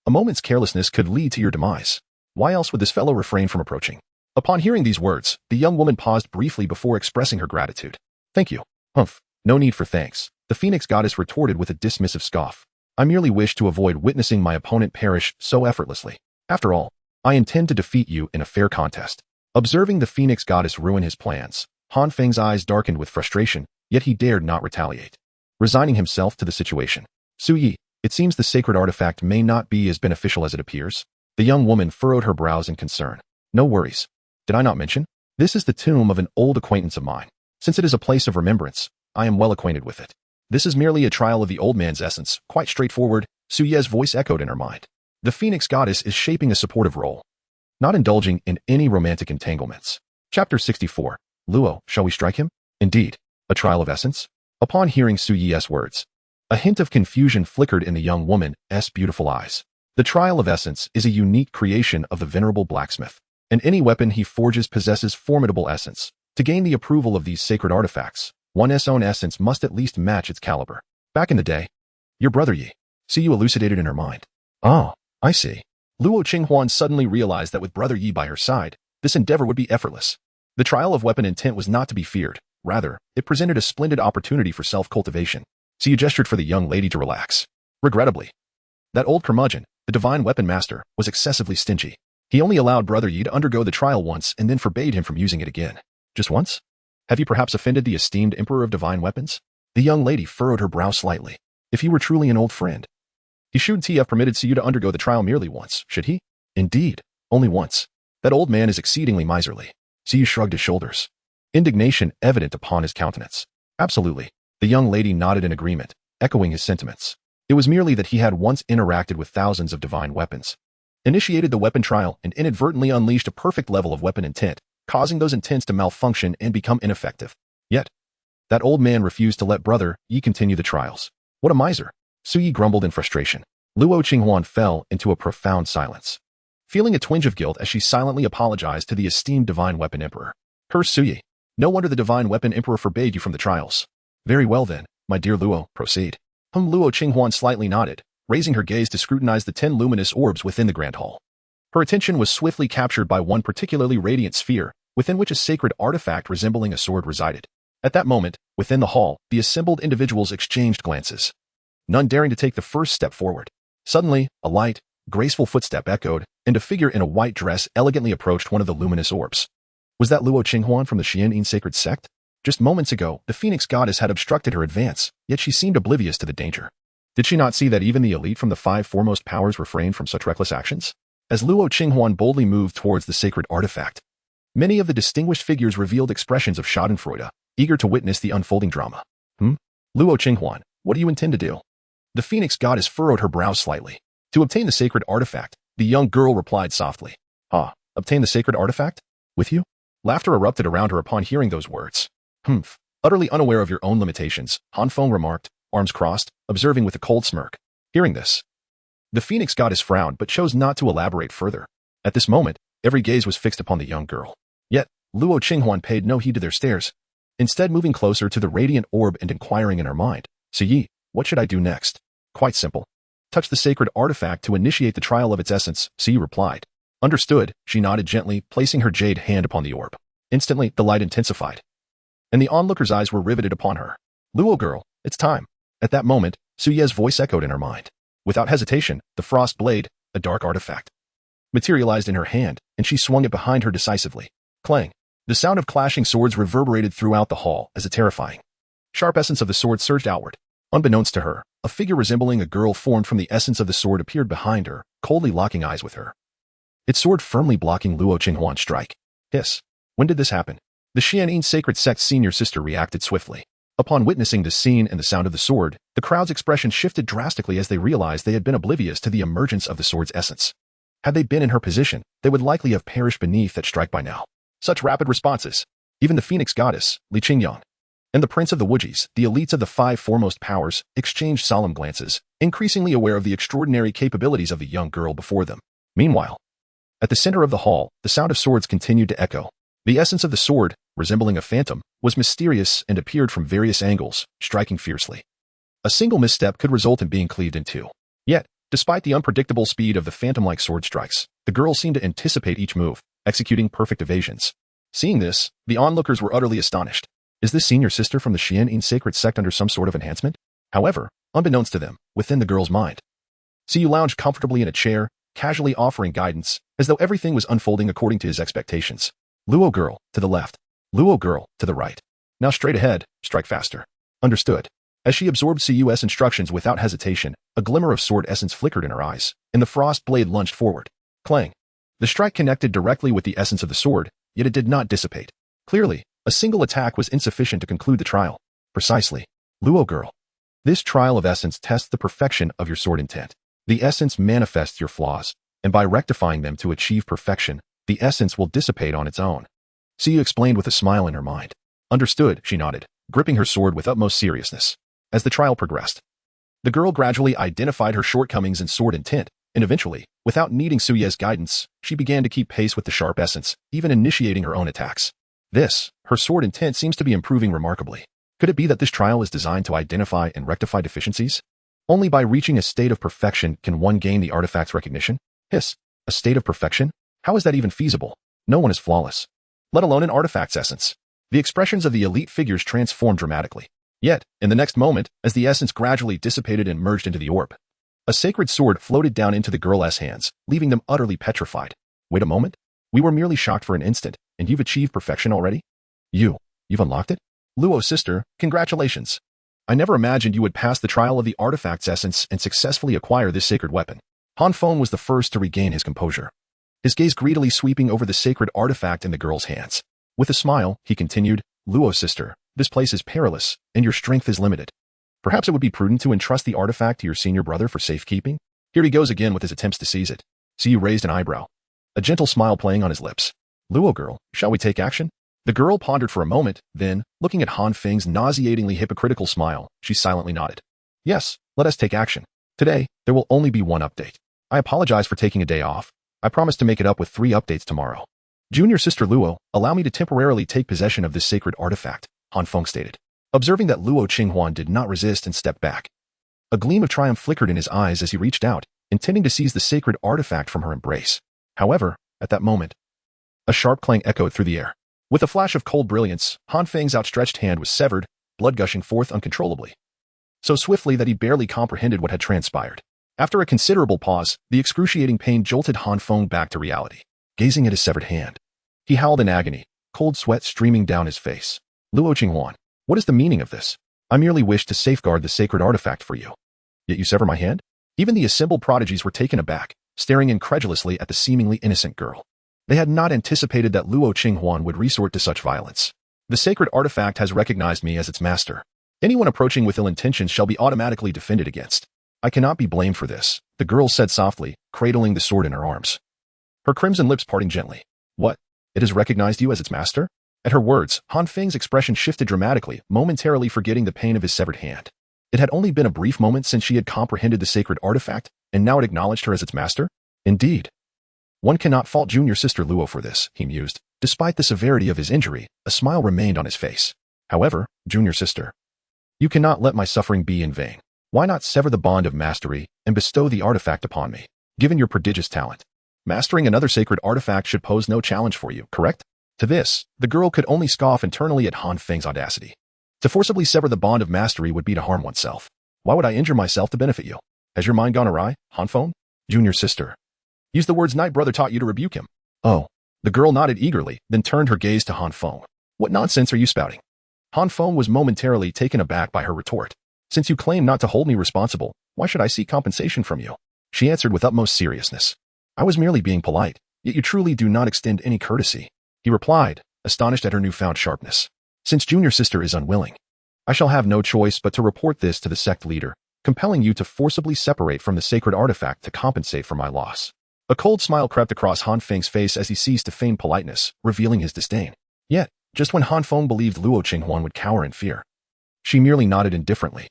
A moment's carelessness could lead to your demise. Why else would this fellow refrain from approaching? Upon hearing these words, the young woman paused briefly before expressing her gratitude. Thank you. Humph. No need for thanks, the phoenix goddess retorted with a dismissive scoff. I merely wish to avoid witnessing my opponent perish so effortlessly. After all, I intend to defeat you in a fair contest. Observing the phoenix goddess ruin his plans, Han Feng's eyes darkened with frustration, yet he dared not retaliate. Resigning himself to the situation. Su Yi, it seems the sacred artifact may not be as beneficial as it appears. The young woman furrowed her brows in concern. No worries. Did I not mention? This is the tomb of an old acquaintance of mine. Since it is a place of remembrance, I am well acquainted with it. This is merely a trial of the old man's essence, quite straightforward, Su Ye's voice echoed in her mind. The phoenix goddess is shaping a supportive role, not indulging in any romantic entanglements. Chapter 64. Luo, shall we strike him? Indeed. A trial of essence? Upon hearing Su Yi's words, a hint of confusion flickered in the young woman's beautiful eyes. The trial of essence is a unique creation of the venerable blacksmith, and any weapon he forges possesses formidable essence. To gain the approval of these sacred artifacts, one's own essence must at least match its caliber. Back in the day, your brother Yi, Su Yi elucidated in her mind. Oh, I see. Luo Qinghuan suddenly realized that with brother Yi by her side, this endeavor would be effortless. The trial of weapon intent was not to be feared. Rather, it presented a splendid opportunity for self-cultivation. Su Yi gestured for the young lady to relax. Regrettably, that old curmudgeon, the divine weapon master, was excessively stingy. He only allowed brother Yi to undergo the trial once and then forbade him from using it again. Just once? Have you perhaps offended the esteemed emperor of divine weapons? The young lady furrowed her brow slightly. If he were truly an old friend, he shouldn't have permitted Su Yi to undergo the trial merely once, should he? Indeed, only once. That old man is exceedingly miserly. Su Yi shrugged his shoulders, indignation evident upon his countenance. Absolutely. The young lady nodded in agreement, echoing his sentiments. It was merely that he had once interacted with thousands of divine weapons, initiated the weapon trial, and inadvertently unleashed a perfect level of weapon intent, causing those intents to malfunction and become ineffective. Yet, that old man refused to let brother Yi continue the trials. What a miser! Su Yi grumbled in frustration. Luo Qinghuan fell into a profound silence, feeling a twinge of guilt as she silently apologized to the esteemed divine weapon emperor. Curse Su Yi. No wonder the divine weapon emperor forbade you from the trials. Very well then, my dear Luo, proceed. Luo Qinghuan slightly nodded, raising her gaze to scrutinize the 10 luminous orbs within the grand hall. Her attention was swiftly captured by one particularly radiant sphere, within which a sacred artifact resembling a sword resided. At that moment, within the hall, the assembled individuals exchanged glances, none daring to take the first step forward. Suddenly, a light, graceful footstep echoed, and a figure in a white dress elegantly approached one of the luminous orbs. Was that Luo Qinghuan from the Xuantian sacred sect? Just moments ago, the phoenix goddess had obstructed her advance, yet she seemed oblivious to the danger. Did she not see that even the elite from the 5 foremost powers refrained from such reckless actions? As Luo Qinghuan boldly moved towards the sacred artifact, many of the distinguished figures revealed expressions of schadenfreude, eager to witness the unfolding drama. Luo Qinghuan, what do you intend to do? The phoenix goddess furrowed her brows slightly. To obtain the sacred artifact, the young girl replied softly. Obtain the sacred artifact? With you? Laughter erupted around her upon hearing those words. Utterly unaware of your own limitations, Han Feng remarked, arms crossed, observing with a cold smirk. Hearing this, the phoenix goddess frowned but chose not to elaborate further. At this moment, every gaze was fixed upon the young girl. Yet, Luo Qinghuan paid no heed to their stares, instead moving closer to the radiant orb and inquiring in her mind, Su Yi, what should I do next? Quite simple. Touch the sacred artifact to initiate the trial of its essence, Su Yi replied. Understood, she nodded gently, placing her jade hand upon the orb. Instantly, the light intensified, and the onlookers' eyes were riveted upon her. Luo girl, it's time. At that moment, Su Ye's voice echoed in her mind. Without hesitation, the frost blade, a dark artifact, materialized in her hand, and she swung it behind her decisively. Clang. The sound of clashing swords reverberated throughout the hall as a terrifying, sharp essence of the sword surged outward. Unbeknownst to her, a figure resembling a girl formed from the essence of the sword appeared behind her, coldly locking eyes with her, its sword firmly blocking Luo Qinghuan's strike. Hiss. When did this happen? The Xuantian sacred sect's senior sister reacted swiftly. Upon witnessing the scene and the sound of the sword, the crowd's expression shifted drastically as they realized they had been oblivious to the emergence of the sword's essence. Had they been in her position, they would likely have perished beneath that strike by now. Such rapid responses. Even the Phoenix goddess, Luo Qinghuan, and the Prince of the Wujis, the elites of the 5 foremost powers, exchanged solemn glances, increasingly aware of the extraordinary capabilities of the young girl before them. Meanwhile, at the center of the hall, the sound of swords continued to echo. The essence of the sword, resembling a phantom, was mysterious and appeared from various angles, striking fiercely. A single misstep could result in being cleaved in two. Yet, despite the unpredictable speed of the phantom-like sword strikes, the girl seemed to anticipate each move, executing perfect evasions. Seeing this, the onlookers were utterly astonished. Is this senior sister from the Xuantian sacred sect under some sort of enhancement? However, unbeknownst to them, within the girl's mind, Siyu lounged comfortably in a chair, casually offering guidance, as though everything was unfolding according to his expectations. Luo girl, to the left. Luo girl, to the right. Now straight ahead, strike faster. Understood. As she absorbed Cuy's instructions without hesitation, a glimmer of sword essence flickered in her eyes, and the frost blade lunged forward. Clang. The strike connected directly with the essence of the sword, yet it did not dissipate. Clearly, a single attack was insufficient to conclude the trial. Precisely. Luo girl. This trial of essence tests the perfection of your sword intent. The essence manifests your flaws, and by rectifying them to achieve perfection, the essence will dissipate on its own. Siyu explained with a smile in her mind. Understood, she nodded, gripping her sword with utmost seriousness. As the trial progressed, the girl gradually identified her shortcomings in sword intent, and eventually, without needing Suyu's guidance, she began to keep pace with the sharp essence, even initiating her own attacks. Her sword intent seems to be improving remarkably. Could it be that this trial is designed to identify and rectify deficiencies? Only by reaching a state of perfection can one gain the artifact's recognition. Hiss. A state of perfection? How is that even feasible? No one is flawless, let alone an artifact's essence. The expressions of the elite figures transformed dramatically. Yet, in the next moment, as the essence gradually dissipated and merged into the orb, a sacred sword floated down into the girl's hands, leaving them utterly petrified. Wait a moment? We were merely shocked for an instant, and you've achieved perfection already? You've unlocked it? Luo sister, congratulations. I never imagined you would pass the trial of the artifact's essence and successfully acquire this sacred weapon. Han Feng was the first to regain his composure, his gaze greedily sweeping over the sacred artifact in the girl's hands. With a smile, he continued, Luo sister, this place is perilous, and your strength is limited. Perhaps it would be prudent to entrust the artifact to your senior brother for safekeeping? Here he goes again with his attempts to seize it. Siyu raised an eyebrow, a gentle smile playing on his lips. Luo girl, shall we take action? The girl pondered for a moment, then, looking at Han Feng's nauseatingly hypocritical smile, she silently nodded. Yes, let us take action. Today, there will only be one update. I apologize for taking a day off. I promise to make it up with 3 updates tomorrow. Junior sister Luo, allow me to temporarily take possession of this sacred artifact, Han Feng stated. Observing that Luo Qinghuan did not resist and stepped back, a gleam of triumph flickered in his eyes as he reached out, intending to seize the sacred artifact from her embrace. However, at that moment, a sharp clang echoed through the air. With a flash of cold brilliance, Han Feng's outstretched hand was severed, blood gushing forth uncontrollably, so swiftly that he barely comprehended what had transpired. After a considerable pause, the excruciating pain jolted Han Feng back to reality. Gazing at his severed hand, he howled in agony, cold sweat streaming down his face. Luo Qinghuan, what is the meaning of this? I merely wished to safeguard the sacred artifact for you. Yet you sever my hand? Even the assembled prodigies were taken aback, staring incredulously at the seemingly innocent girl. They had not anticipated that Luo Qinghuan would resort to such violence. The sacred artifact has recognized me as its master. Anyone approaching with ill intentions shall be automatically defended against. I cannot be blamed for this, the girl said softly, cradling the sword in her arms, her crimson lips parting gently. What? It has recognized you as its master? At her words, Han Feng's expression shifted dramatically, momentarily forgetting the pain of his severed hand. It had only been a brief moment since she had comprehended the sacred artifact, and now it acknowledged her as its master? Indeed. One cannot fault junior sister Luo for this, he mused. Despite the severity of his injury, a smile remained on his face. However, junior sister, you cannot let my suffering be in vain. Why not sever the bond of mastery and bestow the artifact upon me? Given your prodigious talent, mastering another sacred artifact should pose no challenge for you, correct? To this, the girl could only scoff internally at Han Feng's audacity. To forcibly sever the bond of mastery would be to harm oneself. Why would I injure myself to benefit you? Has your mind gone awry, Han Feng? Junior sister, use the words Night Brother taught you to rebuke him. Oh. The girl nodded eagerly, then turned her gaze to Han Feng. What nonsense are you spouting? Han Feng was momentarily taken aback by her retort. Since you claim not to hold me responsible, why should I seek compensation from you? She answered with utmost seriousness. I was merely being polite, yet you truly do not extend any courtesy. He replied, astonished at her newfound sharpness. Since junior sister is unwilling, I shall have no choice but to report this to the sect leader, compelling you to forcibly separate from the sacred artifact to compensate for my loss. A cold smile crept across Han Feng's face as he ceased to feign politeness, revealing his disdain. Yet, just when Han Feng believed Luo Qinghuan would cower in fear, she merely nodded indifferently.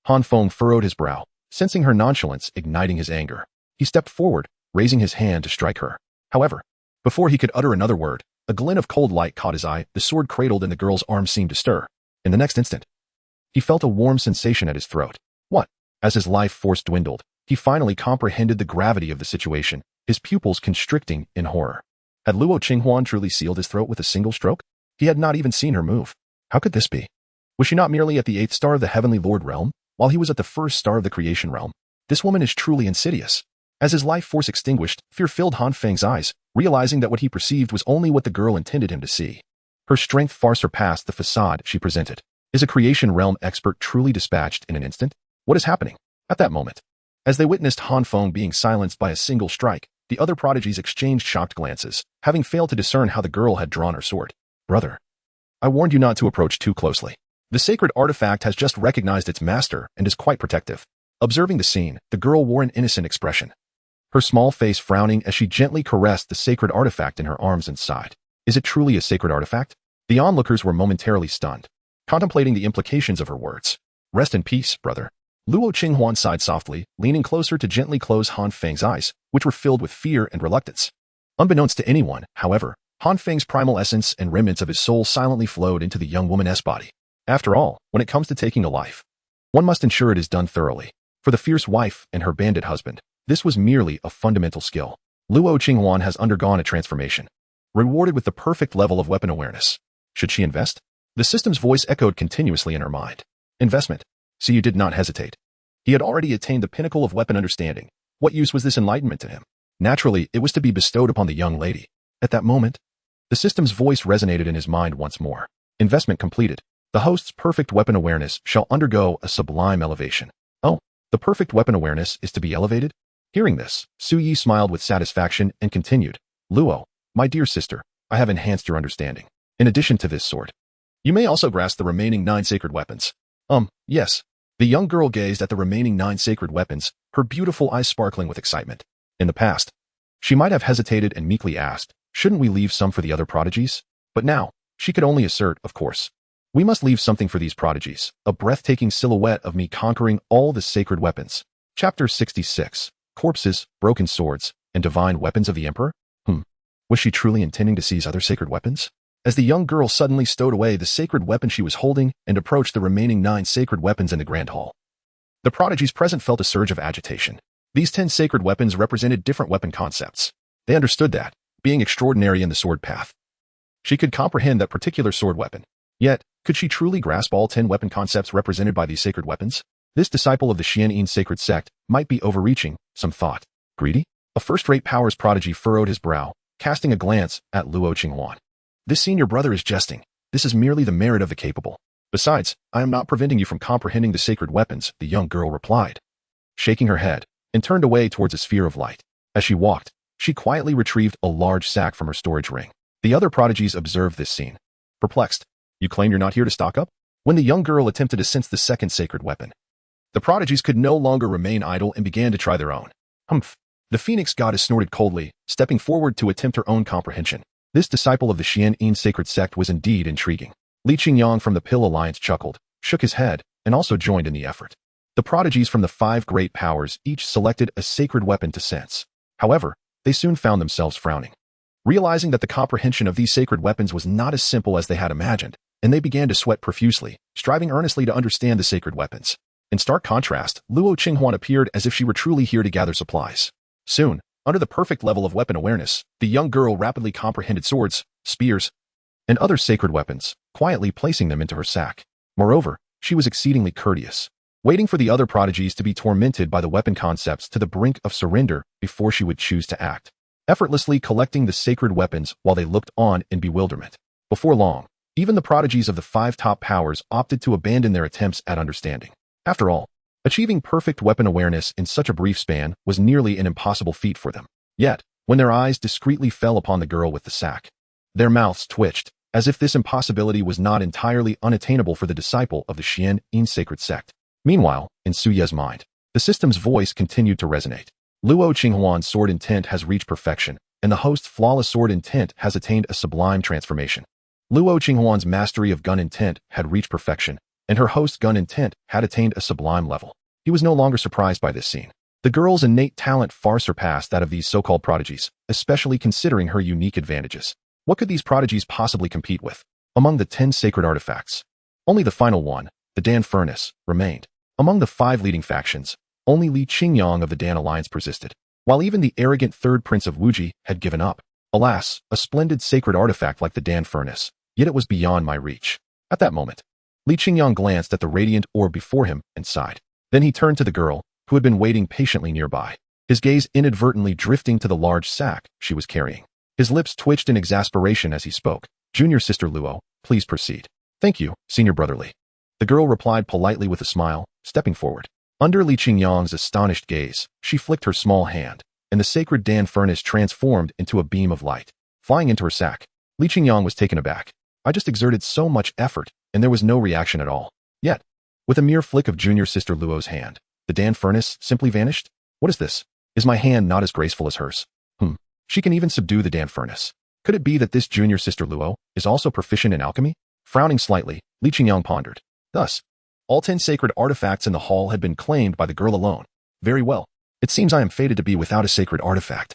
Han Feng furrowed his brow, sensing her nonchalance igniting his anger. He stepped forward, raising his hand to strike her. However, before he could utter another word, a glint of cold light caught his eye. The sword cradled in the girl's arm seemed to stir. In the next instant, he felt a warm sensation at his throat. What? As his life force dwindled, he finally comprehended the gravity of the situation, his pupils constricting in horror. Had Luo Qinghuan truly sealed his throat with a single stroke? He had not even seen her move. How could this be? Was she not merely at the 8th star of the Heavenly Lord realm, while he was at the 1st star of the creation realm? This woman is truly insidious. As his life force extinguished, fear filled Han Feng's eyes, realizing that what he perceived was only what the girl intended him to see. Her strength far surpassed the facade she presented. Is a creation realm expert truly dispatched in an instant? What is happening? At that moment, as they witnessed Han Feng being silenced by a single strike, the other prodigies exchanged shocked glances, having failed to discern how the girl had drawn her sword. Brother, I warned you not to approach too closely. The sacred artifact has just recognized its master and is quite protective. Observing the scene, the girl wore an innocent expression, her small face frowning as she gently caressed the sacred artifact in her arms and sighed. Is it truly a sacred artifact? The onlookers were momentarily stunned, contemplating the implications of her words. Rest in peace, brother. Luo Qinghuan sighed softly, leaning closer to gently close Han Feng's eyes, which were filled with fear and reluctance. Unbeknownst to anyone, however, Han Feng's primal essence and remnants of his soul silently flowed into the young woman's body. After all, when it comes to taking a life, one must ensure it is done thoroughly. For the fierce wife and her bandit husband, this was merely a fundamental skill. Luo Qinghuan has undergone a transformation, rewarded with the perfect level of weapon awareness. Should she invest? The system's voice echoed continuously in her mind. Investment. So you did not hesitate. He had already attained the pinnacle of weapon understanding. What use was this enlightenment to him? Naturally, it was to be bestowed upon the young lady. At that moment, the system's voice resonated in his mind once more. Investment completed. The host's perfect weapon awareness shall undergo a sublime elevation. Oh, the perfect weapon awareness is to be elevated? Hearing this, Su Yi smiled with satisfaction and continued. Luo, my dear sister, I have enhanced your understanding. In addition to this sword, you may also grasp the remaining 9 sacred weapons. Yes. The young girl gazed at the remaining 9 sacred weapons, her beautiful eyes sparkling with excitement. In the past, she might have hesitated and meekly asked, shouldn't we leave some for the other prodigies? But now, she could only assert, of course. We must leave something for these prodigies, a breathtaking silhouette of me conquering all the sacred weapons. Chapter 66. Corpses, Broken Swords, and Divine Weapons of the Emperor? Was she truly intending to seize other sacred weapons? As the young girl suddenly stowed away the sacred weapon she was holding and approached the remaining 9 sacred weapons in the Grand Hall, the prodigies present felt a surge of agitation. These 10 sacred weapons represented different weapon concepts. They understood that, being extraordinary in the sword path, she could comprehend that particular sword weapon. Yet, could she truly grasp all 10 weapon concepts represented by these sacred weapons? This disciple of the Xuantian sacred sect might be overreaching, some thought. Greedy? A first-rate powers prodigy furrowed his brow, casting a glance at Luo Qinghuan. This senior brother is jesting. This is merely the merit of the capable. Besides, I am not preventing you from comprehending the sacred weapons, the young girl replied, shaking her head, and turned away towards a sphere of light. As she walked, she quietly retrieved a large sack from her storage ring. The other prodigies observed this scene, perplexed. You claim you're not here to stock up? When the young girl attempted to sense the second sacred weapon, the prodigies could no longer remain idle and began to try their own. Humph. The phoenix goddess snorted coldly, stepping forward to attempt her own comprehension. This disciple of the Xuantian sacred sect was indeed intriguing. Li Qingyang from the Pill Alliance chuckled, shook his head, and also joined in the effort. The prodigies from the 5 great powers each selected a sacred weapon to sense. However, they soon found themselves frowning, realizing that the comprehension of these sacred weapons was not as simple as they had imagined, and they began to sweat profusely, striving earnestly to understand the sacred weapons. In stark contrast, Luo Qinghuan appeared as if she were truly here to gather supplies. Soon, under the perfect level of weapon awareness, the young girl rapidly comprehended swords, spears, and other sacred weapons, quietly placing them into her sack. Moreover, she was exceedingly courteous, waiting for the other prodigies to be tormented by the weapon concepts to the brink of surrender before she would choose to act, effortlessly collecting the sacred weapons while they looked on in bewilderment. Before long, even the prodigies of the 5 top powers opted to abandon their attempts at understanding. After all, achieving perfect weapon awareness in such a brief span was nearly an impossible feat for them. Yet, when their eyes discreetly fell upon the girl with the sack, their mouths twitched, as if this impossibility was not entirely unattainable for the disciple of the Xuantian sacred sect. Meanwhile, in Su Ye's mind, the system's voice continued to resonate. Luo Qinghuan's sword intent has reached perfection, and the host's flawless sword intent has attained a sublime transformation. Luo Qinghuan's mastery of gun intent had reached perfection, and her host's gun intent had attained a sublime level. He was no longer surprised by this scene. The girl's innate talent far surpassed that of these so-called prodigies, especially considering her unique advantages. What could these prodigies possibly compete with? Among the 10 sacred artifacts, only the final one, the Dan furnace, remained. Among the 5 leading factions, only Luo Qinghuan of the Dan alliance persisted, while even the arrogant third prince of Wuji had given up. Alas, a splendid sacred artifact like the Dan furnace, yet it was beyond my reach. At that moment, Luo Qinghuan glanced at the radiant orb before him and sighed. Then he turned to the girl, who had been waiting patiently nearby, his gaze inadvertently drifting to the large sack she was carrying. His lips twitched in exasperation as he spoke. "Junior sister Luo, please proceed." "Thank you, senior brotherly." The girl replied politely with a smile, stepping forward. Under Luo Qinghuan's astonished gaze, she flicked her small hand, and the sacred Dan furnace transformed into a beam of light, flying into her sack. Luo Qinghuan was taken aback. I just exerted so much effort, and there was no reaction at all. Yet, with a mere flick of junior sister Luo's hand, the Dan furnace simply vanished? What is this? Is my hand not as graceful as hers? She can even subdue the Dan furnace. Could it be that this junior sister Luo is also proficient in alchemy? Frowning slightly, Luo Qinghuan pondered. Thus, all 10 sacred artifacts in the hall had been claimed by the girl alone. Very well. It seems I am fated to be without a sacred artifact.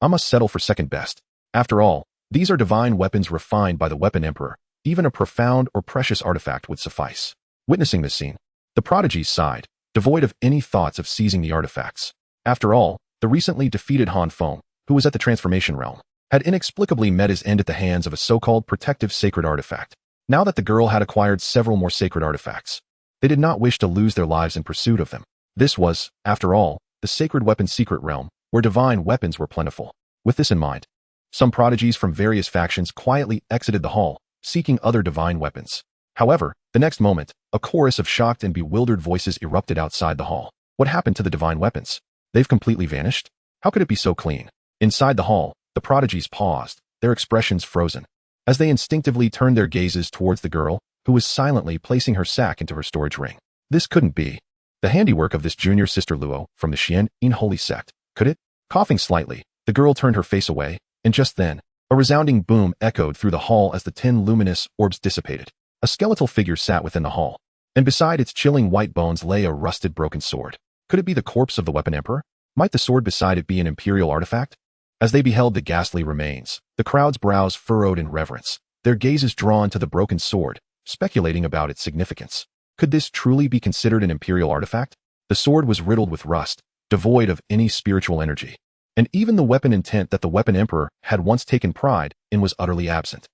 I must settle for second best. After all, these are divine weapons refined by the weapon emperor. Even a profound or precious artifact would suffice. Witnessing this scene, the prodigies sighed, devoid of any thoughts of seizing the artifacts. After all, the recently defeated Han Feng, who was at the transformation realm, had inexplicably met his end at the hands of a so-called protective sacred artifact. Now that the girl had acquired several more sacred artifacts, they did not wish to lose their lives in pursuit of them. This was, after all, the sacred weapons secret realm, where divine weapons were plentiful. With this in mind, some prodigies from various factions quietly exited the hall, seeking other divine weapons. However, the next moment, a chorus of shocked and bewildered voices erupted outside the hall. What happened to the divine weapons? They've completely vanished? How could it be so clean? Inside the hall, the prodigies paused, their expressions frozen, as they instinctively turned their gazes towards the girl, who was silently placing her sack into her storage ring. This couldn't be the handiwork of this junior sister Luo from the Xuantian holy sect, could it? Coughing slightly, the girl turned her face away, and just then, a resounding boom echoed through the hall as the 10 luminous orbs dissipated. A skeletal figure sat within the hall, and beside its chilling white bones lay a rusted broken sword. Could it be the corpse of the weapon emperor? Might the sword beside it be an imperial artifact? As they beheld the ghastly remains, the crowd's brows furrowed in reverence, their gazes drawn to the broken sword, speculating about its significance. Could this truly be considered an imperial artifact? The sword was riddled with rust, devoid of any spiritual energy, and even the weapon intent that the weapon emperor had once taken pride in was utterly absent.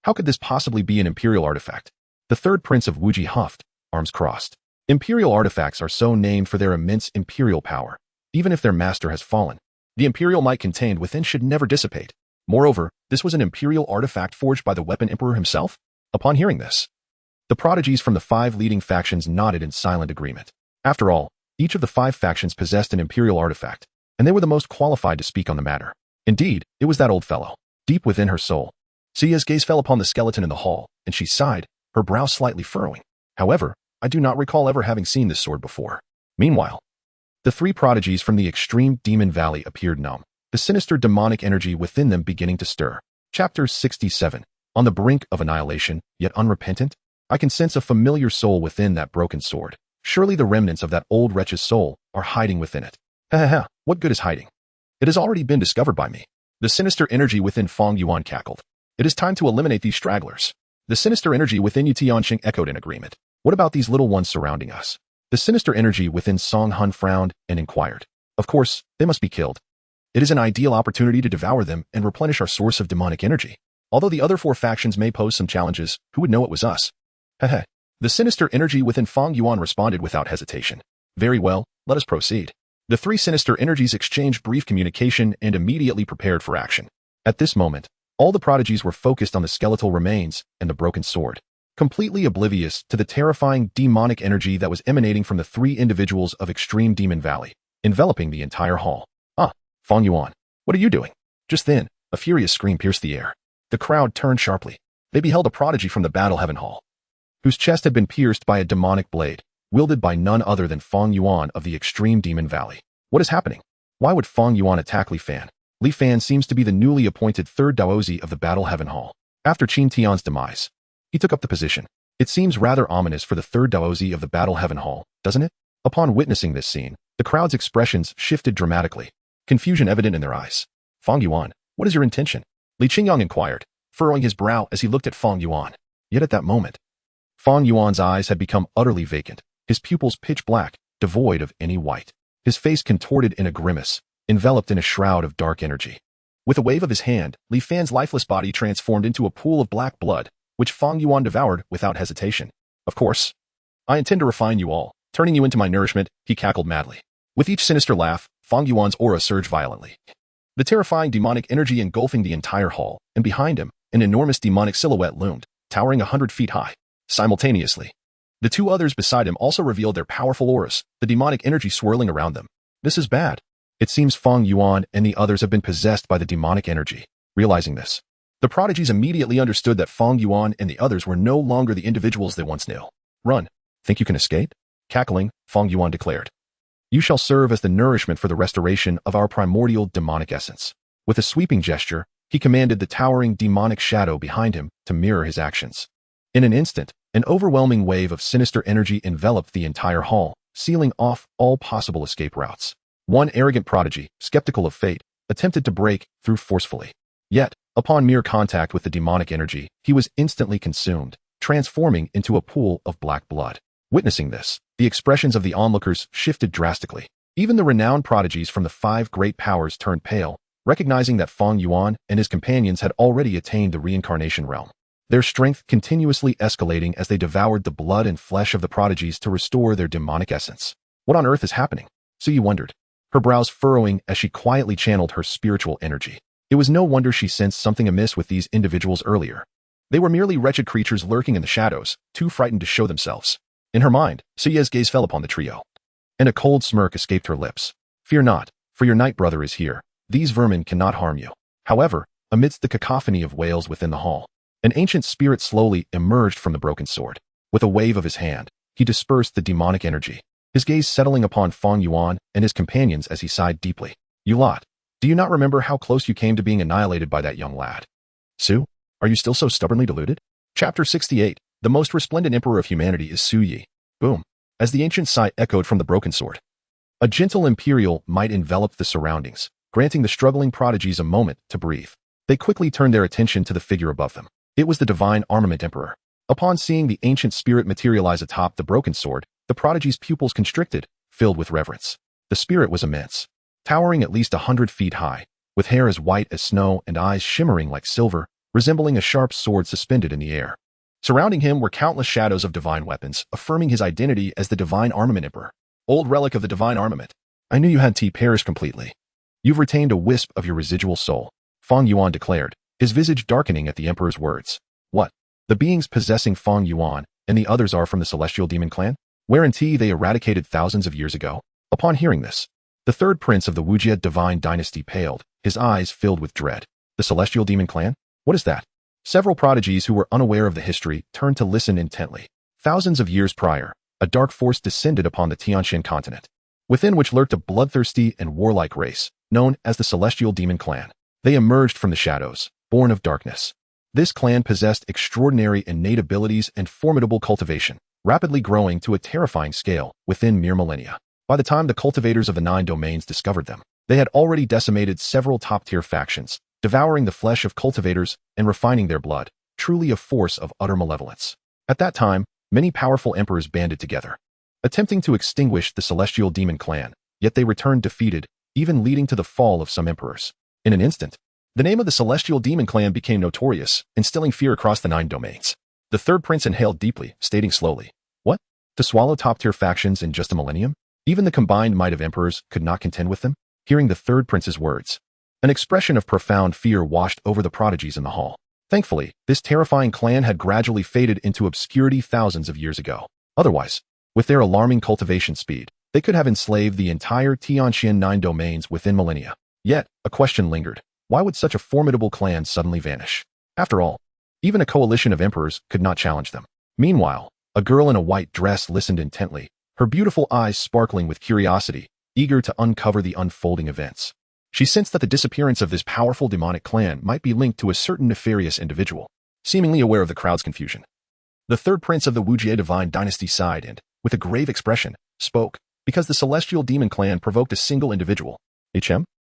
How could this possibly be an imperial artifact? The third prince of Wuji huffed, arms crossed. Imperial artifacts are so named for their immense imperial power. Even if their master has fallen, the imperial might contained within should never dissipate. Moreover, this was an imperial artifact forged by the weapon emperor himself? Upon hearing this, the prodigies from the 5 leading factions nodded in silent agreement. After all, each of the 5 factions possessed an imperial artifact, and they were the most qualified to speak on the matter. Indeed, it was that old fellow. Deep within her soul, Sia's gaze fell upon the skeleton in the hall, and she sighed, her brow slightly furrowing. However, I do not recall ever having seen this sword before. Meanwhile, the 3 prodigies from the extreme demon valley appeared numb, the sinister demonic energy within them beginning to stir. Chapter 67. On the brink of annihilation, yet unrepentant? I can sense a familiar soul within that broken sword. Surely the remnants of that old wretch's soul are hiding within it. What good is hiding? It has already been discovered by me. The sinister energy within Feng Yuan cackled. It is time to eliminate these stragglers. The sinister energy within Tianxing echoed in agreement. What about these little ones surrounding us? The sinister energy within Song Hun frowned and inquired. Of course, they must be killed. It is an ideal opportunity to devour them and replenish our source of demonic energy. Although the other 4 factions may pose some challenges, who would know it was us? The sinister energy within Feng Yuan responded without hesitation. Very well, let us proceed. The 3 sinister energies exchanged brief communication and immediately prepared for action. At this moment, all the prodigies were focused on the skeletal remains and the broken sword, completely oblivious to the terrifying demonic energy that was emanating from the 3 individuals of Extreme Demon Valley, enveloping the entire hall. Feng Yuan, what are you doing? Just then, a furious scream pierced the air. The crowd turned sharply. They beheld a prodigy from the Battle Heaven Hall, whose chest had been pierced by a demonic blade, wielded by none other than Feng Yuan of the Extreme Demon Valley. What is happening? Why would Feng Yuan attack Li Fan? Li Fan seems to be the newly appointed third Daozi of the Battle Heaven Hall. After Qin Tian's demise, he took up the position. It seems rather ominous for the third Daozi of the Battle Heaven Hall, doesn't it? Upon witnessing this scene, the crowd's expressions shifted dramatically, confusion evident in their eyes. Feng Yuan, what is your intention? Li Qingyang inquired, furrowing his brow as he looked at Feng Yuan. Yet at that moment, Feng Yuan's eyes had become utterly vacant, his pupils pitch black, devoid of any white. His face contorted in a grimace, enveloped in a shroud of dark energy. With a wave of his hand, Li Fan's lifeless body transformed into a pool of black blood, which Feng Yuan devoured without hesitation. Of course, I intend to refine you all, turning you into my nourishment, he cackled madly. With each sinister laugh, Feng Yuan's aura surged violently. The terrifying demonic energy engulfing the entire hall, and behind him, an enormous demonic silhouette loomed, towering 100 feet high. Simultaneously, the two others beside him also revealed their powerful auras, the demonic energy swirling around them. This is bad. It seems Feng Yuan and the others have been possessed by the demonic energy. Realizing this, the prodigies immediately understood that Feng Yuan and the others were no longer the individuals they once knew. Run. Think you can escape? Cackling, Feng Yuan declared. You shall serve as the nourishment for the restoration of our primordial demonic essence. With a sweeping gesture, he commanded the towering demonic shadow behind him to mirror his actions. In an instant, an overwhelming wave of sinister energy enveloped the entire hall, sealing off all possible escape routes. One arrogant prodigy, skeptical of fate, attempted to break through forcefully. Yet, upon mere contact with the demonic energy, he was instantly consumed, transforming into a pool of black blood. Witnessing this, the expressions of the onlookers shifted drastically. Even the renowned prodigies from the 5 great powers turned pale, recognizing that Feng Yuan and his companions had already attained the reincarnation realm. Their strength continuously escalating as they devoured the blood and flesh of the prodigies to restore their demonic essence. What on earth is happening? Suyi wondered, her brows furrowing as she quietly channeled her spiritual energy. It was no wonder she sensed something amiss with these individuals earlier. They were merely wretched creatures lurking in the shadows, too frightened to show themselves. In her mind, Suye's gaze fell upon the trio, and a cold smirk escaped her lips. Fear not, for your night brother is here. These vermin cannot harm you. However, amidst the cacophony of wails within the hall, an ancient spirit slowly emerged from the broken sword. With a wave of his hand, he dispersed the demonic energy, his gaze settling upon Feng Yuan and his companions as he sighed deeply. You lot, do you not remember how close you came to being annihilated by that young lad? Su, are you still so stubbornly deluded? Chapter 68. The most resplendent emperor of humanity is Su Yi. Boom. As the ancient sigh echoed from the broken sword, a gentle imperial might enveloped the surroundings, granting the struggling prodigies a moment to breathe. They quickly turned their attention to the figure above them. It was the divine armament emperor. Upon seeing the ancient spirit materialize atop the broken sword, the prodigy's pupils constricted, filled with reverence. The spirit was immense, towering at least 100 feet high, with hair as white as snow and eyes shimmering like silver, resembling a sharp sword suspended in the air. Surrounding him were countless shadows of divine weapons, affirming his identity as the divine armament emperor. Old relic of the divine armament. I knew you had perished completely. You've retained a wisp of your residual soul, Feng Yuan declared, his visage darkening at the emperor's words. What? The beings possessing Feng Yuan and the others are from the celestial demon clan? Wherein they eradicated thousands of years ago? Upon hearing this, the third prince of the Wujia divine dynasty paled, his eyes filled with dread. The celestial demon clan? What is that? Several prodigies who were unaware of the history turned to listen intently. Thousands of years prior, a dark force descended upon the Xuantian continent, within which lurked a bloodthirsty and warlike race, known as the Celestial Demon Clan. They emerged from the shadows, born of darkness. This clan possessed extraordinary innate abilities and formidable cultivation, rapidly growing to a terrifying scale within mere millennia. By the time the cultivators of the 9 domains discovered them, they had already decimated several top-tier factions, devouring the flesh of cultivators and refining their blood, truly a force of utter malevolence. At that time, many powerful emperors banded together, attempting to extinguish the Celestial Demon Clan, yet they returned defeated, even leading to the fall of some emperors. In an instant, the name of the Celestial Demon Clan became notorious, instilling fear across the 9 domains. The third prince inhaled deeply, stating slowly, What? To swallow top-tier factions in just a millennium? Even the combined might of emperors could not contend with them? Hearing the third prince's words, an expression of profound fear washed over the prodigies in the hall. Thankfully, this terrifying clan had gradually faded into obscurity thousands of years ago. Otherwise, with their alarming cultivation speed, they could have enslaved the entire Xuantian 9 domains within millennia. Yet, a question lingered. Why would such a formidable clan suddenly vanish? After all, even a coalition of emperors could not challenge them. Meanwhile, a girl in a white dress listened intently, her beautiful eyes sparkling with curiosity, eager to uncover the unfolding events. She sensed that the disappearance of this powerful demonic clan might be linked to a certain nefarious individual, seemingly aware of the crowd's confusion. The third prince of the Wujie divine dynasty sighed and, with a grave expression, spoke, because the celestial demon clan provoked a single individual.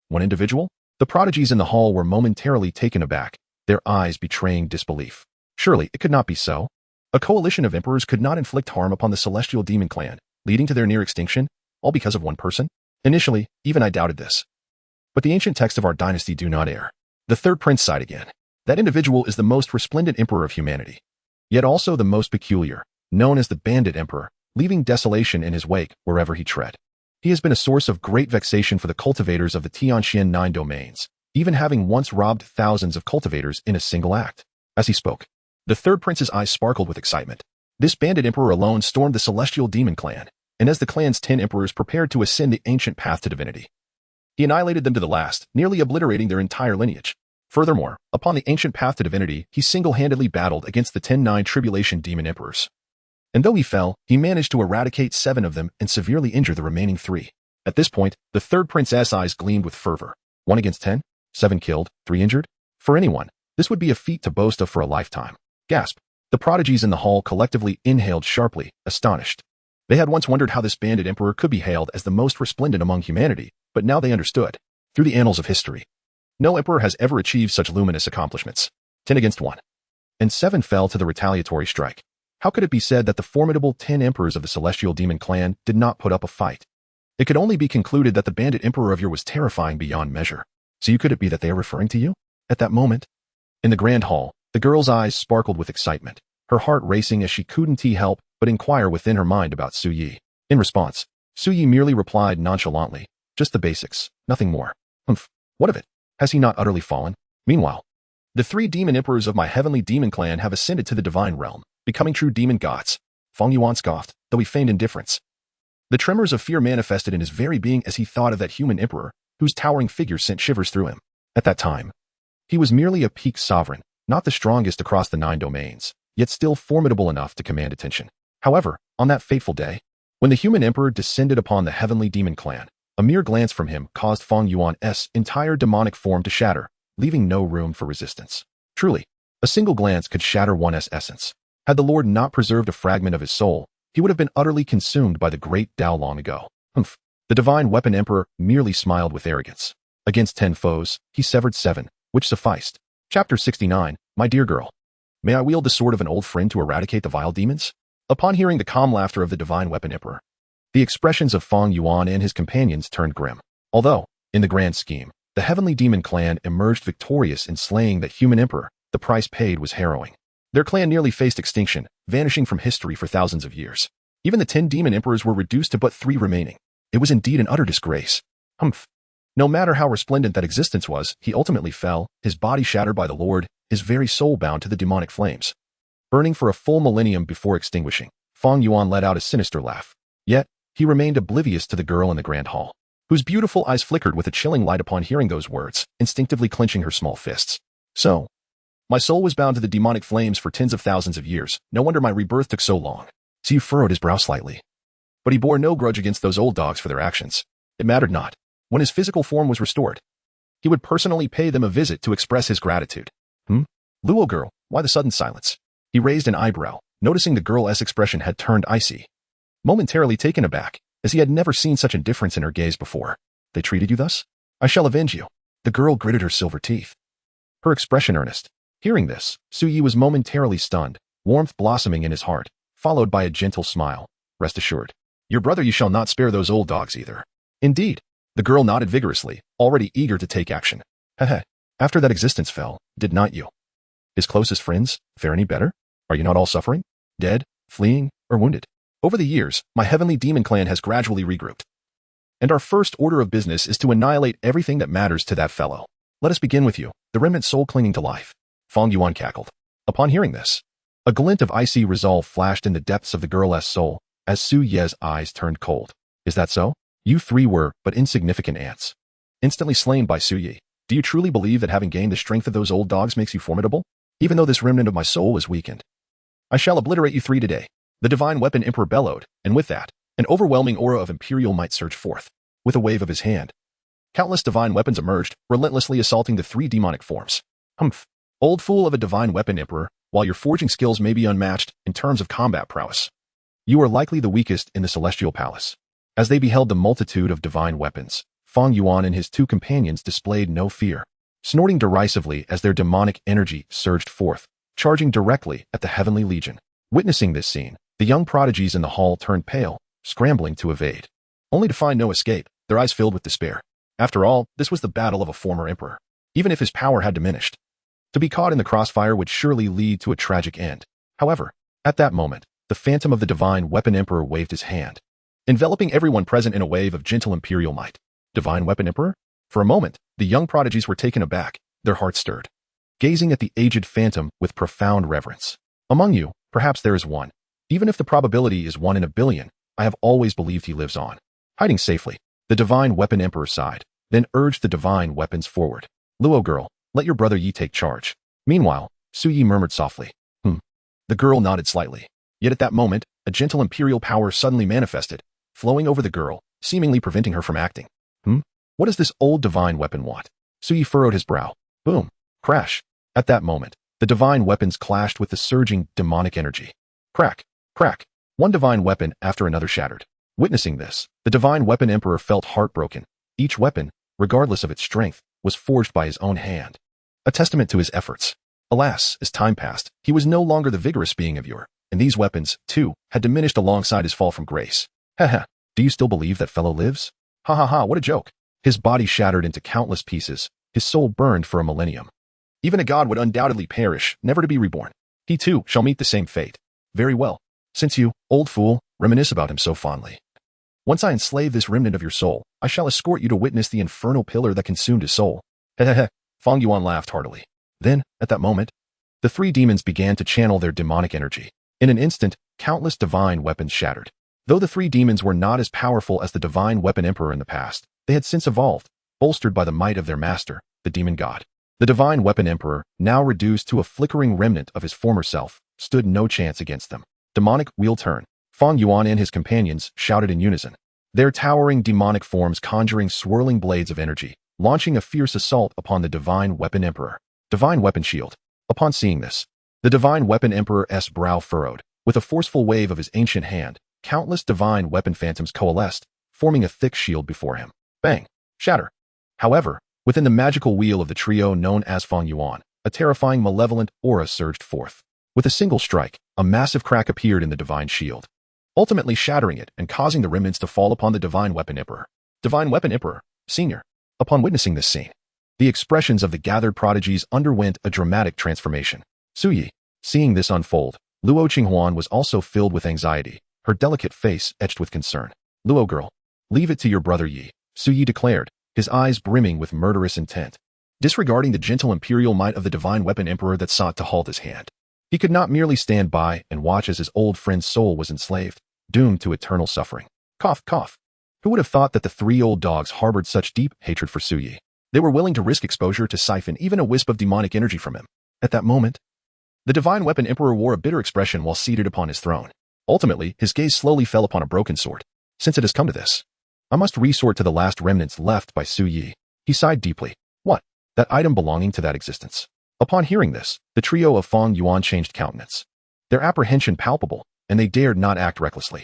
One individual? The prodigies in the hall were momentarily taken aback, their eyes betraying disbelief. Surely, it could not be so. A coalition of emperors could not inflict harm upon the celestial demon clan, leading to their near extinction, all because of one person? Initially, even I doubted this. But the ancient texts of our dynasty do not err. The third prince sighed again. That individual is the most resplendent emperor of humanity, yet also the most peculiar, known as the bandit emperor, leaving desolation in his wake wherever he tread. He has been a source of great vexation for the cultivators of the Xuantian 9 domains, even having once robbed thousands of cultivators in a single act. As he spoke, the third prince's eyes sparkled with excitement. This bandit emperor alone stormed the celestial demon clan, and as the clan's 10 emperors prepared to ascend the ancient path to divinity, he annihilated them to the last, nearly obliterating their entire lineage. Furthermore, upon the ancient path to divinity, he single-handedly battled against the 10-9 tribulation demon emperors. And though he fell, he managed to eradicate 7 of them and severely injure the remaining 3. At this point, the third prince's eyes gleamed with fervor. 1 against 10? 7 killed, 3 injured? For anyone, this would be a feat to boast of for a lifetime. Gasp. The prodigies in the hall collectively inhaled sharply, astonished. They had once wondered how this bandit emperor could be hailed as the most resplendent among humanity, but now they understood. Through the annals of history, no emperor has ever achieved such luminous accomplishments. 10 against 1. And 7 fell to the retaliatory strike. How could it be said that the formidable 10 emperors of the celestial demon clan did not put up a fight? It could only be concluded that the bandit emperor of yore was terrifying beyond measure. So could it be that they are referring to you? At that moment, in the grand hall, the girl's eyes sparkled with excitement, her heart racing as she couldn't help but inquire within her mind about Su Yi. In response, Su Yi merely replied nonchalantly, just the basics, nothing more. Humph, what of it? Has he not utterly fallen? Meanwhile, the 3 demon emperors of my heavenly demon clan have ascended to the divine realm, becoming true demon gods. Feng Yuan scoffed, though he feigned indifference. The tremors of fear manifested in his very being as he thought of that human emperor, whose towering figure sent shivers through him. At that time, he was merely a peak sovereign, not the strongest across the 9 domains, yet still formidable enough to command attention. However, on that fateful day, when the human emperor descended upon the heavenly demon clan, a mere glance from him caused Feng Yuan's entire demonic form to shatter, leaving no room for resistance. Truly, a single glance could shatter one's essence. Had the Lord not preserved a fragment of his soul, he would have been utterly consumed by the great Tao long ago. Humph. The divine weapon emperor merely smiled with arrogance. Against 10 foes, he severed 7, which sufficed. Chapter 69, My dear girl. May I wield the sword of an old friend to eradicate the vile demons? Upon hearing the calm laughter of the divine weapon emperor, the expressions of Feng Yuan and his companions turned grim. Although, in the grand scheme, the heavenly demon clan emerged victorious in slaying the human emperor, the price paid was harrowing. Their clan nearly faced extinction, vanishing from history for thousands of years. Even the 10 demon emperors were reduced to but 3 remaining. It was indeed an utter disgrace. Humph. No matter how resplendent that existence was, he ultimately fell, his body shattered by the Lord, his very soul bound to the demonic flames. Burning for a full millennium before extinguishing, Feng Yuan let out a sinister laugh. Yet, he remained oblivious to the girl in the grand hall, whose beautiful eyes flickered with a chilling light upon hearing those words, instinctively clenching her small fists. So, my soul was bound to the demonic flames for tens of thousands of years. No wonder my rebirth took so long. Xiu furrowed his brow slightly. But he bore no grudge against those old dogs for their actions. It mattered not. When his physical form was restored, he would personally pay them a visit to express his gratitude. Luo girl, why the sudden silence? He raised an eyebrow, noticing the girl's expression had turned icy. Momentarily taken aback, as he had never seen such indifference in her gaze before. They treated you thus? I shall avenge you. The girl gritted her silver teeth, her expression earnest. Hearing this, Su Yi was momentarily stunned, warmth blossoming in his heart, followed by a gentle smile. Rest assured, your brother you shall not spare those old dogs either. Indeed. The girl nodded vigorously, already eager to take action. Heh. After that existence fell, did not you? His closest friends fare any better? Are you not all suffering? Dead, fleeing, or wounded? Over the years, my heavenly demon clan has gradually regrouped. And our first order of business is to annihilate everything that matters to that fellow. Let us begin with you, the remnant soul clinging to life. Feng Yuan cackled. Upon hearing this, a glint of icy resolve flashed in the depths of the girl's soul, as Su Ye's eyes turned cold. Is that so? You 3 were but insignificant ants, instantly slain by Su Yi. Do you truly believe that having gained the strength of those old dogs makes you formidable? Even though this remnant of my soul is weakened, I shall obliterate you 3 today. The divine weapon emperor bellowed, and with that, an overwhelming aura of imperial might surged forth. with a wave of his hand. Countless divine weapons emerged, relentlessly assaulting the three demonic forms. Humph. Old fool of a divine weapon emperor, while your forging skills may be unmatched in terms of combat prowess, you are likely the weakest in the celestial palace. As they beheld the multitude of divine weapons, Xuantian and his two companions displayed no fear, snorting derisively as their demonic energy surged forth, charging directly at the heavenly legion. Witnessing this scene, the young prodigies in the hall turned pale, scrambling to evade, only to find no escape, their eyes filled with despair. After all, this was the battle of a former emperor. Even if his power had diminished, to be caught in the crossfire would surely lead to a tragic end. However, at that moment, the phantom of the divine weapon emperor waved his hand, enveloping everyone present in a wave of gentle imperial might. Divine weapon emperor? For a moment, the young prodigies were taken aback, their hearts stirred, gazing at the aged phantom with profound reverence. Among you, perhaps there is one. Even if the probability is 1 in a billion, I have always believed he lives on. Hiding safely, the divine weapon emperor sighed, then urged the divine weapons forward. Luo girl, let your brother Yi take charge. Meanwhile, Su Yi murmured softly. The girl nodded slightly. Yet at that moment, a gentle imperial power suddenly manifested, flowing over the girl, seemingly preventing her from acting. What does this old divine weapon want? Su Yi furrowed his brow. Boom. Crash. At that moment, the divine weapons clashed with the surging demonic energy. Crack. Crack. One divine weapon after another shattered. Witnessing this, the divine weapon emperor felt heartbroken. Each weapon, regardless of its strength, was forged by his own hand, a testament to his efforts. Alas, as time passed, he was no longer the vigorous being of yore, and these weapons, too, had diminished alongside his fall from grace. Haha, do you still believe that fellow lives? Ha ha ha, what a joke. His body shattered into countless pieces, his soul burned for a millennium. Even a god would undoubtedly perish, never to be reborn. He too shall meet the same fate. Very well. Since you, old fool, reminisce about him so fondly. Once I enslave this remnant of your soul, I shall escort you to witness the infernal pillar that consumed his soul. Hehehe. Xuantian laughed heartily. Then, at that moment, the three demons began to channel their demonic energy. In an instant, countless divine weapons shattered. Though the three demons were not as powerful as the divine weapon emperor in the past, they had since evolved, bolstered by the might of their master, the demon god. The divine weapon emperor, now reduced to a flickering remnant of his former self, stood no chance against them. Demonic wheel turn. Xuantian and his companions shouted in unison, their towering demonic forms conjuring swirling blades of energy, launching a fierce assault upon the divine weapon emperor. Divine weapon shield. Upon seeing this, the divine weapon emperor's brow furrowed. With a forceful wave of his ancient hand, countless divine weapon phantoms coalesced, forming a thick shield before him. Bang! Shatter! However, within the magical wheel of the trio known as Xuantian, a terrifying malevolent aura surged forth. With a single strike, a massive crack appeared in the divine shield, ultimately shattering it and causing the remnants to fall upon the divine weapon emperor. Divine weapon emperor, senior. Upon witnessing this scene, the expressions of the gathered prodigies underwent a dramatic transformation. Su Yi, seeing this unfold, Luo Qinghuan was also filled with anxiety, her delicate face etched with concern. Luo girl, leave it to your brother Yi, Su Yi declared, his eyes brimming with murderous intent, disregarding the gentle imperial might of the divine weapon emperor that sought to halt his hand. He could not merely stand by and watch as his old friend's soul was enslaved, doomed to eternal suffering. Cough, cough. Who would have thought that the three old dogs harbored such deep hatred for Su Yi? They were willing to risk exposure to siphon even a wisp of demonic energy from him. At that moment, the divine weapon emperor wore a bitter expression while seated upon his throne. Ultimately, his gaze slowly fell upon a broken sword. Since it has come to this, I must resort to the last remnants left by Su Yi. He sighed deeply. What? That item belonging to that existence. Upon hearing this, the trio of Xuantian changed countenance, their apprehension palpable, and they dared not act recklessly.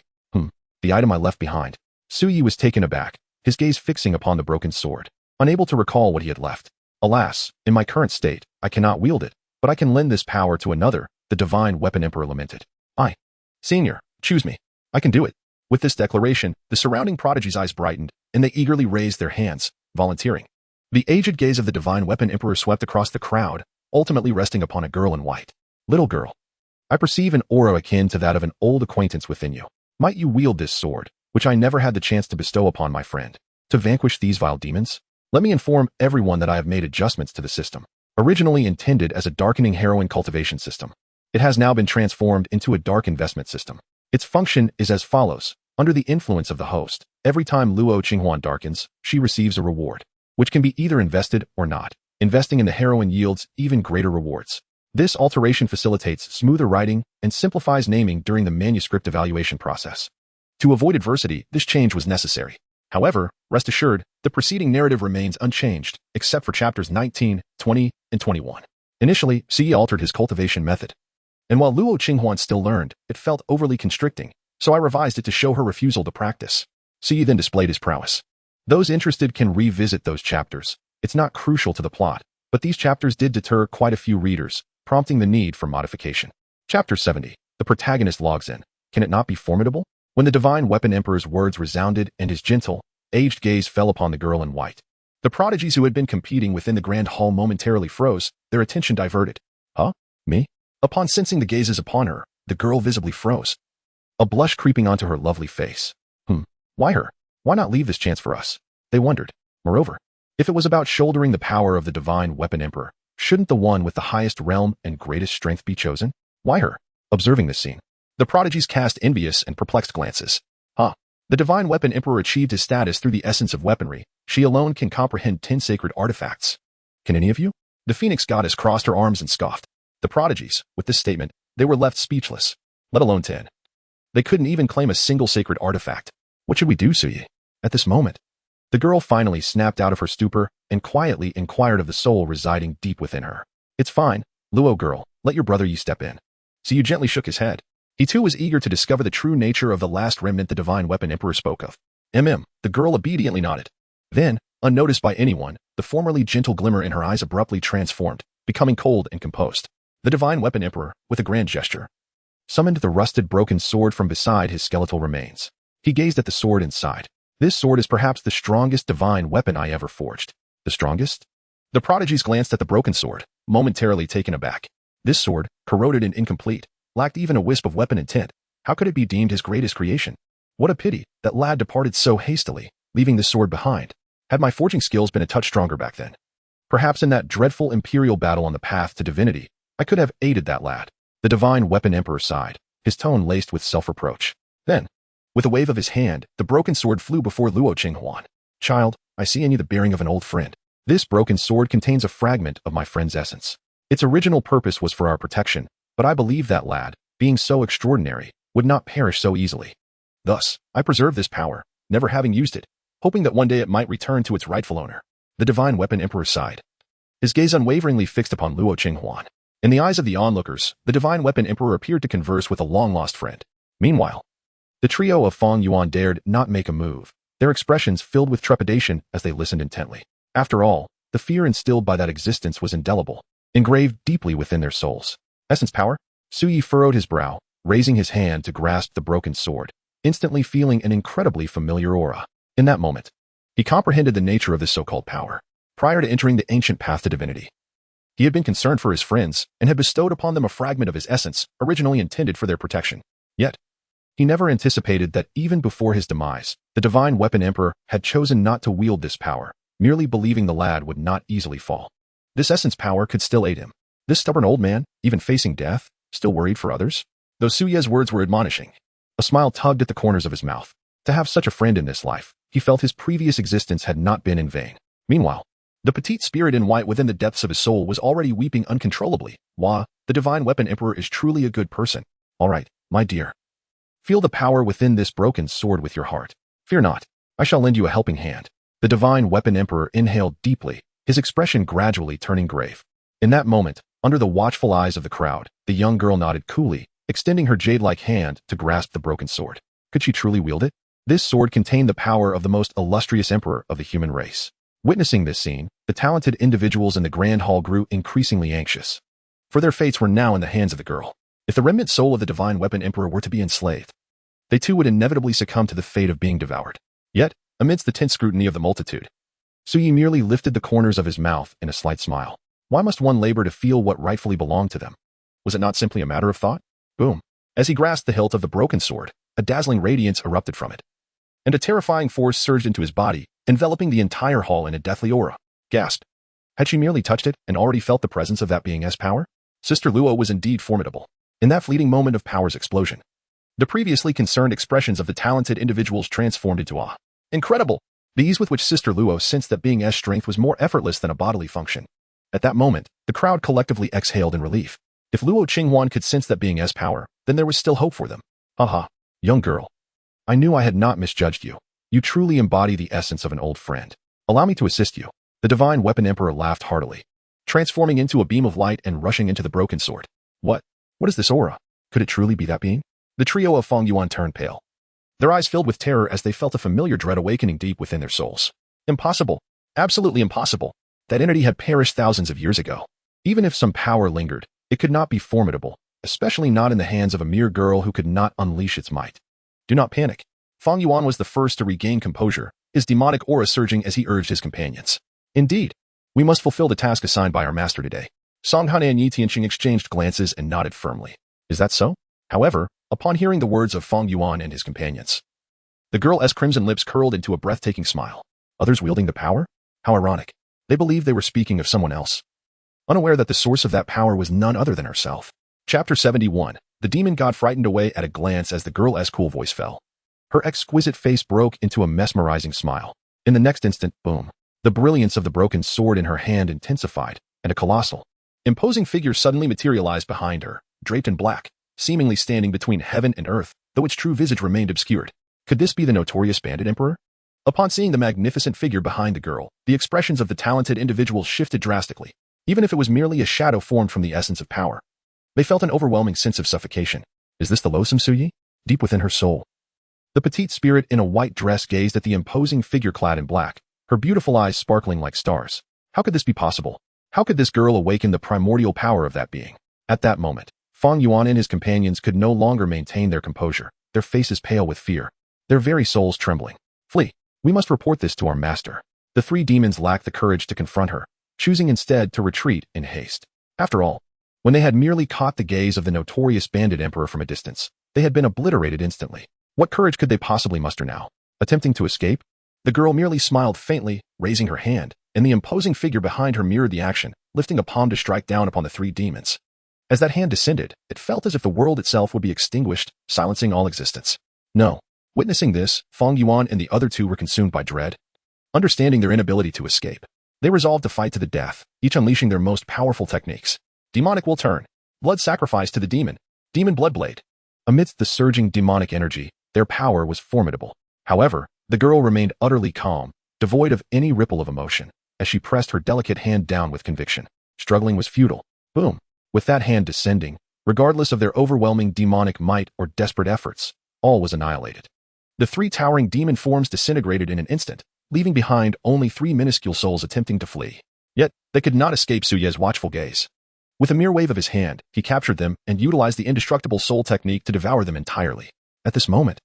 The item I left behind. Su Yi was taken aback, his gaze fixing upon the broken sword, unable to recall what he had left. Alas, in my current state, I cannot wield it, but I can lend this power to another, the divine weapon emperor lamented. Senior, choose me. I can do it. With this declaration, the surrounding prodigies' eyes brightened, and they eagerly raised their hands, volunteering. The aged gaze of the divine weapon emperor swept across the crowd, ultimately resting upon a girl in white. Little girl, I perceive an aura akin to that of an old acquaintance within you. Might you wield this sword, which I never had the chance to bestow upon my friend, to vanquish these vile demons? Let me inform everyone that I have made adjustments to the system. Originally intended as a darkening heroin cultivation system, it has now been transformed into a dark investment system. Its function is as follows. Under the influence of the host, every time Luo Qinghuan darkens, she receives a reward, which can be either invested or not. Investing in the heroine yields even greater rewards. This alteration facilitates smoother writing and simplifies naming during the manuscript evaluation process. To avoid adversity, this change was necessary. However, rest assured, the preceding narrative remains unchanged, except for chapters 19, 20, and 21. Initially, Suyi altered his cultivation method. And while Luo Qinghuan still learned, it felt overly constricting, so I revised it to show her refusal to practice. Suyi then displayed his prowess. Those interested can revisit those chapters. It's not crucial to the plot, but these chapters did deter quite a few readers, prompting the need for modification. Chapter 70. The protagonist logs in. Can it not be formidable? When the Divine Weapon Emperor's words resounded and his gentle, aged gaze fell upon the girl in white, the prodigies who had been competing within the grand hall momentarily froze, their attention diverted. Huh? Me? Upon sensing the gazes upon her, the girl visibly froze, a blush creeping onto her lovely face. Why her? Why not leave this chance for us? They wondered. Moreover, if it was about shouldering the power of the Divine Weapon Emperor, shouldn't the one with the highest realm and greatest strength be chosen? Why her? Observing this scene, the prodigies cast envious and perplexed glances. The Divine Weapon Emperor achieved his status through the essence of weaponry. She alone can comprehend 10 sacred artifacts. Can any of you? The Phoenix goddess crossed her arms and scoffed. The prodigies, with this statement, they were left speechless, let alone 10. They couldn't even claim a single sacred artifact. What should we do, Suyi? At this moment, the girl finally snapped out of her stupor and quietly inquired of the soul residing deep within her. It's fine, Luo girl, let your brother Yi step in. Suyi gently shook his head. He too was eager to discover the true nature of the last remnant the Divine Weapon Emperor spoke of. The girl obediently nodded. Then, unnoticed by anyone, the formerly gentle glimmer in her eyes abruptly transformed, becoming cold and composed. The Divine Weapon Emperor, with a grand gesture, summoned the rusted broken sword from beside his skeletal remains. He gazed at the sword and sighed. This sword is perhaps the strongest divine weapon I ever forged. The strongest? The prodigies glanced at the broken sword, momentarily taken aback. This sword, corroded and incomplete, lacked even a wisp of weapon intent. How could it be deemed his greatest creation? What a pity, that lad departed so hastily, leaving this sword behind. Had my forging skills been a touch stronger back then, perhaps in that dreadful imperial battle on the path to divinity, I could have aided that lad. The Divine Weapon Emperor sighed, his tone laced with self-reproach. Then, with a wave of his hand, the broken sword flew before Luo Qinghuan. Child, I see in you the bearing of an old friend. This broken sword contains a fragment of my friend's essence. Its original purpose was for our protection, but I believe that lad, being so extraordinary, would not perish so easily. Thus, I preserve this power, never having used it, hoping that one day it might return to its rightful owner. The Divine Weapon Emperor sighed, his gaze unwaveringly fixed upon Luo Qinghuan. In the eyes of the onlookers, the Divine Weapon Emperor appeared to converse with a long-lost friend. Meanwhile, the trio of Feng Yuan dared not make a move, their expressions filled with trepidation as they listened intently. After all, the fear instilled by that existence was indelible, engraved deeply within their souls. Essence power? Suyi furrowed his brow, raising his hand to grasp the broken sword, instantly feeling an incredibly familiar aura. In that moment, he comprehended the nature of this so-called power. Prior to entering the ancient path to divinity, he had been concerned for his friends and had bestowed upon them a fragment of his essence, originally intended for their protection. Yet, he never anticipated that even before his demise, the Divine Weapon Emperor had chosen not to wield this power, merely believing the lad would not easily fall. This essence power could still aid him. This stubborn old man, even facing death, still worried for others? Though Suyi's words were admonishing, a smile tugged at the corners of his mouth. To have such a friend in this life, he felt his previous existence had not been in vain. Meanwhile, the petite spirit in white within the depths of his soul was already weeping uncontrollably. Wah, the Divine Weapon Emperor is truly a good person. All right, my dear. Feel the power within this broken sword with your heart. Fear not, I shall lend you a helping hand. The Divine Weapon Emperor inhaled deeply, his expression gradually turning grave. In that moment, under the watchful eyes of the crowd, the young girl nodded coolly, extending her jade-like hand to grasp the broken sword. Could she truly wield it? This sword contained the power of the most illustrious emperor of the human race. Witnessing this scene, the talented individuals in the grand hall grew increasingly anxious, for their fates were now in the hands of the girl. If the remnant soul of the Divine Weapon Emperor were to be enslaved, they too would inevitably succumb to the fate of being devoured. Yet, amidst the tense scrutiny of the multitude, Suyi merely lifted the corners of his mouth in a slight smile. Why must one labor to feel what rightfully belonged to them? Was it not simply a matter of thought? Boom. As he grasped the hilt of the broken sword, a dazzling radiance erupted from it, and a terrifying force surged into his body, enveloping the entire hall in a deathly aura. Gasped. Had she merely touched it and already felt the presence of that being's power? Sister Luo was indeed formidable. In that fleeting moment of power's explosion, the previously concerned expressions of the talented individuals transformed into awe. Incredible! The ease with which Sister Luo sensed that being's strength was more effortless than a bodily function. At that moment, the crowd collectively exhaled in relief. If Luo Qinghuan could sense that being's power, then there was still hope for them. Haha, young girl. I knew I had not misjudged you. You truly embody the essence of an old friend. Allow me to assist you. The divine weapon emperor laughed heartily, transforming into a beam of light and rushing into the broken sword. What? What is this aura? Could it truly be that being? The trio of Xuantian turned pale, their eyes filled with terror as they felt a familiar dread awakening deep within their souls. Impossible. Absolutely impossible. That entity had perished thousands of years ago. Even if some power lingered, it could not be formidable, especially not in the hands of a mere girl who could not unleash its might. Do not panic. Xuantian was the first to regain composure, his demonic aura surging as he urged his companions. Indeed, we must fulfill the task assigned by our master today. Songhan and Yi Tianqing exchanged glances and nodded firmly. Is that so? However, upon hearing the words of Xuantian and his companions, the girl's crimson lips curled into a breathtaking smile. Others wielding the power? How ironic. They believed they were speaking of someone else, unaware that the source of that power was none other than herself. Chapter 71. The demon god frightened away at a glance as the girl's cool voice fell. Her exquisite face broke into a mesmerizing smile. In the next instant, boom. The brilliance of the broken sword in her hand intensified, and a colossal, imposing figure suddenly materialized behind her, draped in black, seemingly standing between heaven and earth, though its true visage remained obscured. Could this be the notorious bandit emperor? Upon seeing the magnificent figure behind the girl, the expressions of the talented individuals shifted drastically. Even if it was merely a shadow formed from the essence of power, they felt an overwhelming sense of suffocation. Is this the loathsome Suyi? Deep within her soul, the petite spirit in a white dress gazed at the imposing figure clad in black, her beautiful eyes sparkling like stars. How could this be possible? How could this girl awaken the primordial power of that being? At that moment, Xuantian and his companions could no longer maintain their composure, their faces pale with fear, their very souls trembling. Flee. We must report this to our master. The three demons lacked the courage to confront her, choosing instead to retreat in haste. After all, when they had merely caught the gaze of the notorious bandit emperor from a distance, they had been obliterated instantly. What courage could they possibly muster now? Attempting to escape? The girl merely smiled faintly, raising her hand, and the imposing figure behind her mirrored the action, lifting a palm to strike down upon the three demons. As that hand descended, it felt as if the world itself would be extinguished, silencing all existence. No. Witnessing this, Xuantian and the other two were consumed by dread. Understanding their inability to escape, they resolved to fight to the death, each unleashing their most powerful techniques. Demonic will turn. Blood sacrifice to the demon. Demon bloodblade. Amidst the surging demonic energy, their power was formidable. However, the girl remained utterly calm, devoid of any ripple of emotion, as she pressed her delicate hand down with conviction. Struggling was futile. Boom. With that hand descending, regardless of their overwhelming demonic might or desperate efforts, all was annihilated. The three towering demon forms disintegrated in an instant, leaving behind only three minuscule souls attempting to flee. Yet, they could not escape Suye's watchful gaze. With a mere wave of his hand, he captured them and utilized the indestructible soul technique to devour them entirely. At this moment,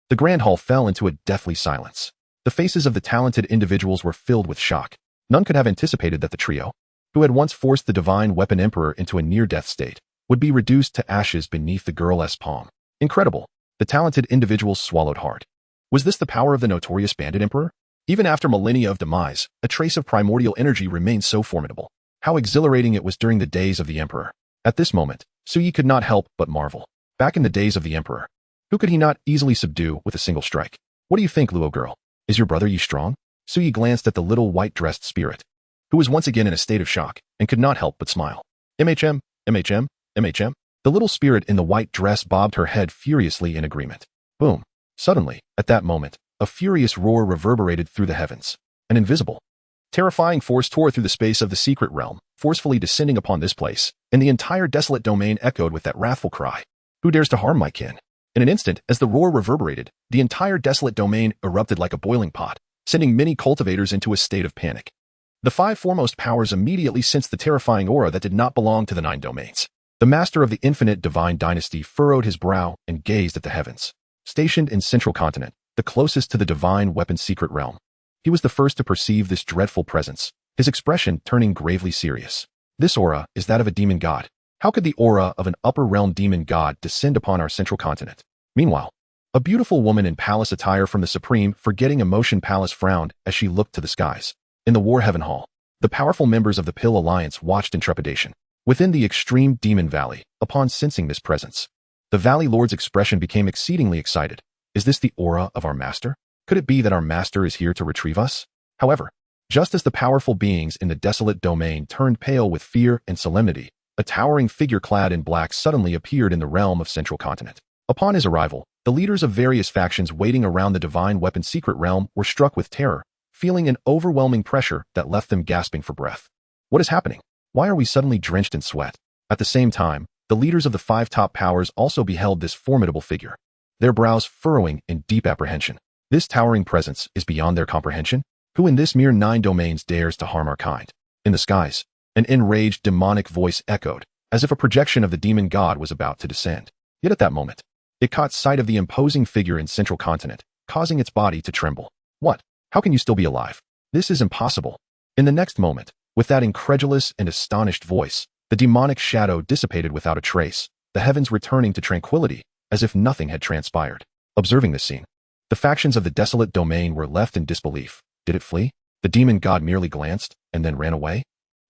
the grand hall fell into a deathly silence. The faces of the talented individuals were filled with shock. None could have anticipated that the trio, who had once forced the divine weapon emperor into a near-death state, would be reduced to ashes beneath the girl's palm. Incredible. The talented individuals swallowed hard. Was this the power of the notorious bandit emperor? Even after millennia of demise, a trace of primordial energy remained so formidable. How exhilarating it was during the days of the emperor. At this moment, Suyi could not help but marvel. Back in the days of the emperor, who could he not easily subdue with a single strike? What do you think, Luo girl? Is your brother Yi strong? Suyi glanced at the little white-dressed spirit, who was once again in a state of shock and could not help but smile. MHM, MHM, MHM. The little spirit in the white dress bobbed her head furiously in agreement. Boom. Suddenly, at that moment, a furious roar reverberated through the heavens. An invisible, terrifying force tore through the space of the secret realm, forcefully descending upon this place, and the entire desolate domain echoed with that wrathful cry. Who dares to harm my kin? In an instant, as the roar reverberated, the entire desolate domain erupted like a boiling pot, sending many cultivators into a state of panic. The five foremost powers immediately sensed the terrifying aura that did not belong to the 9 domains. The master of the infinite divine dynasty furrowed his brow and gazed at the heavens. Stationed in Central Continent, the closest to the divine weapon's secret realm, he was the first to perceive this dreadful presence, his expression turning gravely serious. This aura is that of a demon god. How could the aura of an upper realm demon god descend upon our Central Continent? Meanwhile, a beautiful woman in palace attire from the Supreme Forgetting Emotion Palace frowned as she looked to the skies. In the War Heaven Hall, the powerful members of the Pill Alliance watched in trepidation. Within the extreme Demon Valley, upon sensing this presence, the Valley Lord's expression became exceedingly excited. Is this the aura of our master? Could it be that our master is here to retrieve us? However, just as the powerful beings in the desolate domain turned pale with fear and solemnity, a towering figure clad in black suddenly appeared in the realm of Central Continent. Upon his arrival, The leaders of various factions waiting around the divine weapon secret realm were struck with terror, feeling an overwhelming pressure that left them gasping for breath. What is happening? Why are we suddenly drenched in sweat? At the same time, the leaders of the 5 top powers also beheld this formidable figure, their brows furrowing in deep apprehension. This towering presence is beyond their comprehension. Who in this mere 9 domains dares to harm our kind? In the skies, an enraged demonic voice echoed, as if a projection of the demon god was about to descend. Yet at that moment, it caught sight of the imposing figure in central continent, causing its body to tremble. What? How can you still be alive? This is impossible. In the next moment, with that incredulous and astonished voice, the demonic shadow dissipated without a trace, the heavens returning to tranquility, as if nothing had transpired. Observing this scene, the factions of the desolate domain were left in disbelief. Did it flee? The demon god merely glanced, and then ran away?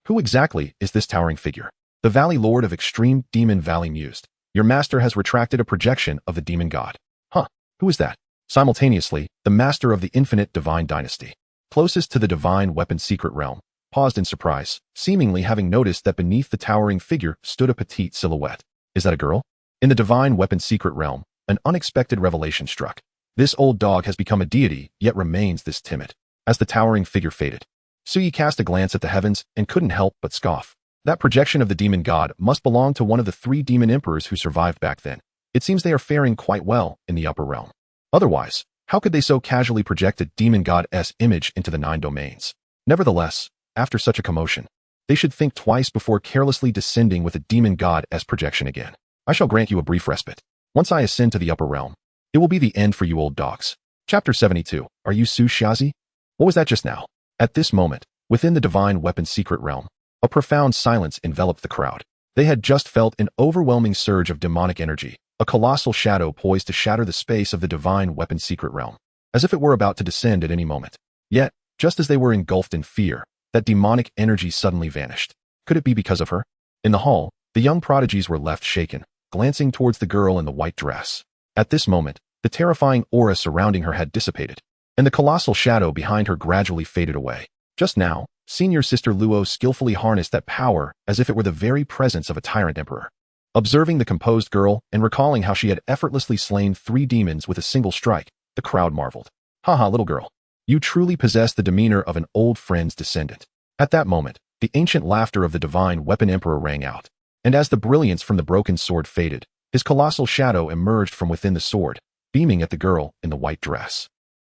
Who exactly is this towering figure? The Valley Lord of Extreme Demon Valley mused. Your master has retracted a projection of the demon god. Huh, who is that? Simultaneously, the master of the infinite divine dynasty, closest to the divine weapon secret realm, paused in surprise, seemingly having noticed that beneath the towering figure stood a petite silhouette. Is that a girl? In the divine weapon secret realm, an unexpected revelation struck. This old dog has become a deity, yet remains this timid. As the towering figure faded, Suyi cast a glance at the heavens and couldn't help but scoff. That projection of the demon god must belong to one of the 3 demon emperors who survived back then. It seems they are faring quite well in the upper realm. Otherwise, how could they so casually project a demon god's image into the 9 domains? Nevertheless, after such a commotion, they should think twice before carelessly descending with a demon god's projection again. I shall grant you a brief respite. Once I ascend to the upper realm, it will be the end for you old dogs. Chapter 72. Are you Su Xiazi? What was that just now? At this moment, within the divine weapon secret realm, a profound silence enveloped the crowd. They had just felt an overwhelming surge of demonic energy, a colossal shadow poised to shatter the space of the divine weapon secret realm, as if it were about to descend at any moment. Yet, just as they were engulfed in fear, that demonic energy suddenly vanished. Could it be because of her? In the hall, the young prodigies were left shaken, glancing towards the girl in the white dress. At this moment, the terrifying aura surrounding her had dissipated, and the colossal shadow behind her gradually faded away. Just now, senior sister Luo skillfully harnessed that power as if it were the very presence of a tyrant emperor. Observing the composed girl and recalling how she had effortlessly slain 3 demons with a single strike, the crowd marveled. Haha, little girl. You truly possess the demeanor of an old friend's descendant. At that moment, the ancient laughter of the divine weapon emperor rang out, and as the brilliance from the broken sword faded, his colossal shadow emerged from within the sword, beaming at the girl in the white dress.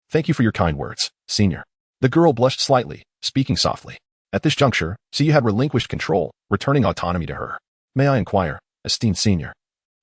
Thank you for your kind words, senior. The girl blushed slightly, speaking softly. At this juncture, you had relinquished control, returning autonomy to her. May I inquire, esteemed senior,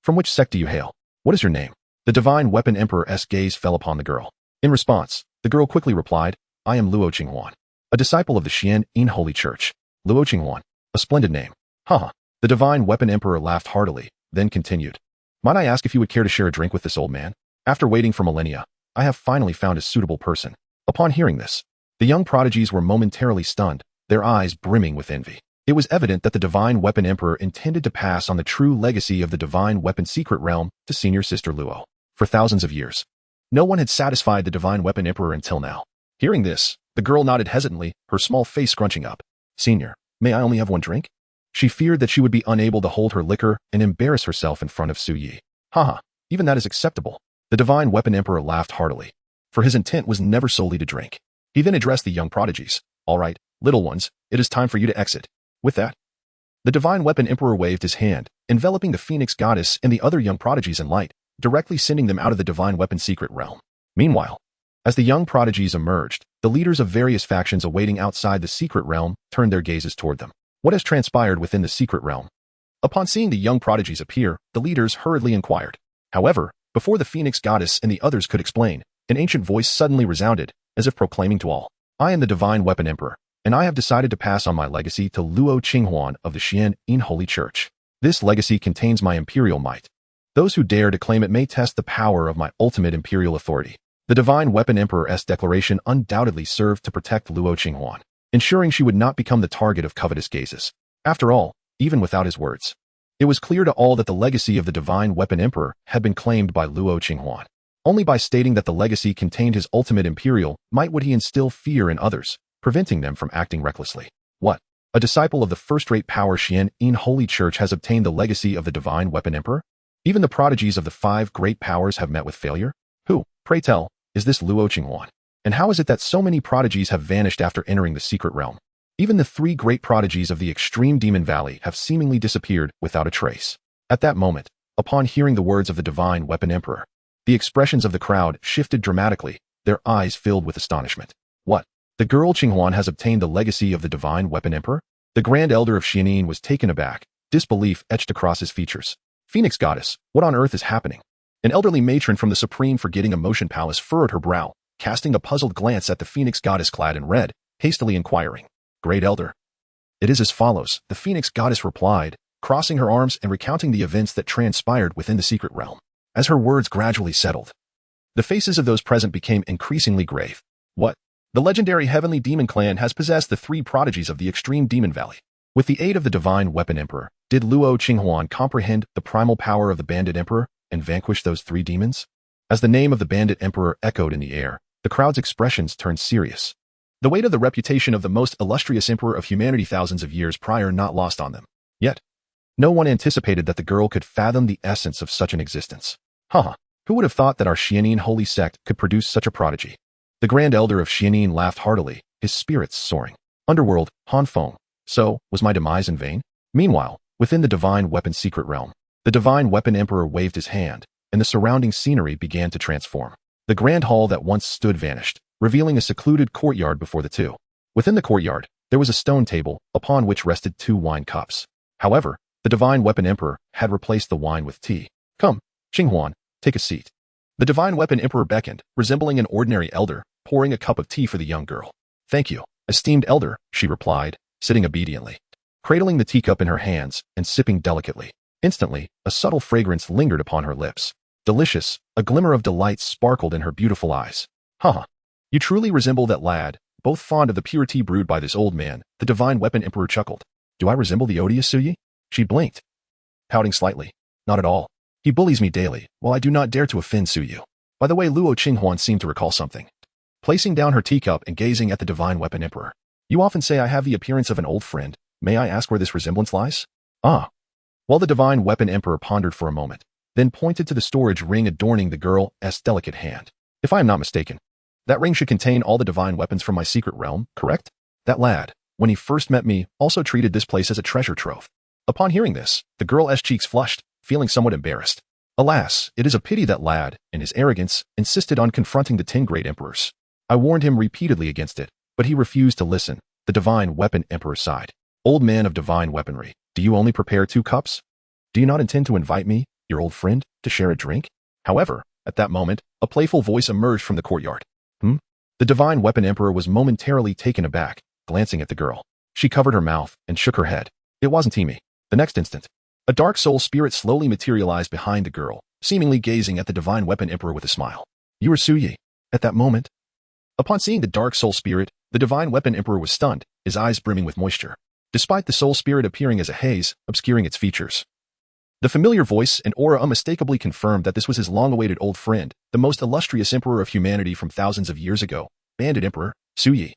from which sect do you hail? What is your name? The divine weapon emperor's gaze fell upon the girl. In response, the girl quickly replied, I am Luo Qinghuan, a disciple of the Xuantian Holy Church. Luo Qinghuan, a splendid name. Haha. The divine weapon emperor laughed heartily, then continued. Might I ask if you would care to share a drink with this old man? After waiting for millennia, I have finally found a suitable person. Upon hearing this, the young prodigies were momentarily stunned, their eyes brimming with envy. It was evident that the divine weapon emperor intended to pass on the true legacy of the divine weapon secret realm to senior sister Luo. For thousands of years, no one had satisfied the divine weapon emperor until now. Hearing this, the girl nodded hesitantly, her small face scrunching up. Senior, may I only have one drink? She feared that she would be unable to hold her liquor and embarrass herself in front of Su Yi. Haha, even that is acceptable. The divine weapon emperor laughed heartily, for his intent was never solely to drink. He then addressed the young prodigies. All right, little ones, it is time for you to exit. With that, the divine weapon emperor waved his hand, enveloping the phoenix goddess and the other young prodigies in light, directly sending them out of the divine weapon secret realm. Meanwhile, as the young prodigies emerged, the leaders of various factions awaiting outside the secret realm turned their gazes toward them. What has transpired within the secret realm? Upon seeing the young prodigies appear, the leaders hurriedly inquired. However, before the phoenix goddess and the others could explain, an ancient voice suddenly resounded, as if proclaiming to all, I am the divine weapon emperor, and I have decided to pass on my legacy to Luo Qinghuan of the Xuantian Holy Church. This legacy contains my imperial might. Those who dare to claim it may test the power of my ultimate imperial authority. The divine weapon emperor's declaration undoubtedly served to protect Luo Qinghuan, ensuring she would not become the target of covetous gazes. After all, even without his words, it was clear to all that the legacy of the divine weapon emperor had been claimed by Luo Qinghuan. Only by stating that the legacy contained his ultimate imperial might would he instill fear in others, preventing them from acting recklessly. What? A disciple of the first-rate power Xuantian Holy Church has obtained the legacy of the divine weapon emperor? Even the prodigies of the 5 great powers have met with failure? Who, pray tell, is this Luo Qinghuan? And how is it that so many prodigies have vanished after entering the secret realm? Even the 3 great prodigies of the extreme demon valley have seemingly disappeared without a trace. At that moment, upon hearing the words of the divine weapon emperor, the expressions of the crowd shifted dramatically, their eyes filled with astonishment. What? The girl Qinghuan has obtained the legacy of the divine weapon emperor? The grand elder of Xuantian was taken aback, disbelief etched across his features. Phoenix goddess, what on earth is happening? An elderly matron from the Supreme Forgetting Emotion Palace furrowed her brow, casting a puzzled glance at the Phoenix goddess clad in red, hastily inquiring. Great elder. It is as follows, the Phoenix goddess replied, crossing her arms and recounting the events that transpired within the secret realm. As her words gradually settled, the faces of those present became increasingly grave. What? The legendary heavenly demon clan has possessed the 3 prodigies of the extreme demon valley. With the aid of the divine weapon emperor, did Luo Qinghuan comprehend the primal power of the bandit emperor and vanquish those 3 demons? As the name of the bandit emperor echoed in the air, the crowd's expressions turned serious. The weight of the reputation of the most illustrious emperor of humanity thousands of years prior not lost on them. Yet, no one anticipated that the girl could fathom the essence of such an existence. Who would have thought that our Xuantian holy sect could produce such a prodigy? The grand elder of Xuantian laughed heartily, his spirits soaring. Underworld, Han Feng. So, was my demise in vain? Meanwhile, within the divine weapon secret realm, the divine weapon emperor waved his hand, and the surrounding scenery began to transform. The grand hall that once stood vanished, revealing a secluded courtyard before the two. Within the courtyard, there was a stone table, upon which rested 2 wine cups. However, the divine weapon emperor had replaced the wine with tea. Come, Qinghuan, take a seat. The divine weapon emperor beckoned, resembling an ordinary elder, pouring a cup of tea for the young girl. Thank you, esteemed elder, she replied, sitting obediently, cradling the teacup in her hands and sipping delicately. Instantly, a subtle fragrance lingered upon her lips. Delicious, a glimmer of delight sparkled in her beautiful eyes. You truly resemble that lad, both fond of the pure tea brewed by this old man, the divine weapon emperor chuckled. Do I resemble the odious Suyi? She blinked, pouting slightly. Not at all. He bullies me daily, while I do not dare to offend Suyu. By the way, Luo Qinghuan seemed to recall something. Placing down her teacup and gazing at the divine weapon emperor. You often say I have the appearance of an old friend. May I ask where this resemblance lies? While the divine weapon emperor pondered for a moment, then pointed to the storage ring adorning the girl's delicate hand. If I am not mistaken, that ring should contain all the divine weapons from my secret realm, correct? That lad, when he first met me, also treated this place as a treasure trove. Upon hearing this, the girl's cheeks flushed, feeling somewhat embarrassed. Alas, it is a pity that lad, in his arrogance, insisted on confronting the 10 great emperors. I warned him repeatedly against it, but he refused to listen. The divine weapon emperor sighed. Old man of divine weaponry, do you only prepare 2 cups? Do you not intend to invite me, your old friend, to share a drink? However, at that moment, a playful voice emerged from the courtyard. The divine weapon emperor was momentarily taken aback, glancing at the girl. She covered her mouth and shook her head. It wasn't me. The next instant, a dark soul spirit slowly materialized behind the girl, seemingly gazing at the divine weapon emperor with a smile. You are Suyi. At that moment, upon seeing the dark soul spirit, the divine weapon emperor was stunned, his eyes brimming with moisture, despite the soul spirit appearing as a haze, obscuring its features. The familiar voice and aura unmistakably confirmed that this was his long-awaited old friend, the most illustrious emperor of humanity from thousands of years ago, Bandit Emperor, Suyi.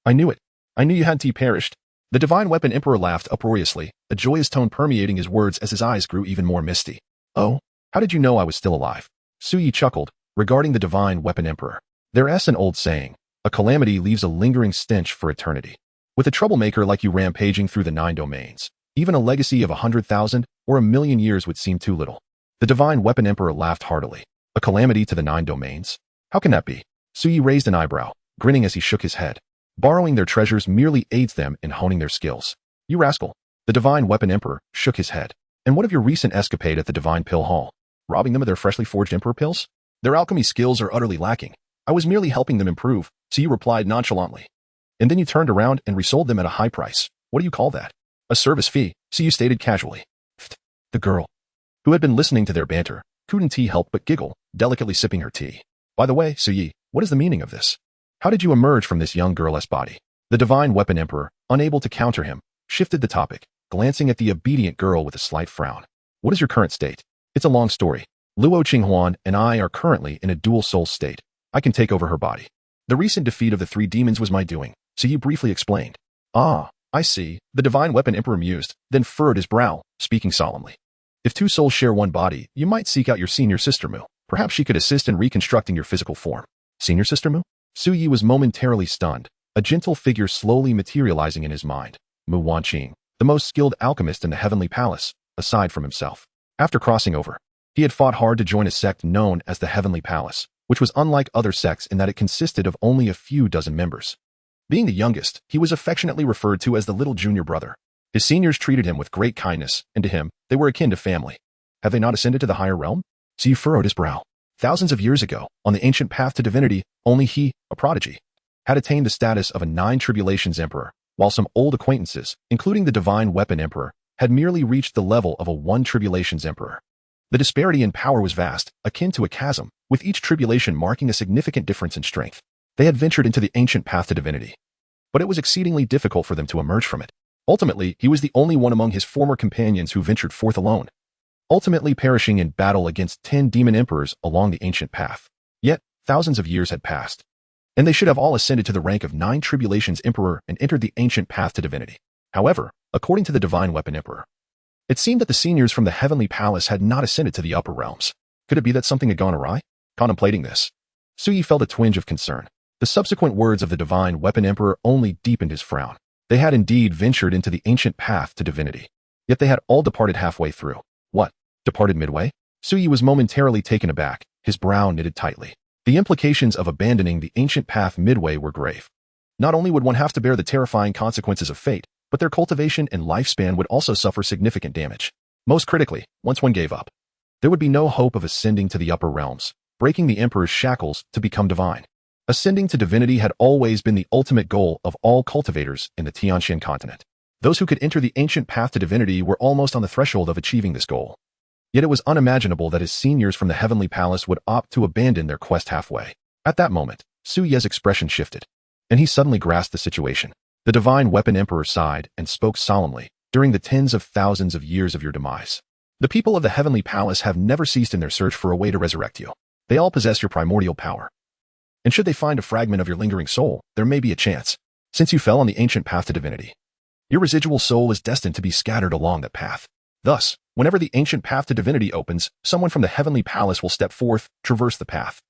I knew it. I knew you hadn't perished. The divine weapon emperor laughed uproariously, a joyous tone permeating his words as his eyes grew even more misty. Oh, how did you know I was still alive? Suyi chuckled, regarding the divine weapon emperor. There's an old saying, a calamity leaves a lingering stench for eternity. With a troublemaker like you rampaging through the 9 domains, even a legacy of 100,000 or 1,000,000 years would seem too little. The divine weapon emperor laughed heartily. A calamity to the 9 domains? How can that be? Suyi raised an eyebrow, grinning as he shook his head. Borrowing their treasures merely aids them in honing their skills. You rascal. The divine weapon emperor shook his head. And what of your recent escapade at the divine pill hall? Robbing them of their freshly forged emperor pills? Their alchemy skills are utterly lacking. I was merely helping them improve, Suyi replied nonchalantly. And then you turned around and resold them at a high price. What do you call that? A service fee, Suyi stated casually. The girl, who had been listening to their banter, couldn't help but giggle, delicately sipping her tea. By the way, Suyi, what is the meaning of this? How did you emerge from this young girl's body? The divine weapon emperor, unable to counter him, shifted the topic, glancing at the obedient girl with a slight frown. What is your current state? It's a long story. Luo Qinghuan and I are currently in a dual soul state. I can take over her body. The recent defeat of the 3 demons was my doing, Suyi briefly explained. I see, the divine weapon emperor mused, then furrowed his brow, speaking solemnly. If two souls share one body, you might seek out your senior sister Mu. Perhaps she could assist in reconstructing your physical form. Senior sister Mu? Su Yi was momentarily stunned, a gentle figure slowly materializing in his mind. Mu Wanqing, the most skilled alchemist in the Heavenly Palace, aside from himself. After crossing over, he had fought hard to join a sect known as the Heavenly Palace, which was unlike other sects in that it consisted of only a few dozen members. Being the youngest, he was affectionately referred to as the little junior brother. His seniors treated him with great kindness, and to him, they were akin to family. Have they not ascended to the higher realm? Su furrowed his brow. Thousands of years ago, on the ancient path to divinity, only he, a prodigy, had attained the status of a 9 Tribulations Emperor, while some old acquaintances, including the Divine Weapon Emperor, had merely reached the level of a 1 Tribulations Emperor. The disparity in power was vast, akin to a chasm, with each tribulation marking a significant difference in strength. They had ventured into the ancient path to divinity, but it was exceedingly difficult for them to emerge from it. Ultimately, he was the only one among his former companions who ventured forth alone, ultimately perishing in battle against 10 demon emperors along the ancient path. Yet, thousands of years had passed, and they should have all ascended to the rank of 9 Tribulations Emperor and entered the ancient path to divinity. However, according to the Divine Weapon Emperor, it seemed that the seniors from the Heavenly Palace had not ascended to the upper realms. Could it be that something had gone awry? Contemplating this, Su Yi felt a twinge of concern. The subsequent words of the Divine Weapon Emperor only deepened his frown. They had indeed ventured into the ancient path to divinity, yet they had all departed halfway through. What? Departed midway? Su Yi was momentarily taken aback, his brow knitted tightly. The implications of abandoning the ancient path midway were grave. Not only would one have to bear the terrifying consequences of fate, but their cultivation and lifespan would also suffer significant damage. Most critically, once one gave up, there would be no hope of ascending to the upper realms, breaking the Emperor's shackles to become divine. Ascending to divinity had always been the ultimate goal of all cultivators in the Xuantian continent. Those who could enter the ancient path to divinity were almost on the threshold of achieving this goal. Yet it was unimaginable that his seniors from the Heavenly Palace would opt to abandon their quest halfway. At that moment, Su Ye's expression shifted, and he suddenly grasped the situation. The Divine Weapon Emperor sighed and spoke solemnly. During the tens of thousands of years of your demise, the people of the Heavenly Palace have never ceased in their search for a way to resurrect you. They all possess your primordial power. And should they find a fragment of your lingering soul, there may be a chance. Since you fell on the ancient path to divinity, your residual soul is destined to be scattered along that path. Thus, whenever the ancient path to divinity opens, someone from the Heavenly Palace will step forth, traverse the path,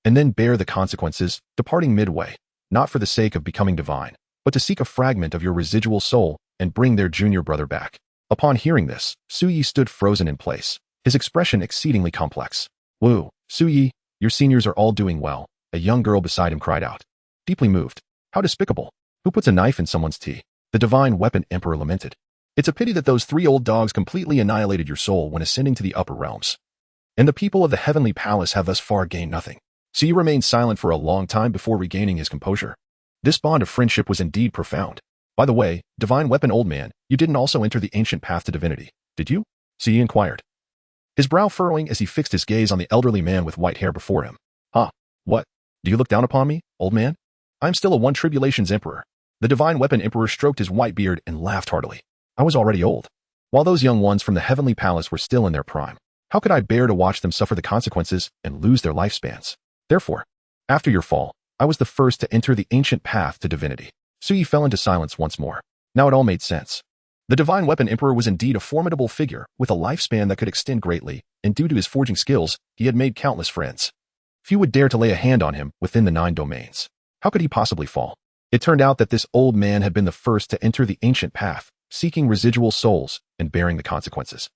and then bear the consequences, departing midway, not for the sake of becoming divine, but to seek a fragment of your residual soul and bring their junior brother back. Upon hearing this, Su Yi stood frozen in place, his expression exceedingly complex. Wu, Su Yi, your seniors are all doing well, a young girl beside him cried out. Deeply moved. How despicable. Who puts a knife in someone's tea? The Divine Weapon Emperor lamented. It's a pity that those 3 old dogs completely annihilated your soul when ascending to the upper realms. And the people of the Heavenly Palace have thus far gained nothing. Su Yi remained silent for a long time before regaining his composure. This bond of friendship was indeed profound. By the way, Divine Weapon Old Man, you didn't also enter the ancient path to divinity, did you? Su Yi inquired, his brow furrowing as he fixed his gaze on the elderly man with white hair before him. What? Do you look down upon me, old man? I'm still a 1 Tribulations Emperor. The Divine Weapon Emperor stroked his white beard and laughed heartily. I was already old, while those young ones from the Heavenly Palace were still in their prime. How could I bear to watch them suffer the consequences and lose their lifespans? Therefore, after your fall, I was the first to enter the ancient path to divinity. Su Yi fell into silence once more. Now it all made sense. The Divine Weapon Emperor was indeed a formidable figure with a lifespan that could extend greatly, and due to his forging skills, he had made countless friends. Few would dare to lay a hand on him within the 9 domains. How could he possibly fall? It turned out that this old man had been the first to enter the ancient path, seeking residual souls and bearing the consequences,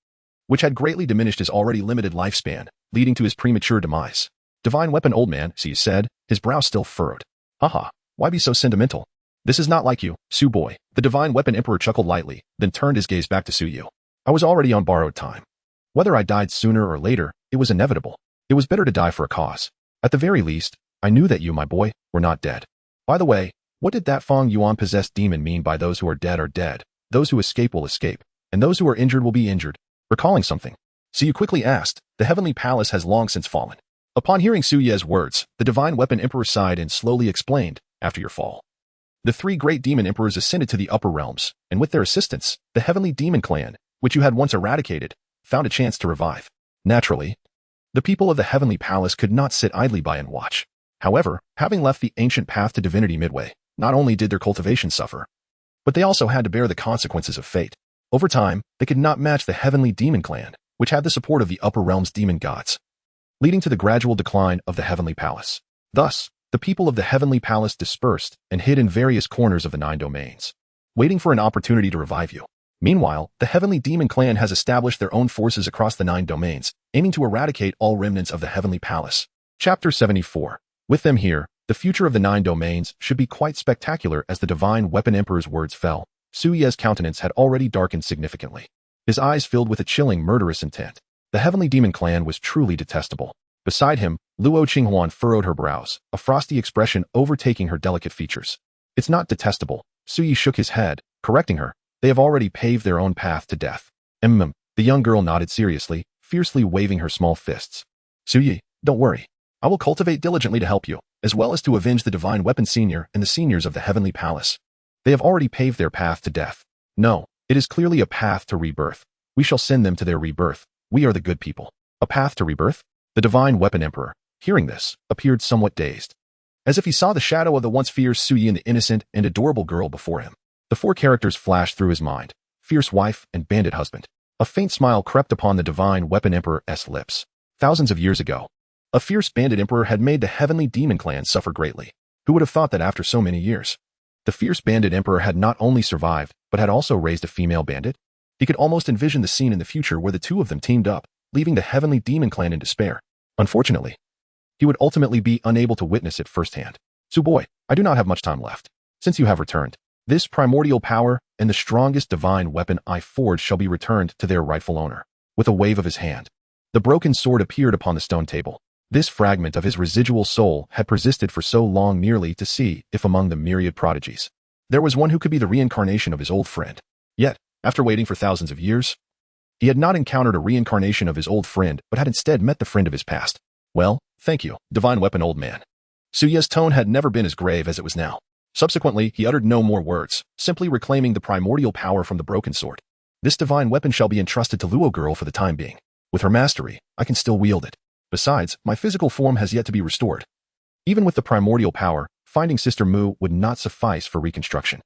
which had greatly diminished his already limited lifespan, leading to his premature demise. Divine Weapon Old Man, Su said, his brow still furrowed. Haha, why be so sentimental? This is not like you, Su boy. The Divine Weapon Emperor chuckled lightly, then turned his gaze back to Su Yu. I was already on borrowed time. Whether I died sooner or later, it was inevitable. It was better to die for a cause. At the very least, I knew that you, my boy, were not dead. By the way, what did that Feng Yuan possessed demon mean by those who are dead, those who escape will escape, and those who are injured will be injured? Recalling something, Su Yu quickly asked, the Heavenly Palace has long since fallen. Upon hearing Su Ye's words, the Divine Weapon Emperor sighed and slowly explained, after your fall, the 3 great demon emperors ascended to the upper realms, and with their assistance, the Heavenly Demon Clan, which you had once eradicated, found a chance to revive. Naturally, the people of the Heavenly Palace could not sit idly by and watch. However, having left the ancient path to divinity midway, not only did their cultivation suffer, but they also had to bear the consequences of fate. Over time, they could not match the Heavenly Demon Clan, which had the support of the upper realm's demon gods, leading to the gradual decline of the heavenly palace. Thus, the people of the heavenly palace dispersed and hid in various corners of the 9 domains, waiting for an opportunity to revive you. Meanwhile, the heavenly demon clan has established their own forces across the 9 domains, aiming to eradicate all remnants of the heavenly palace. Chapter 74. With them here, the future of the 9 domains should be quite spectacular. As the divine weapon emperor's words fell, Su Ye's countenance had already darkened significantly. His eyes filled with a chilling, murderous intent. The heavenly demon clan was truly detestable. Beside him, Luo Qinghuan furrowed her brows, a frosty expression overtaking her delicate features. It's not detestable. Su Yi shook his head, correcting her. They have already paved their own path to death. The young girl nodded seriously, fiercely waving her small fists. Su Yi, don't worry. I will cultivate diligently to help you, as well as to avenge the divine weapon senior and the seniors of the heavenly palace. They have already paved their path to death. No, it is clearly a path to rebirth. We shall send them to their rebirth. We are the good people. A path to rebirth? The divine weapon emperor, hearing this, appeared somewhat dazed, as if he saw the shadow of the once fierce Su Yi and the innocent and adorable girl before him. The 4 characters flashed through his mind: fierce wife and bandit husband. A faint smile crept upon the divine weapon emperor's lips. Thousands of years ago, a fierce bandit emperor had made the heavenly demon clan suffer greatly. Who would have thought that after so many years, the fierce bandit emperor had not only survived, but had also raised a female bandit? He could almost envision the scene in the future where the 2 of them teamed up, leaving the heavenly demon clan in despair. Unfortunately, he would ultimately be unable to witness it firsthand. So boy, I do not have much time left. Since you have returned, this primordial power and the strongest divine weapon I forged shall be returned to their rightful owner. With a wave of his hand, the broken sword appeared upon the stone table. This fragment of his residual soul had persisted for so long merely to see if among the myriad prodigies there was one who could be the reincarnation of his old friend. Yet, after waiting for thousands of years, he had not encountered a reincarnation of his old friend, but had instead met the friend of his past. Well, thank you, divine weapon old man. Su Ye's tone had never been as grave as it was now. Subsequently, he uttered no more words, simply reclaiming the primordial power from the broken sword. This divine weapon shall be entrusted to Luo girl for the time being. With her mastery, I can still wield it. Besides, my physical form has yet to be restored. Even with the primordial power, finding Sister Mu would not suffice for reconstruction.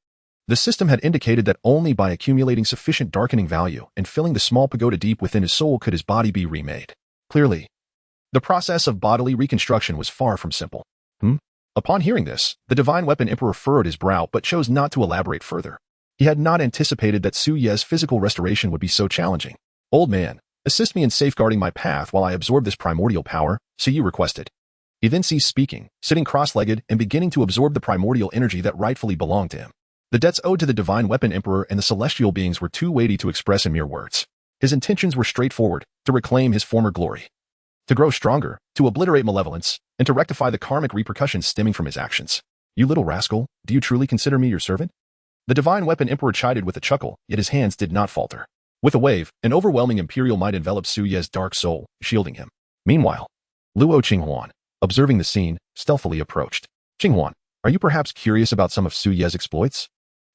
The system had indicated that only by accumulating sufficient darkening value and filling the small pagoda deep within his soul could his body be remade. Clearly, the process of bodily reconstruction was far from simple. Upon hearing this, the divine weapon emperor furrowed his brow but chose not to elaborate further. He had not anticipated that Su Ye's physical restoration would be so challenging. Old man, assist me in safeguarding my path while I absorb this primordial power, Su Yi requested. He then ceased speaking, sitting cross-legged and beginning to absorb the primordial energy that rightfully belonged to him. The debts owed to the divine weapon emperor and the celestial beings were too weighty to express in mere words. His intentions were straightforward: to reclaim his former glory, to grow stronger, to obliterate malevolence, and to rectify the karmic repercussions stemming from his actions. You little rascal, do you truly consider me your servant? The divine weapon emperor chided with a chuckle, yet his hands did not falter. With a wave, an overwhelming imperial might enveloped Su Ye's dark soul, shielding him. Meanwhile, Luo Qinghuan, observing the scene, stealthily approached. Qinghuan, are you perhaps curious about some of Su Ye's exploits?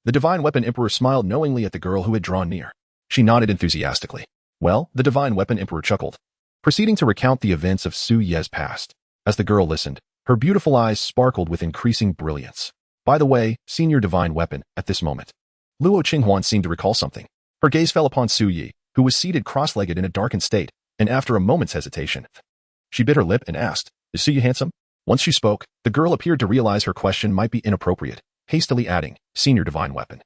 The divine weapon emperor smiled knowingly at the girl who had drawn near. She nodded enthusiastically. Well, the divine weapon emperor chuckled, proceeding to recount the events of Su Ye's past. As the girl listened, her beautiful eyes sparkled with increasing brilliance. By the way, senior divine weapon, at this moment, Luo Qinghuan seemed to recall something. Her gaze fell upon Su Yi, who was seated cross-legged in a darkened state, and after a moment's hesitation, she bit her lip and asked, "Is Su Yi handsome?" Once she spoke, the girl appeared to realize her question might be inappropriate, hastily adding, "Senior divine weapon.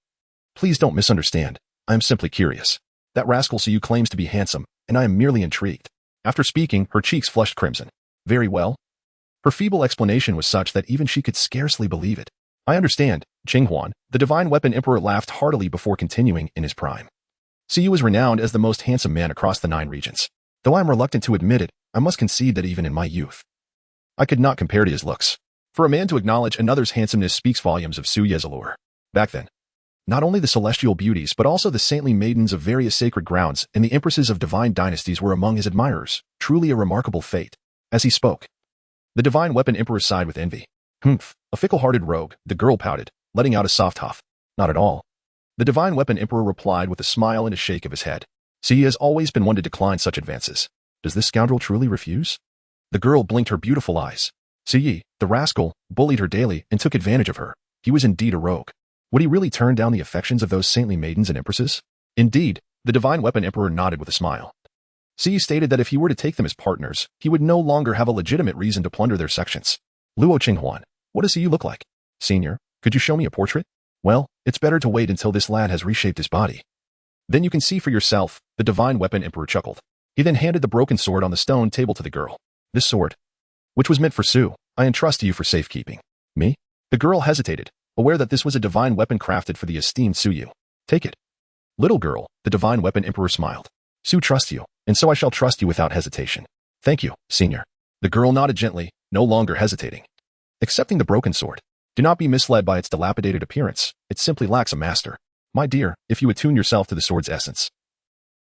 Please don't misunderstand. I am simply curious. That rascal Su Yi claims to be handsome, and I am merely intrigued." After speaking, her cheeks flushed crimson. Very well. Her feeble explanation was such that even she could scarcely believe it. I understand, Qinghuan. The divine weapon emperor laughed heartily before continuing in his prime. Su Yi was renowned as the most handsome man across the 9 regions. Though I am reluctant to admit it, I must concede that even in my youth, I could not compare to his looks. For a man to acknowledge another's handsomeness speaks volumes of Su Ye's allure. Back then, not only the celestial beauties but also the saintly maidens of various sacred grounds and the empresses of divine dynasties were among his admirers. Truly a remarkable fate. As he spoke, the divine weapon emperor sighed with envy. "Humph, a fickle-hearted rogue," the girl pouted, letting out a soft huff. "Not at all." The divine weapon emperor replied with a smile and a shake of his head. Su Yi has always been one to decline such advances. Does this scoundrel truly refuse? The girl blinked her beautiful eyes. Su Yi, the rascal, bullied her daily and took advantage of her. He was indeed a rogue. Would he really turn down the affections of those saintly maidens and empresses? Indeed, the divine weapon emperor nodded with a smile. Siyu stated that if he were to take them as partners, he would no longer have a legitimate reason to plunder their sections. Luo Qinghuan, what does Siyu look like? Senior, could you show me a portrait? Well, it's better to wait until this lad has reshaped his body. Then you can see for yourself, the divine weapon emperor chuckled. He then handed the broken sword on the stone table to the girl. This sword, which was meant for Su, I entrust to you for safekeeping. Me? The girl hesitated, aware that this was a divine weapon crafted for the esteemed Suyu. Take it. Little girl, the divine weapon emperor smiled. Su trusts you, and so I shall trust you without hesitation. Thank you, senior. The girl nodded gently, no longer hesitating. Accepting the broken sword. Do not be misled by its dilapidated appearance. It simply lacks a master. My dear, if you attune yourself to the sword's essence,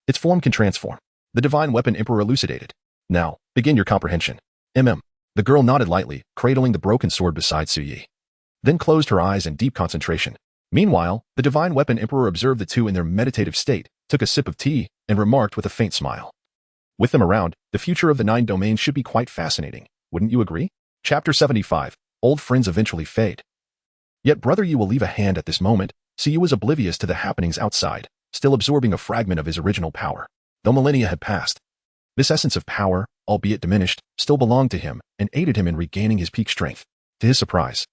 its form can transform. The divine weapon emperor elucidated. Now, begin your comprehension. The girl nodded lightly, cradling the broken sword beside Su Yi. Then closed her eyes in deep concentration. Meanwhile, the divine weapon emperor observed the two in their meditative state, took a sip of tea, and remarked with a faint smile. With them around, the future of the 9 domains should be quite fascinating. Wouldn't you agree? Chapter 75. Old friends eventually fade. Yet brother Yu will leave a hand at this moment. Siyu was oblivious to the happenings outside, still absorbing a fragment of his original power. Though millennia had passed, this essence of power, albeit diminished, still belonged to him and aided him in regaining his peak strength. To his surprise,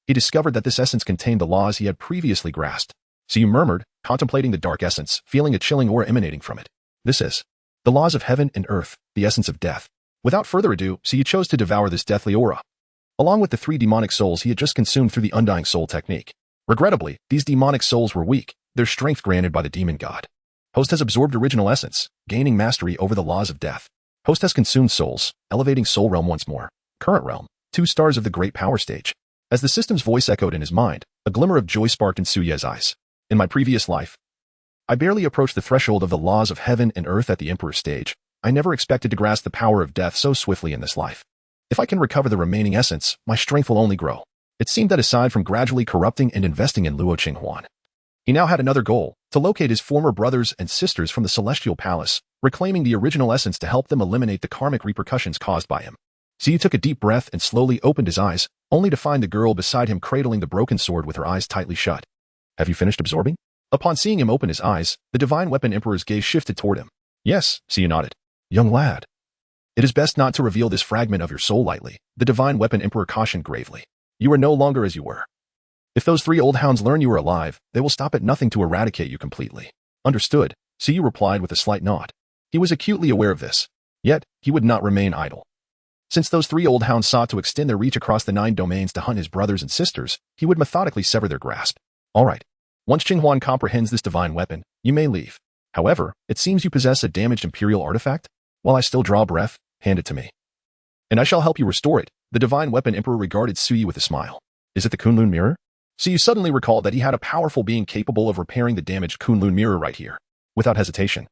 he discovered that this essence contained the laws he had previously grasped. Siyu murmured, contemplating the dark essence, feeling a chilling aura emanating from it. This is the laws of heaven and earth, the essence of death. Without further ado, Siyu chose to devour this deathly aura, along with the 3 demonic souls he had just consumed through the undying soul technique. Regrettably, these demonic souls were weak, their strength granted by the demon god. Host has absorbed original essence, gaining mastery over the laws of death. Host has consumed souls, elevating soul realm once more. Current realm, 2 stars of the great power stage. As the system's voice echoed in his mind, a glimmer of joy sparked in Suye's eyes. In my previous life, I barely approached the threshold of the laws of heaven and earth at the emperor stage. I never expected to grasp the power of death so swiftly in this life. If I can recover the remaining essence, my strength will only grow. It seemed that aside from gradually corrupting and investing in Luo Qinghuan, he now had another goal, to locate his former brothers and sisters from the Celestial Palace, reclaiming the original essence to help them eliminate the karmic repercussions caused by him. Siyu took a deep breath and slowly opened his eyes, only to find the girl beside him cradling the broken sword with her eyes tightly shut. Have you finished absorbing? Upon seeing him open his eyes, the divine weapon emperor's gaze shifted toward him. Yes, Siyu nodded. Young lad. It is best not to reveal this fragment of your soul lightly, the divine weapon emperor cautioned gravely. You are no longer as you were. If those 3 old hounds learn you are alive, they will stop at nothing to eradicate you completely. Understood, Siyu replied with a slight nod. He was acutely aware of this. Yet, he would not remain idle. Since those 3 old hounds sought to extend their reach across the 9 domains to hunt his brothers and sisters, he would methodically sever their grasp. All right. Once Qinghuan comprehends this divine weapon, you may leave. However, it seems you possess a damaged imperial artifact. While I still draw breath, hand it to me, and I shall help you restore it. The divine weapon emperor regarded Suyu with a smile. Is it the Kunlun mirror? Siyu suddenly recalled that he had a powerful being capable of repairing the damaged Kunlun mirror right here. Without hesitation,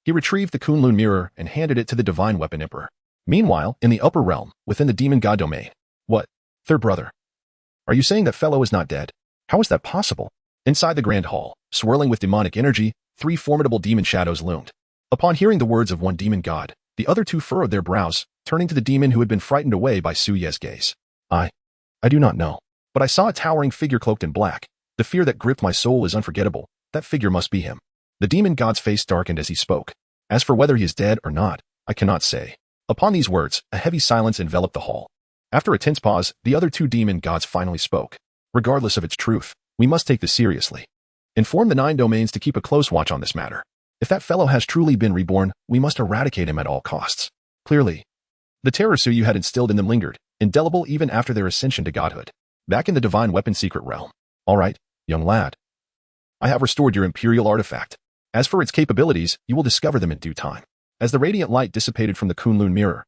he retrieved the Kunlun mirror and handed it to the divine weapon emperor. Meanwhile, in the upper realm, within the demon god domain. What? Third brother? Are you saying that fellow is not dead? How is that possible? Inside the grand hall, swirling with demonic energy, 3 formidable demon shadows loomed. Upon hearing the words of one demon god, the other 2 furrowed their brows, turning to the demon who had been frightened away by Suye's gaze. I do not know, but I saw a towering figure cloaked in black. The fear that gripped my soul is unforgettable. That figure must be him. The demon god's face darkened as he spoke. As for whether he is dead or not, I cannot say. Upon these words, a heavy silence enveloped the hall. After a tense pause, the other 2 demon gods finally spoke. Regardless of its truth, we must take this seriously. Inform the 9 domains to keep a close watch on this matter. If that fellow has truly been reborn, we must eradicate him at all costs. Clearly, the terror Suyu had instilled in them lingered, indelible even after their ascension to godhood. Back in the divine weapon secret realm. All right, young lad. I have restored your imperial artifact. As for its capabilities, you will discover them in due time. As the radiant light dissipated from the Kunlun mirror,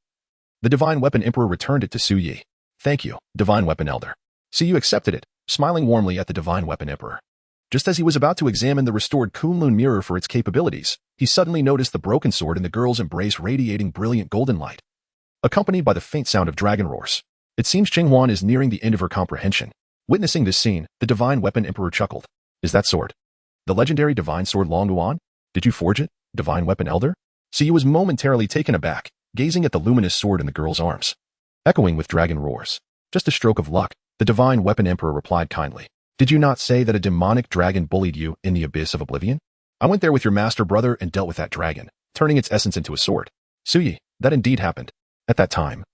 the divine weapon emperor returned it to Su Yi. Thank you, divine weapon elder. Siyu accepted it, smiling warmly at the divine weapon emperor. Just as he was about to examine the restored Kunlun mirror for its capabilities, he suddenly noticed the broken sword in the girl's embrace radiating brilliant golden light, accompanied by the faint sound of dragon roars. It seems Qinghuan is nearing the end of her comprehension. Witnessing this scene, the divine weapon emperor chuckled. Is that sword the legendary divine sword Luo Qinghuan? Did you forge it, divine weapon elder? Siyu was momentarily taken aback, gazing at the luminous sword in the girl's arms, echoing with dragon roars. Just a stroke of luck, the divine weapon emperor replied kindly. Did you not say that a demonic dragon bullied you in the abyss of oblivion? I went there with your master brother and dealt with that dragon. turning its essence into a sword. Suyi, that indeed happened. At that time,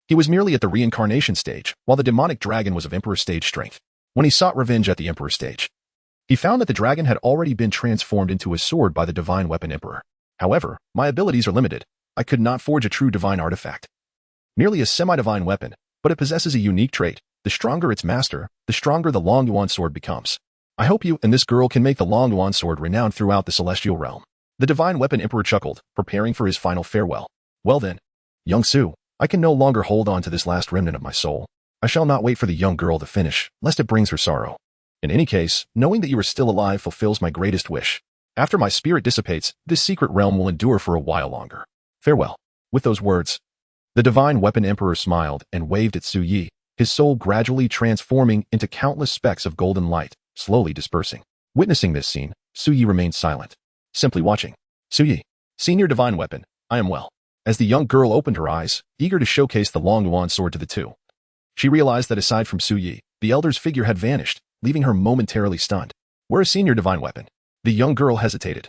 he was merely at the reincarnation stage, while the demonic dragon was of Emperor stage strength. When he sought revenge at the Emperor stage, he found that the dragon had already been transformed into a sword by the divine weapon Emperor. However, my abilities are limited. I could not forge a true divine artifact. Merely a semi-divine weapon, but it possesses a unique trait. The stronger its master, the stronger the Luo Qinghuan sword becomes. I hope you and this girl can make the Luo Qinghuan sword renowned throughout the celestial realm. The divine weapon Emperor chuckled, preparing for his final farewell. Well then, young Su, I can no longer hold on to this last remnant of my soul. I shall not wait for the young girl to finish, lest it brings her sorrow. In any case, knowing that you are still alive fulfills my greatest wish. After my spirit dissipates, this secret realm will endure for a while longer. Farewell. With those words, the divine weapon Emperor smiled and waved at Su Yi, his soul gradually transforming into countless specks of golden light, slowly dispersing. Witnessing this scene, Su Yi remained silent, simply watching. Su Yi, senior divine weapon, I am well. As the young girl opened her eyes, eager to showcase the Luo Qinghuan sword to the two, she realized that aside from Su Yi, the elder's figure had vanished, leaving her momentarily stunned. Where is senior divine weapon? The young girl hesitated.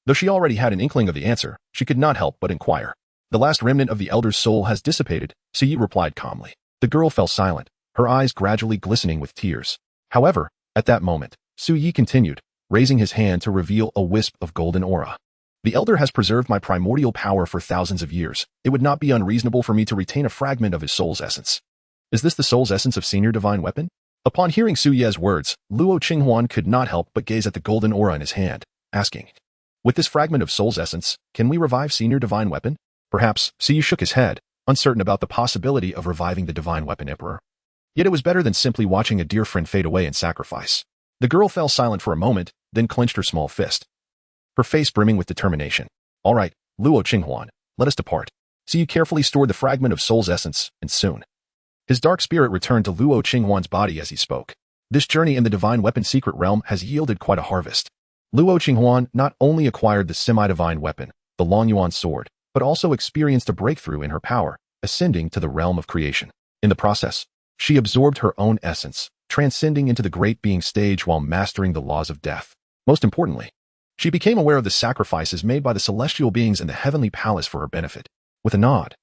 Though she already had an inkling of the answer, she could not help but inquire. The last remnant of the elder's soul has dissipated, Su Yi replied calmly. The girl fell silent, her eyes gradually glistening with tears. However, at that moment, Su Yi continued, raising his hand to reveal a wisp of golden aura. The elder has preserved my primordial power for thousands of years. It would not be unreasonable for me to retain a fragment of his soul's essence. Is this the soul's essence of senior divine weapon? Upon hearing Su Ye's words, Luo Qinghuan could not help but gaze at the golden aura in his hand, asking, with this fragment of soul's essence, can we revive senior divine weapon? Perhaps. Su Yi shook his head, uncertain about the possibility of reviving the divine weapon Emperor. Yet it was better than simply watching a dear friend fade away in sacrifice. The girl fell silent for a moment, then clenched her small fist, her face brimming with determination. All right, Luo Qinghuan, let us depart. Su Yi carefully stored the fragment of soul's essence, and soon, his dark spirit returned to Luo Qinghuan's body as he spoke. This journey in the divine weapon secret realm has yielded quite a harvest. Luo Qinghuan not only acquired the semi-divine weapon, the Luo Qinghuan sword, but also experienced a breakthrough in her power, ascending to the realm of creation. In the process, she absorbed her own essence, transcending into the great being stage while mastering the laws of death. Most importantly, she became aware of the sacrifices made by the celestial beings in the heavenly palace for her benefit. With a nod,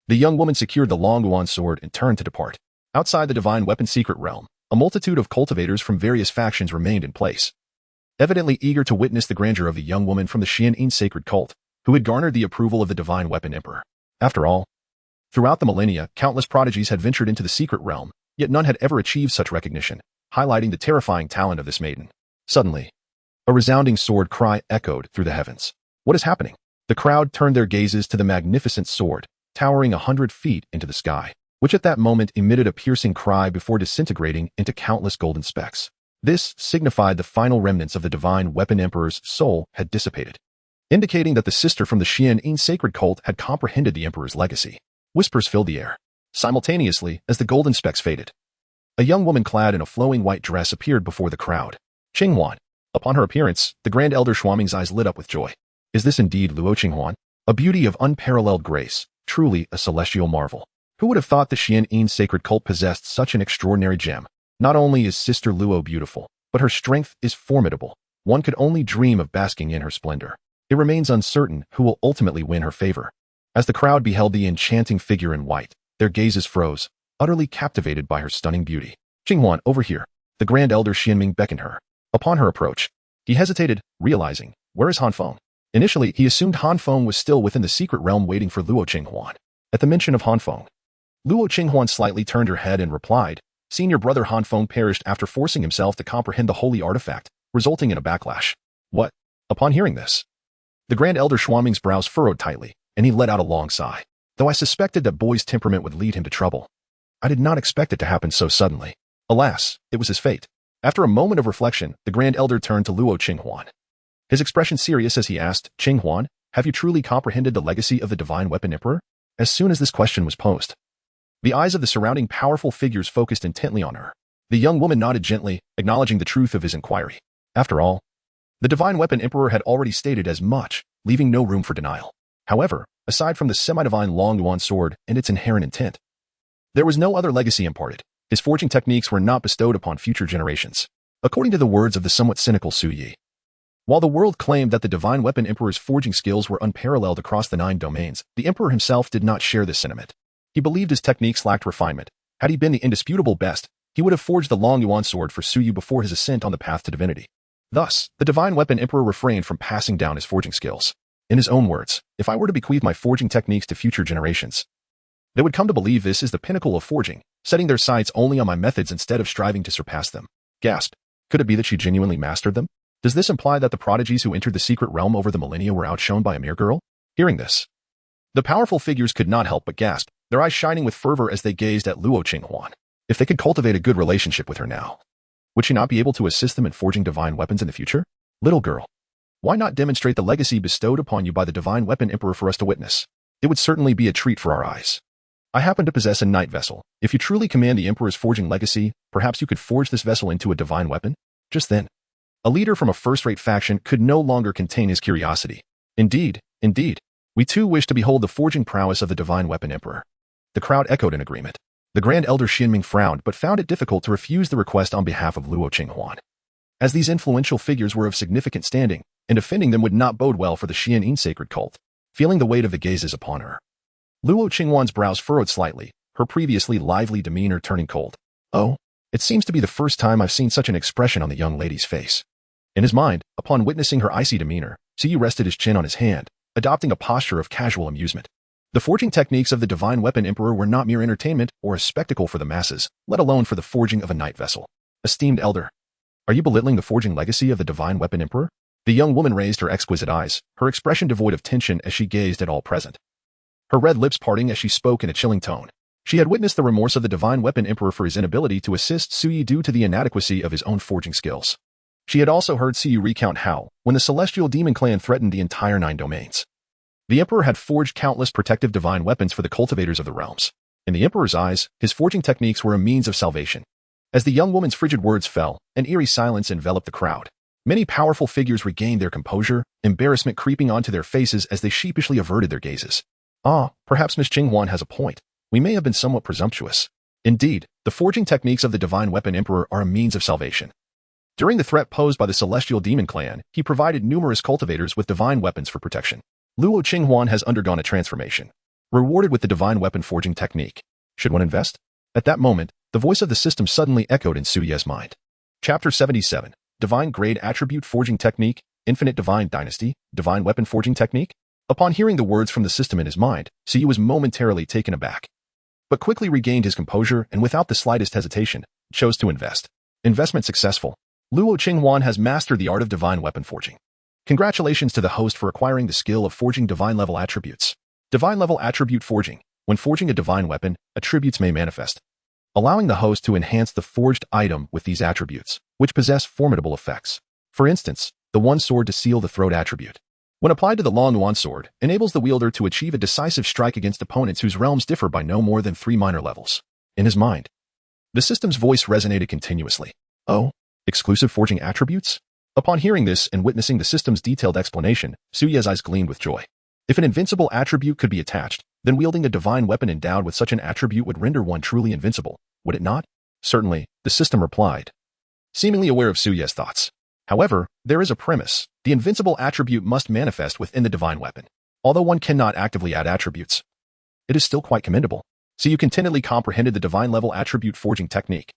the young woman secured the Luo Qinghuan sword and turned to depart. Outside the divine weapon secret realm, a multitude of cultivators from various factions remained in place, evidently eager to witness the grandeur of the young woman from the Xuantian sacred cult, who had garnered the approval of the divine weapon Emperor. After all, throughout the millennia, countless prodigies had ventured into the secret realm, yet none had ever achieved such recognition, highlighting the terrifying talent of this maiden. Suddenly, a resounding sword cry echoed through the heavens. What is happening? The crowd turned their gazes to the magnificent sword, towering 100 feet into the sky, which at that moment emitted a piercing cry before disintegrating into countless golden specks. This signified the final remnants of the divine weapon Emperor's soul had dissipated, indicating that the sister from the Xuantian sacred cult had comprehended the Emperor's legacy. Whispers filled the air. Simultaneously, as the golden specks faded, a young woman clad in a flowing white dress appeared before the crowd. Qinghuan. Upon her appearance, the Grand Elder Xuanming's eyes lit up with joy. Is this indeed Luo Qinghuan? A beauty of unparalleled grace, truly a celestial marvel. Who would have thought the Xuantian sacred cult possessed such an extraordinary gem? Not only is Sister Luo beautiful, but her strength is formidable. One could only dream of basking in her splendor. It remains uncertain who will ultimately win her favor. As the crowd beheld the enchanting figure in white, their gazes froze, utterly captivated by her stunning beauty. Qinghuan, over here. The Grand Elder Xuanming beckoned her. Upon her approach, he hesitated, realizing, where is Han Feng? Initially, he assumed Han Feng was still within the secret realm waiting for Luo Qinghuan. At the mention of Han Feng, Luo Qinghuan slightly turned her head and replied, Senior brother Han Feng perished after forcing himself to comprehend the holy artifact, resulting in a backlash. What? Upon hearing this, the Grand Elder Xuanming's brows furrowed tightly, and he let out a long sigh. Though I suspected that boy's temperament would lead him to trouble, I did not expect it to happen so suddenly. Alas, it was his fate. After a moment of reflection, the Grand Elder turned to Luo Qinghuan, his expression serious as he asked, Qinghuan, have you truly comprehended the legacy of the divine weapon Emperor? As soon as this question was posed, the eyes of the surrounding powerful figures focused intently on her. The young woman nodded gently, acknowledging the truth of his inquiry. After all, the divine weapon Emperor had already stated as much, leaving no room for denial. However, aside from the semi-divine Luo Qinghuan sword and its inherent intent, there was no other legacy imparted. His forging techniques were not bestowed upon future generations. According to the words of the somewhat cynical Su Yi, While the world claimed that the Divine Weapon Emperor's forging skills were unparalleled across the 9 domains, the Emperor himself did not share this sentiment. He believed his techniques lacked refinement. Had he been the indisputable best, he would have forged the Luo Qinghuan sword for Xuyu before his ascent on the path to divinity. Thus, the Divine Weapon Emperor refrained from passing down his forging skills. In his own words, if I were to bequeath my forging techniques to future generations, they would come to believe this is the pinnacle of forging, setting their sights only on my methods instead of striving to surpass them. Gasped. Could it be that she genuinely mastered them? Does this imply that the prodigies who entered the secret realm over the millennia were outshone by a mere girl? Hearing this, the powerful figures could not help but gasp, their eyes shining with fervor as they gazed at Luo Qinghuan. If they could cultivate a good relationship with her now, would she not be able to assist them in forging divine weapons in the future? Little girl, why not demonstrate the legacy bestowed upon you by the Divine Weapon Emperor for us to witness? It would certainly be a treat for our eyes. I happen to possess a night vessel. If you truly command the Emperor's forging legacy, perhaps you could forge this vessel into a divine weapon? Just then, a leader from a first-rate faction could no longer contain his curiosity. Indeed, we too wish to behold the forging prowess of the Divine Weapon Emperor. The crowd echoed in agreement. The Grand Elder Xianming frowned but found it difficult to refuse the request on behalf of Luo Qinghuan. As these influential figures were of significant standing, and offending them would not bode well for the Xuantian sacred cult. Feeling the weight of the gazes upon her, Luo Qinghuan's brows furrowed slightly, her previously lively demeanor turning cold. Oh, it seems to be the first time I've seen such an expression on the young lady's face. In his mind, upon witnessing her icy demeanor, Xuyu rested his chin on his hand, adopting a posture of casual amusement. The forging techniques of the Divine Weapon Emperor were not mere entertainment or a spectacle for the masses, let alone for the forging of a night vessel. Esteemed elder, are you belittling the forging legacy of the Divine Weapon Emperor? The young woman raised her exquisite eyes, her expression devoid of tension as she gazed at all present. Her red lips parting as she spoke in a chilling tone. She had witnessed the remorse of the Divine Weapon Emperor for his inability to assist Xuyu due to the inadequacy of his own forging skills. She had also heard Xuyu recount how, when the Celestial Demon Clan threatened the entire 9 domains, the Emperor had forged countless protective divine weapons for the cultivators of the realms. In the Emperor's eyes, his forging techniques were a means of salvation. As the young woman's frigid words fell, an eerie silence enveloped the crowd. Many powerful figures regained their composure, embarrassment creeping onto their faces as they sheepishly averted their gazes. Perhaps Miss Qinghuan has a point. We may have been somewhat presumptuous. Indeed, the forging techniques of the Divine Weapon Emperor are a means of salvation. During the threat posed by the Celestial Demon Clan, he provided numerous cultivators with divine weapons for protection. Luo Qinghuan has undergone a transformation, rewarded with the divine weapon forging technique. Should one invest? At that moment, the voice of the system suddenly echoed in Xuyu's mind. Chapter 77. Divine Grade Attribute Forging Technique, Infinite Divine Dynasty, Divine Weapon Forging Technique? Upon hearing the words from the system in his mind, Xuyu was momentarily taken aback, but quickly regained his composure and without the slightest hesitation, chose to invest. Investment successful. Luo Qinghuan has mastered the art of divine weapon forging. Congratulations to the host for acquiring the skill of forging divine-level attributes. Divine-level attribute forging. When forging a divine weapon, attributes may manifest, allowing the host to enhance the forged item with these attributes, which possess formidable effects. For instance, the one sword to seal the throat attribute, when applied to the Luo Qinghuan sword, enables the wielder to achieve a decisive strike against opponents whose realms differ by no more than 3 minor levels. In his mind, the system's voice resonated continuously. Oh, exclusive forging attributes? Upon hearing this and witnessing the system's detailed explanation, Xuyu's eyes gleamed with joy. If an invincible attribute could be attached, then wielding a divine weapon endowed with such an attribute would render one truly invincible, would it not? Certainly, the system replied, seemingly aware of Xuyu's thoughts. However, there is a premise. The invincible attribute must manifest within the divine weapon. Although one cannot actively add attributes, it is still quite commendable. Xuyu contentedly comprehended the divine-level attribute forging technique.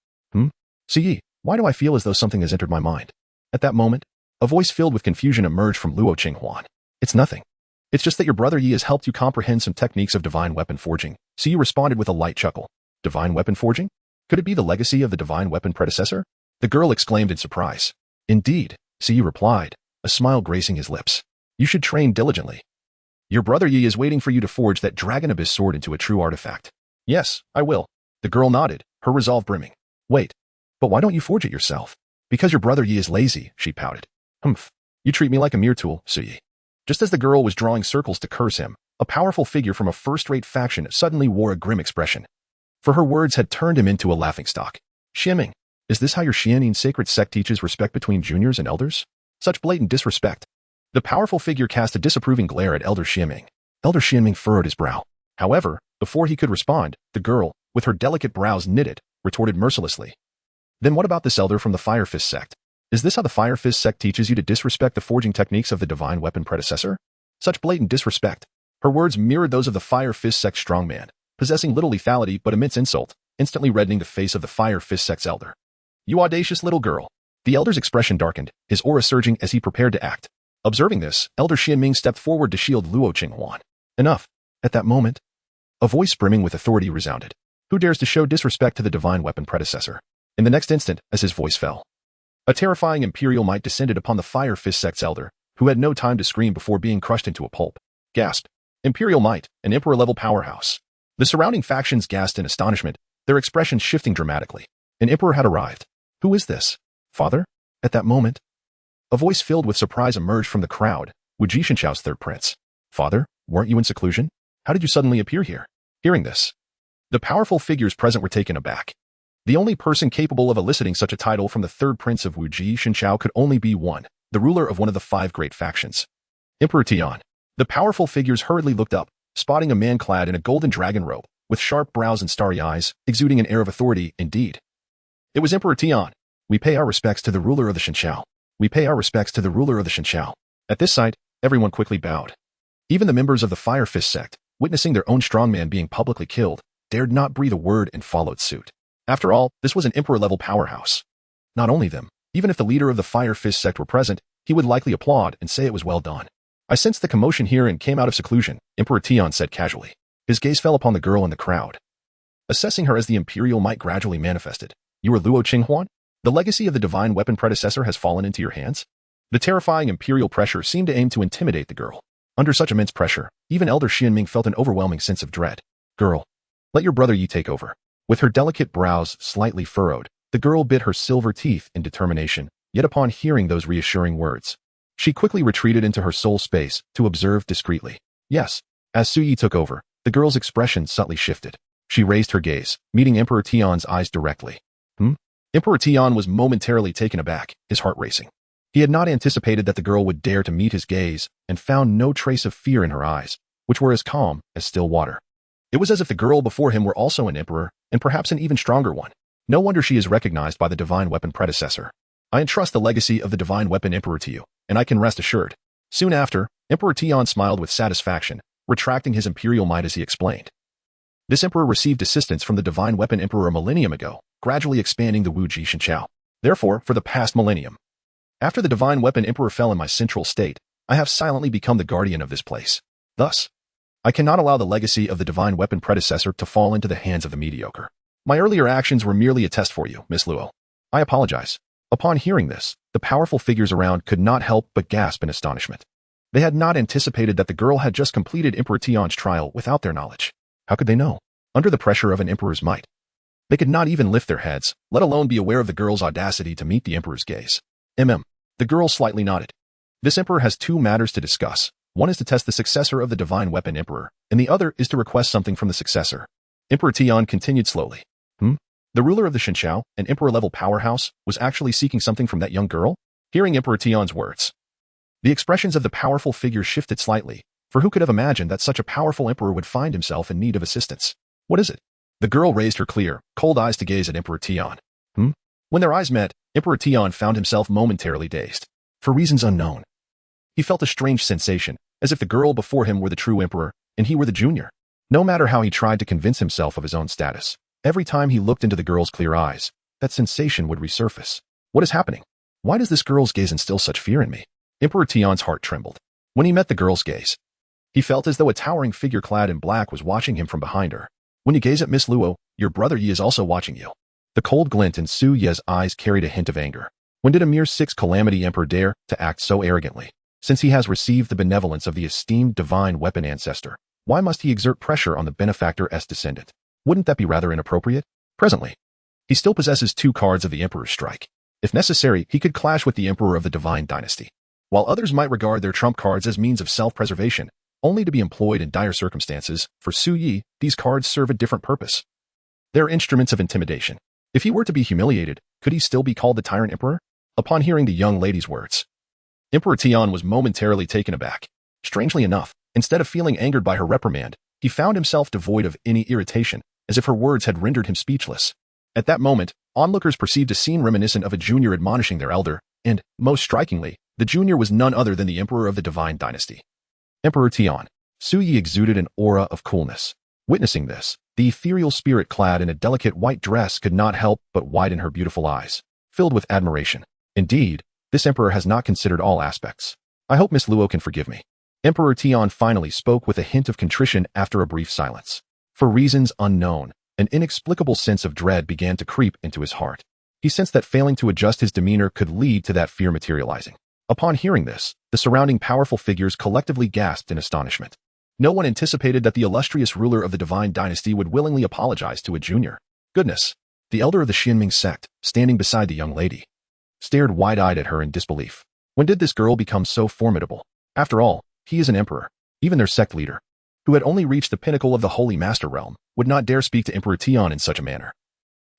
Xuyu, why do I feel as though something has entered my mind? At that moment, a voice filled with confusion emerged from Luo Qinghuan. It's nothing. It's just that your brother Yi has helped you comprehend some techniques of divine weapon forging. Xuyu responded with a light chuckle. Divine weapon forging? Could it be the legacy of the divine weapon predecessor? The girl exclaimed in surprise. Indeed, Xuyu replied, a smile gracing his lips. You should train diligently. Your brother Yi is waiting for you to forge that Dragon Abyss sword into a true artifact. Yes, I will. The girl nodded, her resolve brimming. Wait, but why don't you forge it yourself? Because your brother Yi is lazy, she pouted. You treat me like a mere tool, Xuyu. Just as the girl was drawing circles to curse him, a powerful figure from a first-rate faction suddenly wore a grim expression. For her words had turned him into a laughingstock. Xianming, is this how your Xuantian sacred sect teaches respect between juniors and elders? Such blatant disrespect. The powerful figure cast a disapproving glare at Elder Xianming. Elder Xianming furrowed his brow. However, before he could respond, the girl, with her delicate brows knitted, retorted mercilessly. Then what about this elder from the Fire Fist sect? Is this how the Fire Fist sect teaches you to disrespect the forging techniques of the divine weapon predecessor? Such blatant disrespect. Her words mirrored those of the Fire Fist sect strongman, possessing little lethality but immense insult, instantly reddening the face of the Fire Fist sect's elder. You audacious little girl. The elder's expression darkened, his aura surging as he prepared to act. Observing this, Elder Xianming stepped forward to shield Luo Qinghuan. Enough. At that moment, a voice brimming with authority resounded. Who dares to show disrespect to the divine weapon predecessor? In the next instant, as his voice fell, a terrifying imperial might descended upon the Fire Fist sect's elder, who had no time to scream before being crushed into a pulp. Gasped. Imperial might, an emperor-level powerhouse. The surrounding factions gasped in astonishment, their expressions shifting dramatically. An emperor had arrived. Who is this? Father? At that moment, a voice filled with surprise emerged from the crowd, Wu Jishanchao's third prince. Father, weren't you in seclusion? How did you suddenly appear here? Hearing this, the powerful figures present were taken aback. The only person capable of eliciting such a title from the third prince of Wu Jishanchao could only be one, the ruler of one of the 5 great factions. Emperor Tian. The powerful figures hurriedly looked up, spotting a man clad in a golden dragon robe, with sharp brows and starry eyes, exuding an air of authority, indeed. It was Emperor Tian. We pay our respects to the ruler of the Shenqiao. We pay our respects to the ruler of the Shenqiao. At this sight, everyone quickly bowed. Even the members of the Fire Fist sect, witnessing their own strongman being publicly killed, dared not breathe a word and followed suit. After all, this was an emperor-level powerhouse. Not only them, even if the leader of the Fire Fist sect were present, he would likely applaud and say it was well done. I sensed the commotion here and came out of seclusion, Emperor Tian said casually. His gaze fell upon the girl in the crowd. Assessing her as the imperial might gradually manifested. You are Luo Qinghuan? The legacy of the divine weapon predecessor has fallen into your hands? The terrifying imperial pressure seemed to aim to intimidate the girl. Under such immense pressure, even Elder Xianming felt an overwhelming sense of dread. Girl, let your brother Yi take over. With her delicate brows slightly furrowed, the girl bit her silver teeth in determination, yet upon hearing those reassuring words, she quickly retreated into her soul space to observe discreetly. Yes, as Su Yi took over, the girl's expression subtly shifted. She raised her gaze, meeting Emperor Tian's eyes directly. Emperor Tian was momentarily taken aback, his heart racing. He had not anticipated that the girl would dare to meet his gaze and found no trace of fear in her eyes, which were as calm as still water. It was as if the girl before him were also an emperor, and perhaps an even stronger one. No wonder she is recognized by the divine weapon predecessor. I entrust the legacy of the divine weapon emperor to you, and I can rest assured. Soon after, Emperor Tian smiled with satisfaction, retracting his imperial might as he explained. This emperor received assistance from the divine weapon emperor a millennium ago, gradually expanding the Wu Jishanchao. Therefore, for the past millennium, after the divine weapon emperor fell in my central state, I have silently become the guardian of this place. Thus, I cannot allow the legacy of the divine weapon predecessor to fall into the hands of the mediocre. My earlier actions were merely a test for you, Miss Luo. I apologize. Upon hearing this, the powerful figures around could not help but gasp in astonishment. They had not anticipated that the girl had just completed Emperor Tian's trial without their knowledge. How could they know? Under the pressure of an emperor's might, they could not even lift their heads, let alone be aware of the girl's audacity to meet the emperor's gaze. The girl slightly nodded. This emperor has 2 matters to discuss. One is to test the successor of the divine weapon emperor, and the other is to request something from the successor. Emperor Tian continued slowly. The ruler of the Shenqiao, an emperor-level powerhouse, was actually seeking something from that young girl? Hearing Emperor Tian's words, the expressions of the powerful figure shifted slightly, for who could have imagined that such a powerful emperor would find himself in need of assistance? What is it? The girl raised her clear, cold eyes to gaze at Emperor Tian. When their eyes met, Emperor Tian found himself momentarily dazed. For reasons unknown, he felt a strange sensation, as if the girl before him were the true emperor, and he were the junior. No matter how he tried to convince himself of his own status, every time he looked into the girl's clear eyes, that sensation would resurface. What is happening? Why does this girl's gaze instill such fear in me? Emperor Tian's heart trembled. When he met the girl's gaze, he felt as though a towering figure clad in black was watching him from behind her. When you gaze at Miss Luo, your brother Yi is also watching you. The cold glint in Su Ye's eyes carried a hint of anger. When did a mere 6 calamity emperor dare to act so arrogantly? Since he has received the benevolence of the esteemed divine weapon ancestor, why must he exert pressure on the benefactor's descendant? Wouldn't that be rather inappropriate? Presently, he still possesses 2 cards of the emperor's strike. If necessary, he could clash with the emperor of the divine dynasty. While others might regard their trump cards as means of self-preservation, only to be employed in dire circumstances, for Su Yi, these cards serve a different purpose. They're instruments of intimidation. If he were to be humiliated, could he still be called the tyrant emperor? Upon hearing the young lady's words, Emperor Tian was momentarily taken aback. Strangely enough, instead of feeling angered by her reprimand, he found himself devoid of any irritation, as if her words had rendered him speechless. At that moment, onlookers perceived a scene reminiscent of a junior admonishing their elder, And, most strikingly, the junior was none other than the emperor of the divine dynasty. Emperor Tian. Su Yi exuded an aura of coolness. Witnessing this, the ethereal spirit clad in a delicate white dress could not help but widen her beautiful eyes, filled with admiration. Indeed, this emperor has not considered all aspects. I hope Miss Luo can forgive me. Emperor Tian finally spoke with a hint of contrition after a brief silence. For reasons unknown, an inexplicable sense of dread began to creep into his heart. He sensed that failing to adjust his demeanor could lead to that fear materializing. Upon hearing this, the surrounding powerful figures collectively gasped in astonishment. No one anticipated that the illustrious ruler of the divine dynasty would willingly apologize to a junior. Goodness! The elder of the Xianming sect, standing beside the young lady, stared wide-eyed at her in disbelief. When did this girl become so formidable? After all, he is an emperor. Even their sect leader, who had only reached the pinnacle of the Holy Master realm, would not dare speak to Emperor Tian in such a manner.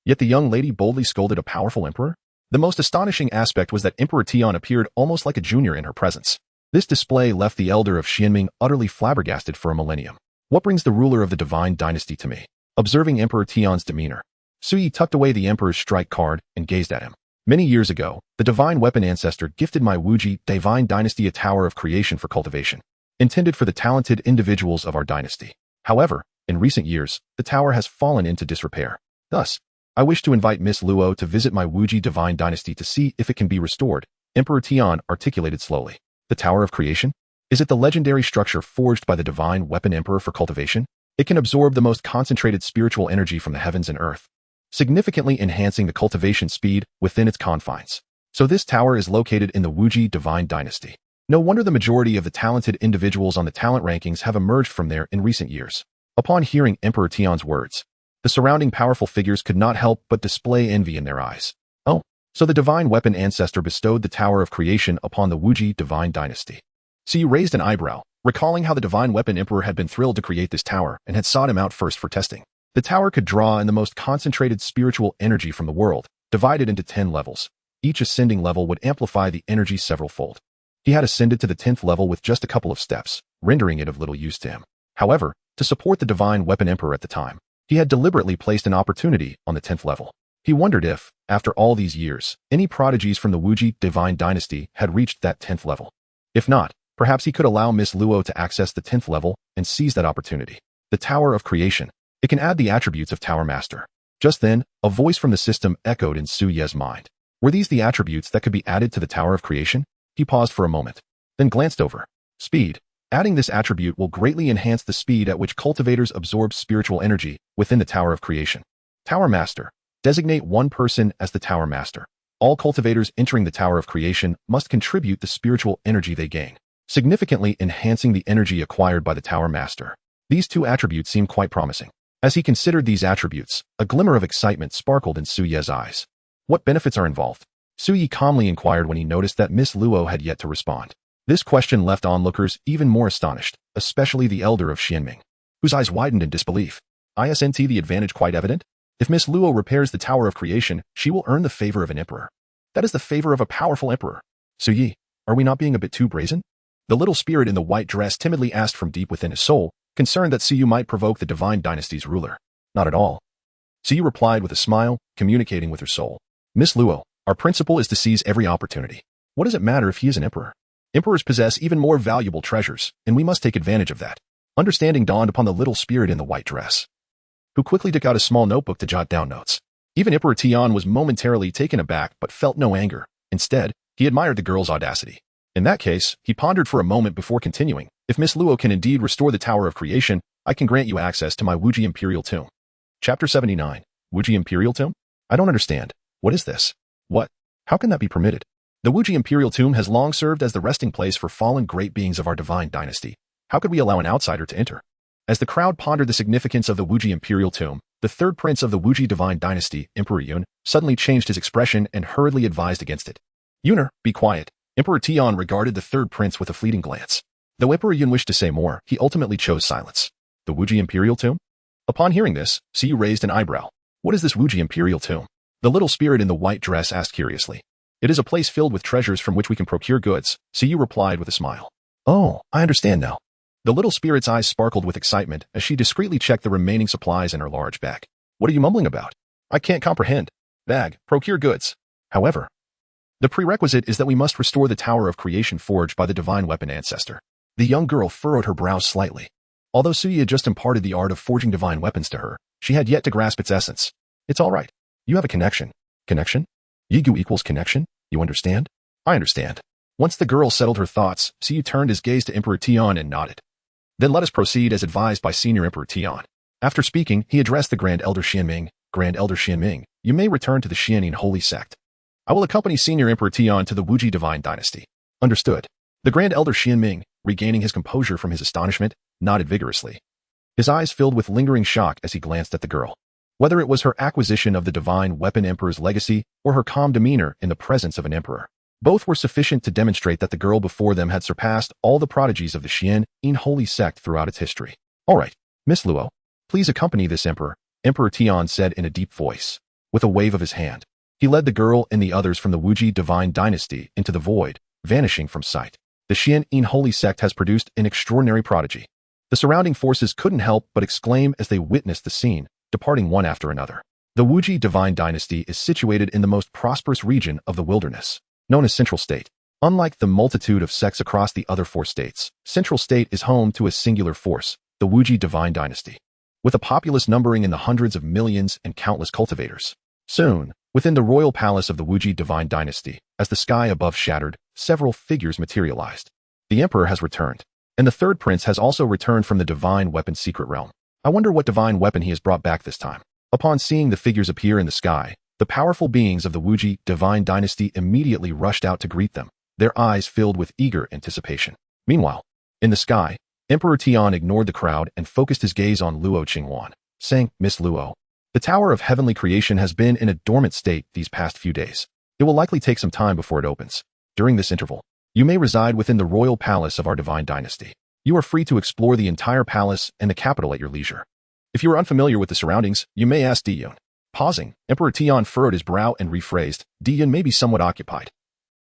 Yet the young lady boldly scolded a powerful emperor? The most astonishing aspect was that Emperor Tian appeared almost like a junior in her presence. This display left the elder of Xianming utterly flabbergasted for a millennium. What brings the ruler of the divine dynasty to me? Observing Emperor Tian's demeanor, Su Yi tucked away the emperor's strike card and gazed at him. Many years ago, the divine weapon ancestor gifted my Wuji divine dynasty a tower of creation for cultivation, intended for the talented individuals of our dynasty. However, in recent years, the tower has fallen into disrepair. Thus, I wish to invite Miss Luo to visit my Wuji divine dynasty to see if it can be restored. Emperor Tian articulated slowly. The Tower of Creation? Is it the legendary structure forged by the divine weapon emperor for cultivation? It can absorb the most concentrated spiritual energy from the heavens and earth, significantly enhancing the cultivation speed within its confines. So this tower is located in the Wuji divine dynasty. No wonder the majority of the talented individuals on the talent rankings have emerged from there in recent years. Upon hearing Emperor Tian's words, the surrounding powerful figures could not help but display envy in their eyes. Oh, so the divine weapon ancestor bestowed the Tower of Creation upon the Wuji divine dynasty. Su Yi raised an eyebrow, recalling how the divine weapon emperor had been thrilled to create this tower and had sought him out first for testing. The tower could draw in the most concentrated spiritual energy from the world, divided into 10 levels. Each ascending level would amplify the energy several-fold. He had ascended to the 10th level with just a couple of steps, rendering it of little use to him. However, to support the divine weapon emperor at the time, he had deliberately placed an opportunity on the 10th level. He wondered if, after all these years, any prodigies from the Wuji divine dynasty had reached that 10th level. If not, perhaps he could allow Miss Luo to access the 10th level and seize that opportunity. The Tower of Creation. It can add the attributes of Tower Master. Just then, a voice from the system echoed in Su Ye's mind. Were these the attributes that could be added to the Tower of Creation? He paused for a moment, then glanced over. Speed. Adding this attribute will greatly enhance the speed at which cultivators absorb spiritual energy within the Tower of Creation. Tower Master. Designate one person as the Tower Master. All cultivators entering the Tower of Creation must contribute the spiritual energy they gain, significantly enhancing the energy acquired by the Tower Master. These two attributes seemed quite promising. As he considered these attributes, a glimmer of excitement sparkled in Su Ye's eyes. What benefits are involved? Su Yi calmly inquired when he noticed that Miss Luo had yet to respond. This question left onlookers even more astonished, especially the elder of Xianming, whose eyes widened in disbelief. Isn't the advantage quite evident? If Miss Luo repairs the Tower of Creation, she will earn the favor of an emperor. That is the favor of a powerful emperor. Su Yi, are we not being a bit too brazen? The little spirit in the white dress timidly asked from deep within his soul, concerned that Su Yi might provoke the divine dynasty's ruler. Not at all. Su Yi replied with a smile, communicating with her soul. Miss Luo, our principle is to seize every opportunity. What does it matter if he is an emperor? Emperors possess even more valuable treasures, and we must take advantage of that. Understanding dawned upon the little spirit in the white dress, who quickly took out a small notebook to jot down notes. Even Emperor Tian was momentarily taken aback but felt no anger. Instead, he admired the girl's audacity. In that case, he pondered for a moment before continuing. If Miss Luo can indeed restore the Tower of Creation, I can grant you access to my Wuji Imperial Tomb. Chapter 79. Wuji Imperial Tomb? I don't understand. What is this? What? How can that be permitted? The Wuji Imperial Tomb has long served as the resting place for fallen great beings of our divine dynasty. How could we allow an outsider to enter? As the crowd pondered the significance of the Wuji Imperial Tomb, the third prince of the Wuji divine dynasty, Emperor Yun, suddenly changed his expression and hurriedly advised against it. Yuner, be quiet. Emperor Tian regarded the third prince with a fleeting glance. Though Emperor Yun wished to say more, he ultimately chose silence. The Wuji Imperial Tomb? Upon hearing this, Su Yi raised an eyebrow. What is this Wuji Imperial Tomb? The little spirit in the white dress asked curiously. It is a place filled with treasures from which we can procure goods, Su Yi replied with a smile. Oh, I understand now. The little spirit's eyes sparkled with excitement as she discreetly checked the remaining supplies in her large bag. What are you mumbling about? I can't comprehend. Bag, procure goods. However, The prerequisite is that we must restore the tower of creation forged by the divine weapon ancestor. The young girl furrowed her brows slightly. Although Sui had just imparted the art of forging divine weapons to her, she had yet to grasp its essence. It's all right. You have a connection. Connection? Yigu equals connection? You understand? I understand. Once the girl settled her thoughts, Sui turned his gaze to Emperor Tian and nodded. Then let us proceed as advised by Senior Emperor Tian. After speaking, he addressed the Grand Elder Xianming. Grand Elder Xianming, you may return to the Xuantian holy sect. I will accompany Senior Emperor Tian to the Wuji divine dynasty. Understood. The Grand Elder Xianming, regaining his composure from his astonishment, nodded vigorously. His eyes filled with lingering shock as he glanced at the girl. Whether it was her acquisition of the divine weapon emperor's legacy or her calm demeanor in the presence of an emperor, both were sufficient to demonstrate that the girl before them had surpassed all the prodigies of the Xuantian holy sect throughout its history. All right, Miss Luo, please accompany this emperor, Emperor Tian said in a deep voice. With a wave of his hand, he led the girl and the others from the Wuji divine dynasty into the void, vanishing from sight. The Xuantian holy sect has produced an extraordinary prodigy. The surrounding forces couldn't help but exclaim as they witnessed the scene, departing one after another. The Wuji divine dynasty is situated in the most prosperous region of the wilderness, known as Central State. Unlike the multitude of sects across the other 4 states, Central State is home to a singular force, the Wuji divine dynasty, with a populace numbering in the hundreds of millions and countless cultivators. Soon, within the royal palace of the Wuji divine dynasty, as the sky above shattered, several figures materialized. The emperor has returned, and the third prince has also returned from the divine weapon secret realm. I wonder what divine weapon he has brought back this time. Upon seeing the figures appear in the sky, the powerful beings of the Wuji divine dynasty immediately rushed out to greet them, their eyes filled with eager anticipation. Meanwhile, in the sky, Emperor Tian ignored the crowd and focused his gaze on Luo Qinghuan, saying, Miss Luo, the Tower of Heavenly Creation has been in a dormant state these past few days. It will likely take some time before it opens. During this interval, you may reside within the royal palace of our divine dynasty. You are free to explore the entire palace and the capital at your leisure. If you are unfamiliar with the surroundings, you may ask Diyun. Pausing, Emperor Tian furrowed his brow and rephrased, Diyun may be somewhat occupied.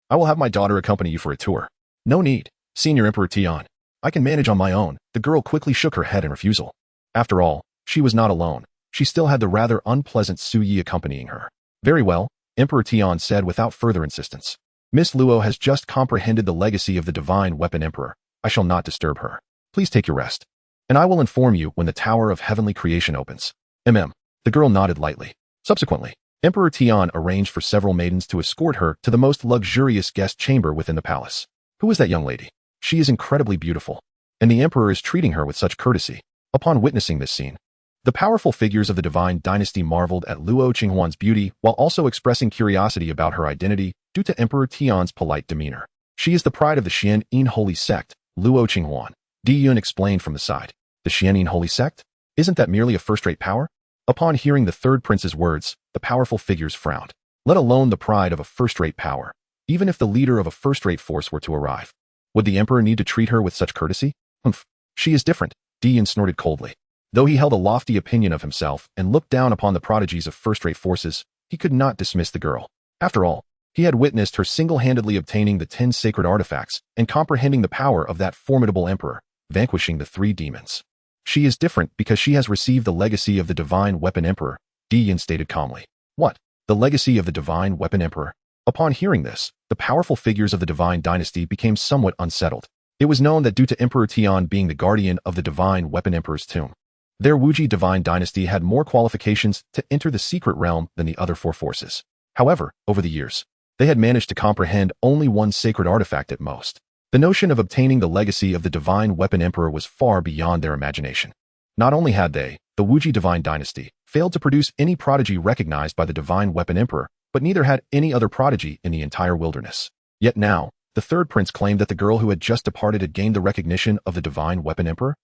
I will have my daughter accompany you for a tour. No need, Senior Emperor Tian. I can manage on my own. The girl quickly shook her head in refusal. After all, she was not alone. She still had the rather unpleasant Su Yi accompanying her. Very well, Emperor Tian said without further insistence. Miss Luo has just comprehended the legacy of the divine weapon emperor. I shall not disturb her. Please take your rest, and I will inform you when the Tower of Heavenly Creation opens. The girl nodded lightly. Subsequently, Emperor Tian arranged for several maidens to escort her to the most luxurious guest chamber within the palace. Who is that young lady? She is incredibly beautiful, and the emperor is treating her with such courtesy. Upon witnessing this scene, the powerful figures of the divine dynasty marveled at Luo Qinghuan's beauty while also expressing curiosity about her identity due to Emperor Tian's polite demeanor. She is the pride of the Xuantian holy sect, Luo Qinghuan, Diyun explained from the side. The Xuantian holy sect? Isn't that merely a first-rate power? Upon hearing the third prince's words, the powerful figures frowned. Let alone the pride of a first-rate power. Even if the leader of a first-rate force were to arrive, would the emperor need to treat her with such courtesy? Humph. She is different, Diyun snorted coldly. Though he held a lofty opinion of himself and looked down upon the prodigies of first-rate forces, he could not dismiss the girl. After all, he had witnessed her single-handedly obtaining the 10 sacred artifacts and comprehending the power of that formidable emperor, vanquishing the 3 demons. She is different because she has received the legacy of the divine weapon emperor, Diyun stated calmly. What? The legacy of the divine weapon emperor? Upon hearing this, the powerful figures of the divine dynasty became somewhat unsettled. It was known that due to Emperor Tian being the guardian of the divine weapon emperor's tomb, their Wuji divine dynasty had more qualifications to enter the secret realm than the other 4 forces. However, over the years, they had managed to comprehend only 1 sacred artifact at most. The notion of obtaining the legacy of the divine weapon emperor was far beyond their imagination. Not only had they, the Wuji divine dynasty, failed to produce any prodigy recognized by the divine weapon emperor, but neither had any other prodigy in the entire wilderness. Yet now, the third prince claimed that the girl who had just departed had gained the recognition of the divine weapon emperor?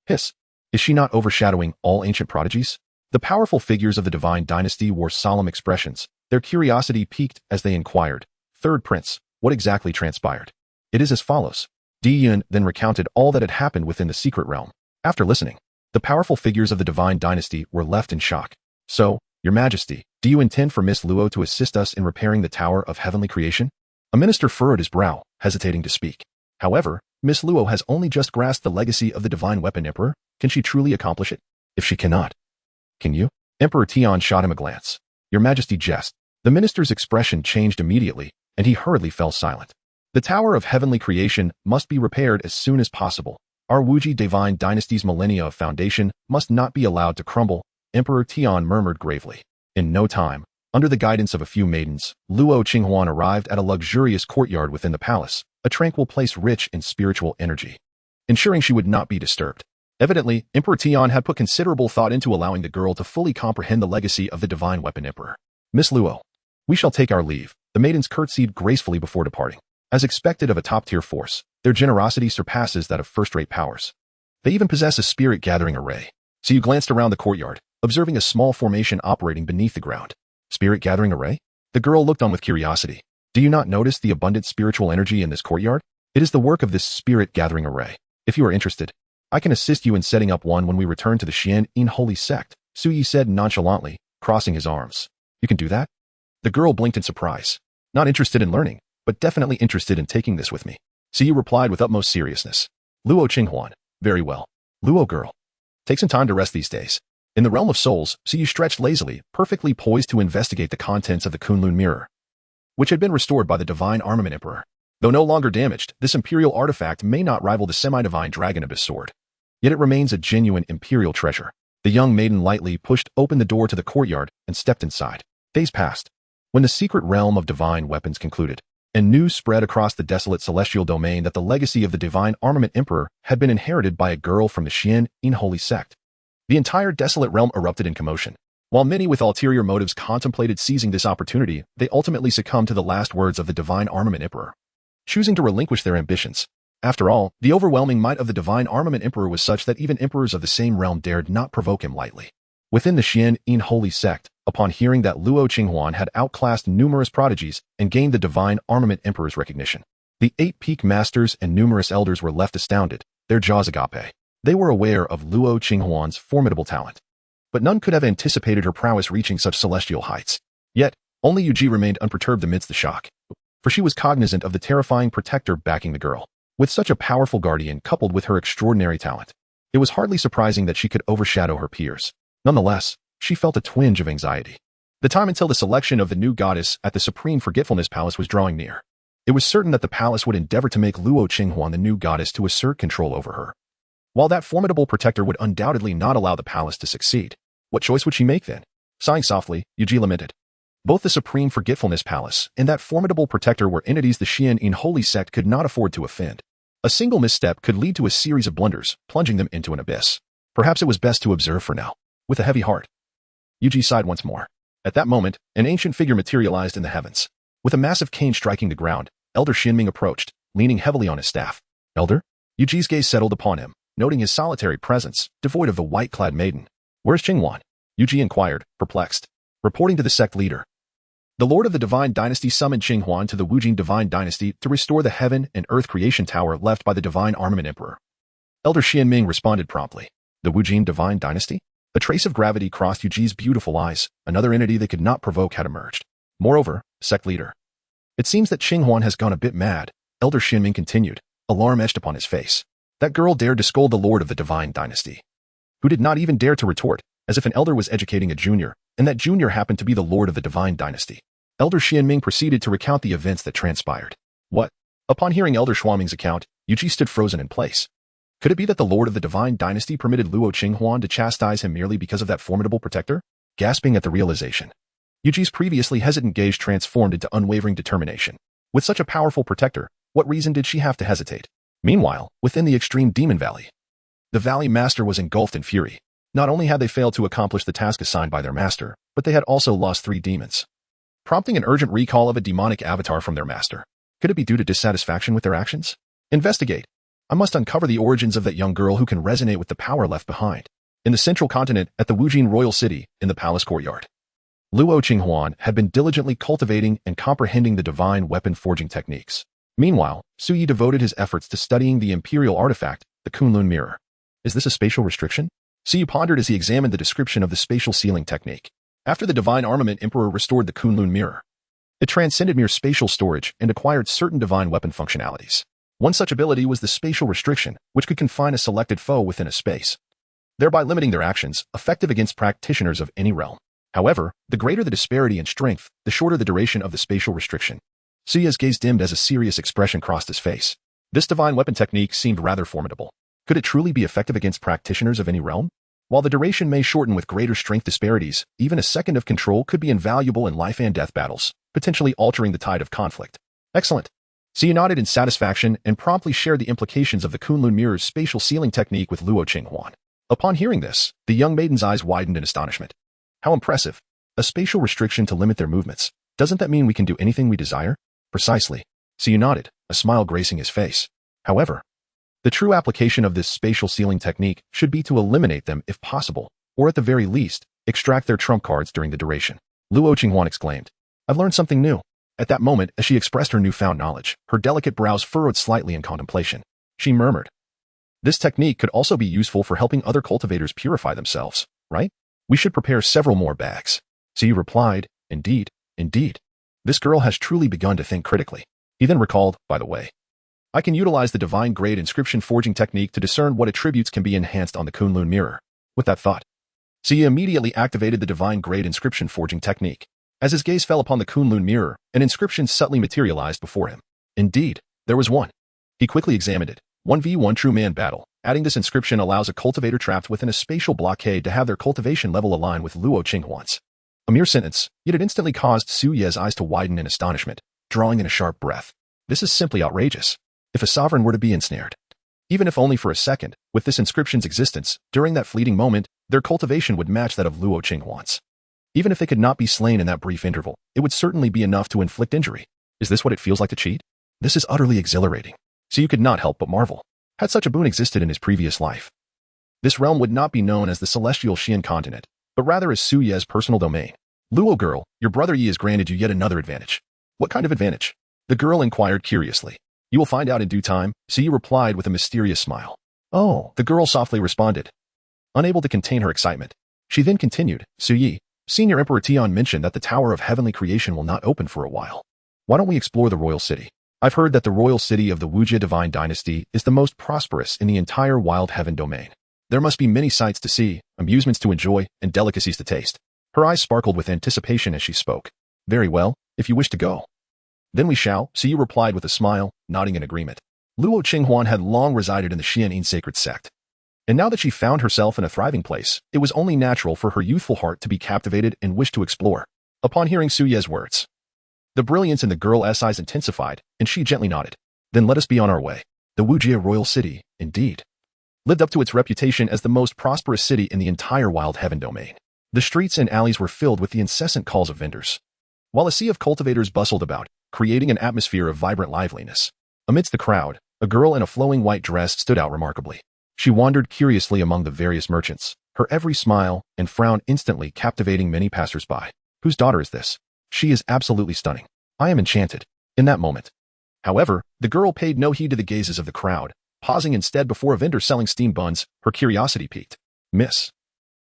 Hiss. Is she not overshadowing all ancient prodigies? The powerful figures of the divine dynasty wore solemn expressions. Their curiosity piqued as they inquired, Third prince, what exactly transpired? It is as follows. Diyun then recounted all that had happened within the secret realm. After listening, the powerful figures of the divine dynasty were left in shock. So, Your Majesty, do you intend for Miss Luo to assist us in repairing the Tower of Heavenly Creation? A minister furrowed his brow, hesitating to speak. However, Miss Luo has only just grasped the legacy of the divine weapon emperor. Can she truly accomplish it? If she cannot, can you? Emperor Tian shot him a glance. Your Majesty jest. The minister's expression changed immediately, and he hurriedly fell silent. The Tower of Heavenly Creation must be repaired as soon as possible. Our Wuji Divine Dynasty's millennia of foundation must not be allowed to crumble, Emperor Tian murmured gravely. In no time, under the guidance of a few maidens, Luo Qinghuan arrived at a luxurious courtyard within the palace, a tranquil place rich in spiritual energy, ensuring she would not be disturbed. Evidently, Emperor Tian had put considerable thought into allowing the girl to fully comprehend the legacy of the Divine Weapon Emperor. Miss Luo, we shall take our leave. The maidens curtsied gracefully before departing. As expected of a top-tier force, their generosity surpasses that of first-rate powers. They even possess a spirit-gathering array. So you glanced around the courtyard, observing a small formation operating beneath the ground. Spirit-gathering array? The girl looked on with curiosity. Do you not notice the abundant spiritual energy in this courtyard? It is the work of this spirit-gathering array. If you are interested, I can assist you in setting up one when we return to the Xuantian holy sect, Su Yi said nonchalantly, crossing his arms. You can do that? The girl blinked in surprise. Not interested in learning, but definitely interested in taking this with me. Su Yi replied with utmost seriousness. Luo Qinghuan, very well. Luo girl, take some time to rest these days. In the realm of souls, Su Yi stretched lazily, perfectly poised to investigate the contents of the Kunlun mirror, which had been restored by the Divine Armament Emperor. Though no longer damaged, this imperial artifact may not rival the semi-divine Dragon Abyss sword. Yet it remains a genuine imperial treasure. The young maiden lightly pushed open the door to the courtyard and stepped inside. Days passed. When the secret realm of divine weapons concluded, and news spread across the desolate celestial domain that the legacy of the Divine Armament Emperor had been inherited by a girl from the Xuantian holy sect, the entire desolate realm erupted in commotion. While many with ulterior motives contemplated seizing this opportunity, they ultimately succumbed to the last words of the Divine Armament Emperor, choosing to relinquish their ambitions. After all, the overwhelming might of the Divine Armament Emperor was such that even emperors of the same realm dared not provoke him lightly. Within the Xuantian holy sect, upon hearing that Luo Qinghuan had outclassed numerous prodigies and gained the Divine Armament Emperor's recognition, the 8 peak masters and numerous elders were left astounded, their jaws agape. They were aware of Luo Qinghuan's formidable talent, but none could have anticipated her prowess reaching such celestial heights. Yet, only Yuji remained unperturbed amidst the shock, for she was cognizant of the terrifying protector backing the girl. With such a powerful guardian coupled with her extraordinary talent, it was hardly surprising that she could overshadow her peers. Nonetheless, she felt a twinge of anxiety. The time until the selection of the new goddess at the Supreme Forgetfulness Palace was drawing near. It was certain that the palace would endeavor to make Luo Qinghuan the new goddess to assert control over her. While that formidable protector would undoubtedly not allow the palace to succeed, what choice would she make then? Sighing softly, Yuji lamented. Both the Supreme Forgetfulness Palace and that formidable protector were entities the Xuantian holy sect could not afford to offend. A single misstep could lead to a series of blunders, plunging them into an abyss. Perhaps it was best to observe for now. With a heavy heart, Yuji sighed once more. At that moment, an ancient figure materialized in the heavens. With a massive cane striking the ground, Elder Xinming approached, leaning heavily on his staff. Elder? Yuji's gaze settled upon him, noting his solitary presence, devoid of the white-clad maiden. Where's Qinghuan? Yuji inquired, perplexed. Reporting to the sect leader, the Lord of the Divine Dynasty summoned Qinghuan to the Wuji Divine Dynasty to restore the heaven and earth creation tower left by the Divine Armament Emperor. Elder Xinming responded promptly. The Wuji Divine Dynasty? A trace of gravity crossed Yuji's beautiful eyes. Another entity they could not provoke had emerged. Moreover, sect leader, it seems that Qinghuan has gone a bit mad, Elder Xinming continued, alarm etched upon his face. That girl dared to scold the Lord of the Divine Dynasty, who did not even dare to retort, as if an elder was educating a junior, and that junior happened to be the Lord of the Divine Dynasty. Elder Xinming proceeded to recount the events that transpired. What? Upon hearing Elder Xuanming's account, Yuji stood frozen in place. Could it be that the Lord of the Divine Dynasty permitted Luo Qinghuan to chastise him merely because of that formidable protector? Gasping at the realization, Yuji's previously hesitant gaze transformed into unwavering determination. With such a powerful protector, what reason did she have to hesitate? Meanwhile, within the extreme Demon Valley, the Valley Master was engulfed in fury. Not only had they failed to accomplish the task assigned by their master, but they had also lost 3 demons, prompting an urgent recall of a demonic avatar from their master. Could it be due to dissatisfaction with their actions? Investigate. I must uncover the origins of that young girl who can resonate with the power left behind. In the central continent, at the Wujin royal city, in the palace courtyard, Luo Qinghuan had been diligently cultivating and comprehending the divine weapon forging techniques. Meanwhile, Su Yi devoted his efforts to studying the imperial artifact, the Kunlun mirror. Is this a spatial restriction? Su Yi pondered as he examined the description of the spatial sealing technique. After the Divine Armament Emperor restored the Kunlun mirror, it transcended mere spatial storage and acquired certain divine weapon functionalities. One such ability was the spatial restriction, which could confine a selected foe within a space, thereby limiting their actions, effective against practitioners of any realm. However, the greater the disparity in strength, the shorter the duration of the spatial restriction. Suya's gaze dimmed as a serious expression crossed his face. This divine weapon technique seemed rather formidable. Could it truly be effective against practitioners of any realm? While the duration may shorten with greater strength disparities, even a second of control could be invaluable in life and death battles, potentially altering the tide of conflict. Excellent. Suya nodded in satisfaction and promptly shared the implications of the Kunlun Mirror's spatial sealing technique with Luo Qinghuan. Upon hearing this, the young maiden's eyes widened in astonishment. How impressive. A spatial restriction to limit their movements. Doesn't that mean we can do anything we desire? Precisely. Suya nodded, a smile gracing his face. However, the true application of this spatial sealing technique should be to eliminate them if possible, or at the very least, extract their trump cards during the duration. Luo Qinghuan exclaimed. I've learned something new. At that moment, as she expressed her newfound knowledge, her delicate brows furrowed slightly in contemplation. She murmured. This technique could also be useful for helping other cultivators purify themselves, right? We should prepare several more bags. Suya replied, Indeed, indeed. This girl has truly begun to think critically. He then recalled, by the way, I can utilize the divine grade inscription forging technique to discern what attributes can be enhanced on the Kunlun mirror. With that thought, Suya immediately activated the divine grade inscription forging technique. As his gaze fell upon the Kunlun mirror, an inscription subtly materialized before him. Indeed, there was one. He quickly examined it. 1v1 true man battle. Adding this inscription allows a cultivator trapped within a spatial blockade to have their cultivation level align with Luo Qinghuan's. A mere sentence, yet it instantly caused Suya's eyes to widen in astonishment, drawing in a sharp breath. This is simply outrageous. If a sovereign were to be ensnared, even if only for a second, with this inscription's existence, during that fleeting moment, their cultivation would match that of Luo Qinghuan's. Even if they could not be slain in that brief interval, it would certainly be enough to inflict injury. Is this what it feels like to cheat? This is utterly exhilarating. So you could not help but marvel. Had such a boon existed in his previous life, this realm would not be known as the celestial Xian continent, but rather as Suya's personal domain. Luo girl, your brother Yi has granted you yet another advantage. What kind of advantage? The girl inquired curiously. You will find out in due time, Suya replied with a mysterious smile. Oh, the girl softly responded, unable to contain her excitement. She then continued, Suyi, Senior Emperor Tian mentioned that the Tower of Heavenly Creation will not open for a while. Why don't we explore the royal city? I've heard that the royal city of the Wujie divine dynasty is the most prosperous in the entire wild heaven domain. There must be many sights to see, amusements to enjoy, and delicacies to taste. Her eyes sparkled with anticipation as she spoke. Very well, if you wish to go. Then we shall, Suyu replied with a smile, nodding in agreement. Luo Qinghuan had long resided in the Xuantian sacred sect. And now that she found herself in a thriving place, it was only natural for her youthful heart to be captivated and wish to explore. Upon hearing Suye's words, the brilliance in the girl's eyes intensified, and she gently nodded. Then let us be on our way. The Wujie royal city, indeed, lived up to its reputation as the most prosperous city in the entire wild heaven domain. The streets and alleys were filled with the incessant calls of vendors, while a sea of cultivators bustled about, creating an atmosphere of vibrant liveliness. Amidst the crowd, a girl in a flowing white dress stood out remarkably. She wandered curiously among the various merchants, her every smile and frown instantly captivating many passers-by. Whose daughter is this? She is absolutely stunning. I am enchanted. In that moment, however, the girl paid no heed to the gazes of the crowd, pausing instead before a vendor selling steamed buns. Her curiosity piqued. Miss,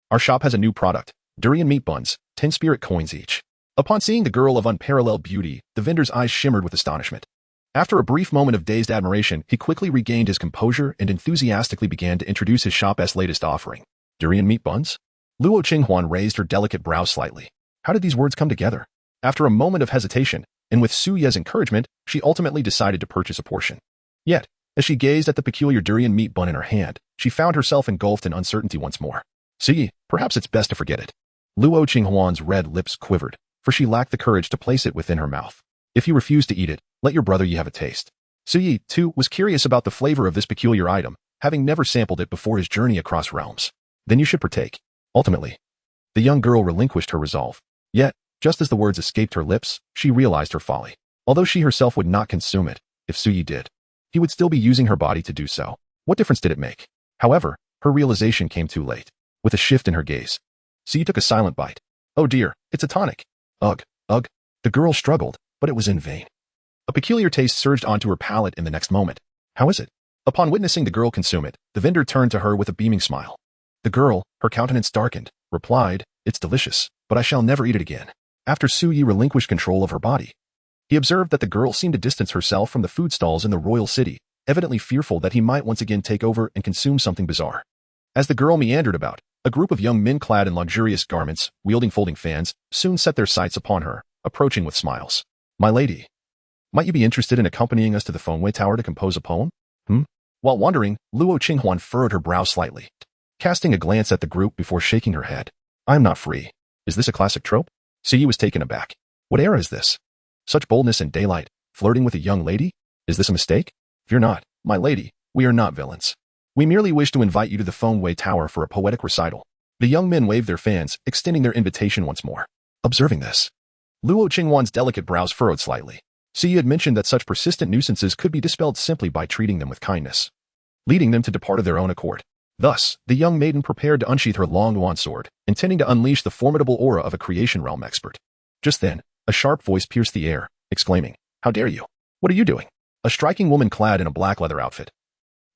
our shop has a new product, durian meat buns, 10 spirit coins each. Upon seeing the girl of unparalleled beauty, the vendor's eyes shimmered with astonishment. After a brief moment of dazed admiration, he quickly regained his composure and enthusiastically began to introduce his shop's latest offering. Durian meat buns? Luo Qinghuan raised her delicate brows slightly. How did these words come together? After a moment of hesitation, and with Su Ye's encouragement, she ultimately decided to purchase a portion. Yet, as she gazed at the peculiar durian meat bun in her hand, she found herself engulfed in uncertainty once more. See, perhaps it's best to forget it. Luo Qinghuan's red lips quivered, for she lacked the courage to place it within her mouth. If you refuse to eat it, let your brother Yi have a taste. Su Yi, too, was curious about the flavor of this peculiar item, having never sampled it before his journey across realms. Then you should partake. Ultimately, the young girl relinquished her resolve. Yet, just as the words escaped her lips, she realized her folly. Although she herself would not consume it, if Su Yi did, he would still be using her body to do so. What difference did it make? However, her realization came too late. With a shift in her gaze, Su Yi took a silent bite. Oh dear, it's a tonic. Ugh, ugh. The girl struggled, but it was in vain. A peculiar taste surged onto her palate in the next moment. How is it? Upon witnessing the girl consume it, the vendor turned to her with a beaming smile. The girl, her countenance darkened, replied, "It's delicious, but I shall never eat it again." After Su Yi relinquished control of her body, he observed that the girl seemed to distance herself from the food stalls in the royal city, evidently fearful that he might once again take over and consume something bizarre. As the girl meandered about, a group of young men clad in luxurious garments, wielding folding fans, soon set their sights upon her, approaching with smiles. "My lady." Might you be interested in accompanying us to the Fengwei Tower to compose a poem? While wondering, Luo Qinghuan furrowed her brow slightly, casting a glance at the group before shaking her head. I am not free. Is this a classic trope? Siyi was taken aback. What era is this? Such boldness in daylight, flirting with a young lady? Is this a mistake? Fear not, my lady, we are not villains. We merely wish to invite you to the Fengwei Tower for a poetic recital. The young men waved their fans, extending their invitation once more. Observing this, Luo Qinghuan's delicate brows furrowed slightly. Siyi had mentioned that such persistent nuisances could be dispelled simply by treating them with kindness, leading them to depart of their own accord. Thus, the young maiden prepared to unsheath her long Yuan sword, intending to unleash the formidable aura of a creation realm expert. Just then, a sharp voice pierced the air, exclaiming, "How dare you? What are you doing?" A striking woman clad in a black leather outfit,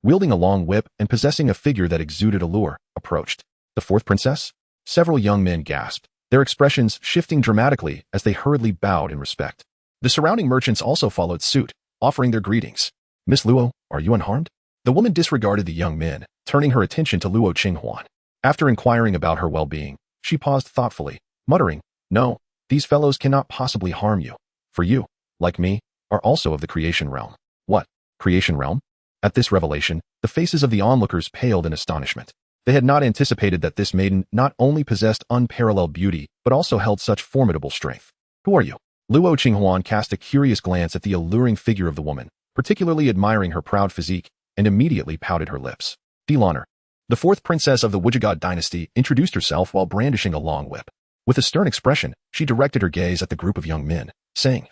wielding a long whip and possessing a figure that exuded allure, approached. The fourth princess? Several young men gasped, their expressions shifting dramatically as they hurriedly bowed in respect. The surrounding merchants also followed suit, offering their greetings. Miss Luo, are you unharmed? The woman disregarded the young men, turning her attention to Luo Qinghuan. After inquiring about her well-being, she paused thoughtfully, muttering, "No, these fellows cannot possibly harm you. For you, like me, are also of the creation realm." What? Creation realm? At this revelation, the faces of the onlookers paled in astonishment. They had not anticipated that this maiden not only possessed unparalleled beauty, but also held such formidable strength. Who are you? Luo Qinghuan cast a curious glance at the alluring figure of the woman, particularly admiring her proud physique, and immediately pouted her lips. Delhonor, the fourth princess of the Wujiga dynasty, introduced herself while brandishing a long whip. With a stern expression, she directed her gaze at the group of young men, saying,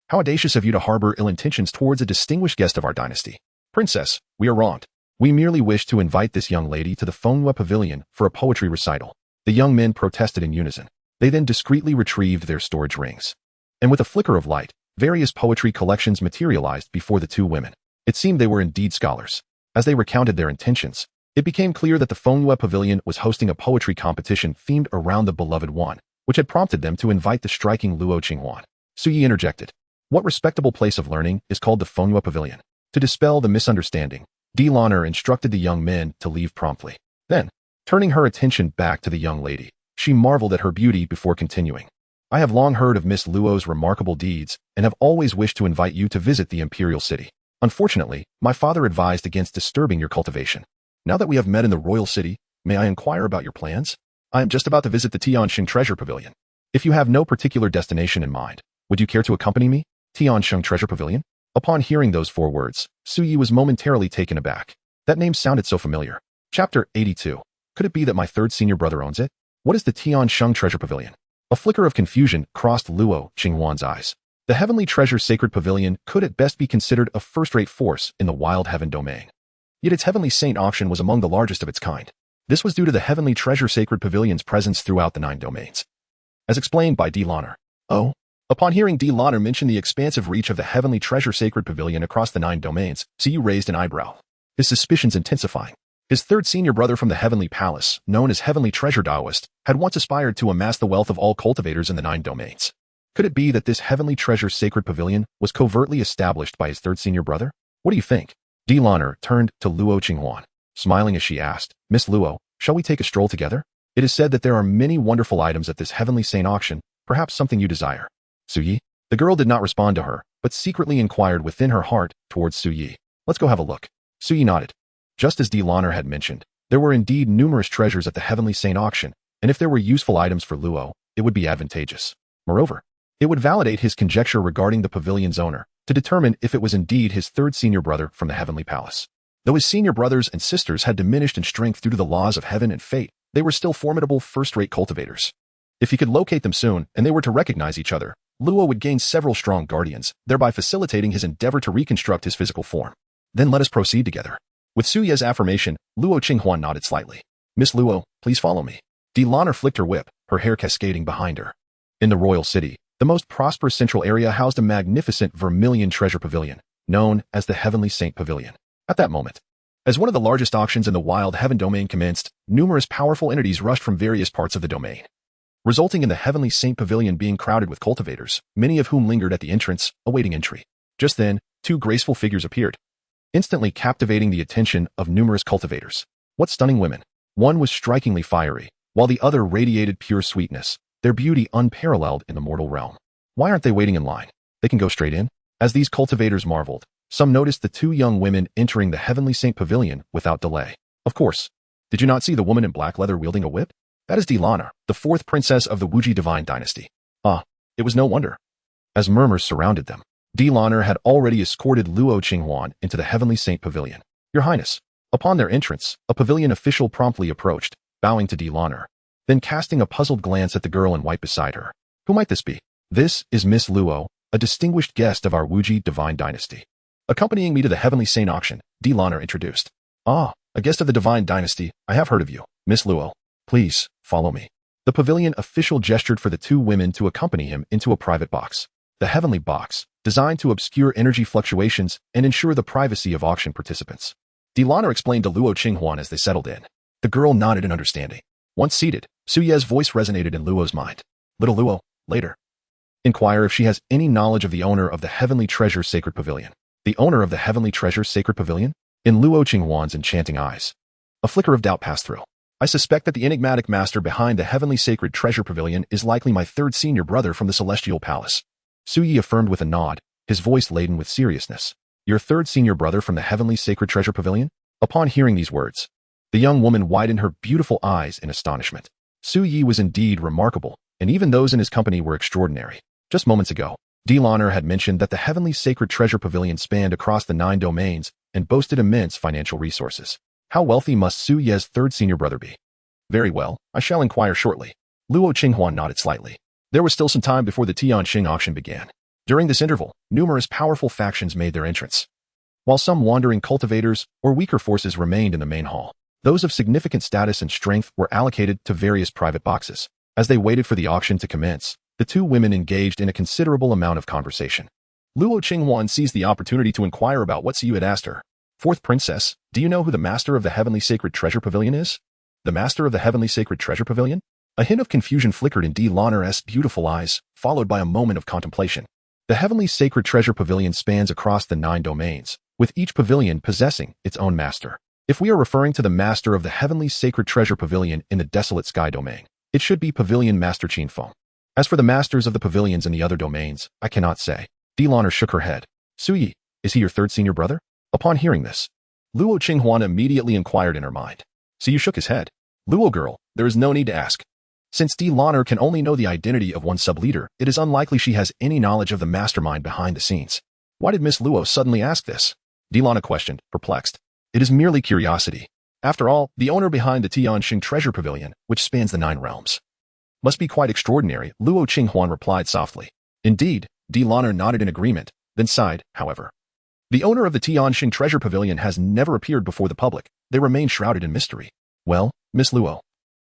"How audacious of you to harbor ill intentions towards a distinguished guest of our dynasty. Princess, we are wronged. We merely wish to invite this young lady to the Fengwei Pavilion for a poetry recital." The young men protested in unison. They then discreetly retrieved their storage rings. And with a flicker of light, various poetry collections materialized before the two women. It seemed they were indeed scholars. As they recounted their intentions, it became clear that the Fengwei Pavilion was hosting a poetry competition themed around the beloved one, which had prompted them to invite the striking Luo Qinghuan. Siyi interjected. What respectable place of learning is called the Fengwei Pavilion? To dispel the misunderstanding, Delhonor instructed the young men to leave promptly. Then, turning her attention back to the young lady, she marveled at her beauty before continuing. I have long heard of Miss Luo's remarkable deeds and have always wished to invite you to visit the imperial city. Unfortunately, my father advised against disturbing your cultivation. Now that we have met in the royal city, may I inquire about your plans? I am just about to visit the Tiansheng Treasure Pavilion. If you have no particular destination in mind, would you care to accompany me? Tiansheng Treasure Pavilion? Upon hearing those four words, Siyi was momentarily taken aback. That name sounded so familiar. Chapter 82. Could it be that my third senior brother owns it? What is the Tiansheng Treasure Pavilion? A flicker of confusion crossed Luo Qinghuan's eyes. The Heavenly Treasure Sacred Pavilion could at best be considered a first-rate force in the Wild Heaven domain. Yet its Heavenly Saint auction was among the largest of its kind. This was due to the Heavenly Treasure Sacred Pavilion's presence throughout the 9 domains. As explained by Delhonor. Oh? Upon hearing Delhonor mention the expansive reach of the Heavenly Treasure Sacred Pavilion across the 9 domains, Siyi raised an eyebrow, his suspicions intensifying. His third senior brother from the Heavenly Palace, known as Heavenly Treasure Daoist, had once aspired to amass the wealth of all cultivators in the 9 domains. Could it be that this Heavenly Treasure Sacred Pavilion was covertly established by his third senior brother? What do you think? Delhonor turned to Luo Qinghuan, smiling as she asked, Miss Luo, shall we take a stroll together? It is said that there are many wonderful items at this Heavenly Saint auction, perhaps something you desire. Suyi? The girl did not respond to her, but secretly inquired within her heart towards Suyi. Let's go have a look. Suyi nodded. Just as Delhonor had mentioned, there were indeed numerous treasures at the Heavenly Saint auction, and if there were useful items for Luo, it would be advantageous. Moreover, it would validate his conjecture regarding the pavilion's owner, to determine if it was indeed his third senior brother from the Heavenly Palace. Though his senior brothers and sisters had diminished in strength due to the laws of heaven and fate, they were still formidable first-rate cultivators. If he could locate them soon and they were to recognize each other, Luo would gain several strong guardians, thereby facilitating his endeavor to reconstruct his physical form. Then let us proceed together. With Suye's affirmation, Luo Qinghuan nodded slightly. Miss Luo, please follow me. Delhonor flicked her whip, her hair cascading behind her. In the royal city, the most prosperous central area housed a magnificent vermilion treasure pavilion, known as the Heavenly Saint Pavilion. At that moment, as one of the largest auctions in the Wild Heaven domain commenced, numerous powerful entities rushed from various parts of the domain, resulting in the Heavenly Saint Pavilion being crowded with cultivators, many of whom lingered at the entrance, awaiting entry. Just then, 2 graceful figures appeared, instantly captivating the attention of numerous cultivators. What stunning women! One was strikingly fiery, while the other radiated pure sweetness, their beauty unparalleled in the mortal realm. Why aren't they waiting in line? They can go straight in. As these cultivators marveled, some noticed the two young women entering the Heavenly Saint Pavilion without delay. Of course. Did you not see the woman in black leather wielding a whip? That is Delana, the fourth princess of the Wuji divine dynasty. Ah, it was no wonder. As murmurs surrounded them, Delana had already escorted Luo Qinghuan into the Heavenly Saint Pavilion. Your Highness. Upon their entrance, a pavilion official promptly approached, bowing to Delana, then casting a puzzled glance at the girl in white beside her. Who might this be? This is Miss Luo, a distinguished guest of our Wuji divine dynasty. Accompanying me to the Heavenly Saint auction, Delana introduced. Ah, a guest of the divine dynasty, I have heard of you, Miss Luo. Please, follow me. The pavilion official gestured for the two women to accompany him into a private box. The heavenly box, designed to obscure energy fluctuations and ensure the privacy of auction participants. Delana explained to Luo Qinghuan as they settled in. The girl nodded in understanding. Once seated, Suye's voice resonated in Luo's mind. Little Luo, later. Inquire if she has any knowledge of the owner of the Heavenly Treasure Sacred Pavilion. The owner of the Heavenly Treasure Sacred Pavilion? In Luo Qinghuan's enchanting eyes, a flicker of doubt passed through. I suspect that the enigmatic master behind the Heavenly Sacred Treasure Pavilion is likely my third senior brother from the Celestial Palace. Suyi affirmed with a nod, his voice laden with seriousness. Your third senior brother from the Heavenly Sacred Treasure Pavilion? Upon hearing these words, the young woman widened her beautiful eyes in astonishment. Suyi was indeed remarkable, and even those in his company were extraordinary. Just moments ago, Delana had mentioned that the Heavenly Sacred Treasure Pavilion spanned across the 9 domains and boasted immense financial resources. How wealthy must Su Ye's third senior brother be? Very well, I shall inquire shortly. Luo Qinghuan nodded slightly. There was still some time before the Tianqing auction began. During this interval, numerous powerful factions made their entrance. While some wandering cultivators or weaker forces remained in the main hall, those of significant status and strength were allocated to various private boxes. As they waited for the auction to commence, the two women engaged in a considerable amount of conversation. Luo Qinghuan seized the opportunity to inquire about what Siyu had asked her. Fourth princess, do you know who the master of the Heavenly Sacred Treasure Pavilion is? The master of the Heavenly Sacred Treasure Pavilion? A hint of confusion flickered in Delana's beautiful eyes, followed by a moment of contemplation. The Heavenly Sacred Treasure Pavilion spans across the 9 domains, with each pavilion possessing its own master. If we are referring to the master of the Heavenly Sacred Treasure Pavilion in the Desolate Sky domain, it should be Pavilion Master Qingfeng. As for the masters of the pavilions in the other domains, I cannot say. Delana shook her head. Suyi, is he your third senior brother? Upon hearing this, Luo Qinghuan immediately inquired in her mind. Siyu shook his head. Luo girl, there is no need to ask. Since Delana can only know the identity of one sub-leader, it is unlikely she has any knowledge of the mastermind behind the scenes. Why did Miss Luo suddenly ask this? Delana questioned, perplexed. It is merely curiosity. After all, the owner behind the Tianqing Treasure Pavilion, which spans the 9 realms, must be quite extraordinary, Luo Qinghuan replied softly. Indeed, Delana nodded in agreement, then sighed, however. The owner of the Tianqing Treasure Pavilion has never appeared before the public. They remain shrouded in mystery. Well, Miss Luo,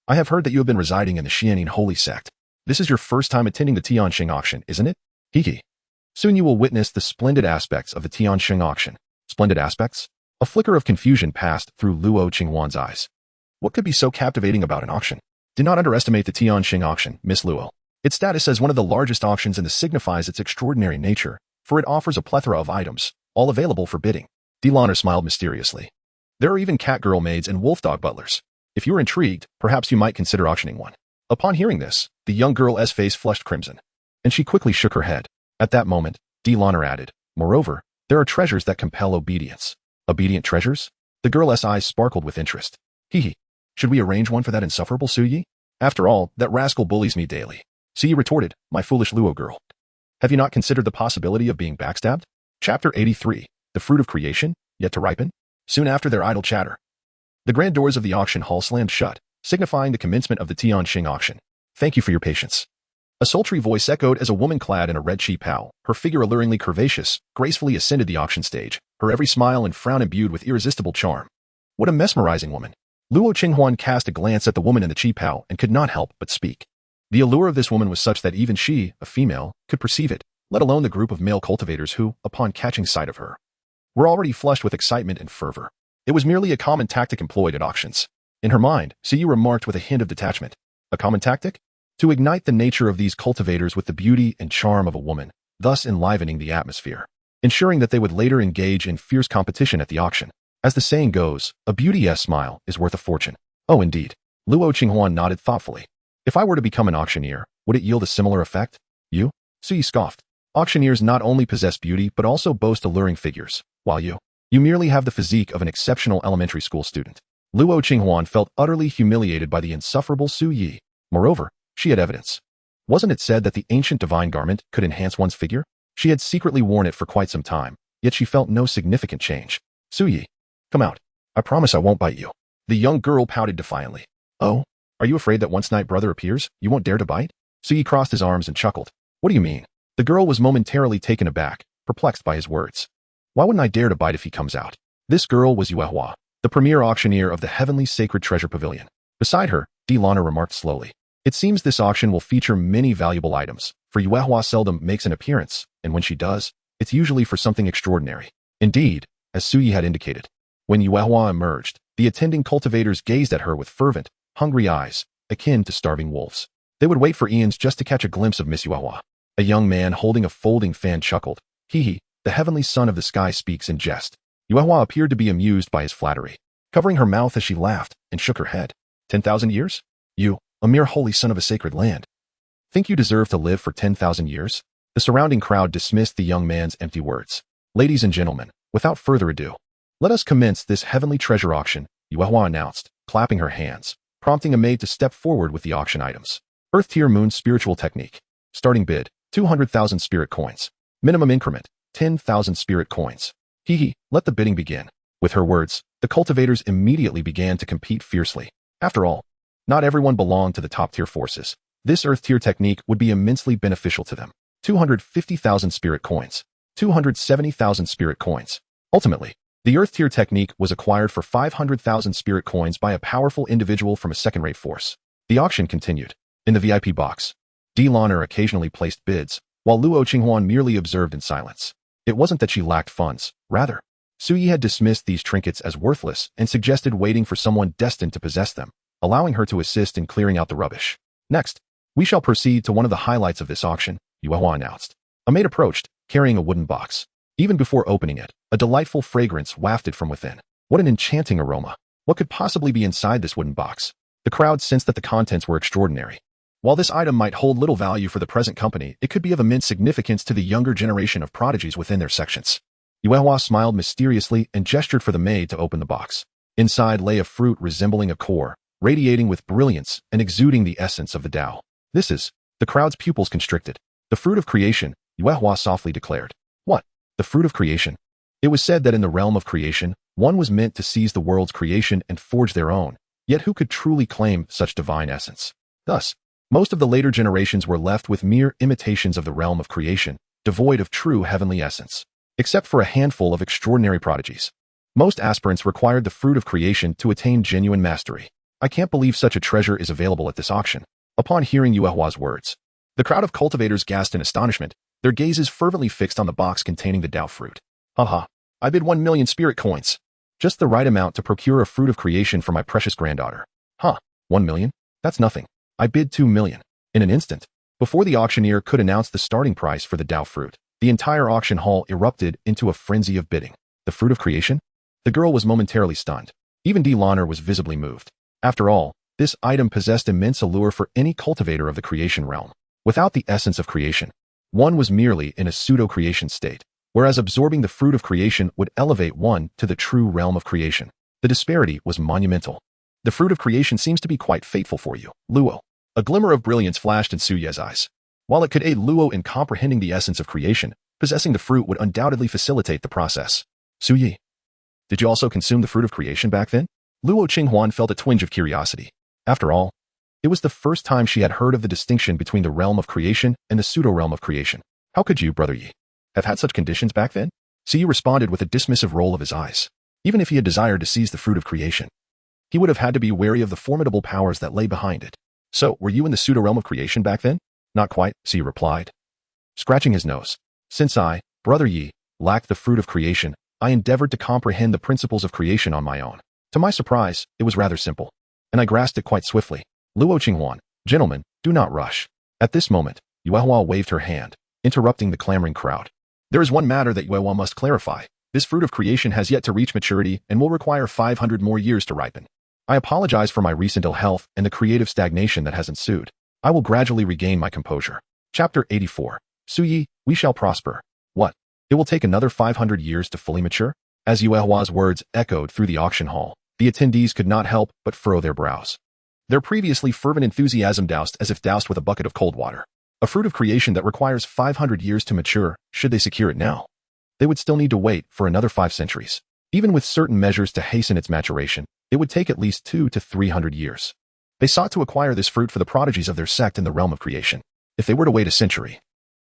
I have heard that you have been residing in the Xuantian holy sect. This is your first time attending the Tianqing auction, isn't it? Hee. Soon you will witness the splendid aspects of the Tianqing auction. Splendid aspects? A flicker of confusion passed through Luo Qinghuan's eyes. What could be so captivating about an auction? Do not underestimate the Tianqing auction, Miss Luo. Its status as one of the largest auctions and this signifies its extraordinary nature, for it offers a plethora of items, all available for bidding. Delana smiled mysteriously. There are even cat-girl maids and wolf-dog butlers. If you are intrigued, perhaps you might consider auctioning one. Upon hearing this, the young girl's face flushed crimson, and she quickly shook her head. At that moment, Delana added, moreover, there are treasures that compel obedience. Obedient treasures? The girl's eyes sparkled with interest. Hee. Should we arrange one for that insufferable Suyi? After all, that rascal bullies me daily. Suyi retorted, my foolish Luo girl. Have you not considered the possibility of being backstabbed? Chapter 83, The Fruit of Creation, Yet to Ripen? Soon after their idle chatter, the grand doors of the auction hall slammed shut, signifying the commencement of the Tianqing auction. Thank you for your patience. A sultry voice echoed as a woman clad in a red chi-pao, her figure alluringly curvaceous, gracefully ascended the auction stage, her every smile and frown imbued with irresistible charm. What a mesmerizing woman. Luo Qinghuan cast a glance at the woman in the chi-pao and could not help but speak. The allure of this woman was such that even she, a female, could perceive it, let alone the group of male cultivators who, upon catching sight of her, were already flushed with excitement and fervor. It was merely a common tactic employed at auctions. In her mind, Siyu remarked with a hint of detachment. A common tactic? To ignite the nature of these cultivators with the beauty and charm of a woman, thus enlivening the atmosphere, ensuring that they would later engage in fierce competition at the auction. As the saying goes, a beauty's smile is worth a fortune. Oh, indeed. Luo Qinghuan nodded thoughtfully. If I were to become an auctioneer, would it yield a similar effect? You? Suyi scoffed. Auctioneers not only possess beauty but also boast alluring figures, while you merely have the physique of an exceptional elementary school student. Luo Qinghuan felt utterly humiliated by the insufferable Su Yi. Moreover, she had evidence. Wasn't it said that the ancient divine garment could enhance one's figure? She had secretly worn it for quite some time, yet she felt no significant change. Su Yi, come out. I promise I won't bite you. The young girl pouted defiantly. Oh, are you afraid that once night brother appears, you won't dare to bite? Su Yi crossed his arms and chuckled. What do you mean? The girl was momentarily taken aback, perplexed by his words. Why wouldn't I dare to bite if he comes out? This girl was Yuehua, the premier auctioneer of the heavenly sacred treasure pavilion. Beside her, Lana remarked slowly. It seems this auction will feature many valuable items, for Yuehua seldom makes an appearance, and when she does, it's usually for something extraordinary. Indeed, as Su Yi had indicated, when Yuehua emerged, the attending cultivators gazed at her with fervent, hungry eyes, akin to starving wolves. They would wait for eons just to catch a glimpse of Miss Yuehua. A young man holding a folding fan chuckled. Hee, the heavenly son of the sky speaks in jest. Yuehua appeared to be amused by his flattery, covering her mouth as she laughed and shook her head. 10,000 years? You, a mere holy son of a sacred land. Think you deserve to live for 10,000 years? The surrounding crowd dismissed the young man's empty words. Ladies and gentlemen, without further ado, let us commence this heavenly treasure auction, Yuehua announced, clapping her hands, prompting a maid to step forward with the auction items. Earth Tier Moon Spiritual Technique. Starting bid, 200,000 spirit coins. Minimum increment, 10,000 spirit coins. Let the bidding begin. With her words, the cultivators immediately began to compete fiercely. After all, not everyone belonged to the top-tier forces. This Earth-tier technique would be immensely beneficial to them. 250,000 spirit coins. 270,000 spirit coins. Ultimately, the Earth-tier technique was acquired for 500,000 spirit coins by a powerful individual from a second-rate force. The auction continued. In the VIP box, Lana occasionally placed bids, while Luo Qinghuan merely observed in silence. It wasn't that she lacked funds. Rather, Su Yi had dismissed these trinkets as worthless and suggested waiting for someone destined to possess them, allowing her to assist in clearing out the rubbish. Next, we shall proceed to one of the highlights of this auction, Yuehua announced. A maid approached, carrying a wooden box. Even before opening it, a delightful fragrance wafted from within. What an enchanting aroma. What could possibly be inside this wooden box? The crowd sensed that the contents were extraordinary. While this item might hold little value for the present company, it could be of immense significance to the younger generation of prodigies within their sections. Yuehua smiled mysteriously and gestured for the maid to open the box. Inside lay a fruit resembling a core, radiating with brilliance and exuding the essence of the Tao. This is, the crowd's pupils constricted. The fruit of creation, Yuehua softly declared. What? The fruit of creation? It was said that in the realm of creation, one was meant to seize the world's creation and forge their own. Yet who could truly claim such divine essence? Thus, most of the later generations were left with mere imitations of the realm of creation, devoid of true heavenly essence. Except for a handful of extraordinary prodigies. Most aspirants required the fruit of creation to attain genuine mastery. I can't believe such a treasure is available at this auction. Upon hearing Yuehua's words, the crowd of cultivators gasped in astonishment, their gazes fervently fixed on the box containing the Tao fruit. Haha, I bid 1 million spirit coins. Just the right amount to procure a fruit of creation for my precious granddaughter. 1 million? That's nothing. I bid 2 million. In an instant, before the auctioneer could announce the starting price for the Tao fruit, the entire auction hall erupted into a frenzy of bidding. The fruit of creation? The girl was momentarily stunned. Even Lana was visibly moved. After all, this item possessed immense allure for any cultivator of the creation realm. Without the essence of creation, one was merely in a pseudo-creation state, whereas absorbing the fruit of creation would elevate one to the true realm of creation. The disparity was monumental. The fruit of creation seems to be quite fateful for you, Luo. A glimmer of brilliance flashed in Su Ye's eyes. While it could aid Luo in comprehending the essence of creation, possessing the fruit would undoubtedly facilitate the process. Su Yi, did you also consume the fruit of creation back then? Luo Qinghuan felt a twinge of curiosity. After all, it was the first time she had heard of the distinction between the realm of creation and the pseudo-realm of creation. How could you, Brother Yi, have had such conditions back then? Su Yi responded with a dismissive roll of his eyes. Even if he had desired to seize the fruit of creation, he would have had to be wary of the formidable powers that lay behind it. So, were you in the pseudo-realm of creation back then? Not quite, Su Yi replied, scratching his nose. Since I, Brother Yi, lacked the fruit of creation, I endeavored to comprehend the principles of creation on my own. To my surprise, it was rather simple, and I grasped it quite swiftly. Luo Qinghuan, gentlemen, do not rush. At this moment, Yuehua waved her hand, interrupting the clamoring crowd. There is one matter that Yuehua must clarify. This fruit of creation has yet to reach maturity and will require 500 more years to ripen. I apologize for my recent ill health and the creative stagnation that has ensued. I will gradually regain my composure. Chapter 84. Su Yi, We shall prosper. What? It will take another 500 years to fully mature? As Yuehua's words echoed through the auction hall, the attendees could not help but furrow their brows. Their previously fervent enthusiasm doused as if doused with a bucket of cold water. A fruit of creation that requires 500 years to mature, should they secure it now? They would still need to wait for another 5 centuries. Even with certain measures to hasten its maturation, it would take at least 200 to 300 years. They sought to acquire this fruit for the prodigies of their sect in the realm of creation. If they were to wait a century,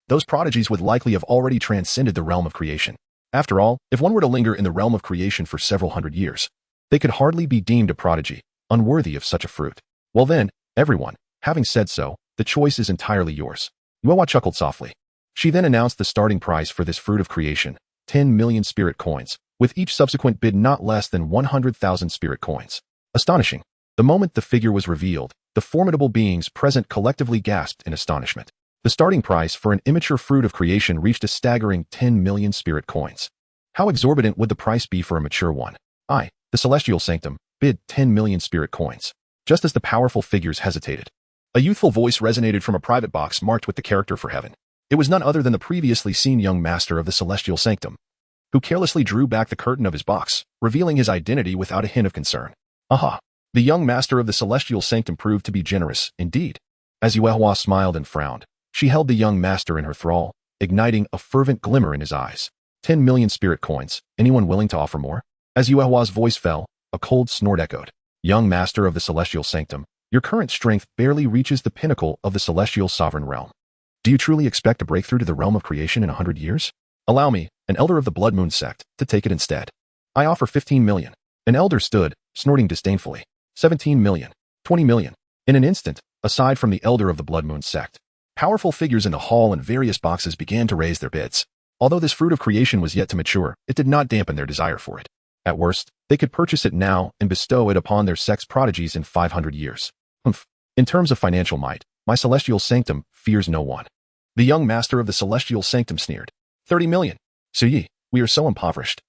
those prodigies would likely have already transcended the realm of creation. After all, if one were to linger in the realm of creation for several hundred years, they could hardly be deemed a prodigy, unworthy of such a fruit. Well then, everyone, having said so, the choice is entirely yours. Yuehua chuckled softly. She then announced the starting price for this fruit of creation, 10 million spirit coins, with each subsequent bid not less than 100,000 spirit coins. Astonishing. The moment the figure was revealed, the formidable beings present collectively gasped in astonishment. The starting price for an immature fruit of creation reached a staggering 10 million spirit coins. How exorbitant would the price be for a mature one? I, the celestial sanctum, bid 10 million spirit coins. Just as the powerful figures hesitated, a youthful voice resonated from a private box marked with the character for heaven. It was none other than the previously seen young master of the celestial sanctum, who carelessly drew back the curtain of his box, revealing his identity without a hint of concern. Aha! The young master of the celestial sanctum proved to be generous, indeed. As Yuehua smiled and frowned, she held the young master in her thrall, igniting a fervent glimmer in his eyes. 10 million spirit coins. Anyone willing to offer more? As Yuehua's voice fell, a cold snort echoed. Young master of the celestial sanctum, your current strength barely reaches the pinnacle of the celestial sovereign realm. Do you truly expect to break through to the realm of creation in 100 years? Allow me, an elder of the Blood Moon sect, to take it instead. I offer 15 million. An elder stood, snorting disdainfully. 17 million. 20 million. In an instant, aside from the elder of the Blood Moon sect, powerful figures in the hall and various boxes began to raise their bids. Although this fruit of creation was yet to mature, it did not dampen their desire for it. At worst, they could purchase it now and bestow it upon their sect's prodigies in 500 years. In terms of financial might, my celestial sanctum fears no one. The young master of the celestial sanctum sneered. 30 million. Suyi, we are so impoverished.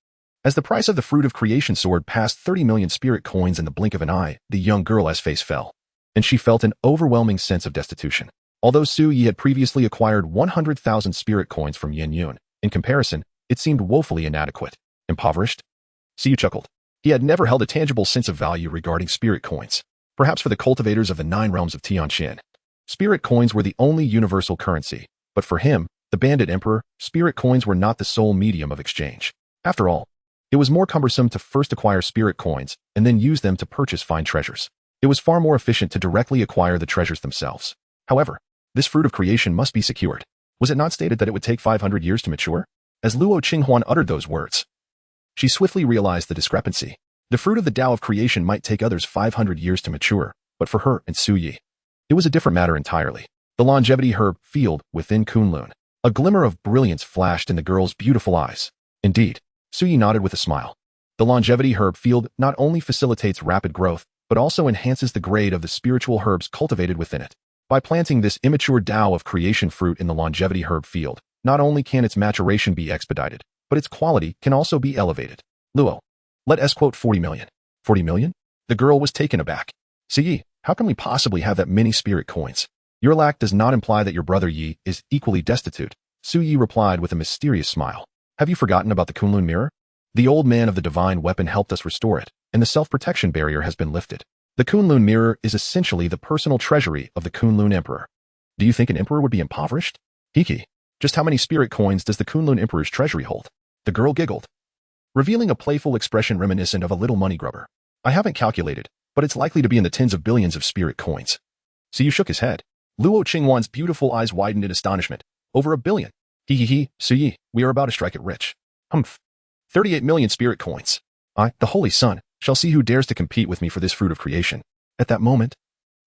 As the price of the fruit of creation soared past 30 million spirit coins in the blink of an eye, the young girl's face fell, and she felt an overwhelming sense of destitution. Although Su Yi had previously acquired 100,000 spirit coins from Yin Yun, in comparison, it seemed woefully inadequate. Impoverished? Su chuckled. He had never held a tangible sense of value regarding spirit coins. Perhaps for the cultivators of the 9 realms of Xuantian, spirit coins were the only universal currency, but for him, the bandit emperor, spirit coins were not the sole medium of exchange. After all, it was more cumbersome to first acquire spirit coins and then use them to purchase fine treasures. It was far more efficient to directly acquire the treasures themselves. However, this fruit of creation must be secured. Was it not stated that it would take 500 years to mature? As Luo Qinghuan uttered those words, she swiftly realized the discrepancy. The fruit of the Tao of creation might take others 500 years to mature, but for her and Su Yi, it was a different matter entirely. The longevity herb field within Kunlun. A glimmer of brilliance flashed in the girl's beautiful eyes. Indeed, Su Yi nodded with a smile. The longevity herb field not only facilitates rapid growth, but also enhances the grade of the spiritual herbs cultivated within it. By planting this immature Tao of creation fruit in the longevity herb field, not only can its maturation be expedited, but its quality can also be elevated. Luo, let us quote 40 million. 40 million? The girl was taken aback. Yi, how can we possibly have that many spirit coins? Your lack does not imply that your brother Yi is equally destitute. Su Yi replied with a mysterious smile. Have you forgotten about the Kunlun mirror? The old man of the divine weapon helped us restore it, and the self-protection barrier has been lifted. The Kunlun mirror is essentially the personal treasury of the Kunlun emperor. Do you think an emperor would be impoverished? Hiki, just how many spirit coins does the Kunlun emperor's treasury hold? The girl giggled, revealing a playful expression reminiscent of a little money grubber. I haven't calculated, but it's likely to be in the tens of billions of spirit coins. So you shook his head. Luo Qinghuan's beautiful eyes widened in astonishment. Over 1 billion. Su Yi, we are about to strike it rich. 38 million spirit coins. I, the Holy Sun, shall see who dares to compete with me for this fruit of creation. At that moment,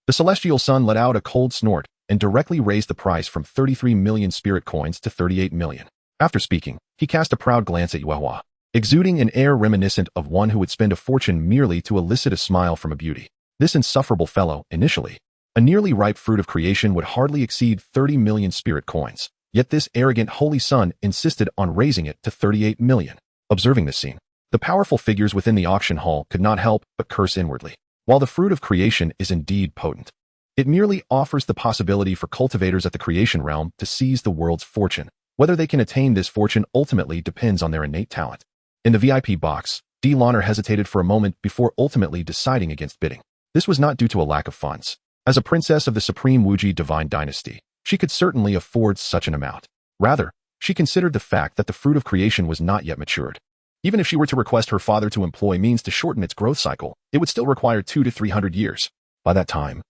the celestial sun let out a cold snort and directly raised the price from 33 million spirit coins to 38 million. After speaking, he cast a proud glance at Yuehua, exuding an air reminiscent of one who would spend a fortune merely to elicit a smile from a beauty. This insufferable fellow, initially, a nearly ripe fruit of creation, would hardly exceed 30 million spirit coins. Yet this arrogant holy sun insisted on raising it to 38 million. Observing this scene, the powerful figures within the auction hall could not help but curse inwardly. While the fruit of creation is indeed potent, it merely offers the possibility for cultivators at the creation realm to seize the world's fortune. Whether they can attain this fortune ultimately depends on their innate talent. In the VIP box, D. Lanner hesitated for a moment before ultimately deciding against bidding. This was not due to a lack of funds. As a princess of the Supreme Wuji divine dynasty, she could certainly afford such an amount. Rather, she considered the fact that the fruit of creation was not yet matured. Even if she were to request her father to employ means to shorten its growth cycle, it would still require 200 to 300 years. By that time,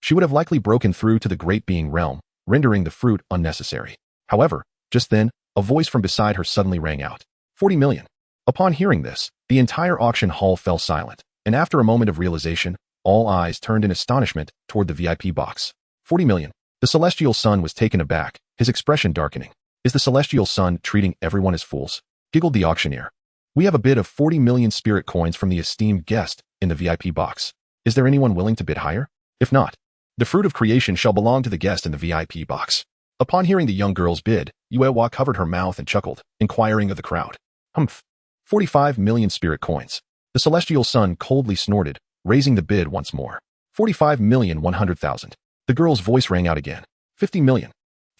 she would have likely broken through to the great being realm, rendering the fruit unnecessary. However, just then, a voice from beside her suddenly rang out. 40 million. Upon hearing this, the entire auction hall fell silent, and after a moment of realization, all eyes turned in astonishment toward the VIP box. 40 million. The celestial sun was taken aback, his expression darkening. Is the celestial sun treating everyone as fools? Giggled the auctioneer. We have a bid of 40 million spirit coins from the esteemed guest in the VIP box. Is there anyone willing to bid higher? If not, the fruit of creation shall belong to the guest in the VIP box. Upon hearing the young girl's bid, Yuewa covered her mouth and chuckled, inquiring of the crowd. Humph. 45 million spirit coins. The celestial sun coldly snorted, raising the bid once more. 45,100,000. The girl's voice rang out again. 50 million.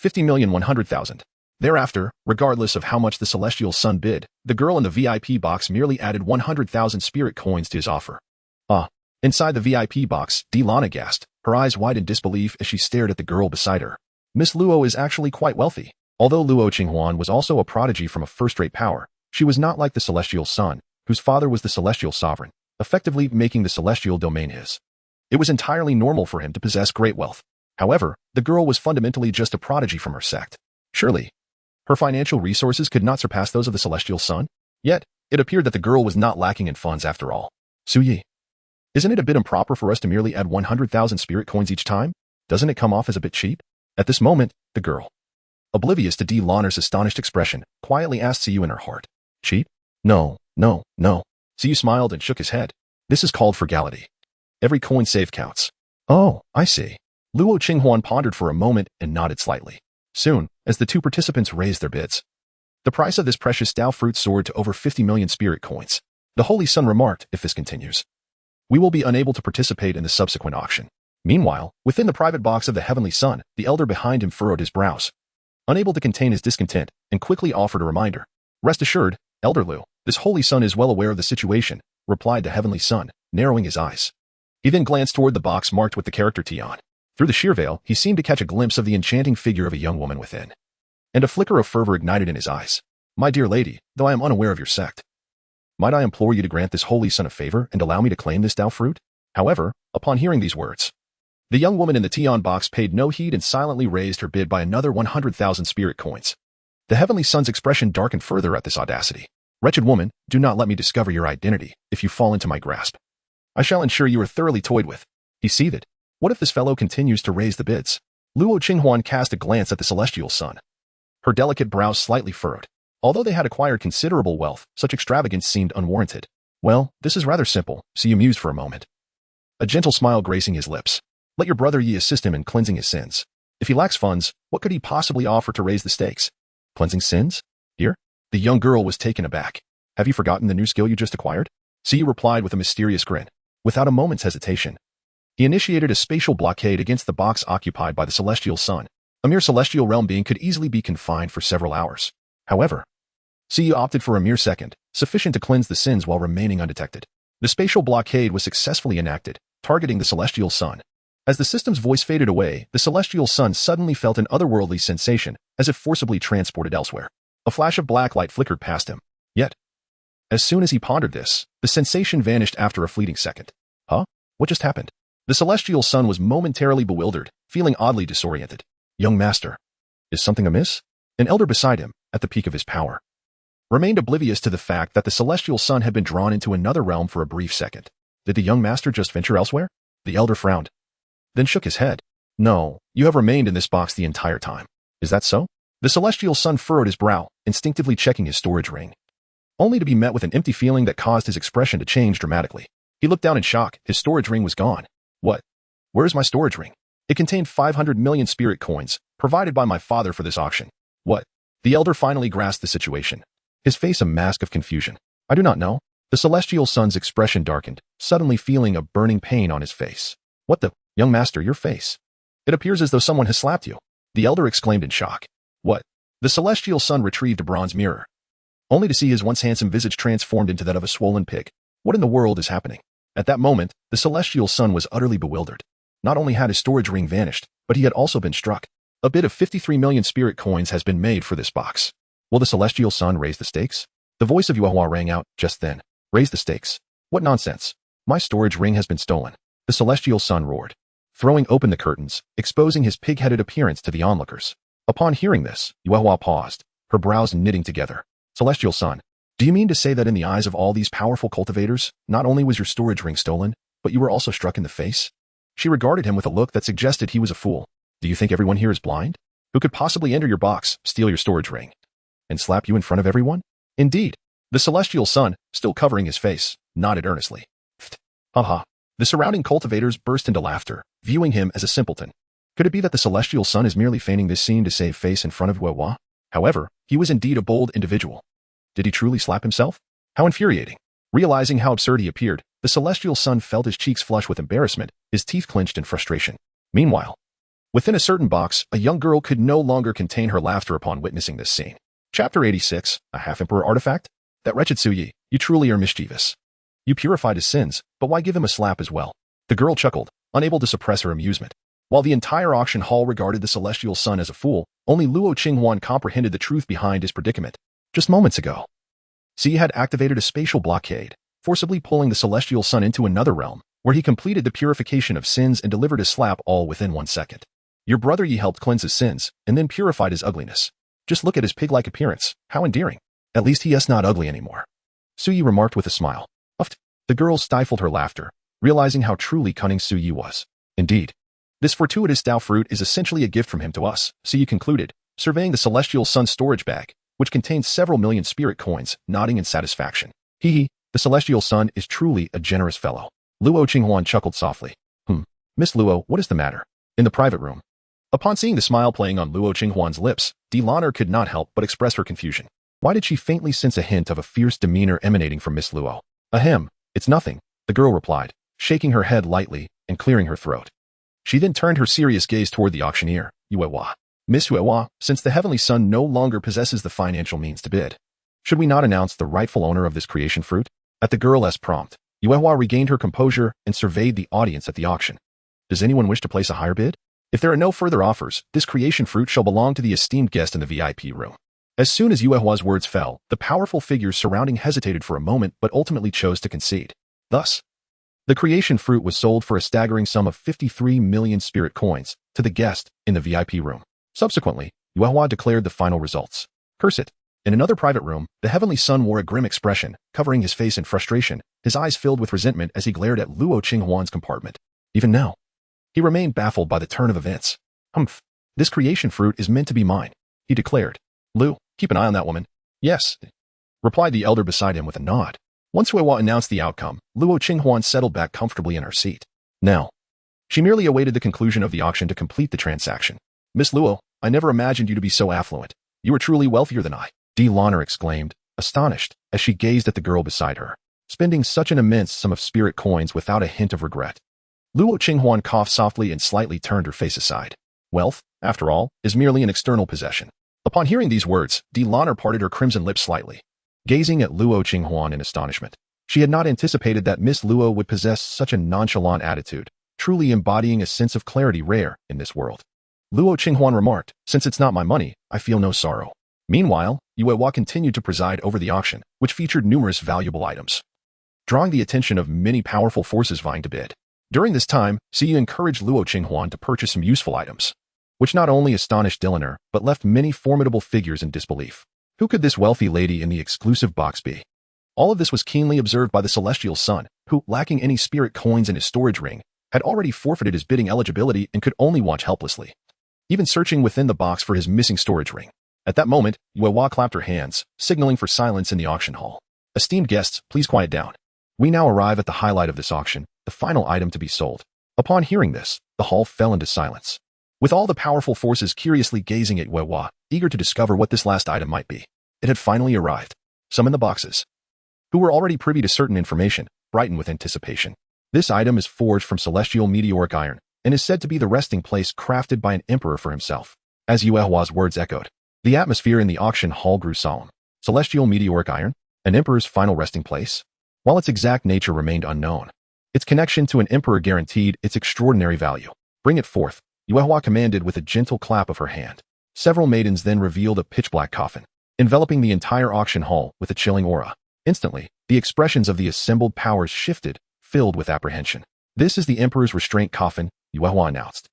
50,100,000. Thereafter, regardless of how much the celestial sun bid, the girl in the VIP box merely added 100,000 spirit coins to his offer. Inside the VIP box, D. Lana gasped, her eyes wide in disbelief as she stared at the girl beside her. Miss Luo is actually quite wealthy. Although Luo Qinghuan was also a prodigy from a first-rate power, she was not like the celestial sun, whose father was the celestial sovereign, effectively making the celestial domain his. It was entirely normal for him to possess great wealth. However, the girl was fundamentally just a prodigy from her sect. Surely, her financial resources could not surpass those of the celestial sun? Yet, it appeared that the girl was not lacking in funds after all. Suyi, isn't it a bit improper for us to merely add 100,000 spirit coins each time? Doesn't it come off as a bit cheap? At this moment, the girl, oblivious to D. Lanner's astonished expression, quietly asked Siyu in her heart. Cheap? No. Siyu smiled and shook his head. This is called frugality. Every coin saved counts. Oh, I see. Luo Qinghuan pondered for a moment and nodded slightly. Soon, as the two participants raised their bids, the price of this precious Dao fruit soared to over 50 million spirit coins. The Holy Sun remarked, if this continues, we will be unable to participate in the subsequent auction. Meanwhile, within the private box of the Heavenly Sun, the elder behind him furrowed his brows, unable to contain his discontent, and quickly offered a reminder. Rest assured, Elder Lu, this Holy Sun is well aware of the situation, replied the Heavenly Sun, narrowing his eyes. He then glanced toward the box marked with the character Tian. Through the sheer veil, he seemed to catch a glimpse of the enchanting figure of a young woman within. And a flicker of fervor ignited in his eyes. My dear lady, though I am unaware of your sect, might I implore you to grant this Holy Sun a favor and allow me to claim this Dao fruit? However, upon hearing these words, the young woman in the Tian box paid no heed and silently raised her bid by another 100,000 spirit coins. The Heavenly Sun's expression darkened further at this audacity. Wretched woman, do not let me discover your identity if you fall into my grasp. I shall ensure you are thoroughly toyed with. He seethed. What if this fellow continues to raise the bids? Luo Qinghuan cast a glance at the celestial sun. Her delicate brows slightly furrowed. Although they had acquired considerable wealth, such extravagance seemed unwarranted. Well, this is rather simple, so he mused for a moment. A gentle smile gracing his lips. Let your brother Yi assist him in cleansing his sins. If he lacks funds, what could he possibly offer to raise the stakes? Cleansing sins? Dear? The young girl was taken aback. Have you forgotten the new skill you just acquired? Siyu replied with a mysterious grin. Without a moment's hesitation, he initiated a spatial blockade against the box occupied by the celestial sun. A mere celestial realm being could easily be confined for several hours. However, Siyu opted for a mere second, sufficient to cleanse the sins while remaining undetected. The spatial blockade was successfully enacted, targeting the celestial sun. As the system's voice faded away, the celestial sun suddenly felt an otherworldly sensation, as if forcibly transported elsewhere. A flash of black light flickered past him. Yet, as soon as he pondered this, the sensation vanished after a fleeting second. Huh? What just happened? The celestial sun was momentarily bewildered, feeling oddly disoriented. Young master, is something amiss? An elder beside him, at the peak of his power, remained oblivious to the fact that the celestial sun had been drawn into another realm for a brief second. Did the young master just venture elsewhere? The elder frowned, then shook his head. No, you have remained in this box the entire time. Is that so? The celestial sun furrowed his brow, instinctively checking his storage ring, only to be met with an empty feeling that caused his expression to change dramatically. He looked down in shock. His storage ring was gone. What? Where is my storage ring? It contained 500 million spirit coins, provided by my father for this auction. What? The elder finally grasped the situation, his face a mask of confusion. I do not know. The celestial sun's expression darkened, suddenly feeling a burning pain on his face. What the? Young master, your face. It appears as though someone has slapped you. The elder exclaimed in shock. What? The celestial sun retrieved a bronze mirror, only to see his once handsome visage transformed into that of a swollen pig. What in the world is happening? At that moment, the celestial sun was utterly bewildered. Not only had his storage ring vanished, but he had also been struck. A bid of 53 million spirit coins has been made for this box. Will the celestial sun raise the stakes? The voice of Yuehua rang out just then. Raise the stakes? What nonsense. My storage ring has been stolen. The celestial sun roared, throwing open the curtains, exposing his pig-headed appearance to the onlookers. Upon hearing this, Yuehua paused, her brows knitting together. Celestial sun, do you mean to say that in the eyes of all these powerful cultivators, not only was your storage ring stolen, but you were also struck in the face? She regarded him with a look that suggested he was a fool. Do you think everyone here is blind? Who could possibly enter your box, steal your storage ring, and slap you in front of everyone? Indeed. The celestial sun, still covering his face, nodded earnestly. Haha. The surrounding cultivators burst into laughter, viewing him as a simpleton. Could it be that the celestial sun is merely feigning this scene to save face in front of Yuehua? However, he was indeed a bold individual. Did he truly slap himself? How infuriating. Realizing how absurd he appeared, the celestial sun felt his cheeks flush with embarrassment, his teeth clenched in frustration. Meanwhile, within a certain box, a young girl could no longer contain her laughter upon witnessing this scene. Chapter 86, a half-emperor artifact? That wretched Suyi, you truly are mischievous. You purified his sins, but why give him a slap as well? The girl chuckled, unable to suppress her amusement. While the entire auction hall regarded the celestial sun as a fool, only Luo Qinghuan comprehended the truth behind his predicament. Just moments ago, Suyi had activated a spatial blockade, forcibly pulling the celestial sun into another realm, where he completed the purification of sins and delivered a slap all within 1 second. Your brother Yi helped cleanse his sins, and then purified his ugliness. Just look at his pig-like appearance, how endearing. At least he is not ugly anymore. Suyi remarked with a smile. Uffed. The girl stifled her laughter, realizing how truly cunning Suyi was. Indeed, this fortuitous Dao fruit is essentially a gift from him to us, Suyi concluded, surveying the celestial sun's storage bag, which contained several million spirit coins, nodding in satisfaction. Hee, the celestial sun is truly a generous fellow. Luo Qinghuan chuckled softly. Miss Luo, what is the matter? In the private room. Upon seeing the smile playing on Luo Qinghuan's lips, Delhonor could not help but express her confusion. Why did she faintly sense a hint of a fierce demeanor emanating from Miss Luo? Ahem, it's nothing, the girl replied, shaking her head lightly and clearing her throat. She then turned her serious gaze toward the auctioneer, Yuehua. Miss Yuehua, since the heavenly sun no longer possesses the financial means to bid, should we not announce the rightful owner of this creation fruit? At the girl's prompt, Yuehua regained her composure and surveyed the audience at the auction. Does anyone wish to place a higher bid? If there are no further offers, this creation fruit shall belong to the esteemed guest in the VIP room. As soon as Yuehua's words fell, the powerful figures surrounding hesitated for a moment but ultimately chose to concede. Thus, the creation fruit was sold for a staggering sum of 53 million spirit coins to the guest in the VIP room. Subsequently, Yuehua declared the final results. Curse it. In another private room, the heavenly sun wore a grim expression, covering his face in frustration, his eyes filled with resentment as he glared at Luo Qinghuan's compartment. Even now, he remained baffled by the turn of events. This creation fruit is meant to be mine, he declared. Lu, keep an eye on that woman. Yes, replied the elder beside him with a nod. Once Yuehua announced the outcome, Luo Qinghuan settled back comfortably in her seat. Now, she merely awaited the conclusion of the auction to complete the transaction. Miss Luo, I never imagined you to be so affluent. You are truly wealthier than I, Delhonor exclaimed, astonished, as she gazed at the girl beside her, spending such an immense sum of spirit coins without a hint of regret. Luo Qinghuan coughed softly and slightly turned her face aside. Wealth, after all, is merely an external possession. Upon hearing these words, Delhonor parted her crimson lips slightly, gazing at Luo Qinghuan in astonishment. She had not anticipated that Miss Luo would possess such a nonchalant attitude, truly embodying a sense of clarity rare in this world. Luo Qinghuan remarked, since it's not my money, I feel no sorrow. Meanwhile, Yuehua continued to preside over the auction, which featured numerous valuable items, drawing the attention of many powerful forces vying to bid. During this time, Suyi encouraged Luo Qinghuan to purchase some useful items, which not only astonished Delhonor, but left many formidable figures in disbelief. Who could this wealthy lady in the exclusive box be? All of this was keenly observed by the celestial sun, who, lacking any spirit coins in his storage ring, had already forfeited his bidding eligibility and could only watch helplessly, even searching within the box for his missing storage ring. At that moment, Yuehua clapped her hands, signaling for silence in the auction hall. Esteemed guests, please quiet down. We now arrive at the highlight of this auction, the final item to be sold. Upon hearing this, the hall fell into silence, with all the powerful forces curiously gazing at Yuehua, eager to discover what this last item might be. It had finally arrived. Some in the boxes, who were already privy to certain information, brightened with anticipation. This item is forged from celestial meteoric iron, and is said to be the resting place crafted by an emperor for himself. As Yuehua's words echoed, The atmosphere in the auction hall grew solemn. Celestial meteoric iron? An emperor's final resting place? While its exact nature remained unknown, its connection to an emperor guaranteed its extraordinary value. Bring it forth, Yuehua commanded with a gentle clap of her hand. Several maidens then revealed a pitch-black coffin, enveloping the entire auction hall with a chilling aura. Instantly, the expressions of the assembled powers shifted, filled with apprehension. This is the Emperor's restraint coffin, Yuehua announced.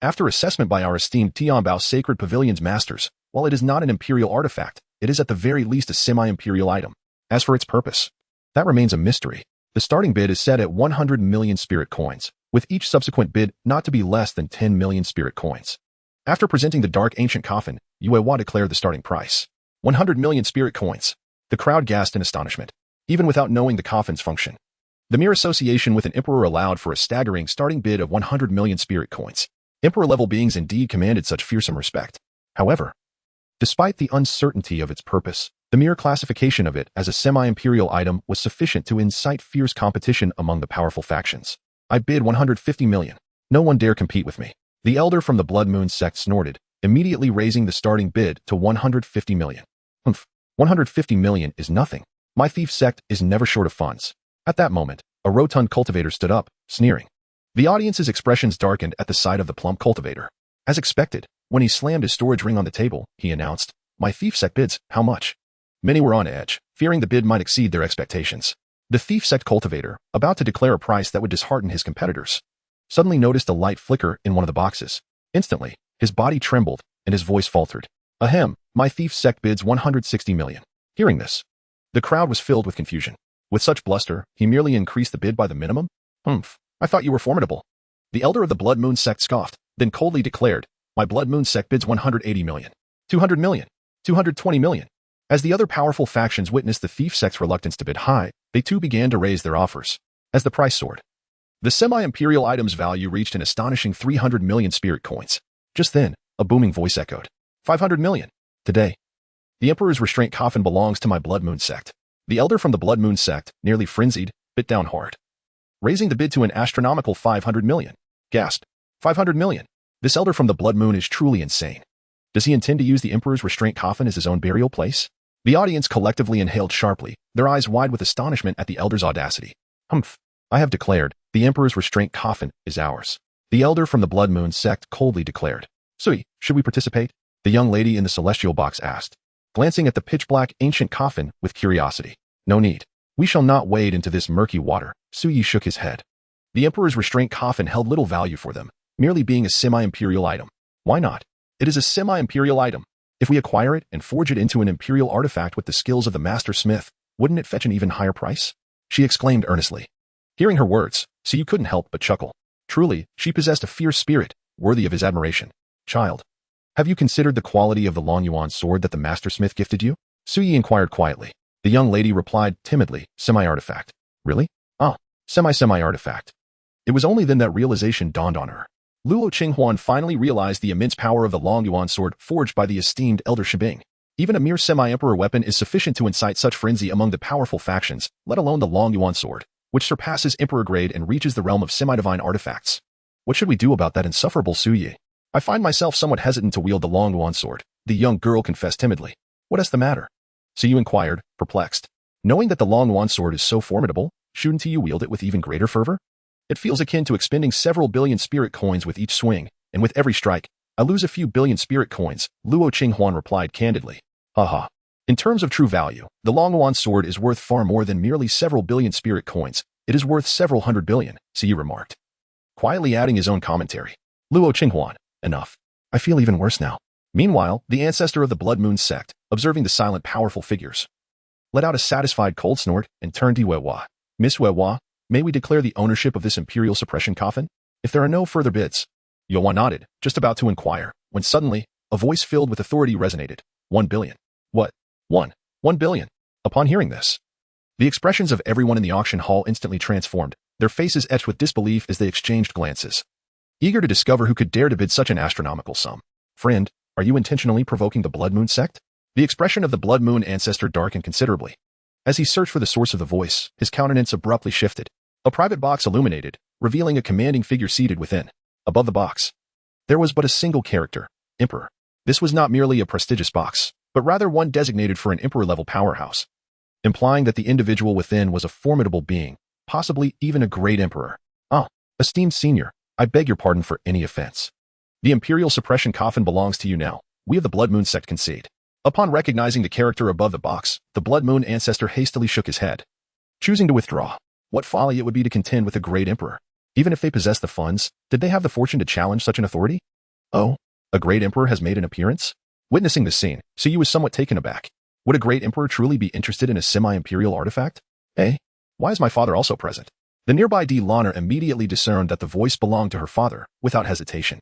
After assessment by our esteemed Tianbao Sacred Pavilion's masters, while it is not an imperial artifact, it is at the very least a semi-imperial item. As for its purpose, that remains a mystery. The starting bid is set at 100 million spirit coins, with each subsequent bid not to be less than 10 million spirit coins. After presenting the dark ancient coffin, Yuehua declared the starting price. 100 million spirit coins. The crowd gasped in astonishment, even without knowing the coffin's function. The mere association with an emperor allowed for a staggering starting bid of 100 million spirit coins. Emperor-level beings indeed commanded such fearsome respect. However, despite the uncertainty of its purpose, the mere classification of it as a semi-imperial item was sufficient to incite fierce competition among the powerful factions. I bid 150 million. No one dare compete with me. The elder from the Blood Moon sect snorted, immediately raising the starting bid to 150 million. 150 million is nothing. My thief sect is never short of funds. At that moment, a rotund cultivator stood up, sneering. The audience's expressions darkened at the sight of the plump cultivator. As expected, when he slammed his storage ring on the table, he announced, "My thief sect bids, how much?" Many were on edge, fearing the bid might exceed their expectations. The thief sect cultivator, about to declare a price that would dishearten his competitors, suddenly noticed a light flicker in one of the boxes. Instantly, his body trembled, and his voice faltered. Ahem, my thief sect bids 160 million. Hearing this, the crowd was filled with confusion. With such bluster, he merely increased the bid by the minimum? I thought you were formidable. The elder of the Blood Moon sect scoffed, then coldly declared, my Blood Moon sect bids 180 million. 200 million. 220 million. As the other powerful factions witnessed the thief sect's reluctance to bid high, they too began to raise their offers. As the price soared, the semi-imperial item's value reached an astonishing 300 million spirit coins. Just then, a booming voice echoed. 500 million. Today, the Emperor's restraint coffin belongs to my Blood Moon sect. The elder from the Blood Moon sect, nearly frenzied, bit down hard, raising the bid to an astronomical 500 million. Gasped. 500 million. This elder from the Blood Moon is truly insane. Does he intend to use the Emperor's restraint coffin as his own burial place? The audience collectively inhaled sharply, their eyes wide with astonishment at the elder's audacity. I have declared, the Emperor's restraint coffin is ours. The elder from the Blood Moon sect coldly declared. Sui, should we participate? The young lady in the celestial box asked, glancing at the pitch-black ancient coffin with curiosity. No need. We shall not wade into this murky water. Sui shook his head. The Emperor's restraint coffin held little value for them, merely being a semi-imperial item. Why not? It is a semi-imperial item. If we acquire it and forge it into an imperial artifact with the skills of the master smith, wouldn't it fetch an even higher price? She exclaimed earnestly. Hearing her words, Sui couldn't help but chuckle. Truly, she possessed a fierce spirit, worthy of his admiration. Child, have you considered the quality of the Long Yuan sword that the master smith gifted you? Sui inquired quietly. The young lady replied timidly, semi-artifact. Really? Semi-artifact. It was only then that realization dawned on her. Luo Qinghuan finally realized the immense power of the Long Yuan sword forged by the esteemed Elder Shibing. Even a mere semi-emperor weapon is sufficient to incite such frenzy among the powerful factions, let alone the Long Yuan sword, which surpasses emperor grade and reaches the realm of semi-divine artifacts. What should we do about that insufferable Suyi? I find myself somewhat hesitant to wield the Long Yuan sword, the young girl confessed timidly. What is the matter? Suyi inquired, perplexed. Knowing that the Long Yuan sword is so formidable, shouldn't you wield it with even greater fervor? It feels akin to expending several billion spirit coins with each swing, and with every strike, I lose a few billion spirit coins, Luo Qinghuan replied candidly. Haha. In terms of true value, the Long Yuan sword is worth far more than merely several billion spirit coins. It is worth several hundred billion, Suyi remarked, quietly adding his own commentary. Luo Qinghuan, enough. I feel even worse now. Meanwhile, the ancestor of the Blood Moon sect, observing the silent powerful figures, let out a satisfied cold snort and turned to Yuehua. Miss Yuehua, may we declare the ownership of this imperial suppression coffin? If there are no further bids. Yuehua nodded, just about to inquire, when suddenly, a voice filled with authority resonated. 1 billion. What? 1 billion. Upon hearing this, the expressions of everyone in the auction hall instantly transformed, their faces etched with disbelief as they exchanged glances, eager to discover who could dare to bid such an astronomical sum. Friend, are you intentionally provoking the Blood Moon sect? The expression of the Blood Moon ancestor darkened considerably. As he searched for the source of the voice, his countenance abruptly shifted. A private box illuminated, revealing a commanding figure seated within. Above the box, there was but a single character, Emperor. This was not merely a prestigious box, but rather one designated for an emperor-level powerhouse, implying that the individual within was a formidable being, possibly even a great emperor. Ah, esteemed senior, I beg your pardon for any offense. The imperial suppression coffin belongs to you now. We of the Blood Moon sect concede. Upon recognizing the character above the box, the Blood Moon ancestor hastily shook his head, choosing to withdraw. What folly it would be to contend with a great emperor. Even if they possessed the funds, did they have the fortune to challenge such an authority? Oh, a great emperor has made an appearance? Witnessing this scene, Suyu was somewhat taken aback. Would a great emperor truly be interested in a semi-imperial artifact? Eh? Why is my father also present? The nearby D. Lanner immediately discerned that the voice belonged to her father, without hesitation.